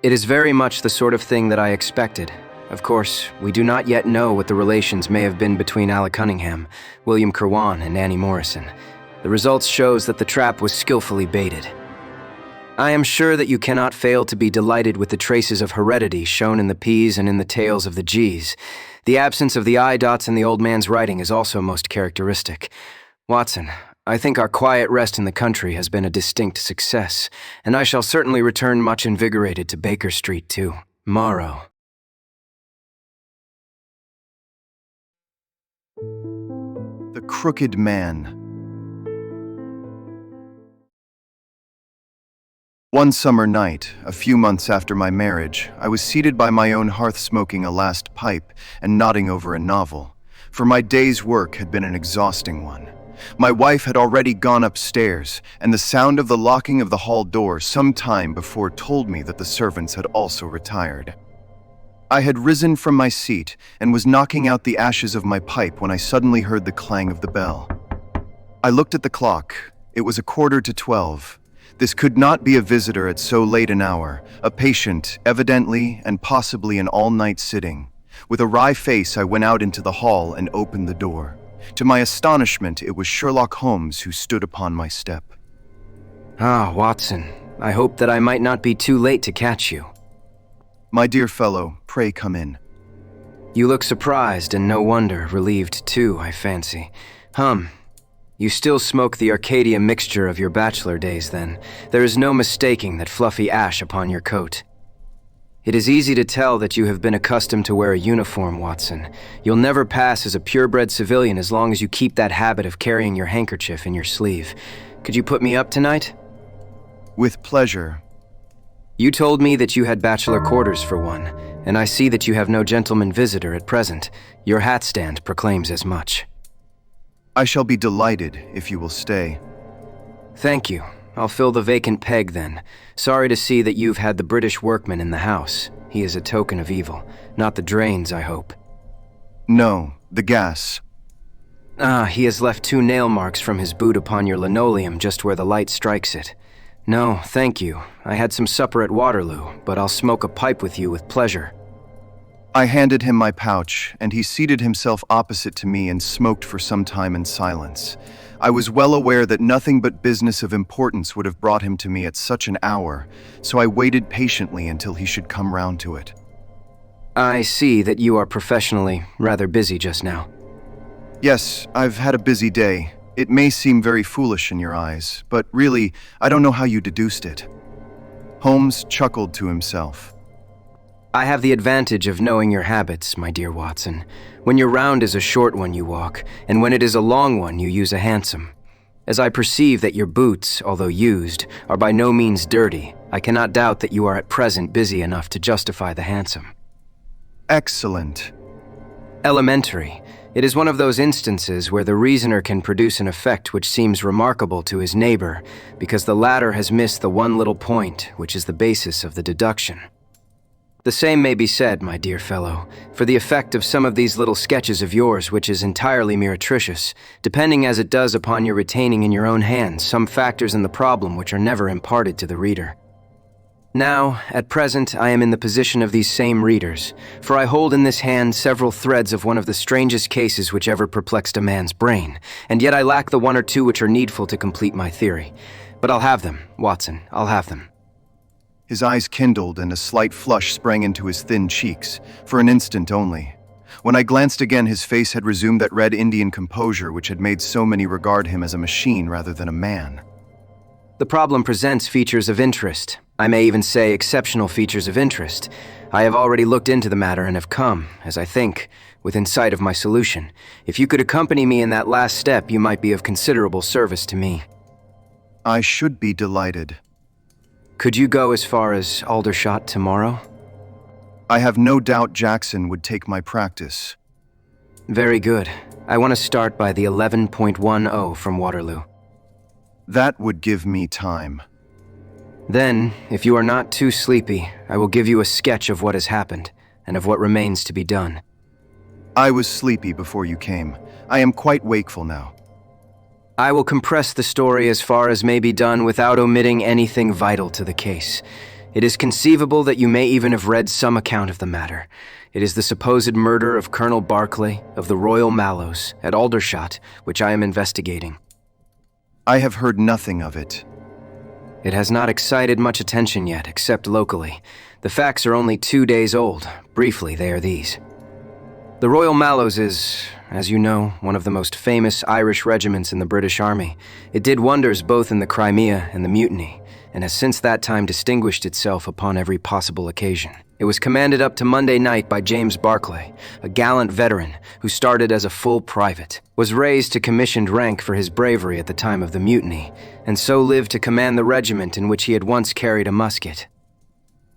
It is very much the sort of thing that I expected. Of course, we do not yet know what the relations may have been between Alec Cunningham, William Kirwan, and Annie Morrison. The results shows that the trap was skillfully baited. I am sure that you cannot fail to be delighted with the traces of heredity shown in the P's and in the tails of the G's. The absence of the I dots in the old man's writing is also most characteristic. Watson, I think our quiet rest in the country has been a distinct success, and I shall certainly return much invigorated to Baker Street tomorrow. The Crooked Man. One summer night, a few months after my marriage, I was seated by my own hearth smoking a last pipe and nodding over a novel, for my day's work had been an exhausting one. My wife had already gone upstairs, and the sound of the locking of the hall door some time before told me that the servants had also retired. I had risen from my seat and was knocking out the ashes of my pipe when I suddenly heard the clang of the bell. I looked at the clock. It was 11:45. This could not be a visitor at so late an hour, a patient, evidently and possibly an all-night sitting. With a wry face, I went out into the hall and opened the door. To my astonishment, it was Sherlock Holmes who stood upon my step. Ah, Watson, I hoped that I might not be too late to catch you. My dear fellow, pray come in. You look surprised, and no wonder, relieved too, I fancy. You still smoke the Arcadia mixture of your bachelor days, then. There is no mistaking that fluffy ash upon your coat. It is easy to tell that you have been accustomed to wear a uniform, Watson. You'll never pass as a purebred civilian as long as you keep that habit of carrying your handkerchief in your sleeve. Could you put me up tonight? With pleasure. You told me that you had bachelor quarters for one, and I see that you have no gentleman visitor at present. Your hat stand proclaims as much. I shall be delighted if you will stay. Thank you. I'll fill the vacant peg then. Sorry to see that you've had the British workman in the house. He is a token of evil. Not the drains, I hope. No, the gas. Ah, he has left 2 nail marks from his boot upon your linoleum just where the light strikes it. No, thank you. I had some supper at Waterloo, but I'll smoke a pipe with you with pleasure. I handed him my pouch, and he seated himself opposite to me and smoked for some time in silence. I was well aware that nothing but business of importance would have brought him to me at such an hour, so I waited patiently until he should come round to it. I see that you are professionally rather busy just now. Yes, I've had a busy day. It may seem very foolish in your eyes, but really, I don't know how you deduced it. Holmes chuckled to himself. I have the advantage of knowing your habits, my dear Watson. When your round is a short one, you walk, and when it is a long one, you use a hansom. As I perceive that your boots, although used, are by no means dirty, I cannot doubt that you are at present busy enough to justify the hansom. Excellent. Elementary. It is one of those instances where the reasoner can produce an effect which seems remarkable to his neighbor, because the latter has missed the one little point which is the basis of the deduction. The same may be said, my dear fellow, for the effect of some of these little sketches of yours, which is entirely meretricious, depending as it does upon your retaining in your own hands some factors in the problem which are never imparted to the reader. Now, at present, I am in the position of these same readers, for I hold in this hand several threads of one of the strangest cases which ever perplexed a man's brain, and yet I lack the one or two which are needful to complete my theory. But I'll have them, Watson, I'll have them. His eyes kindled and a slight flush sprang into his thin cheeks, for an instant only. When I glanced again, his face had resumed that red Indian composure which had made so many regard him as a machine rather than a man. The problem presents features of interest. I may even say exceptional features of interest. I have already looked into the matter and have come, as I think, within sight of my solution. If you could accompany me in that last step, you might be of considerable service to me. I should be delighted. Could you go as far as Aldershot tomorrow? I have no doubt Jackson would take my practice. Very good. I want to start by the 11.10 from Waterloo. That would give me time. Then, if you are not too sleepy, I will give you a sketch of what has happened, and of what remains to be done. I was sleepy before you came. I am quite wakeful now. I will compress the story as far as may be done without omitting anything vital to the case. It is conceivable that you may even have read some account of the matter. It is the supposed murder of Colonel Barclay of the Royal Mallows at Aldershot, which I am investigating. I have heard nothing of it. It has not excited much attention yet, except locally. The facts are only 2 days old. Briefly, they are these. The Royal Mallows is, as you know, one of the most famous Irish regiments in the British Army. It did wonders both in the Crimea and the Mutiny, and has since that time distinguished itself upon every possible occasion. It was commanded up to Monday night by James Barclay, a gallant veteran who started as a full private, was raised to commissioned rank for his bravery at the time of the Mutiny, and so lived to command the regiment in which he had once carried a musket.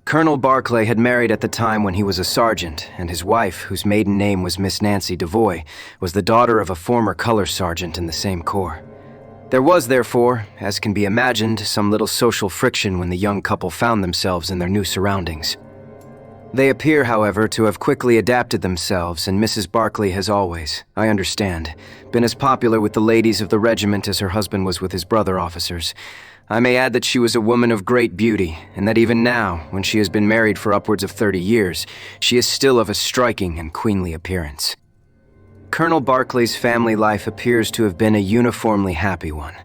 Colonel Barclay had married at the time when he was a sergeant, and his wife, whose maiden name was Miss Nancy Devoy, was the daughter of a former color sergeant in the same corps. There was, therefore, as can be imagined, some little social friction when the young couple found themselves in their new surroundings. They appear, however, to have quickly adapted themselves, and Mrs. Barclay has always, I understand, been as popular with the ladies of the regiment as her husband was with his brother officers. I may add that she was a woman of great beauty, and that even now, when she has been married for upwards of 30 years, she is still of a striking and queenly appearance. Colonel Barclay's family life appears to have been a uniformly happy one.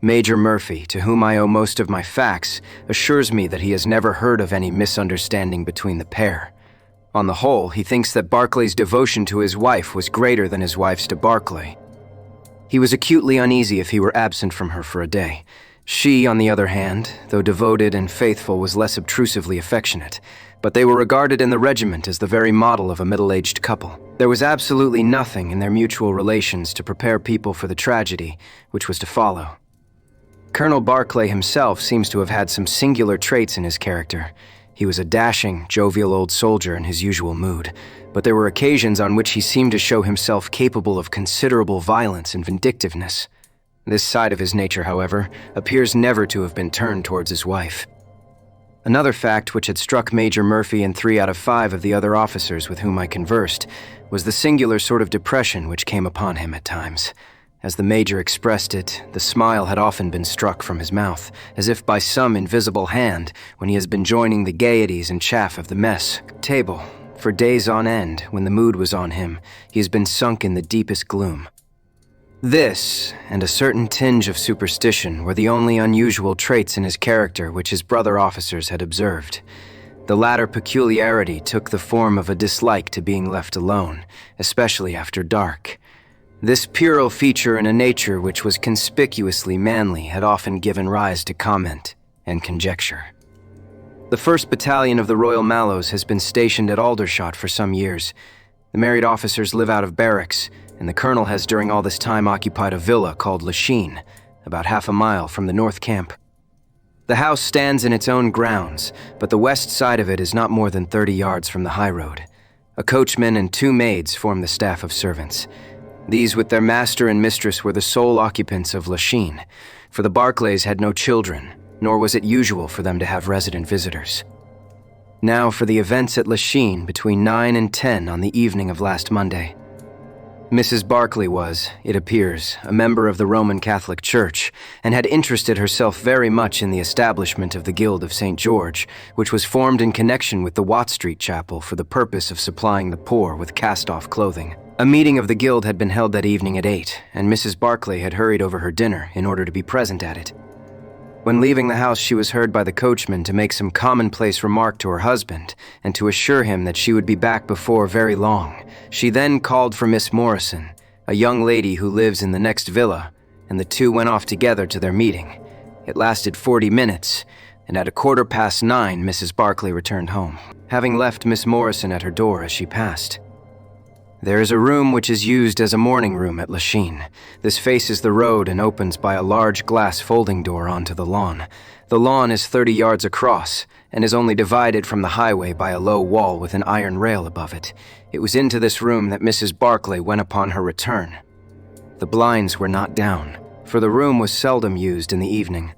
Major Murphy, to whom I owe most of my facts, assures me that he has never heard of any misunderstanding between the pair. On the whole, he thinks that Barclay's devotion to his wife was greater than his wife's to Barclay. He was acutely uneasy if he were absent from her for a day. She, on the other hand, though devoted and faithful, was less obtrusively affectionate, but they were regarded in the regiment as the very model of a middle-aged couple. There was absolutely nothing in their mutual relations to prepare people for the tragedy which was to follow. Colonel Barclay himself seems to have had some singular traits in his character. He was a dashing, jovial old soldier in his usual mood, but there were occasions on which he seemed to show himself capable of considerable violence and vindictiveness. This side of his nature, however, appears never to have been turned towards his wife. Another fact which had struck Major Murphy and 3 out of 5 of the other officers with whom I conversed was the singular sort of depression which came upon him at times. As the Major expressed it, the smile had often been struck from his mouth, as if by some invisible hand, when he has been joining the gaieties and chaff of the mess table. For days on end, when the mood was on him, he has been sunk in the deepest gloom. This, and a certain tinge of superstition, were the only unusual traits in his character which his brother officers had observed. The latter peculiarity took the form of a dislike to being left alone, especially after dark. This puerile feature in a nature which was conspicuously manly had often given rise to comment and conjecture. The 1st Battalion of the Royal Mallows has been stationed at Aldershot for some years. The married officers live out of barracks, and the colonel has during all this time occupied a villa called Lachine, about half a mile from the North Camp. The house stands in its own grounds, but the west side of it is not more than 30 yards from the high road. A coachman and 2 maids formed the staff of servants. These, with their master and mistress, were the sole occupants of Lachine, for the Barclays had no children, nor was it usual for them to have resident visitors. Now for the events at Lachine between 9 and 10 on the evening of last Monday. Mrs. Barclay was, it appears, a member of the Roman Catholic Church, and had interested herself very much in the establishment of the Guild of St. George, which was formed in connection with the Watt Street Chapel for the purpose of supplying the poor with cast-off clothing. A meeting of the Guild had been held that evening at 8, and Mrs. Barclay had hurried over her dinner in order to be present at it. When leaving the house, she was heard by the coachman to make some commonplace remark to her husband, and to assure him that she would be back before very long. She then called for Miss Morrison, a young lady who lives in the next villa, and the two went off together to their meeting. It lasted 40 minutes, and at 9:15, Mrs. Barclay returned home, having left Miss Morrison at her door as she passed. There is a room which is used as a morning room at Lachine. This faces the road and opens by a large glass folding door onto the lawn. The lawn is 30 yards across and is only divided from the highway by a low wall with an iron rail above it. It was into this room that Mrs. Barclay went upon her return. The blinds were not down, for the room was seldom used in the evening.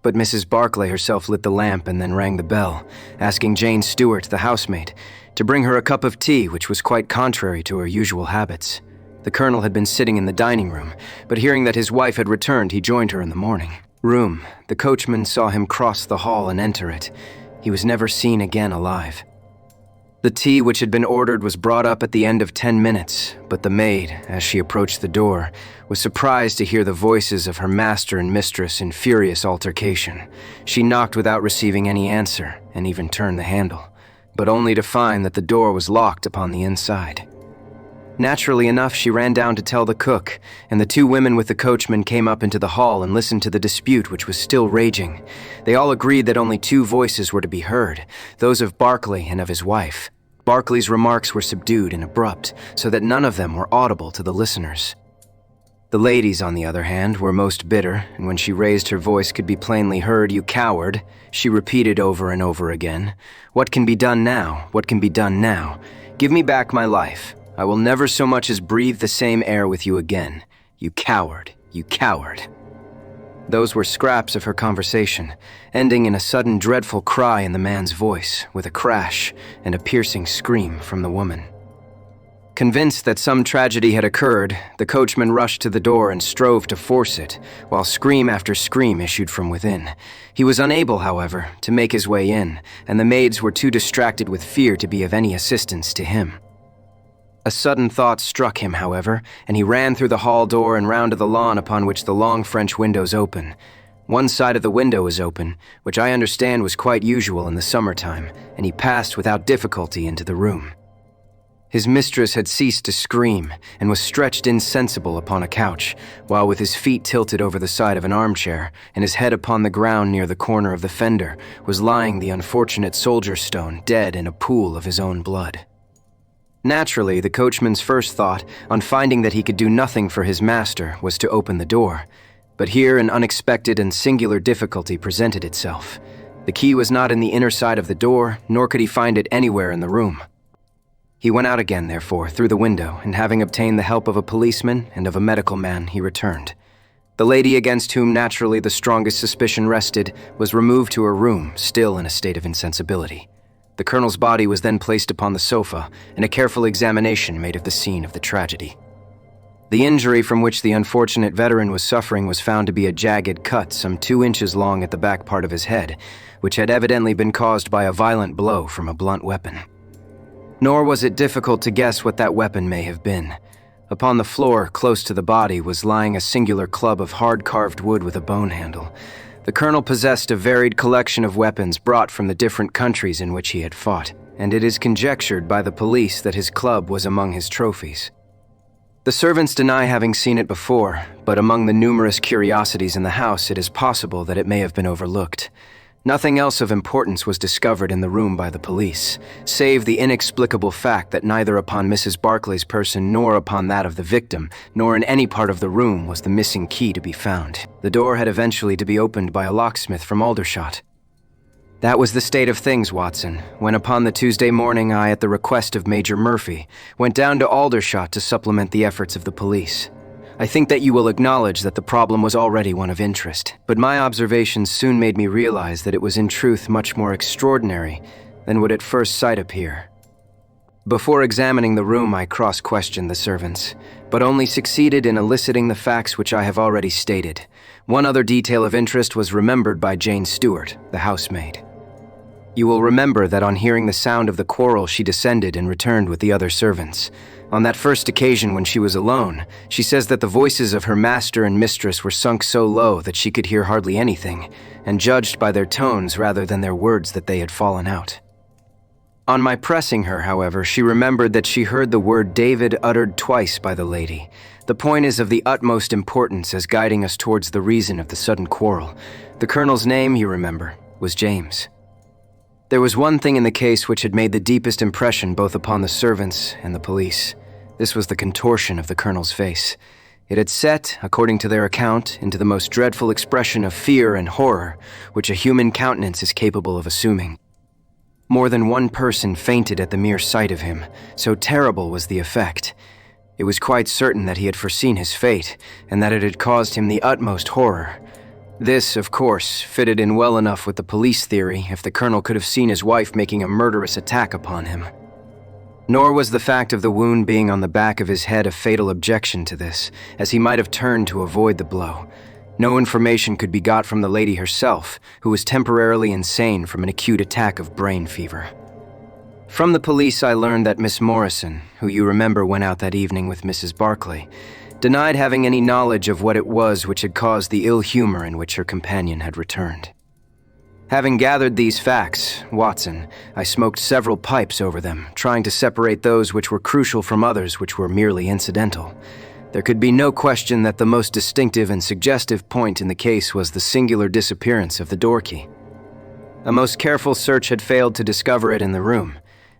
But Mrs. Barclay herself lit the lamp and then rang the bell, asking Jane Stewart, the housemaid, to bring her a cup of tea, which was quite contrary to her usual habits. The colonel had been sitting in the dining room, but hearing that his wife had returned, he joined her in the morning room. The coachman saw him cross the hall and enter it. He was never seen again alive. The tea which had been ordered was brought up at the end of 10 minutes, but the maid, as she approached the door, was surprised to hear the voices of her master and mistress in furious altercation. She knocked without receiving any answer, and even turned the handle, but only to find that the door was locked upon the inside. Naturally enough, she ran down to tell the cook, and the 2 women with the coachman came up into the hall and listened to the dispute which was still raging. They all agreed that only 2 voices were to be heard, those of Barclay and of his wife. Barclay's remarks were subdued and abrupt, so that none of them were audible to the listeners. The ladies, on the other hand, were most bitter, and when she raised her voice could be plainly heard, "You coward," she repeated over and over again. "What can be done now? What can be done now? Give me back my life. I will never so much as breathe the same air with you again. You coward, you coward." Those were scraps of her conversation, ending in a sudden dreadful cry in the man's voice, with a crash and a piercing scream from the woman. Convinced that some tragedy had occurred, the coachman rushed to the door and strove to force it, while scream after scream issued from within. He was unable, however, to make his way in, and the maids were too distracted with fear to be of any assistance to him. A sudden thought struck him, however, and he ran through the hall door and round to the lawn upon which the long French windows open. One side of the window was open, which I understand was quite usual in the summertime, and he passed without difficulty into the room. His mistress had ceased to scream and was stretched insensible upon a couch, while with his feet tilted over the side of an armchair and his head upon the ground near the corner of the fender was lying the unfortunate soldier stone dead in a pool of his own blood. Naturally, the coachman's first thought, on finding that he could do nothing for his master, was to open the door. But here an unexpected and singular difficulty presented itself. The key was not in the inner side of the door, nor could he find it anywhere in the room. He went out again, therefore, through the window, and having obtained the help of a policeman and of a medical man, he returned. The lady against whom naturally the strongest suspicion rested was removed to her room, still in a state of insensibility. The colonel's body was then placed upon the sofa, and a careful examination made of the scene of the tragedy. The injury from which the unfortunate veteran was suffering was found to be a jagged cut some 2 inches long at the back part of his head, which had evidently been caused by a violent blow from a blunt weapon. Nor was it difficult to guess what that weapon may have been. Upon the floor, close to the body, was lying a singular club of hard-carved wood with a bone handle. The colonel possessed a varied collection of weapons brought from the different countries in which he had fought, and it is conjectured by the police that his club was among his trophies. The servants deny having seen it before, but among the numerous curiosities in the house, it is possible that it may have been overlooked. Nothing else of importance was discovered in the room by the police, save the inexplicable fact that neither upon Mrs. Barclay's person nor upon that of the victim, nor in any part of the room was the missing key to be found. The door had eventually to be opened by a locksmith from Aldershot. That was the state of things, Watson, when upon the Tuesday morning I, at the request of Major Murphy, went down to Aldershot to supplement the efforts of the police. I think that you will acknowledge that the problem was already one of interest, but my observations soon made me realize that it was in truth much more extraordinary than would at first sight appear. Before examining the room, I cross-questioned the servants, but only succeeded in eliciting the facts which I have already stated. One other detail of interest was remembered by Jane Stewart, the housemaid. You will remember that on hearing the sound of the quarrel, she descended and returned with the other servants. On that first occasion when she was alone, she says that the voices of her master and mistress were sunk so low that she could hear hardly anything, and judged by their tones rather than their words that they had fallen out. On my pressing her, however, she remembered that she heard the word David uttered twice by the lady. The point is of the utmost importance as guiding us towards the reason of the sudden quarrel. The colonel's name, you remember, was James. There was one thing in the case which had made the deepest impression both upon the servants and the police. This was the contortion of the colonel's face. It had set, according to their account, into the most dreadful expression of fear and horror which a human countenance is capable of assuming. More than one person fainted at the mere sight of him, so terrible was the effect. It was quite certain that he had foreseen his fate, and that it had caused him the utmost horror. This, of course, fitted in well enough with the police theory if the colonel could have seen his wife making a murderous attack upon him. Nor was the fact of the wound being on the back of his head a fatal objection to this, as he might have turned to avoid the blow. No information could be got from the lady herself, who was temporarily insane from an acute attack of brain fever. From the police I learned that Miss Morrison, who you remember went out that evening with Mrs. Barclay, denied having any knowledge of what it was which had caused the ill humor in which her companion had returned. Having gathered these facts, Watson, I smoked several pipes over them, trying to separate those which were crucial from others which were merely incidental. There could be no question that the most distinctive and suggestive point in the case was the singular disappearance of the door key. A most careful search had failed to discover it in the room,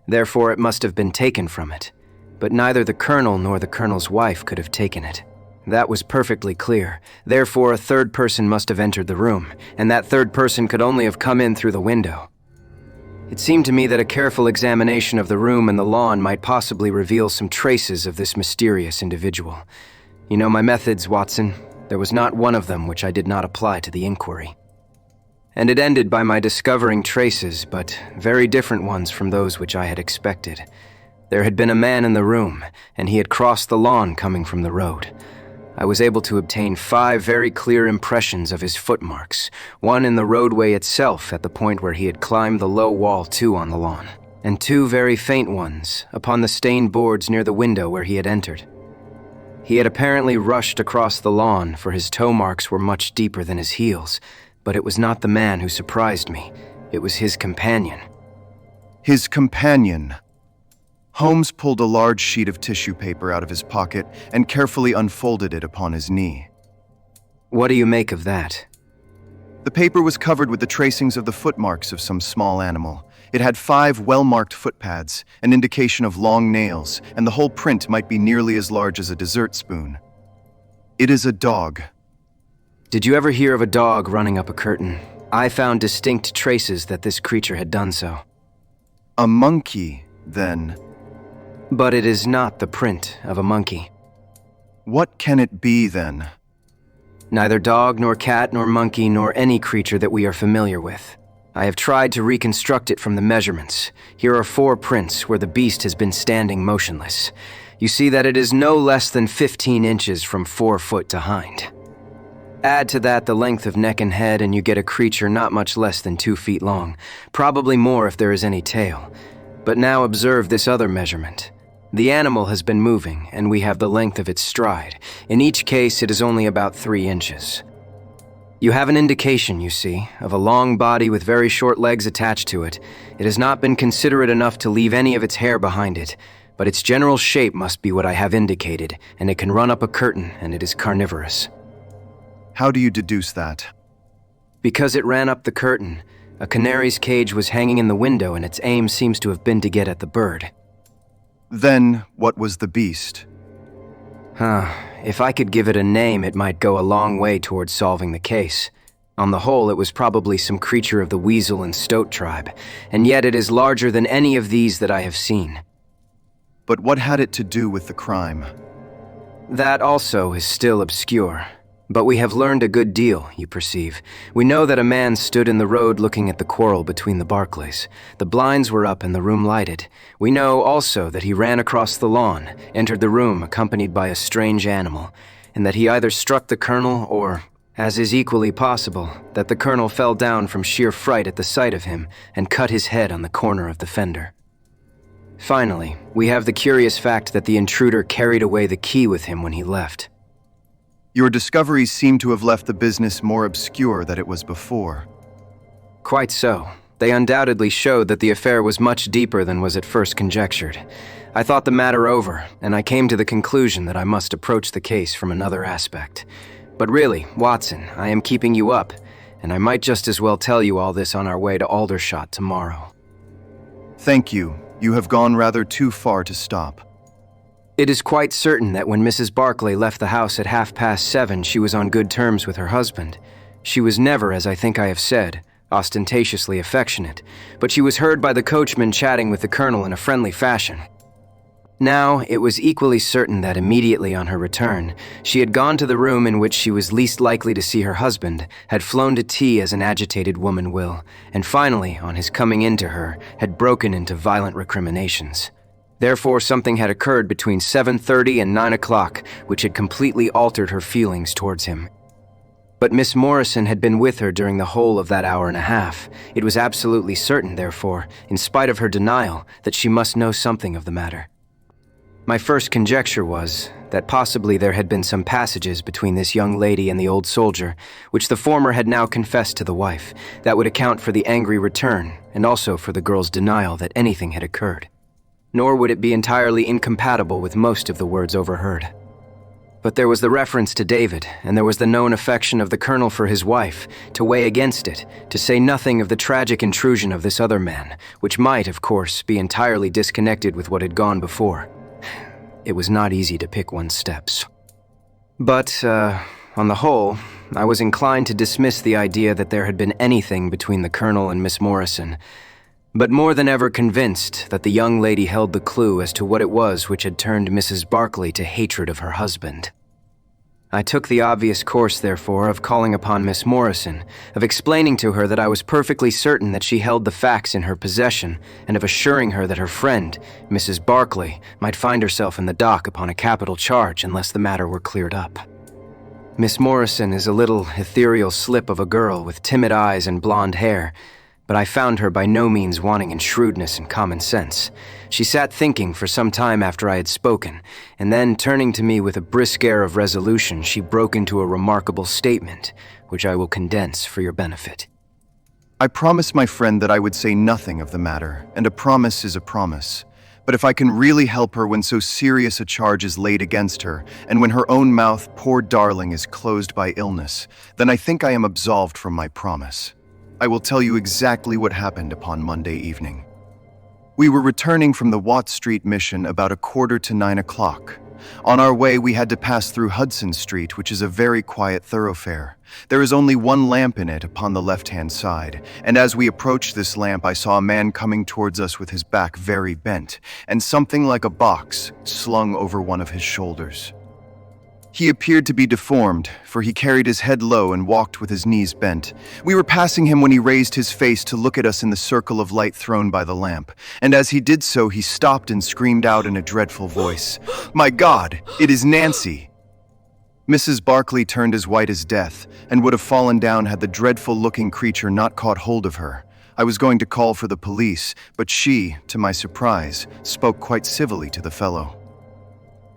therefore it must have been taken from it. But neither the colonel nor the colonel's wife could have taken it. That was perfectly clear. Therefore, a third person must have entered the room, and that third person could only have come in through the window. It seemed to me that a careful examination of the room and the lawn might possibly reveal some traces of this mysterious individual. You know my methods, Watson. There was not one of them which I did not apply to the inquiry. And it ended by my discovering traces, but very different ones from those which I had expected. There had been a man in the room, and he had crossed the lawn coming from the road. I was able to obtain 5 very clear impressions of his footmarks, one in the roadway itself at the point where he had climbed the low wall 2 on the lawn, and 2 very faint ones upon the stained boards near the window where he had entered. He had apparently rushed across the lawn, for his toe marks were much deeper than his heels, but it was not the man who surprised me. It was his companion. His companion. Holmes pulled a large sheet of tissue paper out of his pocket and carefully unfolded it upon his knee. What do you make of that? The paper was covered with the tracings of the footmarks of some small animal. It had 5 well-marked footpads, an indication of long nails, and the whole print might be nearly as large as a dessert spoon. It is a dog. Did you ever hear of a dog running up a curtain? I found distinct traces that this creature had done so. A monkey, then. But it is not the print of a monkey. What can it be, then? Neither dog, nor cat, nor monkey, nor any creature that we are familiar with. I have tried to reconstruct it from the measurements. Here are 4 prints where the beast has been standing motionless. You see that it is no less than 15 inches from 4 foot to hind. Add to that the length of neck and head, and you get a creature not much less than 2 feet long, probably more if there is any tail. But now observe this other measurement. The animal has been moving, and we have the length of its stride. In each case, it is only about 3 inches. You have an indication, you see, of a long body with very short legs attached to it. It has not been considerate enough to leave any of its hair behind it, but its general shape must be what I have indicated, and it can run up a curtain, and it is carnivorous. How do you deduce that? Because it ran up the curtain, a canary's cage was hanging in the window, and its aim seems to have been to get at the bird. Then, what was the beast? If I could give it a name, it might go a long way towards solving the case. On the whole, it was probably some creature of the weasel and stoat tribe, and yet it is larger than any of these that I have seen. But what had it to do with the crime? That also is still obscure. But we have learned a good deal, you perceive. We know that a man stood in the road looking at the quarrel between the Barclays. The blinds were up and the room lighted. We know also that he ran across the lawn, entered the room accompanied by a strange animal, and that he either struck the colonel or, as is equally possible, that the colonel fell down from sheer fright at the sight of him and cut his head on the corner of the fender. Finally, we have the curious fact that the intruder carried away the key with him when he left. Your discoveries seem to have left the business more obscure than it was before. Quite so. They undoubtedly showed that the affair was much deeper than was at first conjectured. I thought the matter over, and I came to the conclusion that I must approach the case from another aspect. But really, Watson, I am keeping you up, and I might just as well tell you all this on our way to Aldershot tomorrow. Thank you. You have gone rather too far to stop. It is quite certain that when Mrs. Barclay left the house at 7:30, she was on good terms with her husband. She was never, as I think I have said, ostentatiously affectionate, but she was heard by the coachman chatting with the colonel in a friendly fashion. Now, it was equally certain that immediately on her return, she had gone to the room in which she was least likely to see her husband, had flown to tea as an agitated woman will, and finally, on his coming in to her, had broken into violent recriminations. Therefore, something had occurred between 7:30 and 9 o'clock, which had completely altered her feelings towards him. But Miss Morrison had been with her during the whole of that hour and a half. It was absolutely certain, therefore, in spite of her denial, that she must know something of the matter. My first conjecture was that possibly there had been some passages between this young lady and the old soldier, which the former had now confessed to the wife, that would account for the angry return, and also for the girl's denial that anything had occurred. Nor would it be entirely incompatible with most of the words overheard. But there was the reference to David, and there was the known affection of the colonel for his wife, to weigh against it, to say nothing of the tragic intrusion of this other man, which might, of course, be entirely disconnected with what had gone before. It was not easy to pick one's steps. But, on the whole, I was inclined to dismiss the idea that there had been anything between the colonel and Miss Morrison, but more than ever convinced that the young lady held the clue as to what it was which had turned Mrs. Barclay to hatred of her husband. I took the obvious course, therefore, of calling upon Miss Morrison, of explaining to her that I was perfectly certain that she held the facts in her possession, and of assuring her that her friend, Mrs. Barclay, might find herself in the dock upon a capital charge unless the matter were cleared up. Miss Morrison is a little ethereal slip of a girl with timid eyes and blonde hair, but I found her by no means wanting in shrewdness and common sense. She sat thinking for some time after I had spoken, and then, turning to me with a brisk air of resolution, she broke into a remarkable statement, which I will condense for your benefit. I promised my friend that I would say nothing of the matter, and a promise is a promise. But if I can really help her when so serious a charge is laid against her, and when her own mouth, poor darling, is closed by illness, then I think I am absolved from my promise. I will tell you exactly what happened upon Monday evening. We were returning from the Watt Street mission about 9:15 o'clock. On our way, we had to pass through Hudson Street, which is a very quiet thoroughfare. There is only one lamp in it upon the left-hand side, and as we approached this lamp, I saw a man coming towards us with his back very bent, and something like a box slung over one of his shoulders. He appeared to be deformed, for he carried his head low and walked with his knees bent. We were passing him when he raised his face to look at us in the circle of light thrown by the lamp, and as he did so, he stopped and screamed out in a dreadful voice, "My God, it is Nancy!" Mrs. Barclay turned as white as death, and would have fallen down had the dreadful-looking creature not caught hold of her. I was going to call for the police, but she, to my surprise, spoke quite civilly to the fellow.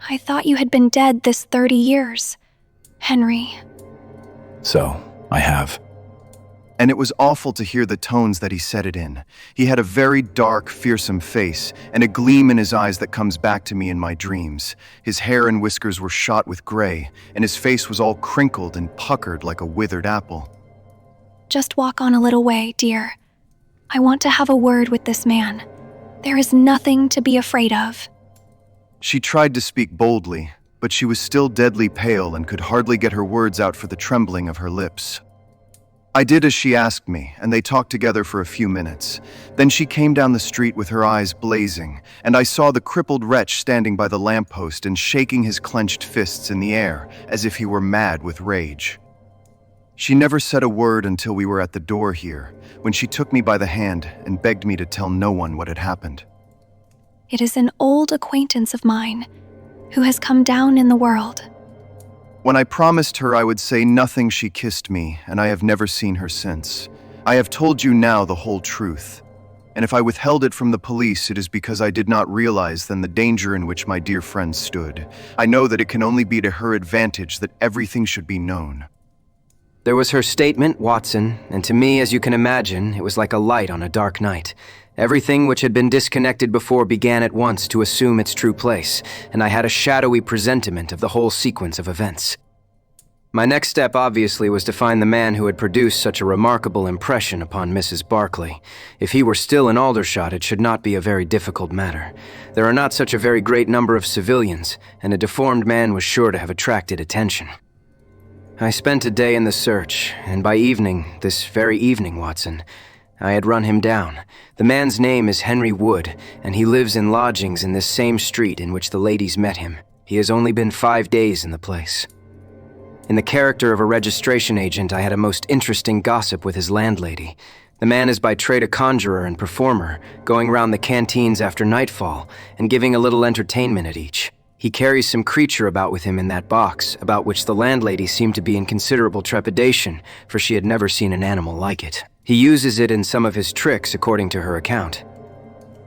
I thought you had been dead this 30 years. Henry. So, I have. And it was awful to hear the tones that he said it in. He had a very dark, fearsome face, and a gleam in his eyes that comes back to me in my dreams. His hair and whiskers were shot with gray, and his face was all crinkled and puckered like a withered apple. Just walk on a little way, dear. I want to have a word with this man. There is nothing to be afraid of. She tried to speak boldly, but she was still deadly pale and could hardly get her words out for the trembling of her lips. I did as she asked me, and they talked together for a few minutes. Then she came down the street with her eyes blazing, and I saw the crippled wretch standing by the lamppost and shaking his clenched fists in the air, as if he were mad with rage. She never said a word until we were at the door here, when she took me by the hand and begged me to tell no one what had happened. It is an old acquaintance of mine who has come down in the world. When I promised her I would say nothing, she kissed me, and I have never seen her since. I have told you now the whole truth, and if I withheld it from the police, it is because I did not realize then the danger in which my dear friend stood. I know that it can only be to her advantage that everything should be known. There was her statement, Watson, and to me, as you can imagine, it was like a light on a dark night. Everything which had been disconnected before began at once to assume its true place, and I had a shadowy presentiment of the whole sequence of events. My next step, obviously, was to find the man who had produced such a remarkable impression upon Mrs. Barclay. If he were still in Aldershot, it should not be a very difficult matter. There are not such a very great number of civilians, and a deformed man was sure to have attracted attention. I spent a day in the search, and by evening, this very evening, Watson, I had run him down. The man's name is Henry Wood, and he lives in lodgings in this same street in which the ladies met him. He has only been 5 days in the place. In the character of a registration agent, I had a most interesting gossip with his landlady. The man is by trade a conjurer and performer, going round the canteens after nightfall and giving a little entertainment at each. He carries some creature about with him in that box, about which the landlady seemed to be in considerable trepidation, for she had never seen an animal like it. He uses it in some of his tricks, according to her account.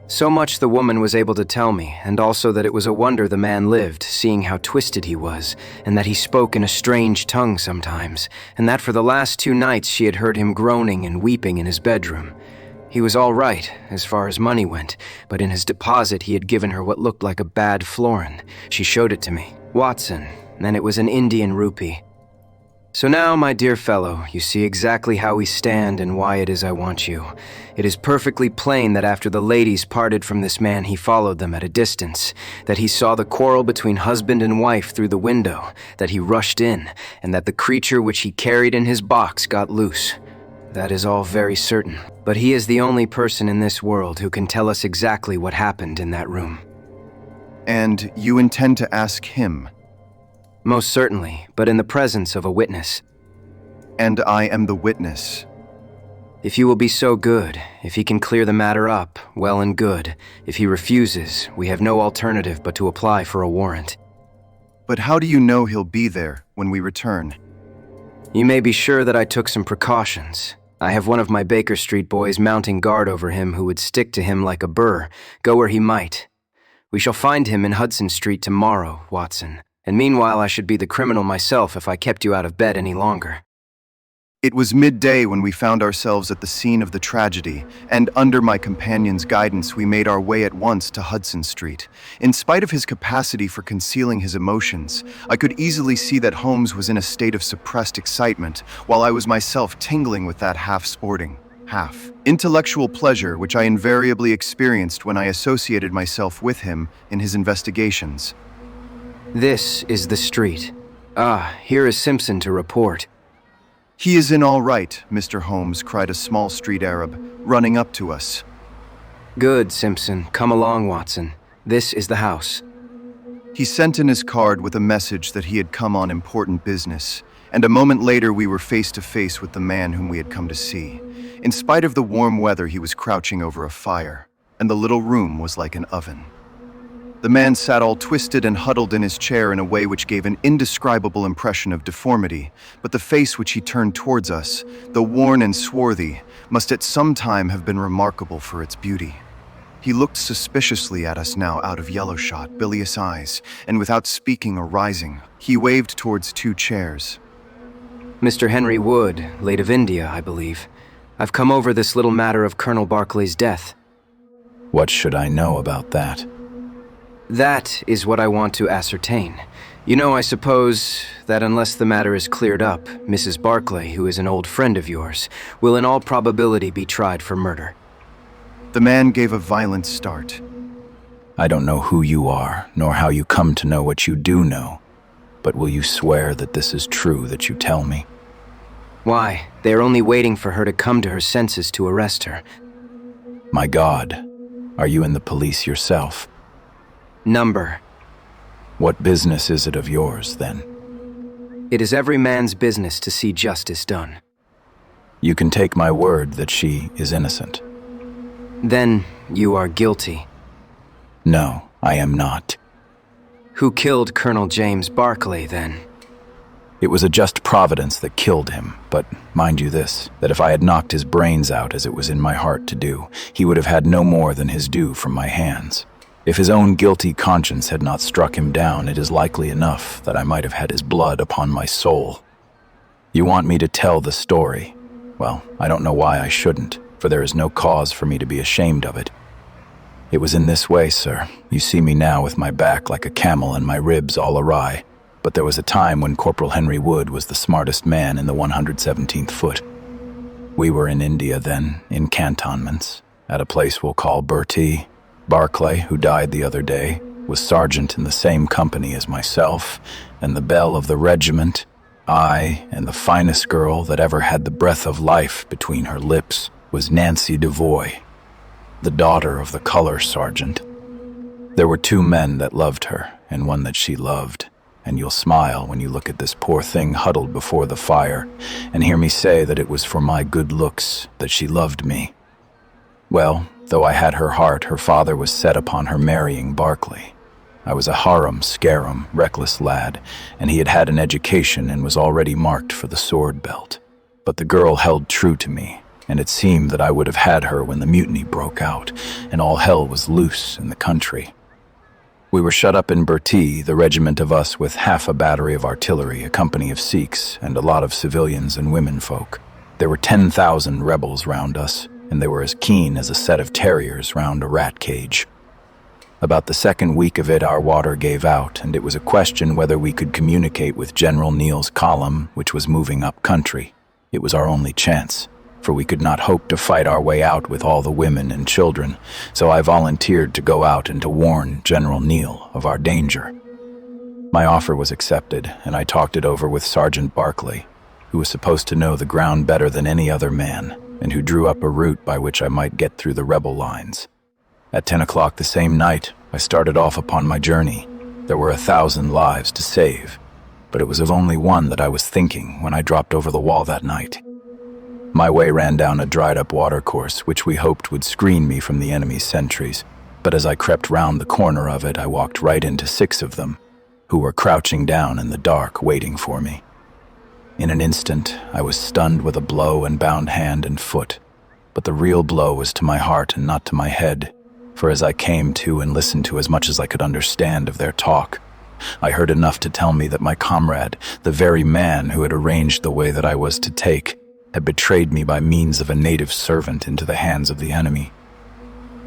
So much the woman was able to tell me, and also that it was a wonder the man lived, seeing how twisted he was, and that he spoke in a strange tongue sometimes, and that for the last 2 nights she had heard him groaning and weeping in his bedroom. He was all right, as far as money went, but in his deposit he had given her what looked like a bad florin. She showed it to me. Watson, and it was an Indian rupee. So now, my dear fellow, you see exactly how we stand and why it is I want you. It is perfectly plain that after the ladies parted from this man, he followed them at a distance, that he saw the quarrel between husband and wife through the window, that he rushed in, and that the creature which he carried in his box got loose. That is all very certain, but he is the only person in this world who can tell us exactly what happened in that room. And you intend to ask him? Most certainly, but in the presence of a witness. And I am the witness. If you will be so good, if he can clear the matter up, well and good. If he refuses, we have no alternative but to apply for a warrant. But how do you know he'll be there when we return? You may be sure that I took some precautions. I have one of my Baker Street boys mounting guard over him who would stick to him like a burr, go where he might. We shall find him in Hudson Street tomorrow, Watson. And meanwhile, I should be the criminal myself if I kept you out of bed any longer. It was midday when we found ourselves at the scene of the tragedy, and under my companion's guidance, we made our way at once to Hudson Street. In spite of his capacity for concealing his emotions, I could easily see that Holmes was in a state of suppressed excitement, while I was myself tingling with that half-sporting, half-intellectual pleasure which I invariably experienced when I associated myself with him in his investigations. This is the street. Ah, here is Simpson to report. He is in all right, Mr. Holmes, cried a small street Arab, running up to us. Good, Simpson. Come along, Watson. This is the house. He sent in his card with a message that he had come on important business, and a moment later we were face to face with the man whom we had come to see. In spite of the warm weather, he was crouching over a fire, and the little room was like an oven. The man sat all twisted and huddled in his chair in a way which gave an indescribable impression of deformity, but the face which he turned towards us, though worn and swarthy, must at some time have been remarkable for its beauty. He looked suspiciously at us now out of yellow-shot, bilious eyes, and without speaking or rising, he waved towards 2 chairs. Mr. Henry Wood, late of India, I believe. I've come over this little matter of Colonel Barclay's death. What should I know about that? That is what I want to ascertain. You know, I suppose that unless the matter is cleared up, Mrs. Barclay, who is an old friend of yours, will in all probability be tried for murder. The man gave a violent start. I don't know who you are, nor how you come to know what you do know, but will you swear that this is true that you tell me? Why? They are only waiting for her to come to her senses to arrest her. My God, are you in the police yourself? Number. What business is it of yours, then? It is every man's business to see justice done. You can take my word that she is innocent. Then you are guilty. No, I am not. Who killed Colonel James Barclay, then? It was a just providence that killed him, but mind you this, that if I had knocked his brains out as it was in my heart to do, he would have had no more than his due from my hands. If his own guilty conscience had not struck him down, it is likely enough that I might have had his blood upon my soul. You want me to tell the story? Well, I don't know why I shouldn't, for there is no cause for me to be ashamed of it. It was in this way, sir. You see me now with my back like a camel and my ribs all awry. But there was a time when Corporal Henry Wood was the smartest man in the 117th Foot. We were in India then, in cantonments, at a place we'll call Bertie. Barclay, who died the other day, was sergeant in the same company as myself, and the belle of the regiment, I, and the finest girl that ever had the breath of life between her lips, was Nancy Devoy, the daughter of the color sergeant. There were two men that loved her, and one that she loved. And you'll smile when you look at this poor thing huddled before the fire and hear me say that it was for my good looks that she loved me. Well, though I had her heart, her father was set upon her marrying Barclay. I was a harum-scarum, reckless lad, and he had had an education and was already marked for the sword belt. But the girl held true to me, and it seemed that I would have had her when the mutiny broke out, and all hell was loose in the country. We were shut up in Bertie, the regiment of us with half a battery of artillery, a company of Sikhs, and a lot of civilians and womenfolk. There were 10,000 rebels round us, and they were as keen as a set of terriers round a rat cage. About the second week of it, our water gave out, and it was a question whether we could communicate with General Neal's column, which was moving up country. It was our only chance, for we could not hope to fight our way out with all the women and children, so I volunteered to go out and to warn General Neal of our danger. My offer was accepted, and I talked it over with Sergeant Barclay, who was supposed to know the ground better than any other man, and who drew up a route by which I might get through the rebel lines. At 10 o'clock the same night, I started off upon my journey. There were 1,000 lives to save, but it was of only one that I was thinking when I dropped over the wall that night. My way ran down a dried-up watercourse, which we hoped would screen me from the enemy's sentries, but as I crept round the corner of it, I walked right into 6 of them, who were crouching down in the dark, waiting for me. In an instant, I was stunned with a blow and bound hand and foot, but the real blow was to my heart and not to my head, for as I came to and listened to as much as I could understand of their talk, I heard enough to tell me that my comrade, the very man who had arranged the way that I was to take, had betrayed me by means of a native servant into the hands of the enemy.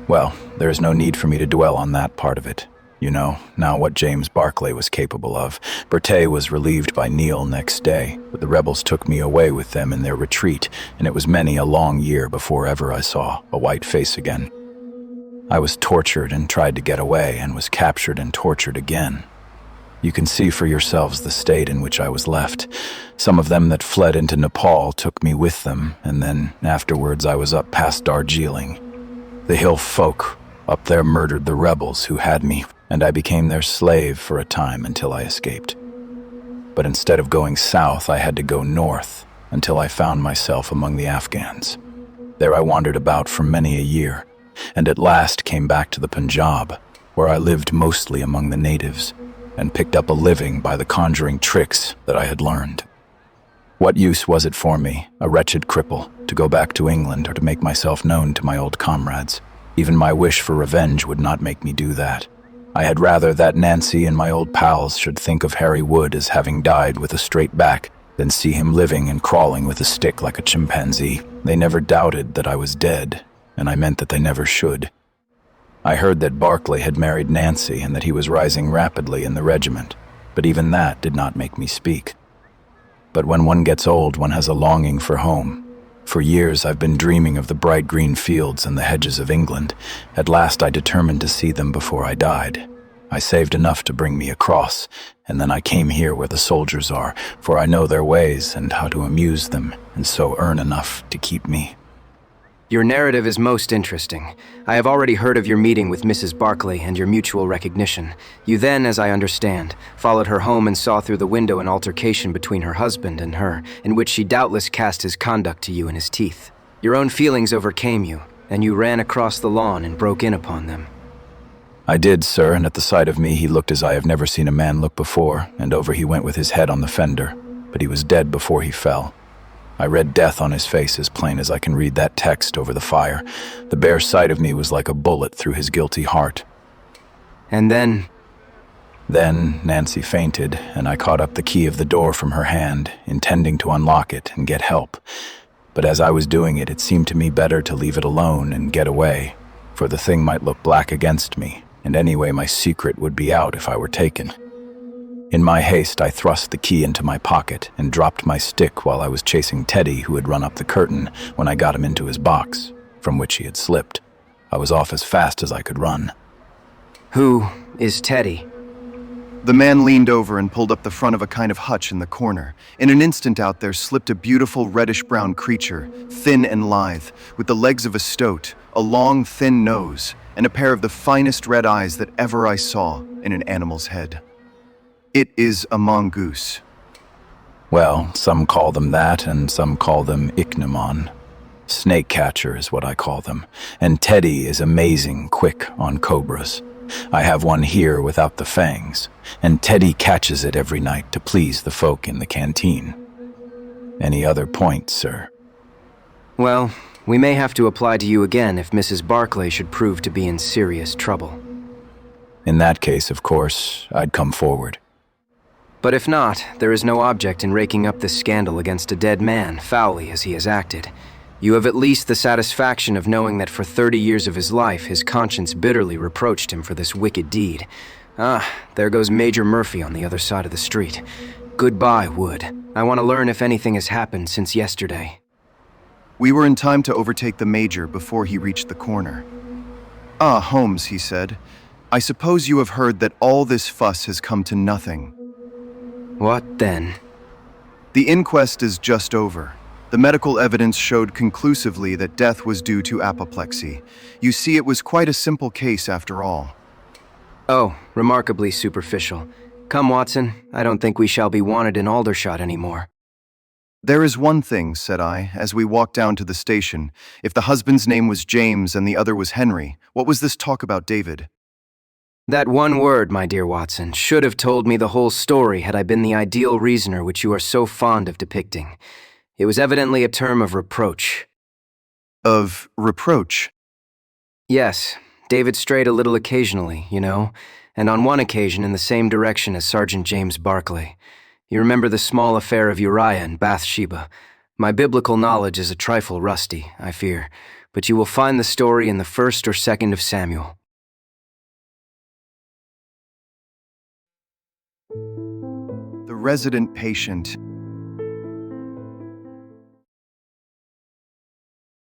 Well, there is no need for me to dwell on that part of it. You know now what James Barclay was capable of. Berthet was relieved by Neal next day, but the rebels took me away with them in their retreat, and it was many a long year before ever I saw a white face again. I was tortured and tried to get away, and was captured and tortured again. You can see for yourselves the state in which I was left. Some of them that fled into Nepal took me with them, and then afterwards I was up past Darjeeling. The hill folk up there murdered the rebels who had me, and I became their slave for a time until I escaped. But instead of going south, I had to go north until I found myself among the Afghans. There I wandered about for many a year, and at last came back to the Punjab, where I lived mostly among the natives, and picked up a living by the conjuring tricks that I had learned. What use was it for me, a wretched cripple, to go back to England or to make myself known to my old comrades? Even my wish for revenge would not make me do that. I had rather that Nancy and my old pals should think of Harry Wood as having died with a straight back than see him living and crawling with a stick like a chimpanzee. They never doubted that I was dead, and I meant that they never should. I heard that Barclay had married Nancy and that he was rising rapidly in the regiment, but even that did not make me speak. But when one gets old, one has a longing for home. For years I've been dreaming of the bright green fields and the hedges of England. At last I determined to see them before I died. I saved enough to bring me across, and then I came here where the soldiers are, for I know their ways and how to amuse them, and so earn enough to keep me. Your narrative is most interesting. I have already heard of your meeting with Mrs. Barclay and your mutual recognition. You then, as I understand, followed her home and saw through the window an altercation between her husband and her, in which she doubtless cast his conduct to you in his teeth. Your own feelings overcame you, and you ran across the lawn and broke in upon them. I did, sir, and at the sight of me he looked as I have never seen a man look before, and over he went with his head on the fender, but he was dead before he fell. I read death on his face as plain as I can read that text over the fire. The bare sight of me was like a bullet through his guilty heart. And then? Then Nancy fainted, and I caught up the key of the door from her hand, intending to unlock it and get help. But as I was doing it, it seemed to me better to leave it alone and get away, for the thing might look black against me, and anyway my secret would be out if I were taken. In my haste, I thrust the key into my pocket and dropped my stick while I was chasing Teddy, who had run up the curtain when I got him into his box, from which he had slipped. I was off as fast as I could run. Who is Teddy? The man leaned over and pulled up the front of a kind of hutch in the corner. In an instant out there slipped a beautiful reddish-brown creature, thin and lithe, with the legs of a stoat, a long, thin nose, and a pair of the finest red eyes that ever I saw in an animal's head. It is a mongoose. Well, some call them that, and some call them ichneumon. Snake catcher is what I call them, and Teddy is amazing quick on cobras. I have one here without the fangs, and Teddy catches it every night to please the folk in the canteen. Any other points, sir? Well, we may have to apply to you again if Mrs. Barclay should prove to be in serious trouble. In that case, of course, I'd come forward. But if not, there is no object in raking up this scandal against a dead man, foully as he has acted. You have at least the satisfaction of knowing that for 30 years of his life, his conscience bitterly reproached him for this wicked deed. Ah, there goes Major Murphy on the other side of the street. Goodbye, Wood. I want to learn if anything has happened since yesterday. We were in time to overtake the Major before he reached the corner. "Ah, Holmes," he said, "I suppose you have heard that all this fuss has come to nothing." What then? The inquest is just over. The medical evidence showed conclusively that death was due to apoplexy. You see, it was quite a simple case after all. Oh, remarkably superficial. Come, Watson, I don't think we shall be wanted in Aldershot anymore. "There is one thing," said I, as we walked down to the station. "If the husband's name was James and the other was Henry, what was this talk about David?" That one word, my dear Watson, should have told me the whole story had I been the ideal reasoner which you are so fond of depicting. It was evidently a term of reproach. Of reproach? Yes, David strayed a little occasionally, you know, and on one occasion in the same direction as Sergeant James Barclay. You remember the small affair of Uriah and Bathsheba. My biblical knowledge is a trifle rusty, I fear, but you will find the story in the 1st or 2nd of Samuel. The resident patient.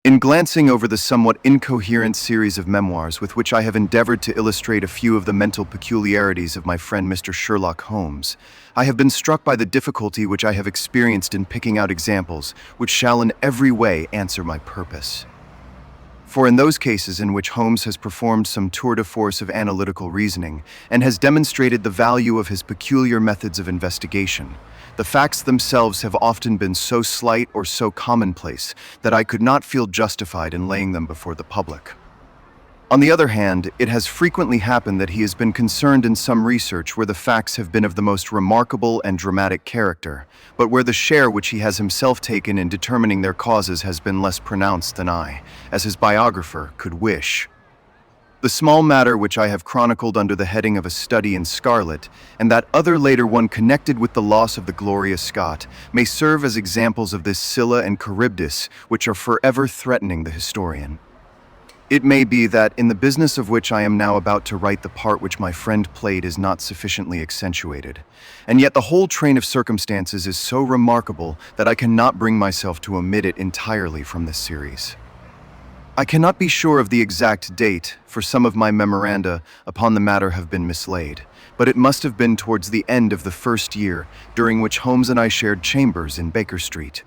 In glancing over the somewhat incoherent series of memoirs with which I have endeavored to illustrate a few of the mental peculiarities of my friend Mr. Sherlock Holmes, I have been struck by the difficulty which I have experienced in picking out examples which shall in every way answer my purpose. For in those cases in which Holmes has performed some tour de force of analytical reasoning and has demonstrated the value of his peculiar methods of investigation, the facts themselves have often been so slight or so commonplace that I could not feel justified in laying them before the public. On the other hand, it has frequently happened that he has been concerned in some research where the facts have been of the most remarkable and dramatic character, but where the share which he has himself taken in determining their causes has been less pronounced than I, as his biographer, could wish. The small matter which I have chronicled under the heading of A Study in Scarlet, and that other later one connected with the loss of the Gloria Scott, may serve as examples of this Scylla and Charybdis which are forever threatening the historian. It may be that in the business of which I am now about to write the part which my friend played is not sufficiently accentuated, and yet the whole train of circumstances is so remarkable that I cannot bring myself to omit it entirely from this series. I cannot be sure of the exact date, for some of my memoranda upon the matter have been mislaid, but it must have been towards the end of the first year, during which Holmes and I shared chambers in Baker Street.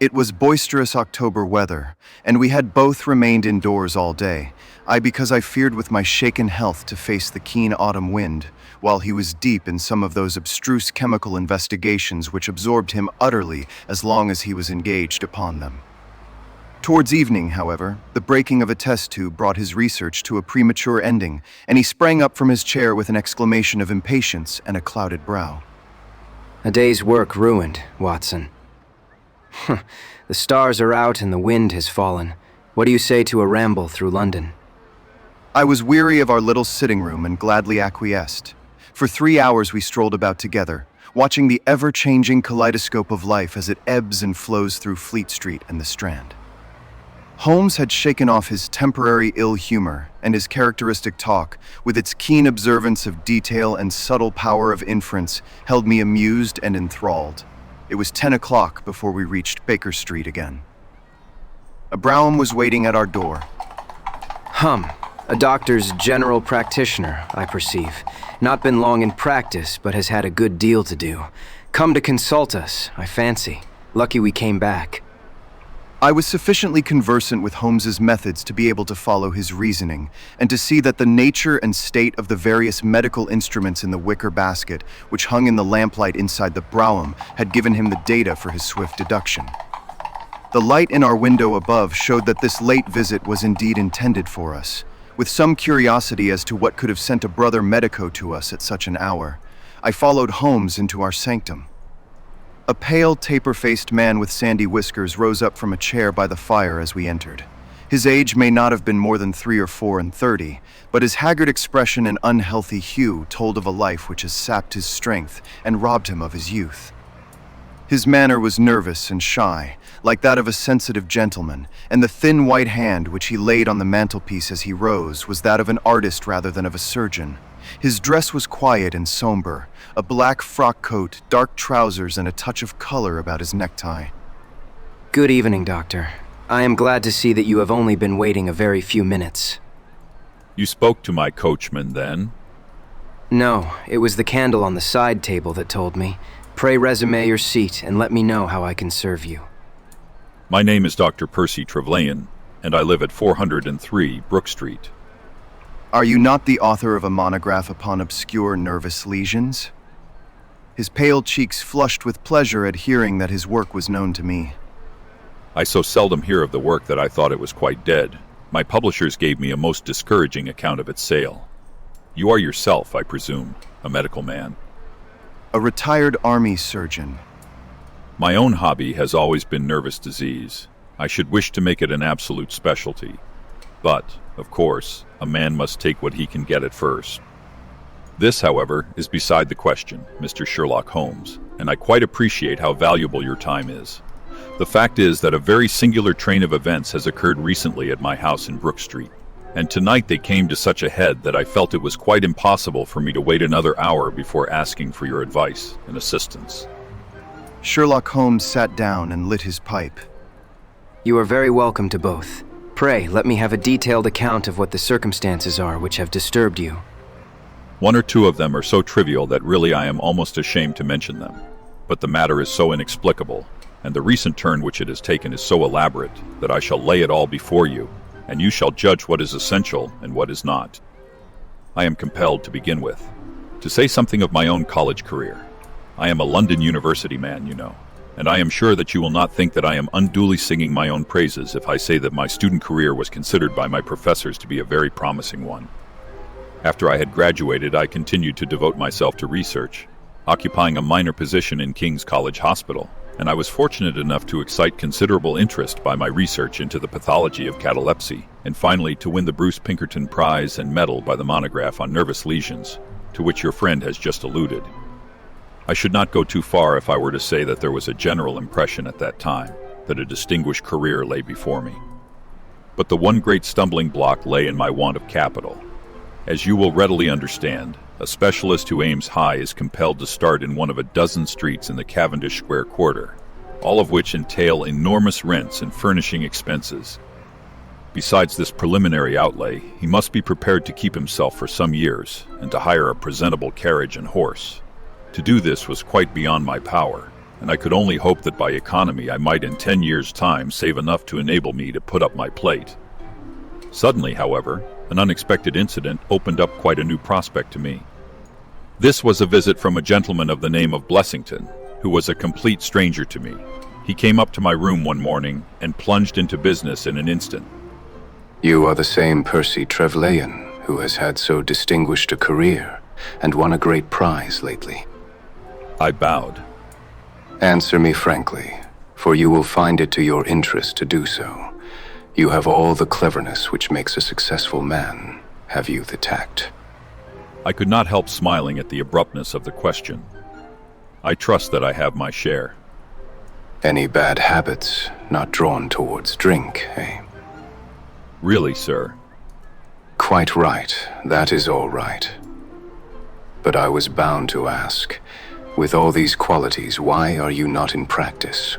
It was boisterous October weather, and we had both remained indoors all day, I because I feared with my shaken health to face the keen autumn wind, while he was deep in some of those abstruse chemical investigations which absorbed him utterly as long as he was engaged upon them. Towards evening, however, the breaking of a test tube brought his research to a premature ending, and he sprang up from his chair with an exclamation of impatience and a clouded brow. A day's work ruined, Watson. The stars are out and the wind has fallen. What do you say to a ramble through London? I was weary of our little sitting room and gladly acquiesced. For 3 hours we strolled about together, watching the ever-changing kaleidoscope of life as it ebbs and flows through Fleet Street and the Strand. Holmes had shaken off his temporary ill humor, and his characteristic talk, with its keen observance of detail and subtle power of inference, held me amused and enthralled. It was 10 o'clock before we reached Baker Street again. A brougham was waiting at our door. A doctor's general practitioner, I perceive. Not been long in practice, but has had a good deal to do. Come to consult us, I fancy. Lucky we came back. I was sufficiently conversant with Holmes's methods to be able to follow his reasoning, and to see that the nature and state of the various medical instruments in the wicker basket, which hung in the lamplight inside the brougham, had given him the data for his swift deduction. The light in our window above showed that this late visit was indeed intended for us. With some curiosity as to what could have sent a brother medico to us at such an hour, I followed Holmes into our sanctum. A pale, taper-faced man with sandy whiskers rose up from a chair by the fire as we entered. His age may not have been more than 3 or 4 and 30, but his haggard expression and unhealthy hue told of a life which has sapped his strength and robbed him of his youth. His manner was nervous and shy, like that of a sensitive gentleman, and the thin white hand which he laid on the mantelpiece as he rose was that of an artist rather than of a surgeon. His dress was quiet and somber, a black frock coat, dark trousers, and a touch of color about his necktie. Good evening, Doctor. I am glad to see that you have only been waiting a very few minutes. You spoke to my coachman, then? No, it was the candle on the side table that told me. Pray resume your seat and let me know how I can serve you. My name is Dr. Percy Trevelyan, and I live at 403 Brook Street. Are you not the author of a monograph upon obscure nervous lesions? His pale cheeks flushed with pleasure at hearing that his work was known to me. I so seldom hear of the work that I thought it was quite dead. My publishers gave me a most discouraging account of its sale. You are yourself, I presume, a medical man. A retired army surgeon. My own hobby has always been nervous disease. I should wish to make it an absolute specialty. But, of course, a man must take what he can get at first. This, however, is beside the question, Mr. Sherlock Holmes, and I quite appreciate how valuable your time is. The fact is that a very singular train of events has occurred recently at my house in Brook Street, and tonight they came to such a head that I felt it was quite impossible for me to wait another hour before asking for your advice and assistance. Sherlock Holmes sat down and lit his pipe. You are very welcome to both. Pray, let me have a detailed account of what the circumstances are which have disturbed you. 1 or 2 of them are so trivial that really I am almost ashamed to mention them. But the matter is so inexplicable, and the recent turn which it has taken is so elaborate, that I shall lay it all before you, and you shall judge what is essential and what is not. I am compelled to begin with, to say something of my own college career. I am a London University man, you know, and I am sure that you will not think that I am unduly singing my own praises if I say that my student career was considered by my professors to be a very promising one. After I had graduated, I continued to devote myself to research, occupying a minor position in King's College Hospital, and I was fortunate enough to excite considerable interest by my research into the pathology of catalepsy, and finally to win the Bruce Pinkerton Prize and medal by the monograph on nervous lesions, to which your friend has just alluded. I should not go too far if I were to say that there was a general impression at that time that a distinguished career lay before me. But the one great stumbling block lay in my want of capital. As you will readily understand, a specialist who aims high is compelled to start in one of a dozen streets in the Cavendish Square quarter, all of which entail enormous rents and furnishing expenses. Besides this preliminary outlay, he must be prepared to keep himself for some years and to hire a presentable carriage and horse. To do this was quite beyond my power, and I could only hope that by economy I might in 10 years' time save enough to enable me to put up my plate. Suddenly, however, an unexpected incident opened up quite a new prospect to me. This was a visit from a gentleman of the name of Blessington, who was a complete stranger to me. He came up to my room one morning and plunged into business in an instant. You are the same Percy Trevelyan who has had so distinguished a career and won a great prize lately. I bowed. Answer me frankly, for you will find it to your interest to do so. You have all the cleverness which makes a successful man. Have you the tact? I could not help smiling at the abruptness of the question. I trust that I have my share. Any bad habits? Not drawn towards drink, eh? Really, sir? Quite right. That is all right. But I was bound to ask, with all these qualities, why are you not in practice?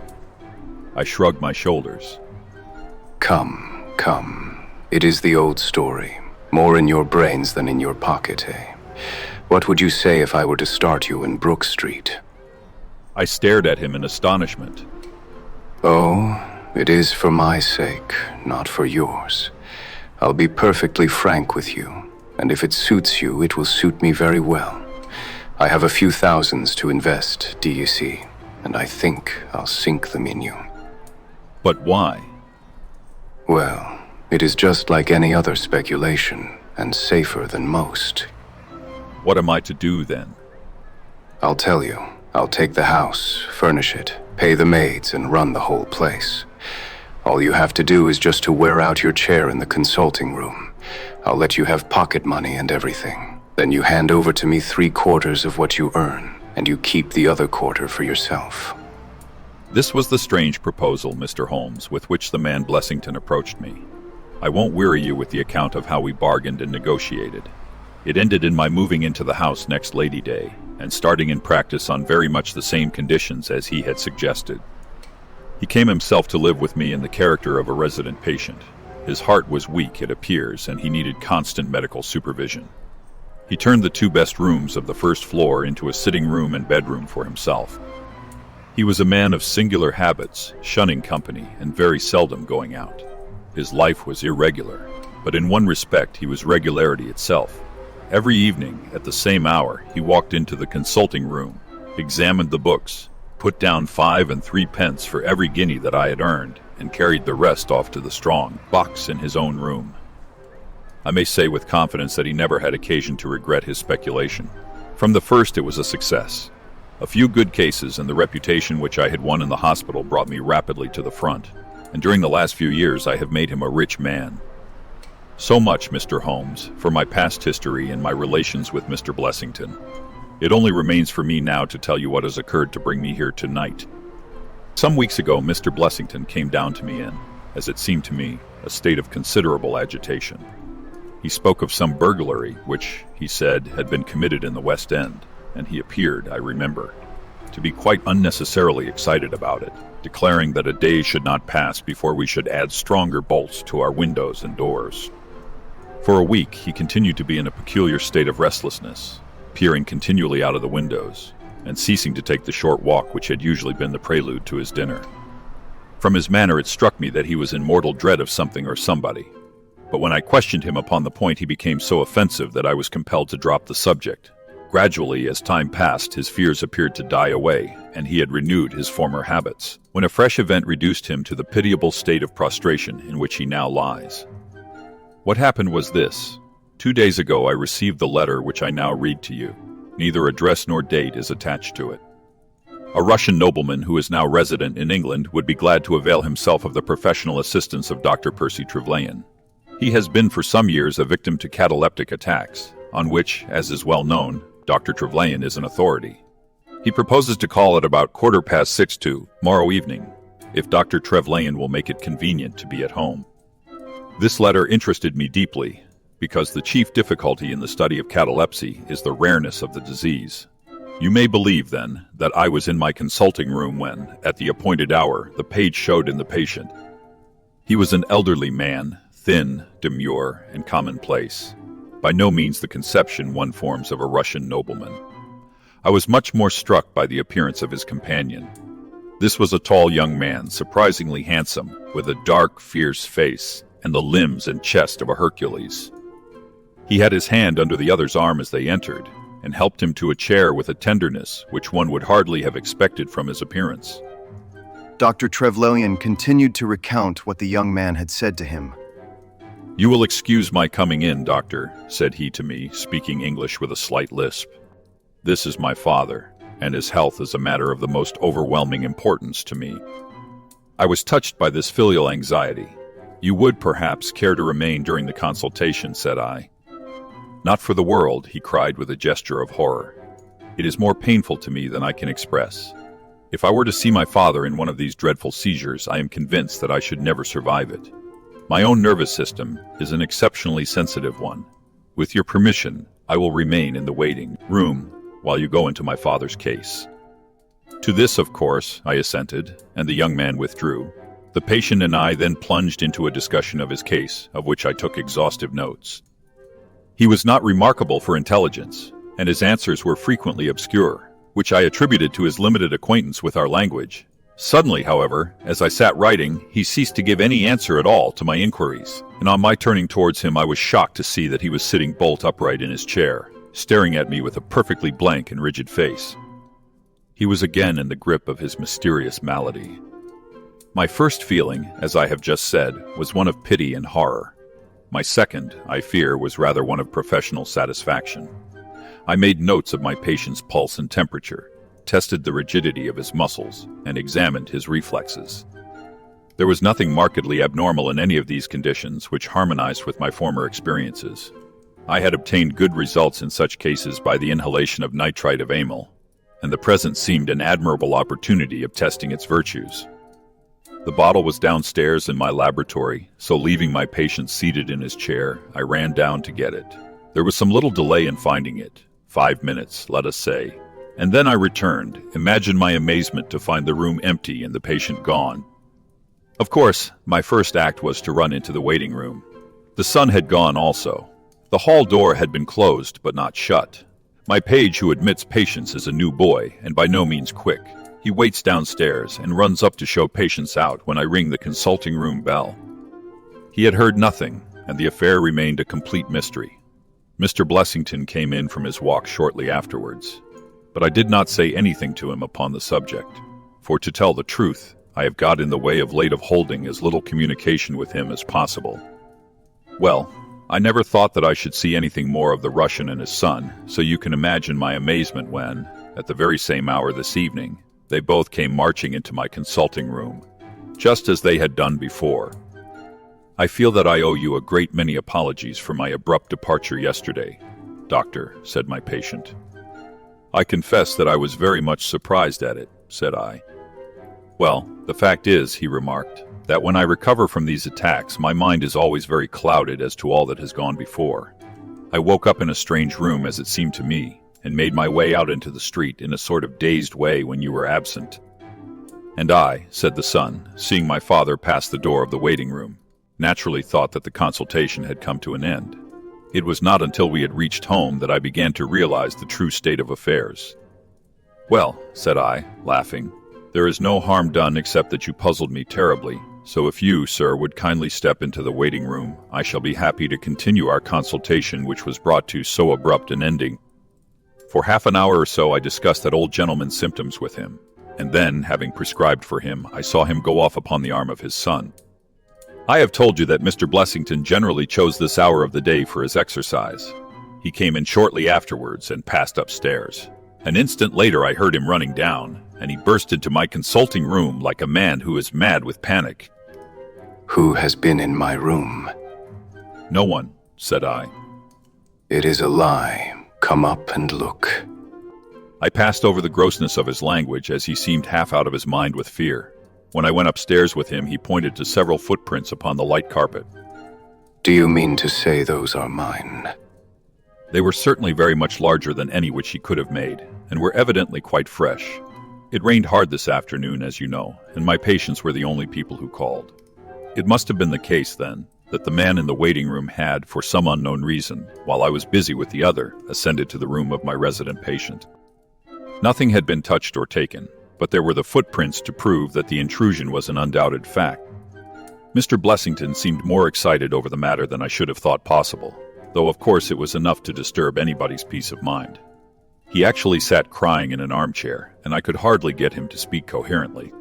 I shrugged my shoulders. Come, come. It is the old story. More in your brains than in your pocket, eh? What would you say if I were to start you in Brook Street? I stared at him in astonishment. Oh, it is for my sake, not for yours. I'll be perfectly frank with you, and if it suits you, it will suit me very well. I have a few thousands to invest, do you see, and I think I'll sink them in you. But why? Well, it is just like any other speculation, and safer than most. What am I to do then? I'll tell you. I'll take the house, furnish it, pay the maids, and run the whole place. All you have to do is just to wear out your chair in the consulting room. I'll let you have pocket money and everything. Then you hand over to me 3/4 of what you earn, and you keep the other quarter for yourself. This was the strange proposal, Mr. Holmes, with which the man Blessington approached me. I won't weary you with the account of how we bargained and negotiated. It ended in my moving into the house next Lady Day, and starting in practice on very much the same conditions as he had suggested. He came himself to live with me in the character of a resident patient. His heart was weak, it appears, and he needed constant medical supervision. He turned the 2 best rooms of the first floor into a sitting room and bedroom for himself. He was a man of singular habits, shunning company, and very seldom going out. His life was irregular, but in one respect he was regularity itself. Every evening, at the same hour, he walked into the consulting room, examined the books, put down 5 and 3 pence for every guinea that I had earned, and carried the rest off to the strong box in his own room. I may say with confidence that he never had occasion to regret his speculation. From the first, it was a success. A few good cases and the reputation which I had won in the hospital brought me rapidly to the front, and during the last few years I have made him a rich man. So much, Mr. Holmes, for my past history and my relations with Mr. Blessington. It only remains for me now to tell you what has occurred to bring me here tonight. Some weeks ago, Mr. Blessington came down to me in, as it seemed to me, a state of considerable agitation. He spoke of some burglary, which, he said, had been committed in the West End, and he appeared, I remember, to be quite unnecessarily excited about it, declaring that a day should not pass before we should add stronger bolts to our windows and doors. For a week, he continued to be in a peculiar state of restlessness, peering continually out of the windows, and ceasing to take the short walk which had usually been the prelude to his dinner. From his manner it struck me that he was in mortal dread of something or somebody, but when I questioned him upon the point he became so offensive that I was compelled to drop the subject. Gradually, as time passed, his fears appeared to die away, and he had renewed his former habits, when a fresh event reduced him to the pitiable state of prostration in which he now lies. What happened was this. 2 days ago I received the letter which I now read to you. Neither address nor date is attached to it. A Russian nobleman who is now resident in England would be glad to avail himself of the professional assistance of Dr. Percy Trevelyan. He has been for some years a victim to cataleptic attacks, on which, as is well known, Dr. Trevelyan is an authority. He proposes to call at about 6:15 tomorrow evening, if Dr. Trevelyan will make it convenient to be at home. This letter interested me deeply, because the chief difficulty in the study of catalepsy is the rareness of the disease. You may believe, then, that I was in my consulting room when, at the appointed hour, the page showed in the patient. He was an elderly man, thin, demure, and commonplace. By no means the conception one forms of a Russian nobleman. I was much more struck by the appearance of his companion. This was a tall young man, surprisingly handsome, with a dark, fierce face and the limbs and chest of a Hercules. He had his hand under the other's arm as they entered, and helped him to a chair with a tenderness which one would hardly have expected from his appearance. Dr. Trevelyan continued to recount what the young man had said to him. "You will excuse my coming in, doctor," said he to me, speaking English with a slight lisp. "This is my father, and his health is a matter of the most overwhelming importance to me." I was touched by this filial anxiety. "You would perhaps care to remain during the consultation," said I. "Not for the world," he cried with a gesture of horror. "It is more painful to me than I can express. If I were to see my father in one of these dreadful seizures, I am convinced that I should never survive it. My own nervous system is an exceptionally sensitive one. With your permission, I will remain in the waiting room while you go into my father's case." To this, of course, I assented, and the young man withdrew. The patient and I then plunged into a discussion of his case, of which I took exhaustive notes. He was not remarkable for intelligence, and his answers were frequently obscure, which I attributed to his limited acquaintance with our language. Suddenly, however, as I sat writing, he ceased to give any answer at all to my inquiries, and on my turning towards him I was shocked to see that he was sitting bolt upright in his chair, staring at me with a perfectly blank and rigid face. He was again in the grip of his mysterious malady. My first feeling, as I have just said, was one of pity and horror. My second, I fear, was rather one of professional satisfaction. I made notes of my patient's pulse and temperature, tested the rigidity of his muscles, and examined his reflexes. There was nothing markedly abnormal in any of these conditions, which harmonized with my former experiences. I had obtained good results in such cases by the inhalation of nitrite of amyl, and the present seemed an admirable opportunity of testing its virtues. The bottle was downstairs in my laboratory, so leaving my patient seated in his chair, I ran down to get it. There was some little delay in finding it, 5 minutes, let us say, and then I returned. Imagine my amazement to find the room empty and the patient gone. Of course, my first act was to run into the waiting room. The son had gone also. The hall door had been closed, but not shut. My page who admits patients is a new boy, and by no means quick. He waits downstairs and runs up to show patients out when I ring the consulting room bell. He had heard nothing, and the affair remained a complete mystery. Mr. Blessington came in from his walk shortly afterwards, but I did not say anything to him upon the subject, for to tell the truth, I have got in the way of late of holding as little communication with him as possible. Well, I never thought that I should see anything more of the Russian and his son, so you can imagine my amazement when, at the very same hour this evening, they both came marching into my consulting room, just as they had done before. "I feel that I owe you a great many apologies for my abrupt departure yesterday, doctor," said my patient. "I confess that I was very much surprised at it," said I. "Well, the fact is," he remarked, "that when I recover from these attacks, my mind is always very clouded as to all that has gone before. I woke up in a strange room, as it seemed to me, and made my way out into the street in a sort of dazed way when you were absent." "And I," said the son, seeing my father pass the door of the waiting room, naturally thought that the consultation had come to an end. It was not until we had reached home that I began to realize the true state of affairs. "Well," said I, laughing, "there is no harm done except that you puzzled me terribly, so if you, sir, would kindly step into the waiting room, I shall be happy to continue our consultation, which was brought to so abrupt an ending." For half an hour or so I discussed that old gentleman's symptoms with him, and then, having prescribed for him, I saw him go off upon the arm of his son. I have told you that Mr. Blessington generally chose this hour of the day for his exercise. He came in shortly afterwards and passed upstairs. An instant later I heard him running down, and he burst into my consulting room like a man who is mad with panic. "Who has been in my room?" "No one," said I. "It is a lie. Come up and look." I passed over the grossness of his language as he seemed half out of his mind with fear. When I went upstairs with him, he pointed to several footprints upon the light carpet. "Do you mean to say those are mine?" They were certainly very much larger than any which he could have made, and were evidently quite fresh. It rained hard this afternoon, as you know, and my patients were the only people who called. It must have been the case, then, that the man in the waiting room had, for some unknown reason, while I was busy with the other, ascended to the room of my resident patient. Nothing had been touched or taken, but there were the footprints to prove that the intrusion was an undoubted fact. Mr. Blessington seemed more excited over the matter than I should have thought possible, though of course it was enough to disturb anybody's peace of mind. He actually sat crying in an armchair, and I could hardly get him to speak coherently.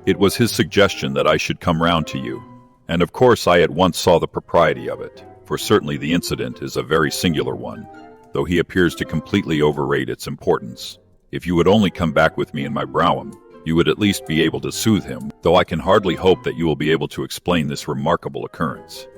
It was his suggestion that I should come round to you, and of course I at once saw the propriety of it, for certainly the incident is a very singular one, though he appears to completely overrate its importance. If you would only come back with me in my brougham, you would at least be able to soothe him, though I can hardly hope that you will be able to explain this remarkable occurrence.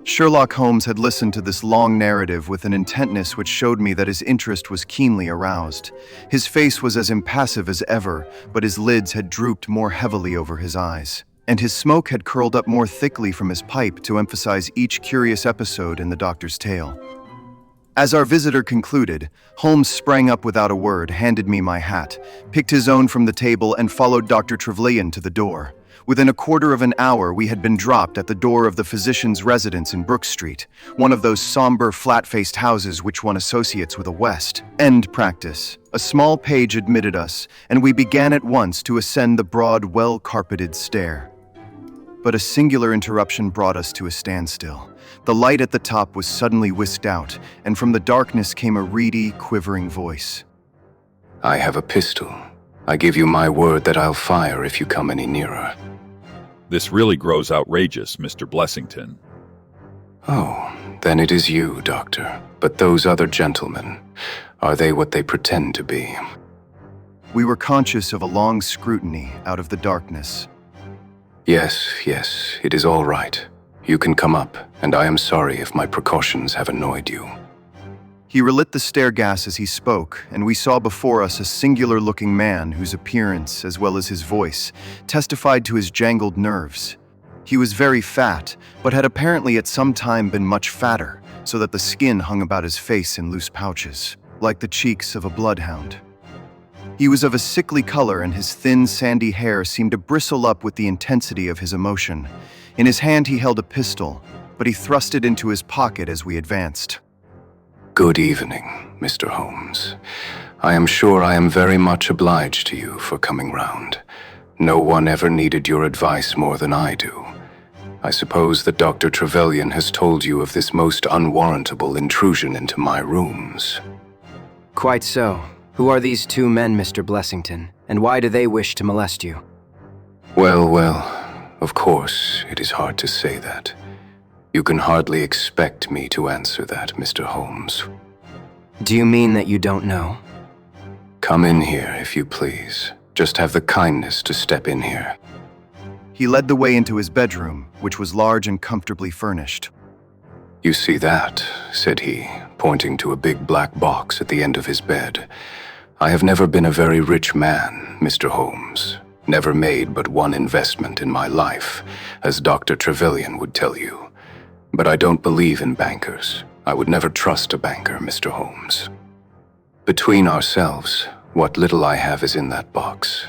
Sherlock Holmes had listened to this long narrative with an intentness which showed me that his interest was keenly aroused. His face was as impassive as ever, but his lids had drooped more heavily over his eyes, and his smoke had curled up more thickly from his pipe to emphasize each curious episode in the doctor's tale. As our visitor concluded, Holmes sprang up without a word, handed me my hat, picked his own from the table, and followed Dr. Trevelyan to the door. Within a quarter of an hour, we had been dropped at the door of the physician's residence in Brook Street, one of those somber, flat-faced houses which one associates with a West End practice. A small page admitted us, and we began at once to ascend the broad, well-carpeted stair. But a singular interruption brought us to a standstill. The light at the top was suddenly whisked out, and from the darkness came a reedy, quivering voice. I have a pistol. I give you my word that I'll fire if you come any nearer. This really grows outrageous, Mr. Blessington. Oh, then it is you, Doctor. But those other gentlemen, are they what they pretend to be? We were conscious of a long scrutiny out of the darkness. Yes, it is all right. You can come up, and I am sorry if my precautions have annoyed you. He relit the stair gas as he spoke, and we saw before us a singular-looking man whose appearance, as well as his voice, testified to his jangled nerves. He was very fat, but had apparently at some time been much fatter, so that the skin hung about his face in loose pouches, like the cheeks of a bloodhound. He was of a sickly color, and his thin, sandy hair seemed to bristle up with the intensity of his emotion. In his hand he held a pistol, but he thrust it into his pocket as we advanced. Good evening, Mr. Holmes. I am sure I am very much obliged to you for coming round. No one ever needed your advice more than I do. I suppose that Dr. Trevelyan has told you of this most unwarrantable intrusion into my rooms. Quite so. Who are these two men, Mr. Blessington, and why do they wish to molest you? Well, of course, it is hard to say that. You can hardly expect me to answer that, Mr. Holmes. Do you mean that you don't know? Come in here, if you please. Just have the kindness to step in here. He led the way into his bedroom, which was large and comfortably furnished. You see that, said he, pointing to a big black box at the end of his bed. I have never been a very rich man, Mr. Holmes. Never made but one investment in my life, as Dr. Trevelyan would tell you. But I don't believe in bankers. I would never trust a banker, Mr. Holmes. Between ourselves, what little I have is in that box.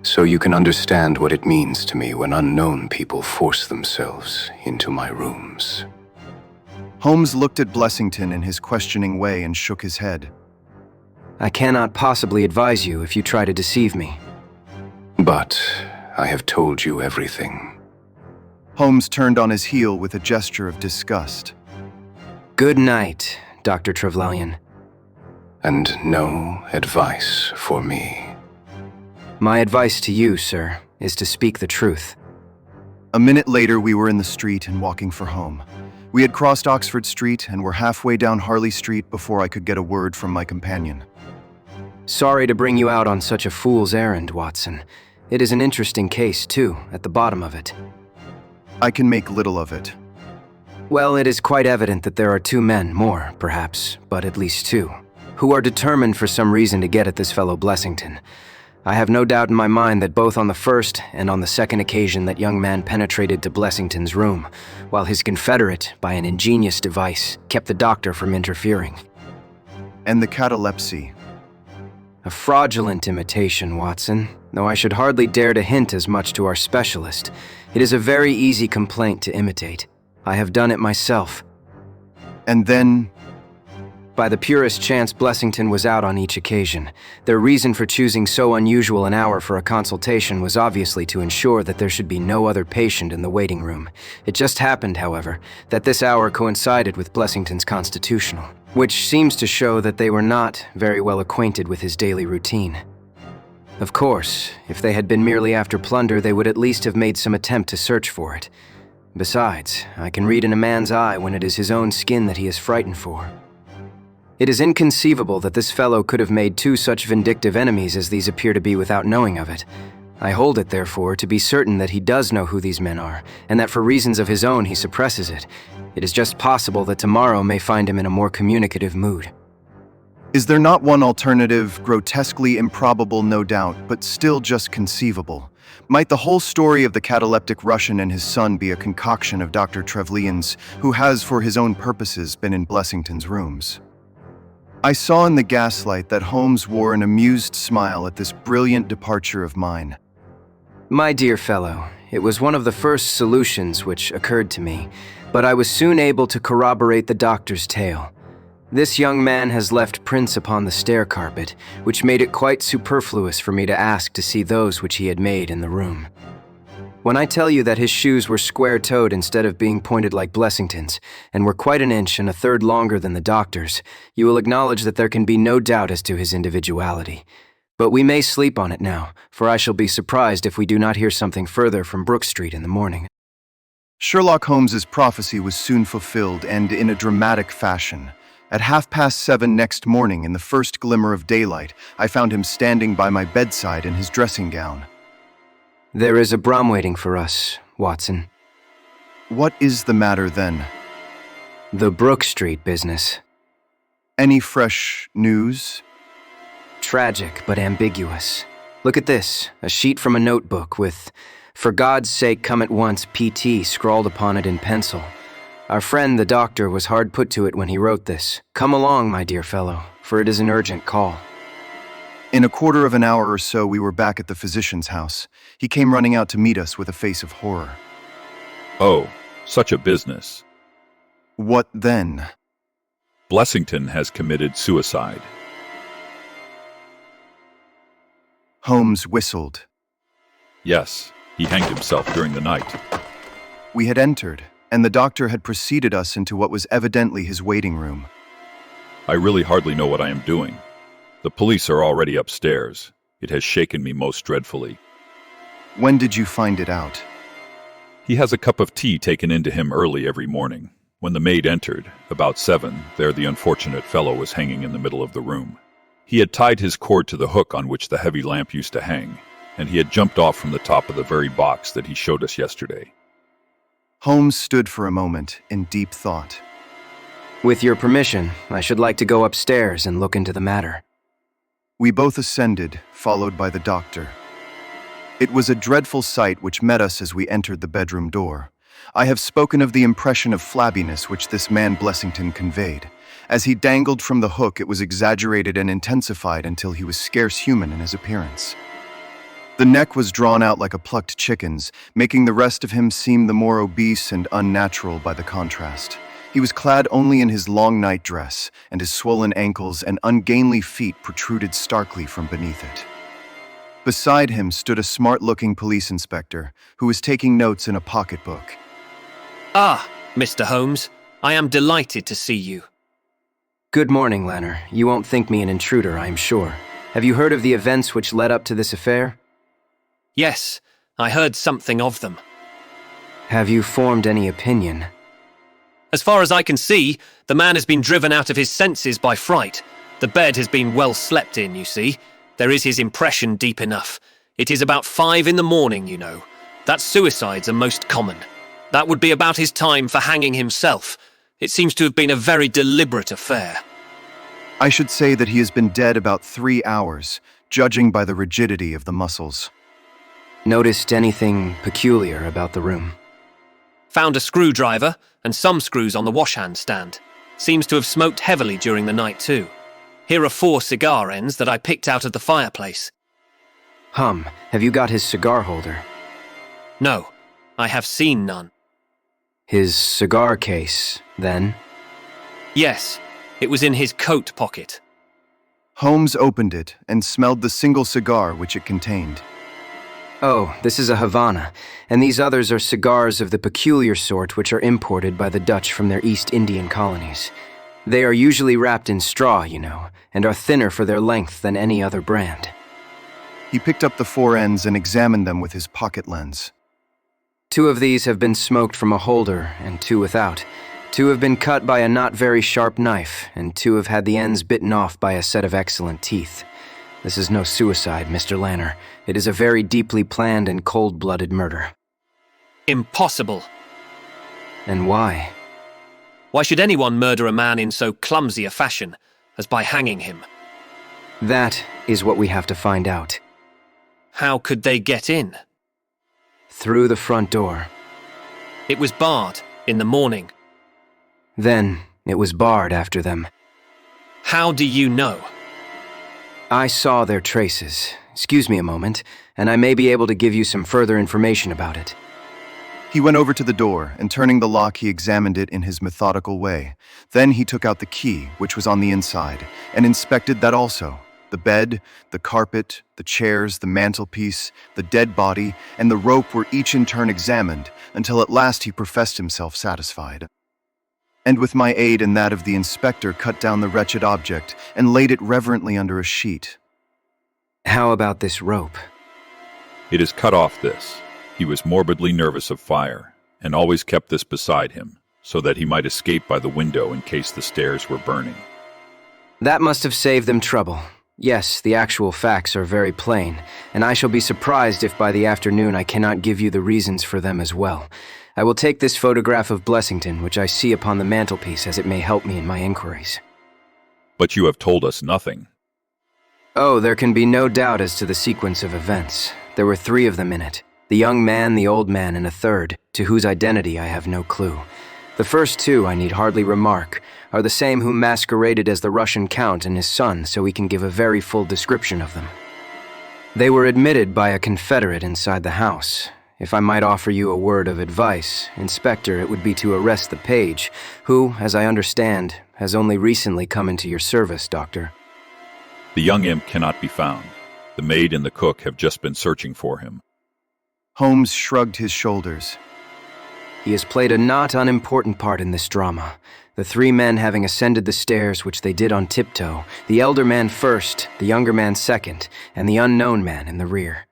So you can understand what it means to me when unknown people force themselves into my rooms. Holmes looked at Blessington in his questioning way and shook his head. I cannot possibly advise you if you try to deceive me. But I have told you everything. Holmes turned on his heel with a gesture of disgust. Good night, Dr. Trevelyan. And no advice for me. My advice to you, sir, is to speak the truth. A minute later, we were in the street and walking for home. We had crossed Oxford Street and were halfway down Harley Street before I could get a word from my companion. Sorry to bring you out on such a fool's errand, Watson. It is an interesting case, too, at the bottom of it. I can make little of it. Well, it is quite evident that there are two men, more, perhaps, but at least two, who are determined for some reason to get at this fellow Blessington. I have no doubt in my mind that both on the first and on the second occasion that young man penetrated to Blessington's room, while his confederate, by an ingenious device, kept the doctor from interfering. And the catalepsy. A fraudulent imitation, Watson. though I should hardly dare to hint as much to our specialist. It is a very easy complaint to imitate. I have done it myself. And then, by the purest chance, Blessington was out on each occasion. Their reason for choosing so unusual an hour for a consultation was obviously to ensure that there should be no other patient in the waiting room. It just happened, however, that this hour coincided with Blessington's constitutional, which seems to show that they were not very well acquainted with his daily routine. Of course, if they had been merely after plunder, they would at least have made some attempt to search for it. Besides, I can read in a man's eye when it is his own skin that he is frightened for. It is inconceivable that this fellow could have made two such vindictive enemies as these appear to be without knowing of it. I hold it, therefore, to be certain that he does know who these men are, and that for reasons of his own he suppresses it. It is just possible that tomorrow may find him in a more communicative mood. is there not one alternative, grotesquely improbable no doubt, but still just conceivable? Might the whole story of the cataleptic Russian and his son be a concoction of Dr. Trevelyan's, who has, for his own purposes, been in Blessington's rooms? I saw in the gaslight that Holmes wore an amused smile at this brilliant departure of mine. My dear fellow, it was one of the first solutions which occurred to me, but I was soon able to corroborate the doctor's tale. This young man has left prints upon the stair carpet, which made it quite superfluous for me to ask to see those which he had made in the room. When I tell you that his shoes were square-toed instead of being pointed like Blessington's, and were quite an inch and a third longer than the doctor's, you will acknowledge that there can be no doubt as to his individuality. But we may sleep on it now, for I shall be surprised if we do not hear something further from Brook Street in the morning. Sherlock Holmes's prophecy was soon fulfilled, and in a dramatic fashion. At 7:30 next morning, in the first glimmer of daylight, I found him standing by my bedside in his dressing gown. There is a brougham waiting for us, Watson. What is the matter then? The Brook Street business. Any fresh news? Tragic, but ambiguous. Look at this, a sheet from a notebook with, "For God's sake, come at once, PT," scrawled upon it in pencil. Our friend, the doctor, was hard put to it when he wrote this. Come along, my dear fellow, for it is an urgent call. In a quarter of an hour or so, we were back at the physician's house. He came running out to meet us with a face of horror. Oh, such a business. What then? Blessington has committed suicide. Holmes whistled. Yes, he hanged himself during the night. We had entered, and the doctor had preceded us into what was evidently his waiting room. I really hardly know what I am doing. The police are already upstairs. It has shaken me most dreadfully. When did you find it out? He has a cup of tea taken into him early every morning. When the maid entered, about 7, there the unfortunate fellow was hanging in the middle of the room. He had tied his cord to the hook on which the heavy lamp used to hang, and he had jumped off from the top of the very box that he showed us yesterday. Holmes stood for a moment in deep thought. With your permission, I should like to go upstairs and look into the matter. We both ascended, followed by the doctor. It was a dreadful sight which met us as we entered the bedroom door. I have spoken of the impression of flabbiness which this man Blessington conveyed. As he dangled from the hook, it was exaggerated and intensified until he was scarce human in his appearance. The neck was drawn out like a plucked chicken's, making the rest of him seem the more obese and unnatural by the contrast. He was clad only in his long nightdress, and his swollen ankles and ungainly feet protruded starkly from beneath it. Beside him stood a smart-looking police inspector, who was taking notes in a pocketbook. Ah, Mr. Holmes, I am delighted to see you. Good morning, Lanner. You won't think me an intruder, I am sure. Have you heard of the events which led up to this affair? Yes, I heard something of them. Have you formed any opinion? As far as I can see, the man has been driven out of his senses by fright. The bed has been well slept in, you see. There is his impression deep enough. It is about 5 in the morning, you know. That suicides are most common. That would be about his time for hanging himself. It seems to have been a very deliberate affair. I should say that he has been dead about 3 hours, judging by the rigidity of the muscles. Noticed anything peculiar about the room? Found a screwdriver and some screws on the washhand stand. Seems to have smoked heavily during the night too. Here are 4 cigar ends that I picked out of the fireplace. Have you got his cigar holder? No, I have seen none. His cigar case, then? Yes, it was in his coat pocket. Holmes opened it and smelled the single cigar which it contained. Oh, this is a Havana, and these others are cigars of the peculiar sort which are imported by the Dutch from their East Indian colonies. They are usually wrapped in straw, you know, and are thinner for their length than any other brand. He picked up the four ends and examined them with his pocket lens. 2 of these have been smoked from a holder, and 2 without. 2 have been cut by a not very sharp knife, and 2 have had the ends bitten off by a set of excellent teeth. This is no suicide, Mr. Lanner. It is a very deeply planned and cold-blooded murder. Impossible. And why? Why should anyone murder a man in so clumsy a fashion as by hanging him? That is what we have to find out. How could they get in? Through the front door. It was barred in the morning. Then it was barred after them. How do you know? I saw their traces. Excuse me a moment, and I may be able to give you some further information about it. He went over to the door, and turning the lock, he examined it in his methodical way. Then he took out the key, which was on the inside, and inspected that also. The bed, the carpet, the chairs, the mantelpiece, the dead body, and the rope were each in turn examined, until at last he professed himself satisfied. And with my aid and that of the inspector, cut down the wretched object, and laid it reverently under a sheet. How about this rope? It is cut off this. He was morbidly nervous of fire, and always kept this beside him, so that he might escape by the window in case the stairs were burning. That must have saved them trouble. Yes, the actual facts are very plain, and I shall be surprised if by the afternoon I cannot give you the reasons for them as well. I will take this photograph of Blessington, which I see upon the mantelpiece, as it may help me in my inquiries. But you have told us nothing. Oh, there can be no doubt as to the sequence of events. There were 3 of them in it. The young man, the old man, and a third, to whose identity I have no clue. The first 2, I need hardly remark, are the same who masqueraded as the Russian count and his son, so we can give a very full description of them. They were admitted by a confederate inside the house. If I might offer you a word of advice, Inspector, it would be to arrest the page, who, as I understand, has only recently come into your service, Doctor. The young imp cannot be found. The maid and the cook have just been searching for him. Holmes shrugged his shoulders. He has played a not unimportant part in this drama. The 3 men having ascended the stairs, which they did on tiptoe, the elder man first, the younger man second, and the unknown man in the rear.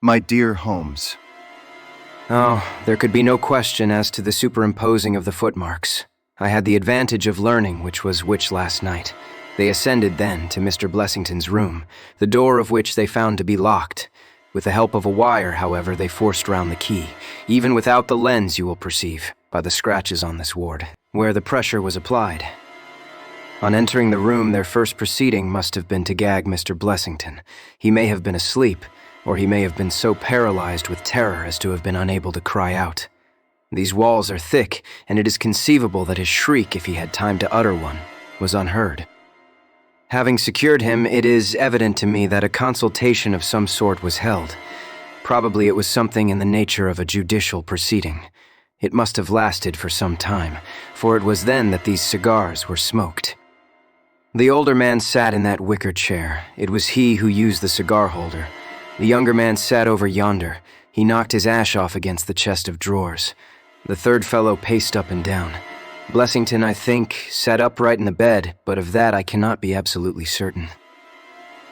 My dear Holmes. Oh, there could be no question as to the superimposing of the footmarks. I had the advantage of learning which was which last night. They ascended then to Mr. Blessington's room, the door of which they found to be locked. With the help of a wire, however, they forced round the key, even without the lens, you will perceive, by the scratches on this ward, where the pressure was applied. On entering the room, their first proceeding must have been to gag Mr. Blessington. He may have been asleep, or he may have been so paralyzed with terror as to have been unable to cry out. These walls are thick, and it is conceivable that his shriek, if he had time to utter one, was unheard. Having secured him, it is evident to me that a consultation of some sort was held. Probably it was something in the nature of a judicial proceeding. It must have lasted for some time, for it was then that these cigars were smoked. The older man sat in that wicker chair. It was he who used the cigar holder. The younger man sat over yonder. He knocked his ash off against the chest of drawers. The third fellow paced up and down. Blessington, I think, sat upright in the bed, but of that I cannot be absolutely certain.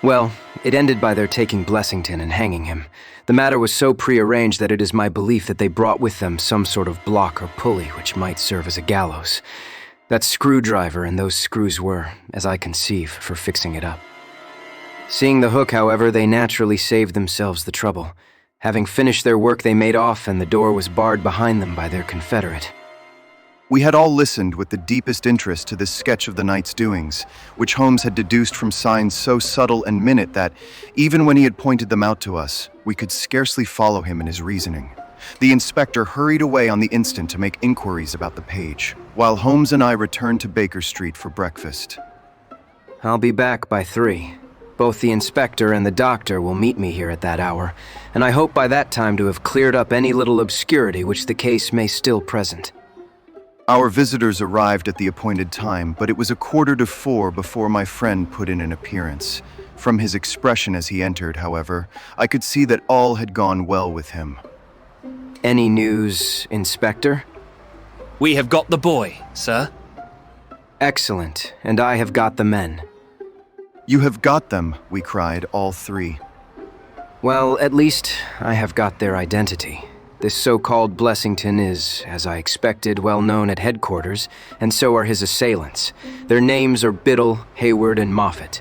Well, it ended by their taking Blessington and hanging him. The matter was so prearranged that it is my belief that they brought with them some sort of block or pulley which might serve as a gallows. That screwdriver and those screws were, as I conceive, for fixing it up. Seeing the hook, however, they naturally saved themselves the trouble. Having finished their work, they made off, and the door was barred behind them by their confederate. We had all listened with the deepest interest to this sketch of the night's doings, which Holmes had deduced from signs so subtle and minute that, even when he had pointed them out to us, we could scarcely follow him in his reasoning. The inspector hurried away on the instant to make inquiries about the page, while Holmes and I returned to Baker Street for breakfast. I'll be back by 3. Both the inspector and the doctor will meet me here at that hour, and I hope by that time to have cleared up any little obscurity which the case may still present. Our visitors arrived at the appointed time, but it was 3:45 before my friend put in an appearance. From his expression as he entered, however, I could see that all had gone well with him. Any news, Inspector? We have got the boy, sir. Excellent, and I have got the men. You have got them, we cried, all three. Well, at least I have got their identity. This so-called Blessington is, as I expected, well known at headquarters, and so are his assailants. Their names are Biddle, Hayward, and Moffat.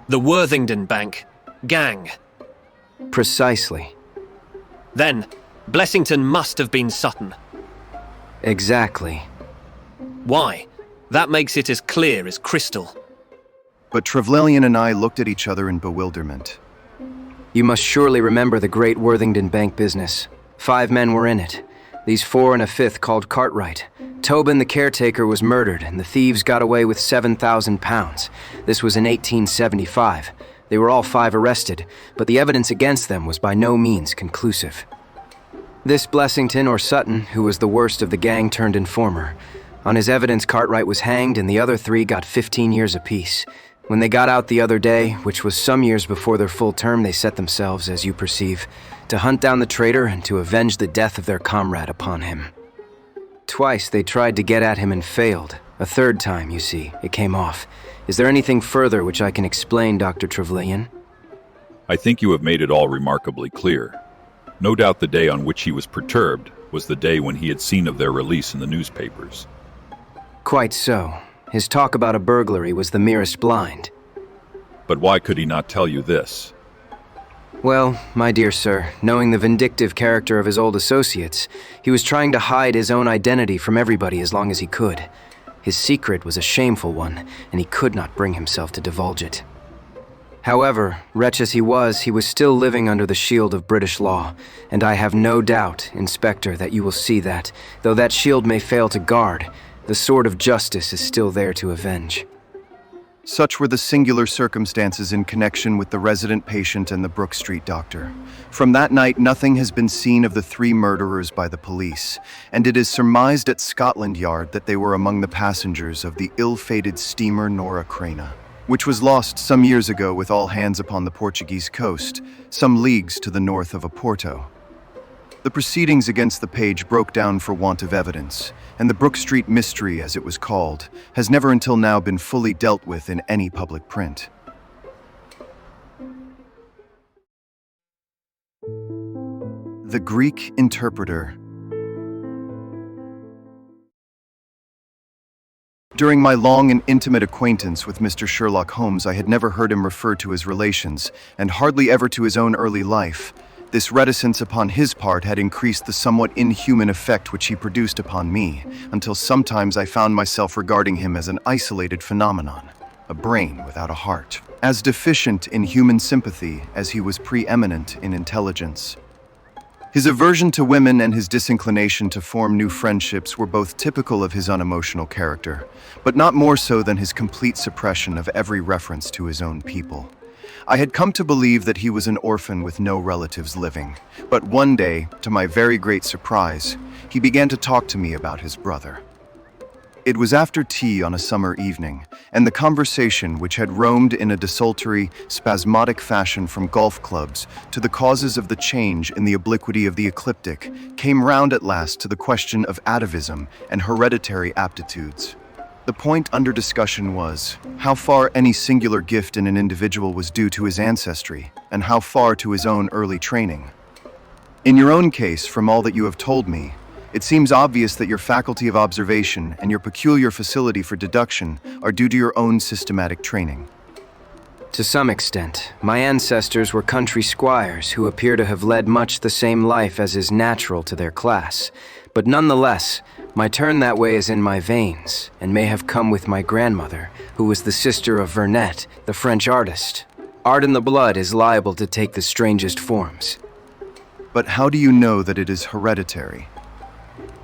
The Worthington Bank. Gang. Precisely. Then, Blessington must have been Sutton. Exactly. Why? That makes it as clear as crystal. But Trevelyan and I looked at each other in bewilderment. You must surely remember the great Worthington Bank business. 5 men were in it. These 4 and a 5th called Cartwright. Tobin, the caretaker, was murdered, and the thieves got away with £7,000. This was in 1875. They were all 5 arrested, but the evidence against them was by no means conclusive. This Blessington, or Sutton, who was the worst of the gang, turned informer. On his evidence, Cartwright was hanged, and the other 3 got 15 years apiece. When they got out the other day, which was some years before their full term, they set themselves, as you perceive, to hunt down the traitor and to avenge the death of their comrade upon him. Twice they tried to get at him and failed. A 3rd time, you see, it came off. Is there anything further which I can explain, Dr. Trevelyan? I think you have made it all remarkably clear. No doubt the day on which he was perturbed was the day when he had seen of their release in the newspapers. Quite so. His talk about a burglary was the merest blind. But why could he not tell you this? Well, my dear sir, knowing the vindictive character of his old associates, he was trying to hide his own identity from everybody as long as he could. His secret was a shameful one, and he could not bring himself to divulge it. However, wretch as he was still living under the shield of British law, and I have no doubt, Inspector, that you will see that, though that shield may fail to guard, the sword of justice is still there to avenge. Such were the singular circumstances in connection with the resident patient and the Brook Street doctor. From that night, nothing has been seen of the 3 murderers by the police, and it is surmised at Scotland Yard that they were among the passengers of the ill-fated steamer Nora Crana, which was lost some years ago with all hands upon the Portuguese coast, some leagues to the north of Oporto. The proceedings against the page broke down for want of evidence, and the Brook Street mystery, as it was called, has never until now been fully dealt with in any public print. The Greek Interpreter. During my long and intimate acquaintance with Mr. Sherlock Holmes, I had never heard him refer to his relations, and hardly ever to his own early life. This reticence upon his part had increased the somewhat inhuman effect which he produced upon me, until sometimes I found myself regarding him as an isolated phenomenon, a brain without a heart, as deficient in human sympathy as he was preeminent in intelligence. His aversion to women and his disinclination to form new friendships were both typical of his unemotional character, but not more so than his complete suppression of every reference to his own people. I had come to believe that he was an orphan with no relatives living, but one day, to my very great surprise, he began to talk to me about his brother. It was after tea on a summer evening, and the conversation, which had roamed in a desultory, spasmodic fashion from golf clubs to the causes of the change in the obliquity of the ecliptic, came round at last to the question of atavism and hereditary aptitudes. The point under discussion was how far any singular gift in an individual was due to his ancestry, and how far to his own early training. In your own case, from all that you have told me, it seems obvious that your faculty of observation and your peculiar facility for deduction are due to your own systematic training. To some extent, my ancestors were country squires who appear to have led much the same life as is natural to their class, but nonetheless, my turn that way is in my veins, and may have come with my grandmother, who was the sister of Vernet, the French artist. Art in the blood is liable to take the strangest forms. But how do you know that it is hereditary?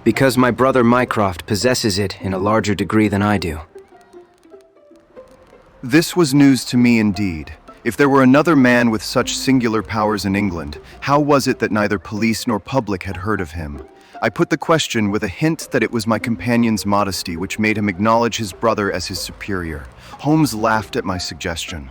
Because my brother Mycroft possesses it in a larger degree than I do. This was news to me indeed. If there were another man with such singular powers in England, how was it that neither police nor public had heard of him? I put the question with a hint that it was my companion's modesty which made him acknowledge his brother as his superior. Holmes laughed at my suggestion.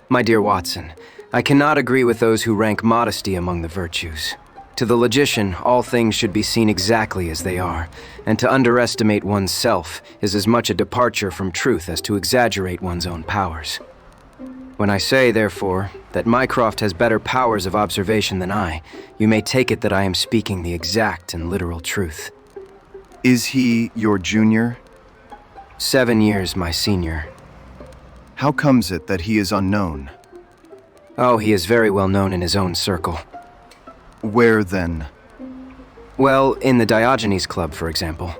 My dear Watson, I cannot agree with those who rank modesty among the virtues. To the logician, all things should be seen exactly as they are, and to underestimate one's self is as much a departure from truth as to exaggerate one's own powers. When I say, therefore, that Mycroft has better powers of observation than I, you may take it that I am speaking the exact and literal truth. Is he your junior? 7 years my senior. How comes it that he is unknown? Oh, he is very well known in his own circle. Where then? Well, in the Diogenes Club, for example.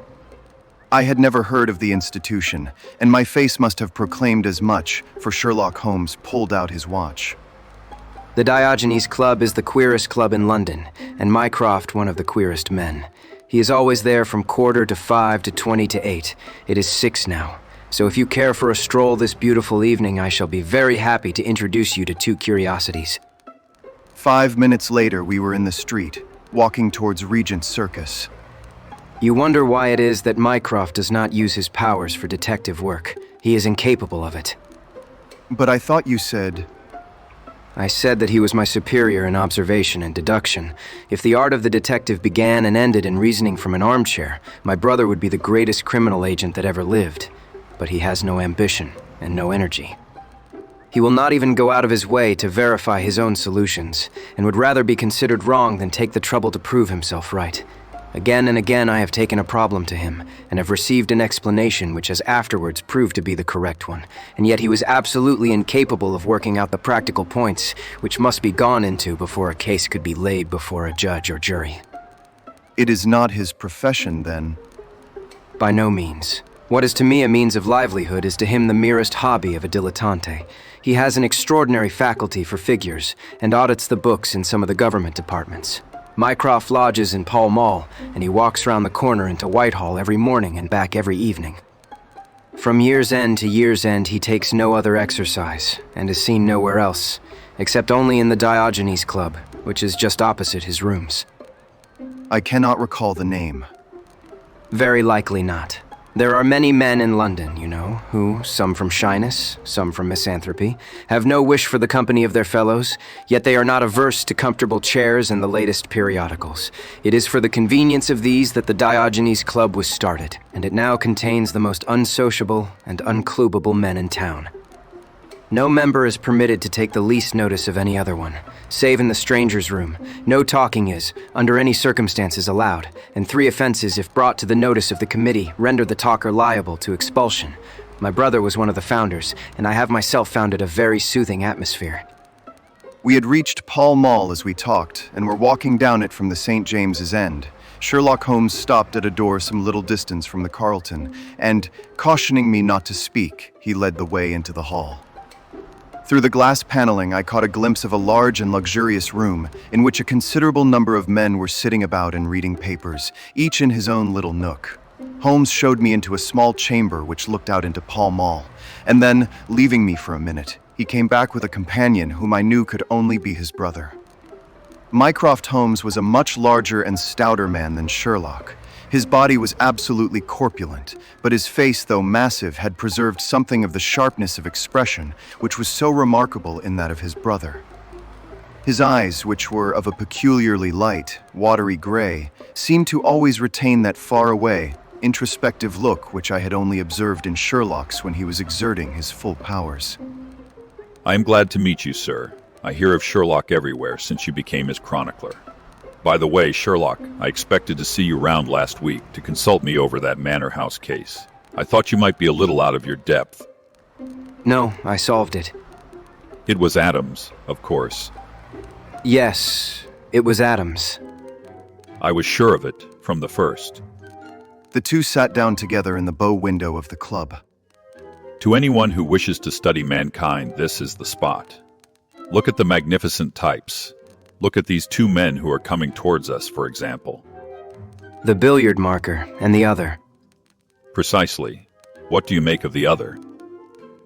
I had never heard of the institution, and my face must have proclaimed as much, for Sherlock Holmes pulled out his watch. The Diogenes Club is the queerest club in London, and Mycroft one of the queerest men. He is always there from 5:45 to 8:20. It is 6 now. So if you care for a stroll this beautiful evening, I shall be very happy to introduce you to 2 curiosities. 5 minutes later, we were in the street, walking towards Regent Circus. You wonder why it is that Mycroft does not use his powers for detective work. He is incapable of it. But I thought you said... I said that he was my superior in observation and deduction. If the art of the detective began and ended in reasoning from an armchair, my brother would be the greatest criminal agent that ever lived. But he has no ambition and no energy. He will not even go out of his way to verify his own solutions, and would rather be considered wrong than take the trouble to prove himself right. Again and again I have taken a problem to him, and have received an explanation which has afterwards proved to be the correct one, and yet he was absolutely incapable of working out the practical points which must be gone into before a case could be laid before a judge or jury. It is not his profession, then? By no means. What is to me a means of livelihood is to him the merest hobby of a dilettante. He has an extraordinary faculty for figures, and audits the books in some of the government departments. Mycroft lodges in Pall Mall, and he walks round the corner into Whitehall every morning and back every evening. From year's end to year's end he takes no other exercise, and is seen nowhere else, except only in the Diogenes Club, which is just opposite his rooms. I cannot recall the name. Very likely not. There are many men in London, you know, who, some from shyness, some from misanthropy, have no wish for the company of their fellows, yet they are not averse to comfortable chairs and the latest periodicals. It is for the convenience of these that the Diogenes Club was started, and it now contains the most unsociable and unclubable men in town. No member is permitted to take the least notice of any other one, save in the stranger's room. No talking is, under any circumstances, allowed, and 3 offenses, if brought to the notice of the committee, render the talker liable to expulsion. My brother was one of the founders, and I have myself found it a very soothing atmosphere. We had reached Pall Mall as we talked, and were walking down it from the St. James's End. Sherlock Holmes stopped at a door some little distance from the Carlton, and, cautioning me not to speak, he led the way into the hall. Through the glass paneling, I caught a glimpse of a large and luxurious room in which a considerable number of men were sitting about and reading papers, each in his own little nook. Holmes showed me into a small chamber which looked out into Pall Mall, and then, leaving me for a minute, he came back with a companion whom I knew could only be his brother. Mycroft Holmes was a much larger and stouter man than Sherlock. His body was absolutely corpulent, but his face, though massive, had preserved something of the sharpness of expression which was so remarkable in that of his brother. His eyes, which were of a peculiarly light, watery gray, seemed to always retain that far-away, introspective look which I had only observed in Sherlock's when he was exerting his full powers. I am glad to meet you, sir. I hear of Sherlock everywhere since you became his chronicler. By the way, Sherlock, I expected to see you round last week to consult me over that Manor House case. I thought you might be a little out of your depth. No, I solved it. It was Adams, of course. Yes, it was Adams. I was sure of it from the first. The 2 sat down together in the bow window of the club. To anyone who wishes to study mankind, this is the spot. Look at the magnificent types. Look at these 2 men who are coming towards us, for example. The billiard marker and the other. Precisely. What do you make of the other?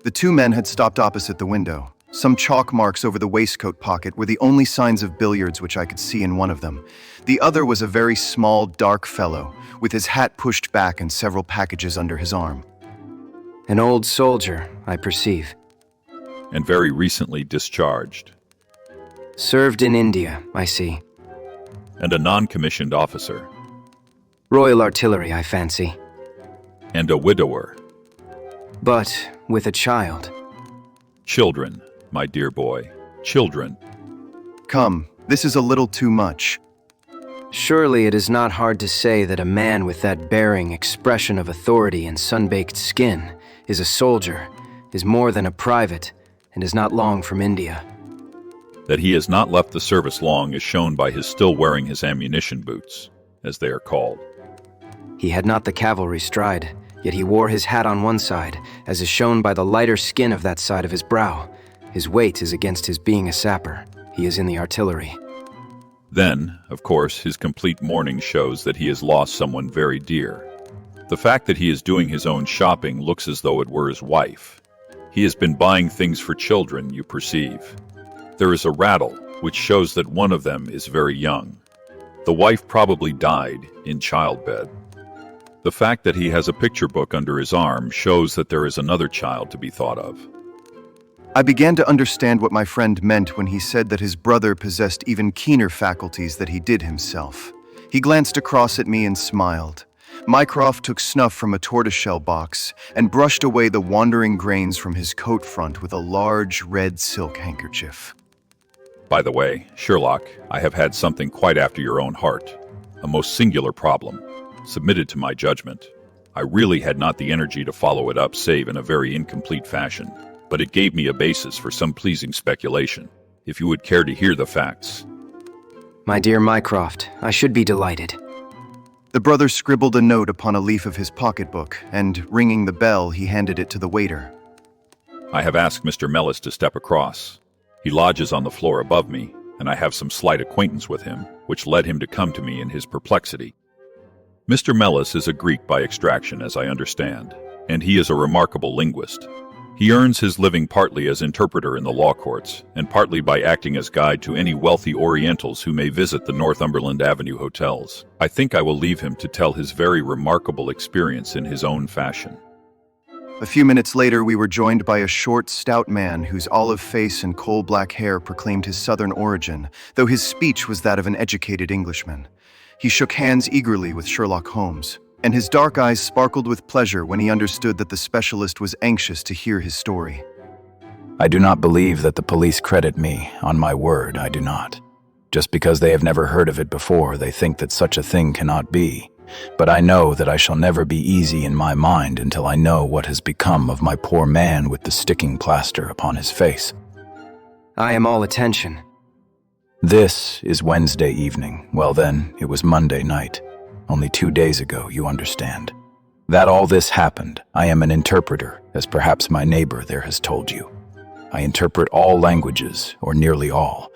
The two men had stopped opposite the window. Some chalk marks over the waistcoat pocket were the only signs of billiards which I could see in one of them. The other was a very small, dark fellow, with his hat pushed back and several packages under his arm. An old soldier, I perceive. And very recently discharged. Served in India, I see. And a non-commissioned officer. Royal Artillery, I fancy. And a widower. But with a child. Children, my dear boy. Children. Come, this is a little too much. Surely it is not hard to say that a man with that bearing, expression of authority and sun-baked skin is a soldier, is more than a private, and is not long from India. That he has not left the service long is shown by his still wearing his ammunition boots, as they are called. He had not the cavalry stride, yet he wore his hat on one side, as is shown by the lighter skin of that side of his brow. His weight is against his being a sapper. He is in the artillery. Then, of course, his complete mourning shows that he has lost someone very dear. The fact that he is doing his own shopping looks as though it were his wife. He has been buying things for children, you perceive. There is a rattle, which shows that one of them is very young. The wife probably died in childbed. The fact that he has a picture book under his arm shows that there is another child to be thought of. I began to understand what my friend meant when he said that his brother possessed even keener faculties than he did himself. He glanced across at me and smiled. Mycroft took snuff from a tortoiseshell box and brushed away the wandering grains from his coat front with a large red silk handkerchief. By the way, Sherlock, I have had something quite after your own heart. A most singular problem, submitted to my judgment. I really had not the energy to follow it up save in a very incomplete fashion, but it gave me a basis for some pleasing speculation, if you would care to hear the facts. My dear Mycroft, I should be delighted. The brother scribbled a note upon a leaf of his pocketbook, and, ringing the bell, he handed it to the waiter. I have asked Mr. Mellis to step across. He lodges on the floor above me, and I have some slight acquaintance with him, which led him to come to me in his perplexity. Mr. Mellis is a Greek by extraction, as I understand, and he is a remarkable linguist. He earns his living partly as interpreter in the law courts, and partly by acting as guide to any wealthy Orientals who may visit the Northumberland Avenue hotels. I think I will leave him to tell his very remarkable experience in his own fashion. A few minutes later, we were joined by a short, stout man whose olive face and coal-black hair proclaimed his southern origin, though his speech was that of an educated Englishman. He shook hands eagerly with Sherlock Holmes, and his dark eyes sparkled with pleasure when he understood that the specialist was anxious to hear his story. I do not believe that the police credit me, on my word, I do not. Just because they have never heard of it before, they think that such a thing cannot be. But I know that I shall never be easy in my mind until I know what has become of my poor man with the sticking plaster upon his face. I am all attention. This is Wednesday evening. Well then, it was Monday night. Only 2 days ago, you understand. That all this happened, I am an interpreter, as perhaps my neighbor there has told you. I interpret all languages, or nearly all.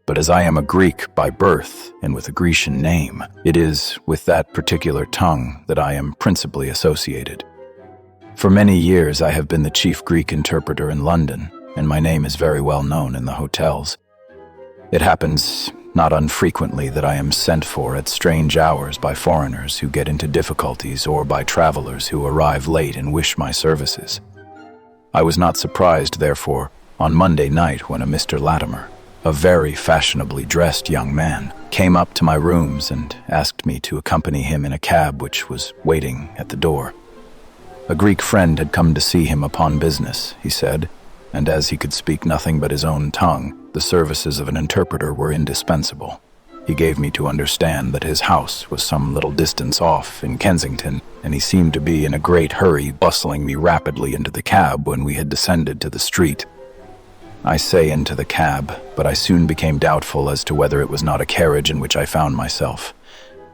But as I am a Greek by birth, and with a Grecian name, it is with that particular tongue that I am principally associated. For many years I have been the chief Greek interpreter in London, and my name is very well known in the hotels. It happens not unfrequently that I am sent for at strange hours by foreigners who get into difficulties or by travelers who arrive late and wish my services. I was not surprised, therefore, on Monday night when a Mr. Latimer, a very fashionably dressed young man, came up to my rooms and asked me to accompany him in a cab which was waiting at the door. A Greek friend had come to see him upon business, he said, and as he could speak nothing but his own tongue, the services of an interpreter were indispensable. He gave me to understand that his house was some little distance off in Kensington, and he seemed to be in a great hurry, bustling me rapidly into the cab when we had descended to the street. I say into the cab, but I soon became doubtful as to whether it was not a carriage in which I found myself.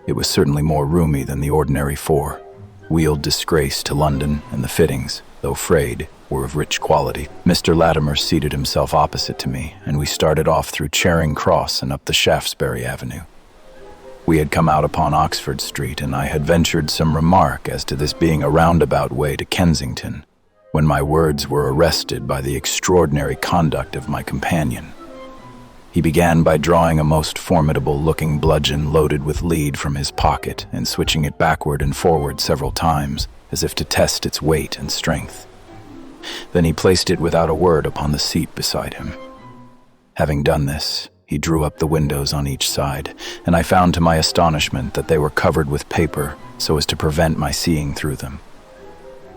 It was certainly more roomy than the ordinary four. Wheeled disgrace to London, and the fittings, though frayed, were of rich quality. Mr. Latimer seated himself opposite to me, and we started off through Charing Cross and up the Shaftesbury Avenue. We had come out upon Oxford Street, and I had ventured some remark as to this being a roundabout way to Kensington. when my words were arrested by the extraordinary conduct of my companion. He began by drawing a most formidable-looking bludgeon loaded with lead from his pocket and switching it backward and forward several times, as if to test its weight and strength. Then he placed it without a word upon the seat beside him. Having done this, he drew up the windows on each side, and I found to my astonishment that they were covered with paper so as to prevent my seeing through them.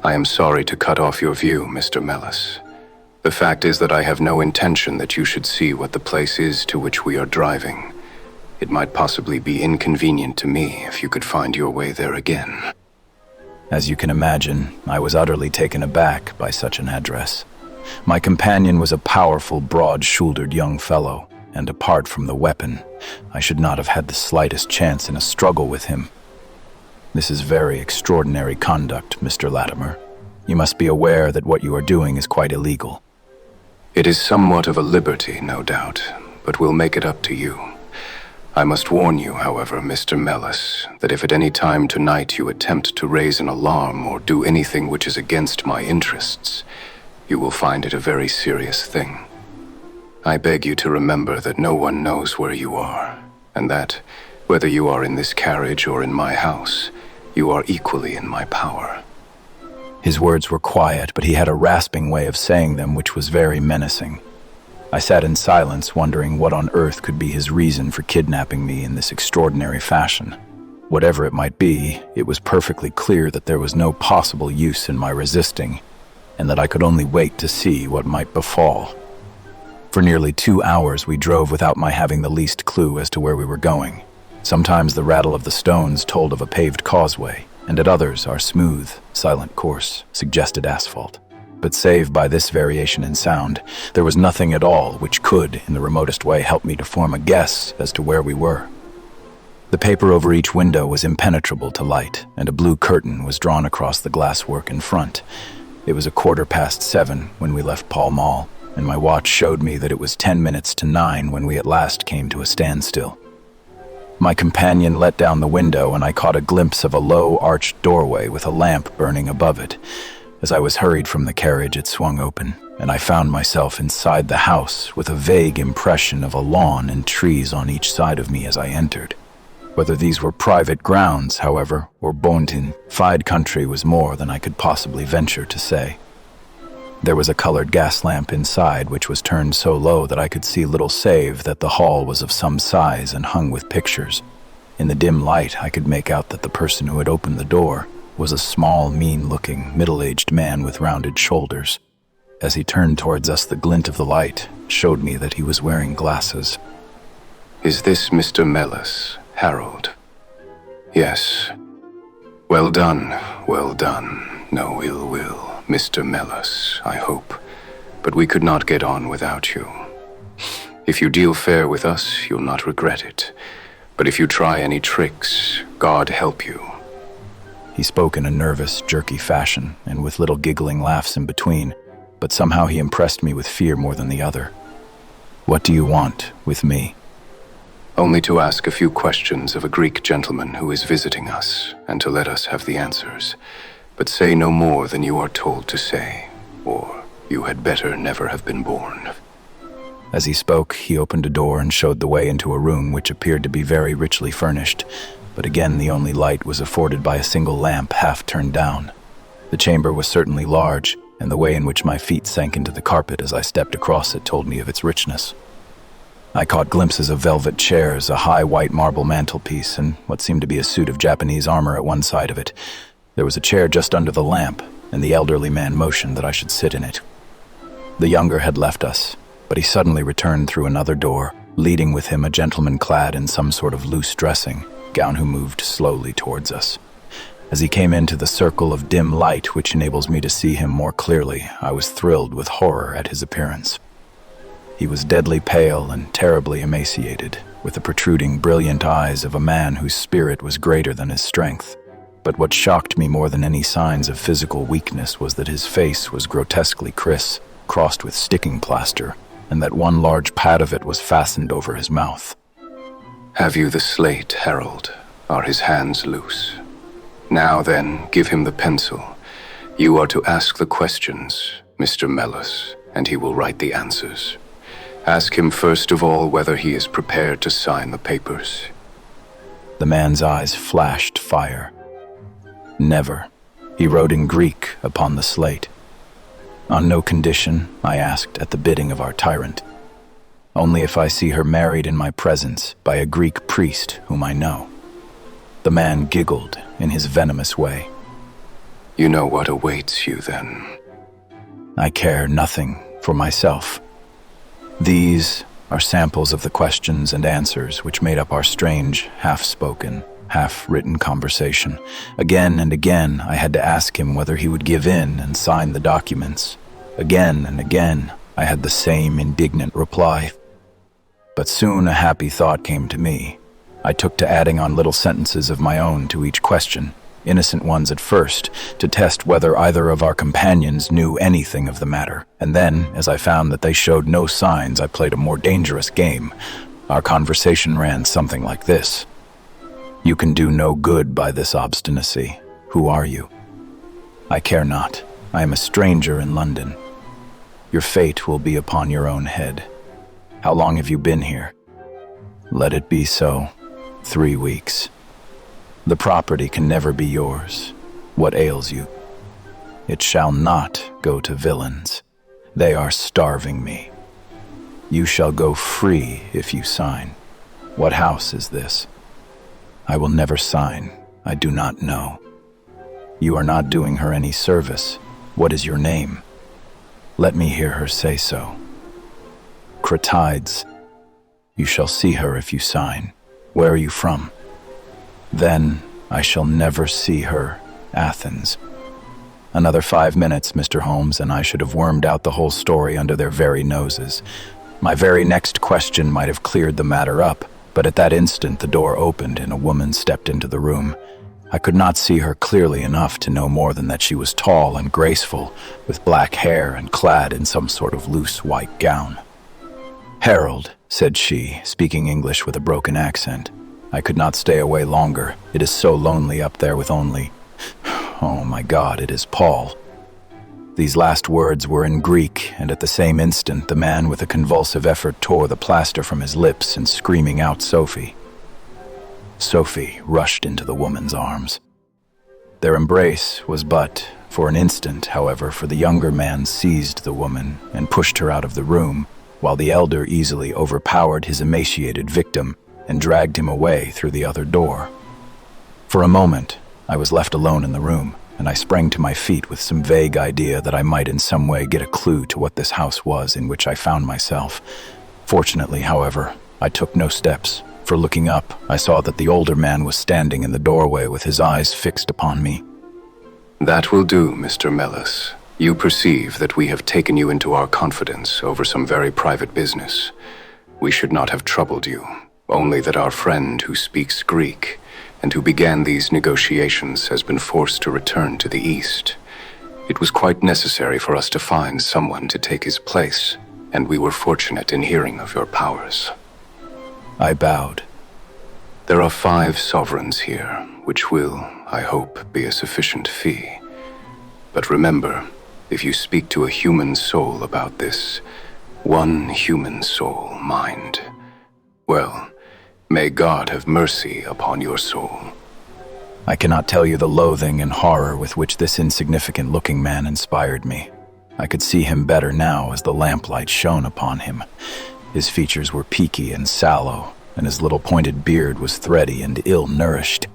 I am sorry to cut off your view, Mr. Mellis. The fact is that I have no intention that you should see what the place is to which we are driving. It might possibly be inconvenient to me if you could find your way there again. As you can imagine, I was utterly taken aback by such an address. My companion was a powerful, broad-shouldered young fellow, and apart from the weapon, I should not have had the slightest chance in a struggle with him. This is very extraordinary conduct, Mr. Latimer. You must be aware that what you are doing is quite illegal. It is somewhat of a liberty, no doubt, but we'll make it up to you. I must warn you, however, Mr. Mellis, that if at any time tonight you attempt to raise an alarm or do anything which is against my interests, you will find it a very serious thing. I beg you to remember that no one knows where you are, and that, whether you are in this carriage or in my house, you are equally in my power. His words were quiet, but he had a rasping way of saying them which was very menacing. I sat in silence, wondering what on earth could be his reason for kidnapping me in this extraordinary fashion. Whatever it might be, it was perfectly clear that there was no possible use in my resisting, and that I could only wait to see what might befall. For nearly 2 hours we drove without my having the least clue as to where we were going. Sometimes the rattle of the stones told of a paved causeway, and at others our smooth, silent course suggested asphalt. But save by this variation in sound, there was nothing at all which could, in the remotest way, help me to form a guess as to where we were. The paper over each window was impenetrable to light, and a blue curtain was drawn across the glasswork in front. It was 7:15 when we left Pall Mall, and my watch showed me that it was 10 minutes to 9 when we at last came to a standstill. My companion let down the window, and I caught a glimpse of a low, arched doorway with a lamp burning above it. As I was hurried from the carriage, it swung open, and I found myself inside the house with a vague impression of a lawn and trees on each side of me as I entered. Whether these were private grounds, however, or bona fide country was more than I could possibly venture to say. There was a colored gas lamp inside, which was turned so low that I could see little save that the hall was of some size and hung with pictures. In the dim light, I could make out that the person who had opened the door was a small, mean-looking, middle-aged man with rounded shoulders. As he turned towards us, the glint of the light showed me that he was wearing glasses. Is this Mr. Mellis, Harold? Yes. Well done, well done. No ill will, Mr. Mellis, I hope. But we could not get on without you. If you deal fair with us, you'll not regret it. But if you try any tricks, God help you. He spoke in a nervous, jerky fashion, and with little giggling laughs in between, but somehow he impressed me with fear more than the other. What do you want with me? Only to ask a few questions of a Greek gentleman who is visiting us, and to let us have the answers. But say no more than you are told to say, or you had better never have been born. As he spoke, he opened a door and showed the way into a room which appeared to be very richly furnished, but again the only light was afforded by a single lamp half turned down. The chamber was certainly large, and the way in which my feet sank into the carpet as I stepped across it told me of its richness. I caught glimpses of velvet chairs, a high white marble mantelpiece, and what seemed to be a suit of Japanese armor at one side of it. There was a chair just under the lamp, and the elderly man motioned that I should sit in it. The younger had left us, but he suddenly returned through another door, leading with him a gentleman clad in some sort of loose dressing gown who moved slowly towards us. As he came into the circle of dim light which enables me to see him more clearly, I was thrilled with horror at his appearance. He was deadly pale and terribly emaciated, with the protruding, brilliant eyes of a man whose spirit was greater than his strength. But what shocked me more than any signs of physical weakness was that his face was grotesquely crossed with sticking plaster, and that one large pad of it was fastened over his mouth. Have you the slate, Harold? Are his hands loose? Now then, give him the pencil. You are to ask the questions, Mr. Mellis, and he will write the answers. Ask him first of all whether he is prepared to sign the papers. The man's eyes flashed fire. Never. He wrote in Greek upon the slate. On no condition, I asked at the bidding of our tyrant. Only if I see her married in my presence by a Greek priest whom I know. The man giggled in his venomous way. You know what awaits you then. I care nothing for myself. These are samples of the questions and answers which made up our strange, half-spoken, half-written conversation. Again and again, I had to ask him whether he would give in and sign the documents. Again and again, I had the same indignant reply. But soon a happy thought came to me. I took to adding on little sentences of my own to each question, innocent ones at first, to test whether either of our companions knew anything of the matter. And then, as I found that they showed no signs, I played a more dangerous game. Our conversation ran something like this. You can do no good by this obstinacy. Who are you? I care not. I am a stranger in London. Your fate will be upon your own head. How long have you been here? Let it be so. 3 weeks. The property can never be yours. What ails you? It shall not go to villains. They are starving me. You shall go free if you sign. What house is this? I will never sign. I do not know. You are not doing her any service. What is your name? Let me hear her say so. Cratides. You shall see her if you sign. Where are you from? Then I shall never see her. Athens. Another 5 minutes, Mr. Holmes, and I should have wormed out the whole story under their very noses. My very next question might have cleared the matter up, but at that instant the door opened and a woman stepped into the room. I could not see her clearly enough to know more than that she was tall and graceful, with black hair and clad in some sort of loose white gown. Harold, said she, speaking English with a broken accent. I could not stay away longer. It is so lonely up there with only... Oh my God, it is Paul. These last words were in Greek, and at the same instant the man with a convulsive effort tore the plaster from his lips and screaming out Sophie. Sophie rushed into the woman's arms. Their embrace was but for an instant, however, for the younger man seized the woman and pushed her out of the room, while the elder easily overpowered his emaciated victim and dragged him away through the other door. For a moment, I was left alone in the room, and I sprang to my feet with some vague idea that I might in some way get a clue to what this house was in which I found myself. Fortunately, however, I took no steps, for looking up, I saw that the older man was standing in the doorway with his eyes fixed upon me. That will do, Mr. Mellis. You perceive that we have taken you into our confidence over some very private business. We should not have troubled you, only that our friend who speaks Greek and who began these negotiations has been forced to return to the East. It was quite necessary for us to find someone to take his place, and we were fortunate in hearing of your powers. I bowed. There are 5 sovereigns here, which will, I hope, be a sufficient fee. But remember, if you speak to a human soul about this, one human soul, mind, well, may God have mercy upon your soul. I cannot tell you the loathing and horror with which this insignificant-looking man inspired me. I could see him better now as the lamplight shone upon him. His features were peaky and sallow, and his little pointed beard was thready and ill-nourished.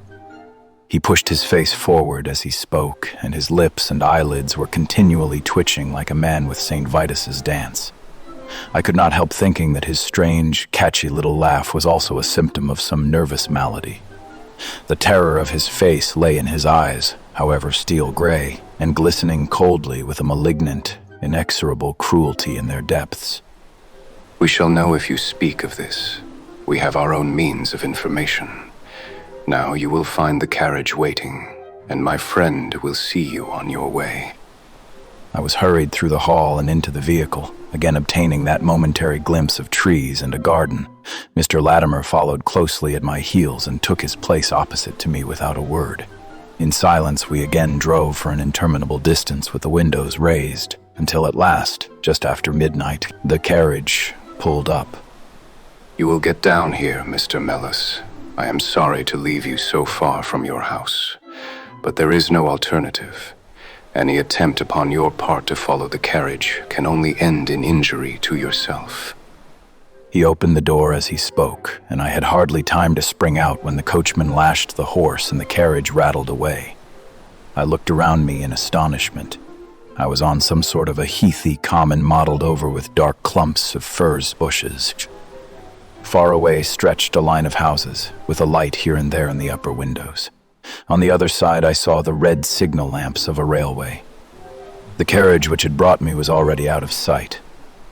He pushed his face forward as he spoke, and his lips and eyelids were continually twitching like a man with St. Vitus's dance. I could not help thinking that his strange, catchy little laugh was also a symptom of some nervous malady. The terror of his face lay in his eyes, however steel gray, and glistening coldly with a malignant, inexorable cruelty in their depths. We shall know if you speak of this. We have our own means of information. Now you will find the carriage waiting, and my friend will see you on your way. I was hurried through the hall and into the vehicle, again obtaining that momentary glimpse of trees and a garden. Mr. Latimer followed closely at my heels and took his place opposite to me without a word. In silence, we again drove for an interminable distance with the windows raised, until at last, just after midnight, the carriage pulled up. You will get down here, Mr. Mellis. I am sorry to leave you so far from your house, but there is no alternative. Any attempt upon your part to follow the carriage can only end in injury to yourself. He opened the door as he spoke, and I had hardly time to spring out when the coachman lashed the horse and the carriage rattled away. I looked around me in astonishment. I was on some sort of a heathy common mottled over with dark clumps of furze bushes. Far away stretched a line of houses, with a light here and there in the upper windows. On the other side I saw the red signal lamps of a railway. The carriage which had brought me was already out of sight.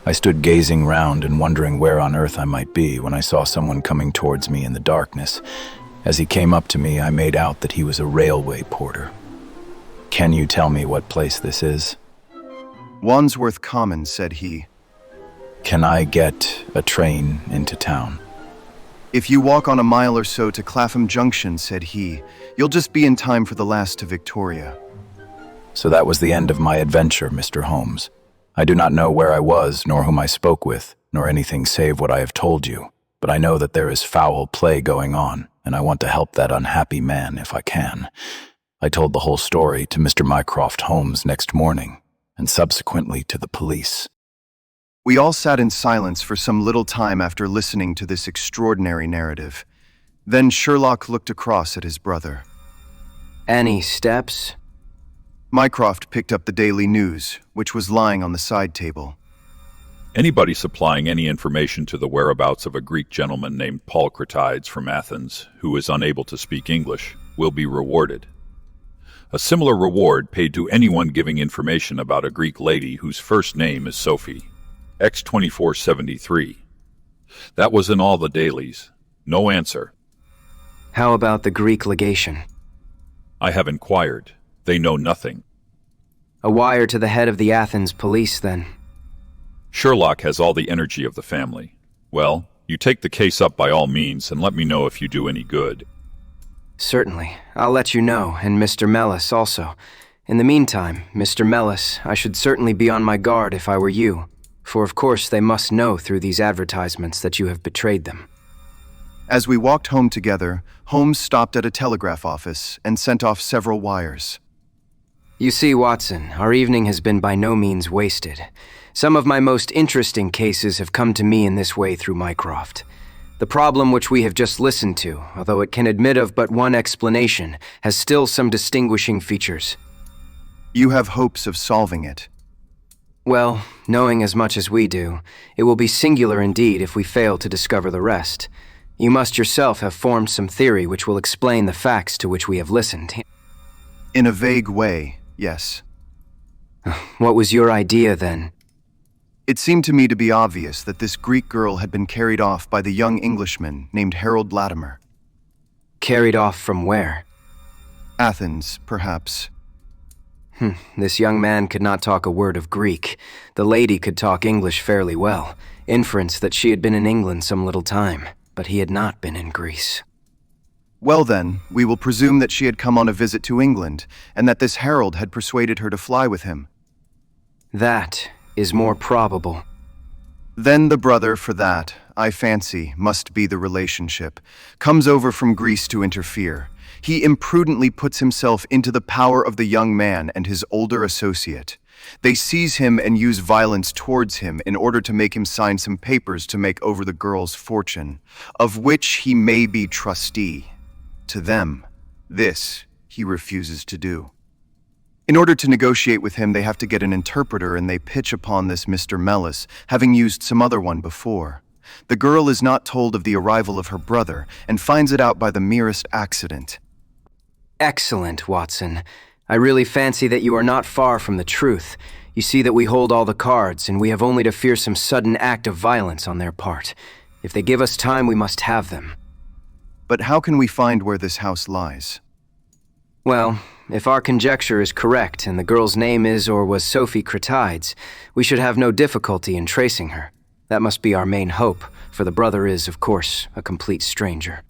I stood gazing round and wondering where on earth I might be when I saw someone coming towards me in the darkness. As he came up to me, I made out that he was a railway porter. "Can you tell me what place this is?" Wandsworth Common, said he. "Can I get a train into town?" If you walk on a mile or so to Clapham Junction, said he, you'll just be in time for the last to Victoria. So that was the end of my adventure, Mr. Holmes. I do not know where I was, nor whom I spoke with, nor anything save what I have told you, but I know that there is foul play going on, and I want to help that unhappy man if I can. I told the whole story to Mr. Mycroft Holmes next morning, and subsequently to the police. We all sat in silence for some little time after listening to this extraordinary narrative. Then Sherlock looked across at his brother. Any steps? Mycroft picked up the Daily News, which was lying on the side table. Anybody supplying any information to the whereabouts of a Greek gentleman named Paul Cratides from Athens, who is unable to speak English, will be rewarded. A similar reward paid to anyone giving information about a Greek lady whose first name is Sophie. X2473. That was in all the dailies. No answer. How about the Greek legation? I have inquired. They know nothing. A wire to the head of the Athens police, then. Sherlock has all the energy of the family. Well, you take the case up by all means and let me know if you do any good. Certainly. I'll let you know, and Mr. Mellis also. In the meantime, Mr. Mellis, I should certainly be on my guard if I were you. For of course they must know through these advertisements that you have betrayed them. As we walked home together, Holmes stopped at a telegraph office and sent off several wires. You see, Watson, our evening has been by no means wasted. Some of my most interesting cases have come to me in this way through Mycroft. The problem which we have just listened to, although it can admit of but one explanation, has still some distinguishing features. You have hopes of solving it. Well, knowing as much as we do, it will be singular indeed if we fail to discover the rest. You must yourself have formed some theory which will explain the facts to which we have listened. In a vague way, yes. What was your idea, then? It seemed to me to be obvious that this Greek girl had been carried off by the young Englishman named Harold Latimer. Carried off from where? Athens, perhaps. This young man could not talk a word of Greek. The lady could talk English fairly well. Inference that she had been in England some little time, but he had not been in Greece. Well then, we will presume that she had come on a visit to England, and that this Harold had persuaded her to fly with him. That is more probable. Then the brother, for that, I fancy, must be the relationship, comes over from Greece to interfere. He imprudently puts himself into the power of the young man and his older associate. They seize him and use violence towards him in order to make him sign some papers to make over the girl's fortune, of which he may be trustee. To them, this he refuses to do. In order to negotiate with him, they have to get an interpreter, and they pitch upon this Mr. Mellis, having used some other one before. The girl is not told of the arrival of her brother, and finds it out by the merest accident. Excellent, Watson. I really fancy that you are not far from the truth. You see that we hold all the cards, and we have only to fear some sudden act of violence on their part. If they give us time, we must have them. But how can we find where this house lies? Well, if our conjecture is correct, and the girl's name is or was Sophie Cratides, we should have no difficulty in tracing her. That must be our main hope, for the brother is, of course, a complete stranger.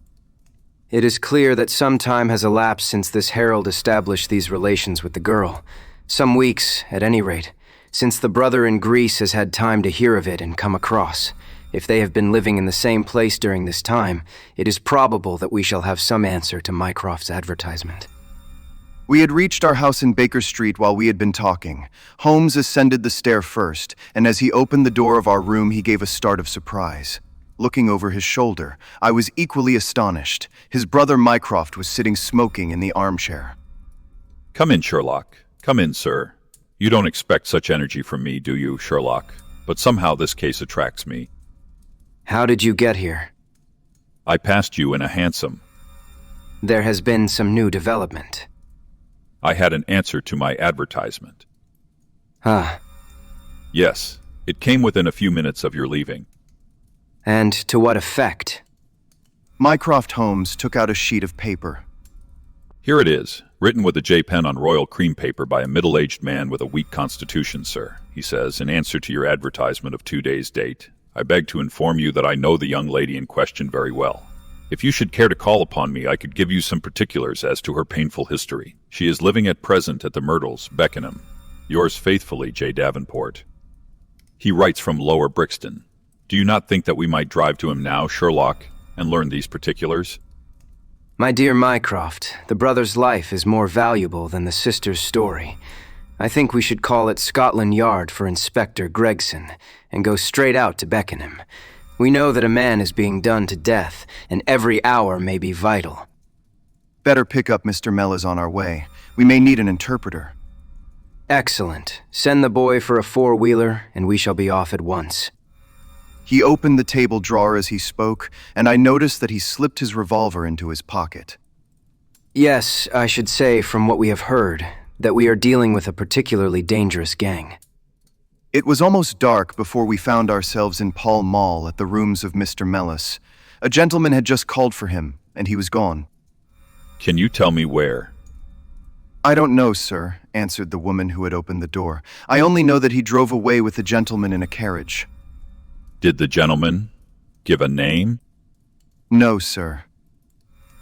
It is clear that some time has elapsed since this herald established these relations with the girl. Some weeks, at any rate, since the brother in Greece has had time to hear of it and come across. If they have been living in the same place during this time, it is probable that we shall have some answer to Mycroft's advertisement. We had reached our house in Baker Street while we had been talking. Holmes ascended the stair first, and as he opened the door of our room, he gave a start of surprise. Looking over his shoulder, I was equally astonished. His brother Mycroft was sitting smoking in the armchair. Come in, Sherlock. Come in, sir. You don't expect such energy from me, do you, Sherlock? But somehow this case attracts me. How did you get here? I passed you in a hansom. There has been some new development. I had an answer to my advertisement. Huh. Yes, it came within a few minutes of your leaving. And to what effect? Mycroft Holmes took out a sheet of paper. Here it is, written with a J pen on royal cream paper by a middle-aged man with a weak constitution, sir. He says, in answer to your advertisement of 2 days' date, I beg to inform you that I know the young lady in question very well. If you should care to call upon me, I could give you some particulars as to her painful history. She is living at present at the Myrtles, Beckenham. Yours faithfully, J. Davenport. He writes from Lower Brixton. Do you not think that we might drive to him now, Sherlock, and learn these particulars? My dear Mycroft, the brother's life is more valuable than the sister's story. I think we should call at Scotland Yard for Inspector Gregson and go straight out to Beckenham. We know that a man is being done to death, and every hour may be vital. Better pick up Mr. Mellors on our way. We may need an interpreter. Excellent. Send the boy for a four-wheeler, and we shall be off at once. He opened the table drawer as he spoke, and I noticed that he slipped his revolver into his pocket. Yes, I should say, from what we have heard, that we are dealing with a particularly dangerous gang. It was almost dark before we found ourselves in Pall Mall at the rooms of Mr. Mellors. A gentleman had just called for him, and he was gone. Can you tell me where? I don't know, sir, answered the woman who had opened the door. I only know that he drove away with the gentleman in a carriage. Did the gentleman give a name? No, sir.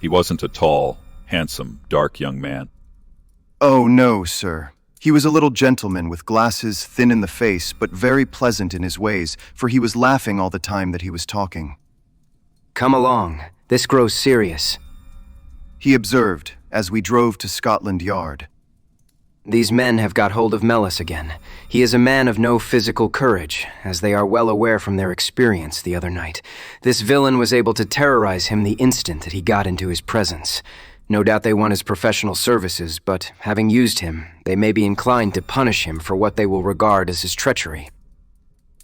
He wasn't a tall, handsome, dark young man. Oh, no, sir. He was a little gentleman with glasses, thin in the face, but very pleasant in his ways, for he was laughing all the time that he was talking. Come along. This grows serious. He observed, as we drove to Scotland Yard. These men have got hold of Mellors again. He is a man of no physical courage, as they are well aware from their experience the other night. This villain was able to terrorize him the instant that he got into his presence. No doubt they want his professional services, but having used him, they may be inclined to punish him for what they will regard as his treachery.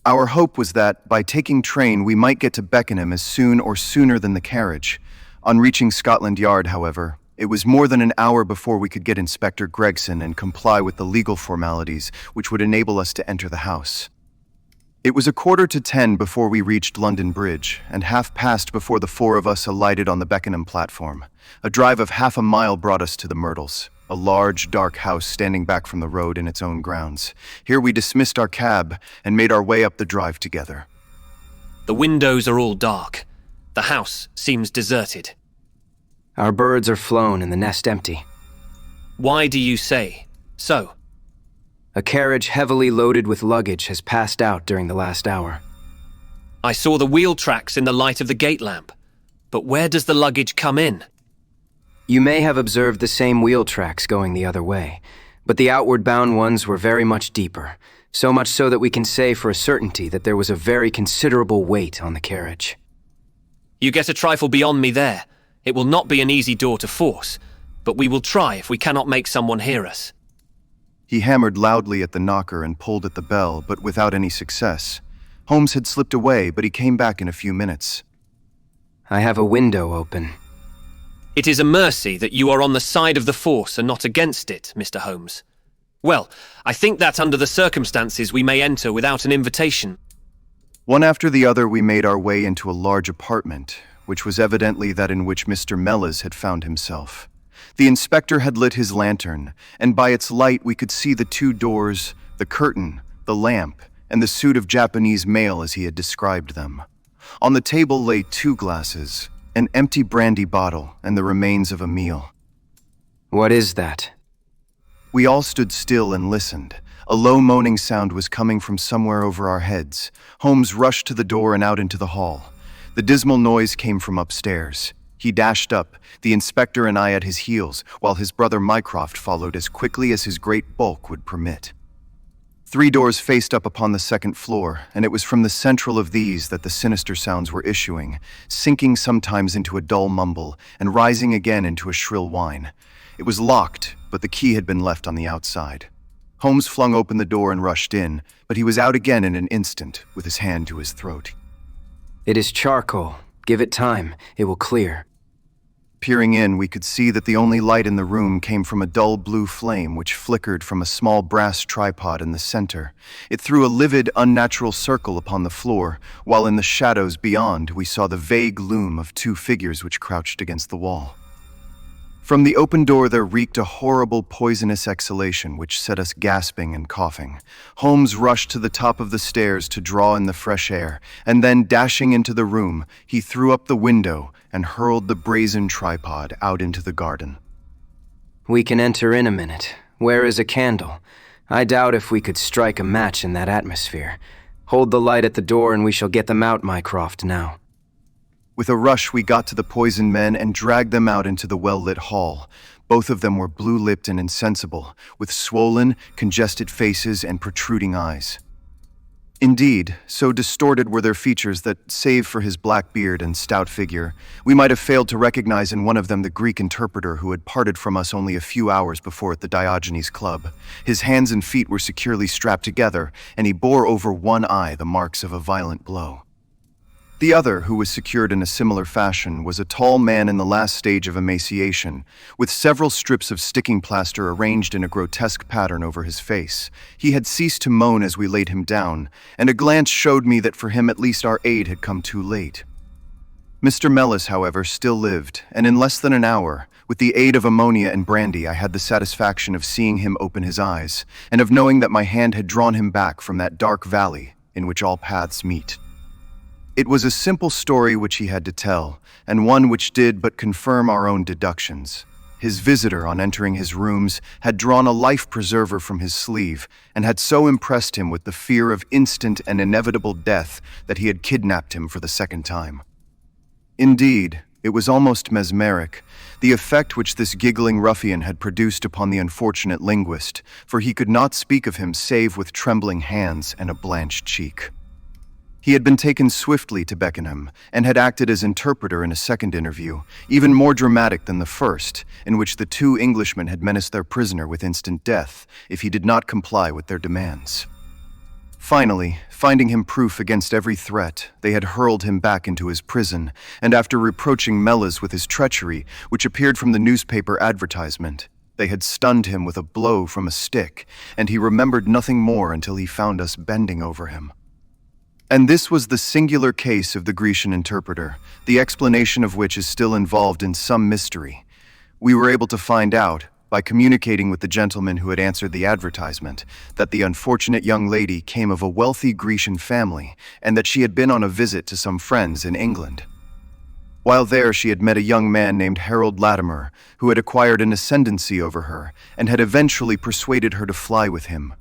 Our hope was that, by taking train, we might get to Beckenham as soon or sooner than the carriage. On reaching Scotland Yard, however, it was more than an hour before we could get Inspector Gregson and comply with the legal formalities which would enable us to enter the house. It was 9:45 before we reached London Bridge, and 5:30 before the four of us alighted on the Beckenham platform. A drive of half a mile brought us to the Myrtles, a large, dark house standing back from the road in its own grounds. Here we dismissed our cab and made our way up the drive together. The windows are all dark. The house seems deserted. Our birds are flown and the nest empty. Why do you say so? A carriage heavily loaded with luggage has passed out during the last hour. I saw the wheel tracks in the light of the gate lamp. But where does the luggage come in? You may have observed the same wheel tracks going the other way, but the outward-bound ones were very much deeper, so much so that we can say for a certainty that there was a very considerable weight on the carriage. You get a trifle beyond me there. It will not be an easy door to force, but we will try if we cannot make someone hear us. He hammered loudly at the knocker and pulled at the bell, but without any success. Holmes had slipped away, but he came back in a few minutes. I have a window open. It is a mercy that you are on the side of the force and not against it, Mr. Holmes. Well, I think that under the circumstances we may enter without an invitation. One after the other we made our way into a large apartment, which was evidently that in which Mr. Mellors had found himself. The inspector had lit his lantern, and by its light we could see the two doors, the curtain, the lamp, and the suit of Japanese mail as he had described them. On the table lay 2 glasses, An empty brandy bottle and the remains of a meal. What is that? We all stood still and listened. A low moaning sound was coming from somewhere over our heads. Holmes rushed to the door and out into the hall. The dismal noise came from upstairs. He dashed up, the inspector and I at his heels, while his brother Mycroft followed as quickly as his great bulk would permit. 3 doors faced up upon the second floor, and it was from the central of these that the sinister sounds were issuing, sinking sometimes into a dull mumble and rising again into a shrill whine. It was locked, but the key had been left on the outside. Holmes flung open the door and rushed in, but he was out again in an instant, with his hand to his throat. It is charcoal. Give it time. It will clear. Peering in, we could see that the only light in the room came from a dull blue flame which flickered from a small brass tripod in the center. It threw a livid, unnatural circle upon the floor, while in the shadows beyond we saw the vague loom of 2 figures which crouched against the wall. From the open door there reeked a horrible poisonous exhalation which set us gasping and coughing. Holmes rushed to the top of the stairs to draw in the fresh air, and then, dashing into the room, he threw up the window and hurled the brazen tripod out into the garden. We can enter in a minute. Where is a candle? I doubt if we could strike a match in that atmosphere. Hold the light at the door and we shall get them out, Mycroft, now. With a rush, we got to the poisoned men and dragged them out into the well-lit hall. Both of them were blue-lipped and insensible, with swollen, congested faces and protruding eyes. Indeed, so distorted were their features that, save for his black beard and stout figure, we might have failed to recognize in one of them the Greek interpreter who had parted from us only a few hours before at the Diogenes Club. His hands and feet were securely strapped together, and he bore over one eye the marks of a violent blow. The other, who was secured in a similar fashion, was a tall man in the last stage of emaciation, with several strips of sticking plaster arranged in a grotesque pattern over his face. He had ceased to moan as we laid him down, and a glance showed me that for him at least our aid had come too late. Mr. Mellis, however, still lived, and in less than an hour, with the aid of ammonia and brandy, I had the satisfaction of seeing him open his eyes, and of knowing that my hand had drawn him back from that dark valley in which all paths meet. It was a simple story which he had to tell, and one which did but confirm our own deductions. His visitor, on entering his rooms, had drawn a life-preserver from his sleeve, and had so impressed him with the fear of instant and inevitable death that he had kidnapped him for the second time. Indeed, it was almost mesmeric, the effect which this giggling ruffian had produced upon the unfortunate linguist, for he could not speak of him save with trembling hands and a blanched cheek. He had been taken swiftly to Beckenham, and had acted as interpreter in a second interview, even more dramatic than the first, in which the 2 Englishmen had menaced their prisoner with instant death if he did not comply with their demands. Finally, finding him proof against every threat, they had hurled him back into his prison, and after reproaching Mellis with his treachery, which appeared from the newspaper advertisement, they had stunned him with a blow from a stick, and he remembered nothing more until he found us bending over him. And this was the singular case of the Grecian interpreter, the explanation of which is still involved in some mystery. We were able to find out, by communicating with the gentleman who had answered the advertisement, that the unfortunate young lady came of a wealthy Grecian family, and that she had been on a visit to some friends in England. While there, she had met a young man named Harold Latimer, who had acquired an ascendancy over her, and had eventually persuaded her to fly with him.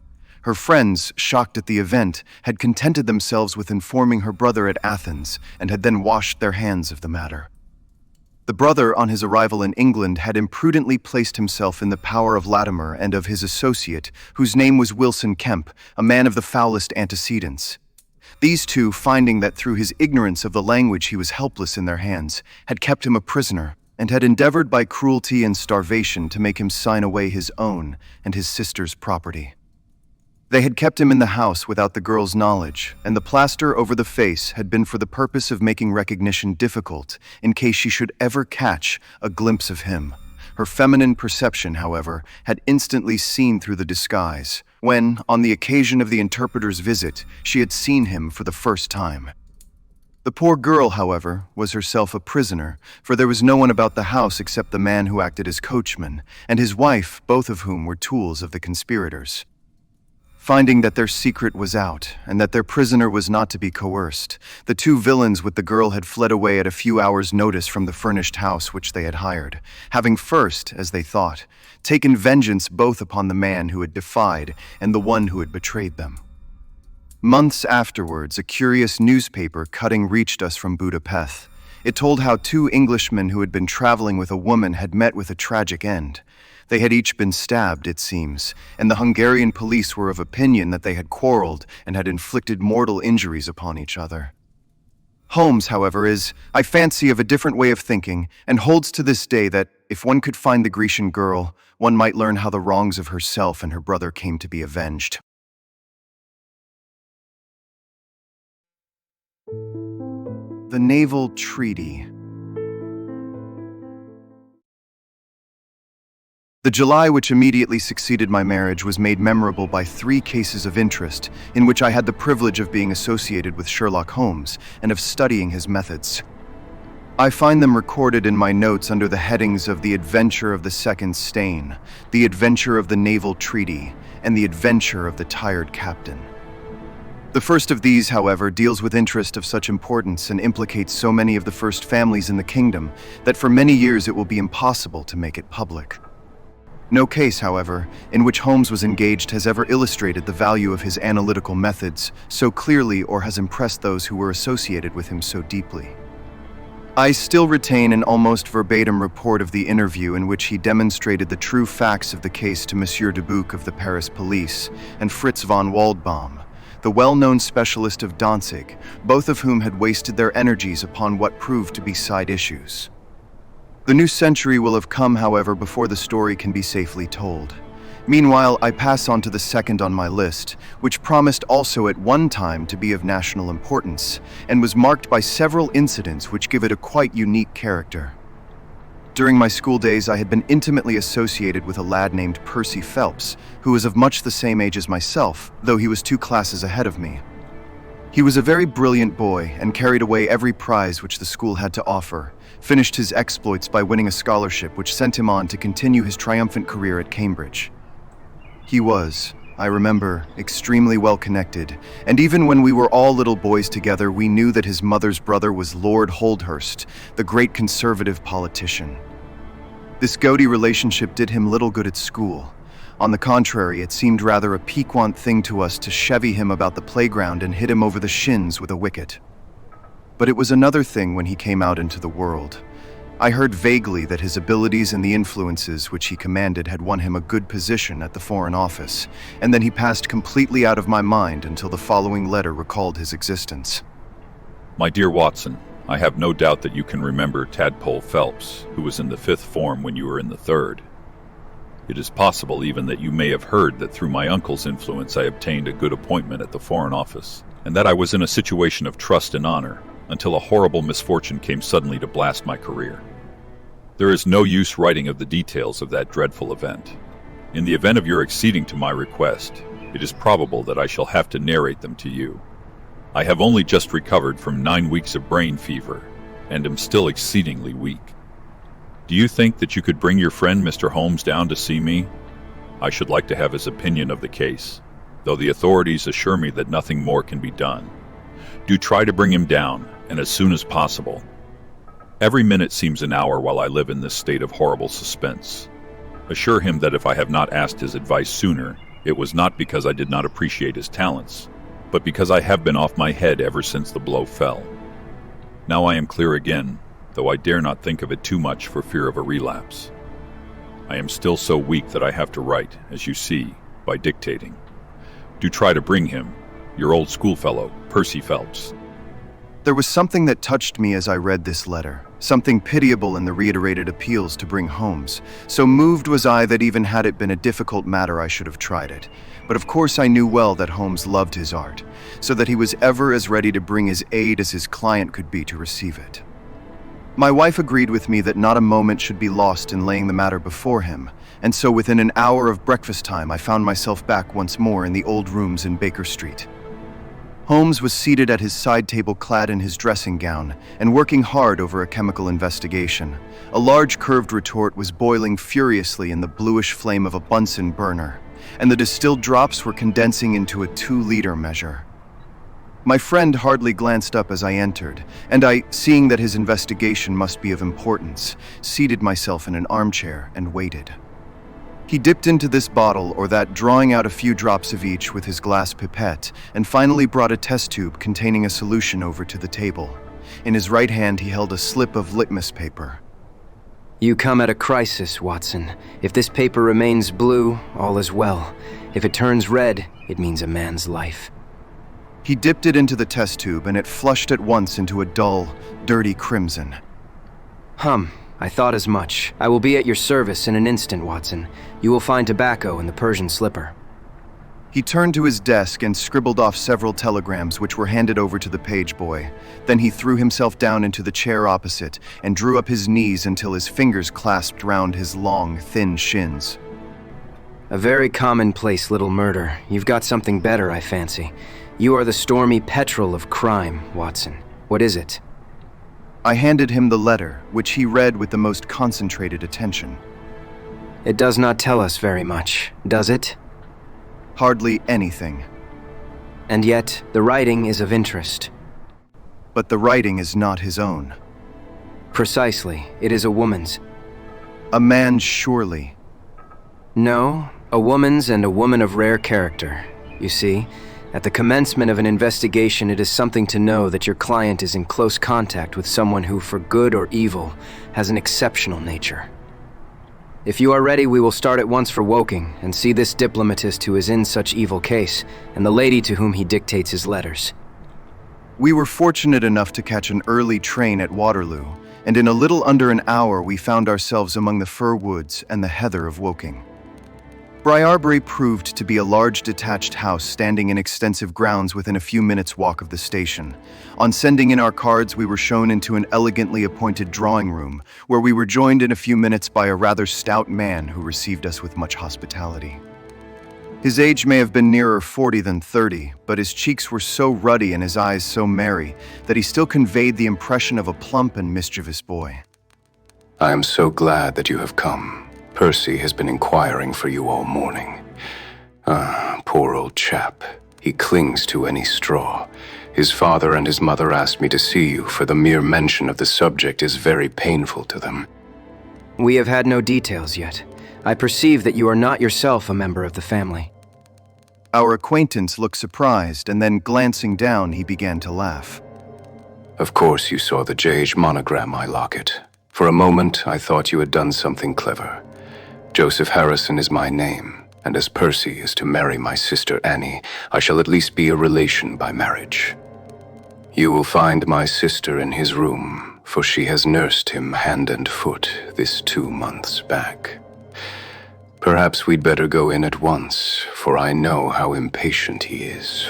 Her friends, shocked at the event, had contented themselves with informing her brother at Athens, and had then washed their hands of the matter. The brother, on his arrival in England, had imprudently placed himself in the power of Latimer and of his associate, whose name was Wilson Kemp, a man of the foulest antecedents. These 2, finding that through his ignorance of the language he was helpless in their hands, had kept him a prisoner, and had endeavored by cruelty and starvation to make him sign away his own and his sister's property. They had kept him in the house without the girl's knowledge, and the plaster over the face had been for the purpose of making recognition difficult in case she should ever catch a glimpse of him. Her feminine perception, however, had instantly seen through the disguise, when, on the occasion of the interpreter's visit, she had seen him for the first time. The poor girl, however, was herself a prisoner, for there was no one about the house except the man who acted as coachman, and his wife, both of whom were tools of the conspirators. Finding that their secret was out, and that their prisoner was not to be coerced, the two villains with the girl had fled away at a few hours' notice from the furnished house which they had hired, having first, as they thought, taken vengeance both upon the man who had defied and the one who had betrayed them. Months afterwards, a curious newspaper cutting reached us from Budapest. It told how two Englishmen who had been traveling with a woman had met with a tragic end. They had each been stabbed, it seems, and the Hungarian police were of opinion that they had quarreled and had inflicted mortal injuries upon each other. Holmes, however, is, I fancy, of a different way of thinking, and holds to this day that, if one could find the Grecian girl, one might learn how the wrongs of herself and her brother came to be avenged. The Naval Treaty. The July which immediately succeeded my marriage was made memorable by 3 cases of interest in which I had the privilege of being associated with Sherlock Holmes and of studying his methods. I find them recorded in my notes under the headings of The Adventure of the Second Stain, The Adventure of the Naval Treaty, and The Adventure of the Tired Captain. The first of these, however, deals with interest of such importance and implicates so many of the first families in the kingdom that for many years it will be impossible to make it public. No case, however, in which Holmes was engaged has ever illustrated the value of his analytical methods so clearly or has impressed those who were associated with him so deeply. I still retain an almost verbatim report of the interview in which he demonstrated the true facts of the case to Monsieur Dubuc of the Paris police and Fritz von Waldbaum, the well-known specialist of Danzig, both of whom had wasted their energies upon what proved to be side issues. The new century will have come, however, before the story can be safely told. Meanwhile, I pass on to the second on my list, which promised also at one time to be of national importance, and was marked by several incidents which give it a quite unique character. During my school days, I had been intimately associated with a lad named Percy Phelps, who was of much the same age as myself, though he was 2 classes ahead of me. He was a very brilliant boy and carried away every prize which the school had to offer, finished his exploits by winning a scholarship which sent him on to continue his triumphant career at Cambridge. He was, I remember, extremely well connected, and even when we were all little boys together, we knew that his mother's brother was Lord Holdhurst, the great conservative politician. This gaudy relationship did him little good at school. On the contrary, it seemed rather a piquant thing to us to chevy him about the playground and hit him over the shins with a wicket. But it was another thing when he came out into the world. I heard vaguely that his abilities and the influences which he commanded had won him a good position at the Foreign Office, and then he passed completely out of my mind until the following letter recalled his existence. My dear Watson, I have no doubt that you can remember Tadpole Phelps, who was in the 5th form when you were in the 3rd. It is possible even that you may have heard that through my uncle's influence I obtained a good appointment at the Foreign Office, and that I was in a situation of trust and honor, until a horrible misfortune came suddenly to blast my career. There is no use writing of the details of that dreadful event. In the event of your acceding to my request, it is probable that I shall have to narrate them to you. I have only just recovered from 9 weeks of brain fever, and am still exceedingly weak. Do you think that you could bring your friend Mr. Holmes down to see me? I should like to have his opinion of the case, though the authorities assure me that nothing more can be done. Do try to bring him down, and as soon as possible. Every minute seems an hour while I live in this state of horrible suspense. Assure him that if I have not asked his advice sooner, it was not because I did not appreciate his talents, but because I have been off my head ever since the blow fell. Now I am clear again, though I dare not think of it too much for fear of a relapse. I am still so weak that I have to write, as you see, by dictating. Do try to bring him, your old schoolfellow, Percy Phelps. There was something that touched me as I read this letter, something pitiable in the reiterated appeals to bring Holmes. So moved was I that even had it been a difficult matter I should have tried it. But of course I knew well that Holmes loved his art, so that he was ever as ready to bring his aid as his client could be to receive it. My wife agreed with me that not a moment should be lost in laying the matter before him, and so within an hour of breakfast time I found myself back once more in the old rooms in Baker Street. Holmes was seated at his side table clad in his dressing gown and working hard over a chemical investigation. A large curved retort was boiling furiously in the bluish flame of a Bunsen burner, and the distilled drops were condensing into a 2-liter measure. My friend hardly glanced up as I entered, and I, seeing that his investigation must be of importance, seated myself in an armchair and waited. He dipped into this bottle or that, drawing out a few drops of each with his glass pipette, and finally brought a test tube containing a solution over to the table. In his right hand he held a slip of litmus paper. You come at a crisis, Watson. If this paper remains blue, all is well. If it turns red, it means a man's life. He dipped it into the test tube, and it flushed at once into a dull, dirty crimson. I thought as much. I will be at your service in an instant, Watson. You will find tobacco in the Persian slipper. He turned to his desk and scribbled off several telegrams which were handed over to the page boy. Then he threw himself down into the chair opposite and drew up his knees until his fingers clasped round his long, thin shins. A very commonplace little murder. You've got something better, I fancy. You are the stormy petrel of crime, Watson. What is it? I handed him the letter, which he read with the most concentrated attention. It does not tell us very much, does it? Hardly anything. And yet, the writing is of interest. But the writing is not his own. Precisely. It is a woman's. A man's, surely. No, a woman's, and a woman of rare character. You see, at the commencement of an investigation, it is something to know that your client is in close contact with someone who, for good or evil, has an exceptional nature. If you are ready, we will start at once for Woking and see this diplomatist who is in such evil case, and the lady to whom he dictates his letters. We were fortunate enough to catch an early train at Waterloo, and in a little under an hour we found ourselves among the fir woods and the heather of Woking. Briarbury proved to be a large detached house standing in extensive grounds within a few minutes' walk of the station. On sending in our cards, we were shown into an elegantly appointed drawing room, where we were joined in a few minutes by a rather stout man who received us with much hospitality. His age may have been nearer 40 than 30, but his cheeks were so ruddy and his eyes so merry that he still conveyed the impression of a plump and mischievous boy. I am so glad that you have come. Percy has been inquiring for you all morning. Poor old chap. He clings to any straw. His father and his mother asked me to see you, for the mere mention of the subject is very painful to them. We have had no details yet. I perceive that you are not yourself a member of the family. Our acquaintance looked surprised, and then glancing down, he began to laugh. Of course you saw the J.H. monogram, my locket. For a moment, I thought you had done something clever. Joseph Harrison is my name, and as Percy is to marry my sister Annie, I shall at least be a relation by marriage. You will find my sister in his room, for she has nursed him hand and foot this 2 months back. Perhaps we'd better go in at once, for I know how impatient he is.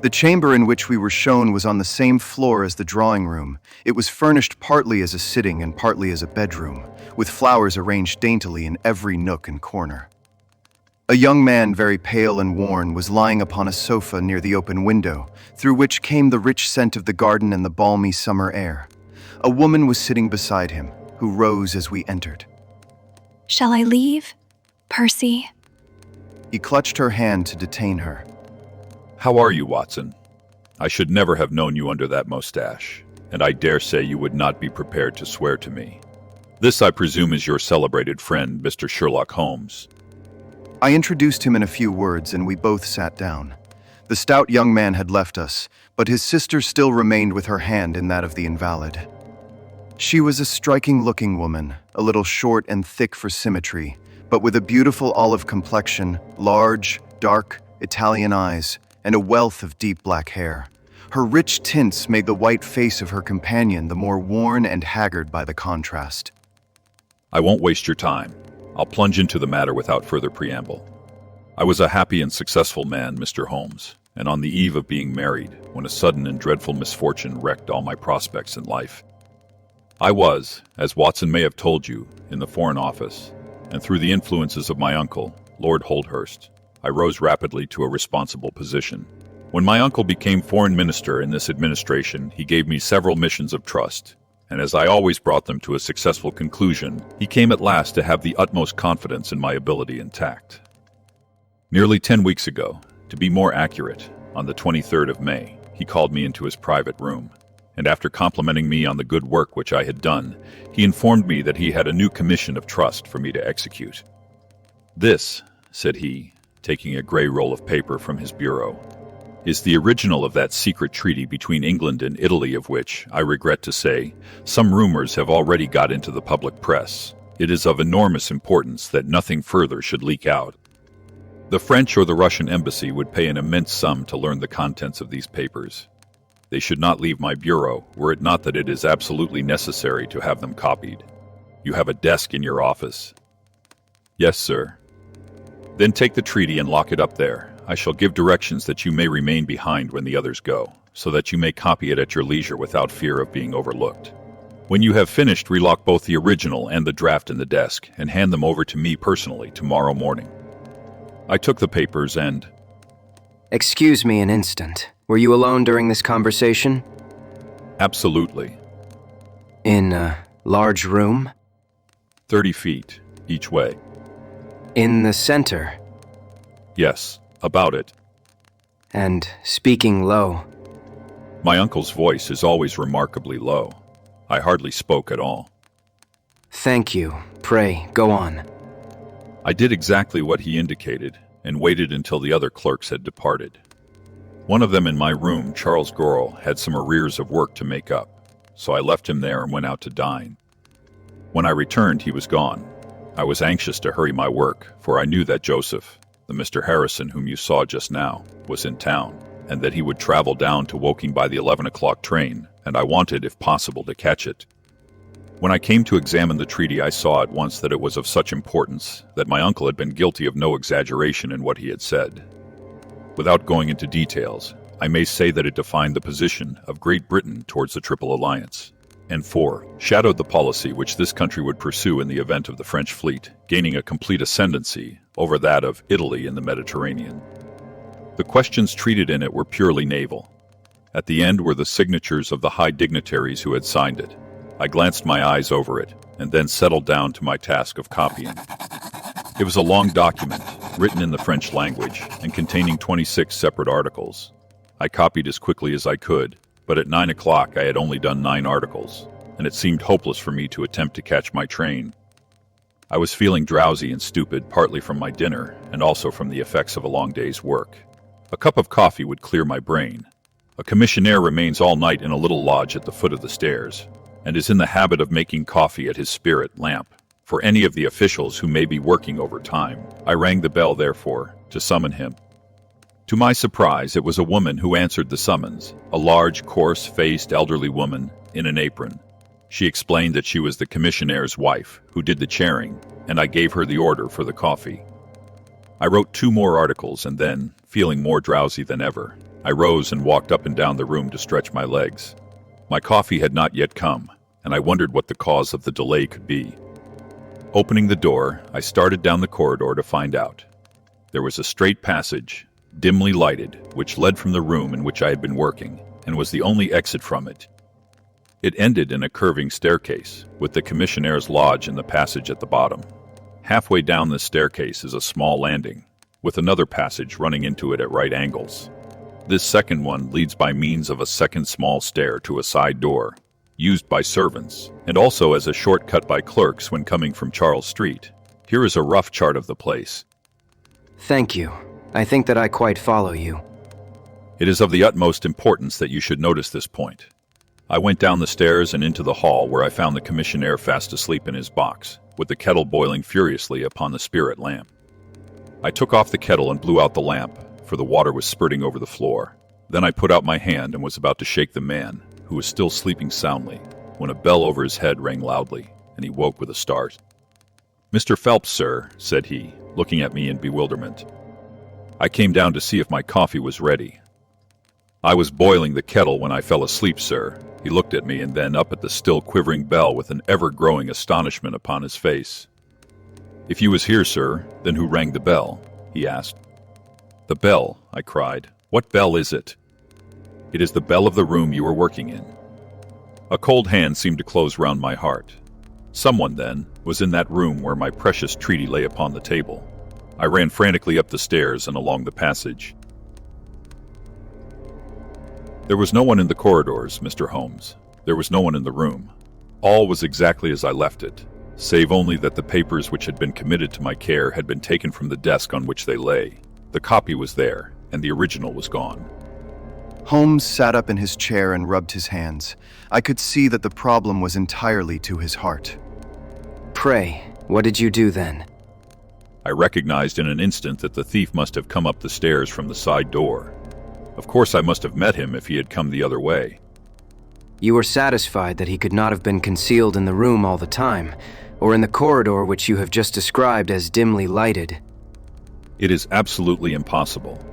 The chamber in which we were shown was on the same floor as the drawing room. It was furnished partly as a sitting and partly as a bedroom, with flowers arranged daintily in every nook and corner. A young man, very pale and worn, was lying upon a sofa near the open window, through which came the rich scent of the garden and the balmy summer air. A woman was sitting beside him, who rose as we entered. Shall I leave, Percy? He clutched her hand to detain her. How are you, Watson? I should never have known you under that mustache, and I dare say you would not be prepared to swear to me. This, I presume, is your celebrated friend, Mr. Sherlock Holmes. I introduced him in a few words, and we both sat down. The stout young man had left us, but his sister still remained with her hand in that of the invalid. She was a striking-looking woman, a little short and thick for symmetry, but with a beautiful olive complexion, large, dark, Italian eyes, and a wealth of deep black hair. Her rich tints made the white face of her companion the more worn and haggard by the contrast. I won't waste your time. I'll plunge into the matter without further preamble. I was a happy and successful man, Mr. Holmes, and on the eve of being married, when a sudden and dreadful misfortune wrecked all my prospects in life. I was, as Watson may have told you, in the Foreign Office, and through the influences of my uncle, Lord Holdhurst, I rose rapidly to a responsible position. When my uncle became foreign minister in this administration, he gave me several missions of trust, and as I always brought them to a successful conclusion, he came at last to have the utmost confidence in my ability and tact. Nearly 10 weeks ago, to be more accurate, on the 23rd of May, he called me into his private room, and after complimenting me on the good work which I had done, he informed me that he had a new commission of trust for me to execute. "This," said he, taking a gray roll of paper from his bureau, "is the original of that secret treaty between England and Italy of which, I regret to say, some rumors have already got into the public press. It is of enormous importance that nothing further should leak out. The French or the Russian embassy would pay an immense sum to learn the contents of these papers. They should not leave my bureau, were it not that it is absolutely necessary to have them copied. You have a desk in your office." "Yes, sir." "Then take the treaty and lock it up there. I shall give directions that you may remain behind when the others go, so that you may copy it at your leisure without fear of being overlooked. When you have finished, relock both the original and the draft in the desk, and hand them over to me personally tomorrow morning." I took the papers and... Excuse me an instant. Were you alone during this conversation? Absolutely. In a large room? 30 feet, each way. In the center? Yes, about it. And speaking low? My uncle's voice is always remarkably low. I hardly spoke at all. Thank you. Pray, go on. I did exactly what he indicated, and waited until the other clerks had departed. One of them in my room, Charles Gorrell, had some arrears of work to make up, so I left him there and went out to dine. When I returned, he was gone. I was anxious to hurry my work, for I knew that Joseph, the Mr. Harrison whom you saw just now, was in town, and that he would travel down to Woking by the 11 o'clock train, and I wanted, if possible, to catch it. When I came to examine the treaty, I saw at once that it was of such importance that my uncle had been guilty of no exaggeration in what he had said. Without going into details, I may say that it defined the position of Great Britain towards the Triple Alliance, and foreshadowed the policy which this country would pursue in the event of the French fleet gaining a complete ascendancy over that of Italy in the Mediterranean. The questions treated in it were purely naval. At the end were the signatures of the high dignitaries who had signed it. I glanced my eyes over it, and then settled down to my task of copying. It was a long document, written in the French language, and containing 26 separate articles. I copied as quickly as I could, but at 9 o'clock I had only done 9 articles, and it seemed hopeless for me to attempt to catch my train. I was feeling drowsy and stupid, partly from my dinner, and also from the effects of a long day's work. A cup of coffee would clear my brain. A commissionaire remains all night in a little lodge at the foot of the stairs, and is in the habit of making coffee at his spirit lamp, for any of the officials who may be working overtime. I rang the bell, therefore, to summon him. To my surprise, it was a woman who answered the summons, a large, coarse-faced, elderly woman in an apron. She explained that she was the commissionnaire's wife, who did the chairing, and I gave her the order for the coffee. I wrote 2 more articles, and then, feeling more drowsy than ever, I rose and walked up and down the room to stretch my legs. My coffee had not yet come, and I wondered what the cause of the delay could be. Opening the door, I started down the corridor to find out. There was a straight passage, dimly lighted, which led from the room in which I had been working, and was the only exit from it. It ended in a curving staircase, with the commissionnaire's lodge in the passage at the bottom. Halfway down this staircase is a small landing, with another passage running into it at right angles. This second one leads by means of a second small stair to a side door, used by servants, and also as a shortcut by clerks when coming from Charles Street. Here is a rough chart of the place. Thank you. I think that I quite follow you. It is of the utmost importance that you should notice this point. I went down the stairs and into the hall, where I found the commissionaire fast asleep in his box, with the kettle boiling furiously upon the spirit lamp. I took off the kettle and blew out the lamp, for the water was spurting over the floor. Then I put out my hand and was about to shake the man, who was still sleeping soundly, when a bell over his head rang loudly, and he woke with a start. "Mr. Phelps, sir," said he, looking at me in bewilderment. "I came down to see if my coffee was ready." "I was boiling the kettle when I fell asleep, sir." He looked at me and then up at the still quivering bell with an ever-growing astonishment upon his face. "If you was here, sir, then who rang the bell?" he asked. "The bell," I cried. "What bell is it?" "It is the bell of the room you were working in." A cold hand seemed to close round my heart. Someone, then, was in that room where my precious treaty lay upon the table. I ran frantically up the stairs and along the passage. There was no one in the corridors, Mr. Holmes. There was no one in the room. All was exactly as I left it, save only that the papers which had been committed to my care had been taken from the desk on which they lay. The copy was there, and the original was gone. Holmes sat up in his chair and rubbed his hands. I could see that the problem was entirely to his heart. Pray, what did you do then? I recognized in an instant that the thief must have come up the stairs from the side door. Of course, I must have met him if he had come the other way. You were satisfied that he could not have been concealed in the room all the time, or in the corridor which you have just described as dimly lighted. It is absolutely impossible.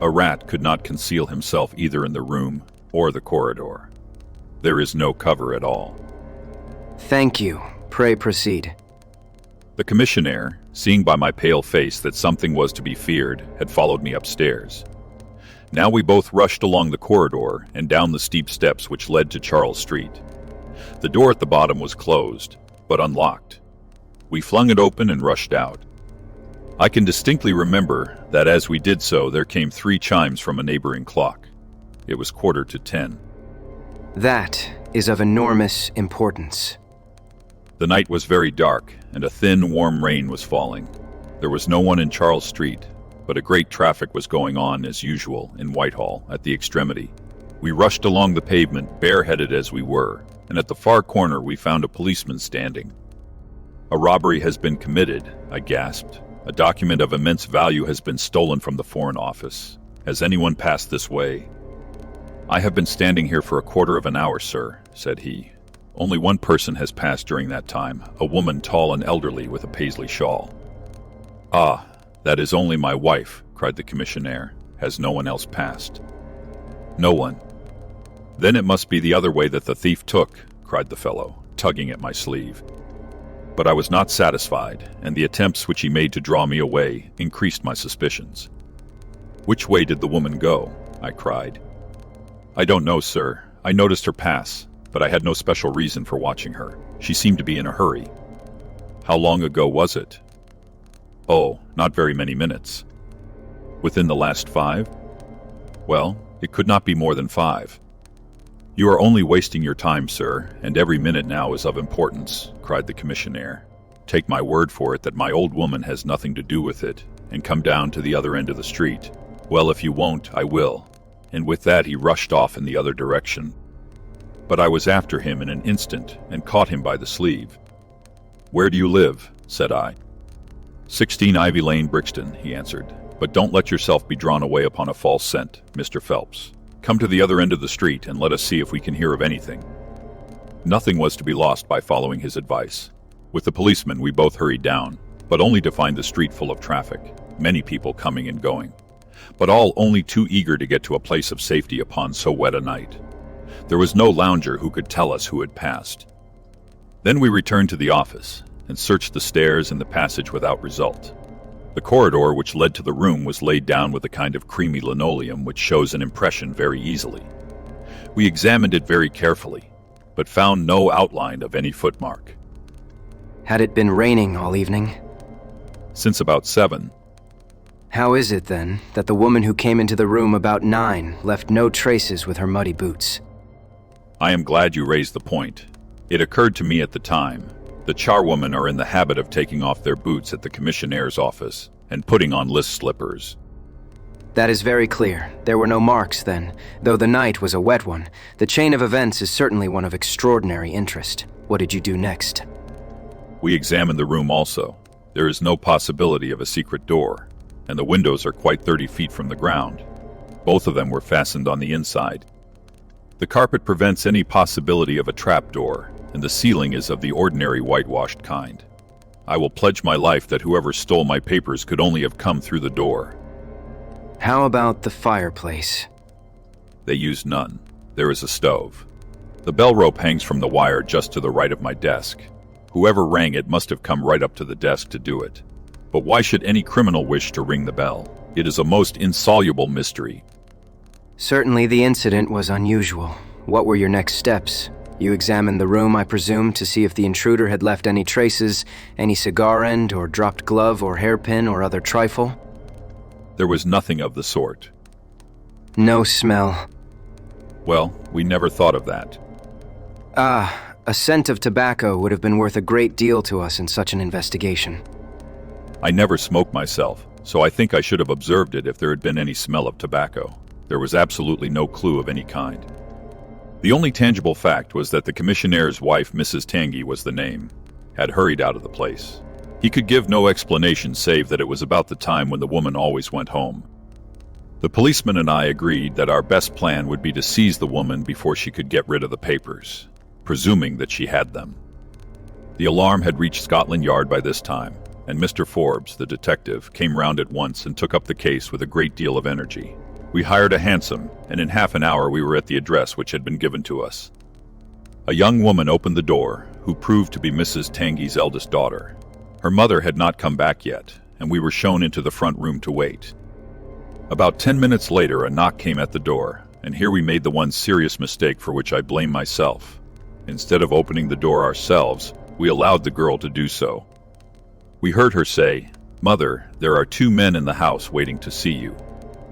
A rat could not conceal himself either in the room or the corridor. There is no cover at all. Thank you. Pray proceed. The commissionaire, seeing by my pale face that something was to be feared, had followed me upstairs. Now we both rushed along the corridor and down the steep steps which led to Charles Street. The door at the bottom was closed, but unlocked. We flung it open and rushed out. I can distinctly remember that as we did so, there came 3 chimes from a neighboring clock. It was 10:15. That is of enormous importance. The night was very dark, and a thin, warm rain was falling. There was no one in Charles Street, but a great traffic was going on, as usual, in Whitehall, at the extremity. We rushed along the pavement, bareheaded as we were, and at the far corner we found a policeman standing. "A robbery has been committed," I gasped. "A document of immense value has been stolen from the Foreign Office. Has anyone passed this way?" "I have been standing here for a quarter of an hour, sir," said he. "Only one person has passed during that time, a woman tall and elderly with a paisley shawl." "Ah, that is only my wife," cried the commissionaire. "Has no one else passed?" "No one." "Then it must be the other way that the thief took," cried the fellow, tugging at my sleeve. But I was not satisfied, and the attempts which he made to draw me away increased my suspicions. "Which way did the woman go?" I cried. "I don't know, sir. I noticed her pass, but I had no special reason for watching her. She seemed to be in a hurry." "How long ago was it?" "Oh, not very many minutes." "Within the last 5? "Well, it could not be more than 5. "You are only wasting your time, sir, and every minute now is of importance," cried the commissionaire. "Take my word for it that my old woman has nothing to do with it, and come down to the other end of the street. Well, if you won't, I will." And with that he rushed off in the other direction. But I was after him in an instant and caught him by the sleeve. "Where do you live?" said I. 16 Ivy Lane, Brixton," he answered. "But don't let yourself be drawn away upon a false scent, Mr. Phelps. Come to the other end of the street and let us see if we can hear of anything." Nothing was to be lost by following his advice. With the policeman we both hurried down, but only to find the street full of traffic, many people coming and going, but all only too eager to get to a place of safety upon so wet a night. There was no lounger who could tell us who had passed. Then we returned to the office and searched the stairs and the passage without result. The corridor which led to the room was laid down with a kind of creamy linoleum which shows an impression very easily. We examined it very carefully, but found no outline of any footmark. Had it been raining all evening? Since about 7. How is it, then, that the woman who came into the room about 9 left no traces with her muddy boots? I am glad you raised the point. It occurred to me at the time. The charwomen are in the habit of taking off their boots at the commissionnaire's office and putting on list slippers. That is very clear. There were no marks, then. Though the night was a wet one, the chain of events is certainly one of extraordinary interest. What did you do next? We examined the room also. There is no possibility of a secret door, and the windows are quite 30 feet from the ground. Both of them were fastened on the inside. The carpet prevents any possibility of a trapdoor, and the ceiling is of the ordinary whitewashed kind. I will pledge my life that whoever stole my papers could only have come through the door. How about the fireplace? They used none. There is a stove. The bell rope hangs from the wire just to the right of my desk. Whoever rang it must have come right up to the desk to do it. But why should any criminal wish to ring the bell? It is a most insoluble mystery. Certainly the incident was unusual. What were your next steps? You examined the room, I presume, to see if the intruder had left any traces, any cigar end or dropped glove or hairpin or other trifle? There was nothing of the sort. No smell. Well, we never thought of that. A scent of tobacco would have been worth a great deal to us in such an investigation. I never smoke myself, so I think I should have observed it if there had been any smell of tobacco. There was absolutely no clue of any kind. The only tangible fact was that the commissionnaire's wife, Mrs. Tangy was the name, had hurried out of the place. He could give no explanation save that it was about the time when the woman always went home. The policeman and I agreed that our best plan would be to seize the woman before she could get rid of the papers, presuming that she had them. The alarm had reached Scotland Yard by this time, and Mr. Forbes, the detective, came round at once and took up the case with a great deal of energy. We hired a hansom, and in half an hour we were at the address which had been given to us. A young woman opened the door, who proved to be Mrs. Tangy's eldest daughter. Her mother had not come back yet, and we were shown into the front room to wait. About 10 minutes later, a knock came at the door, and here we made the one serious mistake for which I blame myself. Instead of opening the door ourselves, we allowed the girl to do so. We heard her say, "Mother, there are 2 men in the house waiting to see you."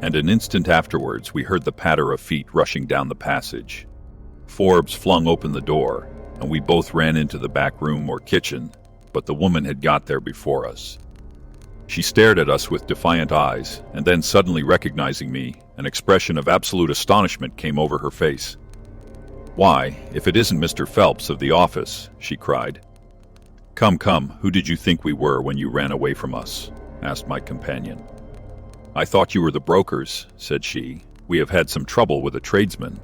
And an instant afterwards we heard the patter of feet rushing down the passage. Forbes flung open the door, and we both ran into the back room or kitchen, but the woman had got there before us. She stared at us with defiant eyes, and then suddenly recognizing me, an expression of absolute astonishment came over her face. "Why, if it isn't Mr. Phelps of the office," she cried. Come, who did you think we were when you ran away from us?" asked my companion. "I thought you were the brokers," said she. "We have had some trouble with a tradesman."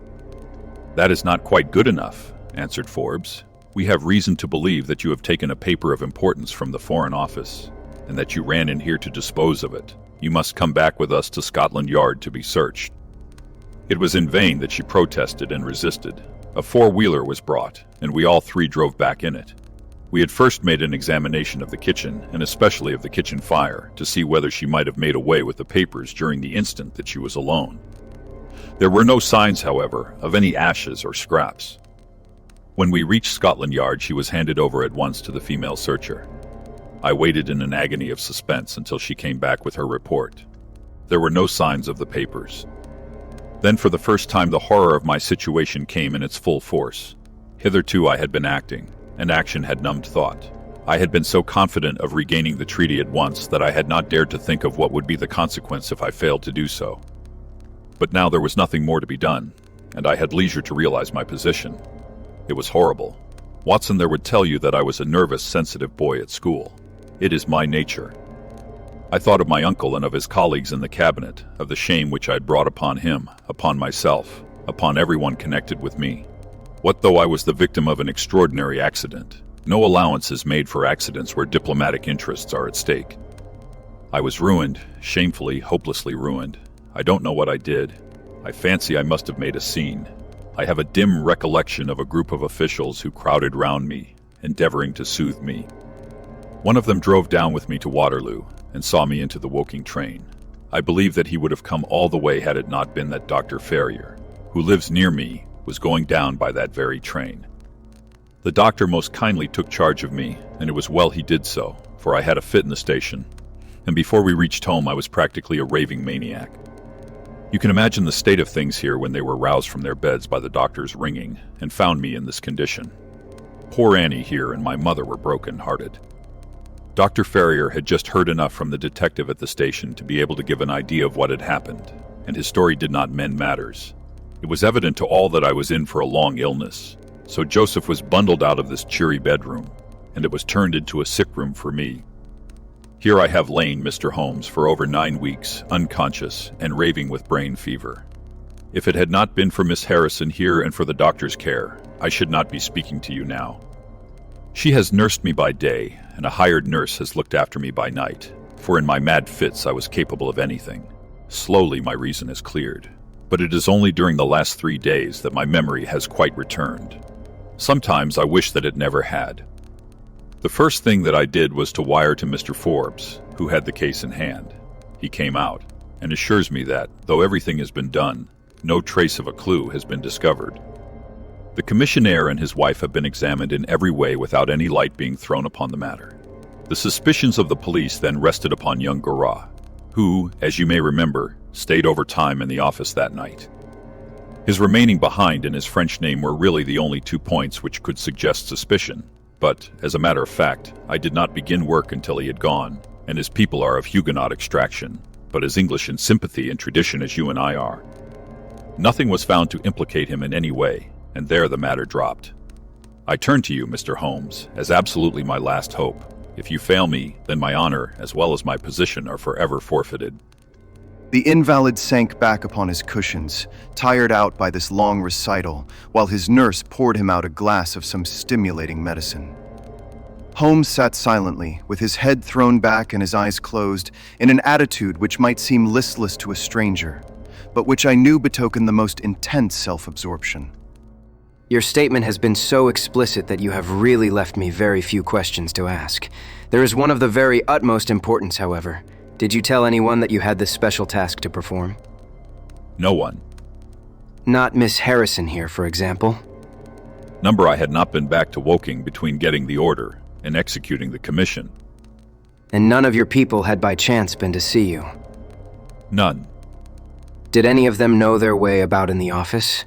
"That is not quite good enough," answered Forbes. "We have reason to believe that you have taken a paper of importance from the Foreign Office, and that you ran in here to dispose of it. You must come back with us to Scotland Yard to be searched." It was in vain that she protested and resisted. A 4-wheeler was brought, and we all 3 drove back in it. We had first made an examination of the kitchen, and especially of the kitchen fire, to see whether she might have made away with the papers during the instant that she was alone. There were no signs, however, of any ashes or scraps. When we reached Scotland Yard, she was handed over at once to the female searcher. I waited in an agony of suspense until she came back with her report. There were no signs of the papers. Then for the first time the horror of my situation came in its full force. Hitherto I had been acting, and action had numbed thought. I had been so confident of regaining the treaty at once that I had not dared to think of what would be the consequence if I failed to do so. But now there was nothing more to be done, and I had leisure to realize my position. It was horrible. Watson there would tell you that I was a nervous, sensitive boy at school. It is my nature. I thought of my uncle and of his colleagues in the cabinet, of the shame which I had brought upon him, upon myself, upon everyone connected with me. What though I was the victim of an extraordinary accident? No allowance is made for accidents where diplomatic interests are at stake. I was ruined, shamefully, hopelessly ruined. I don't know what I did. I fancy I must have made a scene. I have a dim recollection of a group of officials who crowded round me, endeavoring to soothe me. One of them drove down with me to Waterloo and saw me into the Woking train. I believe that he would have come all the way had it not been that Dr. Ferrier, who lives near me, was going down by that very train. The doctor most kindly took charge of me, and it was well he did so, for I had a fit in the station, and before we reached home I was practically a raving maniac. You can imagine the state of things here when they were roused from their beds by the doctor's ringing, and found me in this condition. Poor Annie here and my mother were broken-hearted. Dr. Ferrier had just heard enough from the detective at the station to be able to give an idea of what had happened, and his story did not mend matters. It was evident to all that I was in for a long illness, so Joseph was bundled out of this cheery bedroom, and it was turned into a sick room for me. Here I have lain, Mr. Holmes, for over 9 weeks, unconscious and raving with brain fever. If it had not been for Miss Harrison here and for the doctor's care, I should not be speaking to you now. She has nursed me by day, and a hired nurse has looked after me by night, for in my mad fits I was capable of anything. Slowly my reason has cleared, but it is only during the last 3 days that my memory has quite returned. Sometimes I wish that it never had. The first thing that I did was to wire to Mr. Forbes, who had the case in hand. He came out, and assures me that, though everything has been done, no trace of a clue has been discovered. The commissionaire and his wife have been examined in every way without any light being thrown upon the matter. The suspicions of the police then rested upon young Gorat, who, as you may remember, stayed over time in the office that night. His remaining behind and his French name were really the only 2 points which could suggest suspicion, but, as a matter of fact, I did not begin work until he had gone, and his people are of Huguenot extraction, but as English in sympathy and tradition as you and I are. Nothing was found to implicate him in any way, and there the matter dropped. I turn to you, Mr. Holmes, as absolutely my last hope. If you fail me, then my honor, as well as my position, are forever forfeited. The invalid sank back upon his cushions, tired out by this long recital, while his nurse poured him out a glass of some stimulating medicine. Holmes sat silently, with his head thrown back and his eyes closed, in an attitude which might seem listless to a stranger, but which I knew betokened the most intense self-absorption. Your statement has been so explicit that you have really left me very few questions to ask. There is one of the very utmost importance, however. Did you tell anyone that you had this special task to perform? No one. Not Miss Harrison here, for example? I had not been back to Woking between getting the order and executing the commission. And none of your people had by chance been to see you? None. Did any of them know their way about in the office?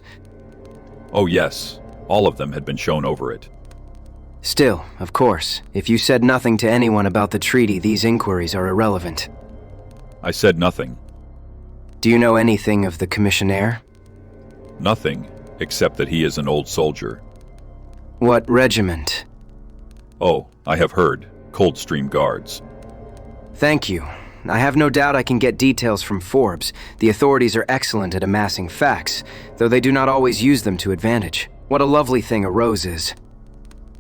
Oh yes, all of them had been shown over it. Still, of course, if you said nothing to anyone about the treaty, these inquiries are irrelevant. I said nothing. Do you know anything of the commissionaire? Nothing, except that he is an old soldier. What regiment? Oh, I have heard. Coldstream Guards. Thank you. I have no doubt I can get details from Forbes. The authorities are excellent at amassing facts, though they do not always use them to advantage. What a lovely thing a rose is.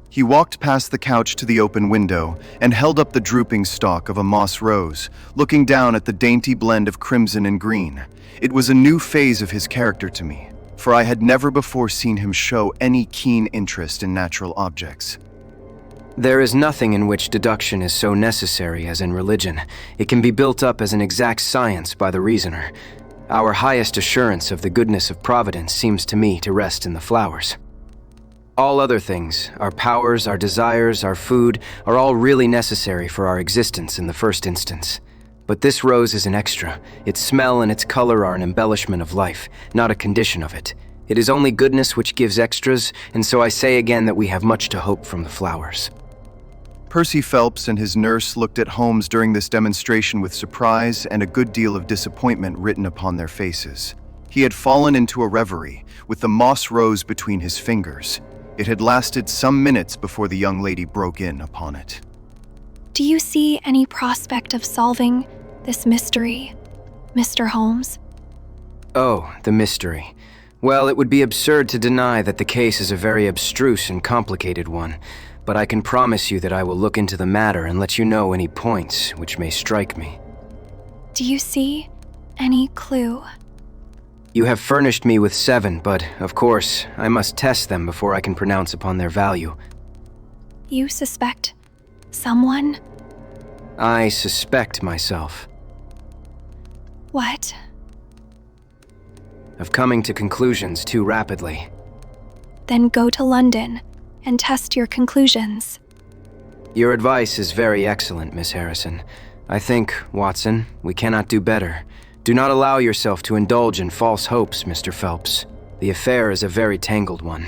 He walked past the couch to the open window and held up the drooping stalk of a moss rose, looking down at the dainty blend of crimson and green. It was a new phase of his character to me, for I had never before seen him show any keen interest in natural objects. There is nothing in which deduction is so necessary as in religion. It can be built up as an exact science by the reasoner. Our highest assurance of the goodness of Providence seems to me to rest in the flowers. All other things, our powers, our desires, our food, are all really necessary for our existence in the first instance. But this rose is an extra. Its smell and its color are an embellishment of life, not a condition of it. It is only goodness which gives extras, and so I say again that we have much to hope from the flowers. Percy Phelps and his nurse looked at Holmes during this demonstration with surprise and a good deal of disappointment written upon their faces. He had fallen into a reverie, with the moss rose between his fingers. It had lasted some minutes before the young lady broke in upon it. Do you see any prospect of solving this mystery, Mr. Holmes? Oh, the mystery. Well, it would be absurd to deny that the case is a very abstruse and complicated one, but I can promise you that I will look into the matter and let you know any points which may strike me. Do you see any clue? You have furnished me with 7, but, of course, I must test them before I can pronounce upon their value. You suspect someone? I suspect myself. What? Of coming to conclusions too rapidly. Then go to London and test your conclusions. Your advice is very excellent, Miss Harrison. I think, Watson, we cannot do better. Do not allow yourself to indulge in false hopes, Mr. Phelps. The affair is a very tangled one.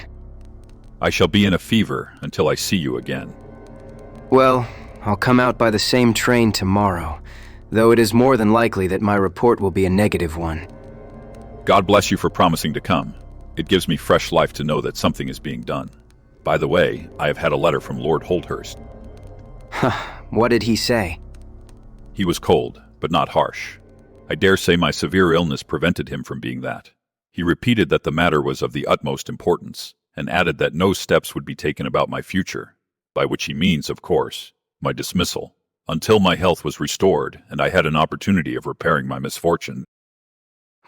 I shall be in a fever until I see you again. Well, I'll come out by the same train tomorrow, though it is more than likely that my report will be a negative one. God bless you for promising to come. It gives me fresh life to know that something is being done. By the way, I have had a letter from Lord Holdhurst. What did he say? He was cold, but not harsh. I dare say my severe illness prevented him from being that. He repeated that the matter was of the utmost importance, and added that no steps would be taken about my future, by which he means, of course, my dismissal, until my health was restored and I had an opportunity of repairing my misfortune.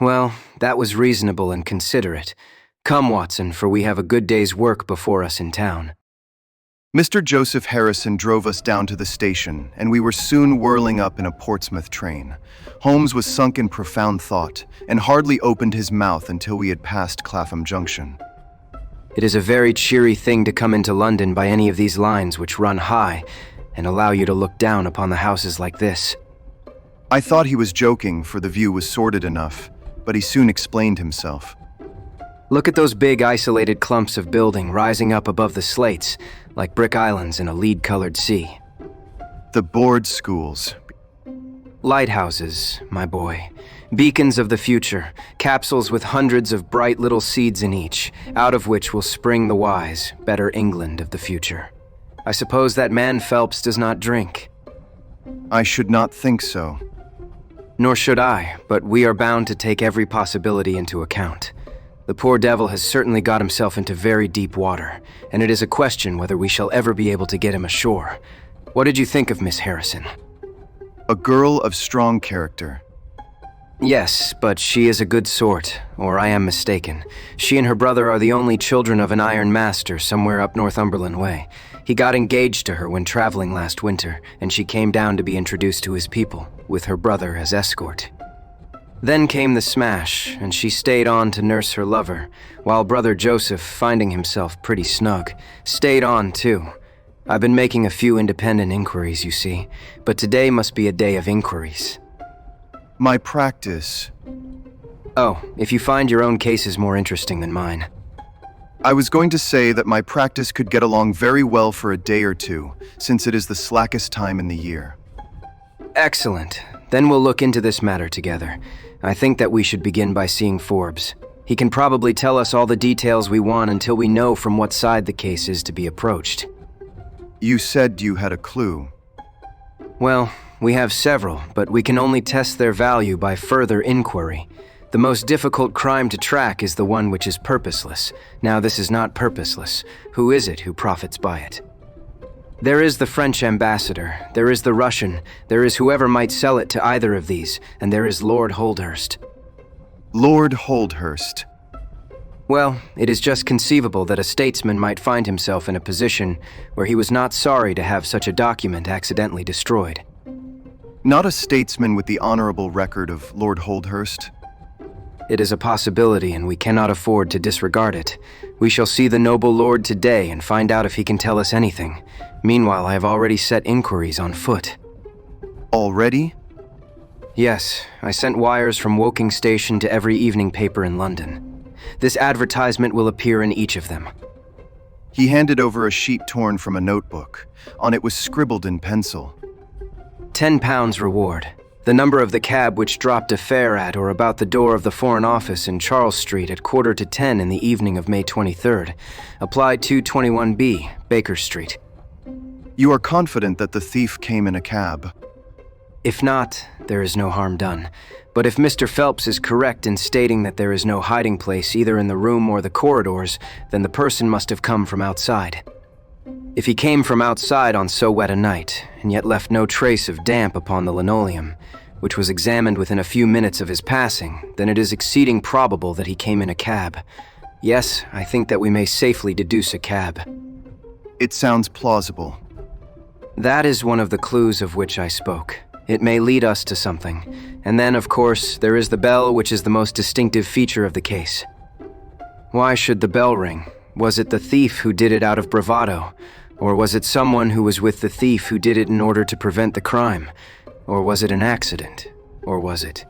Well, that was reasonable and considerate. Come, Watson, for we have a good day's work before us in town. Mr. Joseph Harrison drove us down to the station, and we were soon whirling up in a Portsmouth train. Holmes was sunk in profound thought, and hardly opened his mouth until we had passed Clapham Junction. It is a very cheery thing to come into London by any of these lines which run high and allow you to look down upon the houses like this. I thought he was joking, for the view was sordid enough, but he soon explained himself. Look at those big isolated clumps of building rising up above the slates, like brick islands in a lead-colored sea. The board schools. Lighthouses, my boy. Beacons of the future, capsules with hundreds of bright little seeds in each, out of which will spring the wise, better England of the future. I suppose that man Phelps does not drink. I should not think so. Nor should I, but we are bound to take every possibility into account. The poor devil has certainly got himself into very deep water, and it is a question whether we shall ever be able to get him ashore. What did you think of Miss Harrison? A girl of strong character. Yes, but she is a good sort, or I am mistaken. She and her brother are the only children of an iron master somewhere up Northumberland way. He got engaged to her when traveling last winter, and she came down to be introduced to his people, with her brother as escort. Then came the smash, and she stayed on to nurse her lover, while brother Joseph, finding himself pretty snug, stayed on too. I've been making a few independent inquiries, you see, but today must be a day of inquiries. My practice. Oh, if you find your own cases more interesting than mine. I was going to say that my practice could get along very well for a day or two, since it is the slackest time in the year. Excellent. Then we'll look into this matter together. I think that we should begin by seeing Forbes. He can probably tell us all the details we want until we know from what side the case is to be approached. You said you had a clue. Well, we have several, but we can only test their value by further inquiry. The most difficult crime to track is the one which is purposeless. Now, this is not purposeless. Who is it who profits by it? There is the French ambassador, there is the Russian, there is whoever might sell it to either of these, and there is Lord Holdhurst. Lord Holdhurst. Well, it is just conceivable that a statesman might find himself in a position where he was not sorry to have such a document accidentally destroyed. Not a statesman with the honorable record of Lord Holdhurst. It is a possibility, and we cannot afford to disregard it. We shall see the noble lord today and find out if he can tell us anything. Meanwhile, I have already set inquiries on foot. Already? Yes, I sent wires from Woking Station to every evening paper in London. This advertisement will appear in each of them. He handed over a sheet torn from a notebook. On it was scribbled in pencil. £10 reward. The number of the cab which dropped a fare at or about the door of the Foreign Office in Charles Street at 9:45 in the evening of May 23rd. Applied 221B, Baker Street. You are confident that the thief came in a cab? If not, there is no harm done. But if Mr. Phelps is correct in stating that there is no hiding place either in the room or the corridors, then the person must have come from outside. If he came from outside on so wet a night, and yet left no trace of damp upon the linoleum, which was examined within a few minutes of his passing, then it is exceeding probable that he came in a cab. Yes, I think that we may safely deduce a cab. It sounds plausible. That is one of the clues of which I spoke. It may lead us to something. And then, of course, there is the bell, which is the most distinctive feature of the case. Why should the bell ring? Was it the thief who did it out of bravado? Or was it someone who was with the thief who did it in order to prevent the crime? Or was it an accident? Or was it?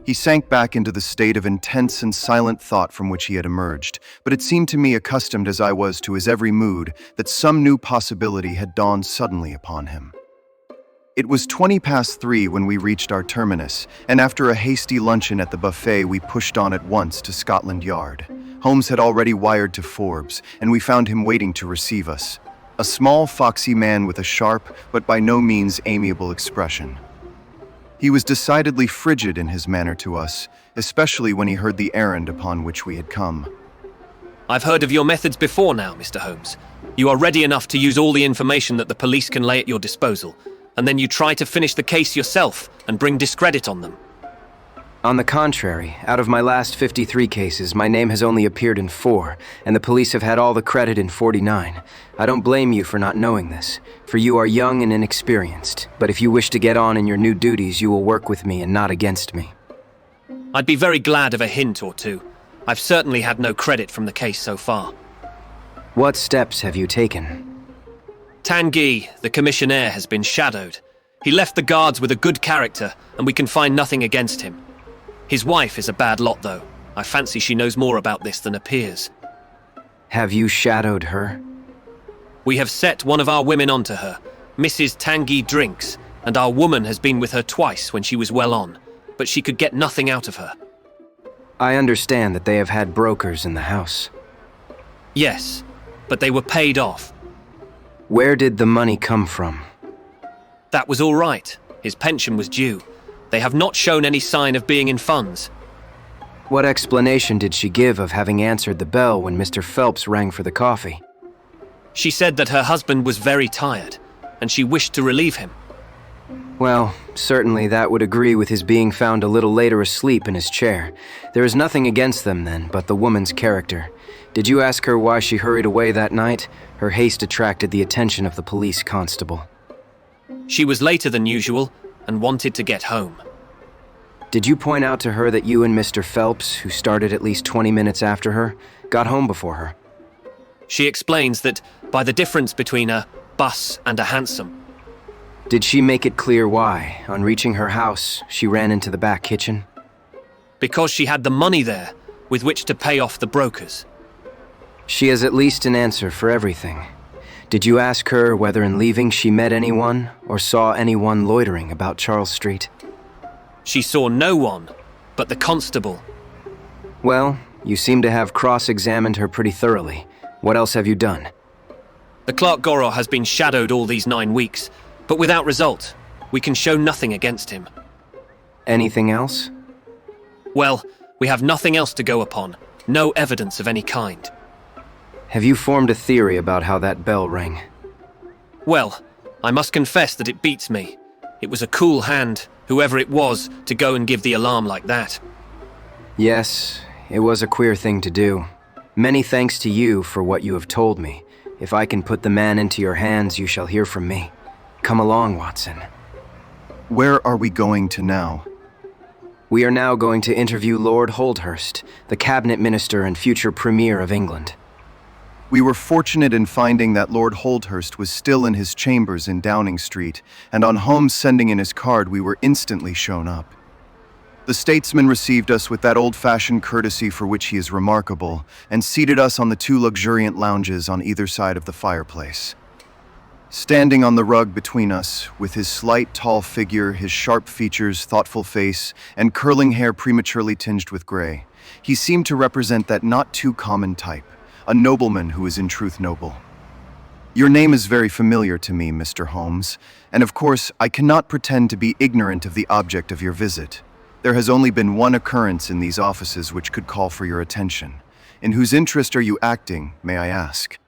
He sank back into the state of intense and silent thought from which he had emerged, but it seemed to me, accustomed as I was to his every mood, that some new possibility had dawned suddenly upon him. It was 3:20 when we reached our terminus, and after a hasty luncheon at the buffet, we pushed on at once to Scotland Yard. Holmes had already wired to Forbes, and we found him waiting to receive us. A small, foxy man with a sharp, but by no means amiable expression. He was decidedly frigid in his manner to us, especially when he heard the errand upon which we had come. I've heard of your methods before now, Mr. Holmes. You are ready enough to use all the information that the police can lay at your disposal, and then you try to finish the case yourself and bring discredit on them. On the contrary, out of my last 53 cases, my name has only appeared in 4, and the police have had all the credit in 49. I don't blame you for not knowing this, for you are young and inexperienced, but if you wish to get on in your new duties, you will work with me and not against me. I'd be very glad of a hint or two. I've certainly had no credit from the case so far. What steps have you taken? Tanguy, the commissionaire, has been shadowed. He left the guards with a good character, and we can find nothing against him. His wife is a bad lot, though. I fancy she knows more about this than appears. Have you shadowed her? We have set one of our women onto her. Mrs. Tanguy drinks, and our woman has been with her twice when she was well on, but she could get nothing out of her. I understand that they have had brokers in the house. Yes, but they were paid off. Where did the money come from? That was all right. His pension was due. They have not shown any sign of being in funds. What explanation did she give of having answered the bell when Mr. Phelps rang for the coffee? She said that her husband was very tired, and she wished to relieve him. Well, certainly that would agree with his being found a little later asleep in his chair. There is nothing against them then, but the woman's character. Did you ask her why she hurried away that night? Her haste attracted the attention of the police constable. She was later than usual, and wanted to get home. Did you point out to her that you and Mr. Phelps, who started at least 20 minutes after her, got home before her? She explains that by the difference between a bus and a hansom. Did she make it clear why, on reaching her house, she ran into the back kitchen? Because she had the money there with which to pay off the brokers. She has at least an answer for everything. Did you ask her whether in leaving she met anyone or saw anyone loitering about Charles Street? She saw no one but the constable. Well, you seem to have cross-examined her pretty thoroughly. What else have you done? The Clerk Goro has been shadowed all these 9 weeks, but without result. We can show nothing against him. Anything else? Well, we have nothing else to go upon. No evidence of any kind. Have you formed a theory about how that bell rang? Well, I must confess that it beats me. It was a cool hand, whoever it was, to go and give the alarm like that. Yes, it was a queer thing to do. Many thanks to you for what you have told me. If I can put the man into your hands, you shall hear from me. Come along, Watson. Where are we going to now? We are now going to interview Lord Holdhurst, the cabinet minister and future premier of England. We were fortunate in finding that Lord Holdhurst was still in his chambers in Downing Street, and on Holmes sending in his card, we were instantly shown up. The statesman received us with that old-fashioned courtesy for which he is remarkable, and seated us on the 2 luxuriant lounges on either side of the fireplace. Standing on the rug between us, with his slight, tall figure, his sharp features, thoughtful face, and curling hair prematurely tinged with gray, he seemed to represent that not too common type, a nobleman who is in truth noble. Your name is very familiar to me, Mr. Holmes, and of course I cannot pretend to be ignorant of the object of your visit. There has only been one occurrence in these offices which could call for your attention. In whose interest are you acting, may I ask?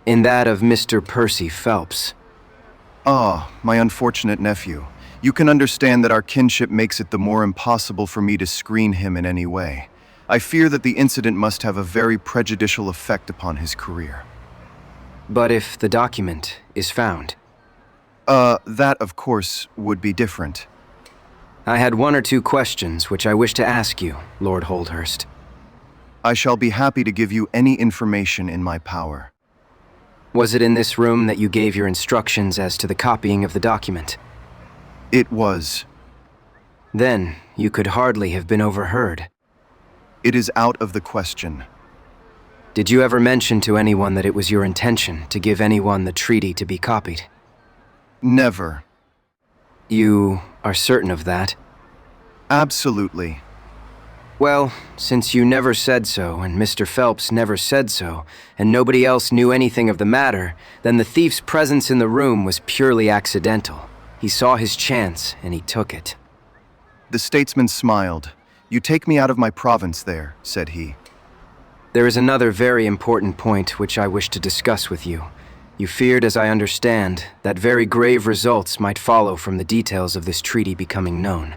In that of Mr. Percy Phelps. Ah, my unfortunate nephew. You can understand that our kinship makes it the more impossible for me to screen him in any way. I fear that the incident must have a very prejudicial effect upon his career. But if the document is found? That, of course, would be different. I had 1 or 2 questions which I wish to ask you, Lord Holdhurst. I shall be happy to give you any information in my power. Was it in this room that you gave your instructions as to the copying of the document? It was. Then, you could hardly have been overheard. It is out of the question. Did you ever mention to anyone that it was your intention to give anyone the treaty to be copied? Never. You are certain of that? Absolutely. Well, since you never said so, and Mr. Phelps never said so, and nobody else knew anything of the matter, then the thief's presence in the room was purely accidental. He saw his chance, and he took it. The statesman smiled. You take me out of my province there, said he. There is another very important point which I wish to discuss with you. You feared, as I understand, that very grave results might follow from the details of this treaty becoming known.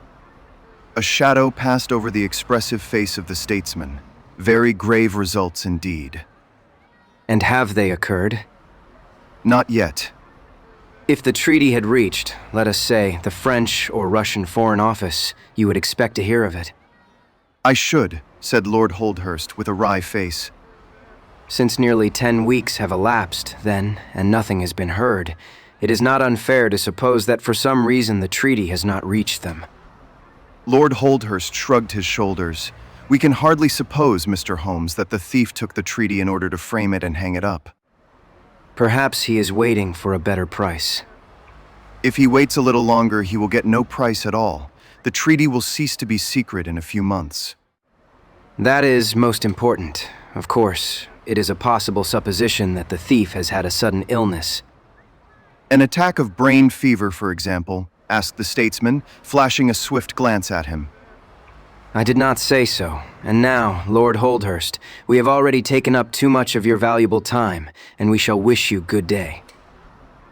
A shadow passed over the expressive face of the statesman. Very grave results indeed. And have they occurred? Not yet. If the treaty had reached, let us say, the French or Russian Foreign Office, you would expect to hear of it. I should, said Lord Holdhurst with a wry face. Since nearly 10 weeks have elapsed, then, and nothing has been heard, it is not unfair to suppose that for some reason the treaty has not reached them. Lord Holdhurst shrugged his shoulders. We can hardly suppose, Mr. Holmes, that the thief took the treaty in order to frame it and hang it up. Perhaps he is waiting for a better price. If he waits a little longer, he will get no price at all. The treaty will cease to be secret in a few months. That is most important. Of course, it is a possible supposition that the thief has had a sudden illness. An attack of brain fever, for example, asked the statesman, flashing a swift glance at him. I did not say so. And now, Lord Holdhurst, we have already taken up too much of your valuable time, and we shall wish you good day.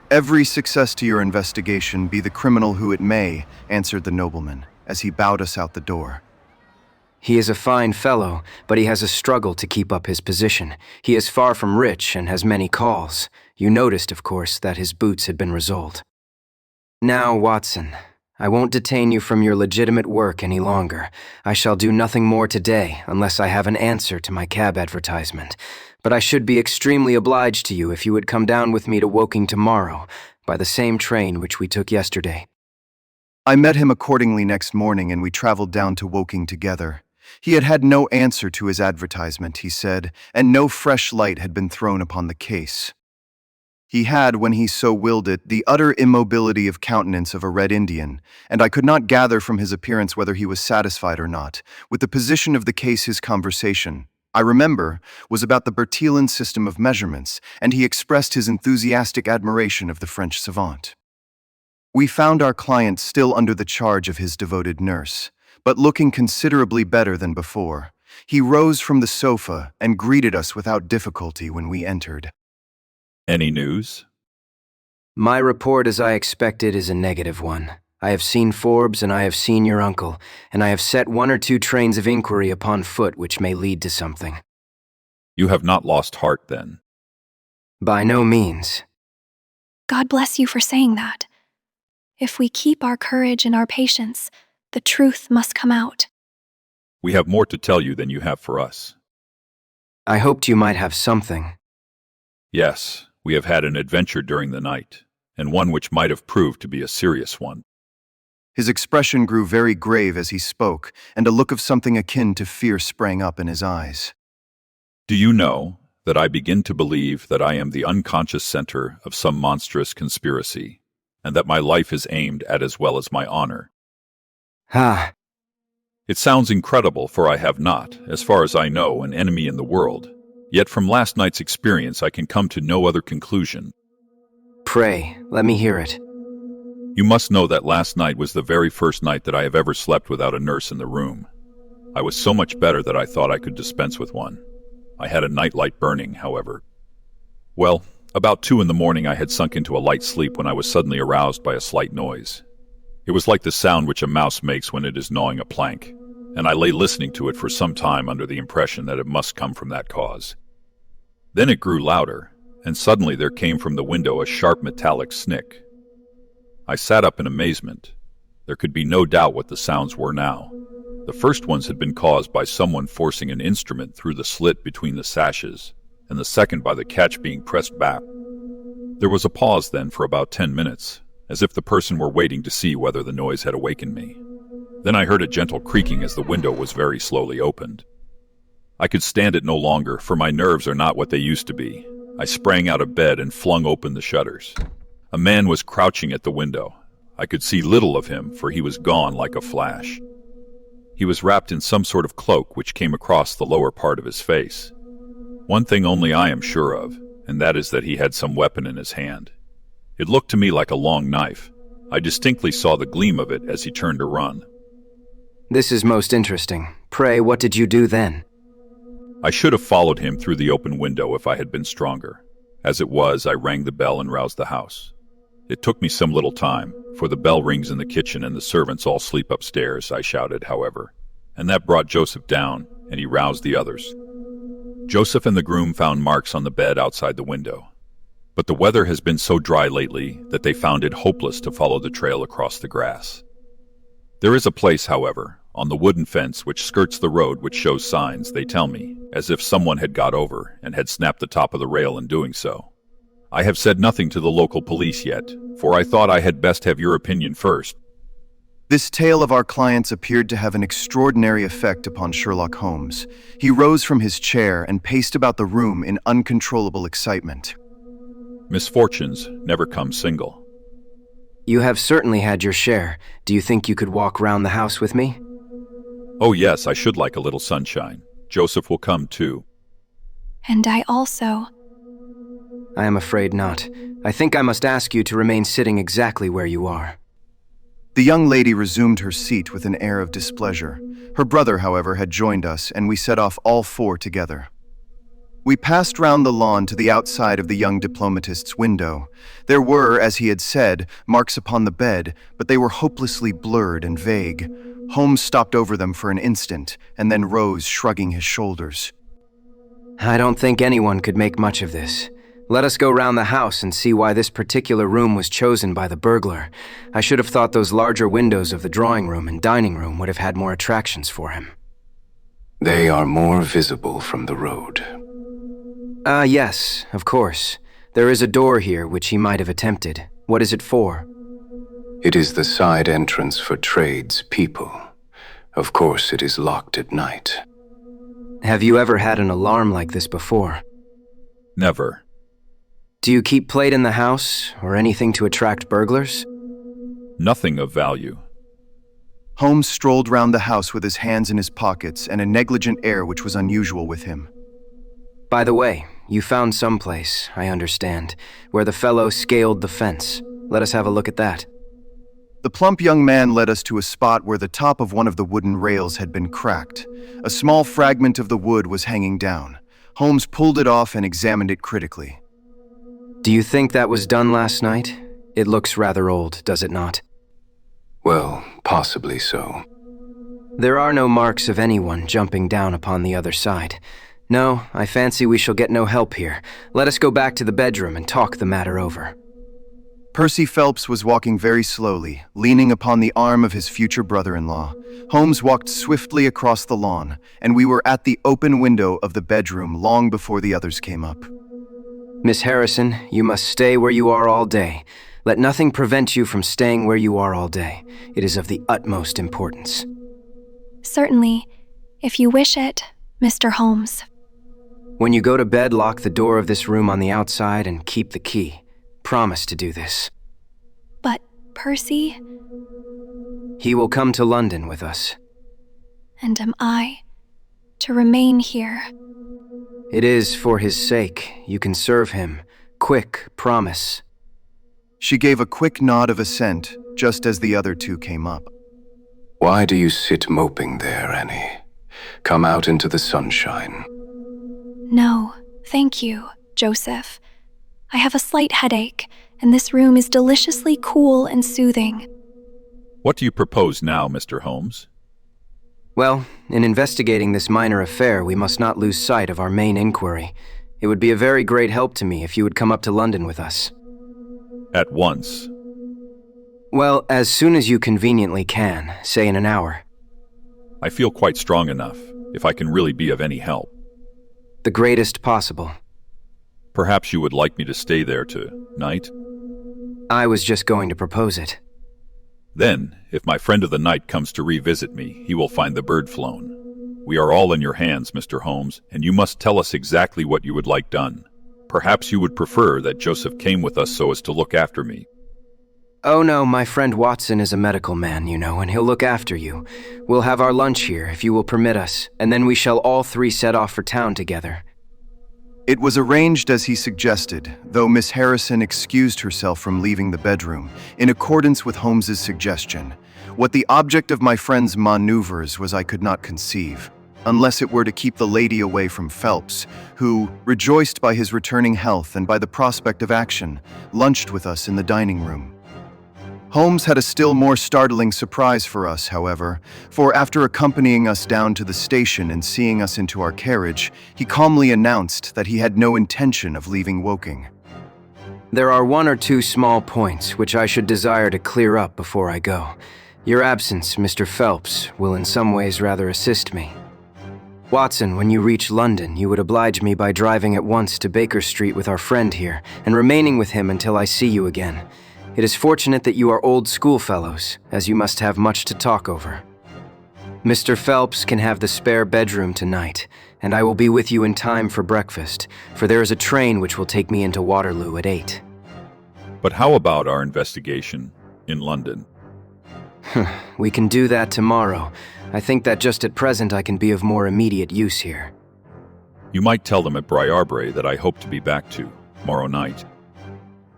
Every success to your investigation, be the criminal who it may, answered the nobleman, as he bowed us out the door. He is a fine fellow, but he has a struggle to keep up his position. He is far from rich and has many calls. You noticed, of course, that his boots had been resoled. Now, Watson, I won't detain you from your legitimate work any longer. I shall do nothing more today unless I have an answer to my cab advertisement. But I should be extremely obliged to you if you would come down with me to Woking tomorrow, by the same train which we took yesterday. I met him accordingly next morning, and we traveled down to Woking together. He had had no answer to his advertisement, he said, and no fresh light had been thrown upon the case. He had, when he so willed it, the utter immobility of countenance of a Red Indian, and I could not gather from his appearance whether he was satisfied or not. With the position of the case, his conversation, I remember, was about the Bertillon system of measurements, and he expressed his enthusiastic admiration of the French savant. We found our client still under the charge of his devoted nurse, but looking considerably better than before. He rose from the sofa and greeted us without difficulty when we entered. Any news? My report, as I expected, is a negative one. I have seen Forbes and I have seen your uncle, and I have set 1 or 2 trains of inquiry upon foot which may lead to something. You have not lost heart, then? By no means. God bless you for saying that. If we keep our courage and our patience, the truth must come out. We have more to tell you than you have for us. I hoped you might have something. Yes, we have had an adventure during the night, and one which might have proved to be a serious one. His expression grew very grave as he spoke, and a look of something akin to fear sprang up in his eyes. Do you know that I begin to believe that I am the unconscious center of some monstrous conspiracy, and that my life is aimed at as well as my honor? Ah. It sounds incredible, for I have not, as far as I know, an enemy in the world. Yet from last night's experience I can come to no other conclusion. Pray, let me hear it. You must know that last night was the very first night that I have ever slept without a nurse in the room. I was so much better that I thought I could dispense with one. I had a nightlight burning, however. Well, about 2 in the morning I had sunk into a light sleep when I was suddenly aroused by a slight noise. It was like the sound which a mouse makes when it is gnawing a plank, and I lay listening to it for some time under the impression that it must come from that cause. Then it grew louder, and suddenly there came from the window a sharp metallic snick. I sat up in amazement. There could be no doubt what the sounds were now. The first ones had been caused by someone forcing an instrument through the slit between the sashes, and the second by the catch being pressed back. There was a pause then for about 10 minutes, as if the person were waiting to see whether the noise had awakened me. Then I heard a gentle creaking as the window was very slowly opened. I could stand it no longer, for my nerves are not what they used to be. I sprang out of bed and flung open the shutters. A man was crouching at the window. I could see little of him, for he was gone like a flash. He was wrapped in some sort of cloak which came across the lower part of his face. One thing only I am sure of, and that is that he had some weapon in his hand. It looked to me like a long knife. I distinctly saw the gleam of it as he turned to run. This is most interesting. Pray, what did you do then? I should have followed him through the open window if I had been stronger. As it was, I rang the bell and roused the house. It took me some little time, for the bell rings in the kitchen and the servants all sleep upstairs, I shouted, however, and that brought Joseph down, and he roused the others. Joseph and the groom found marks on the bed outside the window. But the weather has been so dry lately that they found it hopeless to follow the trail across the grass. There is a place, however, on the wooden fence which skirts the road which shows signs, they tell me, as if someone had got over and had snapped the top of the rail in doing so. I have said nothing to the local police yet, for I thought I had best have your opinion first. This tale of our client's appeared to have an extraordinary effect upon Sherlock Holmes. He rose from his chair and paced about the room in uncontrollable excitement. Misfortunes never come single. You have certainly had your share. Do you think you could walk round the house with me? Oh yes, I should like a little sunshine. Joseph will come too. And I also. I am afraid not. I think I must ask you to remain sitting exactly where you are. The young lady resumed her seat with an air of displeasure. Her brother, however, had joined us, and we set off all four together. We passed round the lawn to the outside of the young diplomatist's window. There were, as he had said, marks upon the bed, but they were hopelessly blurred and vague. Holmes stopped over them for an instant, and then rose, shrugging his shoulders. I don't think anyone could make much of this. Let us go round the house and see why this particular room was chosen by the burglar. I should have thought those larger windows of the drawing room and dining room would have had more attractions for him. They are more visible from the road. Yes, of course. There is a door here which he might have attempted. What is it for? It is the side entrance for tradespeople. Of course, it is locked at night. Have you ever had an alarm like this before? Never. Do you keep plate in the house, or anything to attract burglars? Nothing of value. Holmes strolled round the house with his hands in his pockets and a negligent air which was unusual with him. By the way, you found someplace, I understand, where the fellow scaled the fence. Let us have a look at that. The plump young man led us to a spot where the top of one of the wooden rails had been cracked. A small fragment of the wood was hanging down. Holmes pulled it off and examined it critically. Do you think that was done last night? It looks rather old, does it not? Well, possibly so. There are no marks of anyone jumping down upon the other side. No, I fancy we shall get no help here. Let us go back to the bedroom and talk the matter over. Percy Phelps was walking very slowly, leaning upon the arm of his future brother-in-law. Holmes walked swiftly across the lawn, and we were at the open window of the bedroom long before the others came up. Miss Harrison, you must stay where you are all day. Let nothing prevent you from staying where you are all day. It is of the utmost importance. Certainly, if you wish it, Mr. Holmes. When you go to bed, lock the door of this room on the outside and keep the key. Promise to do this. But Percy? He will come to London with us. And am I to remain here? It is for his sake. You can serve him. Quick, promise. She gave a quick nod of assent, just as the other two came up. Why do you sit moping there, Annie? Come out into the sunshine. No, thank you, Joseph. I have a slight headache, and this room is deliciously cool and soothing. What do you propose now, Mr. Holmes? Well, in investigating this minor affair, we must not lose sight of our main inquiry. It would be a very great help to me if you would come up to London with us. At once. Well, as soon as you conveniently can, say in an hour. I feel quite strong enough, if I can really be of any help. The greatest possible. Perhaps you would like me to stay there tonight? I was just going to propose it. Then, if my friend of the night comes to revisit me, he will find the bird flown. We are all in your hands, Mr. Holmes, and you must tell us exactly what you would like done. Perhaps you would prefer that Joseph came with us so as to look after me. Oh no, my friend Watson is a medical man, you know, and he'll look after you. We'll have our lunch here, if you will permit us, and then we shall all three set off for town together. It was arranged as he suggested, though Miss Harrison excused herself from leaving the bedroom, in accordance with Holmes's suggestion. What the object of my friend's maneuvers was I could not conceive, unless it were to keep the lady away from Phelps, who, rejoiced by his returning health and by the prospect of action, lunched with us in the dining room. Holmes had a still more startling surprise for us, however, for after accompanying us down to the station and seeing us into our carriage, he calmly announced that he had no intention of leaving Woking. There are one or two small points which I should desire to clear up before I go. Your absence, Mr. Phelps, will in some ways rather assist me. Watson, when you reach London, you would oblige me by driving at once to Baker Street with our friend here, and remaining with him until I see you again. It is fortunate that you are old schoolfellows, as you must have much to talk over. Mr. Phelps can have the spare bedroom tonight, and I will be with you in time for breakfast, for there is a train which will take me into Waterloo at 8. But how about our investigation in London? We can do that tomorrow. I think that just at present I can be of more immediate use here. You might tell them at Briarbrae that I hope to be back tomorrow night.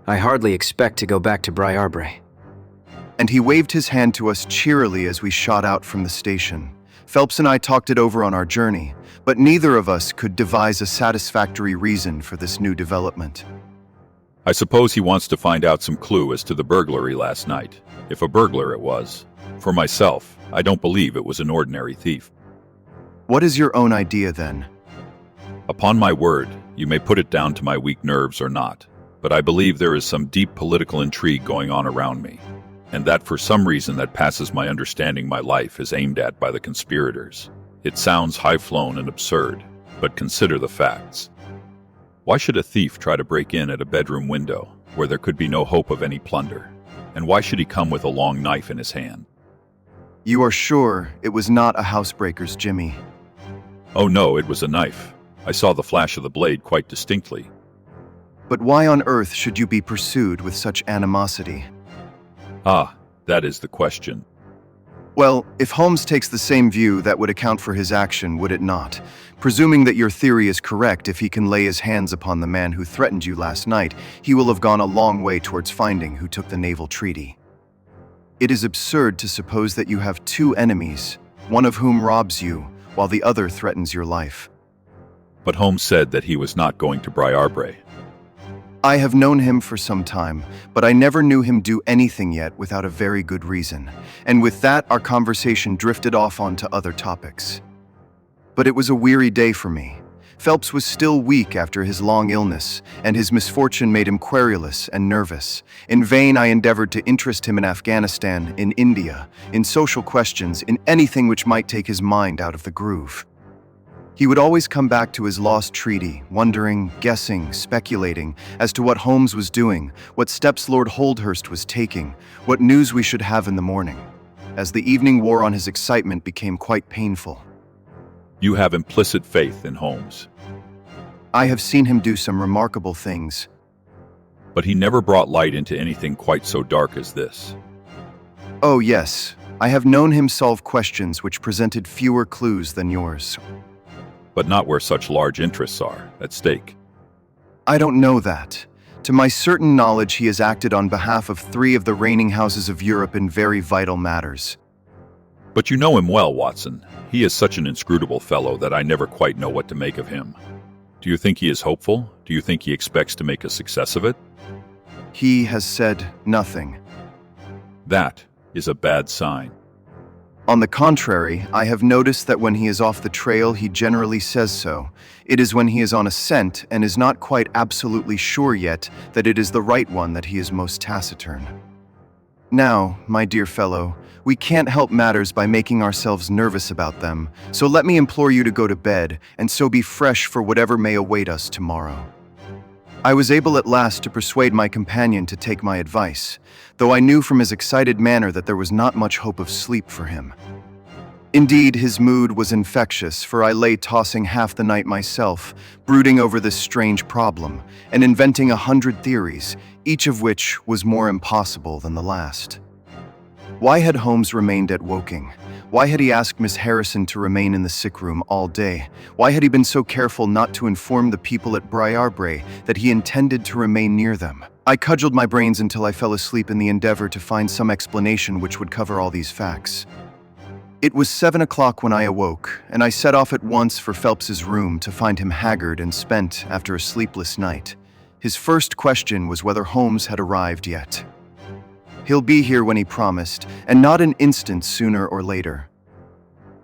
I hardly expect to go back to Briarbrae. And he waved his hand to us cheerily as we shot out from the station. Phelps and I talked it over on our journey, but neither of us could devise a satisfactory reason for this new development. I suppose he wants to find out some clue as to the burglary last night, if a burglar it was. For myself, I don't believe it was an ordinary thief. What is your own idea, then? Upon my word, you may put it down to my weak nerves or not, but I believe there is some deep political intrigue going on around me, and that for some reason that passes my understanding my life is aimed at by the conspirators. It sounds high-flown and absurd, but consider the facts. Why should a thief try to break in at a bedroom window where there could be no hope of any plunder? And why should he come with a long knife in his hand? You are sure it was not a housebreaker's Jimmy? Oh no, it was a knife. I saw the flash of the blade quite distinctly. But why on earth should you be pursued with such animosity? Ah, that is the question. Well, if Holmes takes the same view, that would account for his action, would it not? Presuming that your theory is correct, if he can lay his hands upon the man who threatened you last night, he will have gone a long way towards finding who took the Naval Treaty. It is absurd to suppose that you have two enemies, one of whom robs you, while the other threatens your life. But Holmes said that he was not going to Briarbrae. I have known him for some time, but I never knew him do anything yet without a very good reason. And with that, our conversation drifted off onto other topics. But it was a weary day for me. Phelps was still weak after his long illness, and his misfortune made him querulous and nervous. In vain I endeavored to interest him in Afghanistan, in India, in social questions, in anything which might take his mind out of the groove. He would always come back to his lost treaty, wondering, guessing, speculating as to what Holmes was doing, what steps Lord Holdhurst was taking, what news we should have in the morning. As the evening wore on, his excitement became quite painful. You have implicit faith in Holmes. I have seen him do some remarkable things. But he never brought light into anything quite so dark as this. Oh yes, I have known him solve questions which presented fewer clues than yours. But not where such large interests are at stake. I don't know that. To my certain knowledge, he has acted on behalf of 3 of the reigning houses of Europe in very vital matters. But you know him well, Watson. He is such an inscrutable fellow that I never quite know what to make of him. Do you think he is hopeful? Do you think he expects to make a success of it? He has said nothing. That is a bad sign. On the contrary, I have noticed that when he is off the trail, he generally says so. It is when he is on a scent and is not quite absolutely sure yet that it is the right one that he is most taciturn. Now, my dear fellow, we can't help matters by making ourselves nervous about them, so let me implore you to go to bed, and so be fresh for whatever may await us tomorrow. I was able at last to persuade my companion to take my advice, though I knew from his excited manner that there was not much hope of sleep for him. Indeed, his mood was infectious, for I lay tossing half the night myself, brooding over this strange problem, and inventing 100 theories, each of which was more impossible than the last. Why had Holmes remained at Woking? Why had he asked Miss Harrison to remain in the sick room all day? Why had he been so careful not to inform the people at Briarbrae that he intended to remain near them? I cudgeled my brains until I fell asleep in the endeavor to find some explanation which would cover all these facts. It was 7 o'clock when I awoke, and I set off at once for Phelps's room to find him haggard and spent after a sleepless night. His first question was whether Holmes had arrived yet. He'll be here when he promised, and not an instant sooner or later.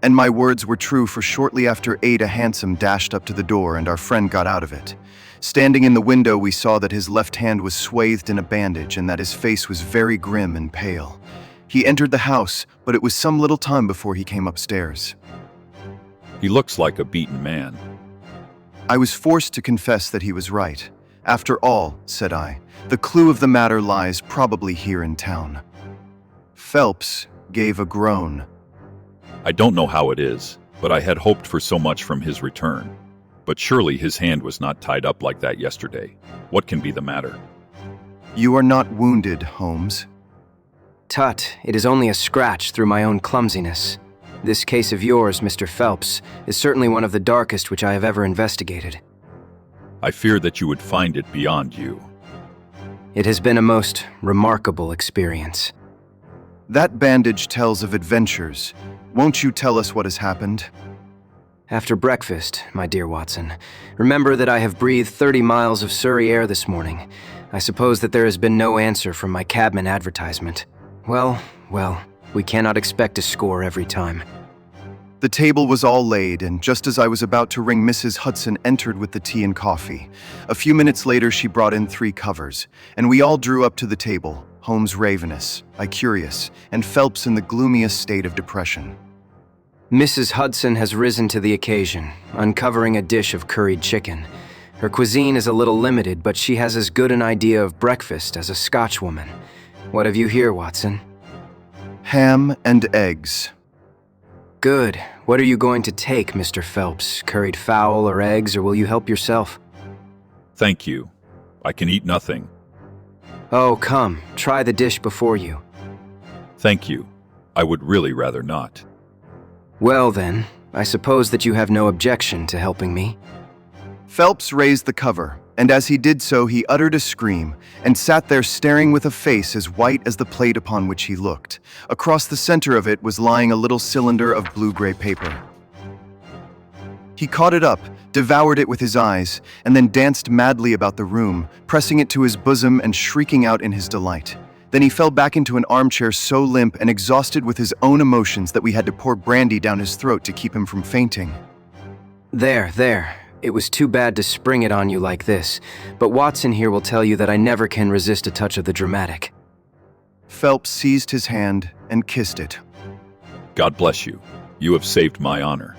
And my words were true, for shortly after 8 a hansom dashed up to the door and our friend got out of it. Standing in the window, we saw that his left hand was swathed in a bandage and that his face was very grim and pale. He entered the house, but it was some little time before he came upstairs. He looks like a beaten man. I was forced to confess that he was right. After all, said I, the clue of the matter lies probably here in town. Phelps gave a groan. I don't know how it is, but I had hoped for so much from his return. But surely his hand was not tied up like that yesterday. What can be the matter? You are not wounded, Holmes. Tut, it is only a scratch through my own clumsiness. This case of yours, Mr. Phelps, is certainly one of the darkest which I have ever investigated. I fear that you would find it beyond you. It has been a most remarkable experience. That bandage tells of adventures. Won't you tell us what has happened? After breakfast, my dear Watson, remember that I have breathed 30 miles of Surrey air this morning. I suppose that there has been no answer from my cabman advertisement. Well, we cannot expect a score every time. The table was all laid, and just as I was about to ring, Mrs. Hudson entered with the tea and coffee. A few minutes later, she brought in 3 covers, and we all drew up to the table, Holmes ravenous, I curious, and Phelps in the gloomiest state of depression. Mrs. Hudson has risen to the occasion, uncovering a dish of curried chicken. Her cuisine is a little limited, but she has as good an idea of breakfast as a Scotchwoman. What have you here, Watson? Ham and eggs. Good. What are you going to take, Mr. Phelps? Curried fowl or eggs, or will you help yourself? Thank you. I can eat nothing. Oh, come. Try the dish before you. Thank you. I would really rather not. Well then, I suppose that you have no objection to helping me. Phelps raised the cover, and as he did so, he uttered a scream and sat there staring with a face as white as the plate upon which he looked. Across the center of it was lying a little cylinder of blue-gray paper. He caught it up, devoured it with his eyes, and then danced madly about the room, pressing it to his bosom and shrieking out in his delight. Then he fell back into an armchair so limp and exhausted with his own emotions that we had to pour brandy down his throat to keep him from fainting. There. It was too bad to spring it on you like this, but Watson here will tell you that I never can resist a touch of the dramatic. Phelps seized his hand and kissed it. God bless you. You have saved my honor.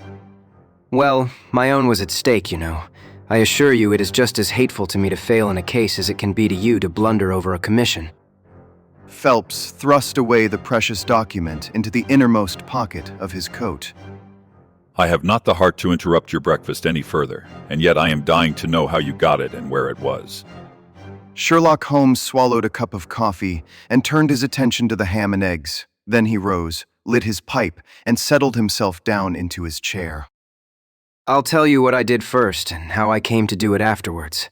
Well, my own was at stake, you know. I assure you it is just as hateful to me to fail in a case as it can be to you to blunder over a commission. Phelps thrust away the precious document into the innermost pocket of his coat. I have not the heart to interrupt your breakfast any further, and yet I am dying to know how you got it and where it was. Sherlock Holmes swallowed a cup of coffee and turned his attention to the ham and eggs. Then he rose, lit his pipe, and settled himself down into his chair. I'll tell you what I did first and how I came to do it afterwards.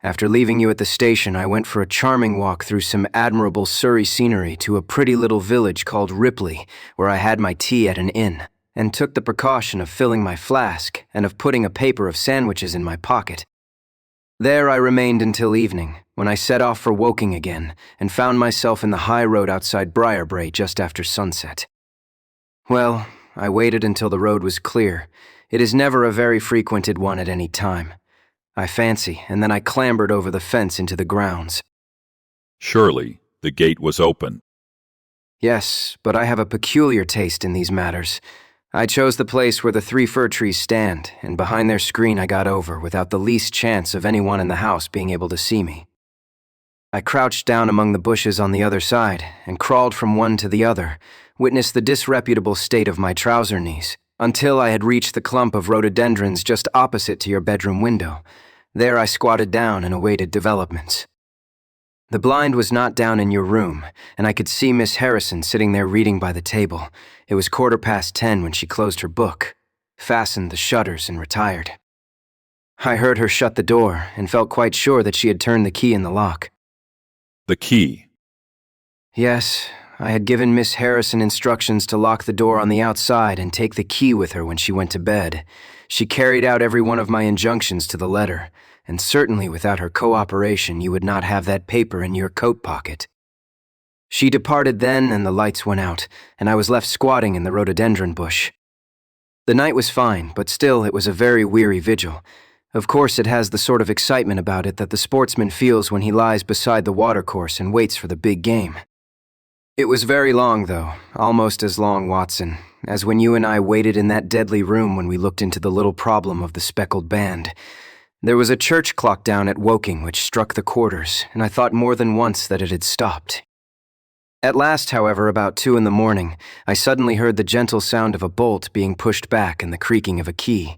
After leaving you at the station, I went for a charming walk through some admirable Surrey scenery to a pretty little village called Ripley, where I had my tea at an inn, and took the precaution of filling my flask and of putting a paper of sandwiches in my pocket. There I remained until evening, when I set off for Woking again, and found myself in the high road outside Briarbrae just after sunset. Well, I waited until the road was clear. It is never a very frequented one at any time, I fancy, and then I clambered over the fence into the grounds. Surely, the gate was open. Yes, but I have a peculiar taste in these matters. I chose the place where the 3 fir trees stand, and behind their screen I got over without the least chance of anyone in the house being able to see me. I crouched down among the bushes on the other side and crawled from one to the other, witnessed the disreputable state of my trouser knees, until I had reached the clump of rhododendrons just opposite to your bedroom window. There I squatted down and awaited developments. The blind was not down in your room, and I could see Miss Harrison sitting there reading by the table. It was 10:15 when she closed her book, fastened the shutters, and retired. I heard her shut the door and felt quite sure that she had turned the key in the lock. The key. Yes, I had given Miss Harrison instructions to lock the door on the outside and take the key with her when she went to bed. She carried out every one of my injunctions to the letter, and certainly without her cooperation you would not have that paper in your coat pocket. She departed then, and the lights went out, and I was left squatting in the rhododendron bush. The night was fine, but still it was a very weary vigil. Of course it has the sort of excitement about it that the sportsman feels when he lies beside the watercourse and waits for the big game. It was very long, though, almost as long, Watson, as when you and I waited in that deadly room when we looked into the little problem of the speckled band. There was a church clock down at Woking which struck the quarters, and I thought more than once that it had stopped. At last, however, about 2 a.m, I suddenly heard the gentle sound of a bolt being pushed back and the creaking of a key.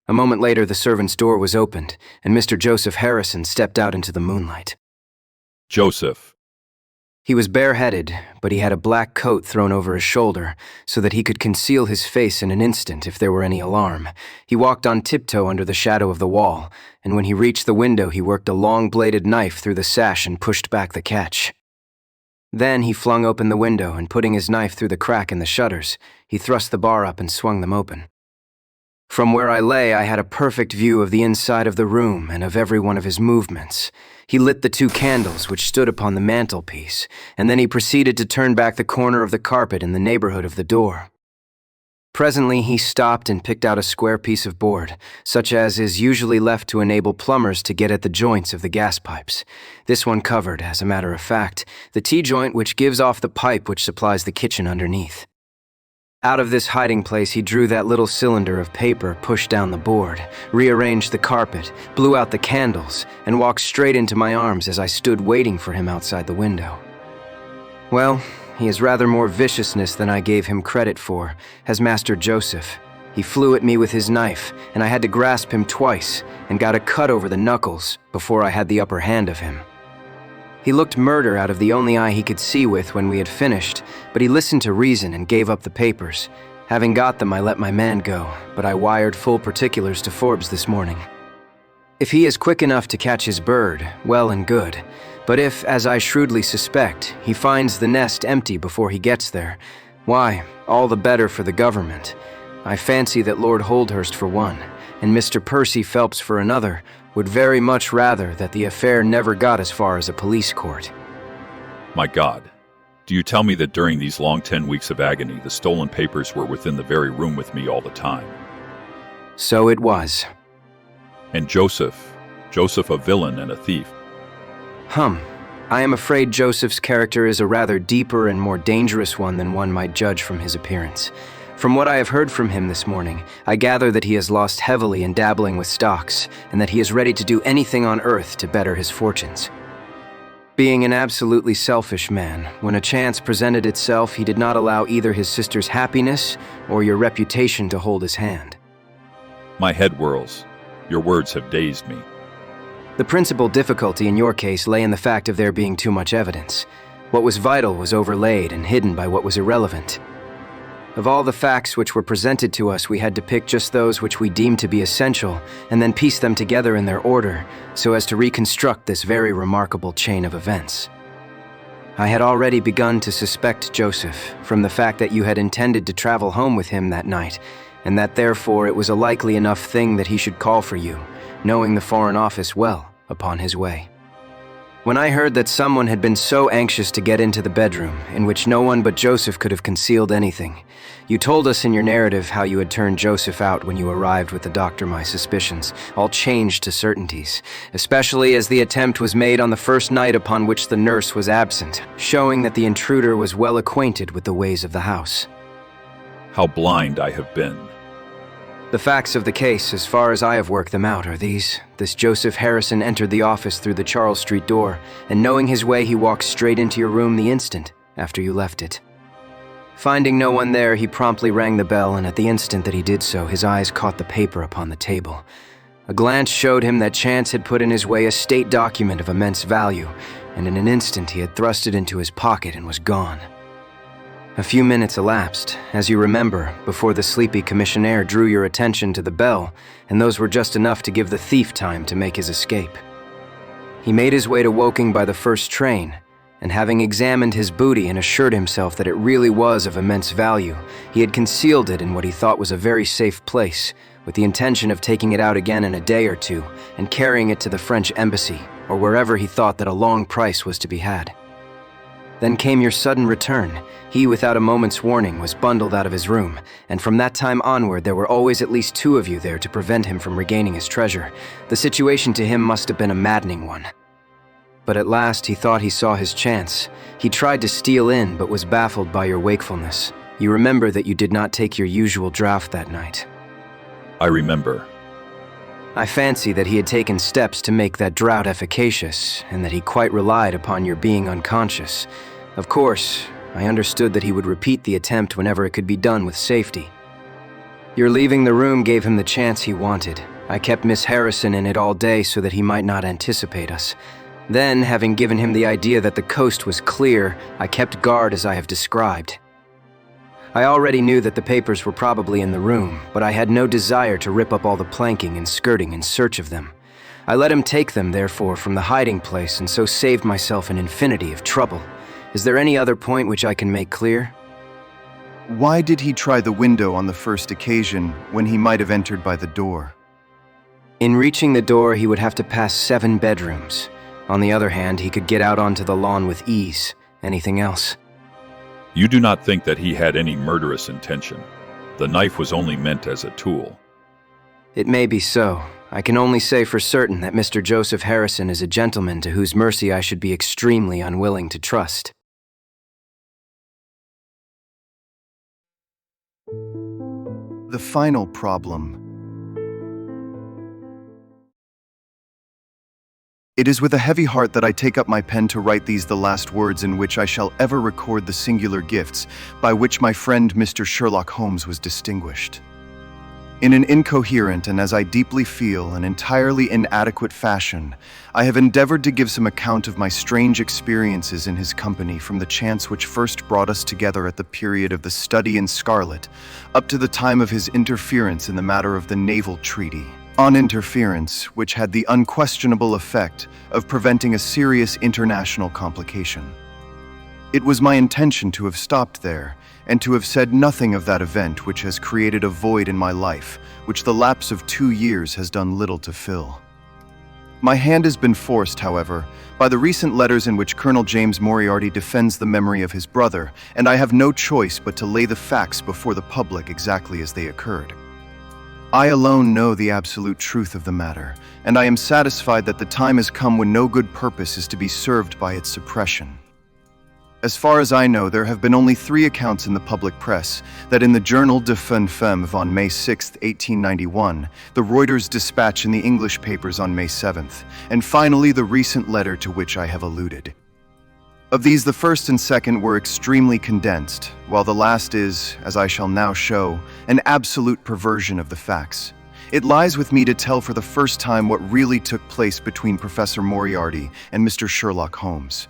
A moment later, the servant's door was opened, and Mr. Joseph Harrison stepped out into the moonlight. Joseph. He was bareheaded, but he had a black coat thrown over his shoulder so that he could conceal his face in an instant if there were any alarm. He walked on tiptoe under the shadow of the wall, and when he reached the window, he worked a long-bladed knife through the sash and pushed back the catch. Then he flung open the window, and putting his knife through the crack in the shutters, he thrust the bar up and swung them open. From where I lay, I had a perfect view of the inside of the room and of every one of his movements. He lit the 2 candles which stood upon the mantelpiece, and then he proceeded to turn back the corner of the carpet in the neighborhood of the door. Presently he stopped and picked out a square piece of board, such as is usually left to enable plumbers to get at the joints of the gas pipes. This one covered, as a matter of fact, the T-joint which gives off the pipe which supplies the kitchen underneath. Out of this hiding place he drew that little cylinder of paper, pushed down the board, rearranged the carpet, blew out the candles, and walked straight into my arms as I stood waiting for him outside the window. Well, he has rather more viciousness than I gave him credit for, has Master Joseph. He flew at me with his knife, and I had to grasp him twice, and got a cut over the knuckles before I had the upper hand of him. He looked murder out of the only eye he could see with when we had finished, but he listened to reason and gave up the papers. Having got them, I let my man go, but I wired full particulars to Forbes this morning. If he is quick enough to catch his bird, well and good. But if, as I shrewdly suspect, he finds the nest empty before he gets there, why, all the better for the government. I fancy that Lord Holdhurst, for one, and Mr. Percy Phelps, for another, would very much rather that the affair never got as far as a police court. My God, do you tell me that during these long 10 weeks of agony, the stolen papers were within the very room with me all the time? So it was. And Joseph a villain and a thief. I am afraid Joseph's character is a rather deeper and more dangerous one than one might judge from his appearance. From what I have heard from him this morning, I gather that he has lost heavily in dabbling with stocks, and that he is ready to do anything on earth to better his fortunes. Being an absolutely selfish man, when a chance presented itself, he did not allow either his sister's happiness or your reputation to hold his hand. My head whirls. Your words have dazed me. The principal difficulty in your case lay in the fact of there being too much evidence. What was vital was overlaid and hidden by what was irrelevant. Of all the facts which were presented to us, we had to pick just those which we deemed to be essential, and then piece them together in their order, so as to reconstruct this very remarkable chain of events. I had already begun to suspect Joseph, from the fact that you had intended to travel home with him that night, and that therefore it was a likely enough thing that he should call for you, knowing the Foreign Office well, upon his way. When I heard that someone had been so anxious to get into the bedroom, in which no one but Joseph could have concealed anything, you told us in your narrative how you had turned Joseph out when you arrived with the doctor. My suspicions all changed to certainties, especially as the attempt was made on the first night upon which the nurse was absent, showing that the intruder was well acquainted with the ways of the house. How blind I have been. The facts of the case, as far as I have worked them out, are these. This Joseph Harrison entered the office through the Charles Street door, and knowing his way, he walked straight into your room the instant after you left it. Finding no one there, he promptly rang the bell, and at the instant that he did so, his eyes caught the paper upon the table. A glance showed him that chance had put in his way a state document of immense value, and in an instant he had thrust it into his pocket and was gone. A few minutes elapsed, as you remember, before the sleepy commissionaire drew your attention to the bell, and those were just enough to give the thief time to make his escape. He made his way to Woking by the first train, and having examined his booty and assured himself that it really was of immense value, he had concealed it in what he thought was a very safe place, with the intention of taking it out again in a day or two and carrying it to the French embassy, or wherever he thought that a long price was to be had. Then came your sudden return. He, without a moment's warning, was bundled out of his room, and from that time onward there were always at least 2 of you there to prevent him from regaining his treasure. The situation to him must have been a maddening one. But at last he thought he saw his chance. He tried to steal in, but was baffled by your wakefulness. You remember that you did not take your usual draught that night. I remember. I fancy that he had taken steps to make that draught efficacious, and that he quite relied upon your being unconscious. Of course, I understood that he would repeat the attempt whenever it could be done with safety. Your leaving the room gave him the chance he wanted. I kept Miss Harrison in it all day so that he might not anticipate us. Then, having given him the idea that the coast was clear, I kept guard as I have described. I already knew that the papers were probably in the room, but I had no desire to rip up all the planking and skirting in search of them. I let him take them, therefore, from the hiding place, and so saved myself an infinity of trouble. Is there any other point which I can make clear? Why did he try the window on the first occasion when he might have entered by the door? In reaching the door, he would have to pass 7 bedrooms. On the other hand, he could get out onto the lawn with ease. Anything else? You do not think that he had any murderous intention. The knife was only meant as a tool. It may be so. I can only say for certain that Mr. Joseph Harrison is a gentleman to whose mercy I should be extremely unwilling to trust. The final problem. It is with a heavy heart that I take up my pen to write these the last words in which I shall ever record the singular gifts by which my friend Mr. Sherlock Holmes was distinguished. In an incoherent and, as I deeply feel, an entirely inadequate fashion, I have endeavored to give some account of my strange experiences in his company from the chance which first brought us together at the period of the study in scarlet, up to the time of his interference in the matter of the Naval Treaty. On interference, which had the unquestionable effect of preventing a serious international complication. It was my intention to have stopped there, and to have said nothing of that event which has created a void in my life, which the lapse of 2 years has done little to fill. My hand has been forced, however, by the recent letters in which Colonel James Moriarty defends the memory of his brother, and I have no choice but to lay the facts before the public exactly as they occurred. I alone know the absolute truth of the matter, and I am satisfied that the time has come when no good purpose is to be served by its suppression. As far as I know, there have been only 3 accounts in the public press: that in the Journal de Femme Femme on May 6, 1891, the Reuters dispatch in the English papers on May 7th, and finally the recent letter to which I have alluded. Of these, the first and second were extremely condensed, while the last is, as I shall now show, an absolute perversion of the facts. It lies with me to tell for the first time what really took place between Professor Moriarty and Mr. Sherlock Holmes.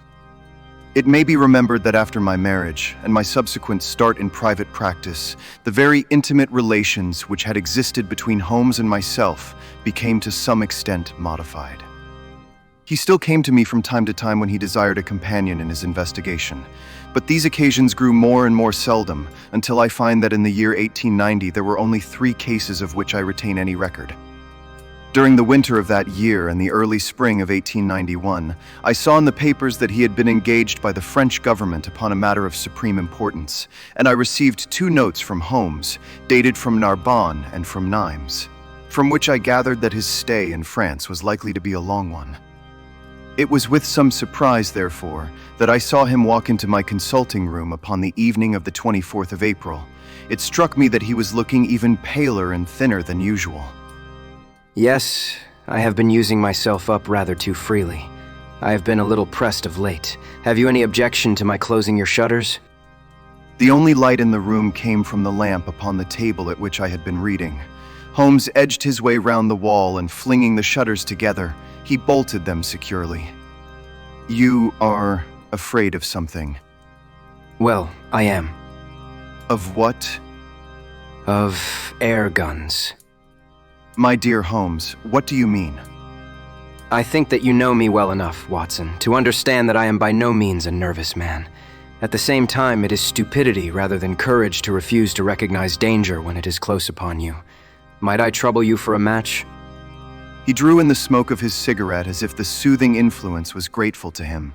It may be remembered that after my marriage and my subsequent start in private practice, the very intimate relations which had existed between Holmes and myself became to some extent modified. He still came to me from time to time when he desired a companion in his investigation, but these occasions grew more and more seldom until I find that in the year 1890 there were only 3 cases of which I retain any record. During the winter of that year and the early spring of 1891, I saw in the papers that he had been engaged by the French government upon a matter of supreme importance, and I received 2 notes from Holmes, dated from Narbonne and from Nimes, from which I gathered that his stay in France was likely to be a long one. It was with some surprise, therefore, that I saw him walk into my consulting room upon the evening of the 24th of April. It struck me that he was looking even paler and thinner than usual. Yes, I have been using myself up rather too freely. I have been a little pressed of late. Have you any objection to my closing your shutters? The only light in the room came from the lamp upon the table at which I had been reading. Holmes edged his way round the wall and, flinging the shutters together, he bolted them securely. You are afraid of something. Well, I am. Of what? Of air guns. My dear Holmes, what do you mean? I think that you know me well enough, Watson, to understand that I am by no means a nervous man. At the same time, it is stupidity rather than courage to refuse to recognize danger when it is close upon you. Might I trouble you for a match? He drew in the smoke of his cigarette as if the soothing influence was grateful to him.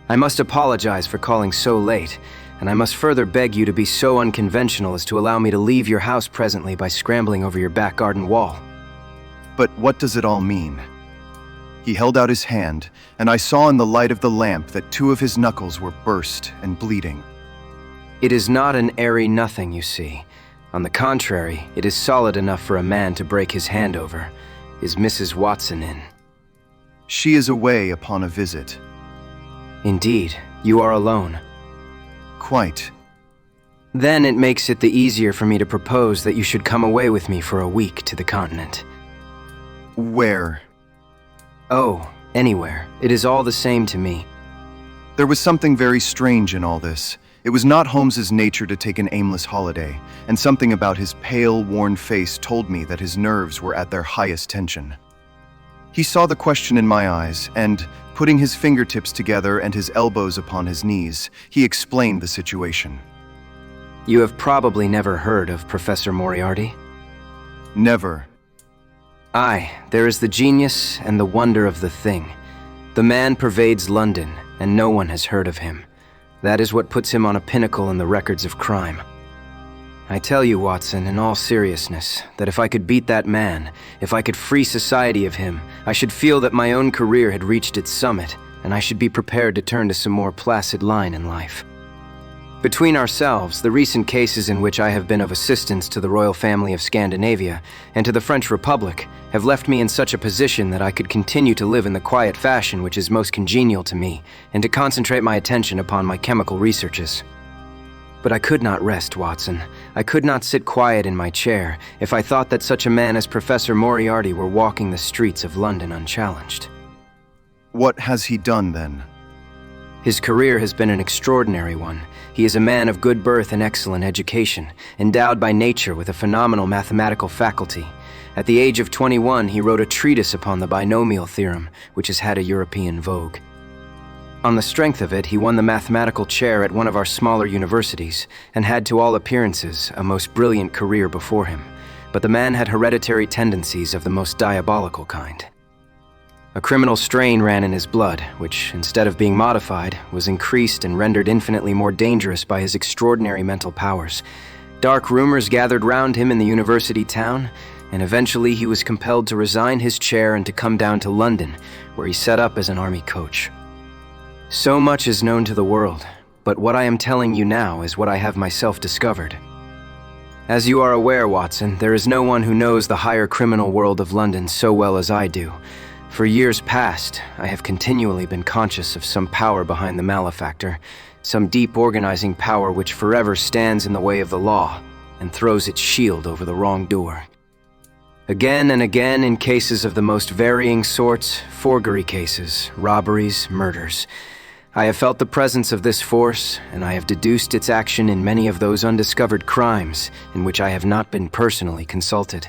I must apologize for calling so late, and I must further beg you to be so unconventional as to allow me to leave your house presently by scrambling over your back garden wall. But what does it all mean? He held out his hand, and I saw in the light of the lamp that 2 of his knuckles were burst and bleeding. It is not an airy nothing, you see. On the contrary, it is solid enough for a man to break his hand over. Is Mrs. Watson in? She is away upon a visit. Indeed, you are alone. Quite. Then it makes it the easier for me to propose that you should come away with me for a week to the continent. Where? Oh, anywhere. It is all the same to me. There was something very strange in all this. It was not Holmes's nature to take an aimless holiday, and something about his pale, worn face told me that his nerves were at their highest tension. He saw the question in my eyes, and, putting his fingertips together and his elbows upon his knees, he explained the situation. You have probably never heard of Professor Moriarty? Never. Aye, there is the genius and the wonder of the thing. The man pervades London, and no one has heard of him. That is what puts him on a pinnacle in the records of crime. I tell you, Watson, in all seriousness, that if I could beat that man, if I could free society of him, I should feel that my own career had reached its summit, and I should be prepared to turn to some more placid line in life. Between ourselves, the recent cases in which I have been of assistance to the royal family of Scandinavia and to the French Republic have left me in such a position that I could continue to live in the quiet fashion which is most congenial to me and to concentrate my attention upon my chemical researches. But I could not rest, Watson. I could not sit quiet in my chair if I thought that such a man as Professor Moriarty were walking the streets of London unchallenged. What has he done, then? His career has been an extraordinary one. He is a man of good birth and excellent education, endowed by nature with a phenomenal mathematical faculty. At the age of 21, he wrote a treatise upon the binomial theorem, which has had a European vogue. On the strength of it, he won the mathematical chair at one of our smaller universities, and had to all appearances a most brilliant career before him. But the man had hereditary tendencies of the most diabolical kind. A criminal strain ran in his blood, which, instead of being modified, was increased and rendered infinitely more dangerous by his extraordinary mental powers. Dark rumors gathered round him in the university town, and eventually he was compelled to resign his chair and to come down to London, where he set up as an army coach. So much is known to the world, but what I am telling you now is what I have myself discovered. As you are aware, Watson, there is no one who knows the higher criminal world of London so well as I do. For years past, I have continually been conscious of some power behind the malefactor, some deep organizing power which forever stands in the way of the law and throws its shield over the wrongdoer. Again and again, in cases of the most varying sorts, forgery cases, robberies, murders, I have felt the presence of this force, and I have deduced its action in many of those undiscovered crimes in which I have not been personally consulted.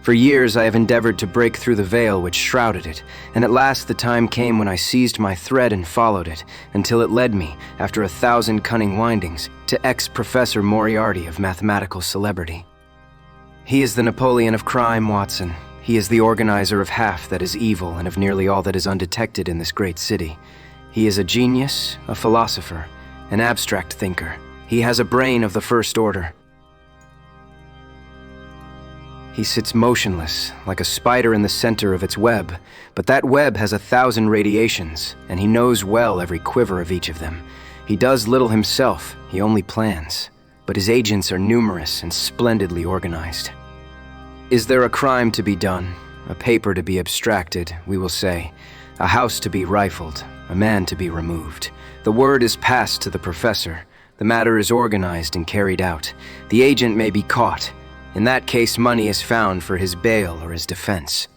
For years I have endeavored to break through the veil which shrouded it, and at last the time came when I seized my thread and followed it, until it led me, after 1,000 cunning windings, to ex-Professor Moriarty of mathematical celebrity. He is the Napoleon of crime, Watson. He is the organizer of half that is evil and of nearly all that is undetected in this great city. He is a genius, a philosopher, an abstract thinker. He has a brain of the first order. He sits motionless, like a spider in the center of its web, but that web has 1,000 radiations, and he knows well every quiver of each of them. He does little himself, he only plans, but his agents are numerous and splendidly organized. Is there a crime to be done, a paper to be abstracted, we will say, a house to be rifled, a man to be removed? The word is passed to the professor, the matter is organized and carried out. The agent may be caught. In that case, money is found for his bail or his defense.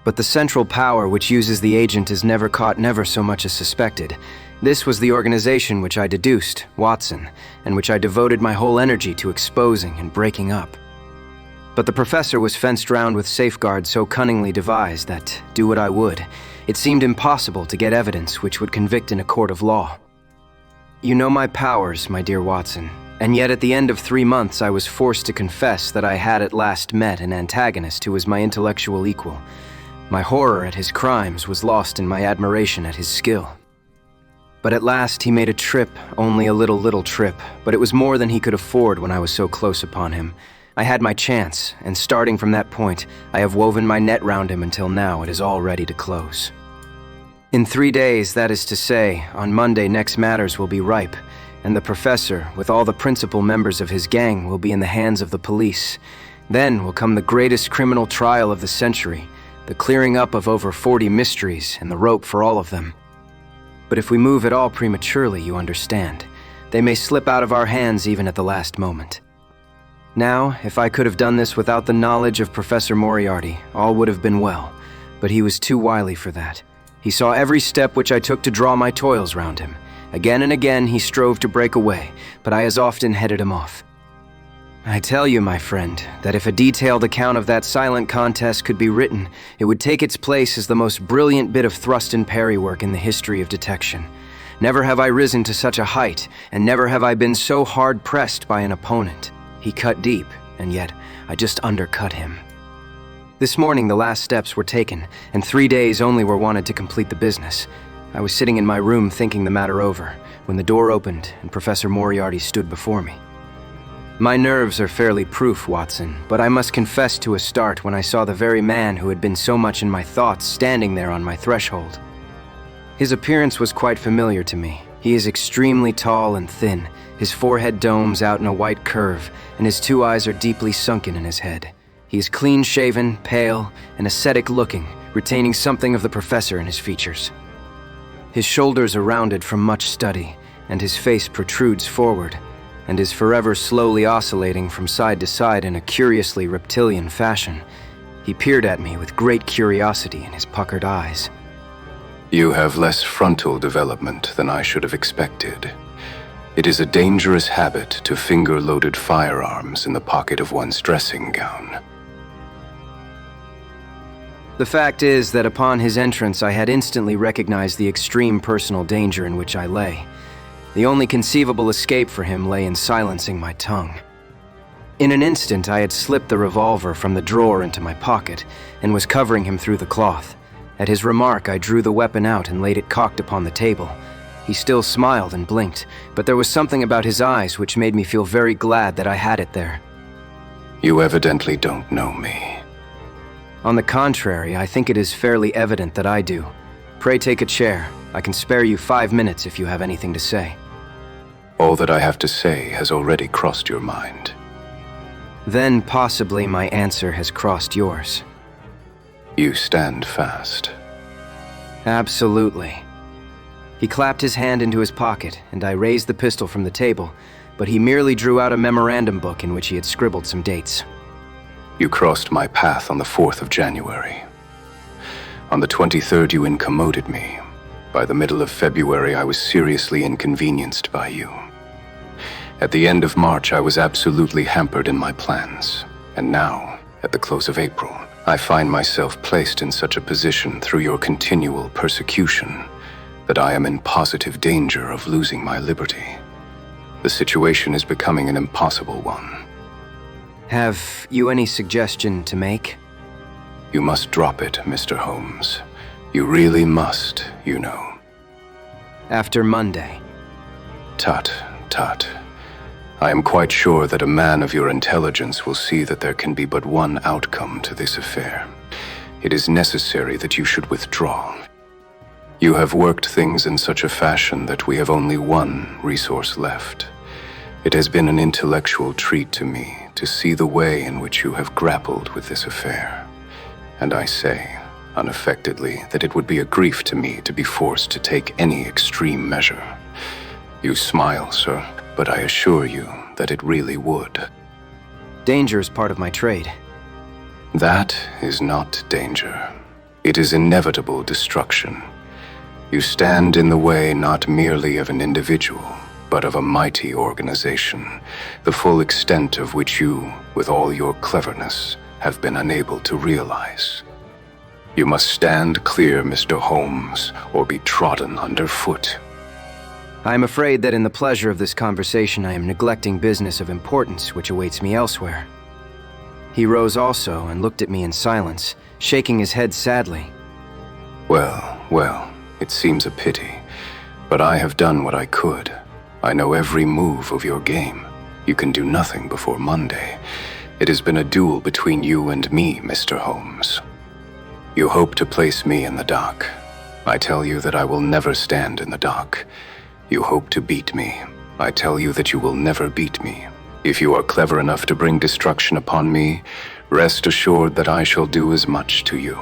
But the central power which uses the agent is never caught, never so much as suspected. This was the organization which I deduced, Watson, and which I devoted my whole energy to exposing and breaking up. But the professor was fenced round with safeguards so cunningly devised that, do what I would, it seemed impossible to get evidence which would convict in a court of law. You know my powers, my dear Watson, and yet at the end of 3 months I was forced to confess that I had at last met an antagonist who was my intellectual equal. My horror at his crimes was lost in my admiration at his skill. But at last he made a trip, only a little trip, but it was more than he could afford when I was so close upon him. I had my chance, and starting from that point, I have woven my net round him until now it is all ready to close. In 3 days, that is to say, on Monday next matters will be ripe, and the professor, with all the principal members of his gang, will be in the hands of the police. Then will come the greatest criminal trial of the century, the clearing up of over 40 mysteries and the rope for all of them. But if we move at all prematurely, you understand, they may slip out of our hands even at the last moment. Now, if I could have done this without the knowledge of Professor Moriarty, all would have been well, but he was too wily for that. He saw every step which I took to draw my toils round him. Again and again he strove to break away, but I as often headed him off. I tell you, my friend, that if a detailed account of that silent contest could be written, it would take its place as the most brilliant bit of thrust and parry work in the history of detection. Never have I risen to such a height, and never have I been so hard-pressed by an opponent. He cut deep, and yet I just undercut him. This morning the last steps were taken, and 3 days only were wanted to complete the business. I was sitting in my room thinking the matter over, when the door opened and Professor Moriarty stood before me. My nerves are fairly proof, Watson, but I must confess to a start when I saw the very man who had been so much in my thoughts standing there on my threshold. His appearance was quite familiar to me. He is extremely tall and thin, his forehead domes out in a white curve, and his 2 eyes are deeply sunken in his head. He is clean-shaven, pale, and ascetic-looking, retaining something of the professor in his features. His shoulders are rounded from much study, and his face protrudes forward, and is forever slowly oscillating from side to side in a curiously reptilian fashion. He peered at me with great curiosity in his puckered eyes. You have less frontal development than I should have expected. It is a dangerous habit to finger loaded firearms in the pocket of one's dressing gown. The fact is that upon his entrance I had instantly recognized the extreme personal danger in which I lay. The only conceivable escape for him lay in silencing my tongue. In an instant I had slipped the revolver from the drawer into my pocket and was covering him through the cloth. At his remark I drew the weapon out and laid it cocked upon the table. He still smiled and blinked, but there was something about his eyes which made me feel very glad that I had it there. You evidently don't know me. On the contrary, I think it is fairly evident that I do. Pray take a chair. I can spare you 5 minutes if you have anything to say. All that I have to say has already crossed your mind. Then possibly my answer has crossed yours. You stand fast. Absolutely. He clapped his hand into his pocket, and I raised the pistol from the table, but he merely drew out a memorandum book in which he had scribbled some dates. You crossed my path on the 4th of January. On the 23rd, you incommoded me. By the middle of February, I was seriously inconvenienced by you. At the end of March, I was absolutely hampered in my plans. And now, at the close of April, I find myself placed in such a position through your continual persecution that I am in positive danger of losing my liberty. The situation is becoming an impossible one. Have you any suggestion to make? You must drop it, Mr. Holmes. You really must, you know. After Monday. Tut, tut. I am quite sure that a man of your intelligence will see that there can be but one outcome to this affair. It is necessary that you should withdraw. You have worked things in such a fashion that we have only one resource left. It has been an intellectual treat to me to see the way in which you have grappled with this affair. And I say, unaffectedly, that it would be a grief to me to be forced to take any extreme measure. You smile, sir, but I assure you that it really would. Danger is part of my trade. That is not danger. It is inevitable destruction. You stand in the way not merely of an individual, but of a mighty organization, the full extent of which you, with all your cleverness, have been unable to realize. You must stand clear, Mr. Holmes, or be trodden underfoot. I am afraid that in the pleasure of this conversation I am neglecting business of importance which awaits me elsewhere. He rose also and looked at me in silence, shaking his head sadly. Well, it seems a pity, but I have done what I could. I know every move of your game. You can do nothing before Monday. It has been a duel between you and me, Mr. Holmes. You hope to place me in the dock. I tell you that I will never stand in the dock. You hope to beat me, I tell you that you will never beat me. If you are clever enough to bring destruction upon me, rest assured that I shall do as much to you.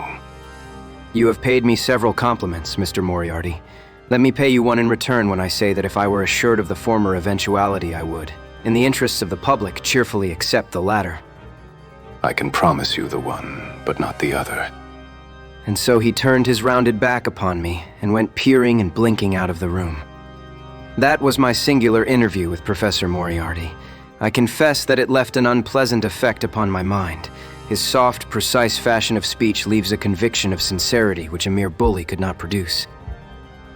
You have paid me several compliments, Mr. Moriarty. Let me pay you one in return when I say that if I were assured of the former eventuality, I would, in the interests of the public, cheerfully accept the latter. I can promise you the one, but not the other. And so he turned his rounded back upon me and went peering and blinking out of the room. That was my singular interview with Professor Moriarty. I confess that it left an unpleasant effect upon my mind. His soft, precise fashion of speech leaves a conviction of sincerity which a mere bully could not produce.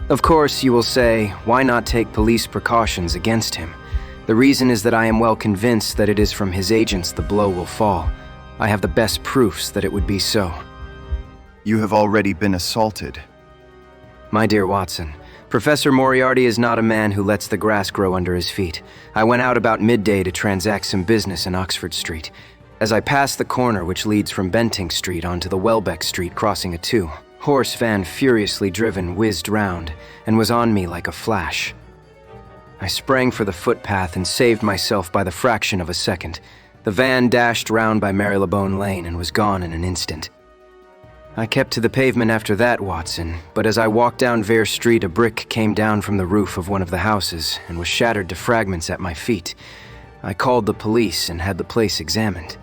Of course, you will say, why not take police precautions against him? The reason is that I am well convinced that it is from his agents the blow will fall. I have the best proofs that it would be so. You have already been assaulted. My dear Watson, Professor Moriarty is not a man who lets the grass grow under his feet. I went out about midday to transact some business in Oxford Street. As I passed the corner which leads from Bentinck Street onto the Welbeck Street crossing a horse van furiously driven whizzed round and was on me like a flash. I sprang for the footpath and saved myself by the fraction of a second. The van dashed round by Marylebone Lane and was gone in an instant. I kept to the pavement after that, Watson, but as I walked down Vere Street, a brick came down from the roof of one of the houses and was shattered to fragments at my feet. I called the police and had the place examined.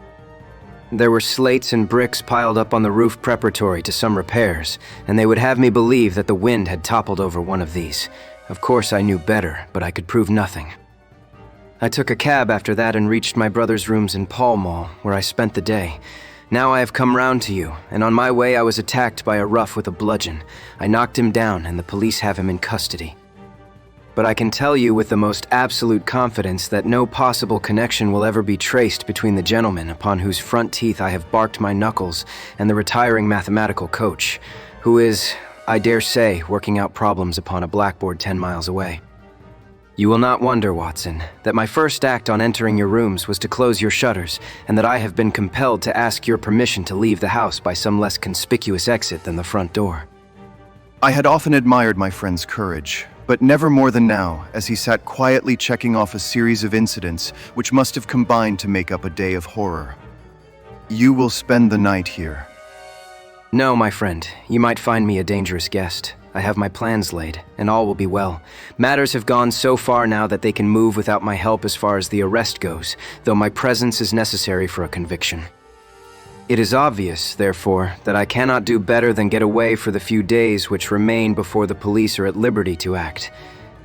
There were slates and bricks piled up on the roof preparatory to some repairs, and they would have me believe that the wind had toppled over one of these. Of course I knew better, but I could prove nothing. I took a cab after that and reached my brother's rooms in Pall Mall, where I spent the day. Now I have come round to you, and on my way I was attacked by a rough with a bludgeon. I knocked him down, and the police have him in custody. But I can tell you with the most absolute confidence that no possible connection will ever be traced between the gentleman upon whose front teeth I have barked my knuckles and the retiring mathematical coach, who is, I dare say, working out problems upon a blackboard 10 miles away. You will not wonder, Watson, that my first act on entering your rooms was to close your shutters, and that I have been compelled to ask your permission to leave the house by some less conspicuous exit than the front door. I had often admired my friend's courage, but never more than now, as he sat quietly checking off a series of incidents which must have combined to make up a day of horror. You will spend the night here. No, my friend, you might find me a dangerous guest. I have my plans laid, and all will be well. Matters have gone so far now that they can move without my help as far as the arrest goes, though my presence is necessary for a conviction. It is obvious, therefore, that I cannot do better than get away for the few days which remain before the police are at liberty to act.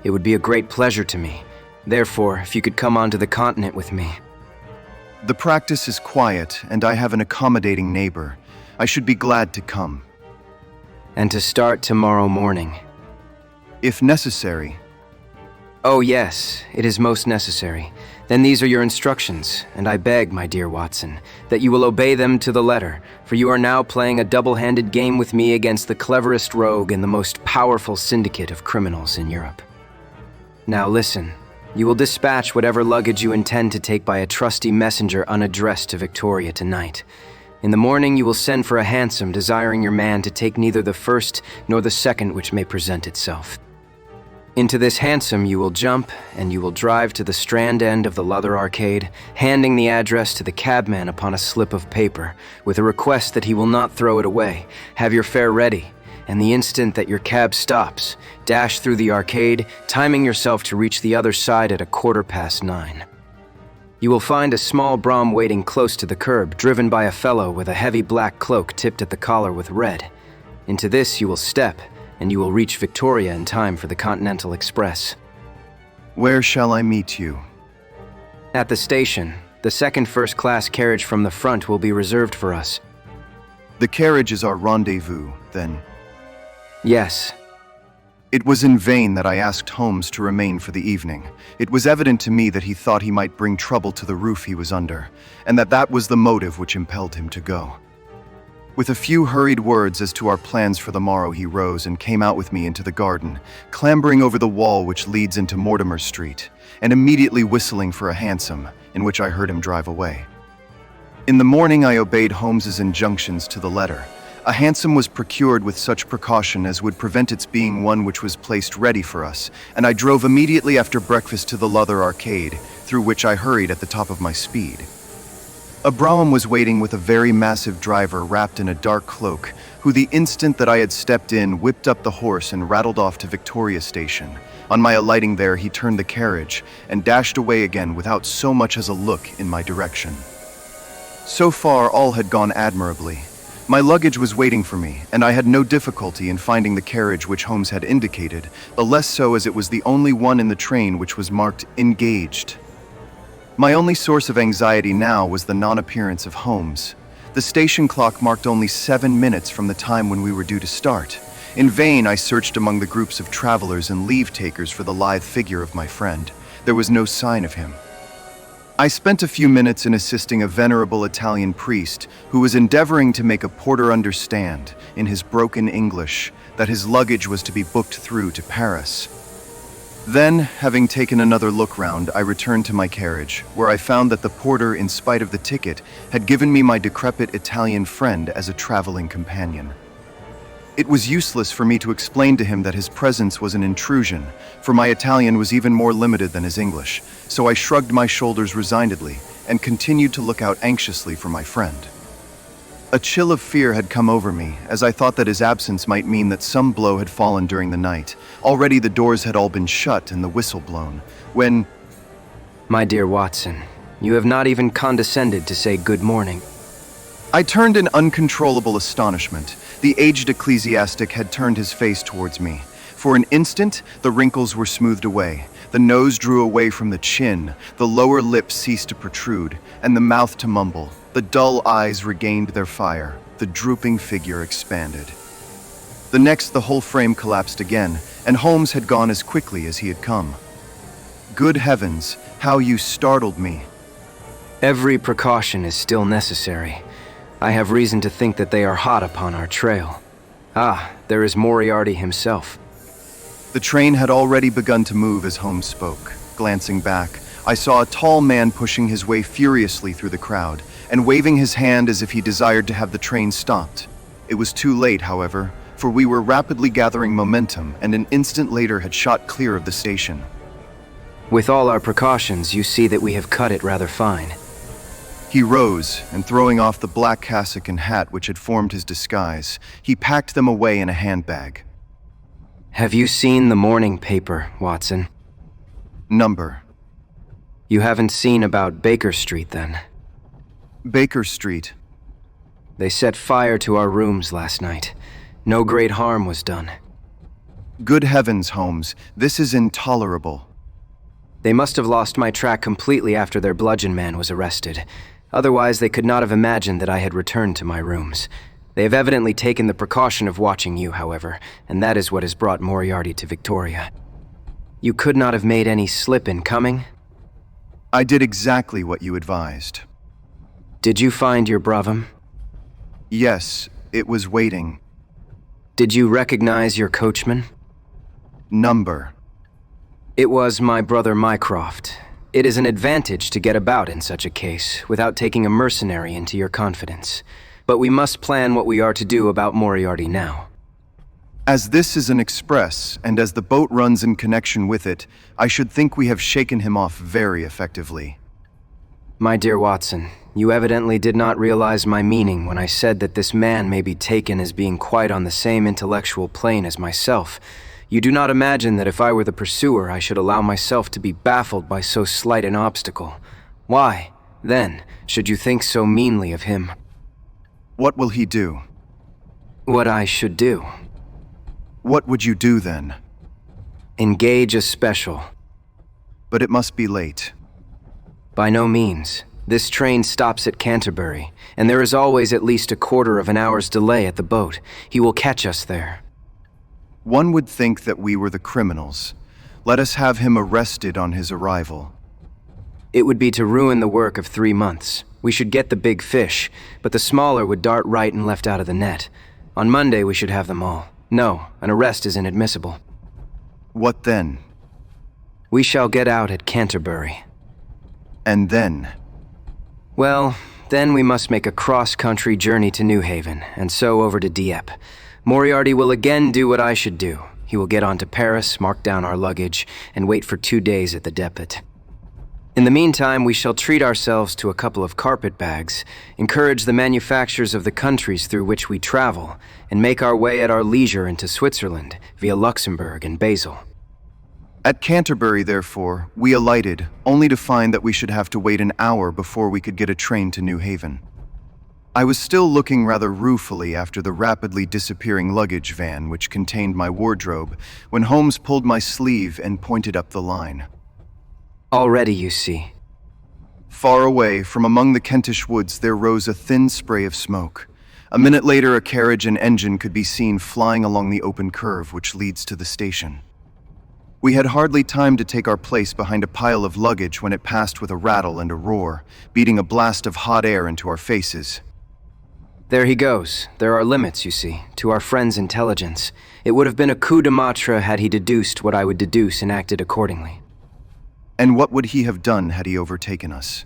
It would be a great pleasure to me. Therefore, if you could come onto the continent with me. The practice is quiet, and I have an accommodating neighbor. I should be glad to come. And to start tomorrow morning. If necessary. Oh yes, it is most necessary. Then these are your instructions, and I beg, my dear Watson, that you will obey them to the letter, for you are now playing a double-handed game with me against the cleverest rogue and the most powerful syndicate of criminals in Europe. Now listen, you will dispatch whatever luggage you intend to take by a trusty messenger unaddressed to Victoria tonight. In the morning you will send for a hansom desiring your man to take neither the first nor the second which may present itself. Into this hansom you will jump, and you will drive to the Strand end of the Leather Arcade, handing the address to the cabman upon a slip of paper, with a request that he will not throw it away. Have your fare ready, and the instant that your cab stops, dash through the arcade, timing yourself to reach the other side at 9:15. You will find a small brougham waiting close to the curb, driven by a fellow with a heavy black cloak tipped at the collar with red. Into this you will step, and you will reach Victoria in time for the Continental Express. Where shall I meet you? At the station. The second first-class carriage from the front will be reserved for us. The carriage is our rendezvous, then. Yes. It was in vain that I asked Holmes to remain for the evening. It was evident to me that he thought he might bring trouble to the roof he was under, and that was the motive which impelled him to go. With a few hurried words as to our plans for the morrow, he rose and came out with me into the garden, clambering over the wall which leads into Mortimer Street, and immediately whistling for a hansom, in which I heard him drive away. In the morning I obeyed Holmes's injunctions to the letter. A hansom was procured with such precaution as would prevent its being one which was placed ready for us, and I drove immediately after breakfast to the leather arcade, through which I hurried at the top of my speed. A brougham was waiting with a very massive driver wrapped in a dark cloak, who the instant that I had stepped in whipped up the horse and rattled off to Victoria Station. On my alighting there, he turned the carriage and dashed away again without so much as a look in my direction. So far, all had gone admirably. My luggage was waiting for me, and I had no difficulty in finding the carriage which Holmes had indicated, the less so as it was the only one in the train which was marked engaged. My only source of anxiety now was the non-appearance of Holmes. The station clock marked only 7 minutes from the time when we were due to start. In vain I searched among the groups of travelers and leave-takers for the lithe figure of my friend. There was no sign of him. I spent a few minutes in assisting a venerable Italian priest who was endeavoring to make a porter understand, in his broken English, that his luggage was to be booked through to Paris. Then, having taken another look round, I returned to my carriage, where I found that the porter, in spite of the ticket, had given me my decrepit Italian friend as a traveling companion. It was useless for me to explain to him that his presence was an intrusion, for my Italian was even more limited than his English, so I shrugged my shoulders resignedly and continued to look out anxiously for my friend. A chill of fear had come over me, as I thought that his absence might mean that some blow had fallen during the night. Already the doors had all been shut and the whistle blown, when... My dear Watson, you have not even condescended to say good morning. I turned in uncontrollable astonishment. The aged ecclesiastic had turned his face towards me. For an instant, the wrinkles were smoothed away. The nose drew away from the chin, the lower lip ceased to protrude, and the mouth to mumble. The dull eyes regained their fire. The drooping figure expanded. The next, the whole frame collapsed again, and Holmes had gone as quickly as he had come. Good heavens, how you startled me. Every precaution is still necessary. I have reason to think that they are hot upon our trail. Ah, there is Moriarty himself. The train had already begun to move as Holmes spoke. Glancing back, I saw a tall man pushing his way furiously through the crowd and waving his hand as if he desired to have the train stopped. It was too late, however, for we were rapidly gathering momentum and an instant later had shot clear of the station. With all our precautions, you see that we have cut it rather fine. He rose, and throwing off the black cassock and hat which had formed his disguise, he packed them away in a handbag. Have you seen the morning paper, Watson? Number. You haven't seen about Baker Street, then? Baker Street. They set fire to our rooms last night. No great harm was done. Good heavens, Holmes, this is intolerable. They must have lost my track completely after their bludgeon man was arrested. Otherwise, they could not have imagined that I had returned to my rooms. They have evidently taken the precaution of watching you, however, and that is what has brought Moriarty to Victoria. You could not have made any slip in coming? I did exactly what you advised. Did you find your brougham? Yes, it was waiting. Did you recognize your coachman? Number. It was my brother Mycroft. It is an advantage to get about in such a case without taking a mercenary into your confidence. But we must plan what we are to do about Moriarty now. As this is an express, and as the boat runs in connection with it, I should think we have shaken him off very effectively. My dear Watson, you evidently did not realize my meaning when I said that this man may be taken as being quite on the same intellectual plane as myself. You do not imagine that if I were the pursuer, I should allow myself to be baffled by so slight an obstacle. Why, then, should you think so meanly of him? What will he do? What I should do. What would you do then? Engage a special. But it must be late. By no means. This train stops at Canterbury, and there is always at least a quarter of an hour's delay at the boat. He will catch us there. One would think that we were the criminals. Let us have him arrested on his arrival. It would be to ruin the work of 3 months. We should get the big fish, but the smaller would dart right and left out of the net. On Monday we should have them all. No, an arrest is inadmissible. What then? We shall get out at Canterbury. And then? Well, Then we must make a cross-country journey to New Haven, and so over to Dieppe. Moriarty will again do what I should do. He will get on to Paris, mark down our luggage, and wait for 2 days at the depot. In the meantime, we shall treat ourselves to a couple of carpetbags, encourage the manufactures of the countries through which we travel, and make our way at our leisure into Switzerland, via Luxembourg and Basel. At Canterbury, therefore, we alighted, only to find that we should have to wait an hour before we could get a train to New Haven. I was still looking rather ruefully after the rapidly disappearing luggage van which contained my wardrobe, when Holmes pulled my sleeve and pointed up the line. Already, you see. Far away, from among the Kentish woods, there rose a thin spray of smoke. A minute later, a carriage and engine could be seen flying along the open curve which leads to the station. We had hardly time to take our place behind a pile of luggage when it passed with a rattle and a roar, beating a blast of hot air into our faces. There he goes. There are limits, you see, to our friend's intelligence. It would have been a coup de maître had he deduced what I would deduce and acted accordingly. And what would he have done had he overtaken us?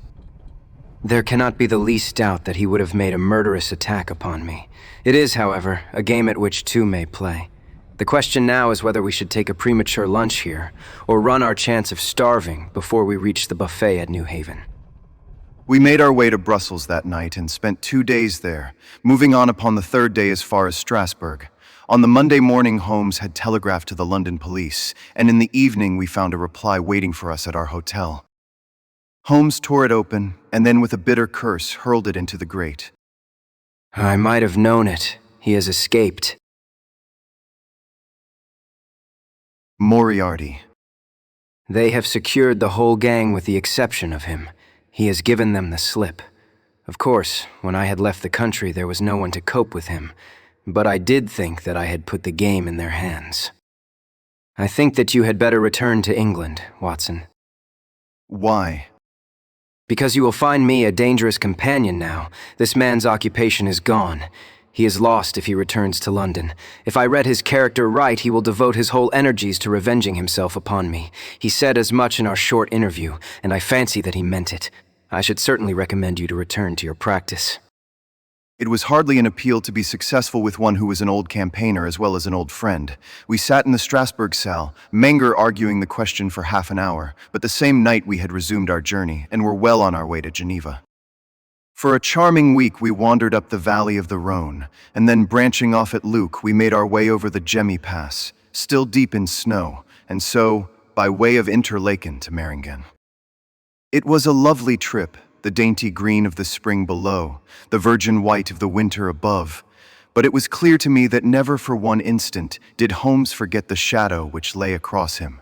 There cannot be the least doubt that he would have made a murderous attack upon me. It is, however, a game at which two may play. The question now is whether we should take a premature lunch here, or run our chance of starving before we reach the buffet at New Haven. We made our way to Brussels that night and spent 2 days there, moving on upon the third day as far as Strasbourg. On the Monday morning, Holmes had telegraphed to the London police, and in the evening we found a reply waiting for us at our hotel. Holmes tore it open, and then with a bitter curse hurled it into the grate. I might have known it. He has escaped. Moriarty. They have secured the whole gang with the exception of him. He has given them the slip. Of course, when I had left the country, there was no one to cope with him, but I did think that I had put the game in their hands. I think that you had better return to England, Watson. Why? Because you will find me a dangerous companion now. This man's occupation is gone. He is lost if he returns to London. If I read his character right, he will devote his whole energies to revenging himself upon me. He said as much in our short interview, and I fancy that he meant it. I should certainly recommend you to return to your practice. It was hardly an appeal to be successful with one who was an old campaigner as well as an old friend. We sat in the Strasbourg cell, Menger arguing the question for half an hour, but the same night we had resumed our journey and were well on our way to Geneva. For a charming week we wandered up the valley of the Rhône, and then branching off at Luc we made our way over the Gemmi Pass, still deep in snow, and so, by way of Interlaken to Meiringen. It was a lovely trip, the dainty green of the spring below, the virgin white of the winter above, but it was clear to me that never for one instant did Holmes forget the shadow which lay across him.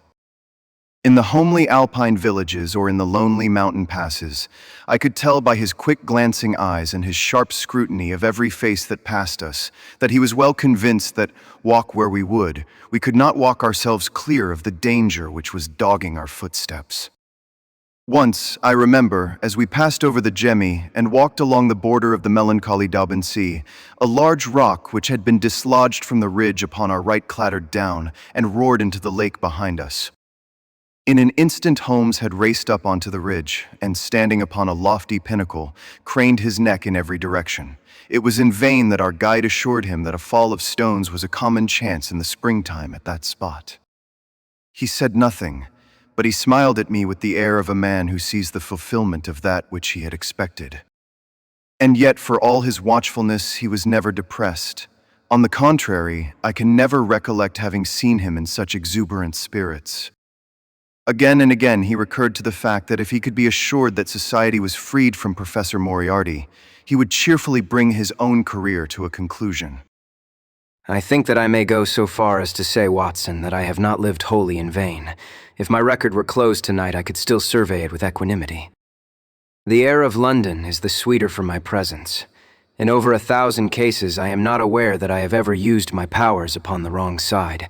In the homely alpine villages or in the lonely mountain passes, I could tell by his quick glancing eyes and his sharp scrutiny of every face that passed us that he was well convinced that, walk where we would, we could not walk ourselves clear of the danger which was dogging our footsteps. Once, I remember, as we passed over the Gemmi and walked along the border of the melancholy Daubensee, a large rock which had been dislodged from the ridge upon our right clattered down and roared into the lake behind us. In an instant Holmes had raced up onto the ridge, and standing upon a lofty pinnacle, craned his neck in every direction. It was in vain that our guide assured him that a fall of stones was a common chance in the springtime at that spot. He said nothing, but he smiled at me with the air of a man who sees the fulfillment of that which he had expected. And yet, for all his watchfulness, he was never depressed. On the contrary, I can never recollect having seen him in such exuberant spirits. Again and again he recurred to the fact that if he could be assured that society was freed from Professor Moriarty, he would cheerfully bring his own career to a conclusion. I think that I may go so far as to say, Watson, that I have not lived wholly in vain. If my record were closed tonight, I could still survey it with equanimity. The air of London is the sweeter for my presence. In over 1,000 cases, I am not aware that I have ever used my powers upon the wrong side.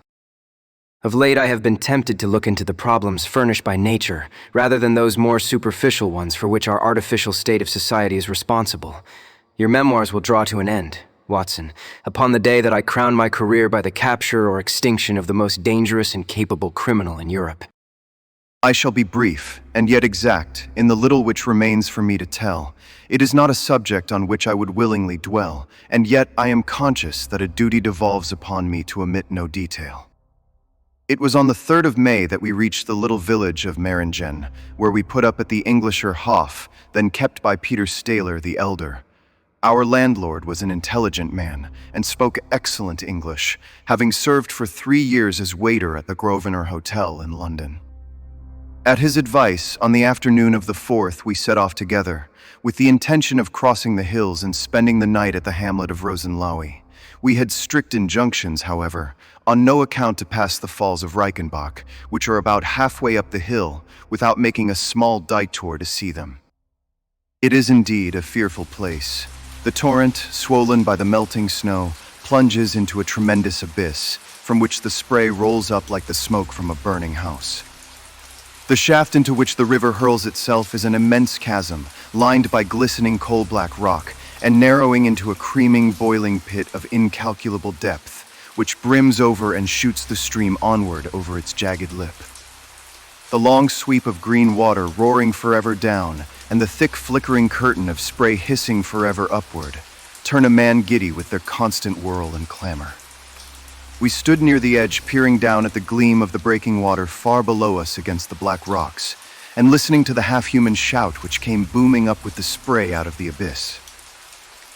Of late, I have been tempted to look into the problems furnished by nature, rather than those more superficial ones for which our artificial state of society is responsible. Your memoirs will draw to an end, Watson, upon the day that I crown my career by the capture or extinction of the most dangerous and capable criminal in Europe. I shall be brief, and yet exact, in the little which remains for me to tell. It is not a subject on which I would willingly dwell, and yet I am conscious that a duty devolves upon me to omit no detail. It was on the 3rd of May that we reached the little village of Meiringen, where we put up at the Englischer Hof, then kept by Peter Staler the elder. Our landlord was an intelligent man, and spoke excellent English, having served for 3 years as waiter at the Grosvenor Hotel in London. At his advice, on the afternoon of the 4th we set off together, with the intention of crossing the hills and spending the night at the hamlet of Rosenlaui. We had strict injunctions, however, on no account to pass the falls of Reichenbach, which are about halfway up the hill, without making a small detour to see them. It is indeed a fearful place. The torrent, swollen by the melting snow, plunges into a tremendous abyss, from which the spray rolls up like the smoke from a burning house. The shaft into which the river hurls itself is an immense chasm, lined by glistening coal-black rock, and narrowing into a creaming, boiling pit of incalculable depth, which brims over and shoots the stream onward over its jagged lip. The long sweep of green water roaring forever down, and the thick flickering curtain of spray hissing forever upward, turn a man giddy with their constant whirl and clamor. We stood near the edge, peering down at the gleam of the breaking water far below us against the black rocks, and listening to the half-human shout which came booming up with the spray out of the abyss.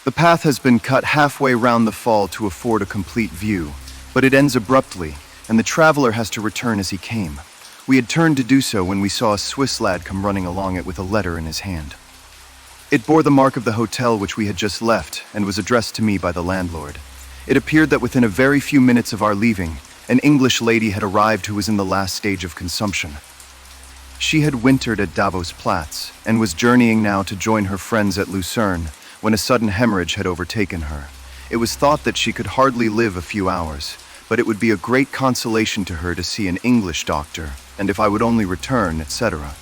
The path has been cut halfway round the fall to afford a complete view, but it ends abruptly, and the traveler has to return as he came. We had turned to do so when we saw a Swiss lad come running along it with a letter in his hand. It bore the mark of the hotel which we had just left, and was addressed to me by the landlord. It appeared that within a very few minutes of our leaving, an English lady had arrived who was in the last stage of consumption. She had wintered at Davos Platz, and was journeying now to join her friends at Lucerne, when a sudden hemorrhage had overtaken her. It was thought that she could hardly live a few hours, but it would be a great consolation to her to see an English doctor, and if I would only return, etc.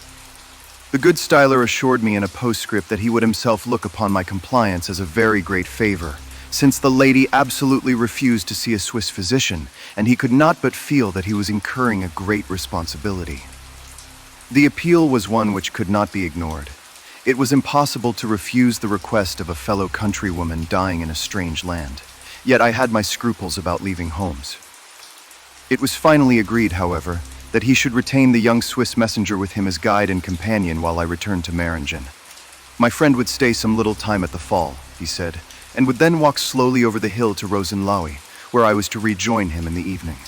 The good Styler assured me in a postscript that he would himself look upon my compliance as a very great favor, since the lady absolutely refused to see a Swiss physician, and he could not but feel that he was incurring a great responsibility. The appeal was one which could not be ignored. It was impossible to refuse the request of a fellow countrywoman dying in a strange land, yet I had my scruples about leaving Holmes. It was finally agreed, however, that he should retain the young Swiss messenger with him as guide and companion while I returned to Meiringen. My friend would stay some little time at the fall, he said, and would then walk slowly over the hill to Rosenlaui, where I was to rejoin him in the evening.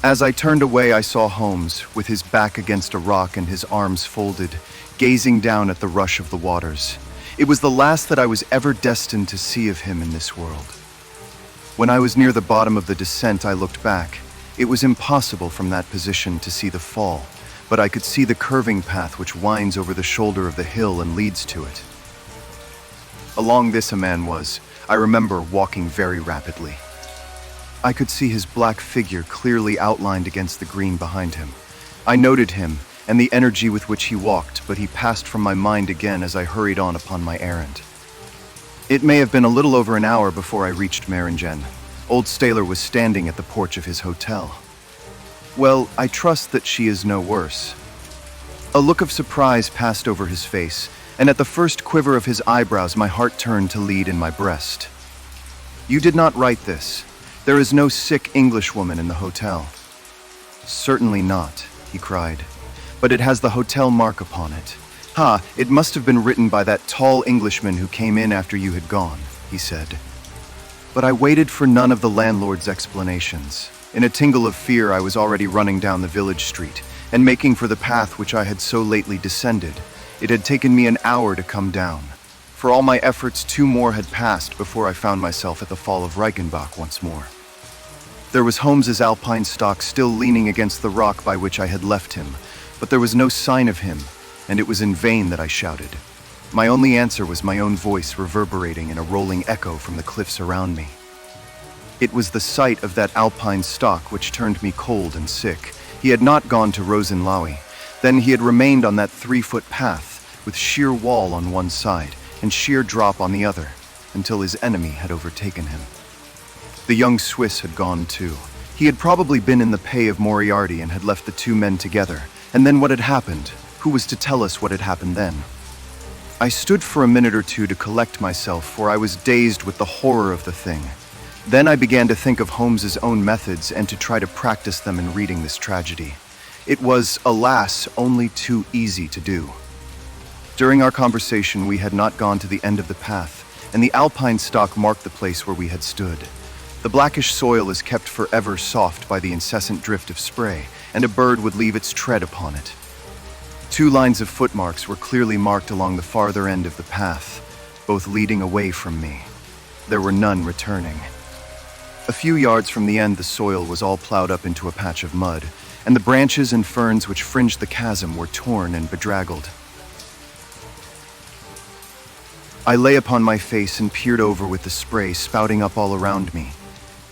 As I turned away, I saw Holmes, with his back against a rock and his arms folded, gazing down at the rush of the waters. It was the last that I was ever destined to see of him in this world. When I was near the bottom of the descent, I looked back. It was impossible from that position to see the fall, but I could see the curving path which winds over the shoulder of the hill and leads to it. Along this a man was, I remember, walking very rapidly. I could see his black figure clearly outlined against the green behind him. I noted him and the energy with which he walked, but he passed from my mind again as I hurried on upon my errand. It may have been a little over an hour before I reached Meiringen. Old Staler was standing at the porch of his hotel. Well, I trust that she is no worse. A look of surprise passed over his face, and at the first quiver of his eyebrows my heart turned to lead in my breast. You did not write this. There is no sick Englishwoman in the hotel. Certainly not, he cried. But it has the hotel mark upon it. Ha, it must have been written by that tall Englishman who came in after you had gone, he said. But I waited for none of the landlord's explanations. In a tingle of fear, I was already running down the village street and making for the path which I had so lately descended. It had taken me an hour to come down. For all my efforts, 2 more had passed before I found myself at the fall of Reichenbach once more. There was Holmes's alpine stock still leaning against the rock by which I had left him, but there was no sign of him, and it was in vain that I shouted. My only answer was my own voice reverberating in a rolling echo from the cliffs around me. It was the sight of that alpine stock which turned me cold and sick. He had not gone to Rosenlaui. Then he had remained on that 3-foot path, with sheer wall on one side and sheer drop on the other, until his enemy had overtaken him. The young Swiss had gone too. He had probably been in the pay of Moriarty and had left the 2 men together, And then what had happened? Who was to tell us what had happened then? I stood for a minute or two to collect myself, for I was dazed with the horror of the thing. Then I began to think of Holmes's own methods and to try to practice them in reading this tragedy. It was, alas, only too easy to do. During our conversation, we had not gone to the end of the path, and the alpine stock marked the place where we had stood. The blackish soil is kept forever soft by the incessant drift of spray, and a bird would leave its tread upon it. 2 lines of footmarks were clearly marked along the farther end of the path, both leading away from me. There were none returning. A few yards from the end, the soil was all plowed up into a patch of mud, and the branches and ferns which fringed the chasm were torn and bedraggled. I lay upon my face and peered over with the spray spouting up all around me.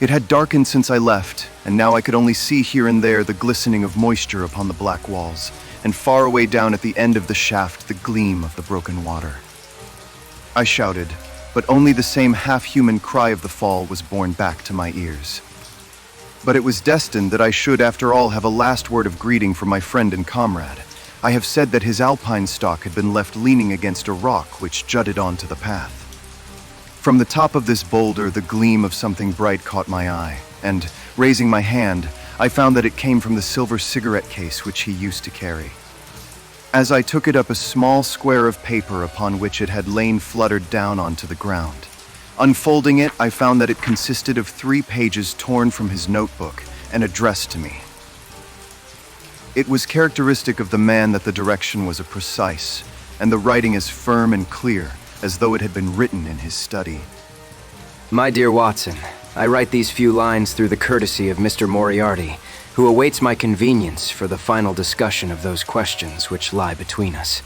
It had darkened since I left, and now I could only see here and there the glistening of moisture upon the black walls, and far away down at the end of the shaft the gleam of the broken water. I shouted, but only the same half-human cry of the fall was borne back to my ears. But it was destined that I should, after all, have a last word of greeting from my friend and comrade. I have said that his alpine stock had been left leaning against a rock which jutted onto the path. From the top of this boulder, the gleam of something bright caught my eye, and, raising my hand, I found that it came from the silver cigarette case which he used to carry. As I took it up, a small square of paper upon which it had lain fluttered down onto the ground. Unfolding it, I found that it consisted of 3 pages torn from his notebook and addressed to me. It was characteristic of the man that the direction was precise, and the writing as firm and clear as though it had been written in his study. My dear Watson, I write these few lines through the courtesy of Mr. Moriarty, who awaits my convenience for the final discussion of those questions which lie between us.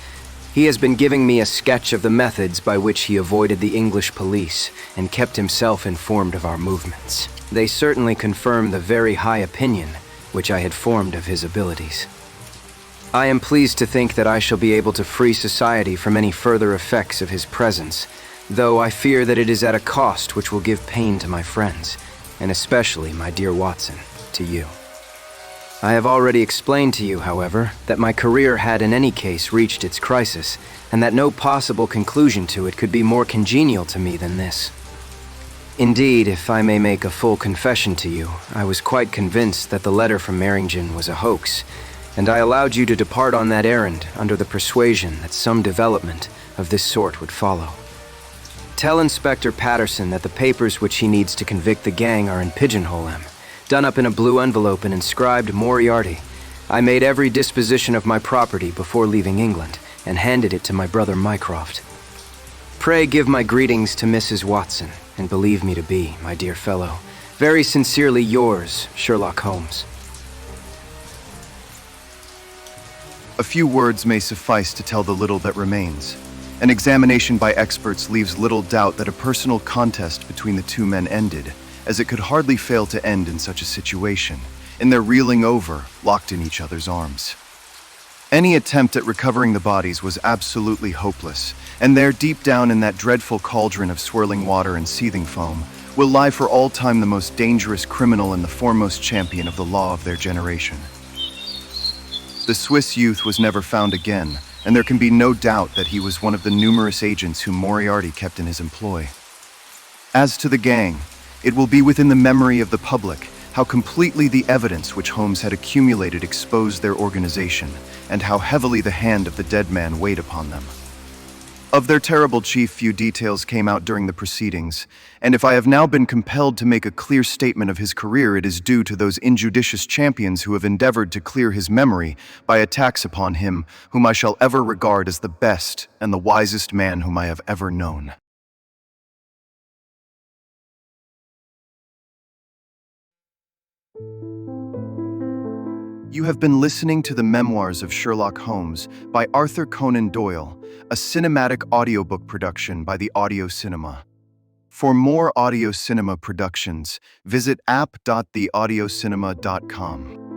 He has been giving me a sketch of the methods by which he avoided the English police and kept himself informed of our movements. They certainly confirm the very high opinion which I had formed of his abilities. I am pleased to think that I shall be able to free society from any further effects of his presence, though I fear that it is at a cost which will give pain to my friends, and especially, my dear Watson, to you. I have already explained to you, however, that my career had in any case reached its crisis, and that no possible conclusion to it could be more congenial to me than this. Indeed, if I may make a full confession to you, I was quite convinced that the letter from Meiringen was a hoax, and I allowed you to depart on that errand under the persuasion that some development of this sort would follow. Tell Inspector Patterson that the papers which he needs to convict the gang are in Pigeonhole M, done up in a blue envelope and inscribed Moriarty. I made every disposition of my property before leaving England, and handed it to my brother Mycroft. Pray give my greetings to Mrs. Watson, and believe me to be, my dear fellow, very sincerely yours, Sherlock Holmes. A few words may suffice to tell the little that remains. An examination by experts leaves little doubt that a personal contest between the 2 men ended, as it could hardly fail to end in such a situation, in their reeling over, locked in each other's arms. Any attempt at recovering the bodies was absolutely hopeless, and there, deep down in that dreadful cauldron of swirling water and seething foam, will lie for all time the most dangerous criminal and the foremost champion of the law of their generation. The Swiss youth was never found again, and there can be no doubt that he was one of the numerous agents whom Moriarty kept in his employ. As to the gang, it will be within the memory of the public how completely the evidence which Holmes had accumulated exposed their organization, and how heavily the hand of the dead man weighed upon them. Of their terrible chief, few details came out during the proceedings, and if I have now been compelled to make a clear statement of his career, it is due to those injudicious champions who have endeavored to clear his memory by attacks upon him, whom I shall ever regard as the best and the wisest man whom I have ever known. You have been listening to the Memoirs of Sherlock Holmes by Arthur Conan Doyle, a cinematic audiobook production by the Audio Cinema. For more audio cinema productions, visit app.theaudiocinema.com.